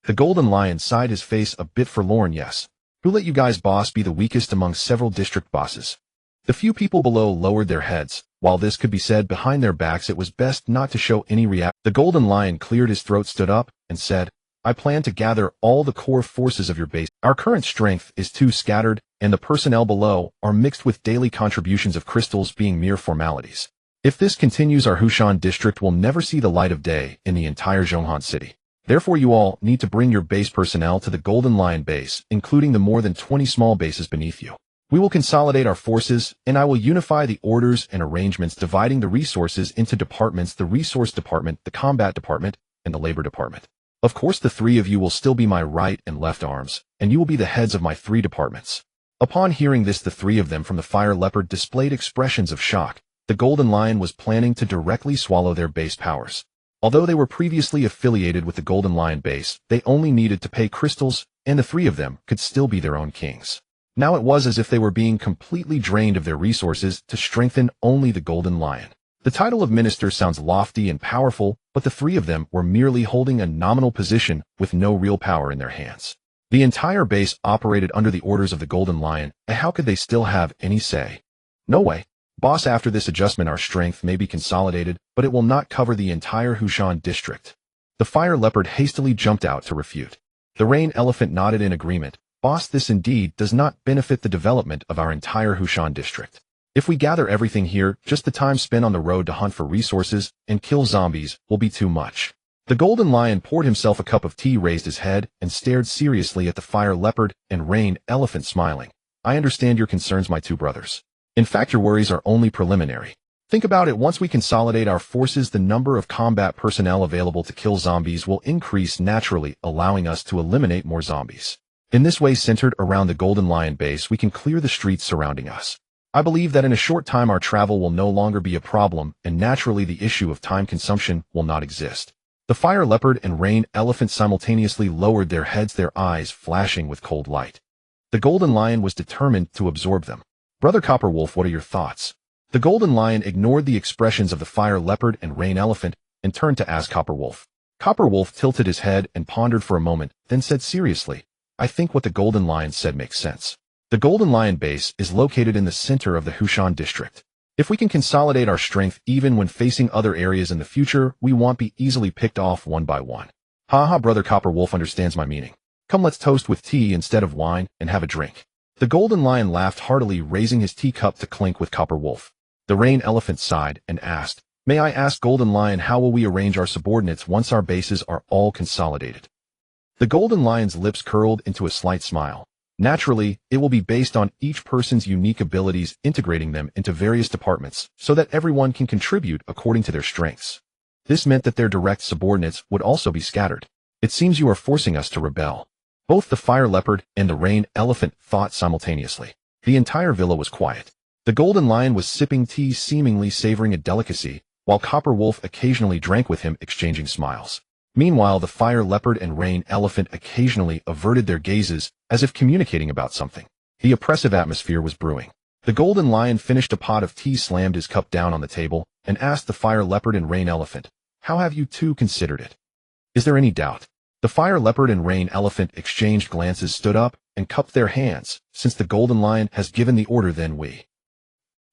The golden lion sighed, his face a bit forlorn. Yes. Who let you guys boss be the weakest among several district bosses? The few people below lowered their heads. While this could be said behind their backs, it was best not to show any reaction. The golden lion cleared his throat, stood up, and said, I plan to gather all the core forces of your base. Our current strength is too scattered, and the personnel below are mixed with daily contributions of crystals being mere formalities. If this continues, our Xueyan district will never see the light of day in the entire Zhonghan city. Therefore, you all need to bring your base personnel to the Golden Lion base, including the more than 20 small bases beneath you. We will consolidate our forces, and I will unify the orders and arrangements, dividing the resources into departments: the resource department, the combat department, and the labor department. Of course, the three of you will still be my right and left arms, and you will be the heads of my three departments. Upon hearing this, the three of them from the Fire Leopard displayed expressions of shock. The Golden Lion was planning to directly swallow their base powers. Although they were previously affiliated with the Golden Lion base, they only needed to pay crystals, and the three of them could still be their own kings. Now it was as if they were being completely drained of their resources to strengthen only the Golden Lion. The title of minister sounds lofty and powerful, but the three of them were merely holding a nominal position with no real power in their hands. The entire base operated under the orders of the Golden Lion, and how could they still have any say? No way. Boss, after this adjustment our strength may be consolidated, but it will not cover the entire Xueyan district. The Fire Leopard hastily jumped out to refute. The Rain Elephant nodded in agreement. Boss, this indeed does not benefit the development of our entire Xueyan district. If we gather everything here, just the time spent on the road to hunt for resources and kill zombies will be too much. The Golden Lion poured himself a cup of tea, raised his head, and stared seriously at the Fire Leopard and Rain Elephant, smiling. I understand your concerns, my two brothers. In fact, your worries are only preliminary. Think about it, once we consolidate our forces, the number of combat personnel available to kill zombies will increase naturally, allowing us to eliminate more zombies. In this way, centered around the Golden Lion base, we can clear the streets surrounding us. I believe that in a short time our travel will no longer be a problem, and naturally the issue of time consumption will not exist. The Fire Leopard and Rain Elephant simultaneously lowered their heads, their eyes flashing with cold light. The Golden Lion was determined to absorb them. Brother Copperwolf, what are your thoughts? The Golden Lion ignored the expressions of the Fire Leopard and Rain Elephant and turned to ask Copperwolf. Copperwolf tilted his head and pondered for a moment, then said seriously, I think what the Golden Lion said makes sense. The Golden Lion base is located in the center of the Xueyan district. If we can consolidate our strength even when facing other areas in the future, we won't be easily picked off one by one. Haha, Brother Copperwolf understands my meaning. Come, let's toast with tea instead of wine and have a drink. The Golden Lion laughed heartily, raising his teacup to clink with Copperwolf. The Rain Elephant sighed and asked, May I ask, Golden Lion, how will we arrange our subordinates once our bases are all consolidated? The Golden Lion's lips curled into a slight smile. Naturally, it will be based on each person's unique abilities, integrating them into various departments so that everyone can contribute according to their strengths. This meant that their direct subordinates would also be scattered. It seems you are forcing us to rebel. Both the Fire Leopard and the Rain Elephant thought simultaneously. The entire villa was quiet. The Golden Lion was sipping tea, seemingly savoring a delicacy, while Copperwolf occasionally drank with him, exchanging smiles. Meanwhile, the Fire Leopard and Rain Elephant occasionally averted their gazes, as if communicating about something. The oppressive atmosphere was brewing. The Golden Lion finished a pot of tea, slammed his cup down on the table, and asked the Fire Leopard and Rain Elephant, How have you two considered it? Is there any doubt? The Fire Leopard and Rain Elephant exchanged glances, stood up, and cupped their hands. Since the Golden Lion has given the order, then we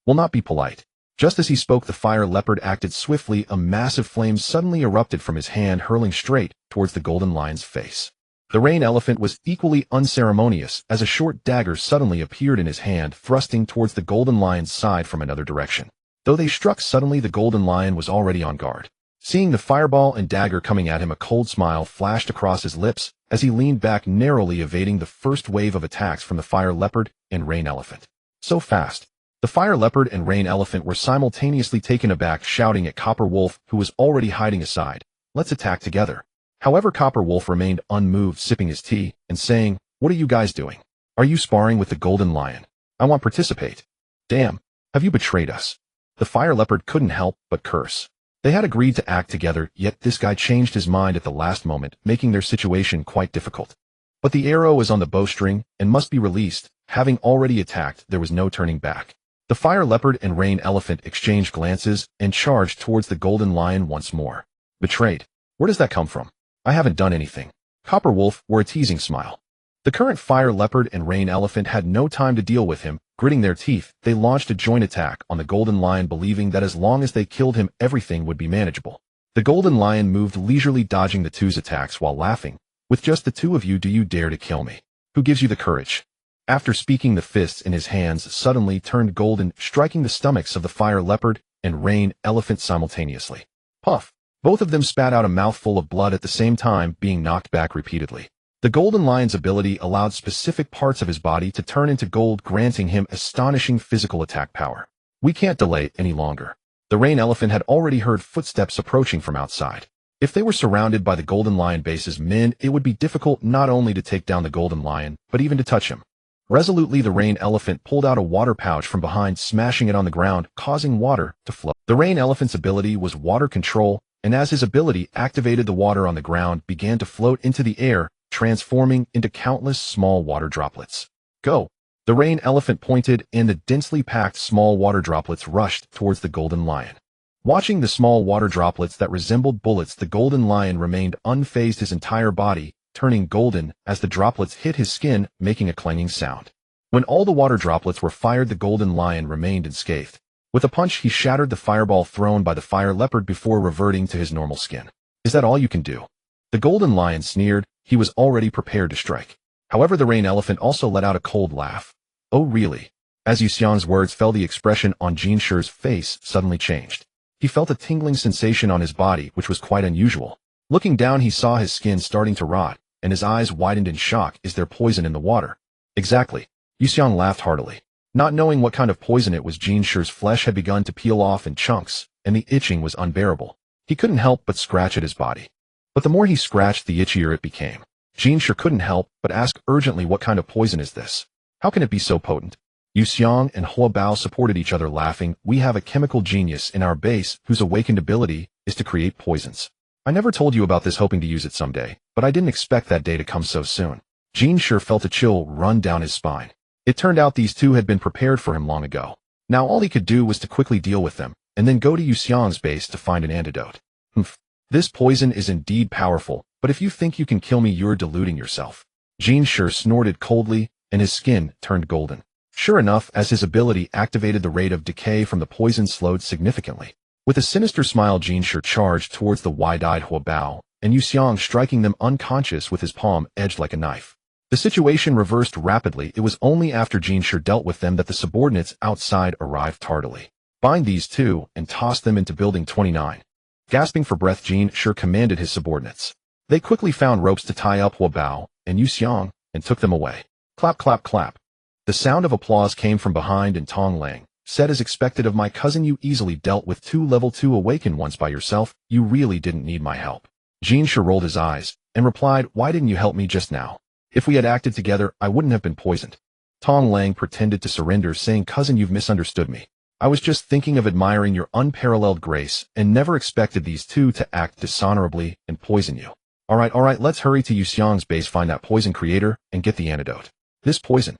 will not be polite. Just as he spoke, the Fire Leopard acted swiftly. A massive flame suddenly erupted from his hand, hurling straight towards the Golden Lion's face. The Rain Elephant was equally unceremonious, as a short dagger suddenly appeared in his hand, thrusting towards the Golden Lion's side from another direction. Though they struck suddenly, the Golden Lion was already on guard. Seeing the fireball and dagger coming at him, a cold smile flashed across his lips as he leaned back, narrowly evading the first wave of attacks from the Fire Leopard and Rain Elephant. So fast. The Fire Leopard and Rain Elephant were simultaneously taken aback, shouting at Copperwolf, who was already hiding aside, Let's attack together. However, Copperwolf remained unmoved, sipping his tea and saying, What are you guys doing? Are you sparring with the Golden Lion? I want to participate. Damn, have you betrayed us? The Fire Leopard couldn't help but curse. They had agreed to act together, yet this guy changed his mind at the last moment, making their situation quite difficult. But the arrow is on the bowstring and must be released. Having already attacked, there was no turning back. The Fire Leopard and Rain Elephant exchanged glances and charged towards the Golden Lion once more. Betrayed? Where does that come from? I haven't done anything. Copper Wolf wore a teasing smile. The current fire leopard and rain elephant had no time to deal with him. Gritting their teeth, they launched a joint attack on the golden lion, believing that as long as they killed him, everything would be manageable. The golden lion moved leisurely, dodging the two's attacks while laughing. With just the two of you, do you dare to kill me? Who gives you the courage? After speaking, the fists in his hands suddenly turned golden, striking the stomachs of the fire leopard and rain elephant simultaneously. Puff! Both of them spat out a mouthful of blood at the same time, being knocked back repeatedly. The golden lion's ability allowed specific parts of his body to turn into gold, granting him astonishing physical attack power. We can't delay any longer. The rain elephant had already heard footsteps approaching from outside. If they were surrounded by the golden lion base's men, it would be difficult not only to take down the golden lion, but even to touch him. Resolutely, the rain elephant pulled out a water pouch from behind, smashing it on the ground, causing water to flow. The rain elephant's ability was water control, and as his ability activated, the water on the ground began to float into the air, transforming into countless small water droplets. Go! The rain elephant pointed, and the densely packed small water droplets rushed towards the golden lion. Watching the small water droplets that resembled bullets, the golden lion remained unfazed, his entire body turning golden as the droplets hit his skin, making a clanging sound. When all the water droplets were fired, the golden lion remained unscathed. With a punch, he shattered the fireball thrown by the fire leopard before reverting to his normal skin. Is that all you can do? The golden lion sneered. He was already prepared to strike. However, the rain elephant also let out a cold laugh. Oh, really? As Xueyan's words fell, the expression on Jin Shi's face suddenly changed. He felt a tingling sensation on his body, which was quite unusual. Looking down, he saw his skin starting to rot, and his eyes widened in shock. Is there poison in the water? Exactly. Xueyan laughed heartily. Not knowing what kind of poison it was, Jin Shi's flesh had begun to peel off in chunks, and the itching was unbearable. He couldn't help but scratch at his body. But the more he scratched, the itchier it became. Jin Shi couldn't help but ask urgently, what kind of poison is this? How can it be so potent? Xueyan and Hua Bao supported each other, laughing. We have a chemical genius in our base whose awakened ability is to create poisons. I never told you about this, hoping to use it someday, but I didn't expect that day to come so soon. Jin Shi felt a chill run down his spine. It turned out these two had been prepared for him long ago. Now all he could do was to quickly deal with them, and then go to Xueyan's base to find an antidote. Humph. This poison is indeed powerful, but if you think you can kill me, you're deluding yourself. Jin Shi snorted coldly, and his skin turned golden. Sure enough, as his ability activated, the rate of decay from the poison slowed significantly. With a sinister smile, Jin Shi charged towards the wide-eyed Hua Bao, and Xueyan, striking them unconscious with his palm edged like a knife. The situation reversed rapidly. It was only after Jin Shi dealt with them that the subordinates outside arrived tardily. Bind these two and toss them into Building 29. Gasping for breath, Jin Shi commanded his subordinates. They quickly found ropes to tie up Hua Bao and Xueyan and took them away. Clap, clap, clap. The sound of applause came from behind, and Tong Lang said, as expected of my cousin, you easily dealt with two level 2 awakened ones by yourself. You really didn't need my help. Jin Shi rolled his eyes and replied, why didn't you help me just now? If we had acted together, I wouldn't have been poisoned. Tong Lang pretended to surrender, saying, cousin, you've misunderstood me. I was just thinking of admiring your unparalleled grace and never expected these two to act dishonorably and poison you. All right, let's hurry to Xueyan's base, find that poison creator, and get the antidote. This poison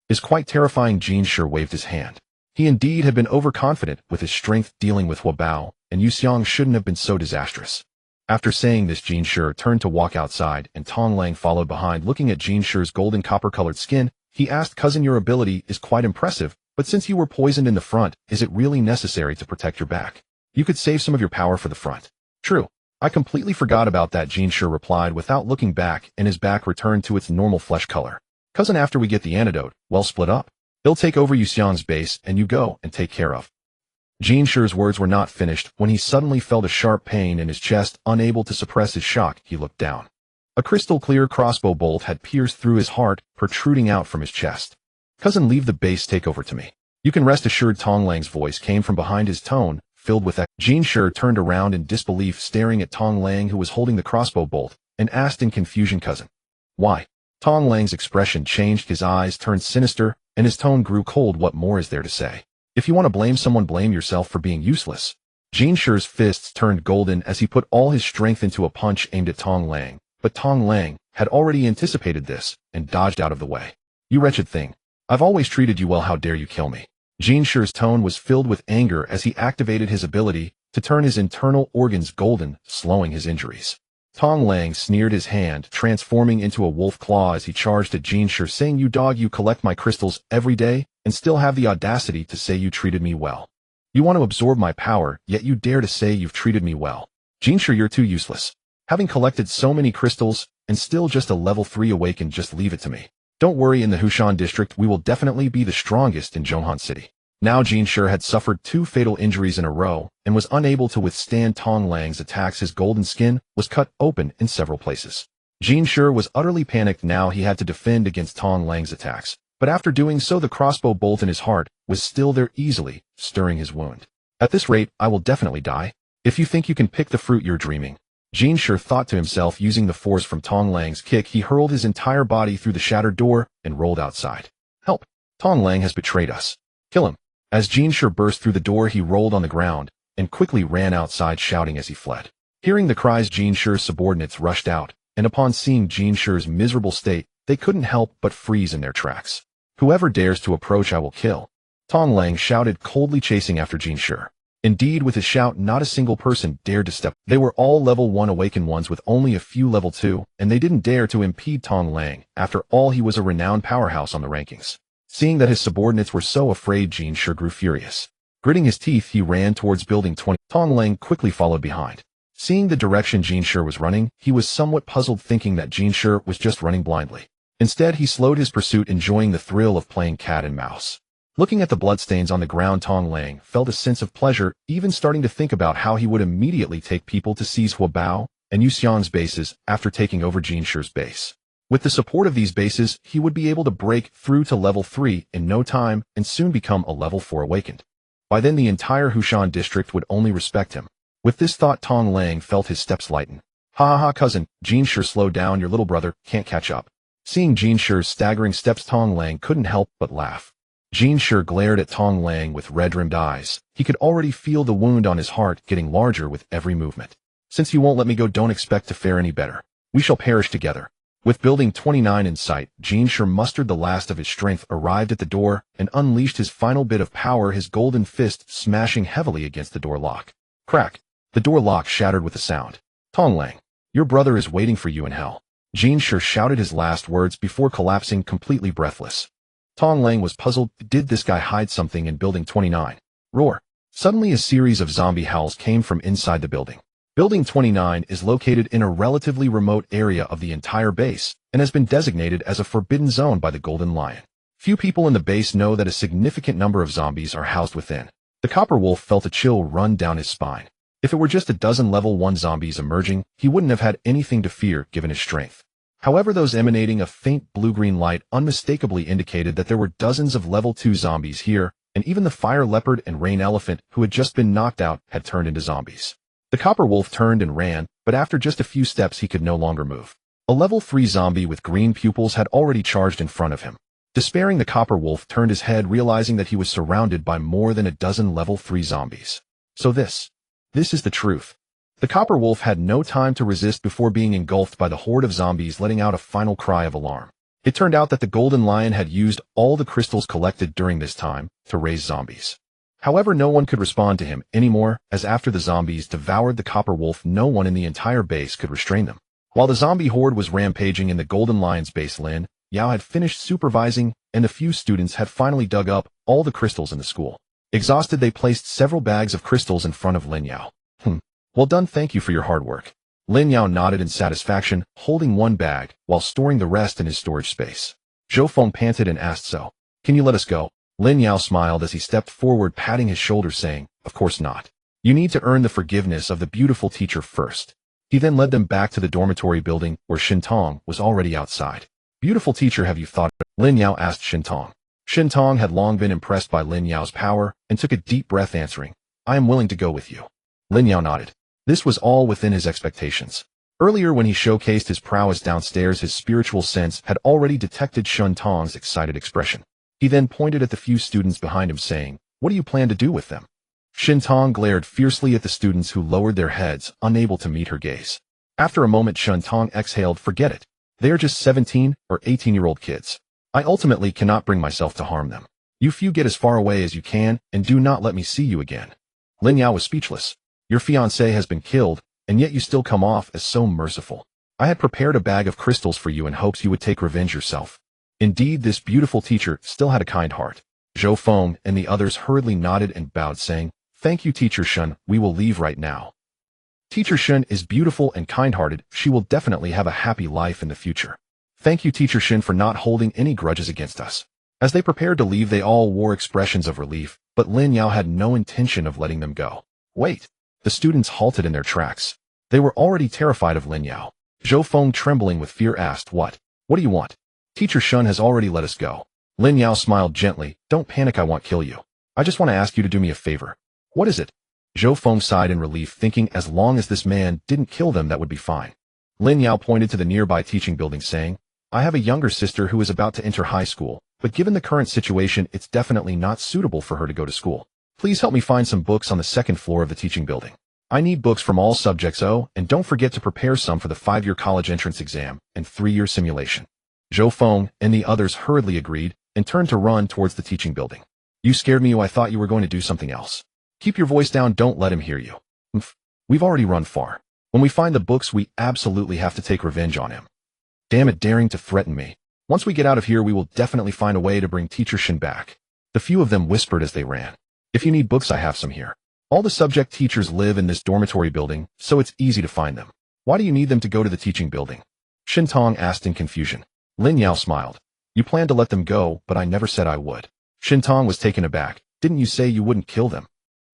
is quite terrifying. Jin Shi waved his hand. He indeed had been overconfident with his strength dealing with Hua Bao, and Xueyan shouldn't have been so disastrous. After saying this, Jin Shi turned to walk outside, and Tong Lang followed behind. Looking at Jin Shi's golden copper-colored skin, he asked, cousin, your ability is quite impressive, but since you were poisoned in the front, is it really necessary to protect your back? You could save some of your power for the front. True. I completely forgot about that, Jin Shi replied without looking back, and his back returned to its normal flesh color. Cousin, after we get the antidote, well, split up. He'll take over Xueyan's base, and you go and take care of. Jin Shi's words were not finished when he suddenly felt a sharp pain in his chest. Unable to suppress his shock, he looked down. A crystal-clear crossbow bolt had pierced through his heart, protruding out from his chest. Cousin, leave the base, take over to me. You can rest assured. Tong Lang's voice came from behind, his tone filled with Jin Shi turned around in disbelief, staring at Tong Lang, who was holding the crossbow bolt, and asked in confusion, cousin, why? Tong Lang's expression changed, his eyes turned sinister, and his tone grew cold. What more is there to say? If you want to blame someone, blame yourself for being useless. Jin Shi's fists turned golden as he put all his strength into a punch aimed at Tong Lang, but Tong Lang had already anticipated this and dodged out of the way. You wretched thing. I've always treated you well, how dare you kill me? Jin Shi's tone was filled with anger as he activated his ability to turn his internal organs golden, slowing his injuries. Tong Lang sneered his hand, transforming into a wolf claw as he charged at Jin Shi, saying, "You dog, you collect my crystals every day, and still have the audacity to say you treated me well. You want to absorb my power, yet you dare to say you've treated me well. Jin Shi, you're too useless. Having collected so many crystals, and still just a level 3 awakened, just leave it to me. Don't worry, in the Xueyan district we will definitely be the strongest in Zhonghan City." Now Jin Shi had suffered 2 fatal injuries in a row, and was unable to withstand Tong Lang's attacks. His golden skin was cut open in several places. Jin Shi was utterly panicked. Now he had to defend against Tong Lang's attacks, but after doing so the crossbow bolt in his heart was still there, easily stirring his wound. "At this rate, I will definitely die. If you think you can pick the fruit, you're dreaming," Jin Shi thought to himself. Using the force from Tong Lang's kick, he hurled his entire body through the shattered door and rolled outside. "Help! Tong Lang has betrayed us. Kill him." As Jin Shi burst through the door, he rolled on the ground and quickly ran outside, shouting as he fled. Hearing the cries, Jin Shi's subordinates rushed out, and upon seeing Jin Shi's miserable state, they couldn't help but freeze in their tracks. "Whoever dares to approach, I will kill," Tong Lang shouted, coldly chasing after Jin Shi. Indeed, with his shout, not a single person dared to step. They were all level 1 awakened ones with only a few level 2, and they didn't dare to impede Tong Lang. After all, he was a renowned powerhouse on the rankings. Seeing that his subordinates were so afraid, Jin Shi grew furious. Gritting his teeth, he ran towards building 20. Tong Lang quickly followed behind. Seeing the direction Jin Shi was running, he was somewhat puzzled, thinking that Jin Shi was just running blindly. Instead, he slowed his pursuit, enjoying the thrill of playing cat and mouse. Looking at the bloodstains on the ground, Tong Lang felt a sense of pleasure, even starting to think about how he would immediately take people to seize Huabao and Xueyan's bases after taking over Jin Shi's base. With the support of these bases, he would be able to break through to level 3 in no time and soon become a level 4 awakened. By then the entire Xueyan district would only respect him. With this thought, Tong Lang felt his steps lighten. "Ha ha ha, cousin, Jin Shi, slow down, your little brother can't catch up." Seeing Jin Shi's staggering steps, Tong Lang couldn't help but laugh. Jin Shi glared at Tong Lang with red-rimmed eyes. He could already feel the wound on his heart getting larger with every movement. "Since you won't let me go, don't expect to fare any better. We shall perish together." With building 29 in sight, Jin Shi mustered the last of his strength, arrived at the door, and unleashed his final bit of power, his golden fist smashing heavily against the door lock. Crack! The door lock shattered with a sound. "Tong Lang, your brother is waiting for you in hell." Jin Shi shouted his last words before collapsing, completely breathless. Tong Lang was puzzled. Did this guy hide something in building 29? Roar! Suddenly a series of zombie howls came from inside the building. Building 29 is located in a relatively remote area of the entire base, and has been designated as a forbidden zone by the Golden Lion. Few people in the base know that a significant number of zombies are housed within. The Copper Wolf felt a chill run down his spine. If it were just a dozen level 1 zombies emerging, he wouldn't have had anything to fear given his strength. However, those emanating a faint blue-green light unmistakably indicated that there were dozens of level 2 zombies here, and even the fire leopard and rain elephant, who had just been knocked out, had turned into zombies. The Copper Wolf turned and ran, but after just a few steps he could no longer move. A level 3 zombie with green pupils had already charged in front of him. Despairing, the Copper Wolf turned his head, realizing that he was surrounded by more than a dozen level 3 zombies. So this is the truth. The Copper Wolf had no time to resist before being engulfed by the horde of zombies, letting out a final cry of alarm. It turned out that the Golden Lion had used all the crystals collected during this time to raise zombies. However, no one could respond to him anymore, as after the zombies devoured the Copper Wolf, no one in the entire base could restrain them. While the zombie horde was rampaging in the Golden Lion's base, Lin Yao had finished supervising, and the few students had finally dug up all the crystals in the school. Exhausted, they placed several bags of crystals in front of Lin Yao. Well done, thank you for your hard work." Lin Yao nodded in satisfaction, holding one bag, while storing the rest in his storage space. Zhou Feng panted and asked, "So, can you let us go?" Lin Yao smiled as he stepped forward, patting his shoulder, saying, "Of course not. You need to earn the forgiveness of the beautiful teacher first." He then led them back to the dormitory building, where Shintong was already outside. "Beautiful teacher, have you thought?" Lin Yao asked Shintong. Shintong had long been impressed by Lin Yao's power, and took a deep breath, answering, "I am willing to go with you." Lin Yao nodded. This was all within his expectations. Earlier, when he showcased his prowess downstairs, his spiritual sense had already detected Shintong's excited expression. He then pointed at the few students behind him, saying, "What do you plan to do with them?" Shintong glared fiercely at the students, who lowered their heads, unable to meet her gaze. After a moment, Shintong exhaled, "Forget it. They are just 17 or 18-year-old kids. I ultimately cannot bring myself to harm them. You few get as far away as you can, and do not let me see you again." Lin Yao was speechless. "Your fiancé has been killed, and yet you still come off as so merciful. I had prepared a bag of crystals for you in hopes you would take revenge yourself. Indeed, this beautiful teacher still had a kind heart. Zhou Feng and the others hurriedly nodded and bowed, saying, "Thank you, Teacher Shun, we will leave right now." Teacher Shun is beautiful and kind-hearted. She will definitely have a happy life in the future. Thank you, Teacher Shun, for not holding any grudges against us. As they prepared to leave, they all wore expressions of relief, but Lin Yao had no intention of letting them go. Wait! The students halted in their tracks. They were already terrified of Lin Yao. Zhou Feng, trembling with fear, asked, What do you want? Teacher Shun has already let us go. Lin Yao smiled gently. Don't panic, I won't kill you. I just want to ask you to do me a favor. What is it? Zhou Feng sighed in relief, thinking as long as this man didn't kill them, that would be fine. Lin Yao pointed to the nearby teaching building, saying, I have a younger sister who is about to enter high school, but given the current situation, it's definitely not suitable for her to go to school. Please help me find some books on the second floor of the teaching building. I need books from all subjects. Oh, and don't forget to prepare some for the 5-year college entrance exam and 3-year simulation. Zhou Feng and the others hurriedly agreed and turned to run towards the teaching building. You scared me. I thought you were going to do something else. Keep your voice down. Don't let him hear you. We've already run far. When we find the books, we absolutely have to take revenge on him. Damn it, daring to threaten me. Once we get out of here, we will definitely find a way to bring Teacher Shin back. The few of them whispered as they ran. If you need books, I have some here. All the subject teachers live in this dormitory building, so it's easy to find them. Why do you need them to go to the teaching building? Shin Tong asked in confusion. Lin Yao smiled. You planned to let them go, but I never said I would. Shin Tong was taken aback. Didn't you say you wouldn't kill them?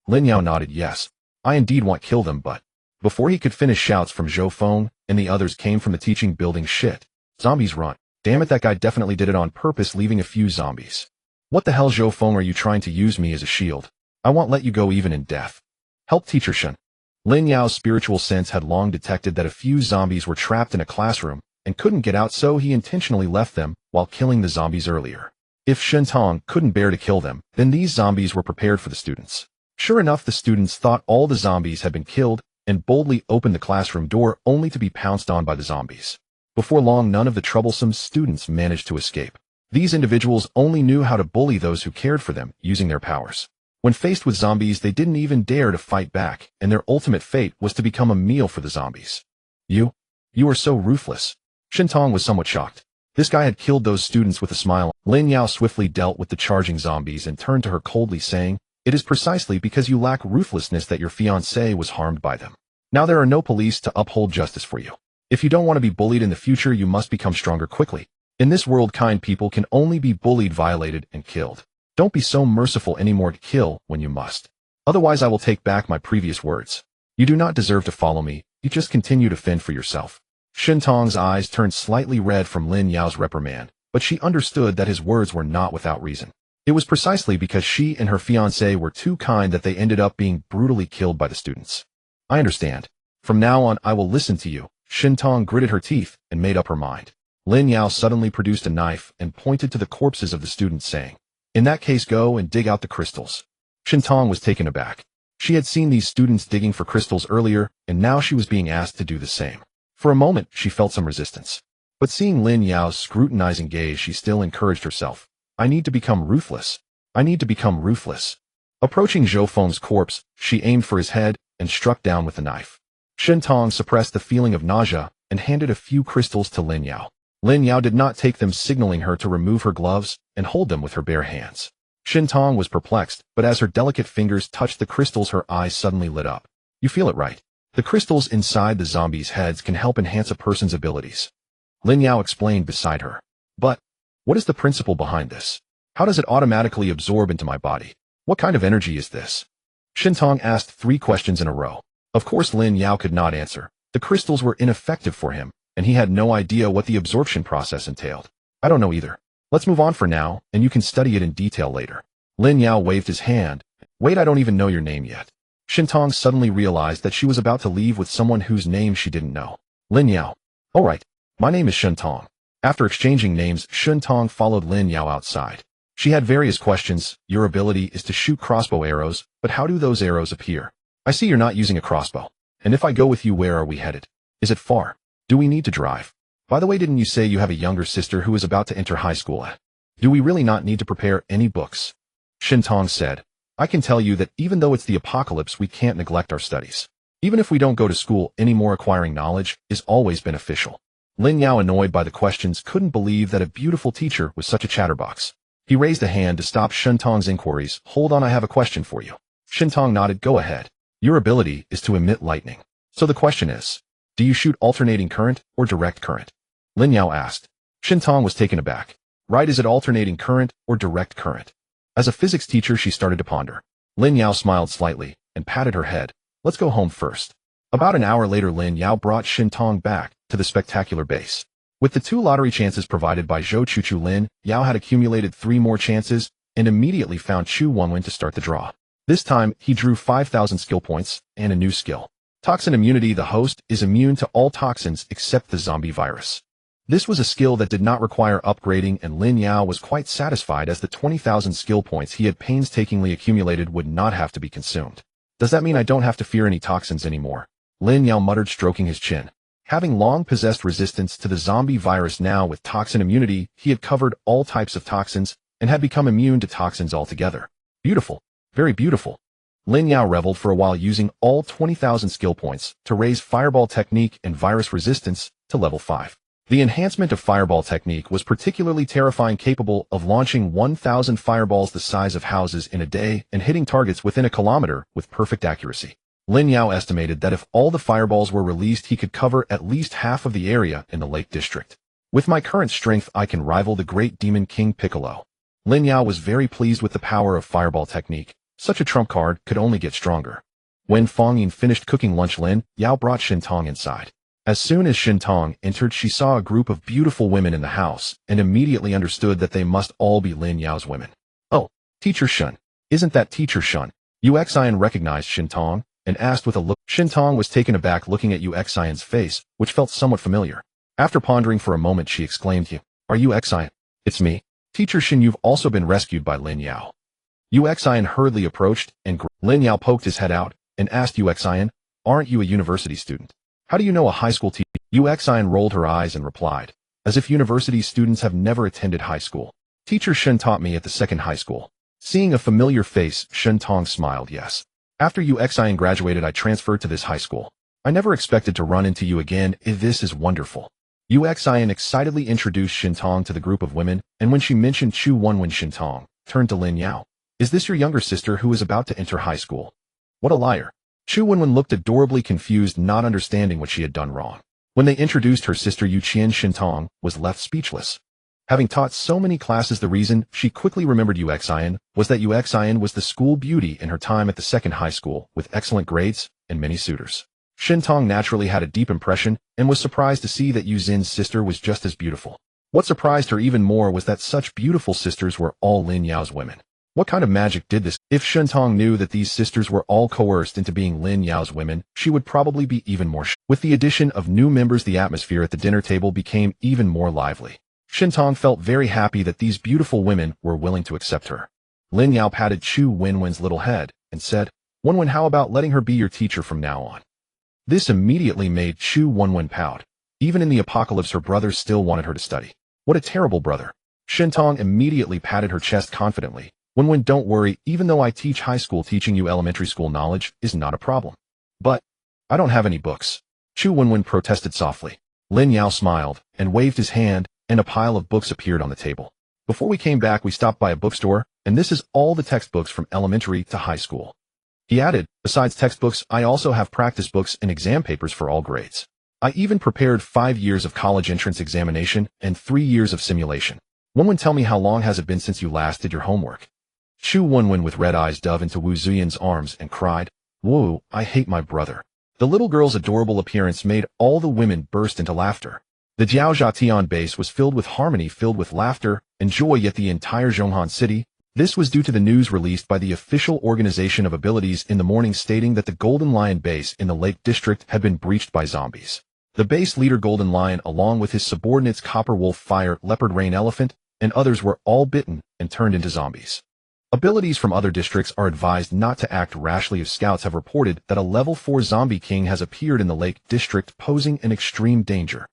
Lin Yao nodded. Yes, I indeed won't kill them, but... Before he could finish, shouts from Zhou Feng and the others came from the teaching building. Shit. Zombies, run. Damn it, that guy definitely did it on purpose, leaving a few zombies. What the hell, Zhou Feng, are you trying to use me as a shield? I won't let you go even in death. Help Teacher Shin. Lin Yao's spiritual sense had long detected that a few zombies were trapped in a classroom and couldn't get out, so he intentionally left them while killing the zombies earlier. If Shin Tong couldn't bear to kill them, then these zombies were prepared for the students. Sure enough, the students thought all the zombies had been killed and boldly opened the classroom door only to be pounced on by the zombies. Before long, none of the troublesome students managed to escape. These individuals only knew how to bully those who cared for them using their powers. When faced with zombies, they didn't even dare to fight back, and their ultimate fate was to become a meal for the zombies. You are so ruthless. Shin Tong was somewhat shocked. This guy had killed those students with a smile. Lin Yao swiftly dealt with the charging zombies and turned to her coldly, saying, It is precisely because you lack ruthlessness that your fiancé was harmed by them. Now there are no police to uphold justice for you. If you don't want to be bullied in the future, you must become stronger quickly. In this world, kind people can only be bullied, violated, and killed. Don't be so merciful anymore to kill when you must. Otherwise, I will take back my previous words. You do not deserve to follow me. You just continue to fend for yourself. Shin Tong's eyes turned slightly red from Lin Yao's reprimand, but she understood that his words were not without reason. It was precisely because she and her fiancé were too kind that they ended up being brutally killed by the students. I understand. From now on, I will listen to you. Shin Tong gritted her teeth and made up her mind. Lin Yao suddenly produced a knife and pointed to the corpses of the students, saying, In that case, go and dig out the crystals. Shin Tong was taken aback. She had seen these students digging for crystals earlier, and now she was being asked to do the same. For a moment, she felt some resistance. But seeing Lin Yao's scrutinizing gaze, she still encouraged herself. I need to become ruthless. I need to become ruthless. Approaching Zhou Feng's corpse, she aimed for his head and struck down with the knife. Shin Tong suppressed the feeling of nausea and handed a few crystals to Lin Yao. Lin Yao did not take them, signaling her to remove her gloves and hold them with her bare hands. Shin Tong was perplexed, but as her delicate fingers touched the crystals, her eyes suddenly lit up. You feel it, right? The crystals inside the zombies' heads can help enhance a person's abilities. Lin Yao explained beside her. But what is the principle behind this? How does it automatically absorb into my body? What kind of energy is this? Shin Tong asked 3 questions in a row. Of course, Lin Yao could not answer. The crystals were ineffective for him, and he had no idea what the absorption process entailed. I don't know either. Let's move on for now, and you can study it in detail later. Lin Yao waved his hand. Wait, I don't even know your name yet. Shin Tong suddenly realized that she was about to leave with someone whose name she didn't know. Lin Yao. All right, my name is Shin Tong. After exchanging names, Shin Tong followed Lin Yao outside. She had various questions. Your ability is to shoot crossbow arrows, but how do those arrows appear? I see you're not using a crossbow. And if I go with you, where are we headed? Is it far? Do we need to drive? By the way, didn't you say you have a younger sister who is about to enter high school? Do we really not need to prepare any books? Shin Tong said, I can tell you that even though it's the apocalypse, we can't neglect our studies. Even if we don't go to school anymore, acquiring knowledge is always beneficial. Lin Yao, annoyed by the questions, couldn't believe that a beautiful teacher was such a chatterbox. He raised a hand to stop Shentong's inquiries. Hold on, I have a question for you. Shentong nodded. Go ahead. Your ability is to emit lightning. So the question is, do you shoot alternating current or direct current? Lin Yao asked. Shentong was taken aback. Right, is it alternating current or direct current? As a physics teacher, she started to ponder. Lin Yao smiled slightly and patted her head. Let's go home first. About an hour later, Lin Yao brought Shentong back to the spectacular base. With the 2 lottery chances provided by Zhou Chuchu, Lin Yao had accumulated 3 more chances and immediately found Xueyan to start the draw. This time, he drew 5,000 skill points and a new skill. Toxin immunity. The host is immune to all toxins except the zombie virus. This was a skill that did not require upgrading, and Lin Yao was quite satisfied as the 20,000 skill points he had painstakingly accumulated would not have to be consumed. Does that mean I don't have to fear any toxins anymore? Lin Yao muttered, stroking his chin. Having long possessed resistance to the zombie virus, now with toxin immunity, he had covered all types of toxins and had become immune to toxins altogether. Beautiful. Very beautiful. Lin Yao reveled for a while, using all 20,000 skill points to raise Fireball Technique and Virus Resistance to level 5. The enhancement of Fireball Technique was particularly terrifying, capable of launching 1,000 fireballs the size of houses in a day and hitting targets within a kilometer with perfect accuracy. Lin Yao estimated that if all the fireballs were released, he could cover at least half of the area in the Lake District. With my current strength, I can rival the great Demon King Piccolo. Lin Yao was very pleased with the power of Fireball Technique. Such a trump card could only get stronger. When Fang Yin finished cooking lunch, Lin Yao brought Shentong inside. As soon as Shentong entered, she saw a group of beautiful women in the house and immediately understood that they must all be Lin Yao's women. Oh, Teacher Shun. Isn't that Teacher Shun? Xueyan recognized Shentong and asked with a look. Shentong was taken aback, looking at Xueyan's face, which felt somewhat familiar. After pondering for a moment, she exclaimed, Are you Xueyan? It's me. Teacher Shin, you've also been rescued by Lin Yao. Xueyan hurriedly approached, and Lin Yao poked his head out and asked Xueyan, Aren't you a university student? How do you know a high school teacher? Xueyan rolled her eyes and replied, as if university students have never attended high school. Teacher Shen taught me at the second high school. Seeing a familiar face, Shentong smiled. Yes. After Xueyan graduated, I transferred to this high school. I never expected to run into you again. This is wonderful. Xueyan excitedly introduced Shentong to the group of women, and when she mentioned Xueyan, Shentong turned to Lin Yao. Is this your younger sister who is about to enter high school? What a liar. Xueyan looked adorably confused, not understanding what she had done wrong. When they introduced her sister, Yuqian, Shentong was left speechless. Having taught so many classes, the reason she quickly remembered Xueyan was that Xueyan was the school beauty in her time at the second high school, with excellent grades and many suitors. Shentong naturally had a deep impression and was surprised to see that Yuxin's sister was just as beautiful. What surprised her even more was that such beautiful sisters were all Lin Yao's women. What kind of magic did this? If Shentong knew that these sisters were all coerced into being Lin Yao's women, she would probably be even more shocked. With the addition of new members, the atmosphere at the dinner table became even more lively. Shentong felt very happy that these beautiful women were willing to accept her. Lin Yao patted Xueyan's little head and said, Wenwen, how about letting her be your teacher from now on? This immediately made Xueyan pout. Even in the apocalypse, her brother still wanted her to study. What a terrible brother. Shentong immediately patted her chest confidently. Wenwen, don't worry, even though I teach high school, teaching you elementary school knowledge is not a problem. But I don't have any books. Xueyan protested softly. Lin Yao smiled and waved his hand, and a pile of books appeared on the table. Before we came back, we stopped by a bookstore, and this is all the textbooks from elementary to high school. He added, besides textbooks, I also have practice books and exam papers for all grades. I even prepared 5 years of college entrance examination and 3 years of simulation. Wenwen, tell me, how long has it been since you last did your homework? Xueyan with red eyes dove into Wu Xuyan's arms and cried, Whoa, I hate my brother. The little girl's adorable appearance made all the women burst into laughter. The Jiaozhatian base was filled with harmony, filled with laughter and joy, yet the entire Zhonghan city. This was due to the news released by the official organization of abilities in the morning, stating that the Golden Lion base in the Lake District had been breached by zombies. The base leader Golden Lion, along with his subordinates Copper Wolf, Fire, Leopard, Rain Elephant, and others, were all bitten and turned into zombies. Abilities from other districts are advised not to act rashly, as scouts have reported that a level 4 zombie king has appeared in the Lake District, posing an extreme danger.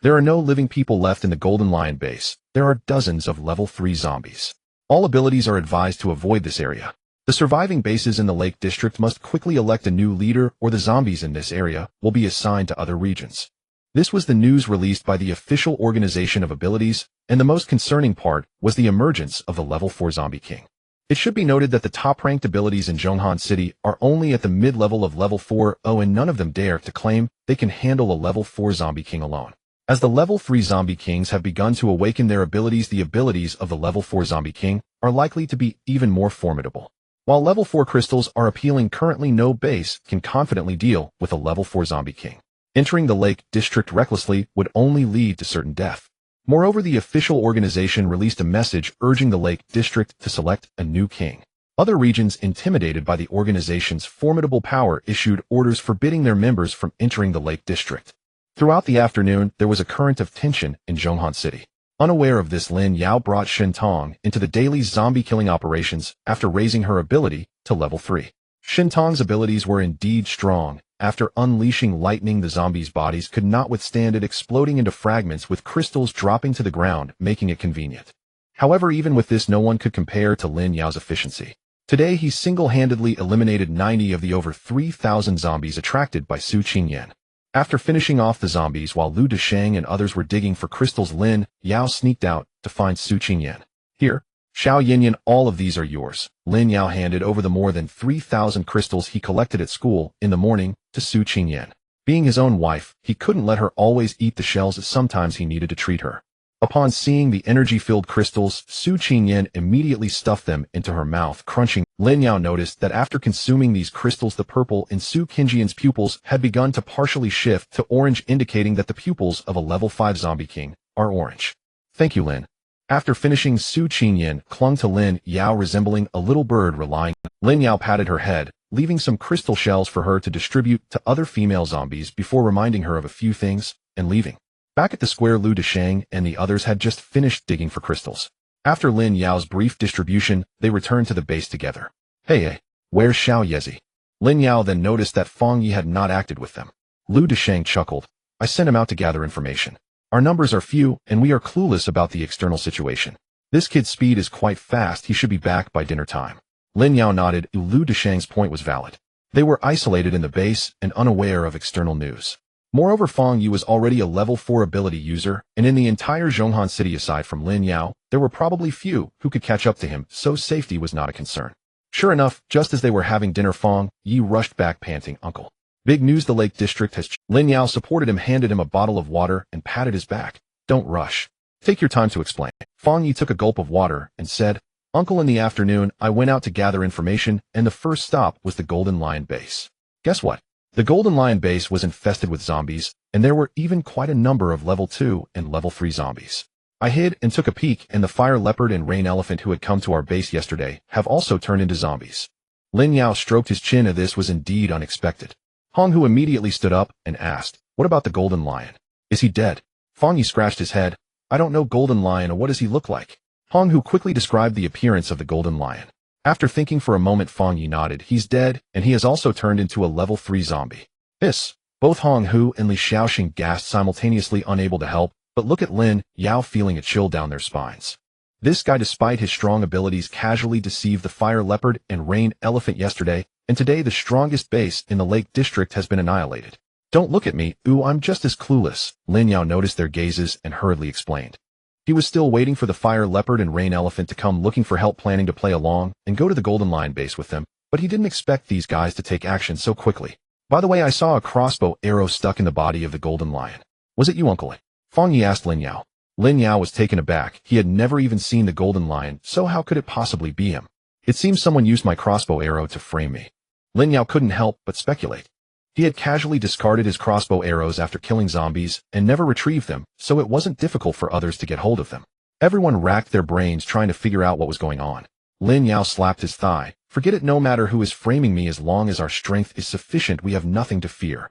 There are no living people left in the Golden Lion base. There are dozens of level 3 zombies. All abilities are advised to avoid this area. The surviving bases in the Lake District must quickly elect a new leader or the zombies in this area will be assigned to other regions. This was the news released by the official organization of abilities, and the most concerning part was the emergence of the level 4 Zombie King. It should be noted that the top-ranked abilities in Xueyan City are only at the mid-level of level 4, and none of them dare to claim they can handle a level 4 Zombie King alone. As the level 3 Zombie Kings have begun to awaken their abilities, the abilities of the level 4 Zombie King are likely to be even more formidable. While level 4 crystals are appealing, currently no base can confidently deal with a level 4 Zombie King. Entering the Lake District recklessly would only lead to certain death. Moreover, the official organization released a message urging the Lake District to select a new king. Other regions, intimidated by the organization's formidable power, issued orders forbidding their members from entering the Lake District. Throughout the afternoon, there was a current of tension in Xueyan City. Unaware of this, Lin Yao brought Shintong into the daily zombie-killing operations after raising her ability to level 3. Shintong's abilities were indeed strong. After unleashing lightning, the zombies' bodies could not withstand it, exploding into fragments with crystals dropping to the ground, making it convenient. However, even with this, no one could compare to Lin Yao's efficiency. Today, he single-handedly eliminated 90 of the over 3,000 zombies attracted by Xueyan. After finishing off the zombies while Lu Desheng and others were digging for crystals, Lin Yao sneaked out to find Xueyan. Here, Xueyan, all of these are yours. Lin Yao handed over the more than 3,000 crystals he collected at school in the morning to Xueyan. Being his own wife, he couldn't let her always eat the shells, as sometimes he needed to treat her. Upon seeing the energy-filled crystals, Xueyan immediately stuffed them into her mouth, crunching. Lin Yao noticed that after consuming these crystals, the purple in Xueyan's pupils had begun to partially shift to orange, indicating that the pupils of a level 5 Zombie King are orange. Thank you, Lin. After finishing, Xueyan clung to Lin Yao, resembling a little bird relying. Lin Yao patted her head, leaving some crystal shells for her to distribute to other female zombies before reminding her of a few things and leaving. Back at the square, Lu Desheng and the others had just finished digging for crystals. After Lin Yao's brief distribution, they returned to the base together. Hey, where's Xiao Yezi? Lin Yao then noticed that Feng Yi had not acted with them. Lu Desheng chuckled. I sent him out to gather information. Our numbers are few, and we are clueless about the external situation. This kid's speed is quite fast. He should be back by dinner time. Lin Yao nodded. Lu Desheng's point was valid. They were isolated in the base and unaware of external news. Moreover, Feng Yi was already a level 4 ability user, and in the entire Xueyan City aside from Lin Yao, there were probably few who could catch up to him, so safety was not a concern. Sure enough, just as they were having dinner, Feng Yi rushed back panting, Uncle. Big news, the Lake District has... Lin Yao supported him, handed him a bottle of water, and patted his back. Don't rush. Take your time to explain. Feng Yi took a gulp of water and said, Uncle, in the afternoon, I went out to gather information, and the first stop was the Golden Lion base. Guess what? The Golden Lion base was infested with zombies, and there were even quite a number of level 2 and level 3 zombies. I hid and took a peek, and the fire leopard and rain elephant who had come to our base yesterday have also turned into zombies. Lin Yao stroked his chin, and this was indeed unexpected. Hong Hu immediately stood up and asked, What about the Golden Lion? Is he dead? Feng Yi scratched his head. I don't know Golden Lion, or what does he look like? Hong Hu quickly described the appearance of the Golden Lion. After thinking for a moment, Feng Yi nodded. He's dead, and he has also turned into a level 3 zombie. Both Hong Hu and Li Xiaoxing gasped simultaneously, unable to help, but look at Lin Yao, feeling a chill down their spines. This guy, despite his strong abilities, casually deceived the fire leopard and rain elephant yesterday, and today the strongest base in the Lake District has been annihilated. Don't look at me, I'm just as clueless. Lin Yao noticed their gazes and hurriedly explained. He was still waiting for the fire leopard and rain elephant to come looking for help, planning to play along and go to the Golden Lion base with them, but he didn't expect these guys to take action so quickly. By the way, I saw a crossbow arrow stuck in the body of the Golden Lion. Was it you, Uncle? Feng Yi asked Lin Yao. Lin Yao was taken aback. He had never even seen the Golden Lion, so how could it possibly be him? It seems someone used my crossbow arrow to frame me. Lin Yao couldn't help but speculate. He had casually discarded his crossbow arrows after killing zombies and never retrieved them, so it wasn't difficult for others to get hold of them. Everyone racked their brains trying to figure out what was going on. Lin Yao slapped his thigh. Forget it, no matter who is framing me, as long as our strength is sufficient, we have nothing to fear.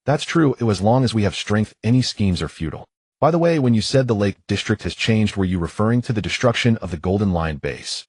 That's true, as long as we have strength, any schemes are futile. By the way, when you said the Lake District has changed, were you referring to the destruction of the Golden Lion base?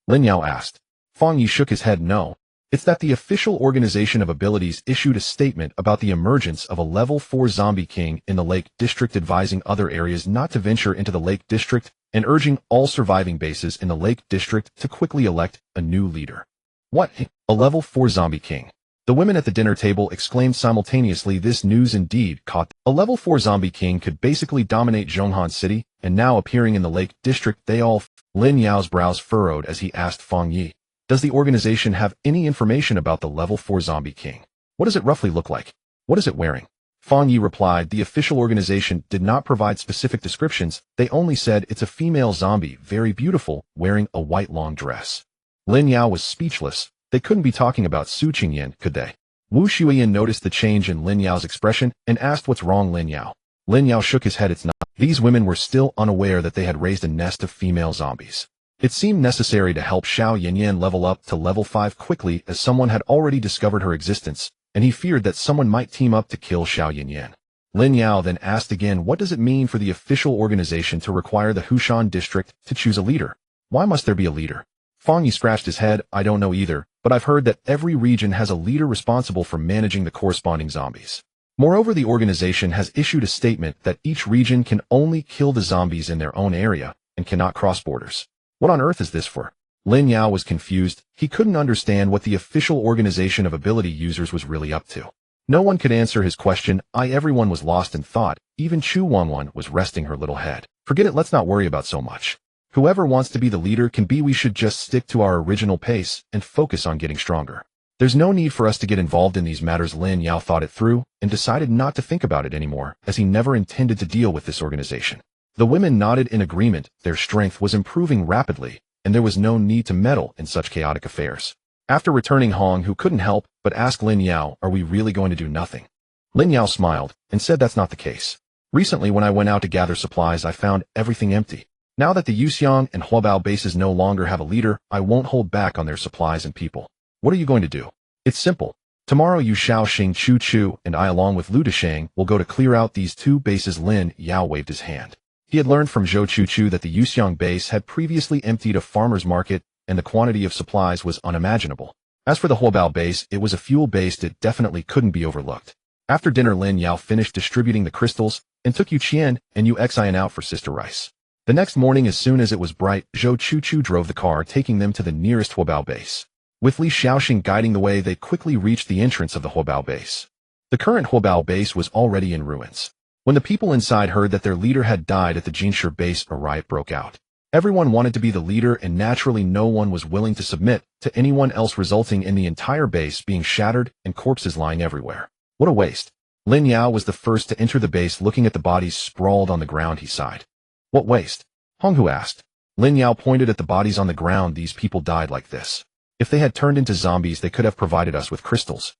Lin Yao asked. Feng Yi shook his head. No. It's that the official organization of abilities issued a statement about the emergence of a level 4 zombie king in the Lake District, advising other areas not to venture into the Lake District and urging all surviving bases in the Lake District to quickly elect a new leader. What? A level 4 zombie king. The women at the dinner table exclaimed simultaneously. This news indeed caught them. A level 4 zombie king could basically dominate Zhonghan City, and now appearing in the Lake District they all Lin Yao's brows furrowed as he asked Feng Yi, does the organization have any information about the level 4 zombie king? What does it roughly look like? What is it wearing? Feng Yi replied the official organization did not provide specific descriptions, they only said it's a female zombie, very beautiful, wearing a white long dress. Lin Yao was speechless. They couldn't be talking about Xueyan, could they? Wu Xueyan noticed the change in Lin Yao's expression and asked what's wrong Lin Yao. Lin Yao shook his head. It's not. These women were still unaware that they had raised a nest of female zombies. It seemed necessary to help Xueyan level up to level 5 quickly as someone had already discovered her existence, and he feared that someone might team up to kill Xueyan. Lin Yao then asked again, what does it mean for the official organization to require the Hushan district to choose a leader? Why must there be a leader? Feng Yi scratched his head. I don't know either, but I've heard that every region has a leader responsible for managing the corresponding zombies. Moreover, the organization has issued a statement that each region can only kill the zombies in their own area and cannot cross borders. What on earth is this for? Lin Yao was confused. He couldn't understand what the official organization of ability users was really up to. No one could answer his question. Everyone was lost in thought. Even Chu Wanwan was resting her little head. Forget it, let's not worry about so much. Whoever wants to be the leader can be. We should just stick to our original pace and focus on getting stronger. There's no need for us to get involved in these matters. Lin Yao thought it through and decided not to think about it anymore, as he never intended to deal with this organization. The women nodded in agreement. Their strength was improving rapidly, and there was no need to meddle in such chaotic affairs. After returning, Hong, who couldn't help but ask Lin Yao, are we really going to do nothing? Lin Yao smiled and said that's not the case. Recently when I went out to gather supplies I found everything empty. Now that the Xueyan and Huabao bases no longer have a leader, I won't hold back on their supplies and people. What are you going to do? It's simple. Tomorrow you Shaoxing Chu Chu and I along with Lu Deshang will go to clear out these 2 bases. Lin Yao waved his hand. He had learned from Zhou Chu Chu that the Xueyan base had previously emptied a farmer's market and the quantity of supplies was unimaginable. As for the Huabao base, it was a fuel base. It definitely couldn't be overlooked. After dinner Lin Yao finished distributing the crystals and took Xueyan and Xueyan out for Sister Rice. The next morning as soon as it was bright, Zhou Chu Chu drove the car taking them to the nearest Huabao base. With Li Shaoxing guiding the way they quickly reached the entrance of the Huabao base. The current Huabao base was already in ruins. When the people inside heard that their leader had died at the Jinshi base, a riot broke out. Everyone wanted to be the leader and naturally no one was willing to submit to anyone else, resulting in the entire base being shattered and corpses lying everywhere. What a waste. Lin Yao was the first to enter the base. Looking at the bodies sprawled on the ground, he sighed. What waste? Honghu asked. Lin Yao pointed at the bodies on the ground. These people died like this. If they had turned into zombies they could have provided us with crystals.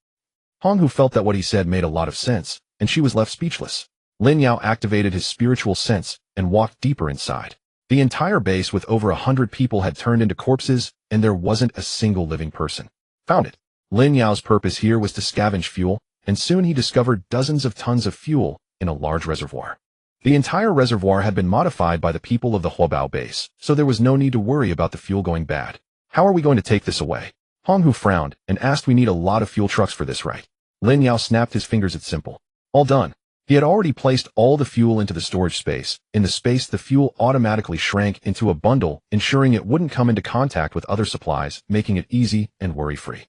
Honghu felt that what he said made a lot of sense, and she was left speechless. Lin Yao activated his spiritual sense and walked deeper inside. The entire base with over 100 people had turned into corpses, and there wasn't a single living person. Found it. Lin Yao's purpose here was to scavenge fuel, and soon he discovered dozens of tons of fuel in a large reservoir. The entire reservoir had been modified by the people of the Huabao base, so there was no need to worry about the fuel going bad. How are we going to take this away? Honghu frowned and asked. We need a lot of fuel trucks for this, right? Lin Yao snapped his fingers. It's simple. All done. He had already placed all the fuel into the storage space. In the space, the fuel automatically shrank into a bundle, ensuring it wouldn't come into contact with other supplies, making it easy and worry-free.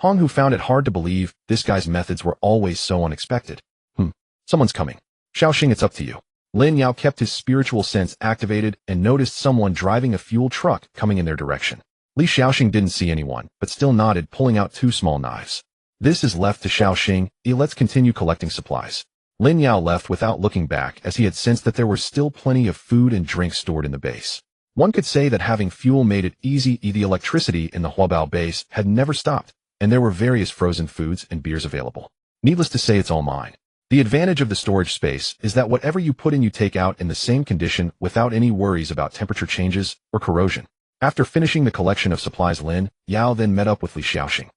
Honghu found it hard to believe. This guy's methods were always so unexpected. Someone's coming. Shaoxing, it's up to you. Lin Yao kept his spiritual sense activated and noticed someone driving a fuel truck coming in their direction. Li Shaoxing didn't see anyone, but still nodded, pulling out 2 small knives. This is left to Shaoxing. Let's continue collecting supplies. Lin Yao left without looking back, as he had sensed that there were still plenty of food and drink stored in the base. One could say that having fuel made it easy. The electricity in the Huabao base had never stopped, and there were various frozen foods and beers available. Needless to say, it's all mine. The advantage of the storage space is that whatever you put in you take out in the same condition without any worries about temperature changes or corrosion. After finishing the collection of supplies, Lin Yao then met up with Li Shaoxing.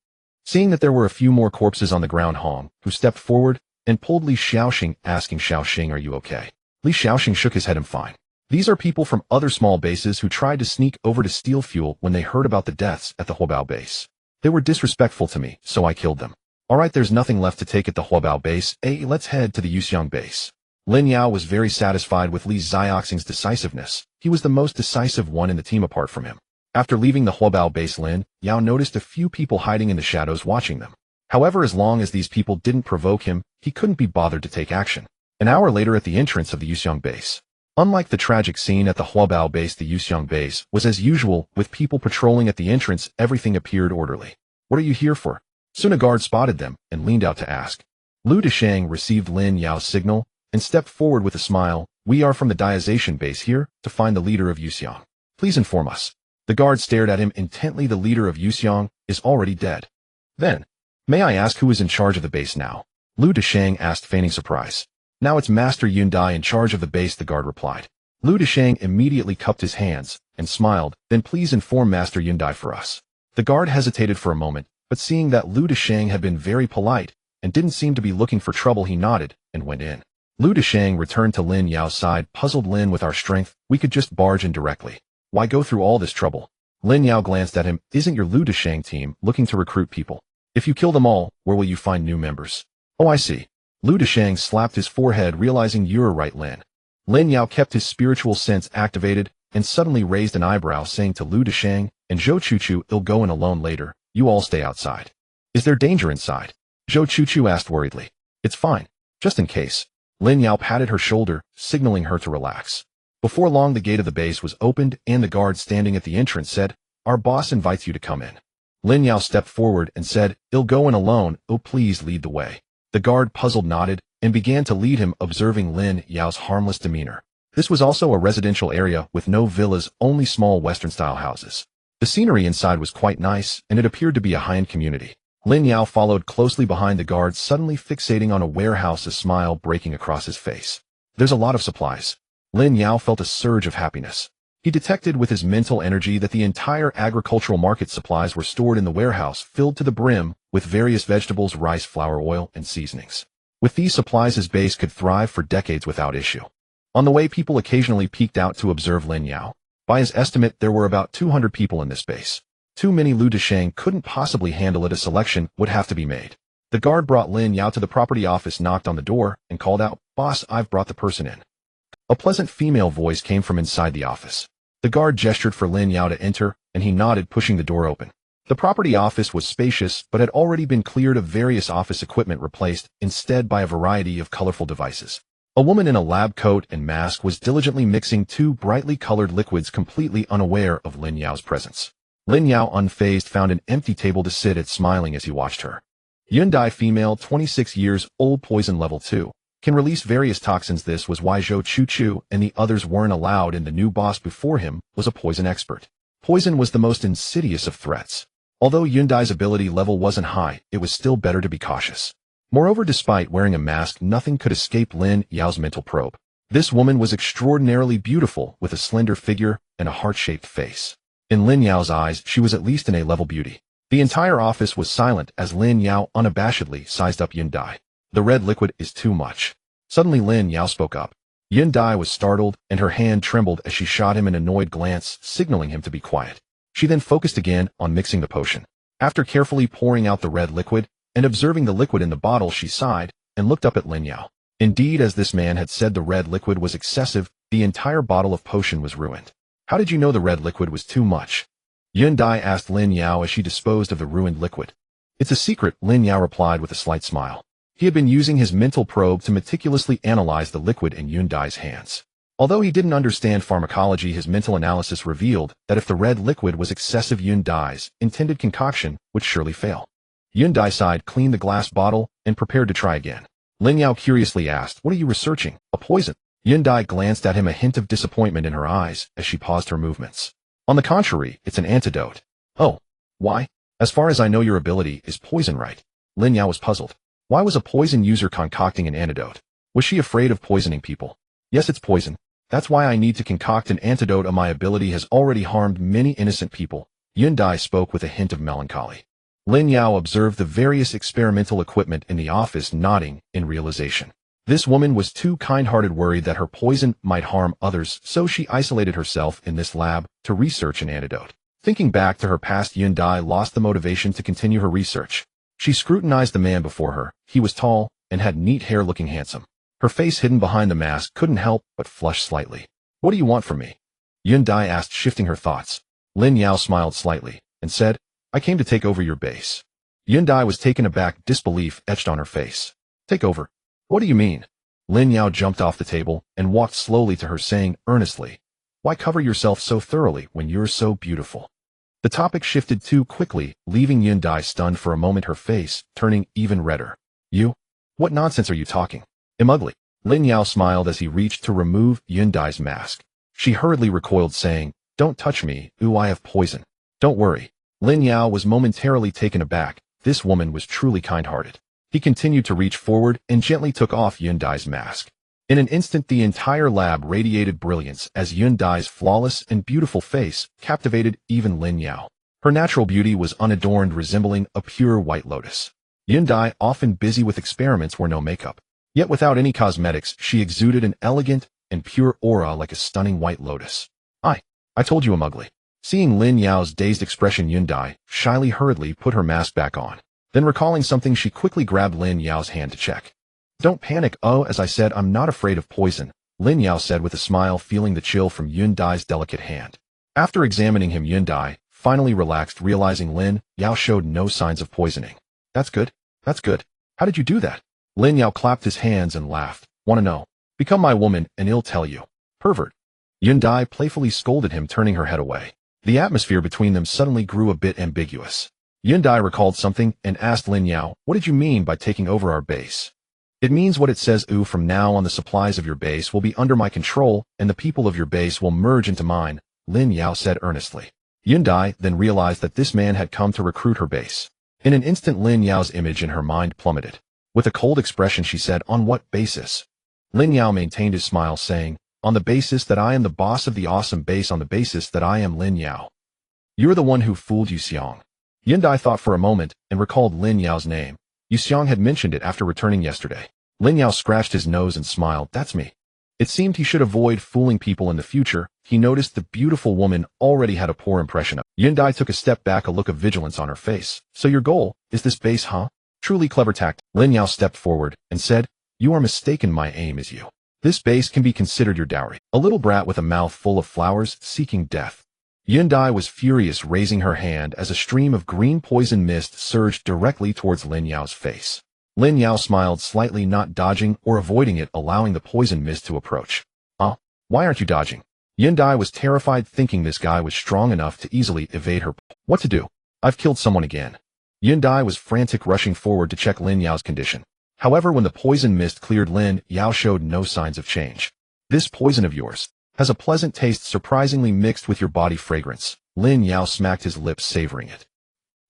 Seeing that there were a few more corpses on the ground, Hong, who stepped forward and pulled Li Shaoxing, asking Shaoxing, are you okay? Li Shaoxing shook his head. I'm fine. These are people from other small bases who tried to sneak over to steal fuel when they heard about the deaths at the Huabao base. They were disrespectful to me, so I killed them. Alright, there's nothing left to take at the Huabao base. Let's head to the Xueyan base. Lin Yao was very satisfied with Li Xiaoxing's decisiveness. He was the most decisive one in the team apart from him. After leaving the Huabao base, Lin Yao noticed a few people hiding in the shadows watching them. However, as long as these people didn't provoke him, he couldn't be bothered to take action. An hour later at the entrance of the Xueyan base. Unlike the tragic scene at the Huabao base, the Xueyan base was as usual, with people patrolling at the entrance. Everything appeared orderly. "What are you here for?" Soon a guard spotted them and leaned out to ask. Lu Deshang received Lin Yao's signal and stepped forward with a smile. "We are from the Diazation base, here to find the leader of Xueyan. Please inform us." The guard stared at him intently. "The leader of Xueyan is already dead." "Then, may I ask who is in charge of the base now?" Lu Deshang asked, feigning surprise. "Now it's Master Yundai in charge of the base," the guard replied. Lu Deshang immediately cupped his hands and smiled. "Then please inform Master Yundai for us." The guard hesitated for a moment, but seeing that Lu Deshang had been very polite and didn't seem to be looking for trouble, he nodded and went in. Lu Deshang returned to Lin Yao's side. "Puzzled, Lin, with our strength, we could just barge in directly. Why go through all this trouble?" Lin Yao glanced at him. "Isn't your Lu Deshang team looking to recruit people? If you kill them all, where will you find new members?" "Oh, I see." Lu Deshang slapped his forehead, realizing, "You're right, Lin." Lin Yao kept his spiritual sense activated and suddenly raised an eyebrow, saying to Lu Deshang and Zhou Chuchu, "I'll go in alone later. You all stay outside." "Is there danger inside?" Zhou Chuchu asked worriedly. "It's fine, just in case." Lin Yao patted her shoulder, signaling her to relax. Before long, the gate of the base was opened and the guard standing at the entrance said, "Our boss invites you to come in." Lin Yao stepped forward and said, "I'll go in alone. Oh, please lead the way." The guard, puzzled, nodded and began to lead him, observing Lin Yao's harmless demeanor. This was also a residential area with no villas, only small Western-style houses. The scenery inside was quite nice, and it appeared to be a high-end community. Lin Yao followed closely behind the guard, suddenly fixating on a warehouse, a smile breaking across his face. "There's a lot of supplies." Lin Yao felt a surge of happiness. He detected with his mental energy that the entire agricultural market supplies were stored in the warehouse, filled to the brim with various vegetables, rice, flour, oil, and seasonings. With these supplies, his base could thrive for decades without issue. On the way, people occasionally peeked out to observe Lin Yao. By his estimate, there were about 200 people in this base. Too many. Lu Deshang couldn't possibly handle it. A selection would have to be made. The guard brought Lin Yao to the property office, knocked on the door, and called out, "Boss, I've brought the person in." A pleasant female voice came from inside the office. The guard gestured for Lin Yao to enter, and he nodded, pushing the door open. The property office was spacious, but had already been cleared of various office equipment, replaced instead by a variety of colorful devices. A woman in a lab coat and mask was diligently mixing two brightly colored liquids, completely unaware of Lin Yao's presence. Lin Yao, unfazed, found an empty table to sit at, smiling as he watched her. Yundai, female, 26 years old, poison level 2. Can release various toxins. This was why Zhou Chuchu and the others weren't allowed, and the new boss before him was a poison expert. Poison was the most insidious of threats. Although Yundai's ability level wasn't high, it was still better to be cautious. Moreover, despite wearing a mask, nothing could escape Lin Yao's mental probe. This woman was extraordinarily beautiful, with a slender figure and a heart-shaped face. In Lin Yao's eyes, she was at least an A-level beauty. The entire office was silent as Lin Yao unabashedly sized up Yundai. "The red liquid is too much." Suddenly Lin Yao spoke up. Yundai was startled, and her hand trembled as she shot him an annoyed glance, signaling him to be quiet. She then focused again on mixing the potion. After carefully pouring out the red liquid and observing the liquid in the bottle, she sighed and looked up at Lin Yao. Indeed, as this man had said, the red liquid was excessive. The entire bottle of potion was ruined. "How did you know the red liquid was too much?" Yundai asked Lin Yao as she disposed of the ruined liquid. "It's a secret," Lin Yao replied with a slight smile. He had been using his mental probe to meticulously analyze the liquid in Yundai's hands. Although he didn't understand pharmacology, his mental analysis revealed that if the red liquid was excessive, Yundai's intended concoction would surely fail. Yundai sighed, cleaned the glass bottle, and prepared to try again. Lin Yao curiously asked, "What are you researching? A poison?" Yundai glanced at him, a hint of disappointment in her eyes as she paused her movements. "On the contrary, it's an antidote." "Oh, why?" "As far as I know, your ability is poison, right?" Lin Yao was puzzled. Why was a poison user concocting an antidote? Was she afraid of poisoning people? "Yes, it's poison. That's why I need to concoct an antidote. My ability has already harmed many innocent people." Yundai spoke with a hint of melancholy. Lin Yao observed the various experimental equipment in the office, nodding in realization. This woman was too kind-hearted, worried that her poison might harm others, so she isolated herself in this lab to research an antidote. Thinking back to her past, Yundai lost the motivation to continue her research. She scrutinized the man before her. He was tall and had neat hair, looking handsome. Her face, hidden behind the mask, couldn't help but flush slightly. "What do you want from me?" Yundai asked, shifting her thoughts. Lin Yao smiled slightly and said, I came to take over your base. Yundai was taken aback, disbelief etched on her face. Take over? What do you mean? Lin Yao jumped off the table and walked slowly to her, saying earnestly, why cover yourself so thoroughly when you're so beautiful? The topic shifted too quickly, leaving Yundai stunned for a moment, her face turning even redder. You? What nonsense are you talking? I'm ugly. Lin Yao smiled as he reached to remove Yundai's mask. She hurriedly recoiled, saying, don't touch me, ooh, I have poison. Don't worry. Lin Yao was momentarily taken aback. This woman was truly kind-hearted. He continued to reach forward and gently took off Yundai's mask. In an instant, the entire lab radiated brilliance as Yundai's flawless and beautiful face captivated even Lin Yao. Her natural beauty was unadorned, resembling a pure white lotus. Yundai, often busy with experiments, wore no makeup. Yet without any cosmetics, she exuded an elegant and pure aura like a stunning white lotus. I told you I'm ugly. Seeing Lin Yao's dazed expression, Yundai shyly hurriedly put her mask back on. Then recalling something, she quickly grabbed Lin Yao's hand to check. Don't panic. Oh, as I said, I'm not afraid of poison, Lin Yao said with a smile, feeling the chill from Yundai's delicate hand. After examining him, Yundai finally relaxed, realizing Lin Yao showed no signs of poisoning. That's good. That's good. How did you do that? Lin Yao clapped his hands and laughed. Want to know? Become my woman and I'll tell you. Pervert. Yundai playfully scolded him, turning her head away. The atmosphere between them suddenly grew a bit ambiguous. Yundai recalled something and asked Lin Yao, what did you mean by taking over our base? It means what it says. Ooh, from now on the supplies of your base will be under my control and the people of your base will merge into mine, Lin Yao said earnestly. Yundai then realized that this man had come to recruit her base. In an instant, Lin Yao's image in her mind plummeted. With a cold expression, she said, on what basis? Lin Yao maintained his smile, saying, on the basis that I am the boss of the awesome base, on the basis that I am Lin Yao. You're the one who fooled Xueyan. Yundai thought for a moment and recalled Lin Yao's name. Xueyan had mentioned it after returning yesterday. Lin Yao scratched his nose and smiled. That's me. It seemed he should avoid fooling people in the future. He noticed the beautiful woman already had a poor impression of. Yundai took a step back, a look of vigilance on her face. So your goal is this base, huh? Truly clever tact. Lin Yao stepped forward and said, you are mistaken. My aim is you. This base can be considered your dowry. A little brat with a mouth full of flowers seeking death. Yundai was furious, raising her hand as a stream of green poison mist surged directly towards Lin Yao's face. Lin Yao smiled slightly, not dodging or avoiding it, allowing the poison mist to approach. Why aren't you dodging? Yundai was terrified, thinking this guy was strong enough to easily evade her. What to do? I've killed someone again. Yundai was frantic, rushing forward to check Lin Yao's condition. However, when the poison mist cleared, Lin Yao showed no signs of change. This poison of yours has a pleasant taste, surprisingly mixed with your body fragrance. Lin Yao smacked his lips, savoring it.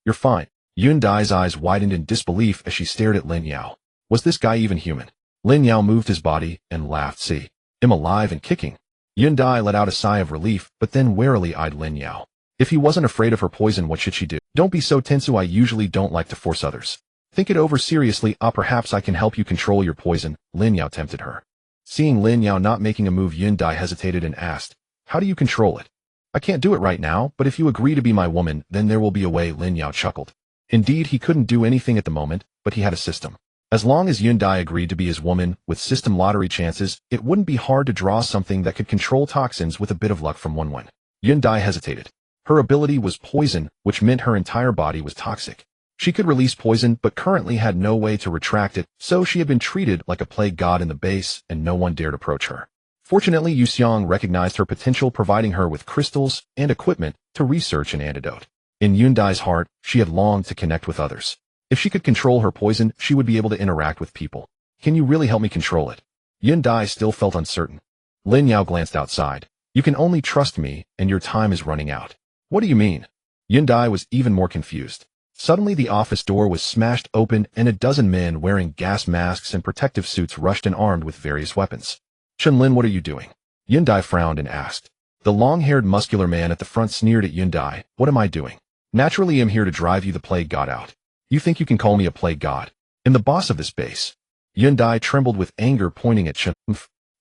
You're fine. Yundai's eyes widened in disbelief as she stared at Lin Yao. Was this guy even human? Lin Yao moved his body and laughed. See, him alive and kicking. Yundai let out a sigh of relief, but then warily eyed Lin Yao. If he wasn't afraid of her poison, what should she do? Don't be so tense. I usually don't like to force others. Think it over seriously. Perhaps I can help you control your poison, Lin Yao tempted her. Seeing Lin Yao not making a move, Yundai hesitated and asked, how do you control it? I can't do it right now, but if you agree to be my woman, then there will be a way, Lin Yao chuckled. Indeed, he couldn't do anything at the moment, but he had a system. As long as Yundai agreed to be his woman, with system lottery chances, it wouldn't be hard to draw something that could control toxins with a bit of luck from one. Yundai hesitated. Her ability was poison, which meant her entire body was toxic. She could release poison, but currently had no way to retract it, so she had been treated like a plague god in the base, and no one dared approach her. Fortunately, Xueyan recognized her potential, providing her with crystals and equipment to research an antidote. In Yundai's heart, she had longed to connect with others. If she could control her poison, she would be able to interact with people. Can you really help me control it? Yundai still felt uncertain. Lin Yao glanced outside. You can only trust me, and your time is running out. What do you mean? Yundai was even more confused. Suddenly, the office door was smashed open and a dozen men wearing gas masks and protective suits rushed in, armed with various weapons. Lin, what are you doing? Yundai frowned and asked. The long-haired muscular man at the front sneered at Yundai. What am I doing? Naturally, I'm here to drive you the plague god out. You think you can call me a plague god? I'm the boss of this base. Yundai trembled with anger, pointing at Chen.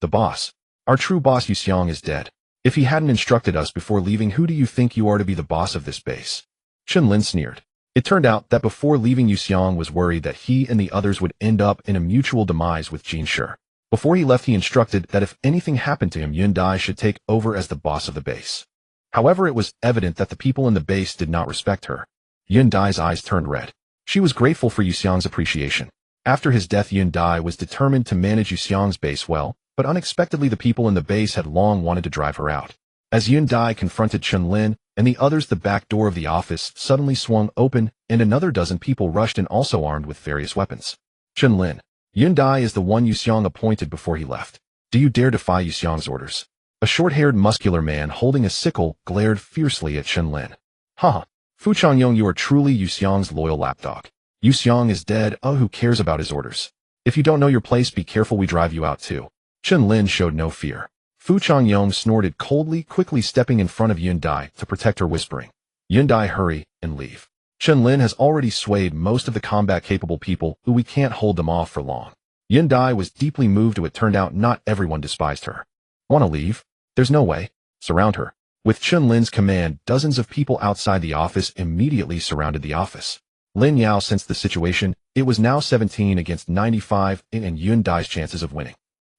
The boss. Our true boss Xueyan is dead. If he hadn't instructed us before leaving, who do you think you are to be the boss of this base? Lin sneered. It turned out that before leaving, Xueyan was worried that he and the others would end up in a mutual demise with Jin Shi. Before he left, he instructed that if anything happened to him, Yundai should take over as the boss of the base. However, it was evident that the people in the base did not respect her. Yun Dai's eyes turned red. She was grateful for Xueyan's appreciation. After his death, Yun Dai was determined to manage Xueyan's base well, but unexpectedly the people in the base had long wanted to drive her out. As Yun Dai confronted Chen Lin and the others, the back door of the office suddenly swung open and another dozen people rushed in, also armed with various weapons. Chen Lin. Yun Dai is the one Xueyan appointed before he left. Do you dare defy Xueyan's orders? A short-haired muscular man holding a sickle glared fiercely at Chen Lin. Haha. Fu Changyong, you are truly Xueyan's loyal lapdog. Xueyan is dead, who cares about his orders? If you don't know your place, be careful we drive you out too. Chen Lin showed no fear. Fu Changyong snorted coldly, quickly stepping in front of Yun Dai to protect her, whispering, Yun Dai, hurry and leave. Chen Lin has already swayed most of the combat-capable people, who we can't hold them off for long. Yun Dai was deeply moved, it turned out not everyone despised her. Want to leave? There's no way. Surround her. With Chen Lin's command, dozens of people outside the office immediately surrounded the office. Lin Yao sensed the situation. It was now 17 against 95, and Yun Dai's chances of winning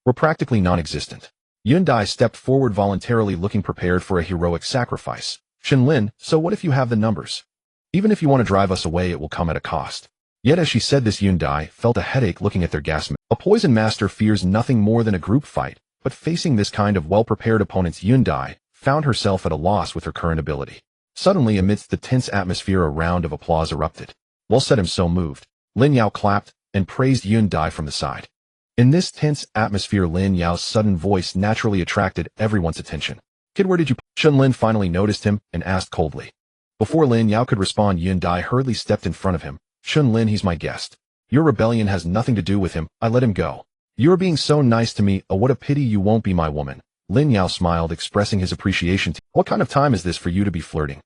were practically non-existent. Yun Dai stepped forward voluntarily, looking prepared for a heroic sacrifice. Chen Lin, so what if you have the numbers? Even if you want to drive us away, it will come at a cost. Yet as she said this, Yun Dai felt a headache looking at their gas. A poison master fears nothing more than a group fight, but facing this kind of well-prepared opponents, Yun Dai found herself at a loss with her current ability. Suddenly, amidst the tense atmosphere, a round of applause erupted. Well said, him so moved. Lin Yao clapped and praised Yun Dai from the side. In this tense atmosphere, Lin Yao's sudden voice naturally attracted everyone's attention. Kid, where did you? Chen Lin finally noticed him and asked coldly. Before Lin Yao could respond, Yun Dai hurriedly stepped in front of him. Chen Lin, he's my guest. Your rebellion has nothing to do with him. I let him go. You're being so nice to me. Oh, what a pity you won't be my woman. Lin Yao smiled, expressing his appreciation. What kind of time is this for you to be flirting?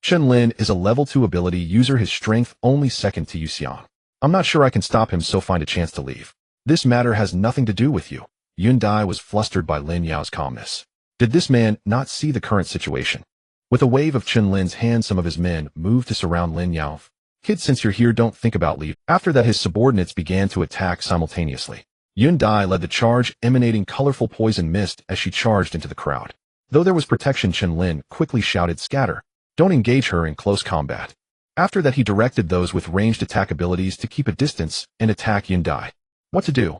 Chen Lin is a level 2 ability user, his strength only second to Xueyan. I'm not sure I can stop him, so find a chance to leave. This matter has nothing to do with you. Yun Dai was flustered by Lin Yao's calmness. Did this man not see the current situation? With a wave of Chen Lin's hand, some of his men moved to surround Lin Yao. Kid, since you're here, don't think about leave. After that, his subordinates began to attack simultaneously. Yun Dai led the charge, emanating colorful poison mist as she charged into the crowd. Though there was protection, Chen Lin quickly shouted, scatter. Don't engage her in close combat. After that, he directed those with ranged attack abilities to keep a distance and attack Yun Dai. What to do?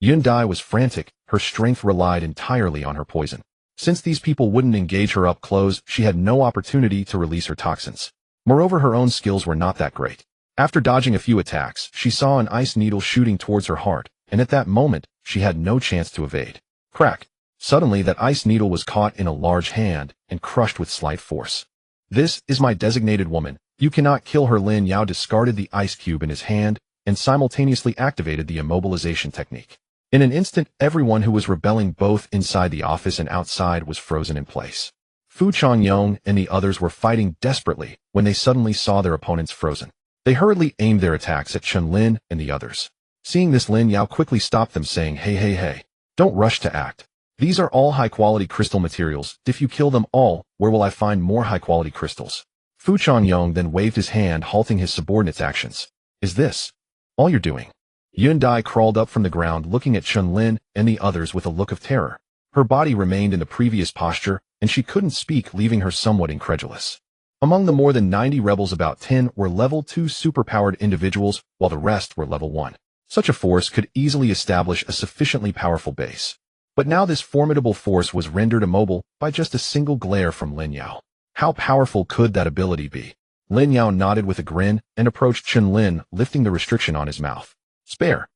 Yun Dai was frantic. Her strength relied entirely on her poison. Since these people wouldn't engage her up close, she had no opportunity to release her toxins. Moreover, her own skills were not that great. After dodging a few attacks, she saw an ice needle shooting towards her heart, and at that moment, she had no chance to evade. Crack! Suddenly, that ice needle was caught in a large hand and crushed with slight force. This is my designated woman. You cannot kill her. Lin Yao discarded the ice cube in his hand and simultaneously activated the immobilization technique. In an instant, everyone who was rebelling both inside the office and outside was frozen in place. Fu Changyong and the others were fighting desperately when they suddenly saw their opponents frozen. They hurriedly aimed their attacks at Chen Lin and the others. Seeing this, Lin Yao quickly stopped them, saying, hey, don't rush to act. These are all high-quality crystal materials. If you kill them all, where will I find more high-quality crystals? Fu Changyong then waved his hand, halting his subordinates' actions. Is this all you're doing? Yun Dai crawled up from the ground, looking at Chen Lin and the others with a look of terror. Her body remained in the previous posture, and she couldn't speak, leaving her somewhat incredulous. Among the more than 90 rebels, about 10 were level 2 superpowered individuals, while the rest were level 1. Such a force could easily establish a sufficiently powerful base. But now this formidable force was rendered immobile by just a single glare from Lin Yao. How powerful could that ability be? Lin Yao nodded with a grin and approached Chen Lin, lifting the restriction on his mouth. Spare.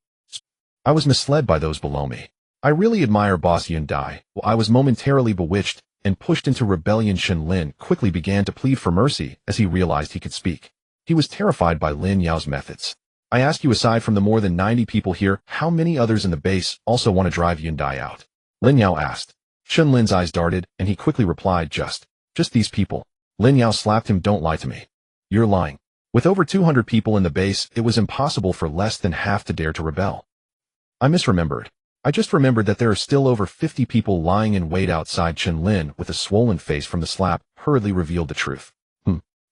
I was misled by those below me. I really admire Boss Yun Dai. Well, I was momentarily bewitched and pushed into rebellion. Chen Lin quickly began to plead for mercy as he realized he could speak. He was terrified by Lin Yao's methods. I ask you, aside from the more than 90 people here, how many others in the base also want to drive Yun Dai out? Lin Yao asked. Chen Lin's eyes darted, and he quickly replied, just these people. Lin Yao slapped him. Don't lie to me. You're lying. With over 200 people in the base, it was impossible for less than half to dare to rebel. I misremembered. I just remembered that there are still over 50 people lying in wait outside. Chen Lin, with a swollen face from the slap, hurriedly revealed the truth.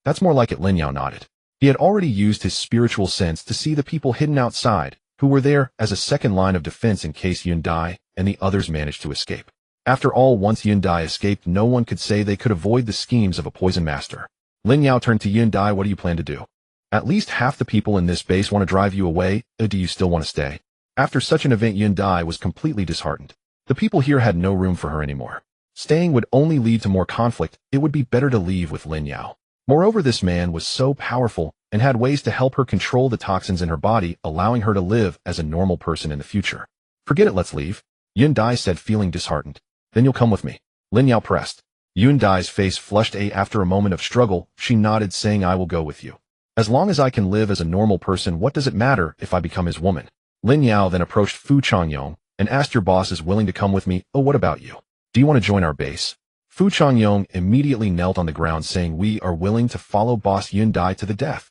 That's more like it. Lin Yao nodded. He had already used his spiritual sense to see the people hidden outside, who were there as a second line of defense in case Yun Dai and the others managed to escape. After all, once Yundai escaped, no one could say they could avoid the schemes of a poison master. Lin Yao turned to Yundai. What do you plan to do? At least half the people in this base want to drive you away. Do you still want to stay? After such an event, Yundai was completely disheartened. The people here had no room for her anymore. Staying would only lead to more conflict. It would be better to leave with Lin Yao. Moreover, this man was so powerful and had ways to help her control the toxins in her body, allowing her to live as a normal person in the future. Forget it, let's leave, Yundai said, feeling disheartened. Then you'll come with me. Lin Yao pressed. Yundai's face flushed. After a moment of struggle, she nodded, saying, I will go with you. As long as I can live as a normal person, what does it matter if I become his woman? Lin Yao then approached Fu Changyong and asked, your boss is willing to come with me. Oh, what about you? Do you want to join our base? Fu Changyong immediately knelt on the ground, saying, we are willing to follow boss Yundai to the death.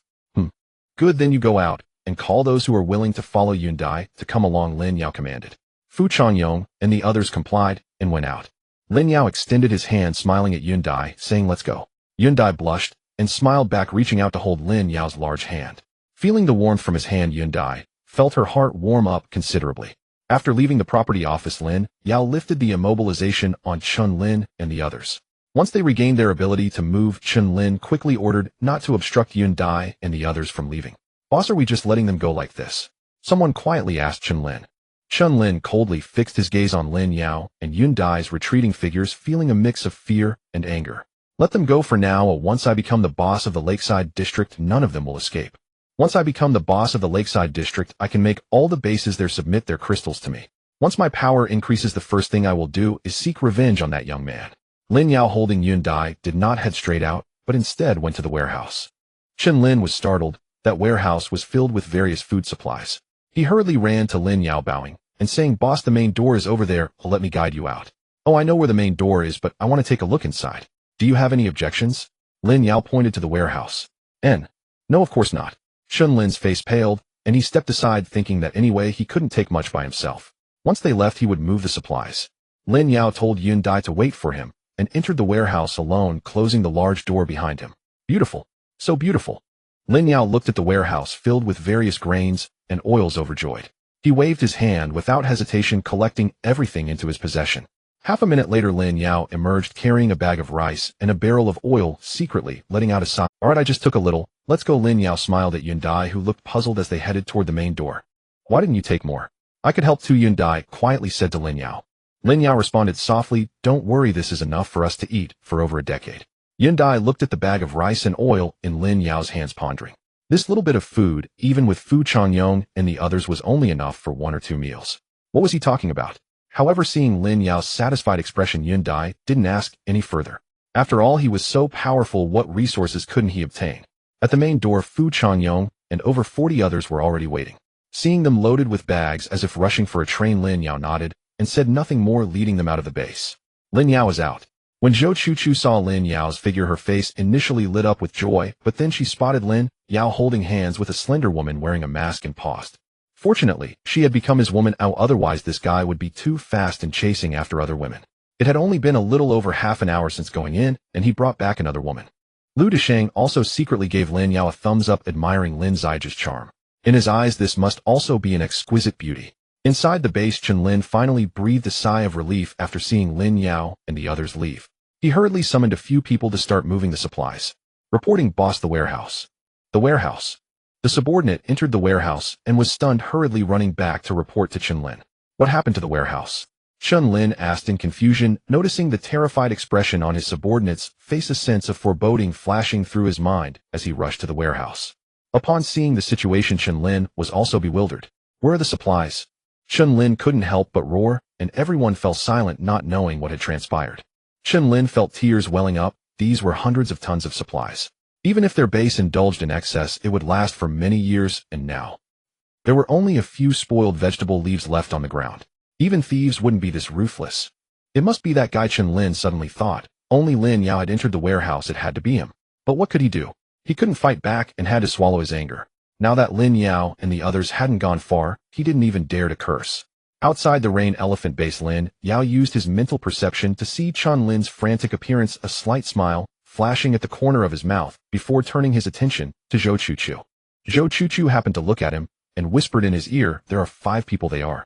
Good, then you go out and call those who are willing to follow Yundai to come along, Lin Yao commanded. Fu Changyong and the others complied and went out. Lin Yao extended his hand, smiling at Yundai, saying, let's go. Yundai blushed and smiled back, reaching out to hold Lin Yao's large hand. Feeling the warmth from his hand, Yundai felt her heart warm up considerably. After leaving the property office, Lin Yao lifted the immobilization on Chun Lin and the others. Once they regained their ability to move, Chun Lin quickly ordered not to obstruct Yundai and the others from leaving. Boss, are we just letting them go like this? Someone quietly asked Chun Lin. Chun Lin coldly fixed his gaze on Lin Yao and Yundai's retreating figures, feeling a mix of fear and anger. Let them go for now. Once I become the boss of the Lakeside District, none of them will escape. Once I become the boss of the Lakeside District, I can make all the bases there submit their crystals to me. Once my power increases, the first thing I will do is seek revenge on that young man. Lin Yao, holding Yundai, did not head straight out, but instead went to the warehouse. Chun Lin was startled. That warehouse was filled with various food supplies. He hurriedly ran to Lin Yao, bowing and saying, boss, the main door is over there. Let me guide you out. Oh, I know where the main door is, but I want to take a look inside. Do you have any objections? Lin Yao pointed to the warehouse. No, of course not. Chun Lin's face paled, and he stepped aside, thinking that anyway he couldn't take much by himself. Once they left, he would move the supplies. Lin Yao told Yundai to wait for him and entered the warehouse alone, closing the large door behind him. Beautiful. So beautiful. Lin Yao looked at the warehouse filled with various grains and oils, overjoyed. He waved his hand without hesitation, collecting everything into his possession. Half a minute later, Lin Yao emerged carrying a bag of rice and a barrel of oil, secretly letting out a sigh. Alright, I just took a little. Let's go. Lin Yao smiled at Yundai, who looked puzzled as they headed toward the main door. Why didn't you take more? I could help too, Yundai quietly said to Lin Yao. Lin Yao responded softly, don't worry, this is enough for us to eat for over a decade. Yundai looked at the bag of rice and oil in Lin Yao's hands, pondering. This little bit of food, even with Fu Changyong and the others, was only enough for 1 or 2 meals. What was he talking about? However, seeing Lin Yao's satisfied expression, Yundai didn't ask any further. After all, he was so powerful, what resources couldn't he obtain? At the main door, Fu Changyong and over 40 others were already waiting. Seeing them loaded with bags as if rushing for a train, Lin Yao nodded and said nothing more, leading them out of the base. Lin Yao was out. When Zhou Chuchu saw Lin Yao's figure, her face initially lit up with joy, but then she spotted Lin Yao holding hands with a slender woman wearing a mask and paused. Fortunately, she had become his woman. Otherwise this guy would be too fast in chasing after other women. It had only been a little over half an hour since going in, and he brought back another woman. Lu Desheng also secretly gave Lin Yao a thumbs up, admiring Lin Zijia's charm. In his eyes, this must also be an exquisite beauty. Inside the base, Chun Lin finally breathed a sigh of relief after seeing Lin Yao and the others leave. He hurriedly summoned a few people to start moving the supplies. Reporting, boss, the warehouse. The warehouse. The subordinate entered the warehouse and was stunned, hurriedly running back to report to Chun Lin. What happened to the warehouse? Chun Lin asked in confusion, noticing the terrified expression on his subordinate's face, a sense of foreboding flashing through his mind as he rushed to the warehouse. Upon seeing the situation, Chun Lin was also bewildered. Where are the supplies? Chun Lin couldn't help but roar, and everyone fell silent, not knowing what had transpired. Chun Lin felt tears welling up. These were hundreds of tons of supplies. Even if their base indulged in excess, it would last for many years, and now there were only a few spoiled vegetable leaves left on the ground. Even thieves wouldn't be this ruthless. It must be that guy, Chun Lin suddenly thought. Only Lin Yao had entered the warehouse, it had to be him. But what could he do? He couldn't fight back and had to swallow his anger. Now that Lin Yao and the others hadn't gone far, he didn't even dare to curse. Outside the Rain Elephant base, Lin Yao used his mental perception to see Chun Lin's frantic appearance, a slight smile flashing at the corner of his mouth, before turning his attention to Zhou Chuchu. Zhou Chuchu happened to look at him and whispered in his ear, there are 5 people. They are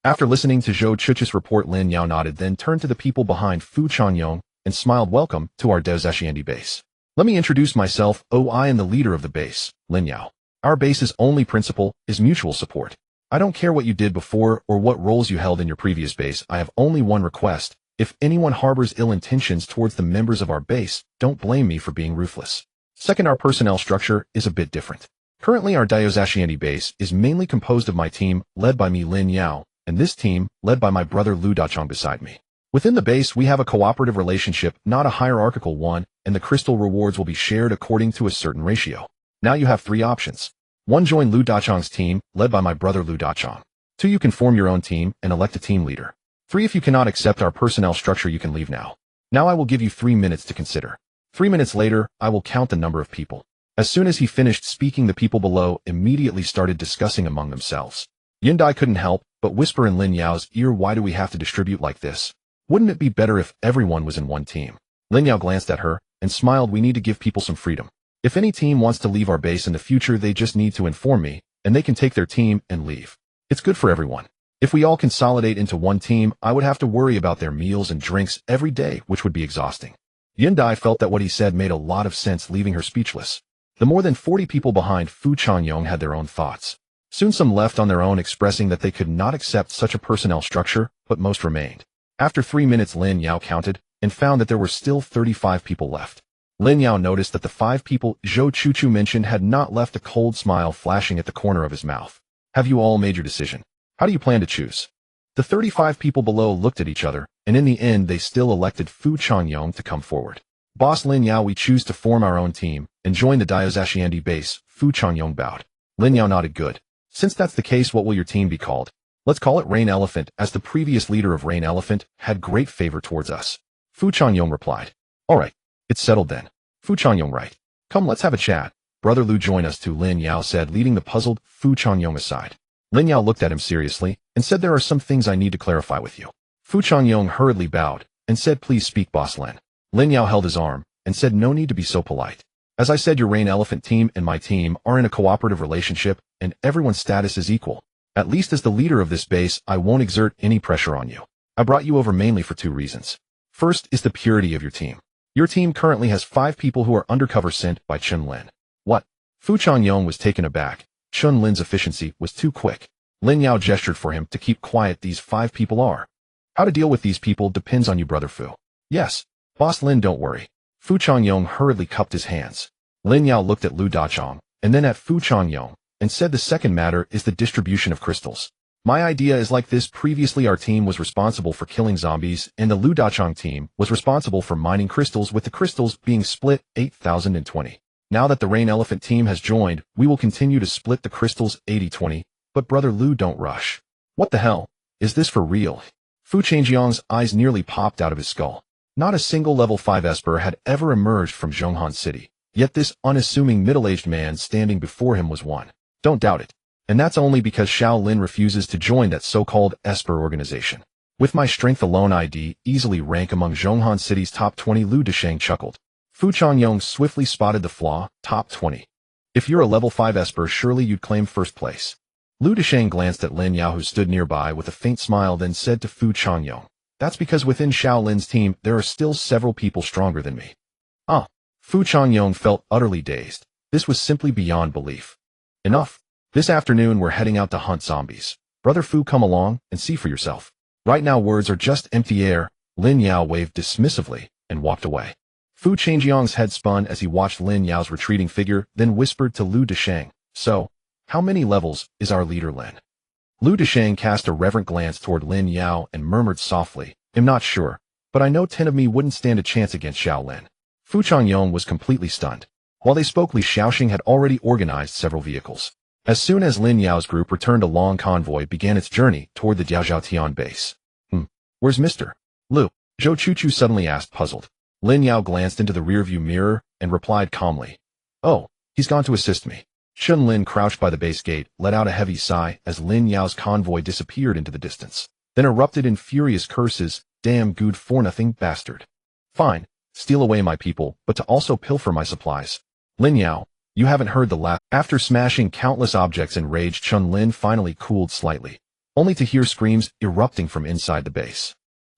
After listening to Zhou Chuch's report, Lin Yao nodded, then turned to the people behind Fu Changyong and smiled. Welcome to our Daozashiandi base. Let me introduce myself. I am the leader of the base, Lin Yao. Our base's only principle is mutual support. I don't care what you did before or what roles you held in your previous base. I have only one request. If anyone harbors ill intentions towards the members of our base, don't blame me for being ruthless. Second, our personnel structure is a bit different. Currently, our Daozashiandi base is mainly composed of my team, led by me, Lin Yao, and this team, led by my brother Lu Dachong beside me. Within the base, we have a cooperative relationship, not a hierarchical one, and the crystal rewards will be shared according to a certain ratio. Now you have 3 options. 1. Join Lu Dachong's team, led by my brother Lu Dachong. 2. You can form your own team and elect a team leader. 3. If you cannot accept our personnel structure, you can leave now. Now I will give you 3 minutes to consider. 3 minutes later, I will count the number of people. As soon as he finished speaking, the people below immediately started discussing among themselves. Yindai couldn't help but whisper in Lin Yao's ear, why do we have to distribute like this? Wouldn't it be better if everyone was in one team? Lin Yao glanced at her and smiled. We need to give people some freedom. If any team wants to leave our base in the future, they just need to inform me, and they can take their team and leave. It's good for everyone. If we all consolidate into one team, I would have to worry about their meals and drinks every day, which would be exhausting. Yindai felt that what he said made a lot of sense, leaving her speechless. The more than 40 people behind Fu Changyong had their own thoughts. Soon some left on their own, expressing that they could not accept such a personnel structure, but most remained. After 3 minutes, Lin Yao counted and found that there were still 35 people left. Lin Yao noticed that the 5 people Zhou Chuchu mentioned had not left, a cold smile flashing at the corner of his mouth. Have you all made your decision? How do you plan to choose? The 35 people below looked at each other, and in the end they still elected Fu Changyong to come forward. Boss Lin Yao, we choose to form our own team and join the Daozashiandi base. Fu Changyong bowed. Lin Yao nodded. Good. Since that's the case, what will your team be called? Let's call it Rain Elephant, as the previous leader of Rain Elephant had great favor towards us. Fu Changyong replied. All right. It's settled then. Fu Changyong, right. Come, let's have a chat. Brother Lu, join us too, Lin Yao said, leading the puzzled Fu Changyong aside. Lin Yao looked at him seriously and said, there are some things I need to clarify with you. Fu Changyong hurriedly bowed and said, please speak, Boss Lin. Lin Yao held his arm and said, no need to be so polite. As I said, your Rain Elephant team and my team are in a cooperative relationship, and everyone's status is equal. At least as the leader of this base, I won't exert any pressure on you. I brought you over mainly for 2 reasons. First is the purity of your team. Your team currently has 5 people who are undercover sent by Chun Lin. What? Fu Changyong was taken aback. Chun Lin's efficiency was too quick. Lin Yao gestured for him to keep quiet. These 5 people are. How to deal with these people depends on you, Brother Fu. Yes. Boss Lin, don't worry. Fu Changyong hurriedly cupped his hands. Lin Yao looked at Lu Dachong and then at Fu Changyong and said, the second matter is the distribution of crystals. My idea is like this. Previously our team was responsible for killing zombies and the Lu Dachong team was responsible for mining crystals, with the crystals being split 8,020. Now that the Rain Elephant team has joined, we will continue to split the crystals 80-20, but Brother Lu, don't rush. What the hell? Is this for real? Fu Changyong's eyes nearly popped out of his skull. Not a single level 5 Esper had ever emerged from Zhonghan City, yet this unassuming middle-aged man standing before him was one. Don't doubt it. And that's only because Xiao Lin refuses to join that so-called Esper organization. With my strength alone, I'd easily rank among Zhonghan City's top 20. Lu Dasheng chuckled. Fu Changyong swiftly spotted the flaw. Top 20. If you're a level 5 Esper, surely you'd claim first place. Lu Dasheng glanced at Lin Yao, who stood nearby with a faint smile, then said to Fu Changyong, that's because within Xiao Lin's team, there are still several people stronger than me. Ah. Fu Changyong felt utterly dazed. This was simply beyond belief. Enough. This afternoon we're heading out to hunt zombies. Brother Fu, come along and see for yourself. Right now words are just empty air. Lin Yao waved dismissively and walked away. Fu Changyong's head spun as he watched Lin Yao's retreating figure, then whispered to Lu Dasheng, so, how many levels is our leader Lin? Lu Dasheng cast a reverent glance toward Lin Yao and murmured softly, I'm not sure, but I know 10 of me wouldn't stand a chance against Xiao Lin. Fu Changyong was completely stunned. While they spoke, Li Xiaoxing had already organized several vehicles. As soon as Lin Yao's group returned, a long convoy began its journey toward the Diaozhaotian base. Where's Mr. Lu? Zhou Chuchu suddenly asked, puzzled. Lin Yao glanced into the rearview mirror and replied calmly, oh, he's gone to assist me. Chun Lin, crouched by the base gate, let out a heavy sigh as Lin Yao's convoy disappeared into the distance, then erupted in furious curses, damn good for nothing bastard. Fine, steal away my people, but to also pilfer my supplies. Lin Yao, you haven't heard the last. After smashing countless objects in rage, Chun Lin finally cooled slightly. only to hear screams erupting from inside the base.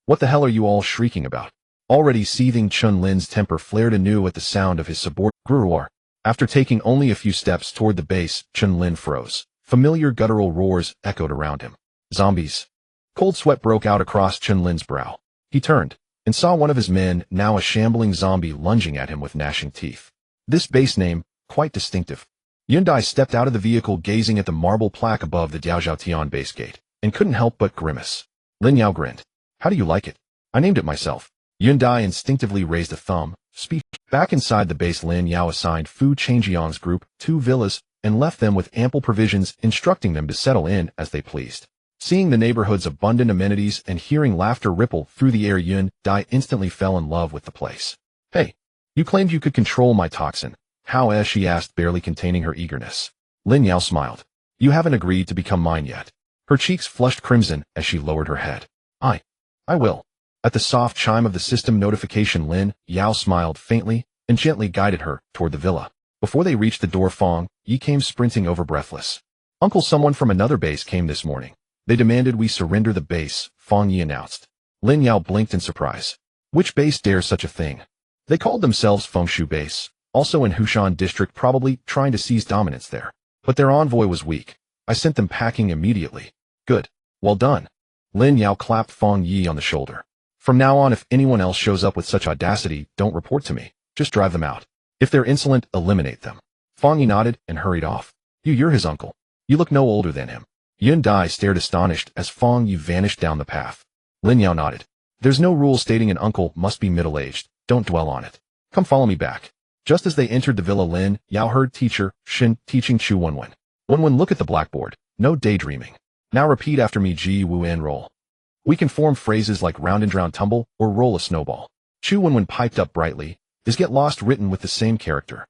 What the hell are you all shrieking about? Already seething, Chun Lin's temper flared anew at the sound of his subordinate roar. After taking only a few steps toward the base, Chun Lin froze. Familiar guttural roars echoed around him. Zombies. Cold sweat broke out across Chun Lin's brow. He turned and saw one of his men, now a shambling zombie, lunging at him with gnashing teeth. This base name, quite distinctive. Yundai stepped out of the vehicle, gazing at the marble plaque above the Diaozhaotian base gate, and couldn't help but grimace. Lin Yao grinned. How do you like it? I named it myself. Yundai instinctively raised a thumb. Speak. Back inside the base, Lin Yao assigned Fu Changjiang's group 2 villas and left them with ample provisions, instructing them to settle in as they pleased. Seeing the neighborhood's abundant amenities and hearing laughter ripple through the air, Yundai instantly fell in love with the place. Hey, you claimed you could control my toxin. How? She asked, barely containing her eagerness. Lin Yao smiled. You haven't agreed to become mine yet. Her cheeks flushed crimson as she lowered her head. I will. At the soft chime of the system notification, Lin Yao smiled faintly and gently guided her toward the villa. Before they reached the door, Fong Yi came sprinting over, breathless. Uncle, someone from another base came this morning. They demanded we surrender the base, Fong Yi announced. Lin Yao blinked in surprise. Which base dares such a thing? They called themselves Fengshu Base, also in Hushan District, probably trying to seize dominance there. But their envoy was weak. I sent them packing immediately. Good. Well done. Lin Yao clapped Fong Yi on the shoulder. From now on, if anyone else shows up with such audacity, don't report to me. Just drive them out. If they're insolent, eliminate them. Fong Yi nodded and hurried off. You're his uncle. You look no older than him. Yundai stared astonished as Fong Yi vanished down the path. Lin Yao nodded. There's no rule stating an uncle must be middle-aged. Don't dwell on it. Come follow me back. Just as they entered the villa, Lin Yao heard teacher Shin teaching Chu Wenwen. Wenwen, look at the blackboard. No daydreaming. Now repeat after me. Ji Wu En roll. We can form phrases like round and drown, tumble, or roll a snowball. Chu Wenwen piped up brightly. Is get lost written with the same character?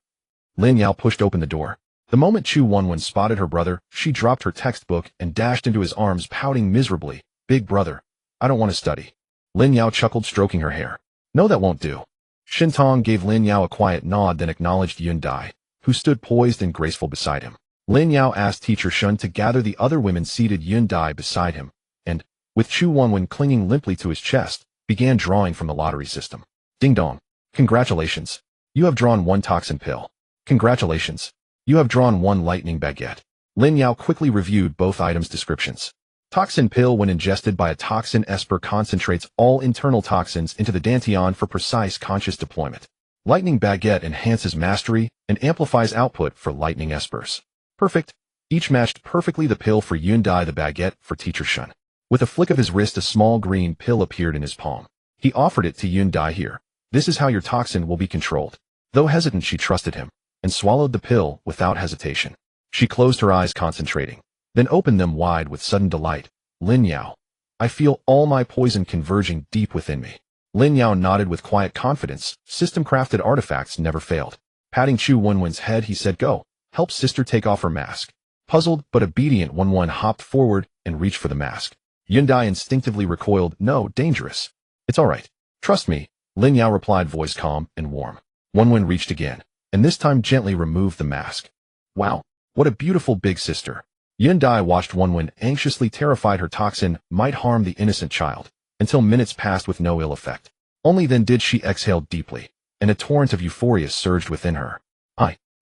Lin Yao pushed open the door. The moment Chu Wenwen spotted her brother, she dropped her textbook and dashed into his arms, pouting miserably. Big brother, I don't want to study. Lin Yao chuckled, stroking her hair. No, that won't do. Shin Tong gave Lin Yao a quiet nod, then acknowledged Yundai, who stood poised and graceful beside him. Lin Yao asked teacher Shun to gather the other women, seated Yundai beside him, and, with Chu Wenwen clinging limply to his chest, began drawing from the lottery system. Ding dong. Congratulations. You have drawn 1 toxin pill. Congratulations. You have drawn 1 lightning baguette. Lin Yao quickly reviewed both items' descriptions. Toxin pill, when ingested by a toxin esper, concentrates all internal toxins into the dantian for precise conscious deployment. Lightning baguette enhances mastery and amplifies output for lightning espers. Perfect. Each matched perfectly. The pill for Yundai, the baguette for teacher Shun. With a flick of his wrist, a small green pill appeared in his palm. He offered it to Yundai. Here. This is how your toxin will be controlled. Though hesitant, she trusted him and swallowed the pill without hesitation. She closed her eyes, concentrating, then opened them wide with sudden delight. Lin Yao. I feel all my poison converging deep within me. Lin Yao nodded with quiet confidence. System-crafted artifacts never failed. Patting Chu Wenwen's head, he said, Go. Help sister take off her mask. Puzzled but obedient, Wenwen hopped forward and reached for the mask. Yundai instinctively recoiled. No, dangerous. It's all right. Trust me, Lin Yao replied, voice calm and warm. Wenwen reached again, and this time gently removed the mask. Wow, what a beautiful big sister. Yundai watched Wenwen anxiously, terrified her toxin might harm the innocent child, until minutes passed with no ill effect. Only then did she exhale deeply, and a torrent of euphoria surged within her.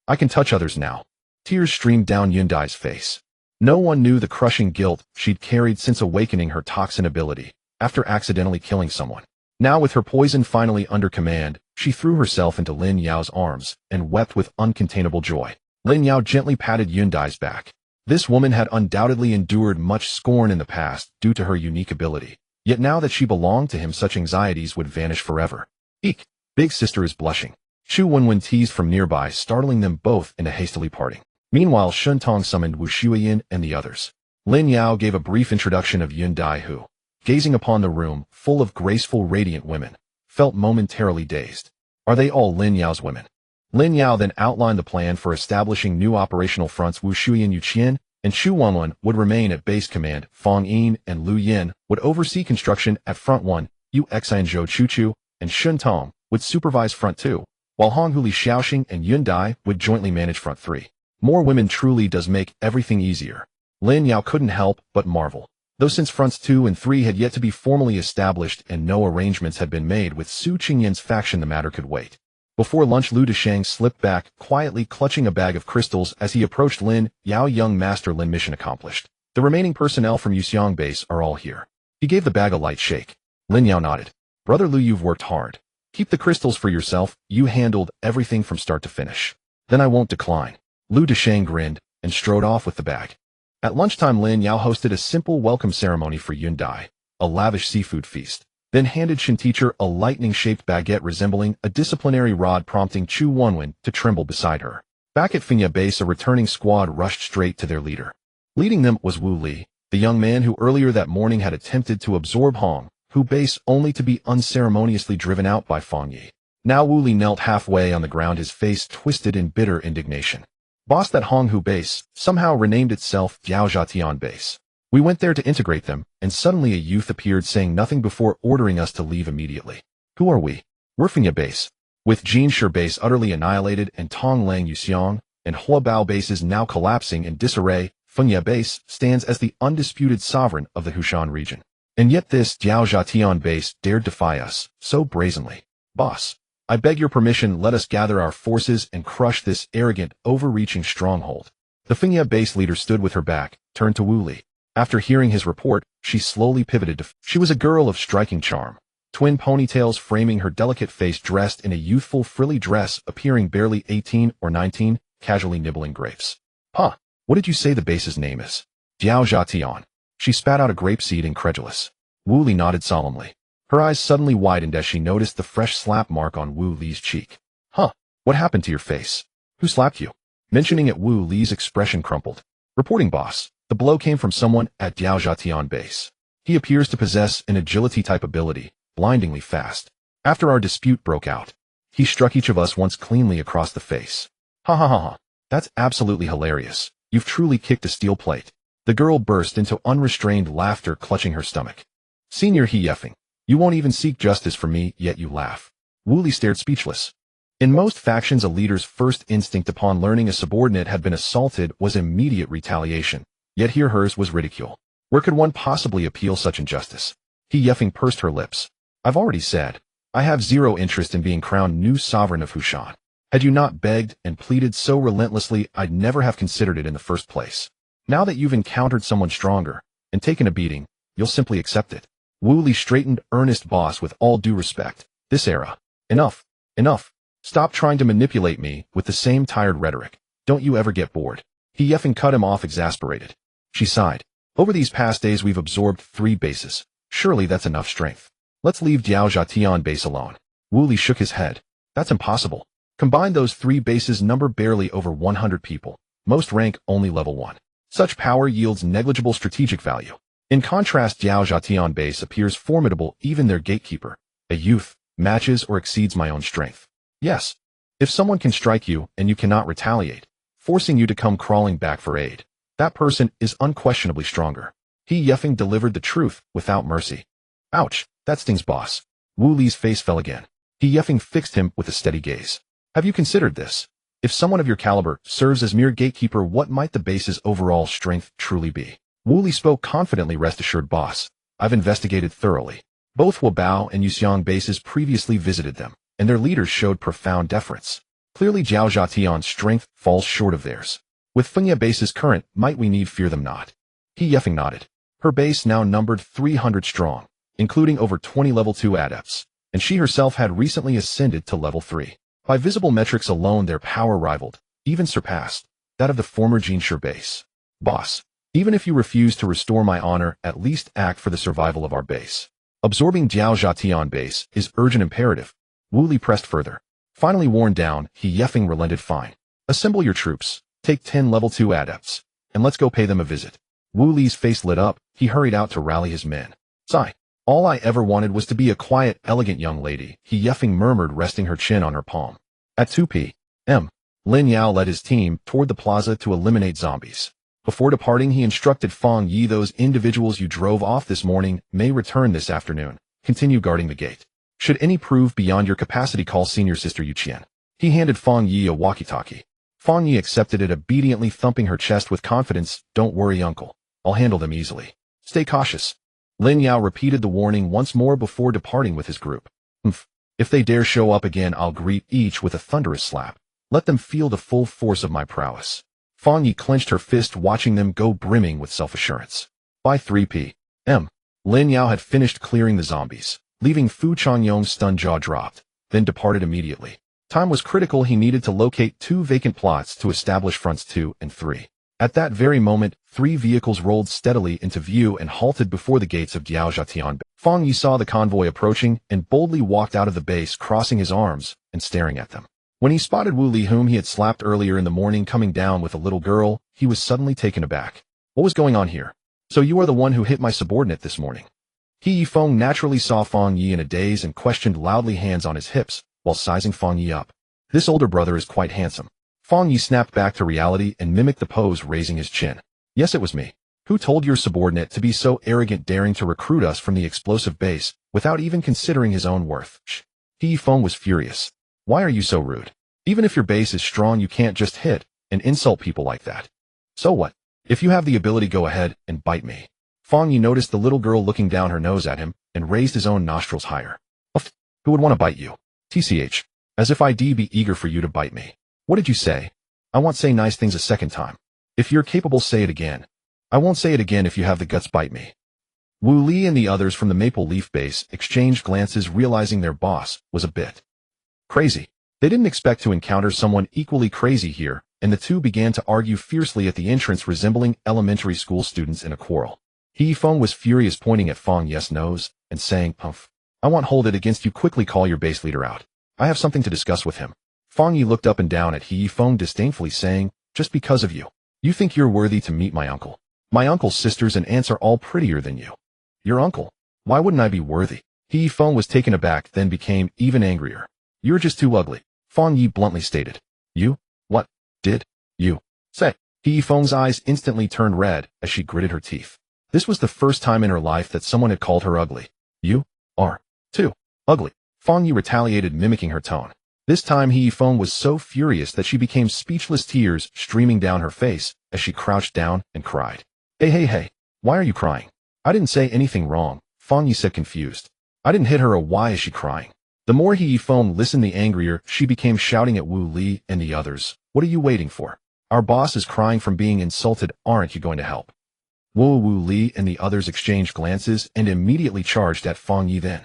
I can touch others now. Tears streamed down Yundai's face. No one knew the crushing guilt she'd carried since awakening her toxin ability, after accidentally killing someone. Now, with her poison finally under command, she threw herself into Lin Yao's arms and wept with uncontainable joy. Lin Yao gently patted Yundai's back. This woman had undoubtedly endured much scorn in the past due to her unique ability, yet now that she belonged to him, such anxieties would vanish forever. Eek! Big sister is blushing. Chu Wenwen teased from nearby, startling them both into hastily parting. Meanwhile, Shun Tong summoned Wu Xueyan and the others. Lin Yao gave a brief introduction of Yundai, who, gazing upon the room full of graceful, radiant women, felt momentarily dazed. Are they all Lin Yao's women? Lin Yao then outlined the plan for establishing new operational fronts. Wu Xueyan, Yu Qian, and Xu Wenwen would remain at base command. Fong Yin and Lu Yin would oversee construction at Front 1, Yu Xian Zhou Chuchu, and Shun Tong would supervise Front 2, while Honghu Li Xiaoxing and Yundai would jointly manage Front 3. More women truly does make everything easier. Lin Yao couldn't help but marvel. though since fronts 2 and 3 had yet to be formally established and no arrangements had been made with Xueyan's faction, the matter could wait. Before lunch, Lu Desheng slipped back, quietly clutching a bag of crystals as he approached Lin Yao. Young Master Lin, mission accomplished. The remaining personnel from Xueyan base are all here. He gave the bag a light shake. Lin Yao nodded. Brother Lu, you've worked hard. Keep the crystals for yourself. You handled everything from start to finish. Then I won't decline. Lu Desheng grinned and strode off with the bag. At lunchtime, Lin Yao hosted a simple welcome ceremony for Yun Dai, a lavish seafood feast, then handed Shin Teacher a lightning-shaped baguette resembling a disciplinary rod, prompting Chu Wanwen to tremble beside her. Back at Fengya base, a returning squad rushed straight to their leader. Leading them was Wu Li, the young man who earlier that morning had attempted to absorb Hong Hu base only to be unceremoniously driven out by Fang Yi. Now Wu Li knelt halfway on the ground, his face twisted in bitter indignation. Boss, that Hong Hu base somehow renamed itself Diaozhatian base. We went there to integrate them, and suddenly a youth appeared saying nothing before ordering us to leave immediately. Who are we? We're Fengya base. With Jinshi base utterly annihilated and Tonglang Yuxiang and Huabao bases now collapsing in disarray, Fengya base stands as the undisputed sovereign of the Hushan region. And yet this Diaozhatian base dared defy us so brazenly. Boss, I beg your permission, let us gather our forces and crush this arrogant, overreaching stronghold. The Fengya base leader stood with her back, turned to Wu Li. After hearing his report, she slowly pivoted to... She was a girl of striking charm. Twin ponytails framing her delicate face, dressed in a youthful frilly dress, appearing barely 18 or 19, casually nibbling grapes. Huh, what did you say the base's name is? Diaozhatian. She spat out a grape seed, incredulous. Wu Li nodded solemnly. Her eyes suddenly widened as she noticed the fresh slap mark on Wu Li's cheek. Huh, what happened to your face? Who slapped you? Mentioning it, Wu Li's expression crumpled. Reporting, boss. The blow came from someone at Diaozhatian base. He appears to possess an agility-type ability, blindingly fast. After our dispute broke out, he struck each of us once cleanly across the face. Ha ha ha ha. That's absolutely hilarious. You've truly kicked a steel plate. The girl burst into unrestrained laughter, clutching her stomach. Senior he yeffing. You won't even seek justice for me, yet you laugh. Wu Li stared speechless. In most factions, a leader's first instinct upon learning a subordinate had been assaulted was immediate retaliation. Yet here hers was ridicule. Where could one possibly appeal such injustice? He yeffing pursed her lips. I've already said, I have zero interest in being crowned new sovereign of Hushan. Had you not begged and pleaded so relentlessly, I'd never have considered it in the first place. Now that you've encountered someone stronger and taken a beating, you'll simply accept it. Wu Li straightened. Earnest, boss, with all due respect. This era. Enough. Enough. Stop trying to manipulate me with the same tired rhetoric. Don't you ever get bored? He yeffing cut him off, exasperated. She sighed. Over these past days we've absorbed 3 bases. Surely that's enough strength. Let's leave Diaozhatian base alone. Wu Li shook his head. That's impossible. Combine those 3 bases number barely over 100 people. Most rank only level 1. Such power yields negligible strategic value. In contrast, Diaozhatian base appears formidable. Even their gatekeeper, a youth, matches or exceeds my own strength. Yes. If someone can strike you and you cannot retaliate, forcing you to come crawling back for aid, that person is unquestionably stronger. He yeffing delivered the truth without mercy. Ouch, that stings, boss. Wu Li's face fell again. He yeffing fixed him with a steady gaze. Have you considered this? If someone of your caliber serves as mere gatekeeper, what might the base's overall strength truly be? Wu Li spoke confidently. Rest assured, boss. I've investigated thoroughly. Both Huabao and Yuxiang bases previously visited them, and their leaders showed profound deference. Clearly Diaozhatian's strength falls short of theirs. With Fengya base's current might, we need fear them not. He yeffing nodded. Her base now numbered 300 strong, including over 20 level 2 adepts, and she herself had recently ascended to level 3. By visible metrics alone, their power rivaled, even surpassed, that of the former Jinshi base. Boss, even if you refuse to restore my honor, at least act for the survival of our base. Absorbing Diaozhatian base is urgent imperative. Wu Li pressed further. Finally worn down, he yeffing relented. Fine. Assemble your troops, take 10 level 2 adepts, and let's go pay them a visit. Wu Li's face lit up. He hurried out to rally his men. Sigh. All I ever wanted was to be a quiet, elegant young lady, he yeffing murmured, resting her chin on her palm. At 2 p.m., Lin Yao led his team toward the plaza to eliminate zombies. Before departing, he instructed Fang Yi, those individuals you drove off this morning may return this afternoon. Continue guarding the gate. Should any prove beyond your capacity, call senior sister Xueyan. He handed Fang Yi a walkie-talkie. Fang Yi accepted it, obediently thumping her chest with confidence. Don't worry, uncle. I'll handle them easily. Stay cautious. Lin Yao repeated the warning once more before departing with his group. If they dare show up again, I'll greet each with a thunderous slap. Let them feel the full force of my prowess. Fang Yi clenched her fist, watching them go, brimming with self-assurance. By 3 p.m., Lin Yao had finished clearing the zombies, leaving Fu Changyong's stunned jaw dropped, then departed immediately. Time was critical. He needed to locate 2 vacant plots to establish fronts 2 and 3. At that very moment, 3 vehicles rolled steadily into view and halted before the gates of Diaozhatian. Fang Yi saw the convoy approaching and boldly walked out of the base, crossing his arms and staring at them. When he spotted Wu Li, whom he had slapped earlier in the morning, coming down with a little girl, he was suddenly taken aback. What was going on here? So you are the one who hit my subordinate this morning. He Yifeng naturally saw Fang Yi in a daze and questioned loudly, hands on his hips, while sizing Fang Yi up. This older brother is quite handsome. Fang Yi snapped back to reality and mimicked the pose, raising his chin. Yes, it was me. Who told your subordinate to be so arrogant, daring to recruit us from the explosive base, without even considering his own worth? He Yifeng was furious. Why are you so rude? Even if your base is strong, you can't just hit and insult people like that. So what? If you have the ability, go ahead and bite me. Fang Yi noticed the little girl looking down her nose at him and raised his own nostrils higher. Who would want to bite you? TCH. As if I'd be eager for you to bite me. What did you say? I won't say nice things a second time. If you're capable, say it again. I won't say it again if you have the guts, bite me. Wu Li and the others from the Maple Leaf base exchanged glances, realizing their boss was a bit crazy. They didn't expect to encounter someone equally crazy here, and the two began to argue fiercely at the entrance, resembling elementary school students in a quarrel. He Yifeng was furious, pointing at Fang Yi's nose and saying, I won't hold it against you. Quickly call your base leader out. I have something to discuss with him. Fang Yi looked up and down at He Yifeng disdainfully, saying, just because of you. You think you're worthy to meet my uncle? My uncle's sisters and aunts are all prettier than you. Your uncle? Why wouldn't I be worthy? He Yifeng was taken aback, then became even angrier. You're just too ugly, Fang Yi bluntly stated. You? What did you say? He Yifeng's eyes instantly turned red as she gritted her teeth. This was the first time in her life that someone had called her ugly. You are too ugly, Fang Yi retaliated, mimicking her tone. This time He Yifeng was so furious that she became speechless, tears streaming down her face as she crouched down and cried. Hey, why are you crying? I didn't say anything wrong, Fang Yi said, confused. I didn't hit her. Why is she crying? The more He Yifeng listened, the angrier she became, shouting at Wu Li and the others. What are you waiting for? Our boss is crying from being insulted. Aren't you going to help? Wu Li and the others exchanged glances and immediately charged at Fang Yi. Then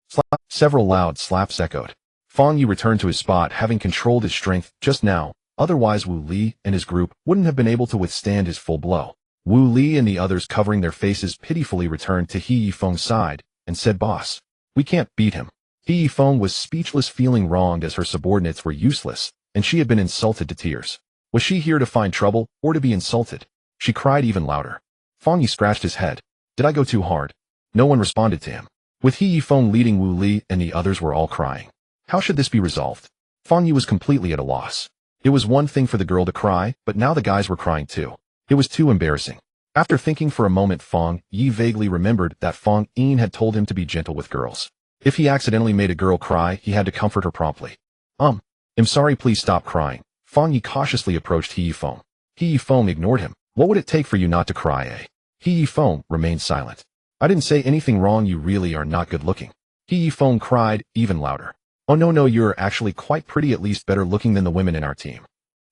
slap. Several loud slaps echoed. Fang Yi returned to his spot, having controlled his strength just now. Otherwise Wu Li and his group wouldn't have been able to withstand his full blow. Wu Li and the others, covering their faces, pitifully returned to He Yifeng's side and said, Boss, we can't beat him. He Yifeng was speechless, feeling wronged as her subordinates were useless, and she had been insulted to tears. Was she here to find trouble or to be insulted? She cried even louder. Fang Yi scratched his head. Did I go too hard? No one responded to him. With He Yifeng leading, Wu Li and the others were all crying. How should this be resolved? Fang Yi was completely at a loss. It was one thing for the girl to cry, but now the guys were crying too. It was too embarrassing. After thinking for a moment, Fang Yi vaguely remembered that Fang Yin had told him to be gentle with girls. If he accidentally made a girl cry, he had to comfort her promptly. I'm sorry, please stop crying. Fang Yi cautiously approached He Yifeng. He Yifeng ignored him. What would it take for you not to cry, eh? He Yifeng remained silent. I didn't say anything wrong. You really are not good looking. He Yifeng cried even louder. Oh no, you're actually quite pretty, at least better looking than the women in our team.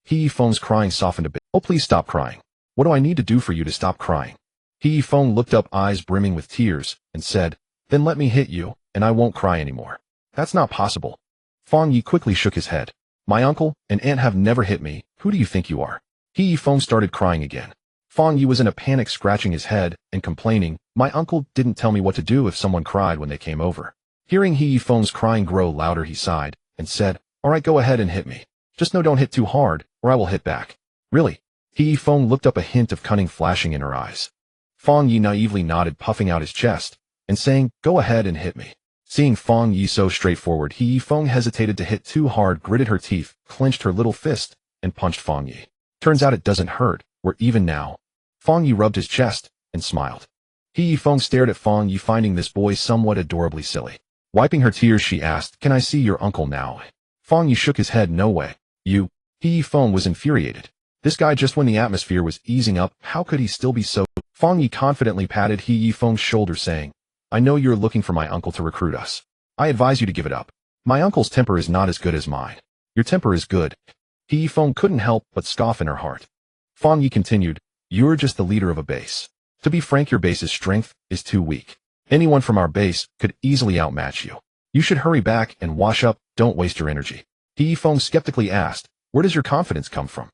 He Yifeng's crying softened a bit. Oh, please stop crying. What do I need to do for you to stop crying? He Yifeng looked up, eyes brimming with tears, and said, Then let me hit you, and I won't cry anymore. That's not possible. Fang Yi quickly shook his head. My uncle and aunt have never hit me. Who do you think you are? He Yifeng started crying again. Fang Yi was in a panic, scratching his head and complaining, My uncle didn't tell me what to do if someone cried when they came over. Hearing He Yifeng's crying grow louder, he sighed and said, All right, go ahead and hit me. Just no, don't hit too hard, or I will hit back. Really? He Yifeng looked up, a hint of cunning flashing in her eyes. Fang Yi naively nodded, puffing out his chest and saying, Go ahead and hit me. Seeing Fang Yi so straightforward, He Yifeng hesitated to hit too hard, gritted her teeth, clenched her little fist, and punched Fang Yi. Turns out it doesn't hurt. We're even now. Fang Yi rubbed his chest and smiled. He Yifeng stared at Fang Yi, finding this boy somewhat adorably silly. Wiping her tears, she asked, Can I see your uncle now? Fang Yi shook his head. No way. You. He Yifeng was infuriated. This guy, just when the atmosphere was easing up, how could he still be so? Fang Yi confidently patted He Yifeng's shoulder, saying, I know you're looking for my uncle to recruit us. I advise you to give it up. My uncle's temper is not as good as mine. Your temper is good. He Yifeng couldn't help but scoff in her heart. Fang Yi continued, you're just the leader of a base. To be frank, your base's strength is too weak. Anyone from our base could easily outmatch you. You should hurry back and wash up, don't waste your energy. He Yifeng skeptically asked, where does your confidence come from?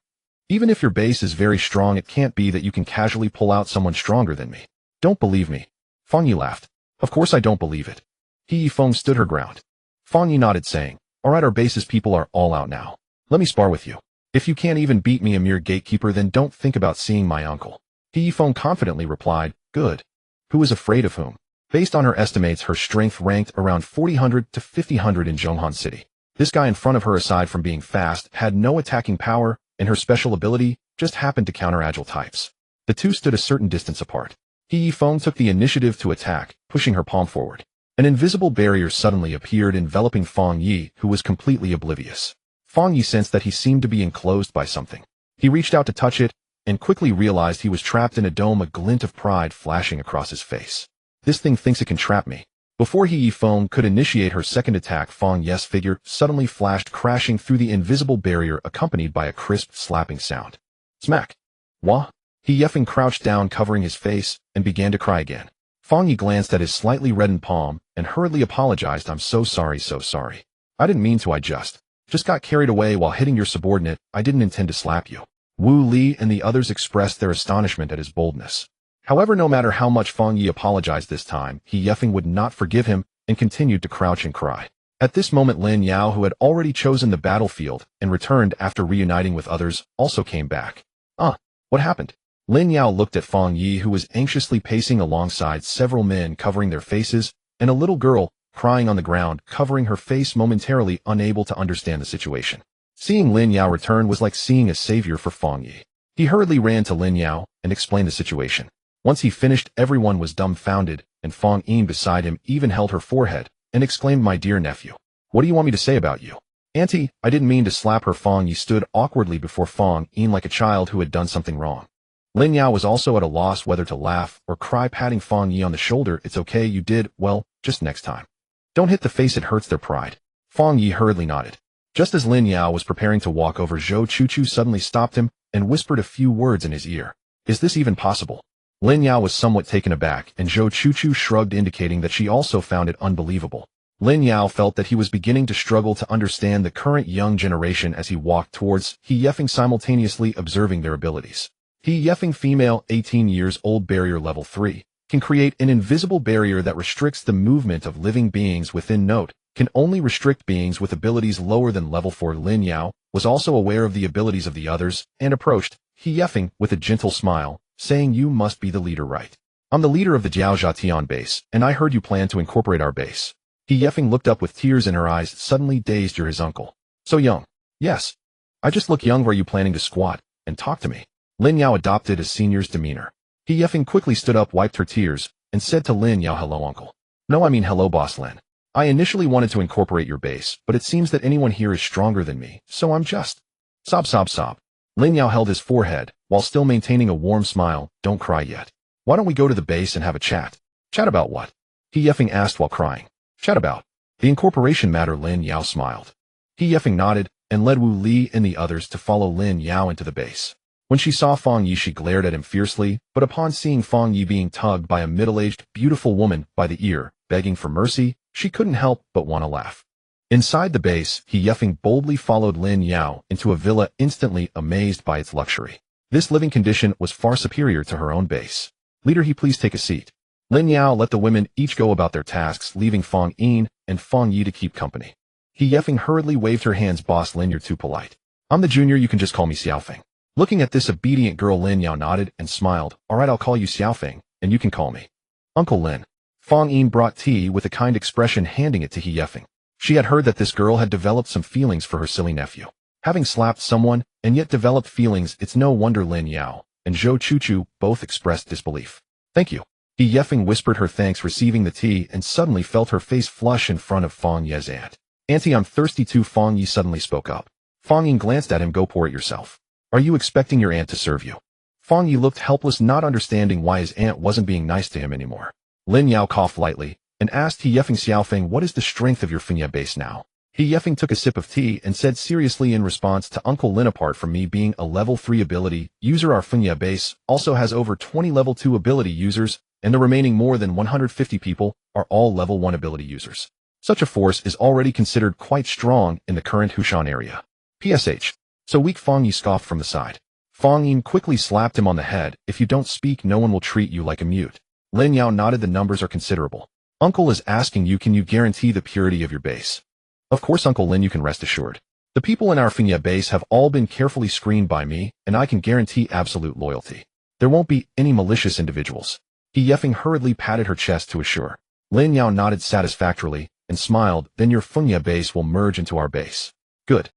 Even if your base is very strong, it can't be that you can casually pull out someone stronger than me. Don't believe me. Fang Yi laughed. Of course I don't believe it. He Yifeng stood her ground. Fang Yi nodded, saying, alright, our base's people are all out now. Let me spar with you. If you can't even beat me, a mere gatekeeper, then don't think about seeing my uncle. He Yifeng confidently replied, good. Who is afraid of whom? Based on her estimates, her strength ranked around 4000 to 5000 in Zhonghan City. This guy in front of her, aside from being fast, had no attacking power, and her special ability just happened to counter agile types. The two stood a certain distance apart. He Yifeng took the initiative to attack, pushing her palm forward. An invisible barrier suddenly appeared, enveloping Fang Yi, who was completely oblivious. Fang Yi sensed that he seemed to be enclosed by something. He reached out to touch it, and quickly realized he was trapped in a dome, a glint of pride flashing across his face. This thing thinks it can trap me. Before He Yifeng could initiate her second attack, Fang Yi's figure suddenly flashed, crashing through the invisible barrier, accompanied by a crisp slapping sound. Smack! Wah! He Yifeng crouched down, covering his face, and began to cry again. Fang Yi glanced at his slightly reddened palm and hurriedly apologized. I'm so sorry, so sorry. I didn't mean to, I just got carried away while hitting your subordinate. I didn't intend to slap you. Wu Li and the others expressed their astonishment at his boldness. However, no matter how much Fang Yi apologized this time, He Yifeng would not forgive him and continued to crouch and cry. At this moment, Lin Yao, who had already chosen the battlefield and returned after reuniting with others, also came back. What happened? Lin Yao looked at Fang Yi, who was anxiously pacing alongside several men covering their faces, and a little girl crying on the ground, covering her face, momentarily unable to understand the situation. Seeing Lin Yao return was like seeing a savior for Fang Yi. He hurriedly ran to Lin Yao and explained the situation. Once he finished, everyone was dumbfounded, and Fang Yi beside him even held her forehead and exclaimed, my dear nephew, what do you want me to say about you? Auntie, I didn't mean to slap her. Fang Yi stood awkwardly before Fang Yi like a child who had done something wrong. Lin Yao was also at a loss whether to laugh or cry, patting Fang Yi on the shoulder. It's okay, you did well, just next time. Don't hit the face, it hurts their pride. Fang Yi hurriedly nodded. Just as Lin Yao was preparing to walk over, Zhou Chuchu suddenly stopped him and whispered a few words in his ear. Is this even possible? Lin Yao was somewhat taken aback, and Zhou Chuchu shrugged, indicating that she also found it unbelievable. Lin Yao felt that he was beginning to struggle to understand the current young generation as he walked towards He Yifeng, simultaneously observing their abilities. He Yifeng, female, 18 years old, barrier level 3, can create an invisible barrier that restricts the movement of living beings within. Note, can only restrict beings with abilities lower than level 4. Lin Yao was also aware of the abilities of the others and approached He Yifeng with a gentle smile, saying, you must be the leader, right? I'm the leader of the Jiaozhatian base, and I heard you plan to incorporate our base. He Yifeng looked up with tears in her eyes, suddenly dazed. You're his uncle. So young. Yes. I just look young. Were you planning to squat and talk to me? Lin Yao adopted his senior's demeanor. He Yifeng quickly stood up, wiped her tears, and said to Lin Yao, hello, uncle. No, I mean hello, boss Lin. I initially wanted to incorporate your base, but it seems that anyone here is stronger than me, so I'm just... Sob, sob, sob. Lin Yao held his forehead, while still maintaining a warm smile. Don't cry yet. Why don't we go to the base and have a chat? Chat about what? He Yifeng asked while crying. Chat about the incorporation matter. Lin Yao smiled. He Yifeng nodded, and led Wu Li and the others to follow Lin Yao into the base. When she saw Fang Yi, she glared at him fiercely, but upon seeing Fang Yi being tugged by a middle-aged, beautiful woman by the ear, begging for mercy, she couldn't help but want to laugh. Inside the base, He Yifeng boldly followed Lin Yao into a villa, instantly amazed by its luxury. This living condition was far superior to her own base. Leader, he please take a seat. Lin Yao let the women each go about their tasks, leaving Fang Yi and Fang Yi to keep company. He Yifeng hurriedly waved her hands. Boss Lin, you're too polite. I'm the junior, you can just call me Xiaofeng. Looking at this obedient girl, Lin Yao nodded and smiled. Alright, I'll call you Xiaofeng, and you can call me Uncle Lin. Fang Yi brought tea with a kind expression, handing it to He Yifeng. She had heard that this girl had developed some feelings for her silly nephew. Having slapped someone, and yet developed feelings, it's no wonder Lin Yao and Zhou Chuchu both expressed disbelief. Thank you. He Yifeng whispered her thanks, receiving the tea, and suddenly felt her face flush in front of Fang Yi's aunt. Auntie, I'm thirsty too. Fang Yi suddenly spoke up. Fang Yi glanced at him. Go pour it yourself. Are you expecting your aunt to serve you? Fang Yi looked helpless, not understanding why his aunt wasn't being nice to him anymore. Lin Yao coughed lightly and asked He Yefeng Xiaofeng, what is the strength of your Fenya base now? He Yefeng took a sip of tea and said seriously, in response to Uncle Lin, apart from me being a level 3 ability user, our Fenya base also has over 20 level 2 ability users, and the remaining more than 150 people are all level 1 ability users. Such a force is already considered quite strong in the current Hushan area. PSH. So weak, Fang Yi scoffed from the side. Fang Yin quickly slapped him on the head. If you don't speak, no one will treat you like a mute. Lin Yao nodded. The numbers are considerable. Uncle is asking you, can you guarantee the purity of your base? Of course, Uncle Lin, you can rest assured. The people in our Fenya base have all been carefully screened by me, and I can guarantee absolute loyalty. There won't be any malicious individuals. He Yefeng hurriedly patted her chest to assure. Lin Yao nodded satisfactorily and smiled. Then your Fenya base will merge into our base. Good.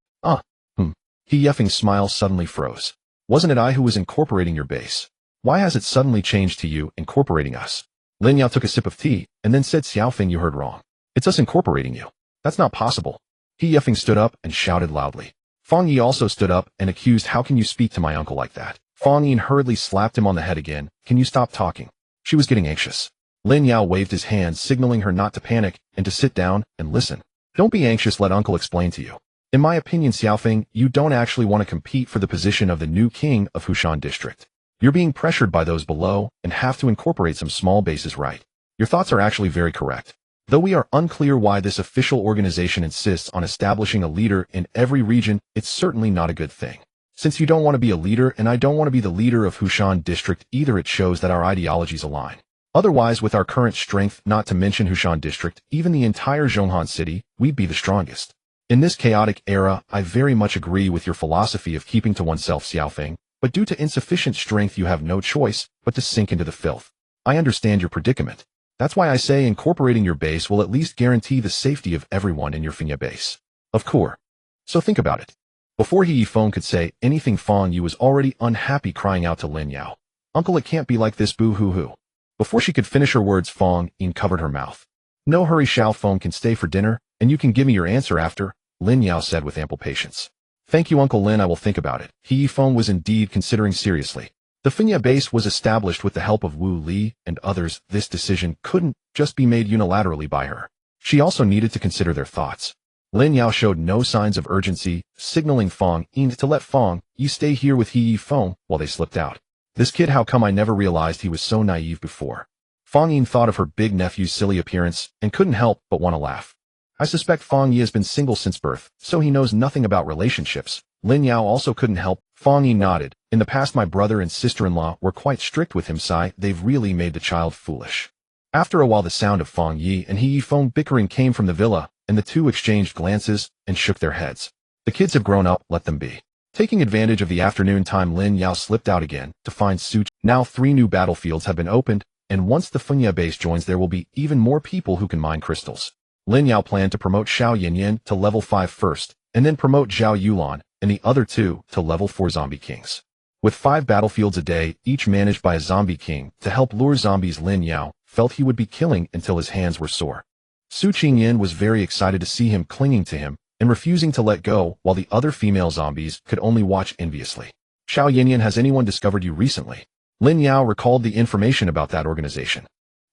He Yefeng's smile suddenly froze. Wasn't it I who was incorporating your base? Why has it suddenly changed to you incorporating us? Lin Yao took a sip of tea and then said, Xiaofeng, you heard wrong. It's us incorporating you. That's not possible. He Yefeng stood up and shouted loudly. Fang Yi also stood up and accused, how can you speak to my uncle like that? Fang Yi hurriedly slapped him on the head again. Can you stop talking? She was getting anxious. Lin Yao waved his hand, signaling her not to panic and to sit down and listen. Don't be anxious, let uncle explain to you. In my opinion, Xiaofeng, you don't actually want to compete for the position of the new king of Hushan district. You're being pressured by those below and have to incorporate some small bases, right? Your thoughts are actually very correct. Though we are unclear why this official organization insists on establishing a leader in every region, it's certainly not a good thing. Since you don't want to be a leader and I don't want to be the leader of Hushan district either, it shows that our ideologies align. Otherwise, with our current strength, not to mention Hushan district, even the entire Zhonghan city, we'd be the strongest. In this chaotic era, I very much agree with your philosophy of keeping to oneself, Xiaofeng, but due to insufficient strength you have no choice but to sink into the filth. I understand your predicament. That's why I say incorporating your base will at least guarantee the safety of everyone in your Fenya base. Of course. So think about it. Before He Yifeng could say anything, Fang Yi was already unhappy, crying out to Lin Yao. Uncle, it can't be like this, boo-hoo-hoo. Before she could finish her words, Fang Yi covered her mouth. No hurry, Xiaofeng can stay for dinner, and you can give me your answer after, Lin Yao said with ample patience. Thank you, Uncle Lin, I will think about it. He Yifeng was indeed considering seriously. The Fenya base was established with the help of Wu Li and others. This decision couldn't just be made unilaterally by her. She also needed to consider their thoughts. Lin Yao showed no signs of urgency, signaling Fang Yi to let Fang Yi stay here with He Yifeng while they slipped out. This kid, how come I never realized he was so naive before? Fang Yi thought of her big nephew's silly appearance and couldn't help but want to laugh. I suspect Fang Yi has been single since birth, so he knows nothing about relationships. Lin Yao also couldn't help. Fang Yi nodded. In the past, my brother and sister-in-law were quite strict with him, Sai. They've really made the child foolish. After a while, the sound of Fang Yi and He Yifeng bickering came from the villa, and the two exchanged glances and shook their heads. The kids have grown up, let them be. Taking advantage of the afternoon time, Lin Yao slipped out again to find Su. Now 3 new battlefields have been opened, and once the Fenya base joins, there will be even more people who can mine crystals. Lin Yao planned to promote Xueyan to level 5 first, and then promote Zhao Yulan and the other 2 to level 4 zombie kings. With 5 battlefields a day, each managed by a zombie king, to help lure zombies, Lin Yao felt he would be killing until his hands were sore. Su Qingyan was very excited to see him clinging to him and refusing to let go, while the other female zombies could only watch enviously. Xueyan, has anyone discovered you recently? Lin Yao recalled the information about that organization.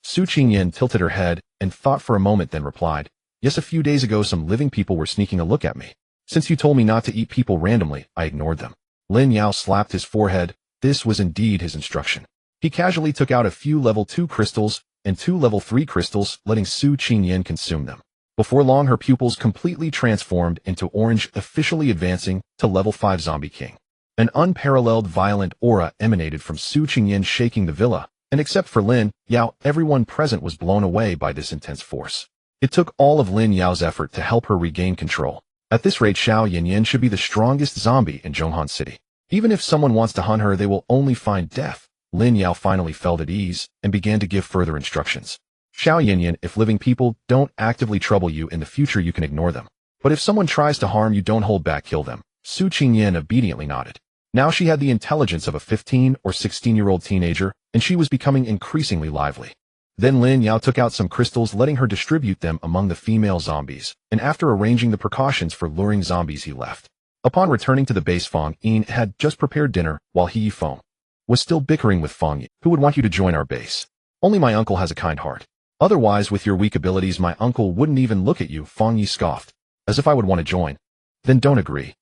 Su Qingyan tilted her head and thought for a moment, then replied, yes, a few days ago some living people were sneaking a look at me. Since you told me not to eat people randomly, I ignored them. Lin Yao slapped his forehead. This was indeed his instruction. He casually took out a few level 2 crystals and 2 level 3 crystals, letting Su Qingyan consume them. Before long, her pupils completely transformed into orange, officially advancing to level 5 zombie king. An unparalleled violent aura emanated from Su Qingyan, shaking the villa, and except for Lin Yao, everyone present was blown away by this intense force. It took all of Lin Yao's effort to help her regain control. At this rate, Xueyan should be the strongest zombie in Zhonghan City. Even if someone wants to hunt her, they will only find death. Lin Yao finally felt at ease and began to give further instructions. Xueyan, if living people don't actively trouble you in the future, you can ignore them. But if someone tries to harm you, don't hold back, kill them. Su Qingyan obediently nodded. Now she had the intelligence of a 15 or 16-year-old teenager, and she was becoming increasingly lively. Then Lin Yao took out some crystals, letting her distribute them among the female zombies, and after arranging the precautions for luring zombies, he left. Upon returning to the base, Fong Yin had just prepared dinner while He Yifeng was still bickering with Fong Yi. Who would want you to join our base? Only my uncle has a kind heart. Otherwise, with your weak abilities, my uncle wouldn't even look at you, Fong Yi scoffed. As if I would want to join. Then don't agree.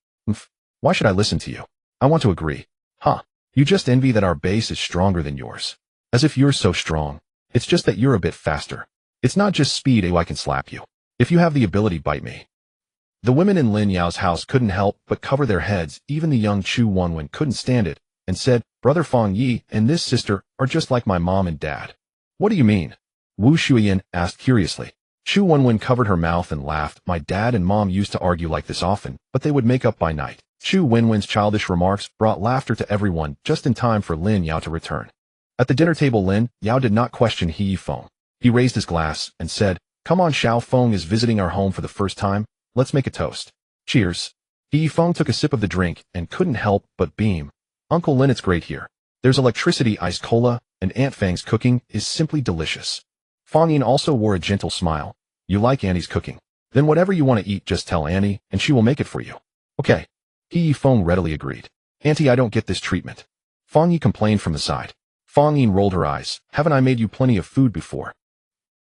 Why should I listen to you? I want to agree. Huh. You just envy that our base is stronger than yours. As if you're so strong. It's just that you're a bit faster. It's not just speed, I can slap you. If you have the ability, bite me. The women in Lin Yao's house couldn't help but cover their heads. Even the young Chu Wenwen couldn't stand it and said, Brother Fong Yi and this sister are just like my mom and dad. What do you mean? Wu Xueyan asked curiously. Chu Wenwen covered her mouth and laughed. My dad and mom used to argue like this often, but they would make up by night. Chu Wenwen's childish remarks brought laughter to everyone just in time for Lin Yao to return. At the dinner table, Lin Yao did not question He Yifeng. He raised his glass and said, Come on, Xiao Feng is visiting our home for the first time. Let's make a toast. Cheers. He Yifeng took a sip of the drink and couldn't help but beam. Uncle Lin, it's great here. There's electricity, iced cola, and Aunt Fang's cooking is simply delicious. Fong Yin also wore a gentle smile. You like Annie's cooking? Then whatever you want to eat, just tell Annie, and she will make it for you. Okay. He Yifeng readily agreed. Auntie, I don't get this treatment. Fong Yi complained from the side. Fong Yin rolled her eyes. Haven't I made you plenty of food before?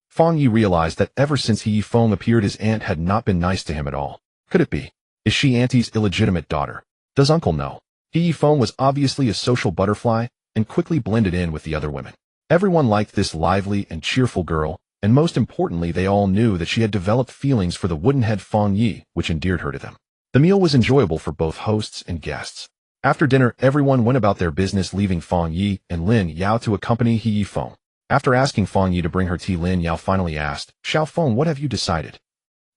Fong Yi realized that ever since He Yifeng appeared, his aunt had not been nice to him at all. Could it be? Is she Auntie's illegitimate daughter? Does Uncle know? He Yifeng was obviously a social butterfly and quickly blended in with the other women. Everyone liked this lively and cheerful girl, and most importantly, they all knew that she had developed feelings for the wooden-head Fong Yi, which endeared her to them. The meal was enjoyable for both hosts and guests. After dinner, everyone went about their business, leaving Fong Yi and Lin Yao to accompany He Yifeng. After asking Fong Yi to bring her tea, Lin Yao finally asked, Xiao Feng, what have you decided?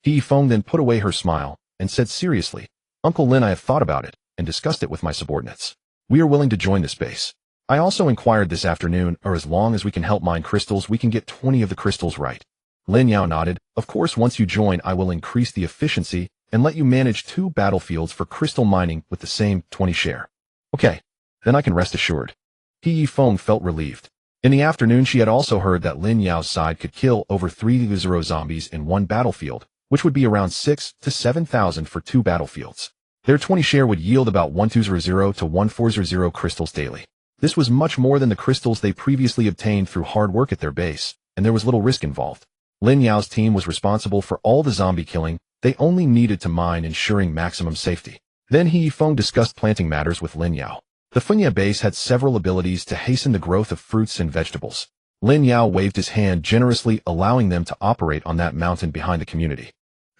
He Yifeng then put away her smile and said seriously, Uncle Lin, I have thought about it and discussed it with my subordinates. We are willing to join this base. I also inquired this afternoon, or as long as we can help mine crystals, we can get 20 of the crystals right. Lin Yao nodded. Of course, once you join, I will increase the efficiency and let you manage 2 battlefields for crystal mining with the same 20 share. Okay, then I can rest assured. He Yifeng felt relieved. In the afternoon, she had also heard that Lin Yao's side could kill over 3,000 zombies in one battlefield, which would be around 6,000 to 7,000 for 2 battlefields. Their 20 share would yield about 1,200 to 1,400 crystals daily. This was much more than the crystals they previously obtained through hard work at their base, and there was little risk involved. Lin Yao's team was responsible for all the zombie killing. They only needed to mine, ensuring maximum safety. Then He Yifeng discussed planting matters with Lin Yao. The Funya base had several abilities to hasten the growth of fruits and vegetables. Lin Yao waved his hand generously, allowing them to operate on that mountain behind the community.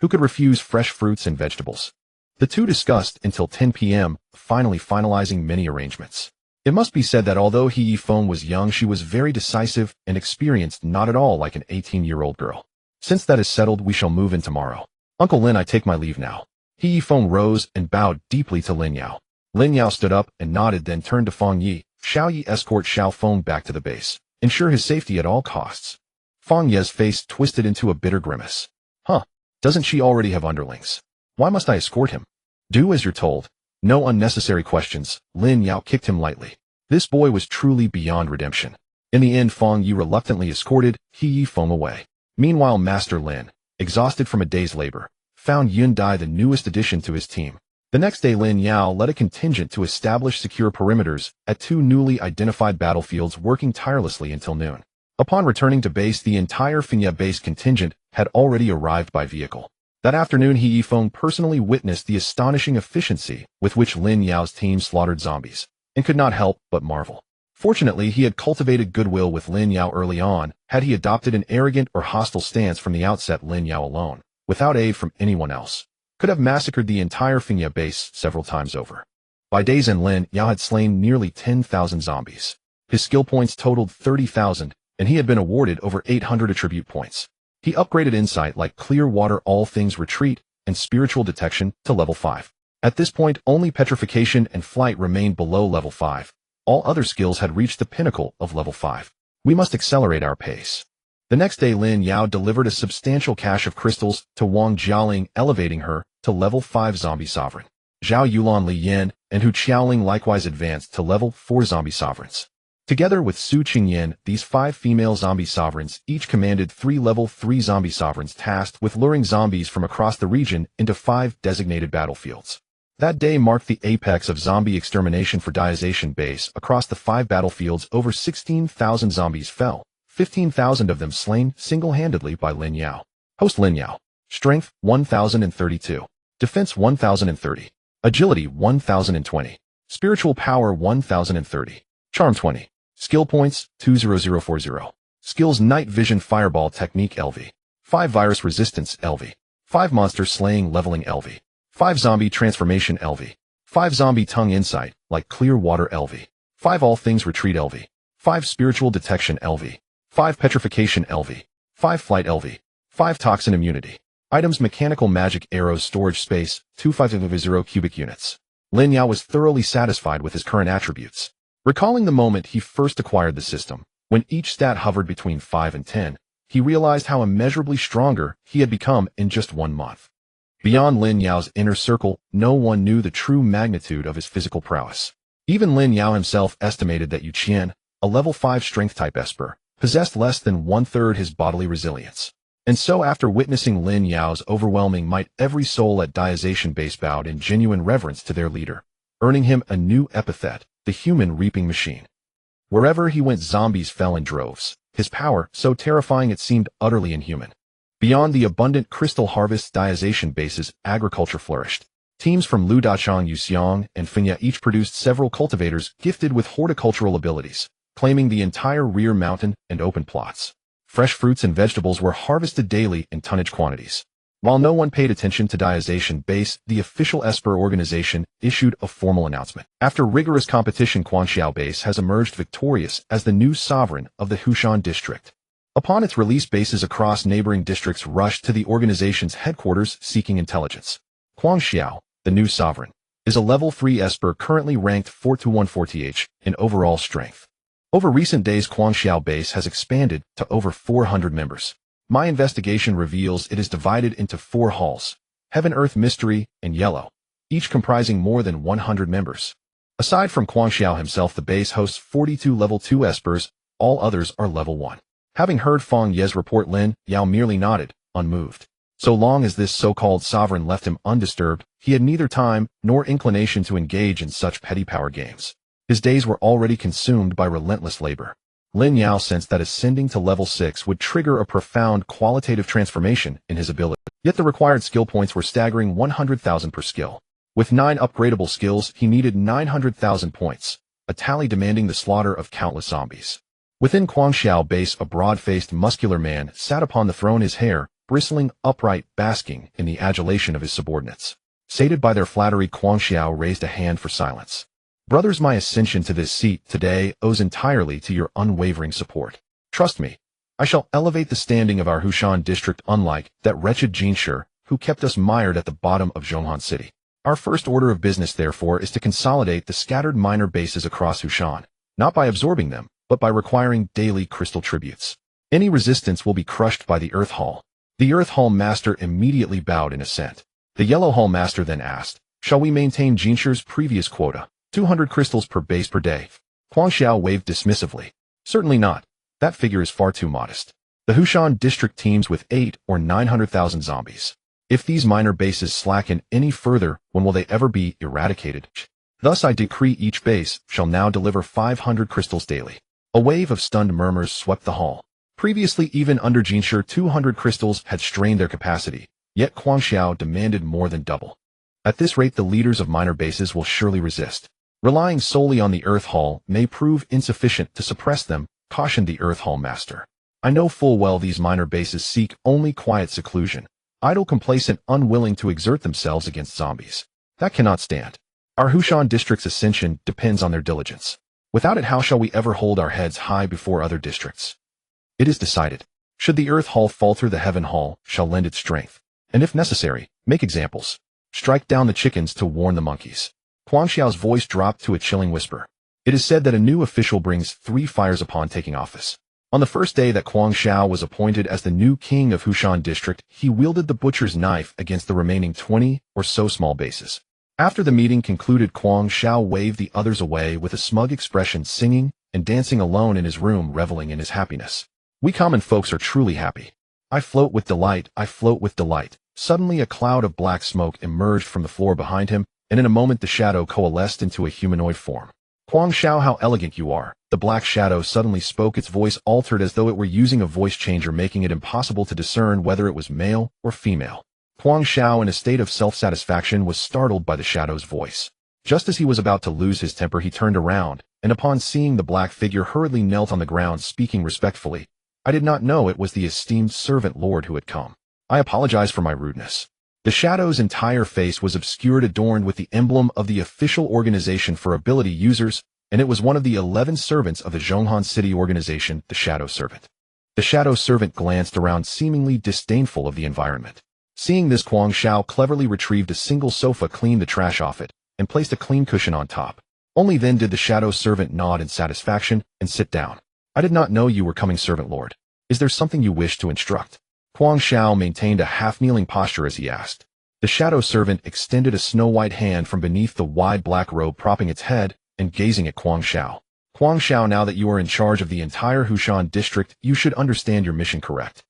Who could refuse fresh fruits and vegetables? The two discussed until 10 p.m., finally finalizing many arrangements. It must be said that although He Yifeng was young, she was very decisive and experienced, not at all like an 18-year-old girl. Since that is settled, we shall move in tomorrow. Uncle Lin, I take my leave now. He Yifeng rose and bowed deeply to Lin Yao. Lin Yao stood up and nodded, then turned to Fong Yi. Shall ye escort Xiao Feng back to the base? Ensure his safety at all costs. Fong Ye's face twisted into a bitter grimace. Huh, doesn't she already have underlings? Why must I escort him? Do as you're told. No unnecessary questions. Lin Yao kicked him lightly. This boy was truly beyond redemption. In the end, Fong Yi reluctantly escorted He Yifeng away. Meanwhile, Master Lin, exhausted from a day's labor, found Yun Dai the newest addition to his team. The next day, Lin Yao led a contingent to establish secure perimeters at 2 newly identified battlefields, working tirelessly until noon. Upon returning to base, the entire Funya base contingent had already arrived by vehicle. That afternoon, He Yifeng personally witnessed the astonishing efficiency with which Lin Yao's team slaughtered zombies, and could not help but marvel. Fortunately, he had cultivated goodwill with Lin Yao early on. Had he adopted an arrogant or hostile stance from the outset, Lin Yao alone, without aid from anyone else, could have massacred the entire Funya base several times over. By day's end, Lin Yao had slain nearly 10,000 zombies. His skill points totaled 30,000, and he had been awarded over 800 attribute points. He upgraded insight like clear water, all things retreat, and spiritual detection to level 5. At this point, only petrification and flight remained below level 5. All other skills had reached the pinnacle of level 5. We must accelerate our pace. The next day, Lin Yao delivered a substantial cache of crystals to Wang Jiaoling, elevating her to level 5 zombie sovereign. Zhao Yulan, Li Yan, and Hu Qiaoling likewise advanced to level 4 zombie sovereigns. Together with Su Qingyan, these 5 female zombie sovereigns each commanded 3 level 3 zombie sovereigns tasked with luring zombies from across the region into 5 designated battlefields. That day marked the apex of zombie extermination for Diazation Base. Across the 5 battlefields, over 16,000 zombies fell, 15,000 of them slain single-handedly by Lin Yao. Host Lin Yao. Strength, 1,032. Defense, 1,030. Agility, 1,020. Spiritual power, 1,030. Charm, 20. Skill points, 20040. Skills, Night Vision Fireball Technique LV. 5 Virus Resistance LV. 5 Monster Slaying Leveling LV. 5 Zombie Transformation LV. 5 Zombie Tongue Insight, like Clear Water LV. 5 All Things Retreat LV. 5 Spiritual Detection LV. 5 Petrification LV. 5 Flight LV. 5 Toxin Immunity. Items Mechanical Magic Arrows Storage Space, 2500 cubic units. Lin Yao was thoroughly satisfied with his current attributes. Recalling the moment he first acquired the system, when each stat hovered between 5 and 10, he realized how immeasurably stronger he had become in just 1 month. Beyond Lin Yao's inner circle, no one knew the true magnitude of his physical prowess. Even Lin Yao himself estimated that Xueyan, a level 5 strength-type esper, possessed less than 1/3 his bodily resilience. And so after witnessing Lin Yao's overwhelming might, every soul at Diazation Base bowed in genuine reverence to their leader, earning him a new epithet, the human reaping machine. Wherever he went, zombies fell in droves, his power so terrifying it seemed utterly inhuman. Beyond the abundant crystal harvests, Diazation Base's agriculture flourished. Teams from Ludachang, Xueyan, and Fenya each produced several cultivators gifted with horticultural abilities, claiming the entire rear mountain and open plots. Fresh fruits and vegetables were harvested daily in tonnage quantities. While no one paid attention to Diazation Base, the official Esper organization issued a formal announcement. After rigorous competition, Xueyan Base has emerged victorious as the new sovereign of the Xueyan district. Upon its release, bases across neighboring districts rushed to the organization's headquarters seeking intelligence. Xueyan, the new sovereign, is a level 3 Esper currently ranked 4-140 in overall strength. Over recent days, Xueyan Base has expanded to over 400 members. My investigation reveals it is divided into 4 halls: Heaven, Earth, Mystery, and Yellow, each comprising more than 100 members. Aside from Xueyan himself, the base hosts 42 level 2 Espers, all others are level 1. Having heard Feng Ye's report, Lin Yao merely nodded, unmoved. So long as this so-called sovereign left him undisturbed, he had neither time nor inclination to engage in such petty power games. His days were already consumed by relentless labor. Lin Yao sensed that ascending to level 6 would trigger a profound qualitative transformation in his ability. Yet the required skill points were staggering 100,000 per skill. With 9 upgradable skills, he needed 900,000 points, a tally demanding the slaughter of countless zombies. Within Xueyan Base, a broad-faced, muscular man sat upon the throne, his hair bristling upright, basking in the adulation of his subordinates. Sated by their flattery, Xueyan raised a hand for silence. Brothers, my ascension to this seat today owes entirely to your unwavering support. Trust me, I shall elevate the standing of our Xueyan district, unlike that wretched Jinshi who kept us mired at the bottom of Zhonghan City. Our first order of business, therefore, is to consolidate the scattered minor bases across Xueyan, not by absorbing them, but by requiring daily crystal tributes. Any resistance will be crushed by the Earth Hall. The Earth Hall Master immediately bowed in assent. The Yellow Hall Master then asked, shall we maintain Jinshi's previous quota, 200 crystals per base per day? Xueyan waved dismissively. Certainly not. That figure is far too modest. The Xueyan district teems with 8 or 900,000 zombies. If these minor bases slacken any further, when will they ever be eradicated? Thus I decree each base shall now deliver 500 crystals daily. A wave of stunned murmurs swept the hall. Previously, even under Jinshi, 200 crystals had strained their capacity, yet Xueyan demanded more than double. At this rate, the leaders of minor bases will surely resist. Relying solely on the Earth Hall may prove insufficient to suppress them, cautioned the Earth Hall Master. I know full well these minor bases seek only quiet seclusion, idle, complacent, unwilling to exert themselves against zombies. That cannot stand. Our Xueyan district's ascension depends on their diligence. Without it, how shall we ever hold our heads high before other districts? It is decided. Should the Earth Hall falter, the Heaven Hall shall lend its strength, and if necessary, make examples. Strike down the chickens to warn the monkeys. Xueyan's voice dropped to a chilling whisper. It is said that a new official brings 3 fires upon taking office. On the first day that Xueyan was appointed as the new king of Xueyan district, he wielded the butcher's knife against the remaining 20 or so small bases. After the meeting concluded, Xueyan waved the others away with a smug expression, singing and dancing alone in his room, reveling in his happiness. We common folks are truly happy. I float with delight, I float with delight. Suddenly a cloud of black smoke emerged from the floor behind him, and in a moment the shadow coalesced into a humanoid form. Huang Xiao, how elegant you are. The black shadow suddenly spoke, its voice altered as though it were using a voice changer, making it impossible to discern whether it was male or female. Huang Xiao, in a state of self-satisfaction, was startled by the shadow's voice. Just as he was about to lose his temper, he turned around, and upon seeing the black figure, hurriedly knelt on the ground, speaking respectfully. I did not know it was the esteemed servant lord who had come. I apologize for my rudeness. The shadow's entire face was obscured, adorned with the emblem of the official organization for ability users, and it was one of the 11 servants of the Zhonghan City organization, the Shadow Servant. The Shadow Servant glanced around, seemingly disdainful of the environment. Seeing this, Huang Xiao cleverly retrieved a single sofa, cleaned the trash off it, and placed a clean cushion on top. Only then did the Shadow Servant nod in satisfaction and sit down. I did not know you were coming, Servant Lord. Is there something you wish to instruct? Huang Xiao maintained a half-kneeling posture as he asked. The Shadow Servant extended a snow-white hand from beneath the wide black robe, propping its head and gazing at Huang Xiao. Huang Xiao, now that you are in charge of the entire Hushan district, you should understand your mission, correct?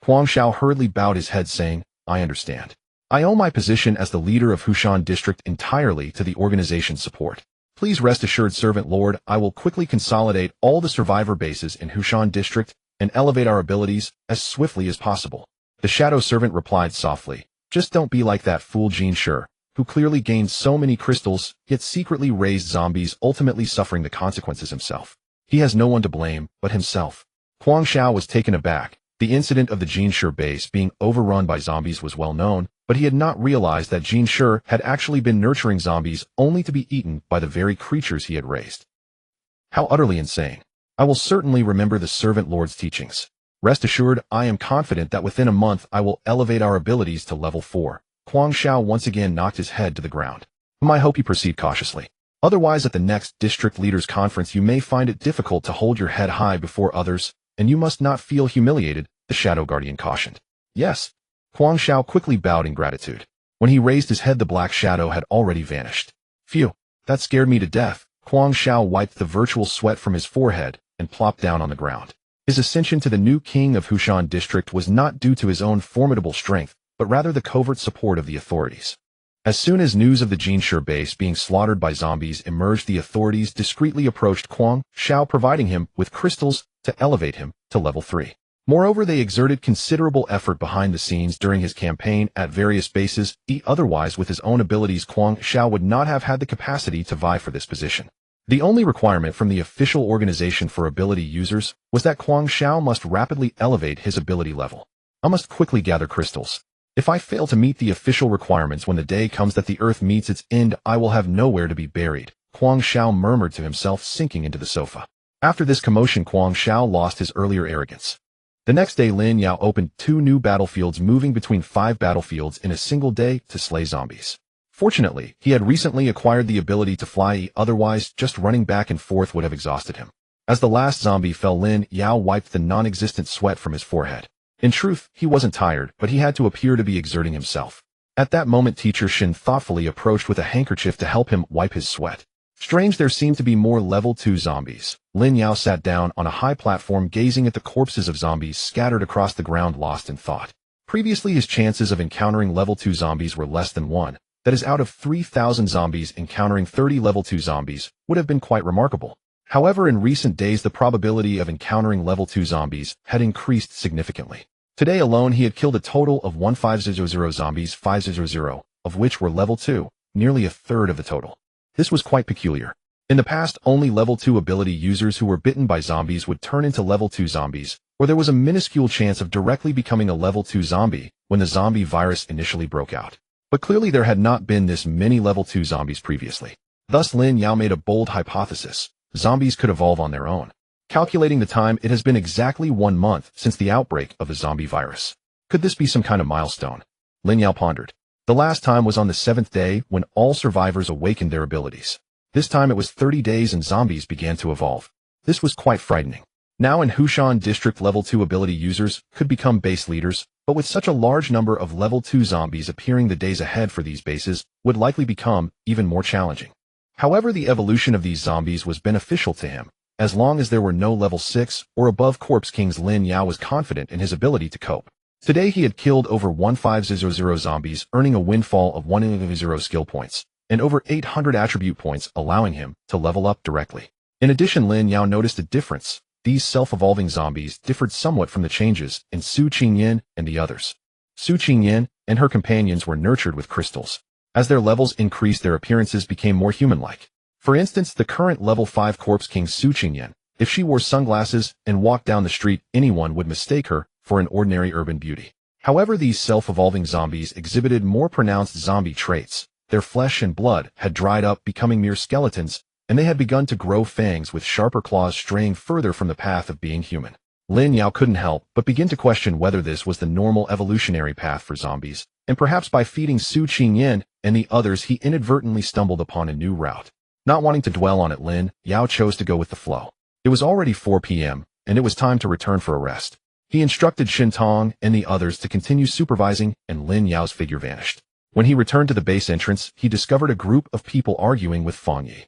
Huang Xiao hurriedly bowed his head, saying, I understand. I owe my position as the leader of Hushan district entirely to the organization's support. Please rest assured, Servant Lord, I will quickly consolidate all the survivor bases in Hushan district and elevate our abilities as swiftly as possible. The Shadow Servant replied softly, just don't be like that fool Jin Shi, who clearly gained so many crystals, yet secretly raised zombies, ultimately suffering the consequences himself. He has no one to blame but himself. Huang Xiao was taken aback. The incident of the Jin Shi base being overrun by zombies was well known, but he had not realized that Jin Shi had actually been nurturing zombies only to be eaten by the very creatures he had raised. How utterly insane. I will certainly remember the Servant Lord's teachings. Rest assured, I am confident that within a month I will elevate our abilities to level 4. Huang Xiao once again knocked his head to the ground. I hope you proceed cautiously. Otherwise, at the next district leaders conference, you may find it difficult to hold your head high before others, and you must not feel humiliated, the Shadow Guardian cautioned. Yes. Huang Xiao quickly bowed in gratitude. When he raised his head, the black shadow had already vanished. Phew, that scared me to death. Huang Xiao wiped the virtual sweat from his forehead and plopped down on the ground. His ascension to the new king of Hushan district was not due to his own formidable strength, but rather the covert support of the authorities. As soon as news of the Jin Shi base being slaughtered by zombies emerged, the authorities discreetly approached Huang Xiao, providing him with crystals to elevate him to level 3. Moreover, they exerted considerable effort behind the scenes during his campaign at various bases. Otherwise, with his own abilities, Huang Xiao would not have had the capacity to vie for this position. The only requirement from the official organization for ability users was that Huang Xiao must rapidly elevate his ability level. I must quickly gather crystals. If I fail to meet the official requirements when the day comes that the earth meets its end, I will have nowhere to be buried, Huang Xiao murmured to himself, sinking into the sofa. After this commotion, Huang Xiao lost his earlier arrogance. The next day, Lin Yao opened 2 new battlefields, moving between 5 battlefields in a single day to slay zombies. Fortunately, he had recently acquired the ability to fly, otherwise just running back and forth would have exhausted him. As the last zombie fell, Lin Yao wiped the non-existent sweat from his forehead. In truth, he wasn't tired, but he had to appear to be exerting himself. At that moment, Teacher Shin thoughtfully approached with a handkerchief to help him wipe his sweat. Strange, there seemed to be more level 2 zombies. Lin Yao sat down on a high platform, gazing at the corpses of zombies scattered across the ground, lost in thought. Previously, his chances of encountering level 2 zombies were less than 1. That is, out of 3,000 zombies, encountering 30 level 2 zombies would have been quite remarkable. However, in recent days, the probability of encountering level 2 zombies had increased significantly. Today alone, he had killed a total of 1500 zombies, 500, of which were level 2, nearly a third of the total. This was quite peculiar. In the past, only level 2 ability users who were bitten by zombies would turn into level 2 zombies, or there was a minuscule chance of directly becoming a level 2 zombie when the zombie virus initially broke out. But clearly there had not been this many level 2 zombies previously. Thus, Lin Yao made a bold hypothesis. Zombies could evolve on their own. Calculating the time, it has been exactly 1 month since the outbreak of the zombie virus. Could this be some kind of milestone? Lin Yao pondered. The last time was on the 7th day, when all survivors awakened their abilities. This time it was 30 days and zombies began to evolve. This was quite frightening. Now in Hushan district, level 2 ability users could become base leaders, but with such a large number of level 2 zombies appearing, the days ahead for these bases would likely become even more challenging. However, the evolution of these zombies was beneficial to him. As long as there were no level 6 or above corpse kings, Lin Yao was confident in his ability to cope. Today he had killed over 1500 zombies, earning a windfall of 100 skill points. and over 800 attribute points, allowing him to level up directly. In addition, Lin Yao noticed a difference. These self-evolving zombies differed somewhat from the changes in Xueyan and the others. Xueyan and her companions were nurtured with crystals. As their levels increased, their appearances became more human-like. For instance, the current level 5 corpse king Xueyan, if she wore sunglasses and walked down the street, anyone would mistake her for an ordinary urban beauty. However, these self-evolving zombies exhibited more pronounced zombie traits. Their flesh and blood had dried up, becoming mere skeletons, and they had begun to grow fangs with sharper claws straying further from the path of being human. Lin Yao couldn't help but begin to question whether this was the normal evolutionary path for zombies, and perhaps by feeding Xueyan and the others he inadvertently stumbled upon a new route. Not wanting to dwell on it, Lin Yao chose to go with the flow. It was already 4 p.m., and it was time to return for a rest. He instructed Xintong and the others to continue supervising, and Lin Yao's figure vanished. When he returned to the base entrance, he discovered a group of people arguing with Fang Yi.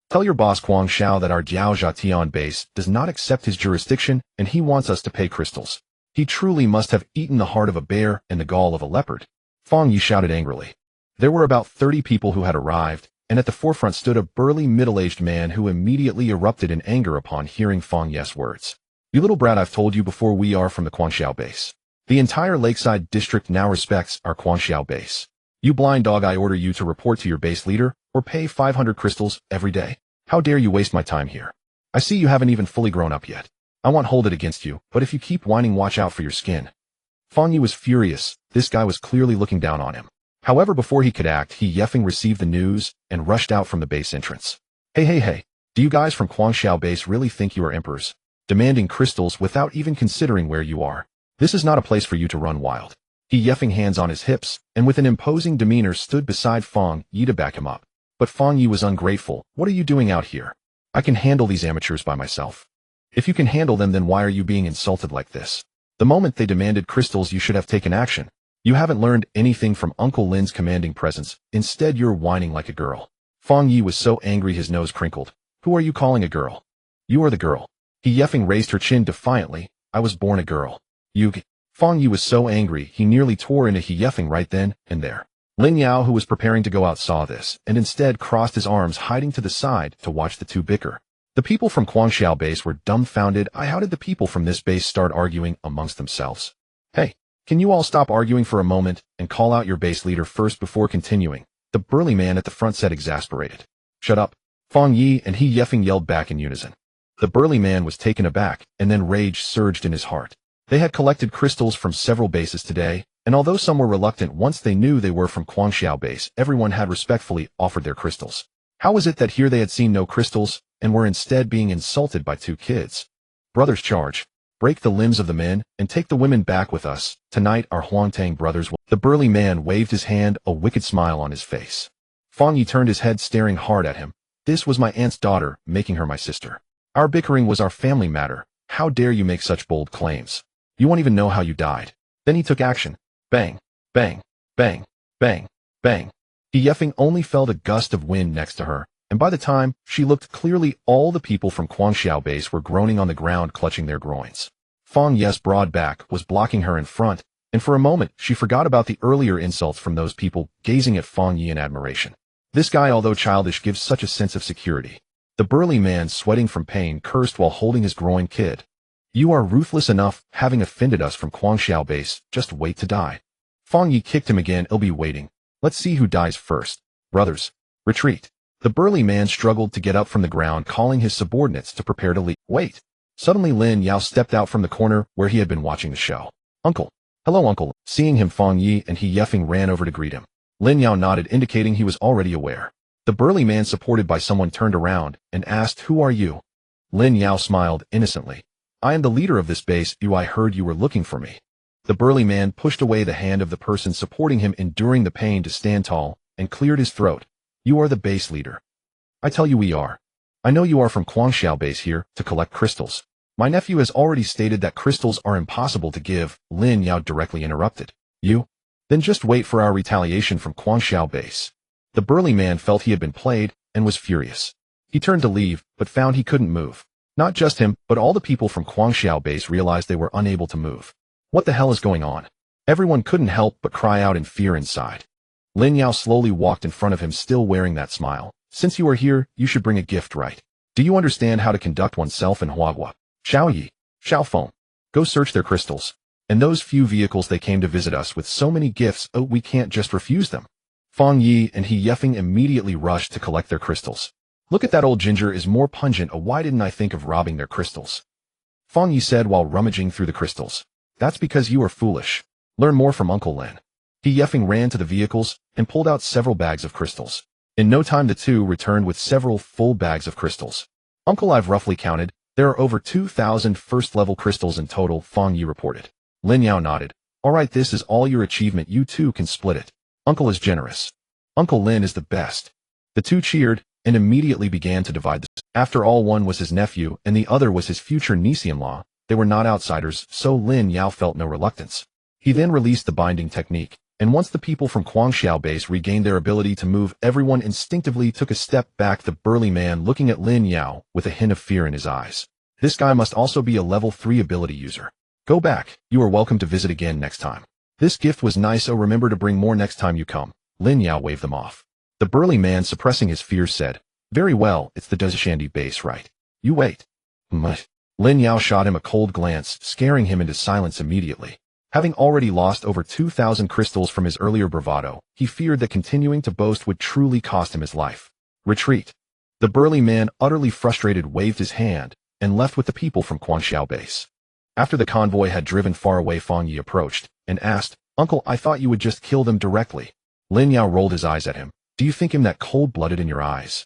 "Tell your boss Guang Xiao that our Jiao Zhatian base does not accept his jurisdiction, and he wants us to pay crystals. He truly must have eaten the heart of a bear and the gall of a leopard." Fang Yi shouted angrily. There were about 30 people who had arrived, and at the forefront stood a burly middle-aged man who immediately erupted in anger upon hearing Fang Yi's words. "You little brat, I've told you before, we are from the Guangxiao base. The entire Lakeside district now respects our Guangxiao base. You blind dog, I order you to report to your base leader, or pay 500 crystals every day. How dare you waste my time here? I see you haven't even fully grown up yet. I won't hold it against you, but if you keep whining, watch out for your skin." Fang Yi was furious. This guy was clearly looking down on him. However, before he could act, he yeffing received the news and rushed out from the base entrance. Hey, do you guys from Guangxiao base really think you are emperors? Demanding crystals without even considering where you are. This is not a place for you to run wild. He yeffing hands on his hips, and with an imposing demeanor stood beside Fang Yi to back him up. But Fang Yi was ungrateful. "What are you doing out here? I can handle these amateurs by myself." "If you can handle them, then why are you being insulted like this? The moment they demanded crystals, you should have taken action. You haven't learned anything from Uncle Lin's commanding presence. Instead, you're whining like a girl." Fang Yi was so angry his nose crinkled. "Who are you calling a girl? You are the girl." He yeffing raised her chin defiantly. "I was born a girl. You..." Fang Yi was so angry he nearly tore into he yeffing right then and there. Lin Yao, who was preparing to go out, saw this, and instead crossed his arms, hiding to the side to watch the two bicker. The people from Guangxiao base were dumbfounded. How did the people from this base start arguing amongst themselves? "Hey, can you all stop arguing for a moment and call out your base leader first before continuing?" The burly man at the front said, exasperated. "Shut up." Fang Yi and he yeffing yelled back in unison. The burly man was taken aback, and then rage surged in his heart. They had collected crystals from several bases today, and although some were reluctant once they knew they were from Guangxiao base, everyone had respectfully offered their crystals. How was it that here they had seen no crystals, and were instead being insulted by two kids? "Brothers, charge. Break the limbs of the men, and take the women back with us. Tonight our Huangtang brothers will..." The burly man waved his hand, a wicked smile on his face. Fang Yi turned his head, staring hard at him. "This was my aunt's daughter, making her my sister. Our bickering was our family matter. How dare you make such bold claims? You won't even know how you died." Then he took action. Bang, bang, bang, bang, bang. He yeffing only felt a gust of wind next to her, and by the time she looked clearly, all the people from Guangxiao base were groaning on the ground, clutching their groins. Fang Yi's broad back was blocking her in front, and for a moment she forgot about the earlier insults from those people, gazing at Fang Yi in admiration. This guy, although childish, gives such a sense of security. The burly man, sweating from pain, cursed while holding his groin. "Kid, you are ruthless enough, having offended us from Guangxiao base. Just wait to die." Fang Yi kicked him again. "I'll be waiting. Let's see who dies first. Brothers, retreat." The burly man struggled to get up from the ground, calling his subordinates to prepare to leave. "Wait." Suddenly Lin Yao stepped out from the corner where he had been watching the show. "Uncle." "Hello, uncle." Seeing him, Fang Yi and he yeffing ran over to greet him. Lin Yao nodded, indicating he was already aware. The burly man, supported by someone, turned around and asked, "Who are you?" Lin Yao smiled innocently. "I am the leader of this base. I heard you were looking for me." The burly man pushed away the hand of the person supporting him, enduring the pain to stand tall, and cleared his throat. "You are the base leader." "I tell you we are. I know you are from Guangxiao base, here to collect crystals. My nephew has already stated that crystals are impossible to give." Lin Yao directly interrupted. "You? Then just wait for our retaliation from Guangxiao base." The burly man felt he had been played and was furious. He turned to leave, but found he couldn't move. Not just him, but all the people from Guangxiao base realized they were unable to move. What the hell is going on? Everyone couldn't help but cry out in fear inside. Lin Yao slowly walked in front of him, still wearing that smile. Since you are here, you should bring a gift, right? Do you understand how to conduct oneself in Huagua? Xiaoyi, Xiaofeng. Go search their crystals. And those few vehicles they came to visit us with so many gifts, oh, we can't just refuse them. Fang Yi and He Yefeng immediately rushed to collect their crystals. Look at that old ginger is more pungent, oh, why didn't I think of robbing their crystals? Fang Yi said while rummaging through the crystals. That's because you are foolish. Learn more from Uncle Lin. He Yefeng ran to the vehicles and pulled out several bags of crystals. In no time the two returned with several full bags of crystals. Uncle, I've roughly counted. There are over 2,000 first-level crystals in total, Fang Yi reported. Lin Yao nodded. All right, this is all your achievement. You two can split it. Uncle is generous. Uncle Lin is the best. The two cheered and immediately began to divide this. After all, one was his nephew and the other was his future niece-in-law. They were not outsiders, so Lin Yao felt no reluctance. He then released the binding technique, and once the people from Guangxiao base regained their ability to move, everyone instinctively took a step back, the burly man looking at Lin Yao with a hint of fear in his eyes. This guy must also be a level 3 ability user. Go back. You are welcome to visit again next time. This gift was nice, oh, remember to bring more next time you come. Lin Yao waved them off. The burly man, suppressing his fears, said, very well, it's the Dezhandi base, right? You wait. Mush. Lin Yao shot him a cold glance, scaring him into silence immediately. Having already lost over 2,000 crystals from his earlier bravado, he feared that continuing to boast would truly cost him his life. Retreat. The burly man, utterly frustrated, waved his hand and left with the people from Guangxiao base. After the convoy had driven far away, Fang Yi approached and asked, Uncle, I thought you would just kill them directly. Lin Yao rolled his eyes at him. Do you think him that cold-blooded in your eyes?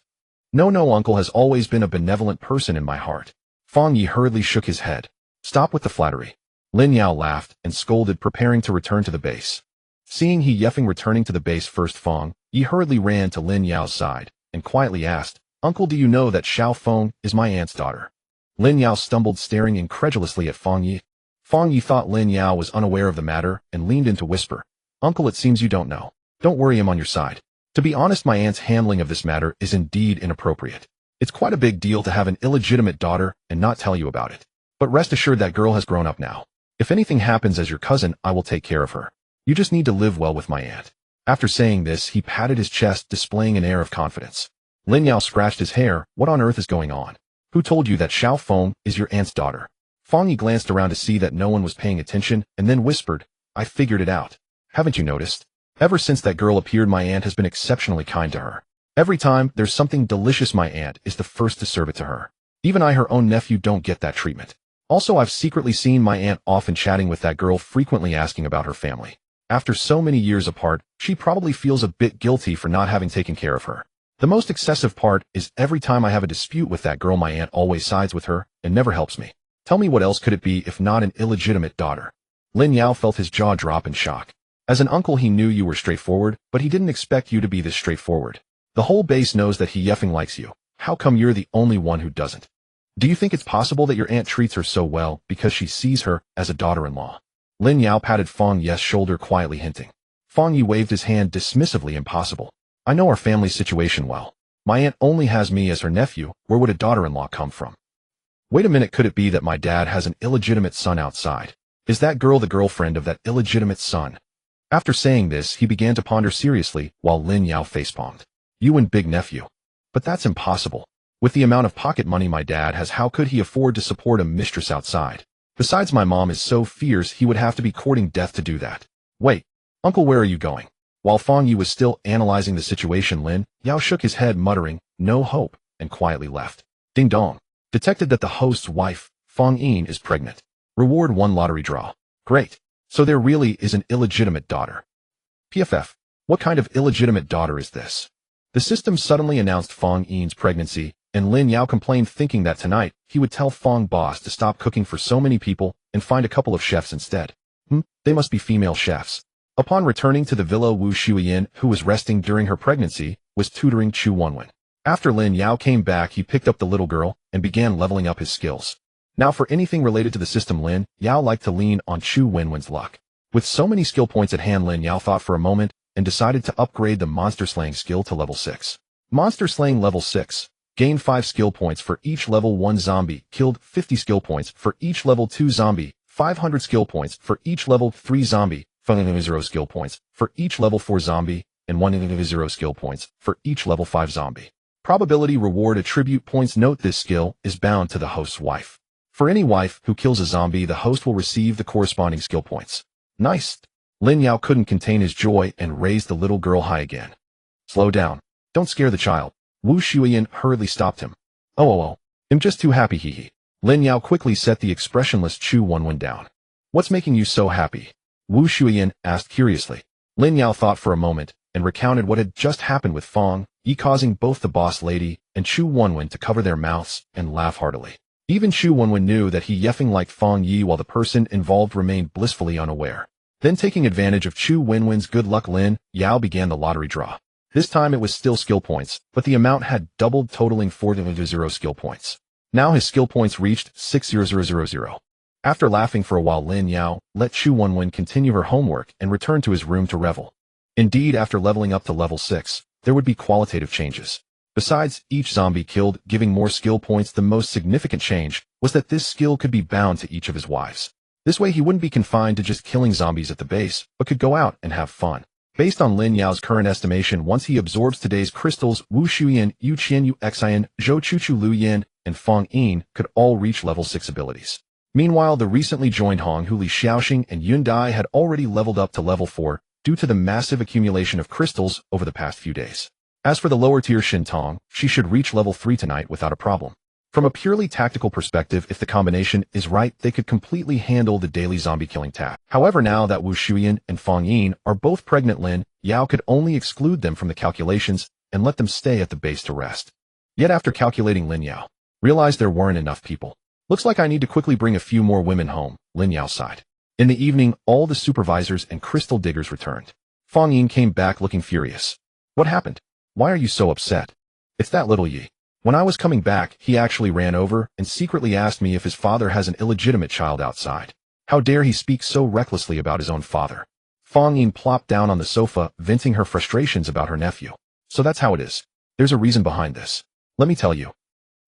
No, Uncle has always been a benevolent person in my heart. Fang Yi hurriedly shook his head. Stop with the flattery. Lin Yao laughed and scolded, preparing to return to the base. Seeing He Yefeng returning to the base first, Fang Yi hurriedly ran to Lin Yao's side and quietly asked, Uncle, do you know that Xiaofeng is my aunt's daughter? Lin Yao stumbled, staring incredulously at Fang Yi. Fang Yi thought Lin Yao was unaware of the matter and leaned in to whisper, Uncle, it seems you don't know. Don't worry, I'm on your side. To be honest, my aunt's handling of this matter is indeed inappropriate. It's quite a big deal to have an illegitimate daughter and not tell you about it. But rest assured that girl has grown up now. If anything happens as your cousin, I will take care of her. You just need to live well with my aunt. After saying this, he patted his chest, displaying an air of confidence. Lin Yao scratched his hair. What on earth is going on? Who told you that Xiaofeng is your aunt's daughter? Fang Yi glanced around to see that no one was paying attention and then whispered, I figured it out. Haven't you noticed? Ever since that girl appeared, my aunt has been exceptionally kind to her. Every time there's something delicious, my aunt is the first to serve it to her. Even I, her own nephew, don't get that treatment. Also, I've secretly seen my aunt often chatting with that girl, frequently asking about her family. After so many years apart, she probably feels a bit guilty for not having taken care of her. The most excessive part is every time I have a dispute with that girl, my aunt always sides with her and never helps me. Tell me, what else could it be if not an illegitimate daughter? Lin Yao felt his jaw drop in shock. As an uncle, he knew you were straightforward, but he didn't expect you to be this straightforward. The whole base knows that He Yefeng likes you. How come you're the only one who doesn't? Do you think it's possible that your aunt treats her so well because she sees her as a daughter-in-law? Lin Yao patted Fang Yi's shoulder, quietly hinting. Fang Yi waved his hand dismissively. Impossible. I know our family situation well. My aunt only has me as her nephew. Where would a daughter-in-law come from? Wait a minute, could it be that my dad has an illegitimate son outside? Is that girl the girlfriend of that illegitimate son? After saying this, he began to ponder seriously while Lin Yao facepalmed. You and big nephew. But that's impossible. With the amount of pocket money my dad has, how could he afford to support a mistress outside? Besides, my mom is so fierce he would have to be courting death to do that. Wait, Uncle, where are you going? While Fang Yi was still analyzing the situation, Lin Yao shook his head, muttering, no hope, and quietly left. Ding dong. Detected that the host's wife, Fang Yin, is pregnant. Reward 1 lottery draw. Great. So there really is an illegitimate daughter. PFF. What kind of illegitimate daughter is this? The system suddenly announced Fang Yin's pregnancy, and Lin Yao complained, thinking that tonight he would tell Fang boss to stop cooking for so many people and find a couple of chefs instead. They must be female chefs. Upon returning to the villa, Wu Xueyan, who was resting during her pregnancy, was tutoring Chu Wenwen. After Lin Yao came back, he picked up the little girl and began leveling up his skills. Now, for anything related to the system, Lin Yao liked to lean on Chu Wenwen's luck. With so many skill points at hand, Lin Yao thought for a moment and decided to upgrade the monster slaying skill to level 6. Monster slaying level 6. Gain 5 skill points for each level 1 zombie killed, 50 skill points for each level 2 zombie, 500 skill points for each level 3 zombie, 0 skill points for each level 4 zombie, and 1/0 skill points for each level 5 zombie. Probability reward attribute points. Note this skill is bound to the host's wife. For any wife who kills a zombie, the host will receive the corresponding skill points. Nice. Lin Yao couldn't contain his joy and raised the little girl high again. Slow down. Don't scare the child. Wu Xueyan hurriedly stopped him. Oh, I'm just too happy, hee. Lin Yao quickly set the expressionless Chu Wenwen down. What's making you so happy? Wu Xueyan asked curiously. Lin Yao thought for a moment and recounted what had just happened with Fong Yi, causing both the boss lady and Chu Wenwen to cover their mouths and laugh heartily. Even Chu Wenwen knew that he yeffing liked Fong Yi while the person involved remained blissfully unaware. Then, taking advantage of Chu Wenwen's good luck, Lin Yao began the lottery draw. This time it was still skill points, but the amount had doubled, totaling 400 skill points. Now his skill points reached 60000. After laughing for a while, Lin Yao let Chu Wenwen continue her homework and return to his room to revel. Indeed, after leveling up to level 6, there would be qualitative changes. Besides each zombie killed giving more skill points, the most significant change was that this skill could be bound to each of his wives. This way he wouldn't be confined to just killing zombies at the base, but could go out and have fun. Based on Lin Yao's current estimation, once he absorbs today's crystals, Wu Xueyan, Yu Qian, Yu Xueyan, Zhou Chuchu, Lu Yin, and Fong Yin could all reach level 6 abilities. Meanwhile, the recently joined Hong Hu, Li Xiaoxing, and Yun Dai had already leveled up to level 4 due to the massive accumulation of crystals over the past few days. As for the lower tier Shin Tong, she should reach level 3 tonight without a problem. From a purely tactical perspective, if the combination is right, they could completely handle the daily zombie killing task. However, now that Wu Xueyan and Fong Yin are both pregnant, Lin Yao could only exclude them from the calculations and let them stay at the base to rest. Yet after calculating, Lin Yao realized there weren't enough people. Looks like I need to quickly bring a few more women home, Lin Yao sighed. In the evening, all the supervisors and crystal diggers returned. Fong Yin came back looking furious. What happened? Why are you so upset? It's that little Yi. When I was coming back, he actually ran over and secretly asked me if his father has an illegitimate child outside. How dare he speak so recklessly about his own father? Fong Yin plopped down on the sofa, venting her frustrations about her nephew. So that's how it is. There's a reason behind this. Let me tell you.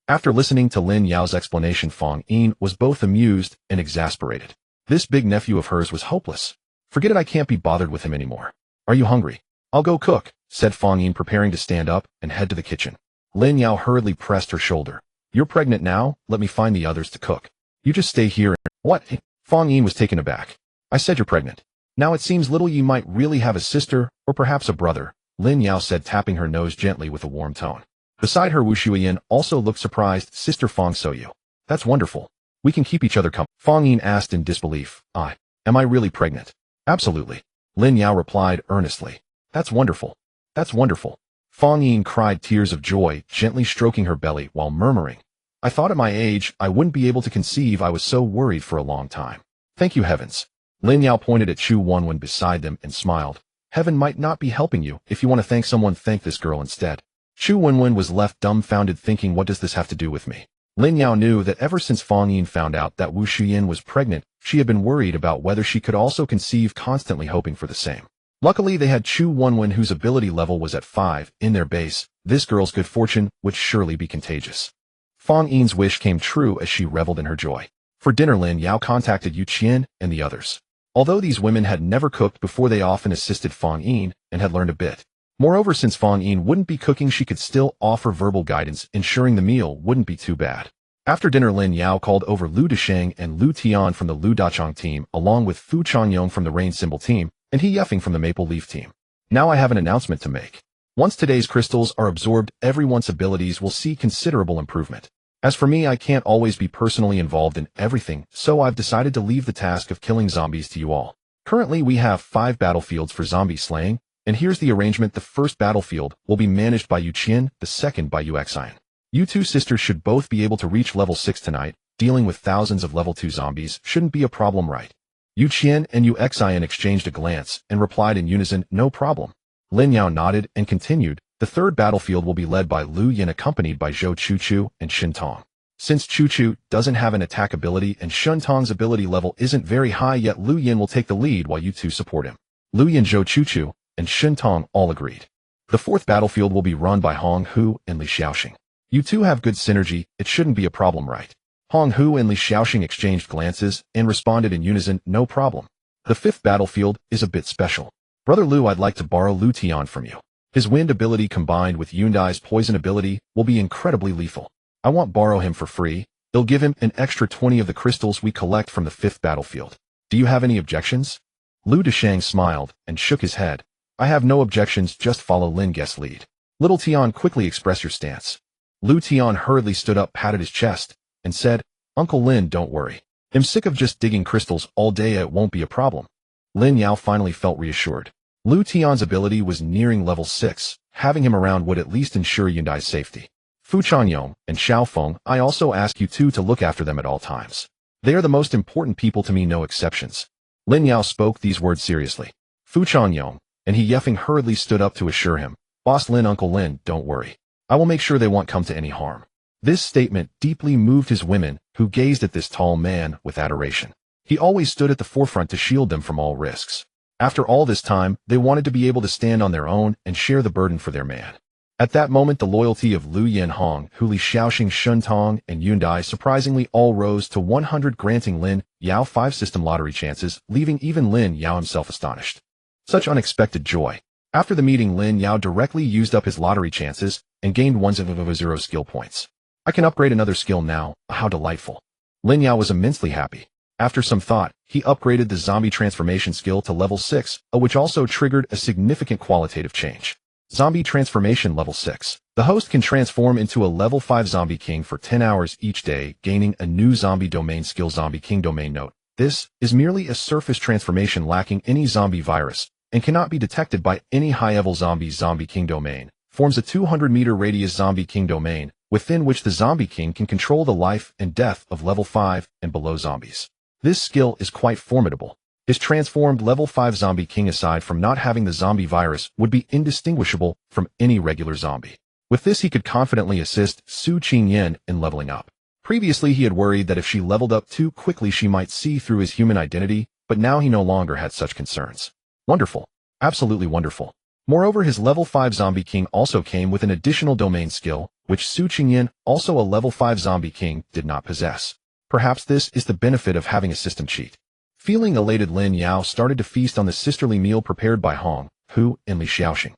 After listening to Lin Yao's explanation, Fong Yin was both amused and exasperated. This big nephew of hers was hopeless. Forget it, I can't be bothered with him anymore. Are you hungry? I'll go cook, said Fong Yin, preparing to stand up and head to the kitchen. Lin Yao hurriedly pressed her shoulder. You're pregnant now, let me find the others to cook. You just stay here and— What? Fong Yin was taken aback. I said you're pregnant. Now it seems little Yi might really have a sister, or perhaps a brother, Lin Yao said, tapping her nose gently with a warm tone. Beside her, Wu Xueyan also looked surprised. Sister Fong Soyu. That's wonderful. We can keep each other company. Fong Yin asked in disbelief. Am I really pregnant? Absolutely. Lin Yao replied earnestly. That's wonderful. That's wonderful. Fong Yin cried tears of joy, gently stroking her belly while murmuring. I thought at my age I wouldn't be able to conceive. I was so worried for a long time. Thank you, heavens. Lin Yao pointed at Chu Wenwen beside them and smiled. Heaven might not be helping you. If you want to thank someone, thank this girl instead. Chu Wenwen was left dumbfounded, thinking, what does this have to do with me? Lin Yao knew that ever since Fong Yin found out that Wu Xueyan was pregnant, she had been worried about whether she could also conceive, constantly hoping for the same. Luckily, they had Chu Wenwen, whose ability level was at 5, in their base. This girl's good fortune would surely be contagious. Fong Yin's wish came true as she reveled in her joy. For dinner, Lin Yao contacted Yu Qian and the others. Although these women had never cooked before, they often assisted Fong Yin and had learned a bit. Moreover, since Fong Yin wouldn't be cooking, she could still offer verbal guidance, ensuring the meal wouldn't be too bad. After dinner, Lin Yao called over Lu Desheng and Lu Tian from the Lu Dachong team, along with Fu Changyong from the Rain Symbol team, and He Yeffing from the Maple Leaf team. Now I have an announcement to make. Once today's crystals are absorbed, everyone's abilities will see considerable improvement. As for me, I can't always be personally involved in everything, so I've decided to leave the task of killing zombies to you all. Currently, we have 5 battlefields for zombie slaying, and here's the arrangement. The first battlefield will be managed by Yu Qian, the second by Yu Xueyan. You two sisters should both be able to reach level 6 tonight. Dealing with thousands of level 2 zombies shouldn't be a problem, right? Yu Qian and Yu Xueyan exchanged a glance and replied in unison, no problem. Lin Yao nodded and continued. The third battlefield will be led by Lu Yin, accompanied by Zhou Chuchu and Shin Tong. Since Chuchu doesn't have an attack ability and Shin Tong's ability level isn't very high yet, Lu Yin will take the lead while you two support him. Lu Yin, Zhou Chuchu, and Shin Tong all agreed. The fourth battlefield will be run by Hong Hu and Li Xiaoxing. You two have good synergy, it shouldn't be a problem, right? Hong Hu and Li Xiaoxing exchanged glances and responded in unison, no problem. The fifth battlefield is a bit special. Brother Lu, I'd like to borrow Lu Tian from you. His wind ability combined with Yundai's poison ability will be incredibly lethal. I won't borrow him for free. They'll give him an extra 20 of the crystals we collect from the 5th battlefield. Do you have any objections? Lu Deshang smiled and shook his head. I have no objections, just follow Lin Guest's lead. Little Tian, quickly express your stance. Lu Tian hurriedly stood up, patted his chest, and said, Uncle Lin, don't worry. I'm sick of just digging crystals all day, it won't be a problem. Lin Yao finally felt reassured. Lu Tian's ability was nearing level 6, having him around would at least ensure Yundai's safety. Fu Chanyong and Xiaofeng, I also ask you two to look after them at all times. They are the most important people to me, no exceptions. Lin Yao spoke these words seriously. Fu Chanyong, and he yeffing hurriedly stood up to assure him, Boss Lin, Uncle Lin, don't worry. I will make sure they won't come to any harm. This statement deeply moved his women, who gazed at this tall man with adoration. He always stood at the forefront to shield them from all risks. After all this time, they wanted to be able to stand on their own and share the burden for their man. At that moment, the loyalty of Lu Yanhong, Huli Xiaoxing, Shun Tong, and Yundai surprisingly all rose to 100, granting Lin Yao 5 system lottery chances, leaving even Lin Yao himself astonished. Such unexpected joy. After the meeting, Lin Yao directly used up his lottery chances and gained 100 skill points. I can upgrade another skill now, how delightful. Lin Yao was immensely happy. After some thought, he upgraded the zombie transformation skill to level 6, which also triggered a significant qualitative change. Zombie transformation level 6. The host can transform into a level 5 zombie king for 10 hours each day, gaining a new zombie domain skill, Zombie King Domain. Note: this is merely a surface transformation lacking any zombie virus and cannot be detected by any high-level zombie. Zombie King Domain forms a 200-meter radius Zombie King Domain, within which the Zombie King can control the life and death of level 5 and below zombies. This skill is quite formidable. His transformed level 5 Zombie King, aside from not having the zombie virus, would be indistinguishable from any regular zombie. With this, he could confidently assist Su Qingyan in leveling up. Previously, he had worried that if she leveled up too quickly, she might see through his human identity, but now he no longer had such concerns. Wonderful. Absolutely wonderful. Moreover, his level 5 Zombie King also came with an additional domain skill, which Su Qingyan, also a level 5 Zombie King, did not possess. Perhaps this is the benefit of having a system cheat. Feeling elated, Lin Yao started to feast on the sisterly meal prepared by Hong, Hu, and Li Xiaoxing.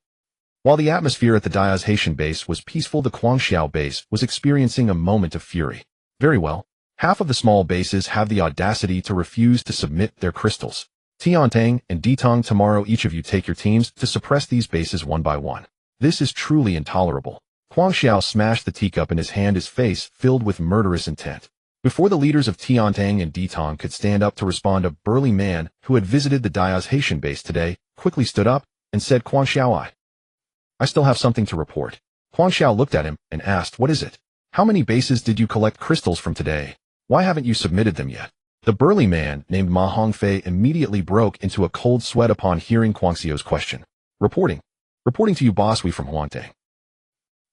While the atmosphere at the Dia's Haitian base was peaceful, the Guangxiao base was experiencing a moment of fury. Very well. Half of the small bases have the audacity to refuse to submit their crystals. Tiantang and Ditong, tomorrow each of you take your teams to suppress these bases one by one. This is truly intolerable. Guangxiao smashed the teacup in his hand, his face filled with murderous intent. Before the leaders of Tiantang and Ditong could stand up to respond, a burly man who had visited the Dia's Haitian base today quickly stood up and said, Guangxiao, I still have something to report. Guangxiao looked at him and asked, what is it? How many bases did you collect crystals from today? Why haven't you submitted them yet? The burly man named Ma Hongfei immediately broke into a cold sweat upon hearing Guangxiao's question. Reporting to you, boss, we from Huantang.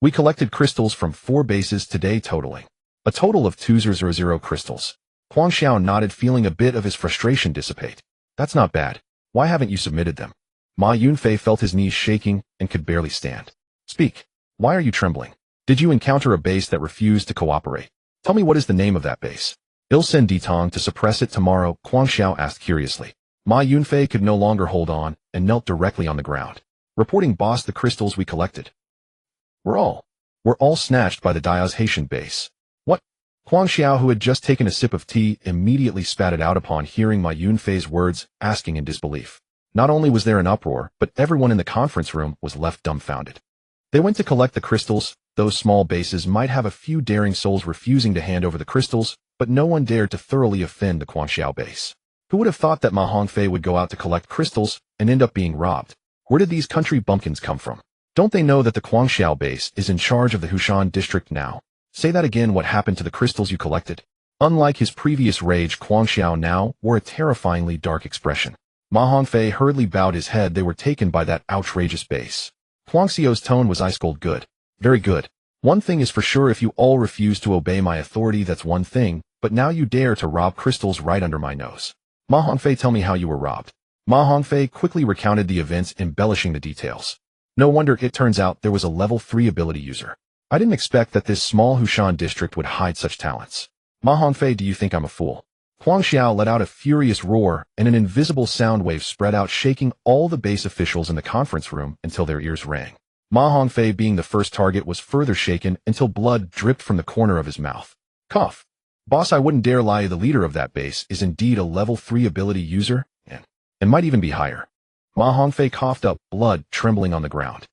We collected crystals from 4 bases today, totaling a total of 200 crystals. Guangxiao nodded, feeling a bit of his frustration dissipate. That's not bad. Why haven't you submitted them? Ma Yunfei felt his knees shaking and could barely stand. Speak. Why are you trembling? Did you encounter a base that refused to cooperate? Tell me, what is the name of that base? I'll send Ditong to suppress it tomorrow, Guangxiao asked curiously. Ma Yunfei could no longer hold on and knelt directly on the ground. Reporting, boss, the crystals we collected were all snatched by the Dia's Haitian base. What? Guangxiao, who had just taken a sip of tea, immediately spat it out upon hearing Ma Yunfei's words, asking in disbelief. Not only was there an uproar, but everyone in the conference room was left dumbfounded. They went to collect the crystals. Those small bases might have a few daring souls refusing to hand over the crystals, but no one dared to thoroughly offend the Guangxiao base. Who would have thought that Ma Hongfei would go out to collect crystals and end up being robbed? Where did these country bumpkins come from? Don't they know that the Guangxiao base is in charge of the Hushan district now? Say that again. What happened to the crystals you collected? Unlike his previous rage, Guangxiao now wore a terrifyingly dark expression. Ma Hongfei hurriedly bowed his head. They were taken by that outrageous base. Guangxiao's tone was ice cold. Good. Very good. One thing is for sure, if you all refuse to obey my authority, that's one thing, but now you dare to rob crystals right under my nose. Ma Hongfei, tell me how you were robbed. Ma Hongfei quickly recounted the events, embellishing the details. No wonder, it turns out there was a level 3 ability user. I didn't expect that this small Hushan district would hide such talents. Ma Hongfei, do you think I'm a fool? Huang Xiao let out a furious roar, and an invisible sound wave spread out, shaking all the base officials in the conference room until their ears rang. Ma Hongfei, being the first target, was further shaken until blood dripped from the corner of his mouth. Cough. Boss, I wouldn't dare lie, the leader of that base is indeed a level 3 ability user, and might even be higher. Ma Hongfei coughed up, blood trembling on the ground.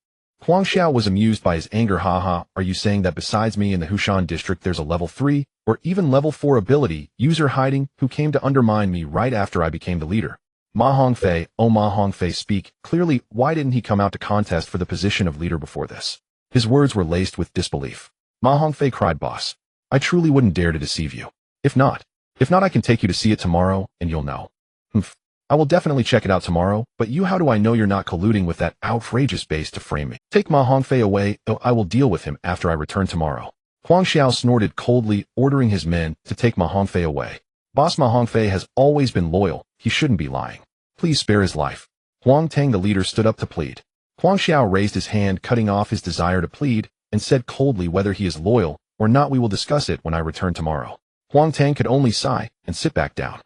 Huang Xiao was amused by his anger. Haha, are you saying that besides me in the Hushan district there's a level 3, or even level 4 ability user hiding who came to undermine me right after I became the leader? Ma Hongfei, oh Ma Hongfei, speak clearly. Why didn't he come out to contest for the position of leader before this? His words were laced with disbelief. Ma Hongfei cried, boss, I truly wouldn't dare to deceive you. If not, I can take you to see it tomorrow, and you'll know. Humph. I will definitely check it out tomorrow, but you, how do I know you're not colluding with that outrageous base to frame me? Take Ma Hongfei away, though I will deal with him after I return tomorrow. Huang Xiao snorted coldly, ordering his men to take Ma Hongfei away. Boss, Ma Hongfei has always been loyal, he shouldn't be lying. Please spare his life. Huang Tang, the leader, stood up to plead. Huang Xiao raised his hand, cutting off his desire to plead, and said coldly, whether he is loyal or not, we will discuss it when I return tomorrow. Huang Tang could only sigh and sit back down.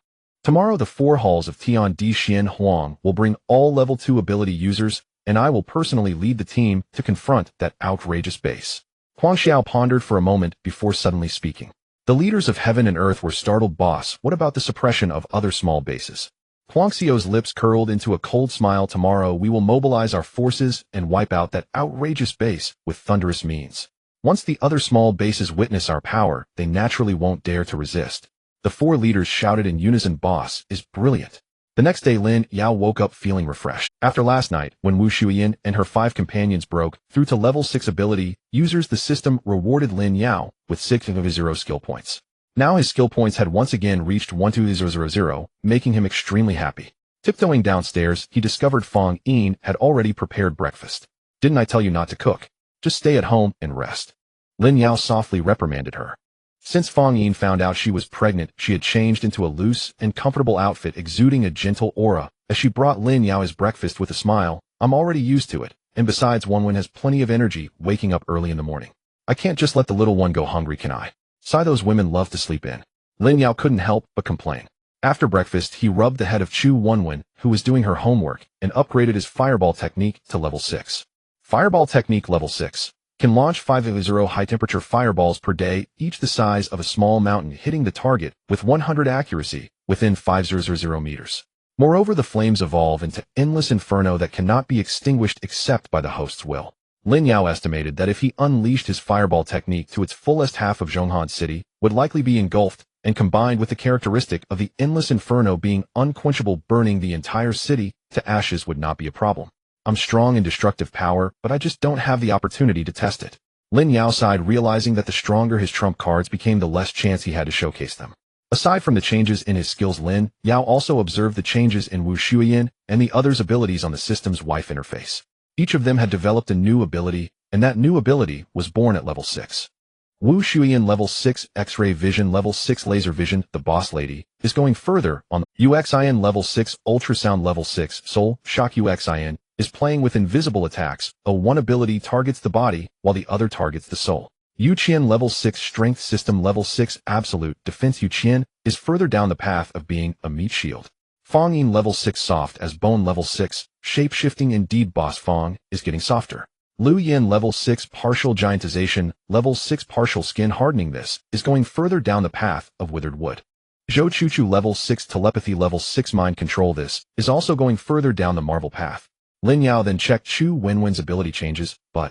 Tomorrow the 4 halls of Tian Di Xian Huang will bring all level 2 ability users, and I will personally lead the team to confront that outrageous base. Huang Xiao pondered for a moment before suddenly speaking. The leaders of heaven and earth were startled. Boss, what about the suppression of other small bases? Huang Xiao's lips curled into a cold smile. Tomorrow we will mobilize our forces and wipe out that outrageous base with thunderous means. Once the other small bases witness our power, they naturally won't dare to resist. The 4 leaders shouted in unison, boss is brilliant. The next day Lin Yao woke up feeling refreshed. After last night, when Wu Xueyan and her 5 companions broke through to level 6 ability users, the system rewarded Lin Yao with 6 of his 0 skill points. Now his skill points had once again reached 12000, making him extremely happy. Tiptoeing downstairs, he discovered Fang Yin had already prepared breakfast. Didn't I tell you not to cook? Just stay at home and rest. Lin Yao softly reprimanded her. Since Fang Yin found out she was pregnant, she had changed into a loose and comfortable outfit exuding a gentle aura. As she brought Lin Yao his breakfast with a smile, I'm already used to it, and besides Wenwen has plenty of energy waking up early in the morning. I can't just let the little one go hungry, can I? Sigh, those women love to sleep in. Lin Yao couldn't help but complain. After breakfast, he rubbed the head of Chu Wenwen, who was doing her homework, and upgraded his fireball technique to level 6. Fireball technique level 6. Can launch 5 of 0 high-temperature fireballs per day, each the size of a small mountain, hitting the target with 100 accuracy within 500 meters. Moreover, the flames evolve into endless inferno that cannot be extinguished except by the host's will. Lin Yao estimated that if he unleashed his fireball technique to its fullest, half of Zhonghan City would likely be engulfed, and combined with the characteristic of the endless inferno being unquenchable, burning the entire city to ashes would not be a problem. I'm strong in destructive power, but I just don't have the opportunity to test it. Lin Yao sighed, realizing that the stronger his trump cards became, the less chance he had to showcase them. Aside from the changes in his skills, Lin Yao also observed the changes in Wu Xueyan and the others' abilities on the system's wife interface. Each of them had developed a new ability, and that new ability was born at level 6. Wu Xueyan level 6 X-ray vision, level 6 laser vision. The boss lady is going further on. Xueyan level 6 ultrasound, level 6 soul shock. Xueyan is playing with invisible attacks. One ability targets the body, while the other targets the soul. Yuqian level 6 strength system, level 6 absolute defense. Yuqian is further down the path of being a meat shield. Fang Yin level 6 soft as bone, level 6 shape-shifting. Indeed, boss Fang is getting softer. Lu Yin level 6 partial giantization, level 6 partial skin hardening. This is going further down the path of withered wood. Zhou Chuchu level 6 telepathy, level 6 mind control. This is also going further down the Marvel path. Lin Yao then checked Chu Wenwen's ability changes, but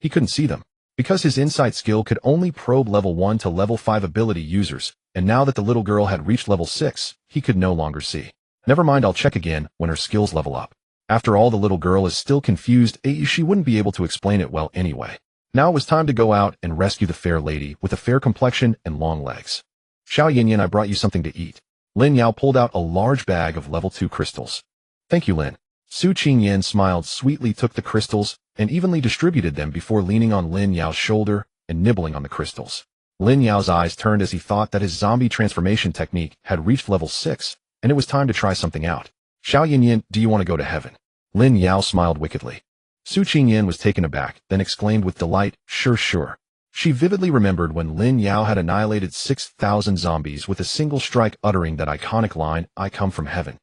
he couldn't see them, because his insight skill could only probe level 1 to level 5 ability users, and now that the little girl had reached level 6, he could no longer see. Never mind, I'll check again when her skills level up. After all, the little girl is still confused, she wouldn't be able to explain it well anyway. Now it was time to go out and rescue the fair lady with a fair complexion and long legs. Xueyan, I brought you something to eat. Lin Yao pulled out a large bag of level 2 crystals. Thank you, Lin. Su Qingyan smiled sweetly, took the crystals, and evenly distributed them before leaning on Lin Yao's shoulder and nibbling on the crystals. Lin Yao's eyes turned as he thought that his zombie transformation technique had reached level 6, and it was time to try something out. Xueyan, do you want to go to heaven? Lin Yao smiled wickedly. Su Qingyan was taken aback, then exclaimed with delight, sure. She vividly remembered when Lin Yao had annihilated 6,000 zombies with a single strike, uttering that iconic line, "I come from heaven."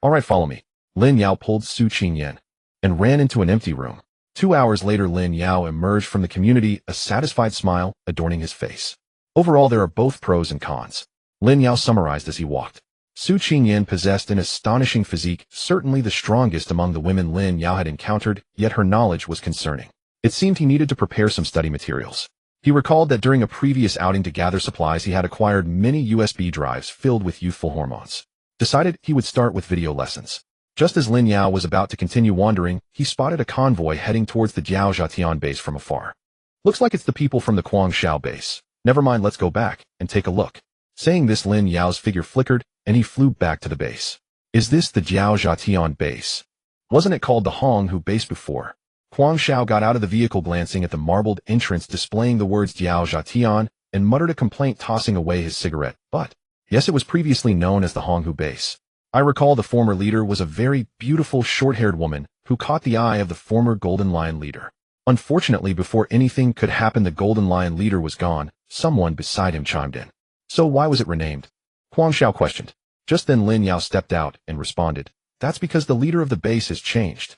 "All right, follow me." Lin Yao pulled Xueyan and ran into an empty room. 2 hours later, Lin Yao emerged from the community, a satisfied smile adorning his face. "Overall, there are both pros and cons," Lin Yao summarized as he walked. Xueyan possessed an astonishing physique, certainly the strongest among the women Lin Yao had encountered, yet her knowledge was concerning. It seemed he needed to prepare some study materials. He recalled that during a previous outing to gather supplies he had acquired many USB drives filled with youthful hormones. Decided he would start with video lessons. Just as Lin Yao was about to continue wandering, he spotted a convoy heading towards the Jiao base from afar. "Looks like it's the people from the Guangshao base. Never mind, let's go back and take a look." Saying this, Lin Yao's figure flickered, and he flew back to the base. "Is this the Jiao base? Wasn't it called the Honghu base before?" Guangshao got out of the vehicle, glancing at the marbled entrance displaying the words Jiao, and muttered a complaint, tossing away his cigarette. "But, yes, it was previously known as the Honghu base. I recall the former leader was a very beautiful short-haired woman who caught the eye of the former Golden Lion leader. Unfortunately, before anything could happen, the Golden Lion leader was gone." Someone beside him chimed in. "So why was it renamed?" Guangshao questioned. Just then Lin Yao stepped out and responded, "That's because the leader of the base has changed."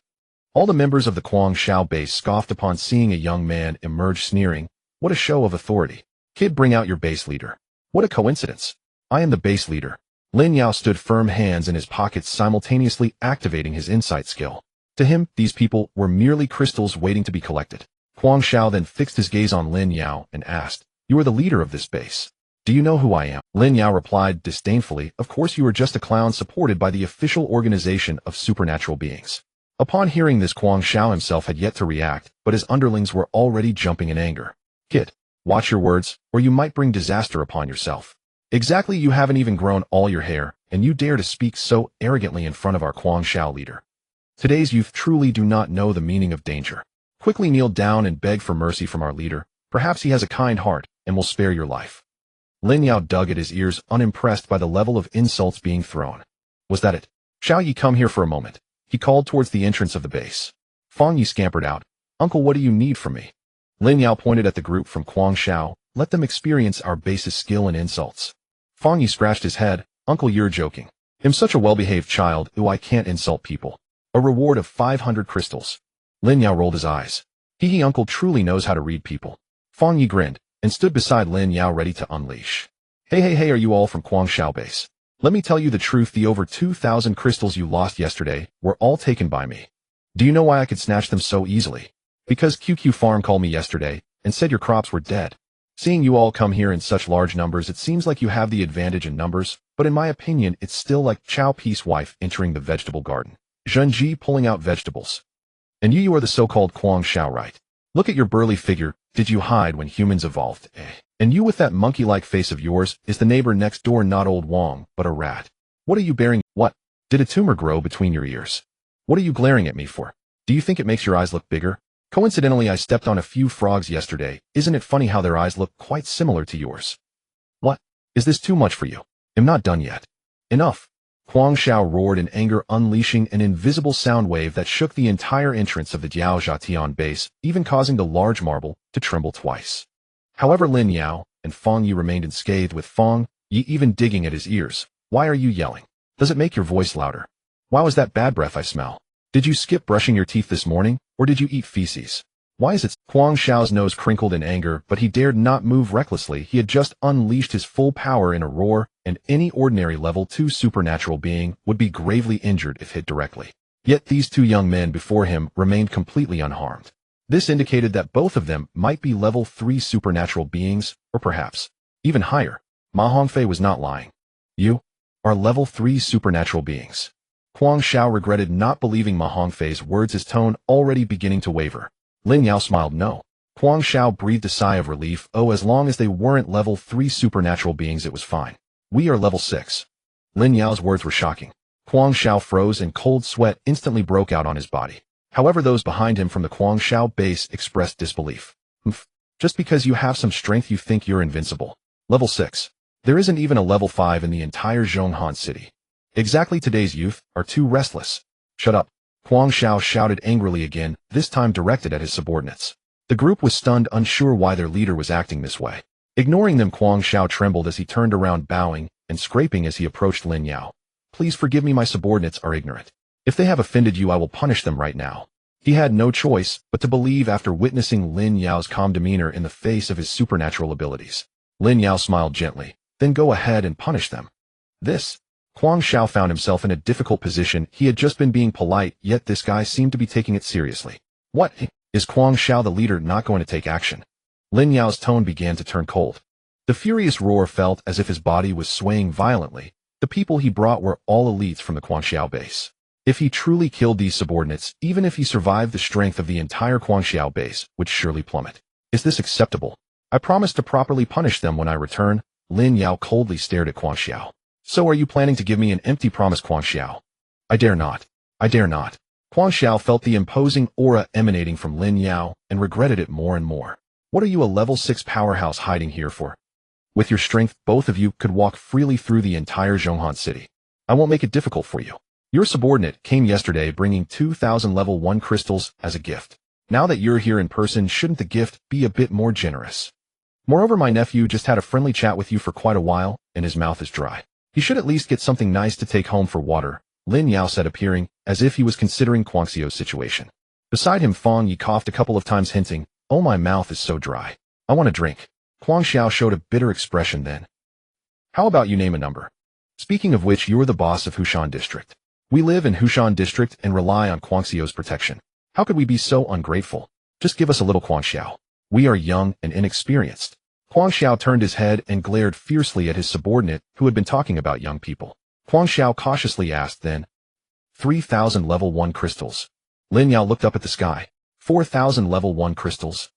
All the members of the Guangshao base scoffed upon seeing a young man emerge, sneering, "What a show of authority. Kid, bring out your base leader." "What a coincidence. I am the base leader." Lin Yao stood firm, hands in his pockets, simultaneously activating his insight skill. To him, these people were merely crystals waiting to be collected. Guangshao then fixed his gaze on Lin Yao and asked, "You are the leader of this base. Do you know who I am?" Lin Yao replied disdainfully, "Of course you are just a clown supported by the official organization of supernatural beings." Upon hearing this, Guangshao himself had yet to react, but his underlings were already jumping in anger. "Kid, watch your words, or you might bring disaster upon yourself. Exactly, you haven't even grown all your hair, and you dare to speak so arrogantly in front of our Guangshao leader. Today's youth truly do not know the meaning of danger. Quickly kneel down and beg for mercy from our leader. Perhaps he has a kind heart and will spare your life." Lin Yao dug at his ears, unimpressed by the level of insults being thrown. "Was that it? Shall ye come here for a moment?" He called towards the entrance of the base. Fang Yi scampered out. "Uncle, what do you need from me?" Lin Yao pointed at the group from Guangshao. "Let them experience our base's skill and insults." Fang Yi scratched his head. "Uncle, you're joking. I'm such a well-behaved child who I can't insult people. A reward of 500 crystals. Lin Yao rolled his eyes. He uncle truly knows how to read people. Fang Yi grinned and stood beside Lin Yao, ready to unleash. Hey, are you all from Guangshao base? Let me tell you the truth, the over 2,000 crystals you lost yesterday were all taken by me. Do you know why I could snatch them so easily? Because QQ Farm called me yesterday and said your crops were dead. Seeing you all come here in such large numbers, it seems like you have the advantage in numbers, but in my opinion, it's still like Chow Peace wife entering the vegetable garden. Zhenji pulling out vegetables. And you are the so-called Guangshao, right? Look at your burly figure. Did you hide when humans evolved? And you with that monkey-like face of yours is the neighbor next door, not old Wong, but a rat. What are you bearing? What? Did a tumor grow between your ears? What are you glaring at me for? Do you think it makes your eyes look bigger? Coincidentally, I stepped on a few frogs yesterday. Isn't it funny how their eyes look quite similar to yours? What? Is this too much for you? I'm not done yet. Enough. Guangshao roared in anger, unleashing an invisible sound wave that shook the entire entrance of the Jiao base, even causing the large marble to tremble twice. However, Lin Yao and Fang Yi remained unscathed, with Fang Yi even digging at his ears. Why are you yelling? Does it make your voice louder? Why was that bad breath I smell? Did you skip brushing your teeth this morning, or did you eat feces? Why is it? Guangshao's nose crinkled in anger, but he dared not move recklessly. He had just unleashed his full power in a roar, and any ordinary level 2 supernatural being would be gravely injured if hit directly. Yet these two young men before him remained completely unharmed. This indicated that both of them might be level 3 supernatural beings, or perhaps even higher. Ma Hongfei was not lying. You are level 3 supernatural beings. Guangshao regretted not believing Ma Hongfei's words, his tone already beginning to waver. Lin Yao smiled no. Guangshao breathed a sigh of relief. Oh, as long as they weren't level 3 supernatural beings, it was fine. We are level 6. Lin Yao's words were shocking. Guangshao froze and cold sweat instantly broke out on his body. However, those behind him from the Guangshao base expressed disbelief. Just because you have some strength you think you're invincible. Level 6. There isn't even a level 5 in the entire Zhonghan city. Exactly, today's youth are too restless. Shut up. Guangshao shouted angrily again, this time directed at his subordinates. The group was stunned, unsure why their leader was acting this way. Ignoring them, Kuang Xiao trembled as he turned around, bowing and scraping as he approached Lin Yao. Please forgive me, my subordinates are ignorant. If they have offended you, I will punish them right now. He had no choice but to believe after witnessing Lin Yao's calm demeanor in the face of his supernatural abilities. Lin Yao smiled gently. Then go ahead and punish them. Kuang Xiao found himself in a difficult position. He had just been being polite, yet this guy seemed to be taking it seriously. What? Is Kuang Xiao, the leader, not going to take action? Lin Yao's tone began to turn cold. The furious roar felt as if his body was swaying violently. The people he brought were all elites from the Kuang Xiao base. If he truly killed these subordinates, even if he survived, the strength of the entire Kuang Xiao base would surely plummet. Is this acceptable? I promise to properly punish them when I return. Lin Yao coldly stared at Kuang Xiao. So are you planning to give me an empty promise, Kuang Xiao? I dare not. I dare not. Kuang Xiao felt the imposing aura emanating from Lin Yao and regretted it more and more. What are you, a level 6 powerhouse, hiding here for? With your strength, both of you could walk freely through the entire Zhonghan city. I won't make it difficult for you. Your subordinate came yesterday bringing 2,000 level 1 crystals as a gift. Now that you're here in person, shouldn't the gift be a bit more generous? Moreover, my nephew just had a friendly chat with you for quite a while, and his mouth is dry. He should at least get something nice to take home for water, Lin Yao said, appearing as if he was considering Kuang Xiao's situation. Beside him, Fang Yi coughed a couple of times, hinting, oh, my mouth is so dry. I want a drink. Kuang Xiao showed a bitter expression then. How about you name a number? Speaking of which, you're the boss of Hushan District. We live in Hushan District and rely on Kuang Xiao's protection. How could we be so ungrateful? Just give us a little, Kuang Xiao. We are young and inexperienced. Kuang Xiao turned his head and glared fiercely at his subordinate, who had been talking about young people. Kuang Xiao cautiously asked then, 3,000 level 1 crystals. Lin Yao looked up at the sky. 4,000 level 1 crystals.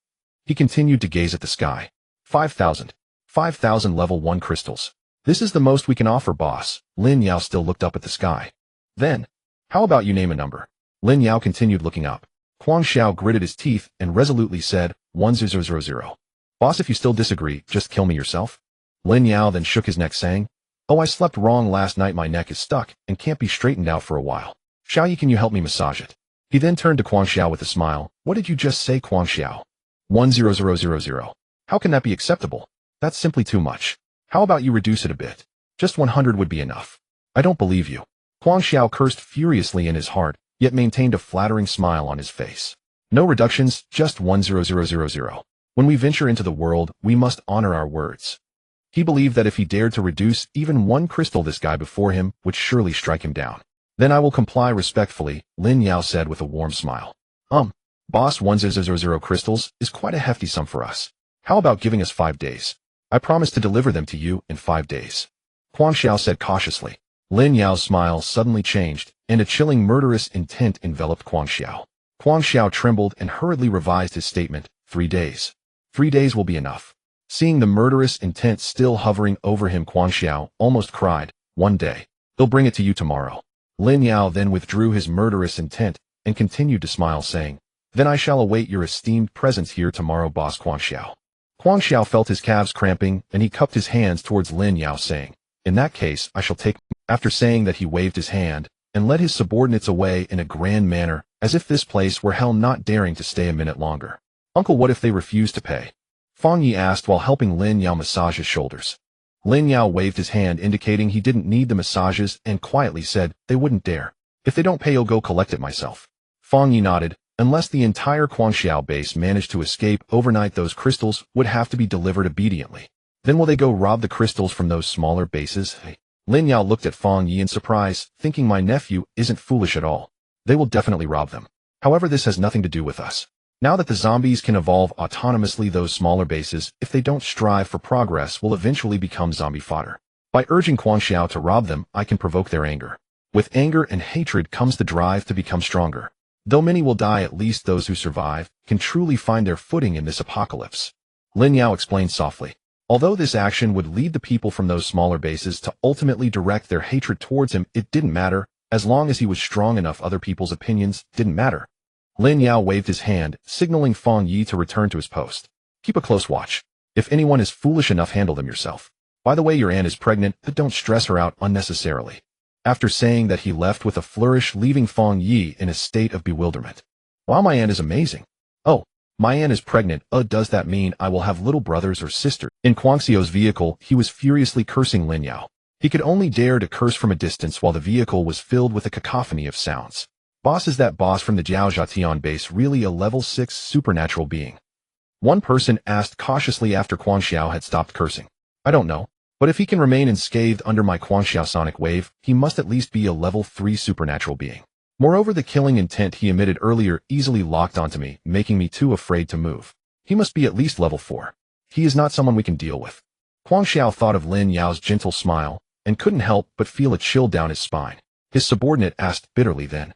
He continued to gaze at the sky. 5,000. 5,000 level 1 crystals. This is the most we can offer, boss. Lin Yao still looked up at the sky. Then, how about you name a number? Lin Yao continued looking up. Kuang Xiao gritted his teeth and resolutely said, 1000. Boss, if you still disagree, just kill me yourself. Lin Yao then shook his neck, saying, oh, I slept wrong last night. My neck is stuck and can't be straightened out for a while. Xiaoyi, can you help me massage it? He then turned to Kuang Xiao with a smile. What did you just say, Kuang Xiao? 10000. How can that be acceptable? That's simply too much. How about you reduce it a bit? Just 100 would be enough. I don't believe you. Kuang Xiao cursed furiously in his heart, yet maintained a flattering smile on his face. No reductions, just 10000. When we venture into the world, we must honor our words. He believed that if he dared to reduce even 1 crystal, this guy before him would surely strike him down. Then I will comply respectfully, Lin Yao said with a warm smile. Boss, 1000 crystals is quite a hefty sum for us. How about giving us 5 days? I promise to deliver them to you in 5 days. Kuang Xiao said cautiously. Lin Yao's smile suddenly changed, and a chilling murderous intent enveloped Kuang Xiao. Kuang Xiao trembled and hurriedly revised his statement. 3 days. 3 days will be enough. Seeing the murderous intent still hovering over him, Kuang Xiao almost cried, 1 day. They'll bring it to you tomorrow. Lin Yao then withdrew his murderous intent and continued to smile, saying, then I shall await your esteemed presence here tomorrow, boss Kuang Xiao. Kuang Xiao felt his calves cramping, and he cupped his hands towards Lin Yao, saying, in that case, I shall take. After saying that, he waved his hand and led his subordinates away in a grand manner, as if this place were hell, not daring to stay a minute longer. Uncle, what if they refuse to pay? Fang Yi asked while helping Lin Yao massage his shoulders. Lin Yao waved his hand indicating he didn't need the massages and quietly said, they wouldn't dare. If they don't pay, I'll go collect it myself. Fang Yi nodded. Unless the entire Kuang Xiao base managed to escape overnight, those crystals would have to be delivered obediently. Then will they go rob the crystals from those smaller bases? Lin Yao looked at Fang Yi in surprise, thinking my nephew isn't foolish at all. They will definitely rob them. However, this has nothing to do with us. Now that the zombies can evolve autonomously, those smaller bases, if they don't strive for progress, will eventually become zombie fodder. By urging Kuang Xiao to rob them, I can provoke their anger. With anger and hatred comes the drive to become stronger. Though many will die, at least those who survive can truly find their footing in this apocalypse. Lin Yao explained softly. Although this action would lead the people from those smaller bases to ultimately direct their hatred towards him, it didn't matter. As long as he was strong enough, other people's opinions didn't matter. Lin Yao waved his hand, signaling Fang Yi to return to his post. Keep a close watch. If anyone is foolish enough, handle them yourself. By the way, your aunt is pregnant, but don't stress her out unnecessarily. After saying that, he left with a flourish, leaving Fang Yi in a state of bewilderment. Wow, my aunt is amazing. Oh, My aunt is pregnant. Does that mean I will have little brothers or sisters? In Guangxiu's vehicle, he was furiously cursing Lin Yao. He could only dare to curse from a distance while the vehicle was filled with a cacophony of sounds. Boss, is that boss from the Jiaozhatian base really a level 6 supernatural being? One person asked cautiously after Guangxiu had stopped cursing. I don't know, but if he can remain unscathed under my Guangxiu sonic wave, he must at least be a level 3 supernatural being. Moreover, the killing intent he emitted earlier easily locked onto me, making me too afraid to move. He must be at least level 4. He is not someone we can deal with. Guangxiu thought of Lin Yao's gentle smile, and couldn't help but feel a chill down his spine. His subordinate asked bitterly then,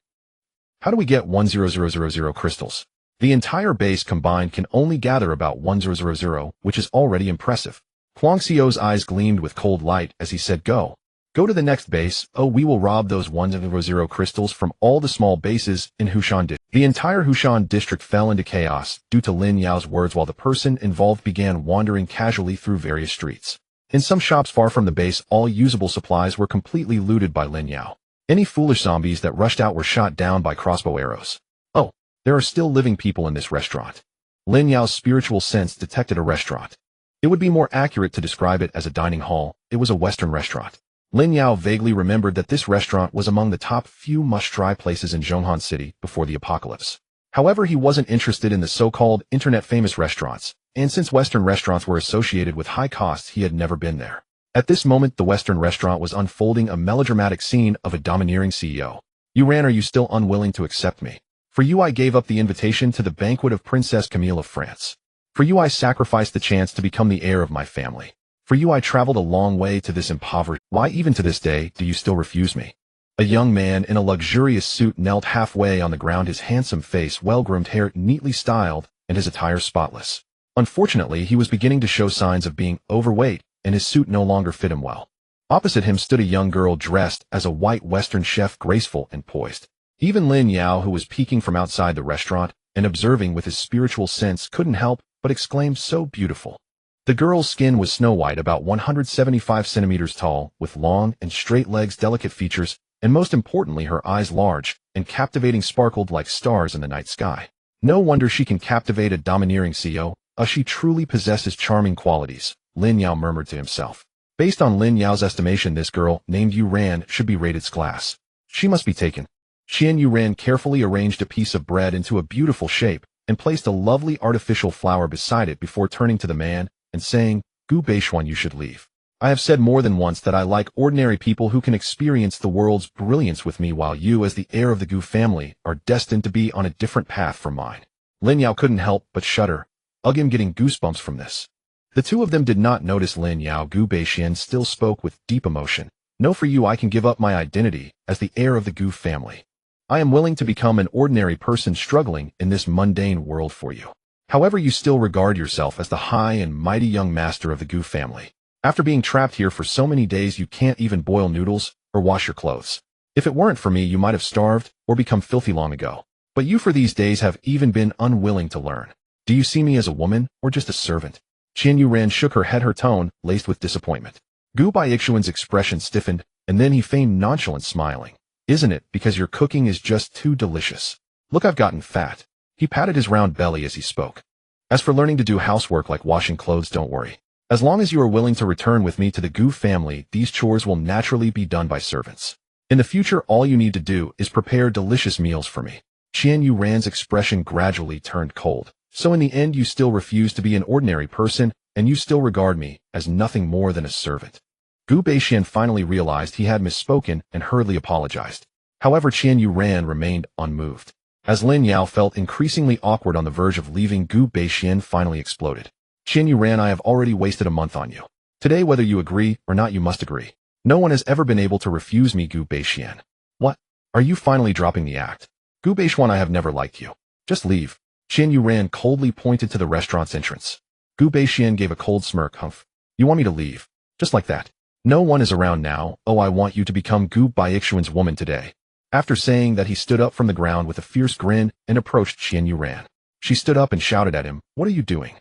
how do we get 10000 crystals? The entire base combined can only gather about 1000, which is already impressive. Guangxiu's eyes gleamed with cold light as he said, Go to the next base. We will rob those 100 crystals from all the small bases in Hushan district. The entire Hushan district fell into chaos due to Lin Yao's words while the person involved began wandering casually through various streets. In some shops far from the base, all usable supplies were completely looted by Lin Yao. Any foolish zombies that rushed out were shot down by crossbow arrows. Oh, there are still living people in this restaurant. Lin Yao's spiritual sense detected a restaurant. It would be more accurate to describe it as a dining hall. It was a Western restaurant. Lin Yao vaguely remembered that this restaurant was among the top few must-try places in Zhonghan City before the apocalypse. However, he wasn't interested in the so-called internet-famous restaurants, and since Western restaurants were associated with high costs, he had never been there. At this moment, the Western restaurant was unfolding a melodramatic scene of a domineering CEO. Xueyan, are you still unwilling to accept me? For you I gave up the invitation to the banquet of Princess Camille of France. For you I sacrificed the chance to become the heir of my family. For you I traveled a long way to this impoverished. Why even to this day do you still refuse me? A young man in a luxurious suit knelt halfway on the ground, his handsome face, well-groomed hair neatly styled, and his attire spotless. Unfortunately, he was beginning to show signs of being overweight, and his suit no longer fit him well. Opposite him stood a young girl dressed as a white Western chef, graceful and poised. Even Lin Yao, who was peeking from outside the restaurant and observing with his spiritual sense, couldn't help but exclaim, so beautiful. The girl's skin was snow white, about 175 centimeters tall, with long and straight legs, delicate features, and most importantly, her eyes large and captivating sparkled like stars in the night sky. No wonder she can captivate a domineering CEO. She truly possesses charming qualities, Lin Yao murmured to himself. Based on Lin Yao's estimation, this girl, named Xueyan, should be rated class. She must be taken. Xueyan carefully arranged a piece of bread into a beautiful shape and placed a lovely artificial flower beside it before turning to the man and saying, Gu Beishuan, you should leave. I have said more than once that I like ordinary people who can experience the world's brilliance with me, while you, as the heir of the Gu family, are destined to be on a different path from mine. Lin Yao couldn't help but shudder. I'm getting goosebumps from this. The two of them did not notice Lin Yao. Gu Beishuan still spoke with deep emotion. No, for you I can give up my identity as the heir of the Gu family. I am willing to become an ordinary person struggling in this mundane world for you. However, you still regard yourself as the high and mighty young master of the Gu family. After being trapped here for so many days, you can't even boil noodles or wash your clothes. If it weren't for me, you might have starved or become filthy long ago. But you for these days have even been unwilling to learn. Do you see me as a woman or just a servant? Xueyan shook her head, her tone laced with disappointment. Gu Baixuan's expression stiffened, and then he feigned nonchalance, smiling. Isn't it because your cooking is just too delicious? Look, I've gotten fat. He patted his round belly as he spoke. As for learning to do housework like washing clothes, don't worry. As long as you are willing to return with me to the Gu family, these chores will naturally be done by servants. In the future, all you need to do is prepare delicious meals for me. Xueyan's expression gradually turned cold. So in the end, you still refuse to be an ordinary person, and you still regard me as nothing more than a servant. Gu Beishuan finally realized he had misspoken and hurriedly apologized. However, Xueyan remained unmoved. As Lin Yao felt increasingly awkward on the verge of leaving, Gu Beishuan finally exploded. Xueyan, I have already wasted a month on you. Today, whether you agree or not, you must agree. No one has ever been able to refuse me, Gu Beishuan. What? Are you finally dropping the act? Gu Beishuan, I have never liked you. Just leave. Xueyan coldly pointed to the restaurant's entrance. Gu Beishuan gave a cold smirk. Humph. You want me to leave? Just like that? No one is around now. I want you to become Gu Baixuan's woman today. After saying that, he stood up from the ground with a fierce grin and approached Xueyan. She stood up and shouted at him, What are you doing?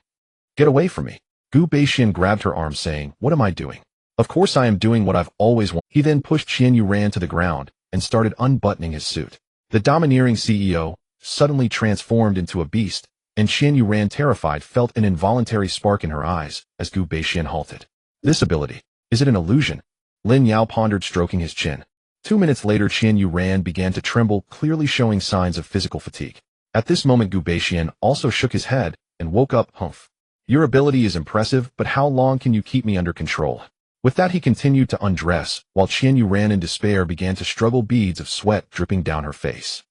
Get away from me. Gu Beishuan grabbed her arm, saying, What am I doing? Of course I am doing what I've always wanted. He then pushed Xueyan to the ground and started unbuttoning his suit. The domineering CEO suddenly transformed into a beast and Qian Yuran, terrified, felt an involuntary spark in her eyes as Gu Beixian halted. This ability, is it an illusion? Lin Yao pondered, stroking his chin. 2 minutes later, Qian Yuran began to tremble, clearly showing signs of physical fatigue. At this moment, Gu Beixian also shook his head and woke up. Humph. Your ability is impressive, but how long can you keep me under control? With that, he continued to undress, while Qian Yuran in despair began to struggle, beads of sweat dripping down her face.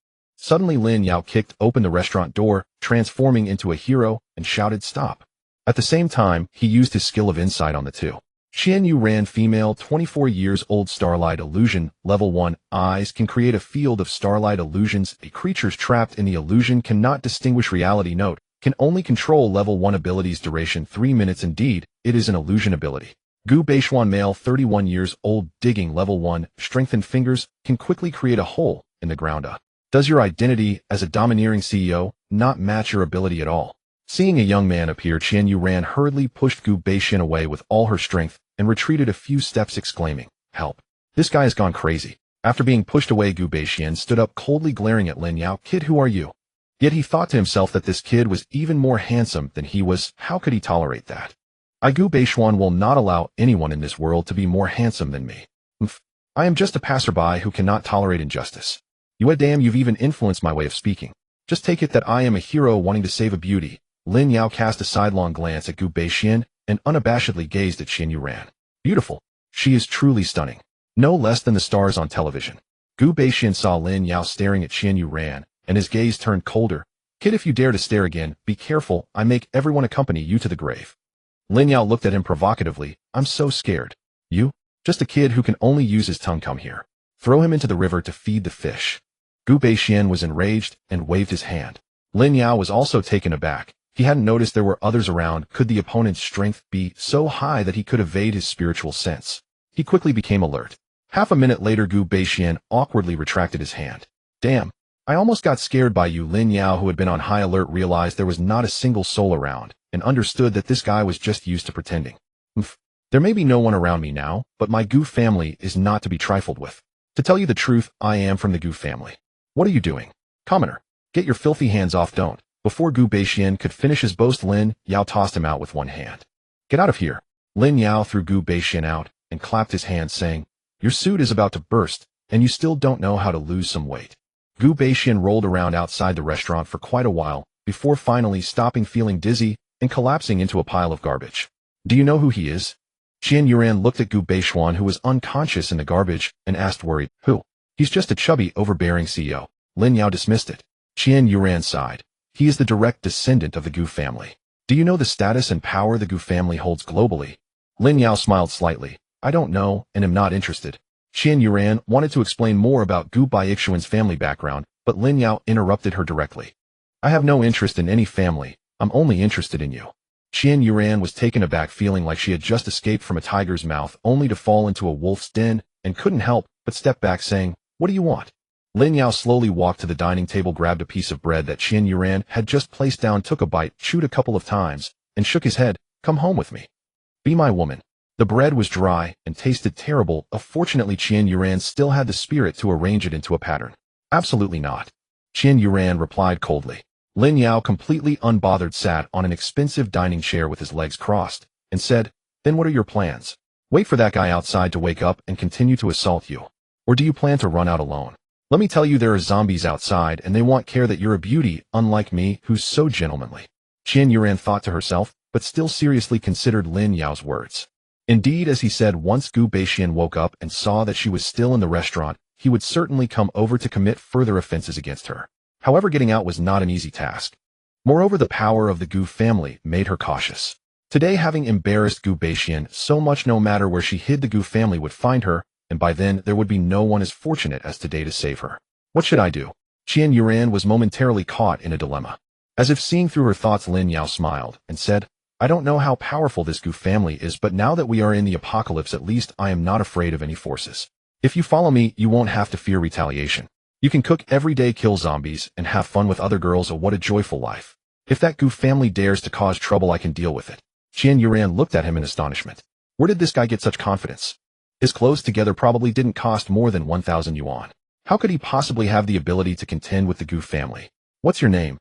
Suddenly, Lin Yao kicked open the restaurant door, transforming into a hero, and shouted, "Stop." At the same time, he used his skill of insight on the two. Qian Yuran, female, 24 years old, starlight illusion, level 1, eyes can create a field of starlight illusions. A creatures trapped in the illusion cannot distinguish reality. Note, can only control level 1 abilities, duration 3 minutes. Indeed, it is an illusion ability. Gu Beixian, male, 31 years old, digging, level 1, strengthened fingers, can quickly create a hole in the ground. Does your identity as a domineering CEO not match your ability at all? Seeing a young man appear, Qian Yuran hurriedly pushed Gu Beixian away with all her strength and retreated a few steps, exclaiming, "Help. This guy has gone crazy." After being pushed away, Gu Beixian stood up, coldly glaring at Lin Yao. "Kid, who are you?" Yet he thought to himself that this kid was even more handsome than he was. How could he tolerate that? I, Gu Beixian, will not allow anyone in this world to be more handsome than me. I am just a passerby who cannot tolerate injustice. Damn, you've even influenced my way of speaking. Just take it that I am a hero wanting to save a beauty." Lin Yao cast a sidelong glance at Gu Beixian and unabashedly gazed at Qian Yuran. "Beautiful. She is truly stunning. No less than the stars on television." Gu Beixian saw Lin Yao staring at Qian Yuran, and his gaze turned colder. "Kid, if you dare to stare again, be careful. I make everyone accompany you to the grave." Lin Yao looked at him provocatively. "I'm so scared." "You? Just a kid who can only use his tongue. Come here. Throw him into the river to feed the fish." Gu Beixian was enraged and waved his hand. Lin Yao was also taken aback. He hadn't noticed there were others around. Could the opponent's strength be so high that he could evade his spiritual sense? He quickly became alert. Half a minute later, Gu Beixian awkwardly retracted his hand. "Damn, I almost got scared by you." Lin Yao, who had been on high alert, realized there was not a single soul around, and understood that this guy was just used to pretending. There may be no one around me now, but my Gu family is not to be trifled with. To tell you the truth, I am from the Gu family. What are you doing? Commoner, get your filthy hands off. Don't. Before Gu Beixian could finish his boast, Lin Yao tossed him out with one hand. "Get out of here." Lin Yao threw Gu Beixian out and clapped his hands, saying, "Your suit is about to burst, and you still don't know how to lose some weight." Gu Beixian rolled around outside the restaurant for quite a while, before finally stopping, feeling dizzy and collapsing into a pile of garbage. "Do you know who he is?" Qian Yuran looked at Gu Beixian, who was unconscious in the garbage, and asked, worried, "Who?" "He's just a chubby, overbearing CEO." Lin Yao dismissed it. Qian Yuran sighed. "He is the direct descendant of the Gu family. Do you know the status and power the Gu family holds globally?" Lin Yao smiled slightly. "I don't know, and am not interested." Qian Yuran wanted to explain more about Gu Beixian's family background, but Lin Yao interrupted her directly. "I have no interest in any family. I'm only interested in you." Qian Yuran was taken aback, feeling like she had just escaped from a tiger's mouth only to fall into a wolf's den, and couldn't help but step back, saying, "What do you want?" Lin Yao slowly walked to the dining table, grabbed a piece of bread that Qian Yuran had just placed down, took a bite, chewed a couple of times, and shook his head. "Come home with me. Be my woman." The bread was dry and tasted terrible. Fortunately, Qian Yuran still had the spirit to arrange it into a pattern. "Absolutely not." Qian Yuran replied coldly. Lin Yao, completely unbothered, sat on an expensive dining chair with his legs crossed, and said, "Then what are your plans? Wait for that guy outside to wake up and continue to assault you? Or do you plan to run out alone? Let me tell you, there are zombies outside, and they want care that you're a beauty, unlike me, who's so gentlemanly." Qian Yuran thought to herself, but still seriously considered Lin Yao's words. Indeed, as he said, once Gu Beixian woke up and saw that she was still in the restaurant, he would certainly come over to commit further offenses against her. However, getting out was not an easy task. Moreover, the power of the Gu family made her cautious. Today, having embarrassed Gu Beixian so much, no matter where she hid, the Gu family would find her, and by then there would be no one as fortunate as today to save her. What should I do? Qian Yuran was momentarily caught in a dilemma. As if seeing through her thoughts, Lin Yao smiled and said, "I don't know how powerful this Gu family is, but now that we are in the apocalypse, at least I am not afraid of any forces. If you follow me, you won't have to fear retaliation. You can cook every day, kill zombies, and have fun with other girls. Oh, what a joyful life. If that Gu family dares to cause trouble, I can deal with it." Qian Yuran looked at him in astonishment. Where did this guy get such confidence? His clothes together probably didn't cost more than 1,000 yuan. How could he possibly have the ability to contend with the Gu family? "What's your name?"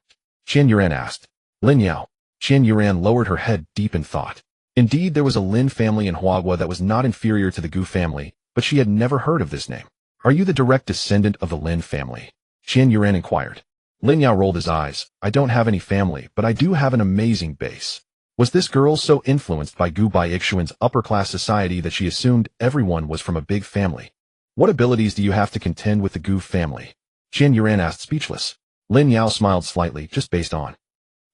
Qian Yuran asked. Lin Yao. Qian Yuran lowered her head deep in thought. Indeed, there was a Lin family in Huagua that was not inferior to the Gu family, but she had never heard of this name. Are you the direct descendant of the Lin family? Qian Yuran inquired. Lin Yao rolled his eyes. I don't have any family, but I do have an amazing base. Was this girl so influenced by Gu Bai Ixuan's upper-class society that she assumed everyone was from a big family? What abilities do you have to contend with the Gu family? Qian Yuran asked, speechless. Lin Yao smiled slightly, just based on.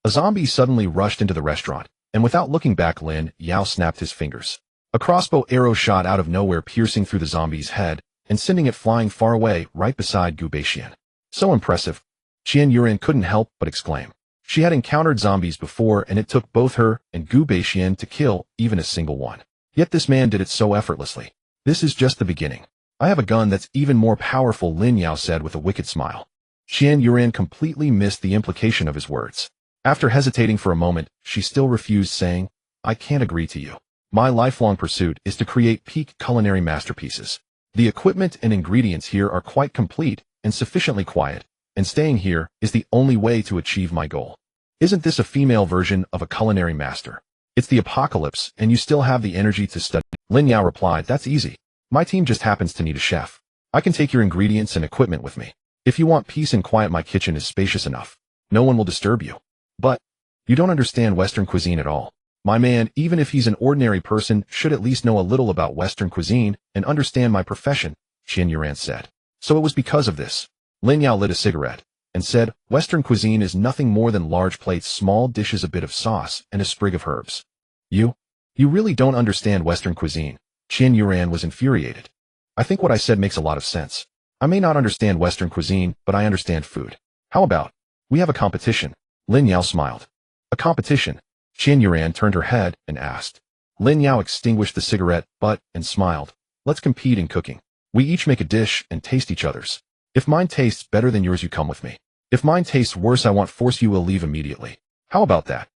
A zombie suddenly rushed into the restaurant, and without looking back, Lin Yao snapped his fingers. A crossbow arrow shot out of nowhere, piercing through the zombie's head and sending it flying far away right beside Gu Baixian. So impressive. Qian Yuran couldn't help but exclaim. She had encountered zombies before, and it took both her and Gu Baixian to kill even a single one. Yet this man did it so effortlessly. This is just the beginning. I have a gun that's even more powerful, Lin Yao said with a wicked smile. Qian Yuran completely missed the implication of his words. After hesitating for a moment, she still refused, saying, I can't agree to you. My lifelong pursuit is to create peak culinary masterpieces. The equipment and ingredients here are quite complete and sufficiently quiet, and staying here is the only way to achieve my goal. Isn't this a female version of a culinary master? It's the apocalypse, and you still have the energy to study. Lin Yao replied, that's easy. My team just happens to need a chef. I can take your ingredients and equipment with me. If you want peace and quiet, my kitchen is spacious enough. No one will disturb you. But you don't understand Western cuisine at all. My man, even if he's an ordinary person, should at least know a little about Western cuisine and understand my profession, Qian Yuran said. So it was because of this. Lin Yao lit a cigarette and said, Western cuisine is nothing more than large plates, small dishes, a bit of sauce, and a sprig of herbs. You really don't understand Western cuisine. Qian Yuran was infuriated. I think what I said makes a lot of sense. I may not understand Western cuisine, but I understand food. How about we have a competition? Lin Yao smiled. A competition? Qian Yuran turned her head and asked. Lin Yao extinguished the cigarette butt and smiled. Let's compete in cooking. We each make a dish and taste each other's. If mine tastes better than yours, you come with me. If mine tastes worse, I won't force you, will leave immediately. How about that?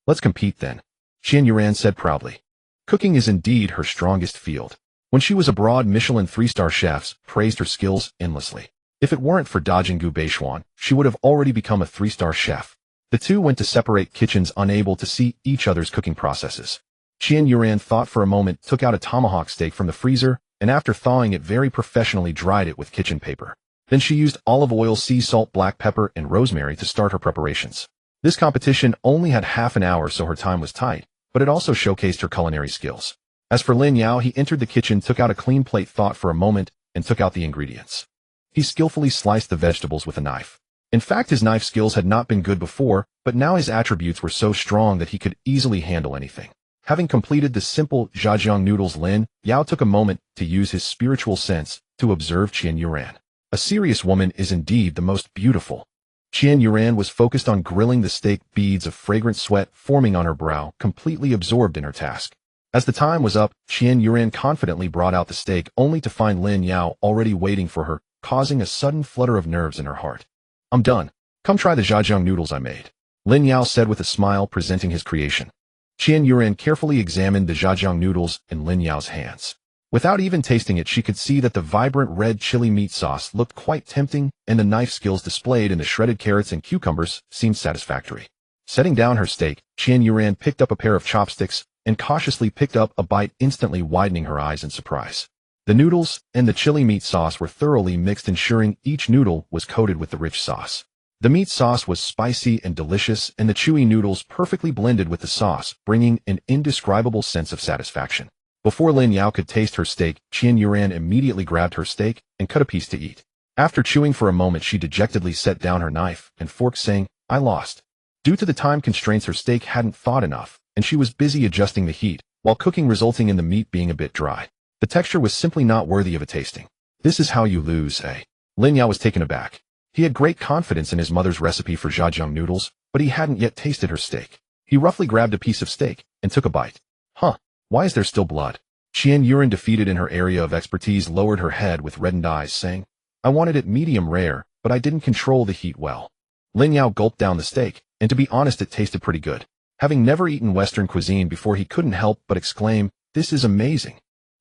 Let's compete then. Qian Yuran said proudly. Cooking is indeed her strongest field. When she was abroad, Michelin 3-star chefs praised her skills endlessly. If it weren't for dodging Gu Baixian, she would have already become a 3-star chef. The two went to separate kitchens, unable to see each other's cooking processes. Qian Yuran thought for a moment, took out a tomahawk steak from the freezer, and after thawing it very professionally, dried it with kitchen paper. Then she used olive oil, sea salt, black pepper, and rosemary to start her preparations. This competition only had half an hour, so her time was tight, but it also showcased her culinary skills. As for Lin Yao, he entered the kitchen, took out a clean plate, thought for a moment, and took out the ingredients. He skillfully sliced the vegetables with a knife. In fact, his knife skills had not been good before, but now his attributes were so strong that he could easily handle anything. Having completed the simple jjiang noodles, Lin Yao took a moment to use his spiritual sense to observe Qian Yuran. A serious woman is indeed the most beautiful. Qian Yuran was focused on grilling the steak, beads of fragrant sweat forming on her brow, completely absorbed in her task. As the time was up, Qian Yuran confidently brought out the steak, only to find Lin Yao already waiting for her, causing a sudden flutter of nerves in her heart. I'm done. Come try the jjiang noodles I made. Lin Yao said with a smile, presenting his creation. Qian Yuran carefully examined the jjiang noodles in Lin Yao's hands. Without even tasting it, she could see that the vibrant red chili meat sauce looked quite tempting, and the knife skills displayed in the shredded carrots and cucumbers seemed satisfactory. Setting down her steak, Qian Yuran picked up a pair of chopsticks and cautiously picked up a bite, instantly widening her eyes in surprise. The noodles and the chili meat sauce were thoroughly mixed, ensuring each noodle was coated with the rich sauce. The meat sauce was spicy and delicious, and the chewy noodles perfectly blended with the sauce, bringing an indescribable sense of satisfaction. Before Lin Yao could taste her steak, Qian Yuran immediately grabbed her steak and cut a piece to eat. After chewing for a moment, she dejectedly set down her knife and fork, saying, I lost. Due to the time constraints, her steak hadn't thawed enough, and she was busy adjusting the heat while cooking, resulting in the meat being a bit dry. The texture was simply not worthy of a tasting. This is how you lose, eh? Lin Yao was taken aback. He had great confidence in his mother's recipe for jjiang noodles, but he hadn't yet tasted her steak. He roughly grabbed a piece of steak and took a bite. Why is there still blood? Qian Yuran, defeated in her area of expertise, lowered her head with reddened eyes, saying, I wanted it medium rare, but I didn't control the heat well. Lin Yao gulped down the steak, and to be honest, it tasted pretty good. Having never eaten Western cuisine before, he couldn't help but exclaim, this is amazing.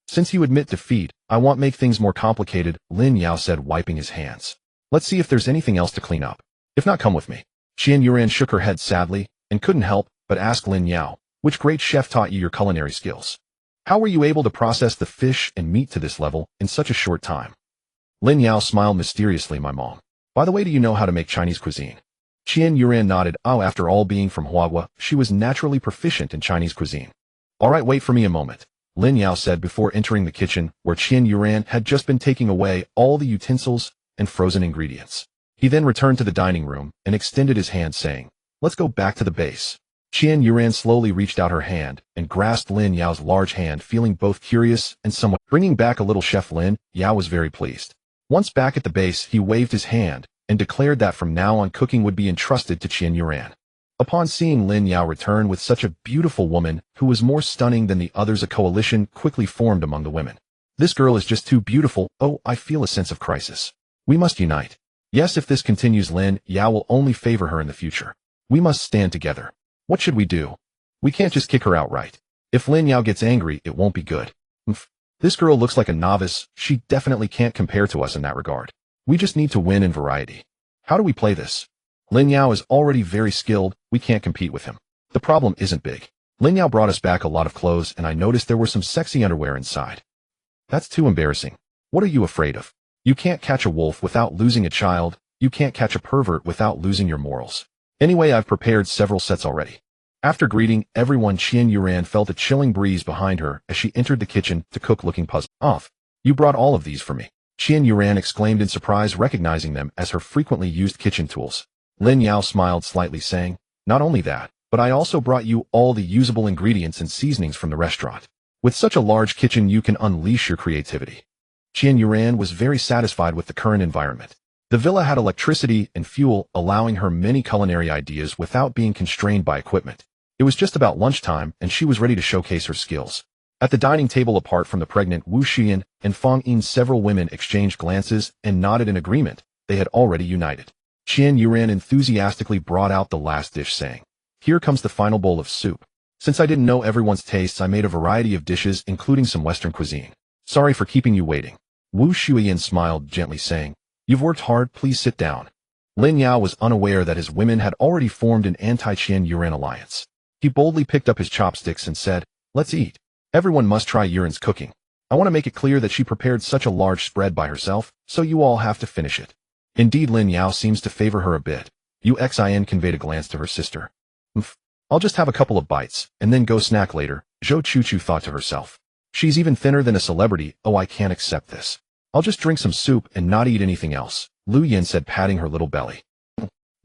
Since you admit defeat, I won't make things more complicated, Lin Yao said, wiping his hands. Let's see if there's anything else to clean up. If not, come with me. Qian Yuran shook her head sadly and couldn't help but ask Lin Yao, which great chef taught you your culinary skills? How were you able to process the fish and meat to this level in such a short time? Lin Yao smiled mysteriously, my mom. By the way, do you know how to make Chinese cuisine? Qian Yuran nodded. Oh, after all being from Huahua, she was naturally proficient in Chinese cuisine. All right, wait for me a moment, Lin Yao said before entering the kitchen where Qian Yuran had just been taking away all the utensils and frozen ingredients. He then returned to the dining room and extended his hand saying, let's go back to the base. Qian Yuran slowly reached out her hand and grasped Lin Yao's large hand, feeling both curious and somewhat. Bringing back a little, Chef Lin Yao was very pleased. Once back at the base, he waved his hand and declared that from now on cooking would be entrusted to Qian Yuran. Upon seeing Lin Yao return with such a beautiful woman who was more stunning than the others, a coalition quickly formed among the women. This girl is just too beautiful. Oh, I feel a sense of crisis. We must unite. Yes, if this continues, Lin Yao will only favor her in the future. We must stand together. What should we do? We can't just kick her outright. If Lin Yao gets angry, it won't be good. This girl looks like a novice. She definitely can't compare to us in that regard. We just need to win in variety. How do we play this? Lin Yao is already very skilled. We can't compete with him. The problem isn't big. Lin Yao brought us back a lot of clothes and I noticed there were some sexy underwear inside. That's too embarrassing. What are you afraid of? You can't catch a wolf without losing a child. You can't catch a pervert without losing your morals. Anyway, I've prepared several sets already. After greeting everyone, Qian Yuran felt a chilling breeze behind her as she entered the kitchen to cook, looking puzzled. Off. You brought all of these for me. Qian Yuran exclaimed in surprise, recognizing them as her frequently used kitchen tools. Lin Yao smiled slightly, saying, not only that, but I also brought you all the usable ingredients and seasonings from the restaurant. With such a large kitchen, you can unleash your creativity. Qian Yuran was very satisfied with the current environment. The villa had electricity and fuel, allowing her many culinary ideas without being constrained by equipment. It was just about lunchtime, and she was ready to showcase her skills. At the dining table, apart from the pregnant Wu Xueyan and Fang Yin, several women exchanged glances and nodded in agreement. They had already united. Qian Yuran enthusiastically brought out the last dish, saying, here comes the final bowl of soup. Since I didn't know everyone's tastes, I made a variety of dishes, including some Western cuisine. Sorry for keeping you waiting. Wu Xueyan smiled gently, saying, you've worked hard, please sit down. Lin Yao was unaware that his women had already formed an anti-Qian Yuran alliance. He boldly picked up his chopsticks and said, let's eat. Everyone must try Yuran's cooking. I want to make it clear that she prepared such a large spread by herself, so you all have to finish it. Indeed, Lin Yao seems to favor her a bit. Xueyan conveyed a glance to her sister. I'll just have a couple of bites, and then go snack later, Zhou Chuchu thought to herself. She's even thinner than a celebrity. Oh, I can't accept this. I'll just drink some soup and not eat anything else, Lu Yin said, patting her little belly.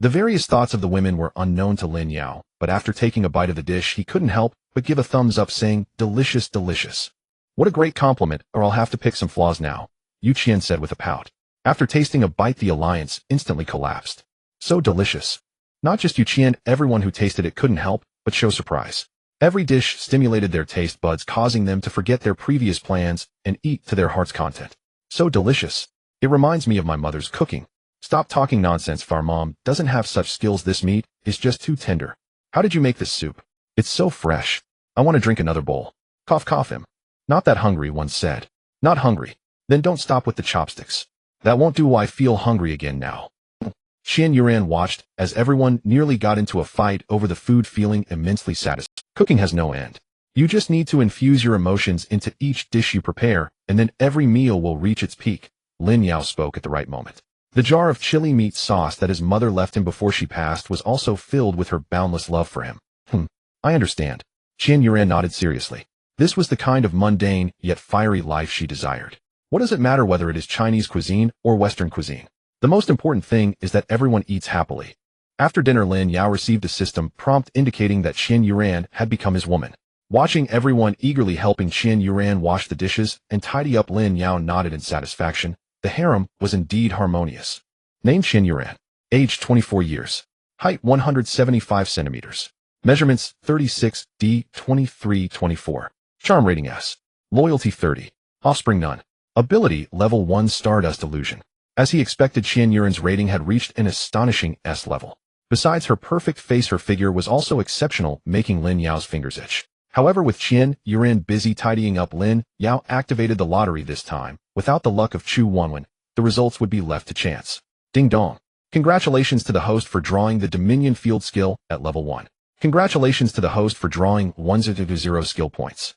The various thoughts of the women were unknown to Lin Yao, but after taking a bite of the dish, he couldn't help but give a thumbs up, saying, delicious, delicious. What a great compliment, or I'll have to pick some flaws now, Yu Qian said with a pout. After tasting a bite, the alliance instantly collapsed. So delicious. Not just Yu Qian, everyone who tasted it couldn't help but show surprise. Every dish stimulated their taste buds, causing them to forget their previous plans and eat to their heart's content. So delicious. It reminds me of my mother's cooking. Stop talking nonsense, Far Mom doesn't have such skills. This meat is just too tender. How did you make this soup? It's so fresh. I want to drink another bowl. Cough, cough him. Not that hungry, one said. Not hungry. Then don't stop with the chopsticks. That won't do. I feel hungry again now. Qian Yuran watched as everyone nearly got into a fight over the food, feeling immensely satisfied. Cooking has no end. You just need to infuse your emotions into each dish you prepare, and then every meal will reach its peak. Lin Yao spoke at the right moment. The jar of chili meat sauce that his mother left him before she passed was also filled with her boundless love for him. I understand. Qian Yuran nodded seriously. This was the kind of mundane, yet fiery life she desired. What does it matter whether it is Chinese cuisine or Western cuisine? The most important thing is that everyone eats happily. After dinner, Lin Yao received a system prompt indicating that Qian Yuran had become his woman. Watching everyone eagerly helping Qian Yuran wash the dishes and tidy up, Lin Yao nodded in satisfaction. The harem was indeed harmonious. Name Qian Yuran. Age 24 years. Height 175 centimeters. Measurements 36 D 23 24. Charm rating S. Loyalty 30. Offspring none. Ability level 1 Stardust Illusion. As he expected, Qian Yuran's rating had reached an astonishing S level. Besides her perfect face, her figure was also exceptional, making Lin Yao's fingers itch. However, with Qian Yuran busy tidying up, Lin Yao activated the lottery this time. Without the luck of Chu Wanwen, the results would be left to chance. Ding dong. Congratulations to the host for drawing the Dominion Field skill at level 1. Congratulations to the host for drawing 100 skill points.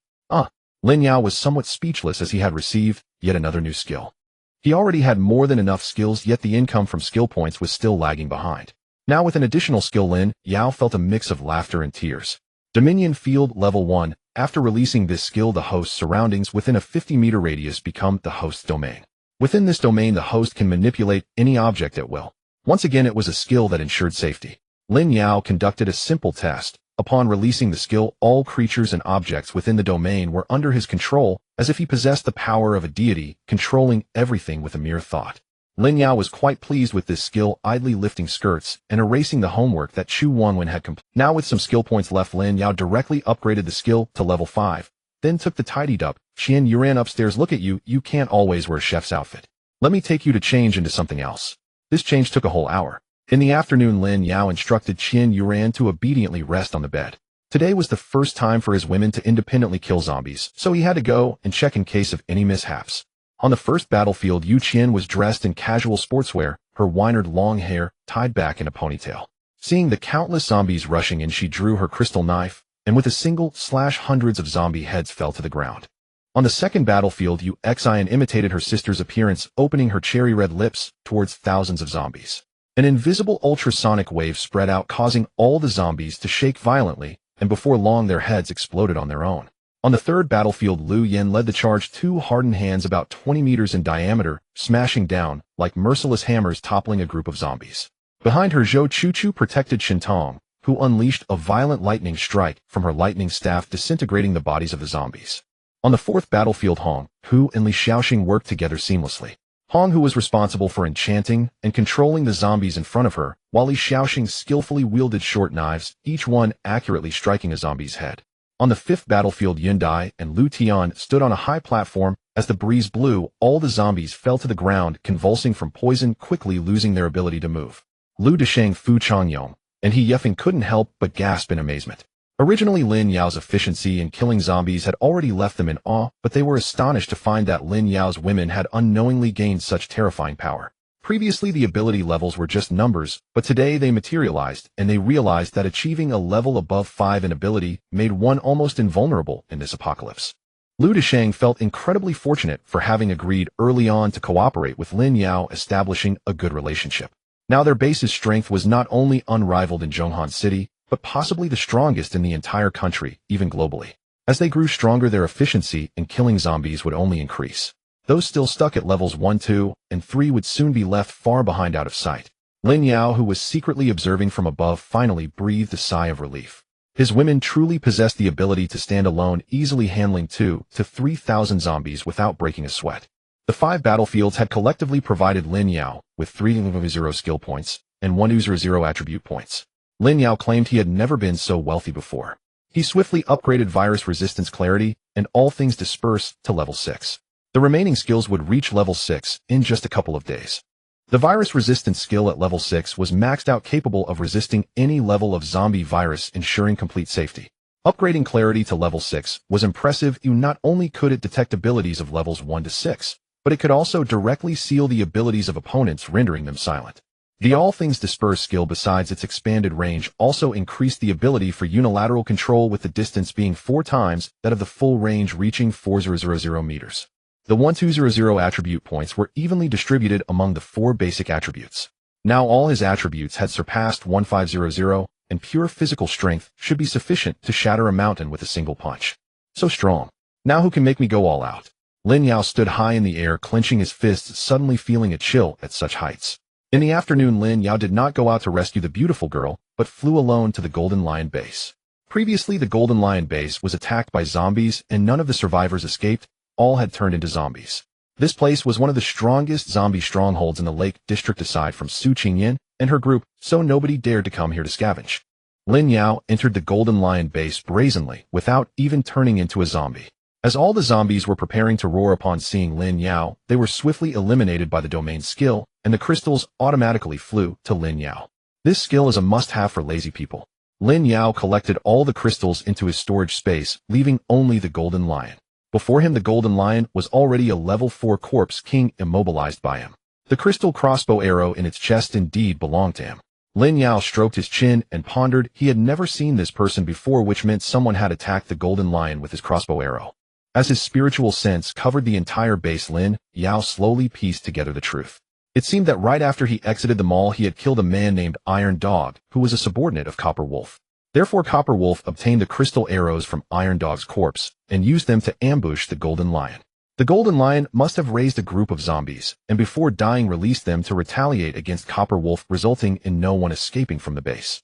Lin Yao was somewhat speechless as he had received yet another new skill. He already had more than enough skills, yet the income from skill points was still lagging behind. Now with an additional skill, Lin Yao felt a mix of laughter and tears. Dominion Field level 1. After releasing this skill, the host's surroundings within a 50-meter radius become the host's domain. Within this domain, the host can manipulate any object at will. Once again, it was a skill that ensured safety. Lin Yao conducted a simple test. Upon releasing the skill, all creatures and objects within the domain were under his control, as if he possessed the power of a deity, controlling everything with a mere thought. Lin Yao was quite pleased with this skill, idly lifting skirts and erasing the homework that Xueyan had completed. Now with some skill points left, Lin Yao directly upgraded the skill to level 5, then took the tidied up. Xueyan, you ran upstairs. Look at you, you can't always wear a chef's outfit. Let me take you to change into something else. This change took a whole hour. In the afternoon, Lin Yao instructed Xueyan to obediently rest on the bed. Today was the first time for his women to independently kill zombies, so he had to go and check in case of any mishaps. On the first battlefield, Xueyan was dressed in casual sportswear, her winered long hair tied back in a ponytail. Seeing the countless zombies rushing in, she drew her crystal knife, and with a single slash, hundreds of zombie heads fell to the ground. On the second battlefield, Xueyan imitated her sister's appearance, opening her cherry-red lips towards thousands of zombies. An invisible ultrasonic wave spread out, causing all the zombies to shake violently, and before long their heads exploded on their own. On the third battlefield, Xueyan led the charge, two hardened hands about 20 meters in diameter, smashing down like merciless hammers, toppling a group of zombies. Behind her, Zhou Chuchu protected Shintong, who unleashed a violent lightning strike from her lightning staff, disintegrating the bodies of the zombies. On the fourth battlefield, Hong Hu and Li Xiaoxing worked together seamlessly. Hong Hu was responsible for enchanting and controlling the zombies in front of her, while Li Xiaoxing skillfully wielded short knives, each one accurately striking a zombie's head. On the fifth battlefield, Yundai and Lu Tian stood on a high platform. As the breeze blew, all the zombies fell to the ground, convulsing from poison, quickly losing their ability to move. Lu Deshang Fu Changyong and He Yefeng couldn't help but gasp in amazement. Originally, Lin Yao's efficiency in killing zombies had already left them in awe, but they were astonished to find that Lin Yao's women had unknowingly gained such terrifying power. Previously, the ability levels were just numbers, but today they materialized, and they realized that achieving a level above 5 in ability made one almost invulnerable in this apocalypse. Lu Deshang felt incredibly fortunate for having agreed early on to cooperate with Lin Yao, establishing a good relationship. Now their base's strength was not only unrivaled in Zhonghan City, but possibly the strongest in the entire country, even globally. As they grew stronger, their efficiency in killing zombies would only increase. Those still stuck at levels 1, 2, and 3 would soon be left far behind, out of sight. Lin Yao, who was secretly observing from above, finally breathed a sigh of relief. His women truly possessed the ability to stand alone, easily handling 2,000 to 3,000 zombies without breaking a sweat. The 5 battlefields had collectively provided Lin Yao with 300 skill points and 100 attribute points. Lin Yao claimed he had never been so wealthy before. He swiftly upgraded virus resistance, clarity, and all things disperse to level 6. The remaining skills would reach level 6 in just a couple of days. The virus resistance skill at level 6 was maxed out, capable of resisting any level of zombie virus, ensuring complete safety. Upgrading clarity to level 6 was impressive. Not only could it detect abilities of levels 1 to 6, but it could also directly seal the abilities of opponents, rendering them silent. The All Things Disperse skill, besides its expanded range, also increased the ability for unilateral control, with the distance being 4 times that of the full range, reaching 4,000 meters. The 1,200 attribute points were evenly distributed among the 4 basic attributes. Now all his attributes had surpassed 1,500, and pure physical strength should be sufficient to shatter a mountain with a single punch. So strong. Now who can make me go all out? Lin Yao stood high in the air, clenching his fists, suddenly feeling a chill at such heights. In the afternoon, Lin Yao did not go out to rescue the beautiful girl, but flew alone to the Golden Lion base. Previously, the Golden Lion base was attacked by zombies, and none of the survivors escaped. All had turned into zombies. This place was one of the strongest zombie strongholds in the Lake District, aside from Xueyan and her group, so nobody dared to come here to scavenge. Lin Yao entered the Golden Lion base brazenly, without even turning into a zombie. As all the zombies were preparing to roar upon seeing Lin Yao, they were swiftly eliminated by the domain skill, and the crystals automatically flew to Lin Yao. This skill is a must-have for lazy people. Lin Yao collected all the crystals into his storage space, leaving only the Golden Lion. Before him, the Golden Lion was already a level 4 corpse king, immobilized by him. The The crystal crossbow arrow in its chest indeed belonged to him. Lin Yao stroked his chin and pondered. He had never seen this person before, which meant someone had attacked the golden lion with his crossbow arrow. As his spiritual sense covered the entire base, Lin Yao slowly pieced together the truth. It seemed that right after he exited the mall, he had killed a man named Iron Dog, who was a subordinate of Copper Wolf. Therefore, Copper Wolf obtained the crystal arrows from Iron Dog's corpse and used them to ambush the golden lion. The golden lion must have raised a group of zombies, and before dying released them to retaliate against Copper Wolf, resulting in no one escaping from the base.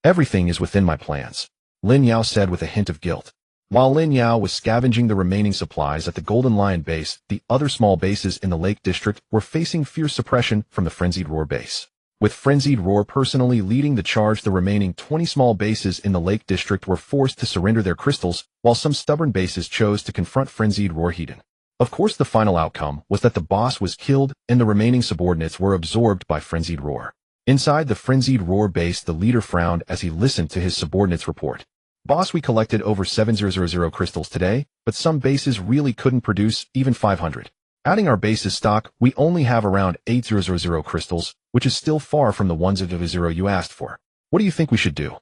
Everything is within my plans, Lin Yao said with a hint of guilt. While Lin Yao was scavenging the remaining supplies at the Golden Lion base, the other small bases in the Lake District were facing fierce suppression from the Frenzied Roar base. With Frenzied Roar personally leading the charge, the remaining 20 small bases in the Lake District were forced to surrender their crystals, while some stubborn bases chose to confront Frenzied Roar head-on. Of course, the final outcome was that the boss was killed and the remaining subordinates were absorbed by Frenzied Roar. Inside the Frenzied Roar base, the leader frowned as he listened to his subordinates' report. Boss, we collected over 7,000 crystals today, but some bases really couldn't produce even 500. Adding our base's stock, we only have around 8,000 crystals, which is still far from the 1,000 you asked for. What do you think we should do?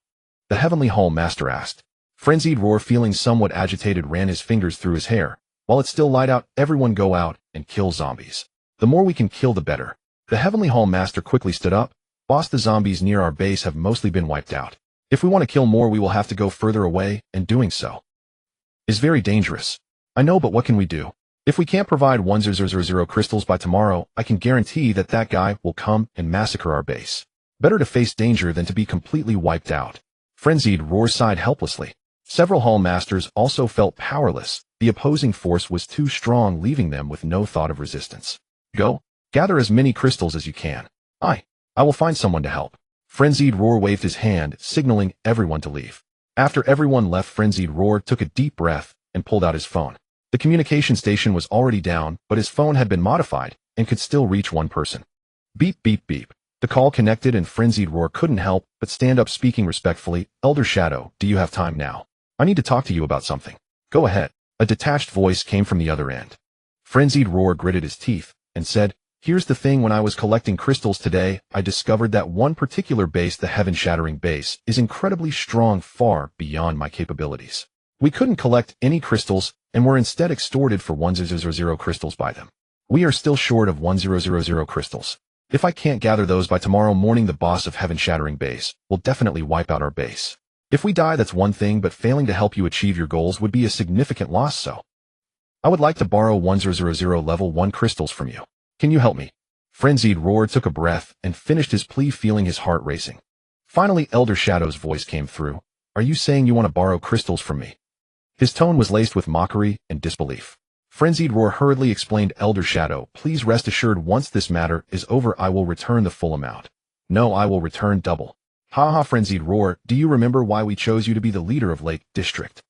The Heavenly Hall Master asked. Frenzied Roar, feeling somewhat agitated, ran his fingers through his hair. While it's still light out, everyone go out and kill zombies. The more we can kill, the better. The Heavenly Hall Master quickly stood up. Boss, the zombies near our base have mostly been wiped out. If we want to kill more, we will have to go further away, and doing so is very dangerous. I know, but what can we do? If we can't provide 1,000 crystals by tomorrow, I can guarantee that that guy will come and massacre our base. Better to face danger than to be completely wiped out. Frenzied Roar sighed helplessly. Several Hall Masters also felt powerless. The opposing force was too strong, leaving them with no thought of resistance. Go, gather as many crystals as you can. I will find someone to help. Frenzied Roar waved his hand, signaling everyone to leave. After everyone left, Frenzied Roar took a deep breath and pulled out his phone. The communication station was already down, but his phone had been modified and could still reach one person. Beep, beep, beep. The call connected and Frenzied Roar couldn't help but stand up, speaking respectfully. Elder Shadow, do you have time now? I need to talk to you about something. Go ahead. A detached voice came from the other end. Frenzied Roar gritted his teeth and said, here's the thing, when I was collecting crystals today, I discovered that one particular base, the Heaven-Shattering base, is incredibly strong, far beyond my capabilities. We couldn't collect any crystals and were instead extorted for 1,000 crystals by them. We are still short of 1,000 crystals. If I can't gather those by tomorrow morning, the boss of Heaven-Shattering base will definitely wipe out our base. If we die, that's one thing, but failing to help you achieve your goals would be a significant loss, so I would like to borrow 1,000 level 1 crystals from you. Can you help me? Frenzied Roar took a breath and finished his plea, feeling his heart racing. Finally, Elder Shadow's voice came through. Are you saying you want to borrow crystals from me? His tone was laced with mockery and disbelief. Frenzied Roar hurriedly explained, Elder Shadow, please rest assured, once this matter is over, I will return the full amount. No, I will return double. Ha, Frenzied Roar, do you remember why we chose you to be the leader of Lake District?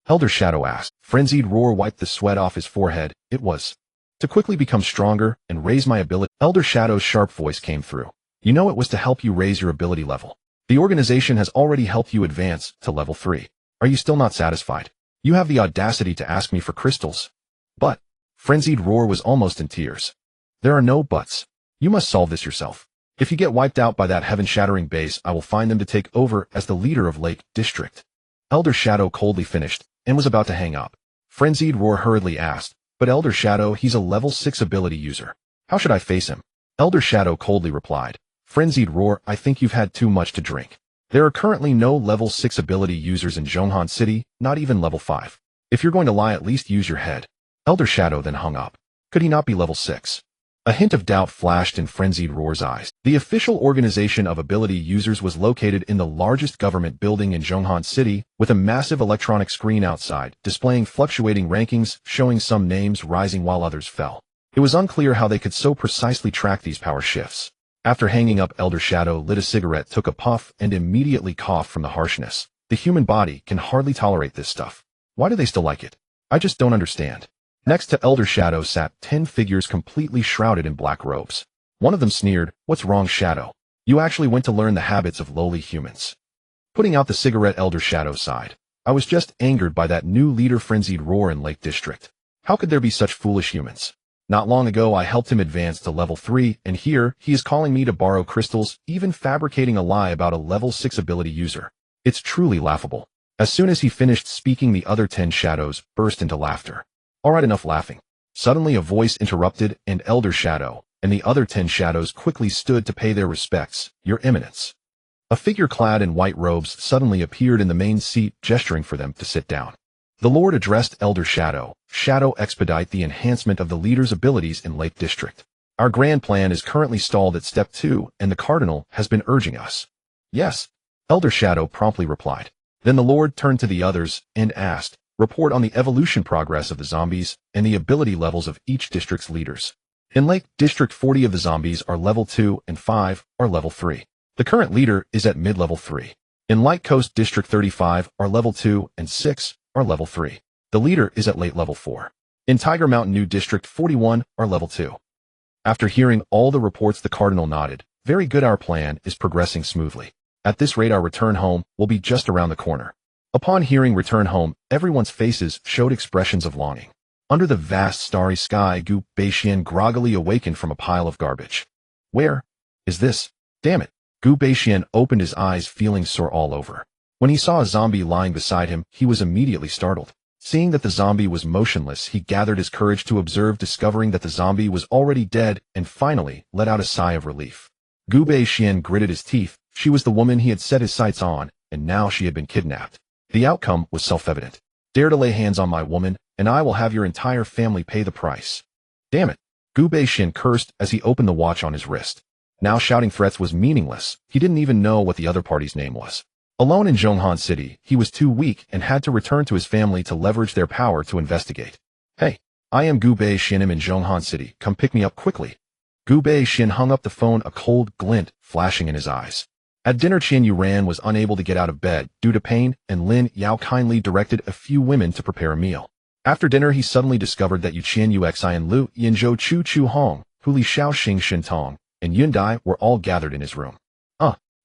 Elder Shadow asked. Frenzied Roar wiped the sweat off his forehead. It was to quickly become stronger and raise my ability. Elder Shadow's sharp voice came through. You know, it was to help you raise your ability level. The organization has already helped you advance to level 3. Are you still not satisfied? You have the audacity to ask me for crystals. But Frenzied Roar was almost in tears. There are no buts. You must solve this yourself. If you get wiped out by that Heaven-Shattering base, I will find them to take over as the leader of Lake District. Elder Shadow coldly finished and was about to hang up. Frenzied Roar hurriedly asked, but Elder Shadow, he's a level 6 ability user. How should I face him? Elder Shadow coldly replied. Frenzied Roar, I think you've had too much to drink. There are currently no level 6 ability users in Xueyan City, not even level 5. If you're going to lie, at least use your head. Elder Shadow then hung up. Could he not be level 6? A hint of doubt flashed in Frenzied Roar's eyes. The official organization of ability users was located in the largest government building in Xueyan City, with a massive electronic screen outside, displaying fluctuating rankings, showing some names rising while others fell. It was unclear how they could so precisely track these power shifts. After hanging up, Elder Shadow lit a cigarette, took a puff, and immediately coughed from the harshness. The human body can hardly tolerate this stuff. Why do they still like it? I just don't understand. Next to Elder Shadow sat 10 figures completely shrouded in black robes. One of them sneered, What's wrong, Shadow? You actually went to learn the habits of lowly humans. Putting out the cigarette, Elder Shadow sighed. I was just angered by that new leader, Frenzied Roar in Lake District. How could there be such foolish humans? Not long ago I helped him advance to level 3, and here he is calling me to borrow crystals, even fabricating a lie about a level 6 ability user. It's truly laughable. As soon as he finished speaking, the other 10 shadows burst into laughter. Alright, enough laughing. Suddenly a voice interrupted, and Elder Shadow and the other 10 shadows quickly stood to pay their respects. Your Eminence. A figure clad in white robes suddenly appeared in the main seat, gesturing for them to sit down. The Lord addressed Elder Shadow. Shadow, expedite the enhancement of the leader's abilities in Lake District. Our grand plan is currently stalled at Step 2, and the Cardinal has been urging us. Yes, Elder Shadow promptly replied. Then the Lord turned to the others and asked, report on the evolution progress of the zombies and the ability levels of each district's leaders. In Lake District, 40 of the zombies are level 2 and 5 are level 3. The current leader is at mid-level 3. In Light Coast District, 35 are level 2 and 6 are level 3. The leader is at late level 4. In Tiger Mountain New District, 41 are level 2. After hearing all the reports, the Cardinal nodded. Very good, our plan is progressing smoothly. At this rate, our return home will be just around the corner. Upon hearing return home, everyone's faces showed expressions of longing. Under the vast starry sky, Gu Beixian groggily awakened from a pile of garbage. Where is this? Damn it. Gu Beixian opened his eyes, feeling sore all over. When he saw a zombie lying beside him, he was immediately startled. Seeing that the zombie was motionless, he gathered his courage to observe, discovering that the zombie was already dead, and finally let out a sigh of relief. Gu Beixian gritted his teeth. She was the woman he had set his sights on, and now she had been kidnapped. The outcome was self-evident. Dare to lay hands on my woman, and I will have your entire family pay the price. Damn it. Gu Beixian cursed as he opened the watch on his wrist. Now shouting threats was meaningless. He didn't even know what the other party's name was. Alone in Zhonghan City, he was too weak and had to return to his family to leverage their power to investigate. Hey, I am Gu Beixian. I'm in Zhonghan City. Come pick me up quickly. Gu Beixian hung up the phone, a cold glint flashing in his eyes. At dinner, Qian Yuran was unable to get out of bed due to pain, and Lin Yao kindly directed a few women to prepare a meal. After dinner, he suddenly discovered that Yu Qian Uxi and Lu Yinzhou Chu Chu Hong, Huli Xiao Xing Shintong, and Yun Dai were all gathered in his room.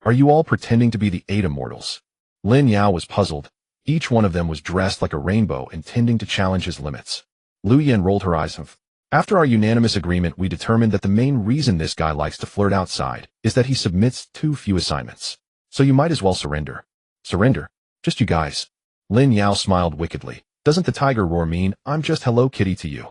Are you all pretending to be the 8 immortals? Lin Yao was puzzled. Each one of them was dressed like a rainbow, intending to challenge his limits. Lu Yan rolled her eyes. After our unanimous agreement, we determined that the main reason this guy likes to flirt outside is that he submits too few assignments. So you might as well surrender. Surrender? Just you guys. Lin Yao smiled wickedly. Doesn't the tiger roar mean I'm just Hello Kitty to you?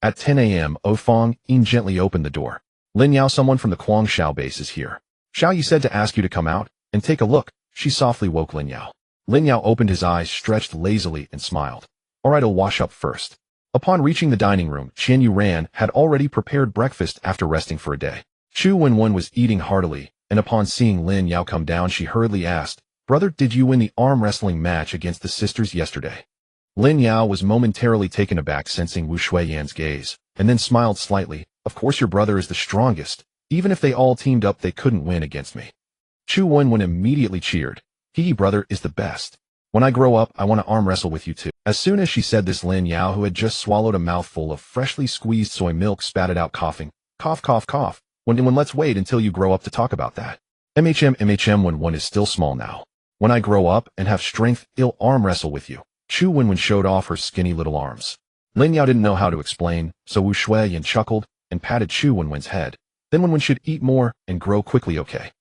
At 10 a.m., Fong Yin gently opened the door. Lin Yao, someone from the Guangshao base is here. Xiao Yi said to ask you to come out and take a look. She softly woke Lin Yao. Lin Yao opened his eyes, stretched lazily, and smiled. Alright, I'll wash up first. Upon reaching the dining room, Qian Yuran had already prepared breakfast after resting for a day. Chu Wenwen was eating heartily, and upon seeing Lin Yao come down, she hurriedly asked, Brother, did you win the arm wrestling match against the sisters yesterday? Lin Yao was momentarily taken aback, sensing Wu Xueyan's gaze, and then smiled slightly. Of course your brother is the strongest. Even if they all teamed up, they couldn't win against me. Chu Wenwen immediately cheered. He, brother, is the best. When I grow up, I want to arm wrestle with you too. As soon as she said this, Lin Yao, who had just swallowed a mouthful of freshly squeezed soy milk, spat out, coughing. Cough, cough, cough. When let's wait until you grow up to talk about that. MHM when one is still small now. When I grow up and have strength, I'll arm wrestle with you. Chu Wenwen showed off her skinny little arms. Lin Yao didn't know how to explain, so Wu Xueyan chuckled and patted Chu Wenwen's head. Then Wenwen should eat more and grow quickly, okay?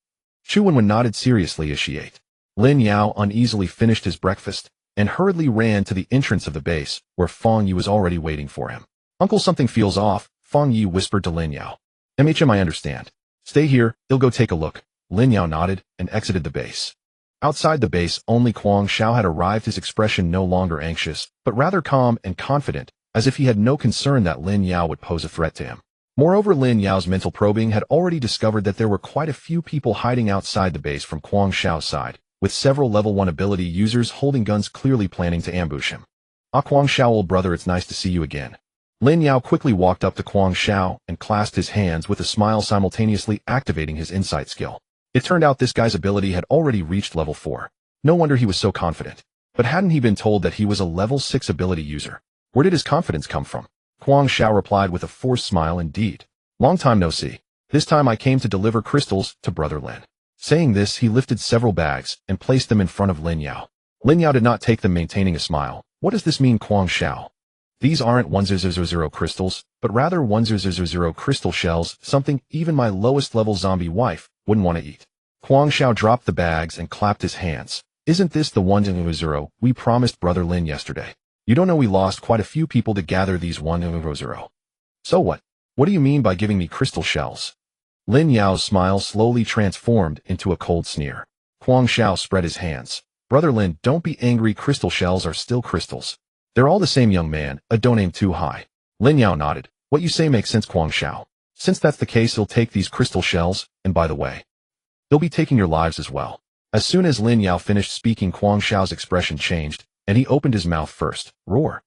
Chu Wenwen nodded seriously as she ate. Lin Yao uneasily finished his breakfast and hurriedly ran to the entrance of the base, where Fong Yi was already waiting for him. Uncle, something feels off, Fong Yi whispered to Lin Yao. I understand. Stay here, I'll go take a look. Lin Yao nodded and exited the base. Outside the base, only Guang Shao had arrived, his expression no longer anxious, but rather calm and confident, as if he had no concern that Lin Yao would pose a threat to him. Moreover, Lin Yao's mental probing had already discovered that there were quite a few people hiding outside the base from Guang Shao's side, with several level 1 ability users holding guns, clearly planning to ambush him. Guang Shao, old brother, it's nice to see you again. Lin Yao quickly walked up to Guang Shao and clasped his hands with a smile, simultaneously activating his insight skill. It turned out this guy's ability had already reached level 4. No wonder he was so confident. But hadn't he been told that he was a level 6 ability user? Where did his confidence come from? Guang Shao replied with a forced smile, indeed. Long time no see. This time I came to deliver crystals to Brother Lin. Saying this, he lifted several bags and placed them in front of Lin Yao. Lin Yao did not take them, maintaining a smile. What does this mean, Guang Shao? These aren't 1000 crystals, but rather 1000 crystal shells, something even my lowest level zombie wife wouldn't want to eat. Huang Xiao dropped the bags and clapped his hands. Isn't this the 1000 we promised Brother Lin yesterday? You don't know we lost quite a few people to gather these 1000. So what? What do you mean by giving me crystal shells? Lin Yao's smile slowly transformed into a cold sneer. Huang Xiao spread his hands. Brother Lin, don't be angry, crystal shells are still crystals. They're all the same, young man, don't aim too high. Lin Yao nodded. What you say makes sense, Huang Xiao. Since that's the case, he'll take these crystal shells, and by the way, they'll be taking your lives as well. As soon as Lin Yao finished speaking, Huang Xiao's expression changed, and he opened his mouth first. Roar.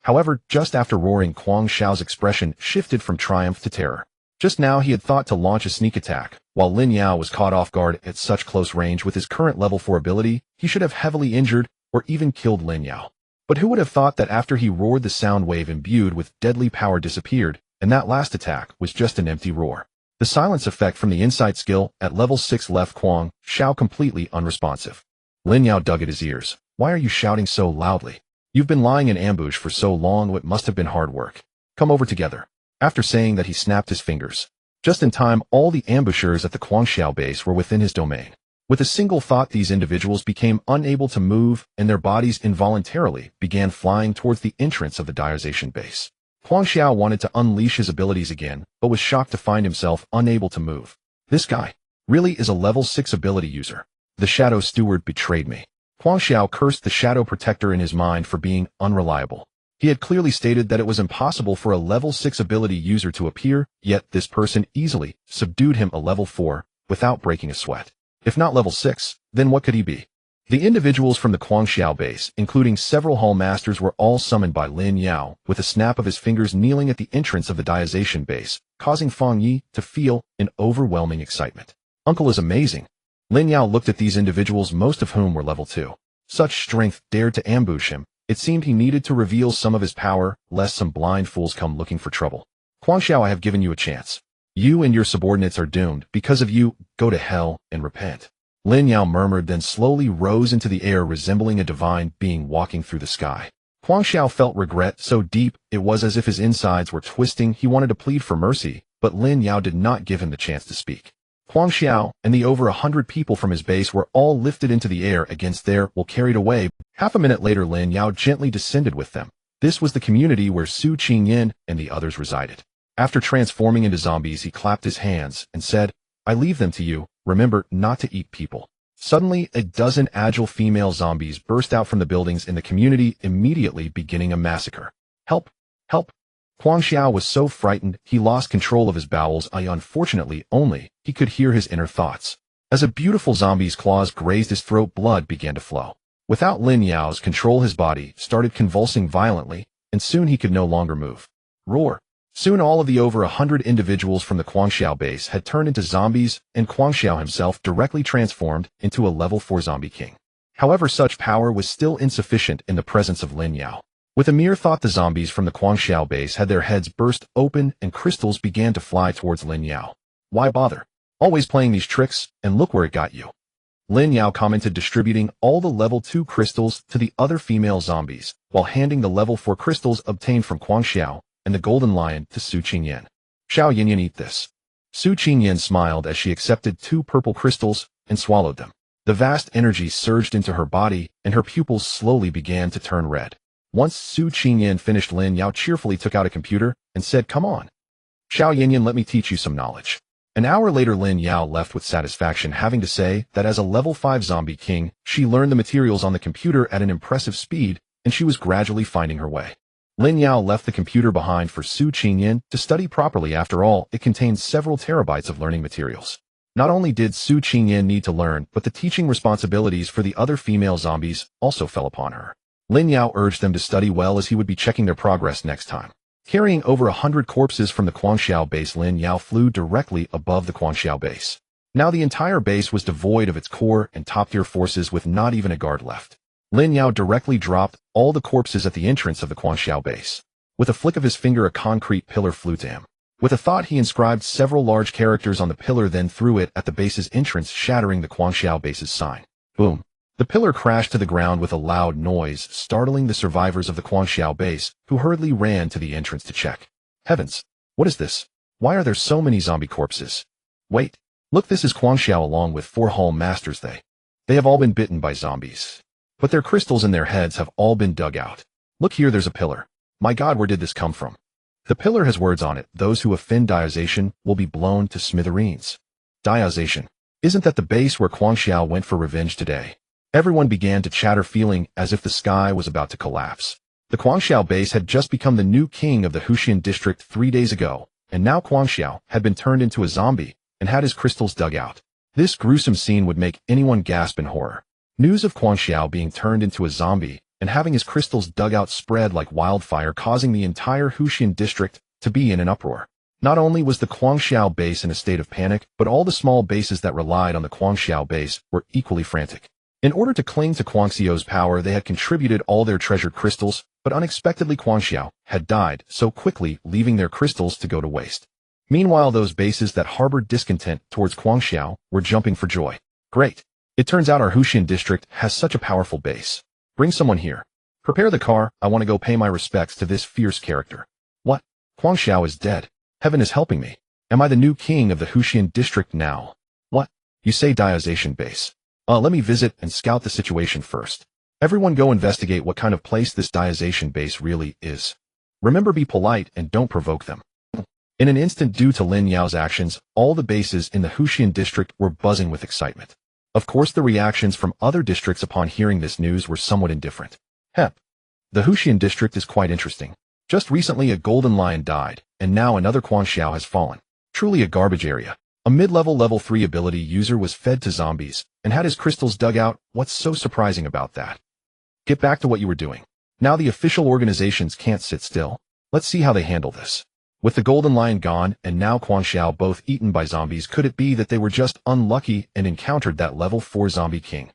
However, just after roaring, Huang Xiao's expression shifted from triumph to terror. Just now he had thought to launch a sneak attack. While Lin Yao was caught off guard at such close range with his current level 4 ability, he should have heavily injured or even killed Lin Yao. But who would have thought that after he roared, the sound wave imbued with deadly power disappeared, and that last attack was just an empty roar. The silence effect from the insight skill at level 6 left Huang Xiao completely unresponsive. Lin Yao dug at his ears. Why are you shouting so loudly? You've been lying in ambush for so long, it must have been hard work. Come over together. After saying that, he snapped his fingers. Just in time, all the ambushers at the Huang Xiao base were within his domain. With a single thought, these individuals became unable to move, and their bodies involuntarily began flying towards the entrance of the diarization base. Huang Xiao wanted to unleash his abilities again, but was shocked to find himself unable to move. This guy really is a level 6 ability user. The Shadow Steward betrayed me. Huang Xiao cursed the Shadow Protector in his mind for being unreliable. He had clearly stated that it was impossible for a level 6 ability user to appear, yet this person easily subdued him a level 4 without breaking a sweat. If not level 6, then what could he be? The individuals from the Huang Xiao base, including several hall masters, were all summoned by Lin Yao with a snap of his fingers, kneeling at the entrance of the diarization base, causing Fang Yi to feel an overwhelming excitement. Uncle is amazing. Lin Yao looked at these individuals, most of whom were level 2. Such strength dared to ambush him. It seemed he needed to reveal some of his power, lest some blind fools come looking for trouble. Huang Xiao, I have given you a chance. You and your subordinates are doomed. Because of you, go to hell and repent. Lin Yao murmured, then slowly rose into the air, resembling a divine being walking through the sky. Huang Xiao felt regret so deep it was as if his insides were twisting. He wanted to plead for mercy, but Lin Yao did not give him the chance to speak. Huang Xiao and the over 100 people from his base were all lifted into the air against their will, carried away. Half a minute later, Lin Yao gently descended with them. This was the community where Xueyan and the others resided. After transforming into zombies, he clapped his hands and said, I leave them to you. Remember not to eat people. Suddenly, a dozen agile female zombies burst out from the buildings in the community, immediately beginning a massacre. Help! Help! Huang Xiao was so frightened he lost control of his bowels. Unfortunately, only he could hear his inner thoughts. As a beautiful zombie's claws grazed his throat, blood began to flow. Without Lin Yao's control, his body started convulsing violently, and soon he could no longer move. Roar! Soon all of the over 100 individuals from the Huang Xiao base had turned into zombies, and Huang Xiao himself directly transformed into a level 4 zombie king. However, such power was still insufficient in the presence of Lin Yao. With a mere thought, the zombies from the Huang Xiao base had their heads burst open and crystals began to fly towards Lin Yao. Why bother? Always playing these tricks, and look where it got you. Lin Yao commented, distributing all the level 2 crystals to the other female zombies, while handing the level 4 crystals obtained from Huang Xiao and the golden lion to Xueyan. Xueyan, eat this. Xueyan smiled as she accepted 2 purple crystals and swallowed them. The vast energy surged into her body, and her pupils slowly began to turn red. Once Xueyan finished, Lin Yao cheerfully took out a computer and said, come on. Xueyan, let me teach you some knowledge. An hour later, Lin Yao left with satisfaction, having to say that as a level 5 zombie king, she learned the materials on the computer at an impressive speed, and she was gradually finding her way. Lin Yao left the computer behind for Xueyan to study properly. After all, it contained several terabytes of learning materials. Not only did Xueyan need to learn, but the teaching responsibilities for the other female zombies also fell upon her. Lin Yao urged them to study well, as he would be checking their progress next time. Carrying over 100 corpses from the Huang Xiao base, Lin Yao flew directly above the Huang Xiao base. Now the entire base was devoid of its core and top-tier forces, with not even a guard left. Lin Yao directly dropped all the corpses at the entrance of the Huang Xiao base. With a flick of his finger, a concrete pillar flew to him. With a thought, he inscribed several large characters on the pillar, then threw it at the base's entrance, shattering the Huang Xiao base's sign. Boom! The pillar crashed to the ground with a loud noise, startling the survivors of the Guangxiao base, who hurriedly ran to the entrance to check. Heavens! What is this? Why are there so many zombie corpses? Wait! Look, this is Guangxiao along with 4 hall masters. They have all been bitten by zombies. But their crystals in their heads have all been dug out. Look here, there's a pillar. My God, where did this come from? The pillar has words on it. Those who offend Diazation will be blown to smithereens. Diazation. Isn't that the base where Guangxiao went for revenge today? Everyone began to chatter, feeling as if the sky was about to collapse. The Guangxiao base had just become the new king of the Xueyan district 3 days ago, and now Guangxiao had been turned into a zombie and had his crystals dug out. This gruesome scene would make anyone gasp in horror. News of Guangxiao being turned into a zombie and having his crystals dug out spread like wildfire, causing the entire Xueyan district to be in an uproar. Not only was the Guangxiao base in a state of panic, but all the small bases that relied on the Guangxiao base were equally frantic. In order to cling to Guangxiao's power, they had contributed all their treasured crystals, but unexpectedly Guangxiao had died so quickly, leaving their crystals to go to waste. Meanwhile, those bases that harbored discontent towards Guangxiao were jumping for joy. Great! It turns out our Xueyan district has such a powerful base. Bring someone here. Prepare the car, I want to go pay my respects to this fierce character. What? Guangxiao is dead. Heaven is helping me. Am I the new king of the Xueyan district now? What? You say Diazation base. Let me visit and scout the situation first. Everyone go investigate what kind of place this Diazation base really is. Remember, be polite and don't provoke them. In an instant, due to Lin Yao's actions, all the bases in the Xueyan district were buzzing with excitement. Of course, the reactions from other districts upon hearing this news were somewhat indifferent. Hep. The Xueyan district is quite interesting. Just recently a golden lion died, and now another Guangxiao has fallen. Truly a garbage area. A mid-level level 3 ability user was fed to zombies and had his crystals dug out. What's so surprising about that? Get back to what you were doing. Now the official organizations can't sit still. Let's see how they handle this. With the golden lion gone and now Guangxiao both eaten by zombies, could it be that they were just unlucky and encountered that level 4 zombie king?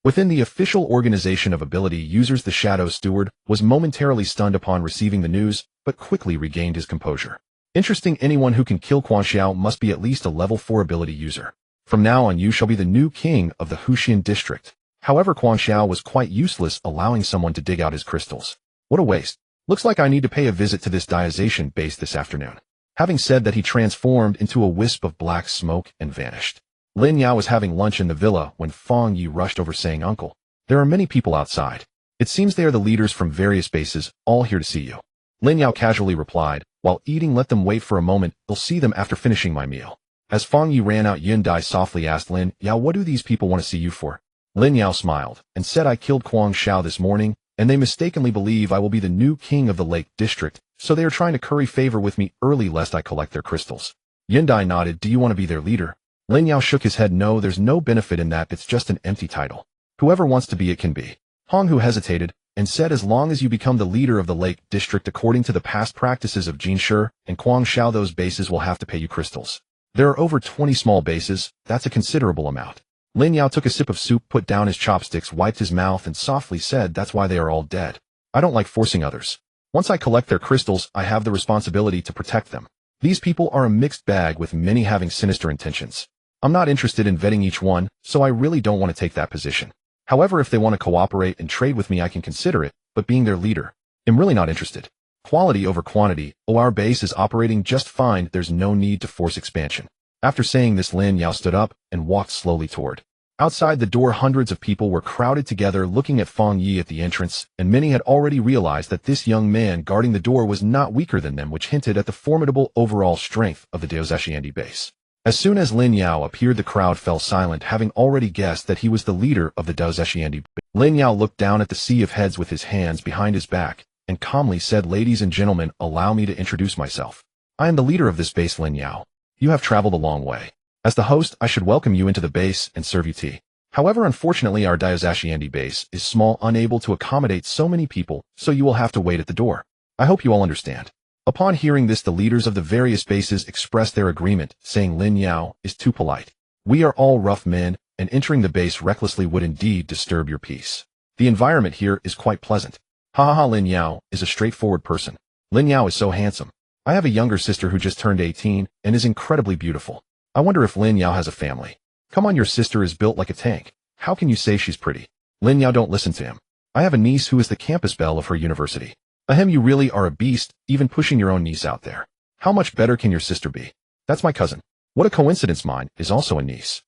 Within the official organization of ability users, the Shadow Steward was momentarily stunned upon receiving the news, but quickly regained his composure. Interesting, anyone who can kill Guangxiao must be at least a level 4 ability user. From now on you shall be the new king of the Xueyan district. However, Guangxiao was quite useless, allowing someone to dig out his crystals. What a waste. Looks like I need to pay a visit to this Diazation base this afternoon. Having said that, he transformed into a wisp of black smoke and vanished. Lin Yao was having lunch in the villa when Feng Yi rushed over saying, "Uncle, there are many people outside. It seems they are the leaders from various bases, all here to see you." Lin Yao casually replied, "While eating, let them wait for a moment, they'll see them after finishing my meal." As Feng Yi ran out, Yundai softly asked Lin Yao, "What do these people want to see you for?" Lin Yao smiled and said, "I killed Guangxiao this morning, and they mistakenly believe I will be the new king of the Lake District, so they are trying to curry favor with me early lest I collect their crystals." Yundai nodded. "Do you want to be their leader?" Lin Yao shook his head. "No, there's no benefit in that, it's just an empty title. Whoever wants to be it can be." Hong Hu hesitated and said, "As long as you become the leader of the Lake District according to the past practices of Jinshi and Guangxiao, those bases will have to pay you crystals. There are over 20 small bases, that's a considerable amount." Lin Yao took a sip of soup, put down his chopsticks, wiped his mouth, and softly said, "That's why they are all dead. I don't like forcing others. Once I collect their crystals, I have the responsibility to protect them. These people are a mixed bag with many having sinister intentions. I'm not interested in vetting each one, so I really don't want to take that position. However, if they want to cooperate and trade with me, I can consider it, but being their leader, I'm really not interested. Quality over quantity. Oh, our base is operating just fine, there's no need to force expansion." After saying this, Lin Yao stood up and walked slowly toward. Outside the door, hundreds of people were crowded together looking at Feng Yi at the entrance, and many had already realized that this young man guarding the door was not weaker than them, which hinted at the formidable overall strength of the Diazation base. As soon as Lin Yao appeared, the crowd fell silent, having already guessed that he was the leader of the Diazation base. Lin Yao looked down at the sea of heads with his hands behind his back, and calmly said, "Ladies and gentlemen, allow me to introduce myself. I am the leader of this base, Lin Yao. You have traveled a long way. As the host, I should welcome you into the base and serve you tea. However, unfortunately, our Diazation base is small, unable to accommodate so many people, so you will have to wait at the door. I hope you all understand." Upon hearing this, the leaders of the various bases expressed their agreement, saying, "Lin Yao is too polite. We are all rough men, and entering the base recklessly would indeed disturb your peace. The environment here is quite pleasant. Ha ha ha, Lin Yao is a straightforward person. Lin Yao is so handsome. I have a younger sister who just turned 18 and is incredibly beautiful. I wonder if Lin Yao has a family. Come on, your sister is built like a tank. How can you say she's pretty?" Lin Yao, don't listen to him. I have a niece who is the campus belle of her university. Ahem, you really are a beast, even pushing your own niece out there. How much better can your sister be? That's my cousin. What a coincidence, mine is also a niece.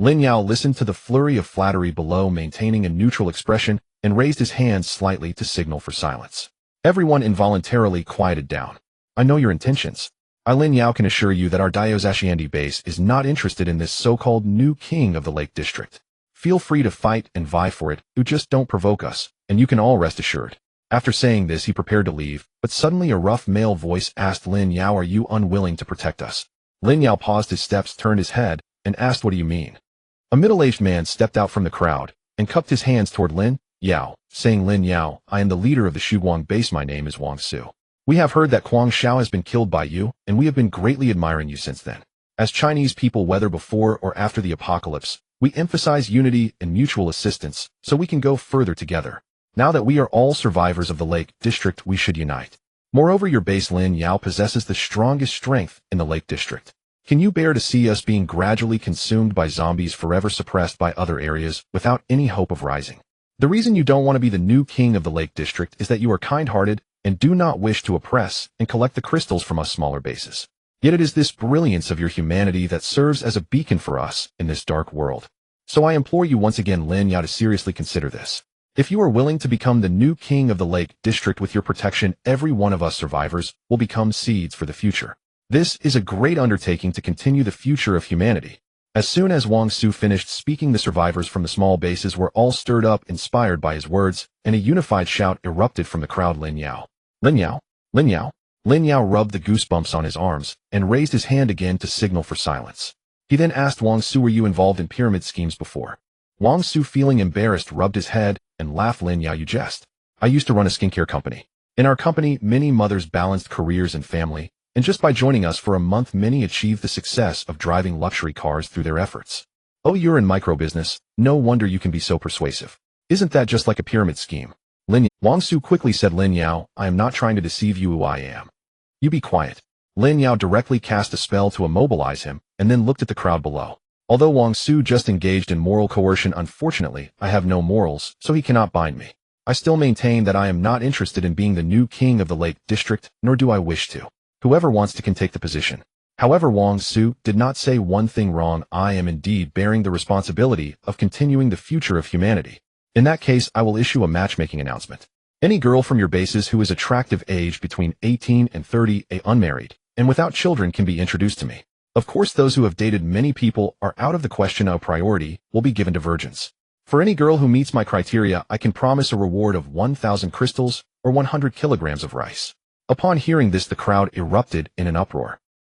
Lin Yao listened to the flurry of flattery below, maintaining a neutral expression, and raised his hands slightly to signal for silence. Everyone involuntarily quieted down. I know your intentions. Lin Yao can assure you that our Xueyan base is not interested in this so-called new king of the Lake District. Feel free to fight and vie for it, you just don't provoke us, and you can all rest assured. After saying this, he prepared to leave, but suddenly a rough male voice asked Lin Yao, are you unwilling to protect us? Lin Yao paused his steps, turned his head, and asked, what do you mean? A middle-aged man stepped out from the crowd, and cupped his hands toward Lin Yao, saying, Lin Yao, I am the leader of the Xueyan base, my name is Wang Su. We have heard that Guang Xiao has been killed by you, and we have been greatly admiring you since then. As Chinese people, whether before or after the apocalypse, we emphasize unity and mutual assistance, so we can go further together. Now that we are all survivors of the Lake District, we should unite. Moreover, your base Lin Yao possesses the strongest strength in the Lake District. Can you bear to see us being gradually consumed by zombies, forever suppressed by other areas, without any hope of rising? The reason you don't want to be the new king of the Lake District is that you are kind-hearted and do not wish to oppress and collect the crystals from us smaller bases. Yet it is this brilliance of your humanity that serves as a beacon for us in this dark world. So I implore you once again, Lin Yao, to seriously consider this. If you are willing to become the new king of the Lake District with your protection, every one of us survivors will become seeds for the future. This is a great undertaking to continue the future of humanity. As soon as Wang Su finished speaking, the survivors from the small bases were all stirred up, inspired by his words, and a unified shout erupted from the crowd. Lin Yao! Lin Yao! Lin Yao! Lin Yao rubbed the goosebumps on his arms and raised his hand again to signal for silence. He then asked Wang Su, were you involved in pyramid schemes before? Wang Su, feeling embarrassed, rubbed his head and laughed. Lin Yao, you jest. I used to run a skincare company. In our company, many mothers balanced careers and family, and just by joining us for a month, many achieved the success of driving luxury cars through their efforts. Oh, you're in micro business. No wonder you can be so persuasive. Isn't that just like a pyramid scheme? Wang Su quickly said, Lin Yao, I am not trying to deceive you. I am. You be quiet. Lin Yao directly cast a spell to immobilize him, and then looked at the crowd below. Although Wang Su just engaged in moral coercion, unfortunately, I have no morals, so he cannot bind me. I still maintain that I am not interested in being the new king of the Lake District, nor do I wish to. Whoever wants to can take the position. However, Wang Su did not say one thing wrong. I am indeed bearing the responsibility of continuing the future of humanity. In that case, I will issue a matchmaking announcement. Any girl from your bases who is attractive, aged between 18 and 30, unmarried, and without children can be introduced to me. Of course, those who have dated many people are out of the question. A priority will be given to virgins. For any girl who meets my criteria, I can promise a reward of 1,000 crystals or 100 kilograms of rice. Upon hearing this, the crowd erupted in an uproar.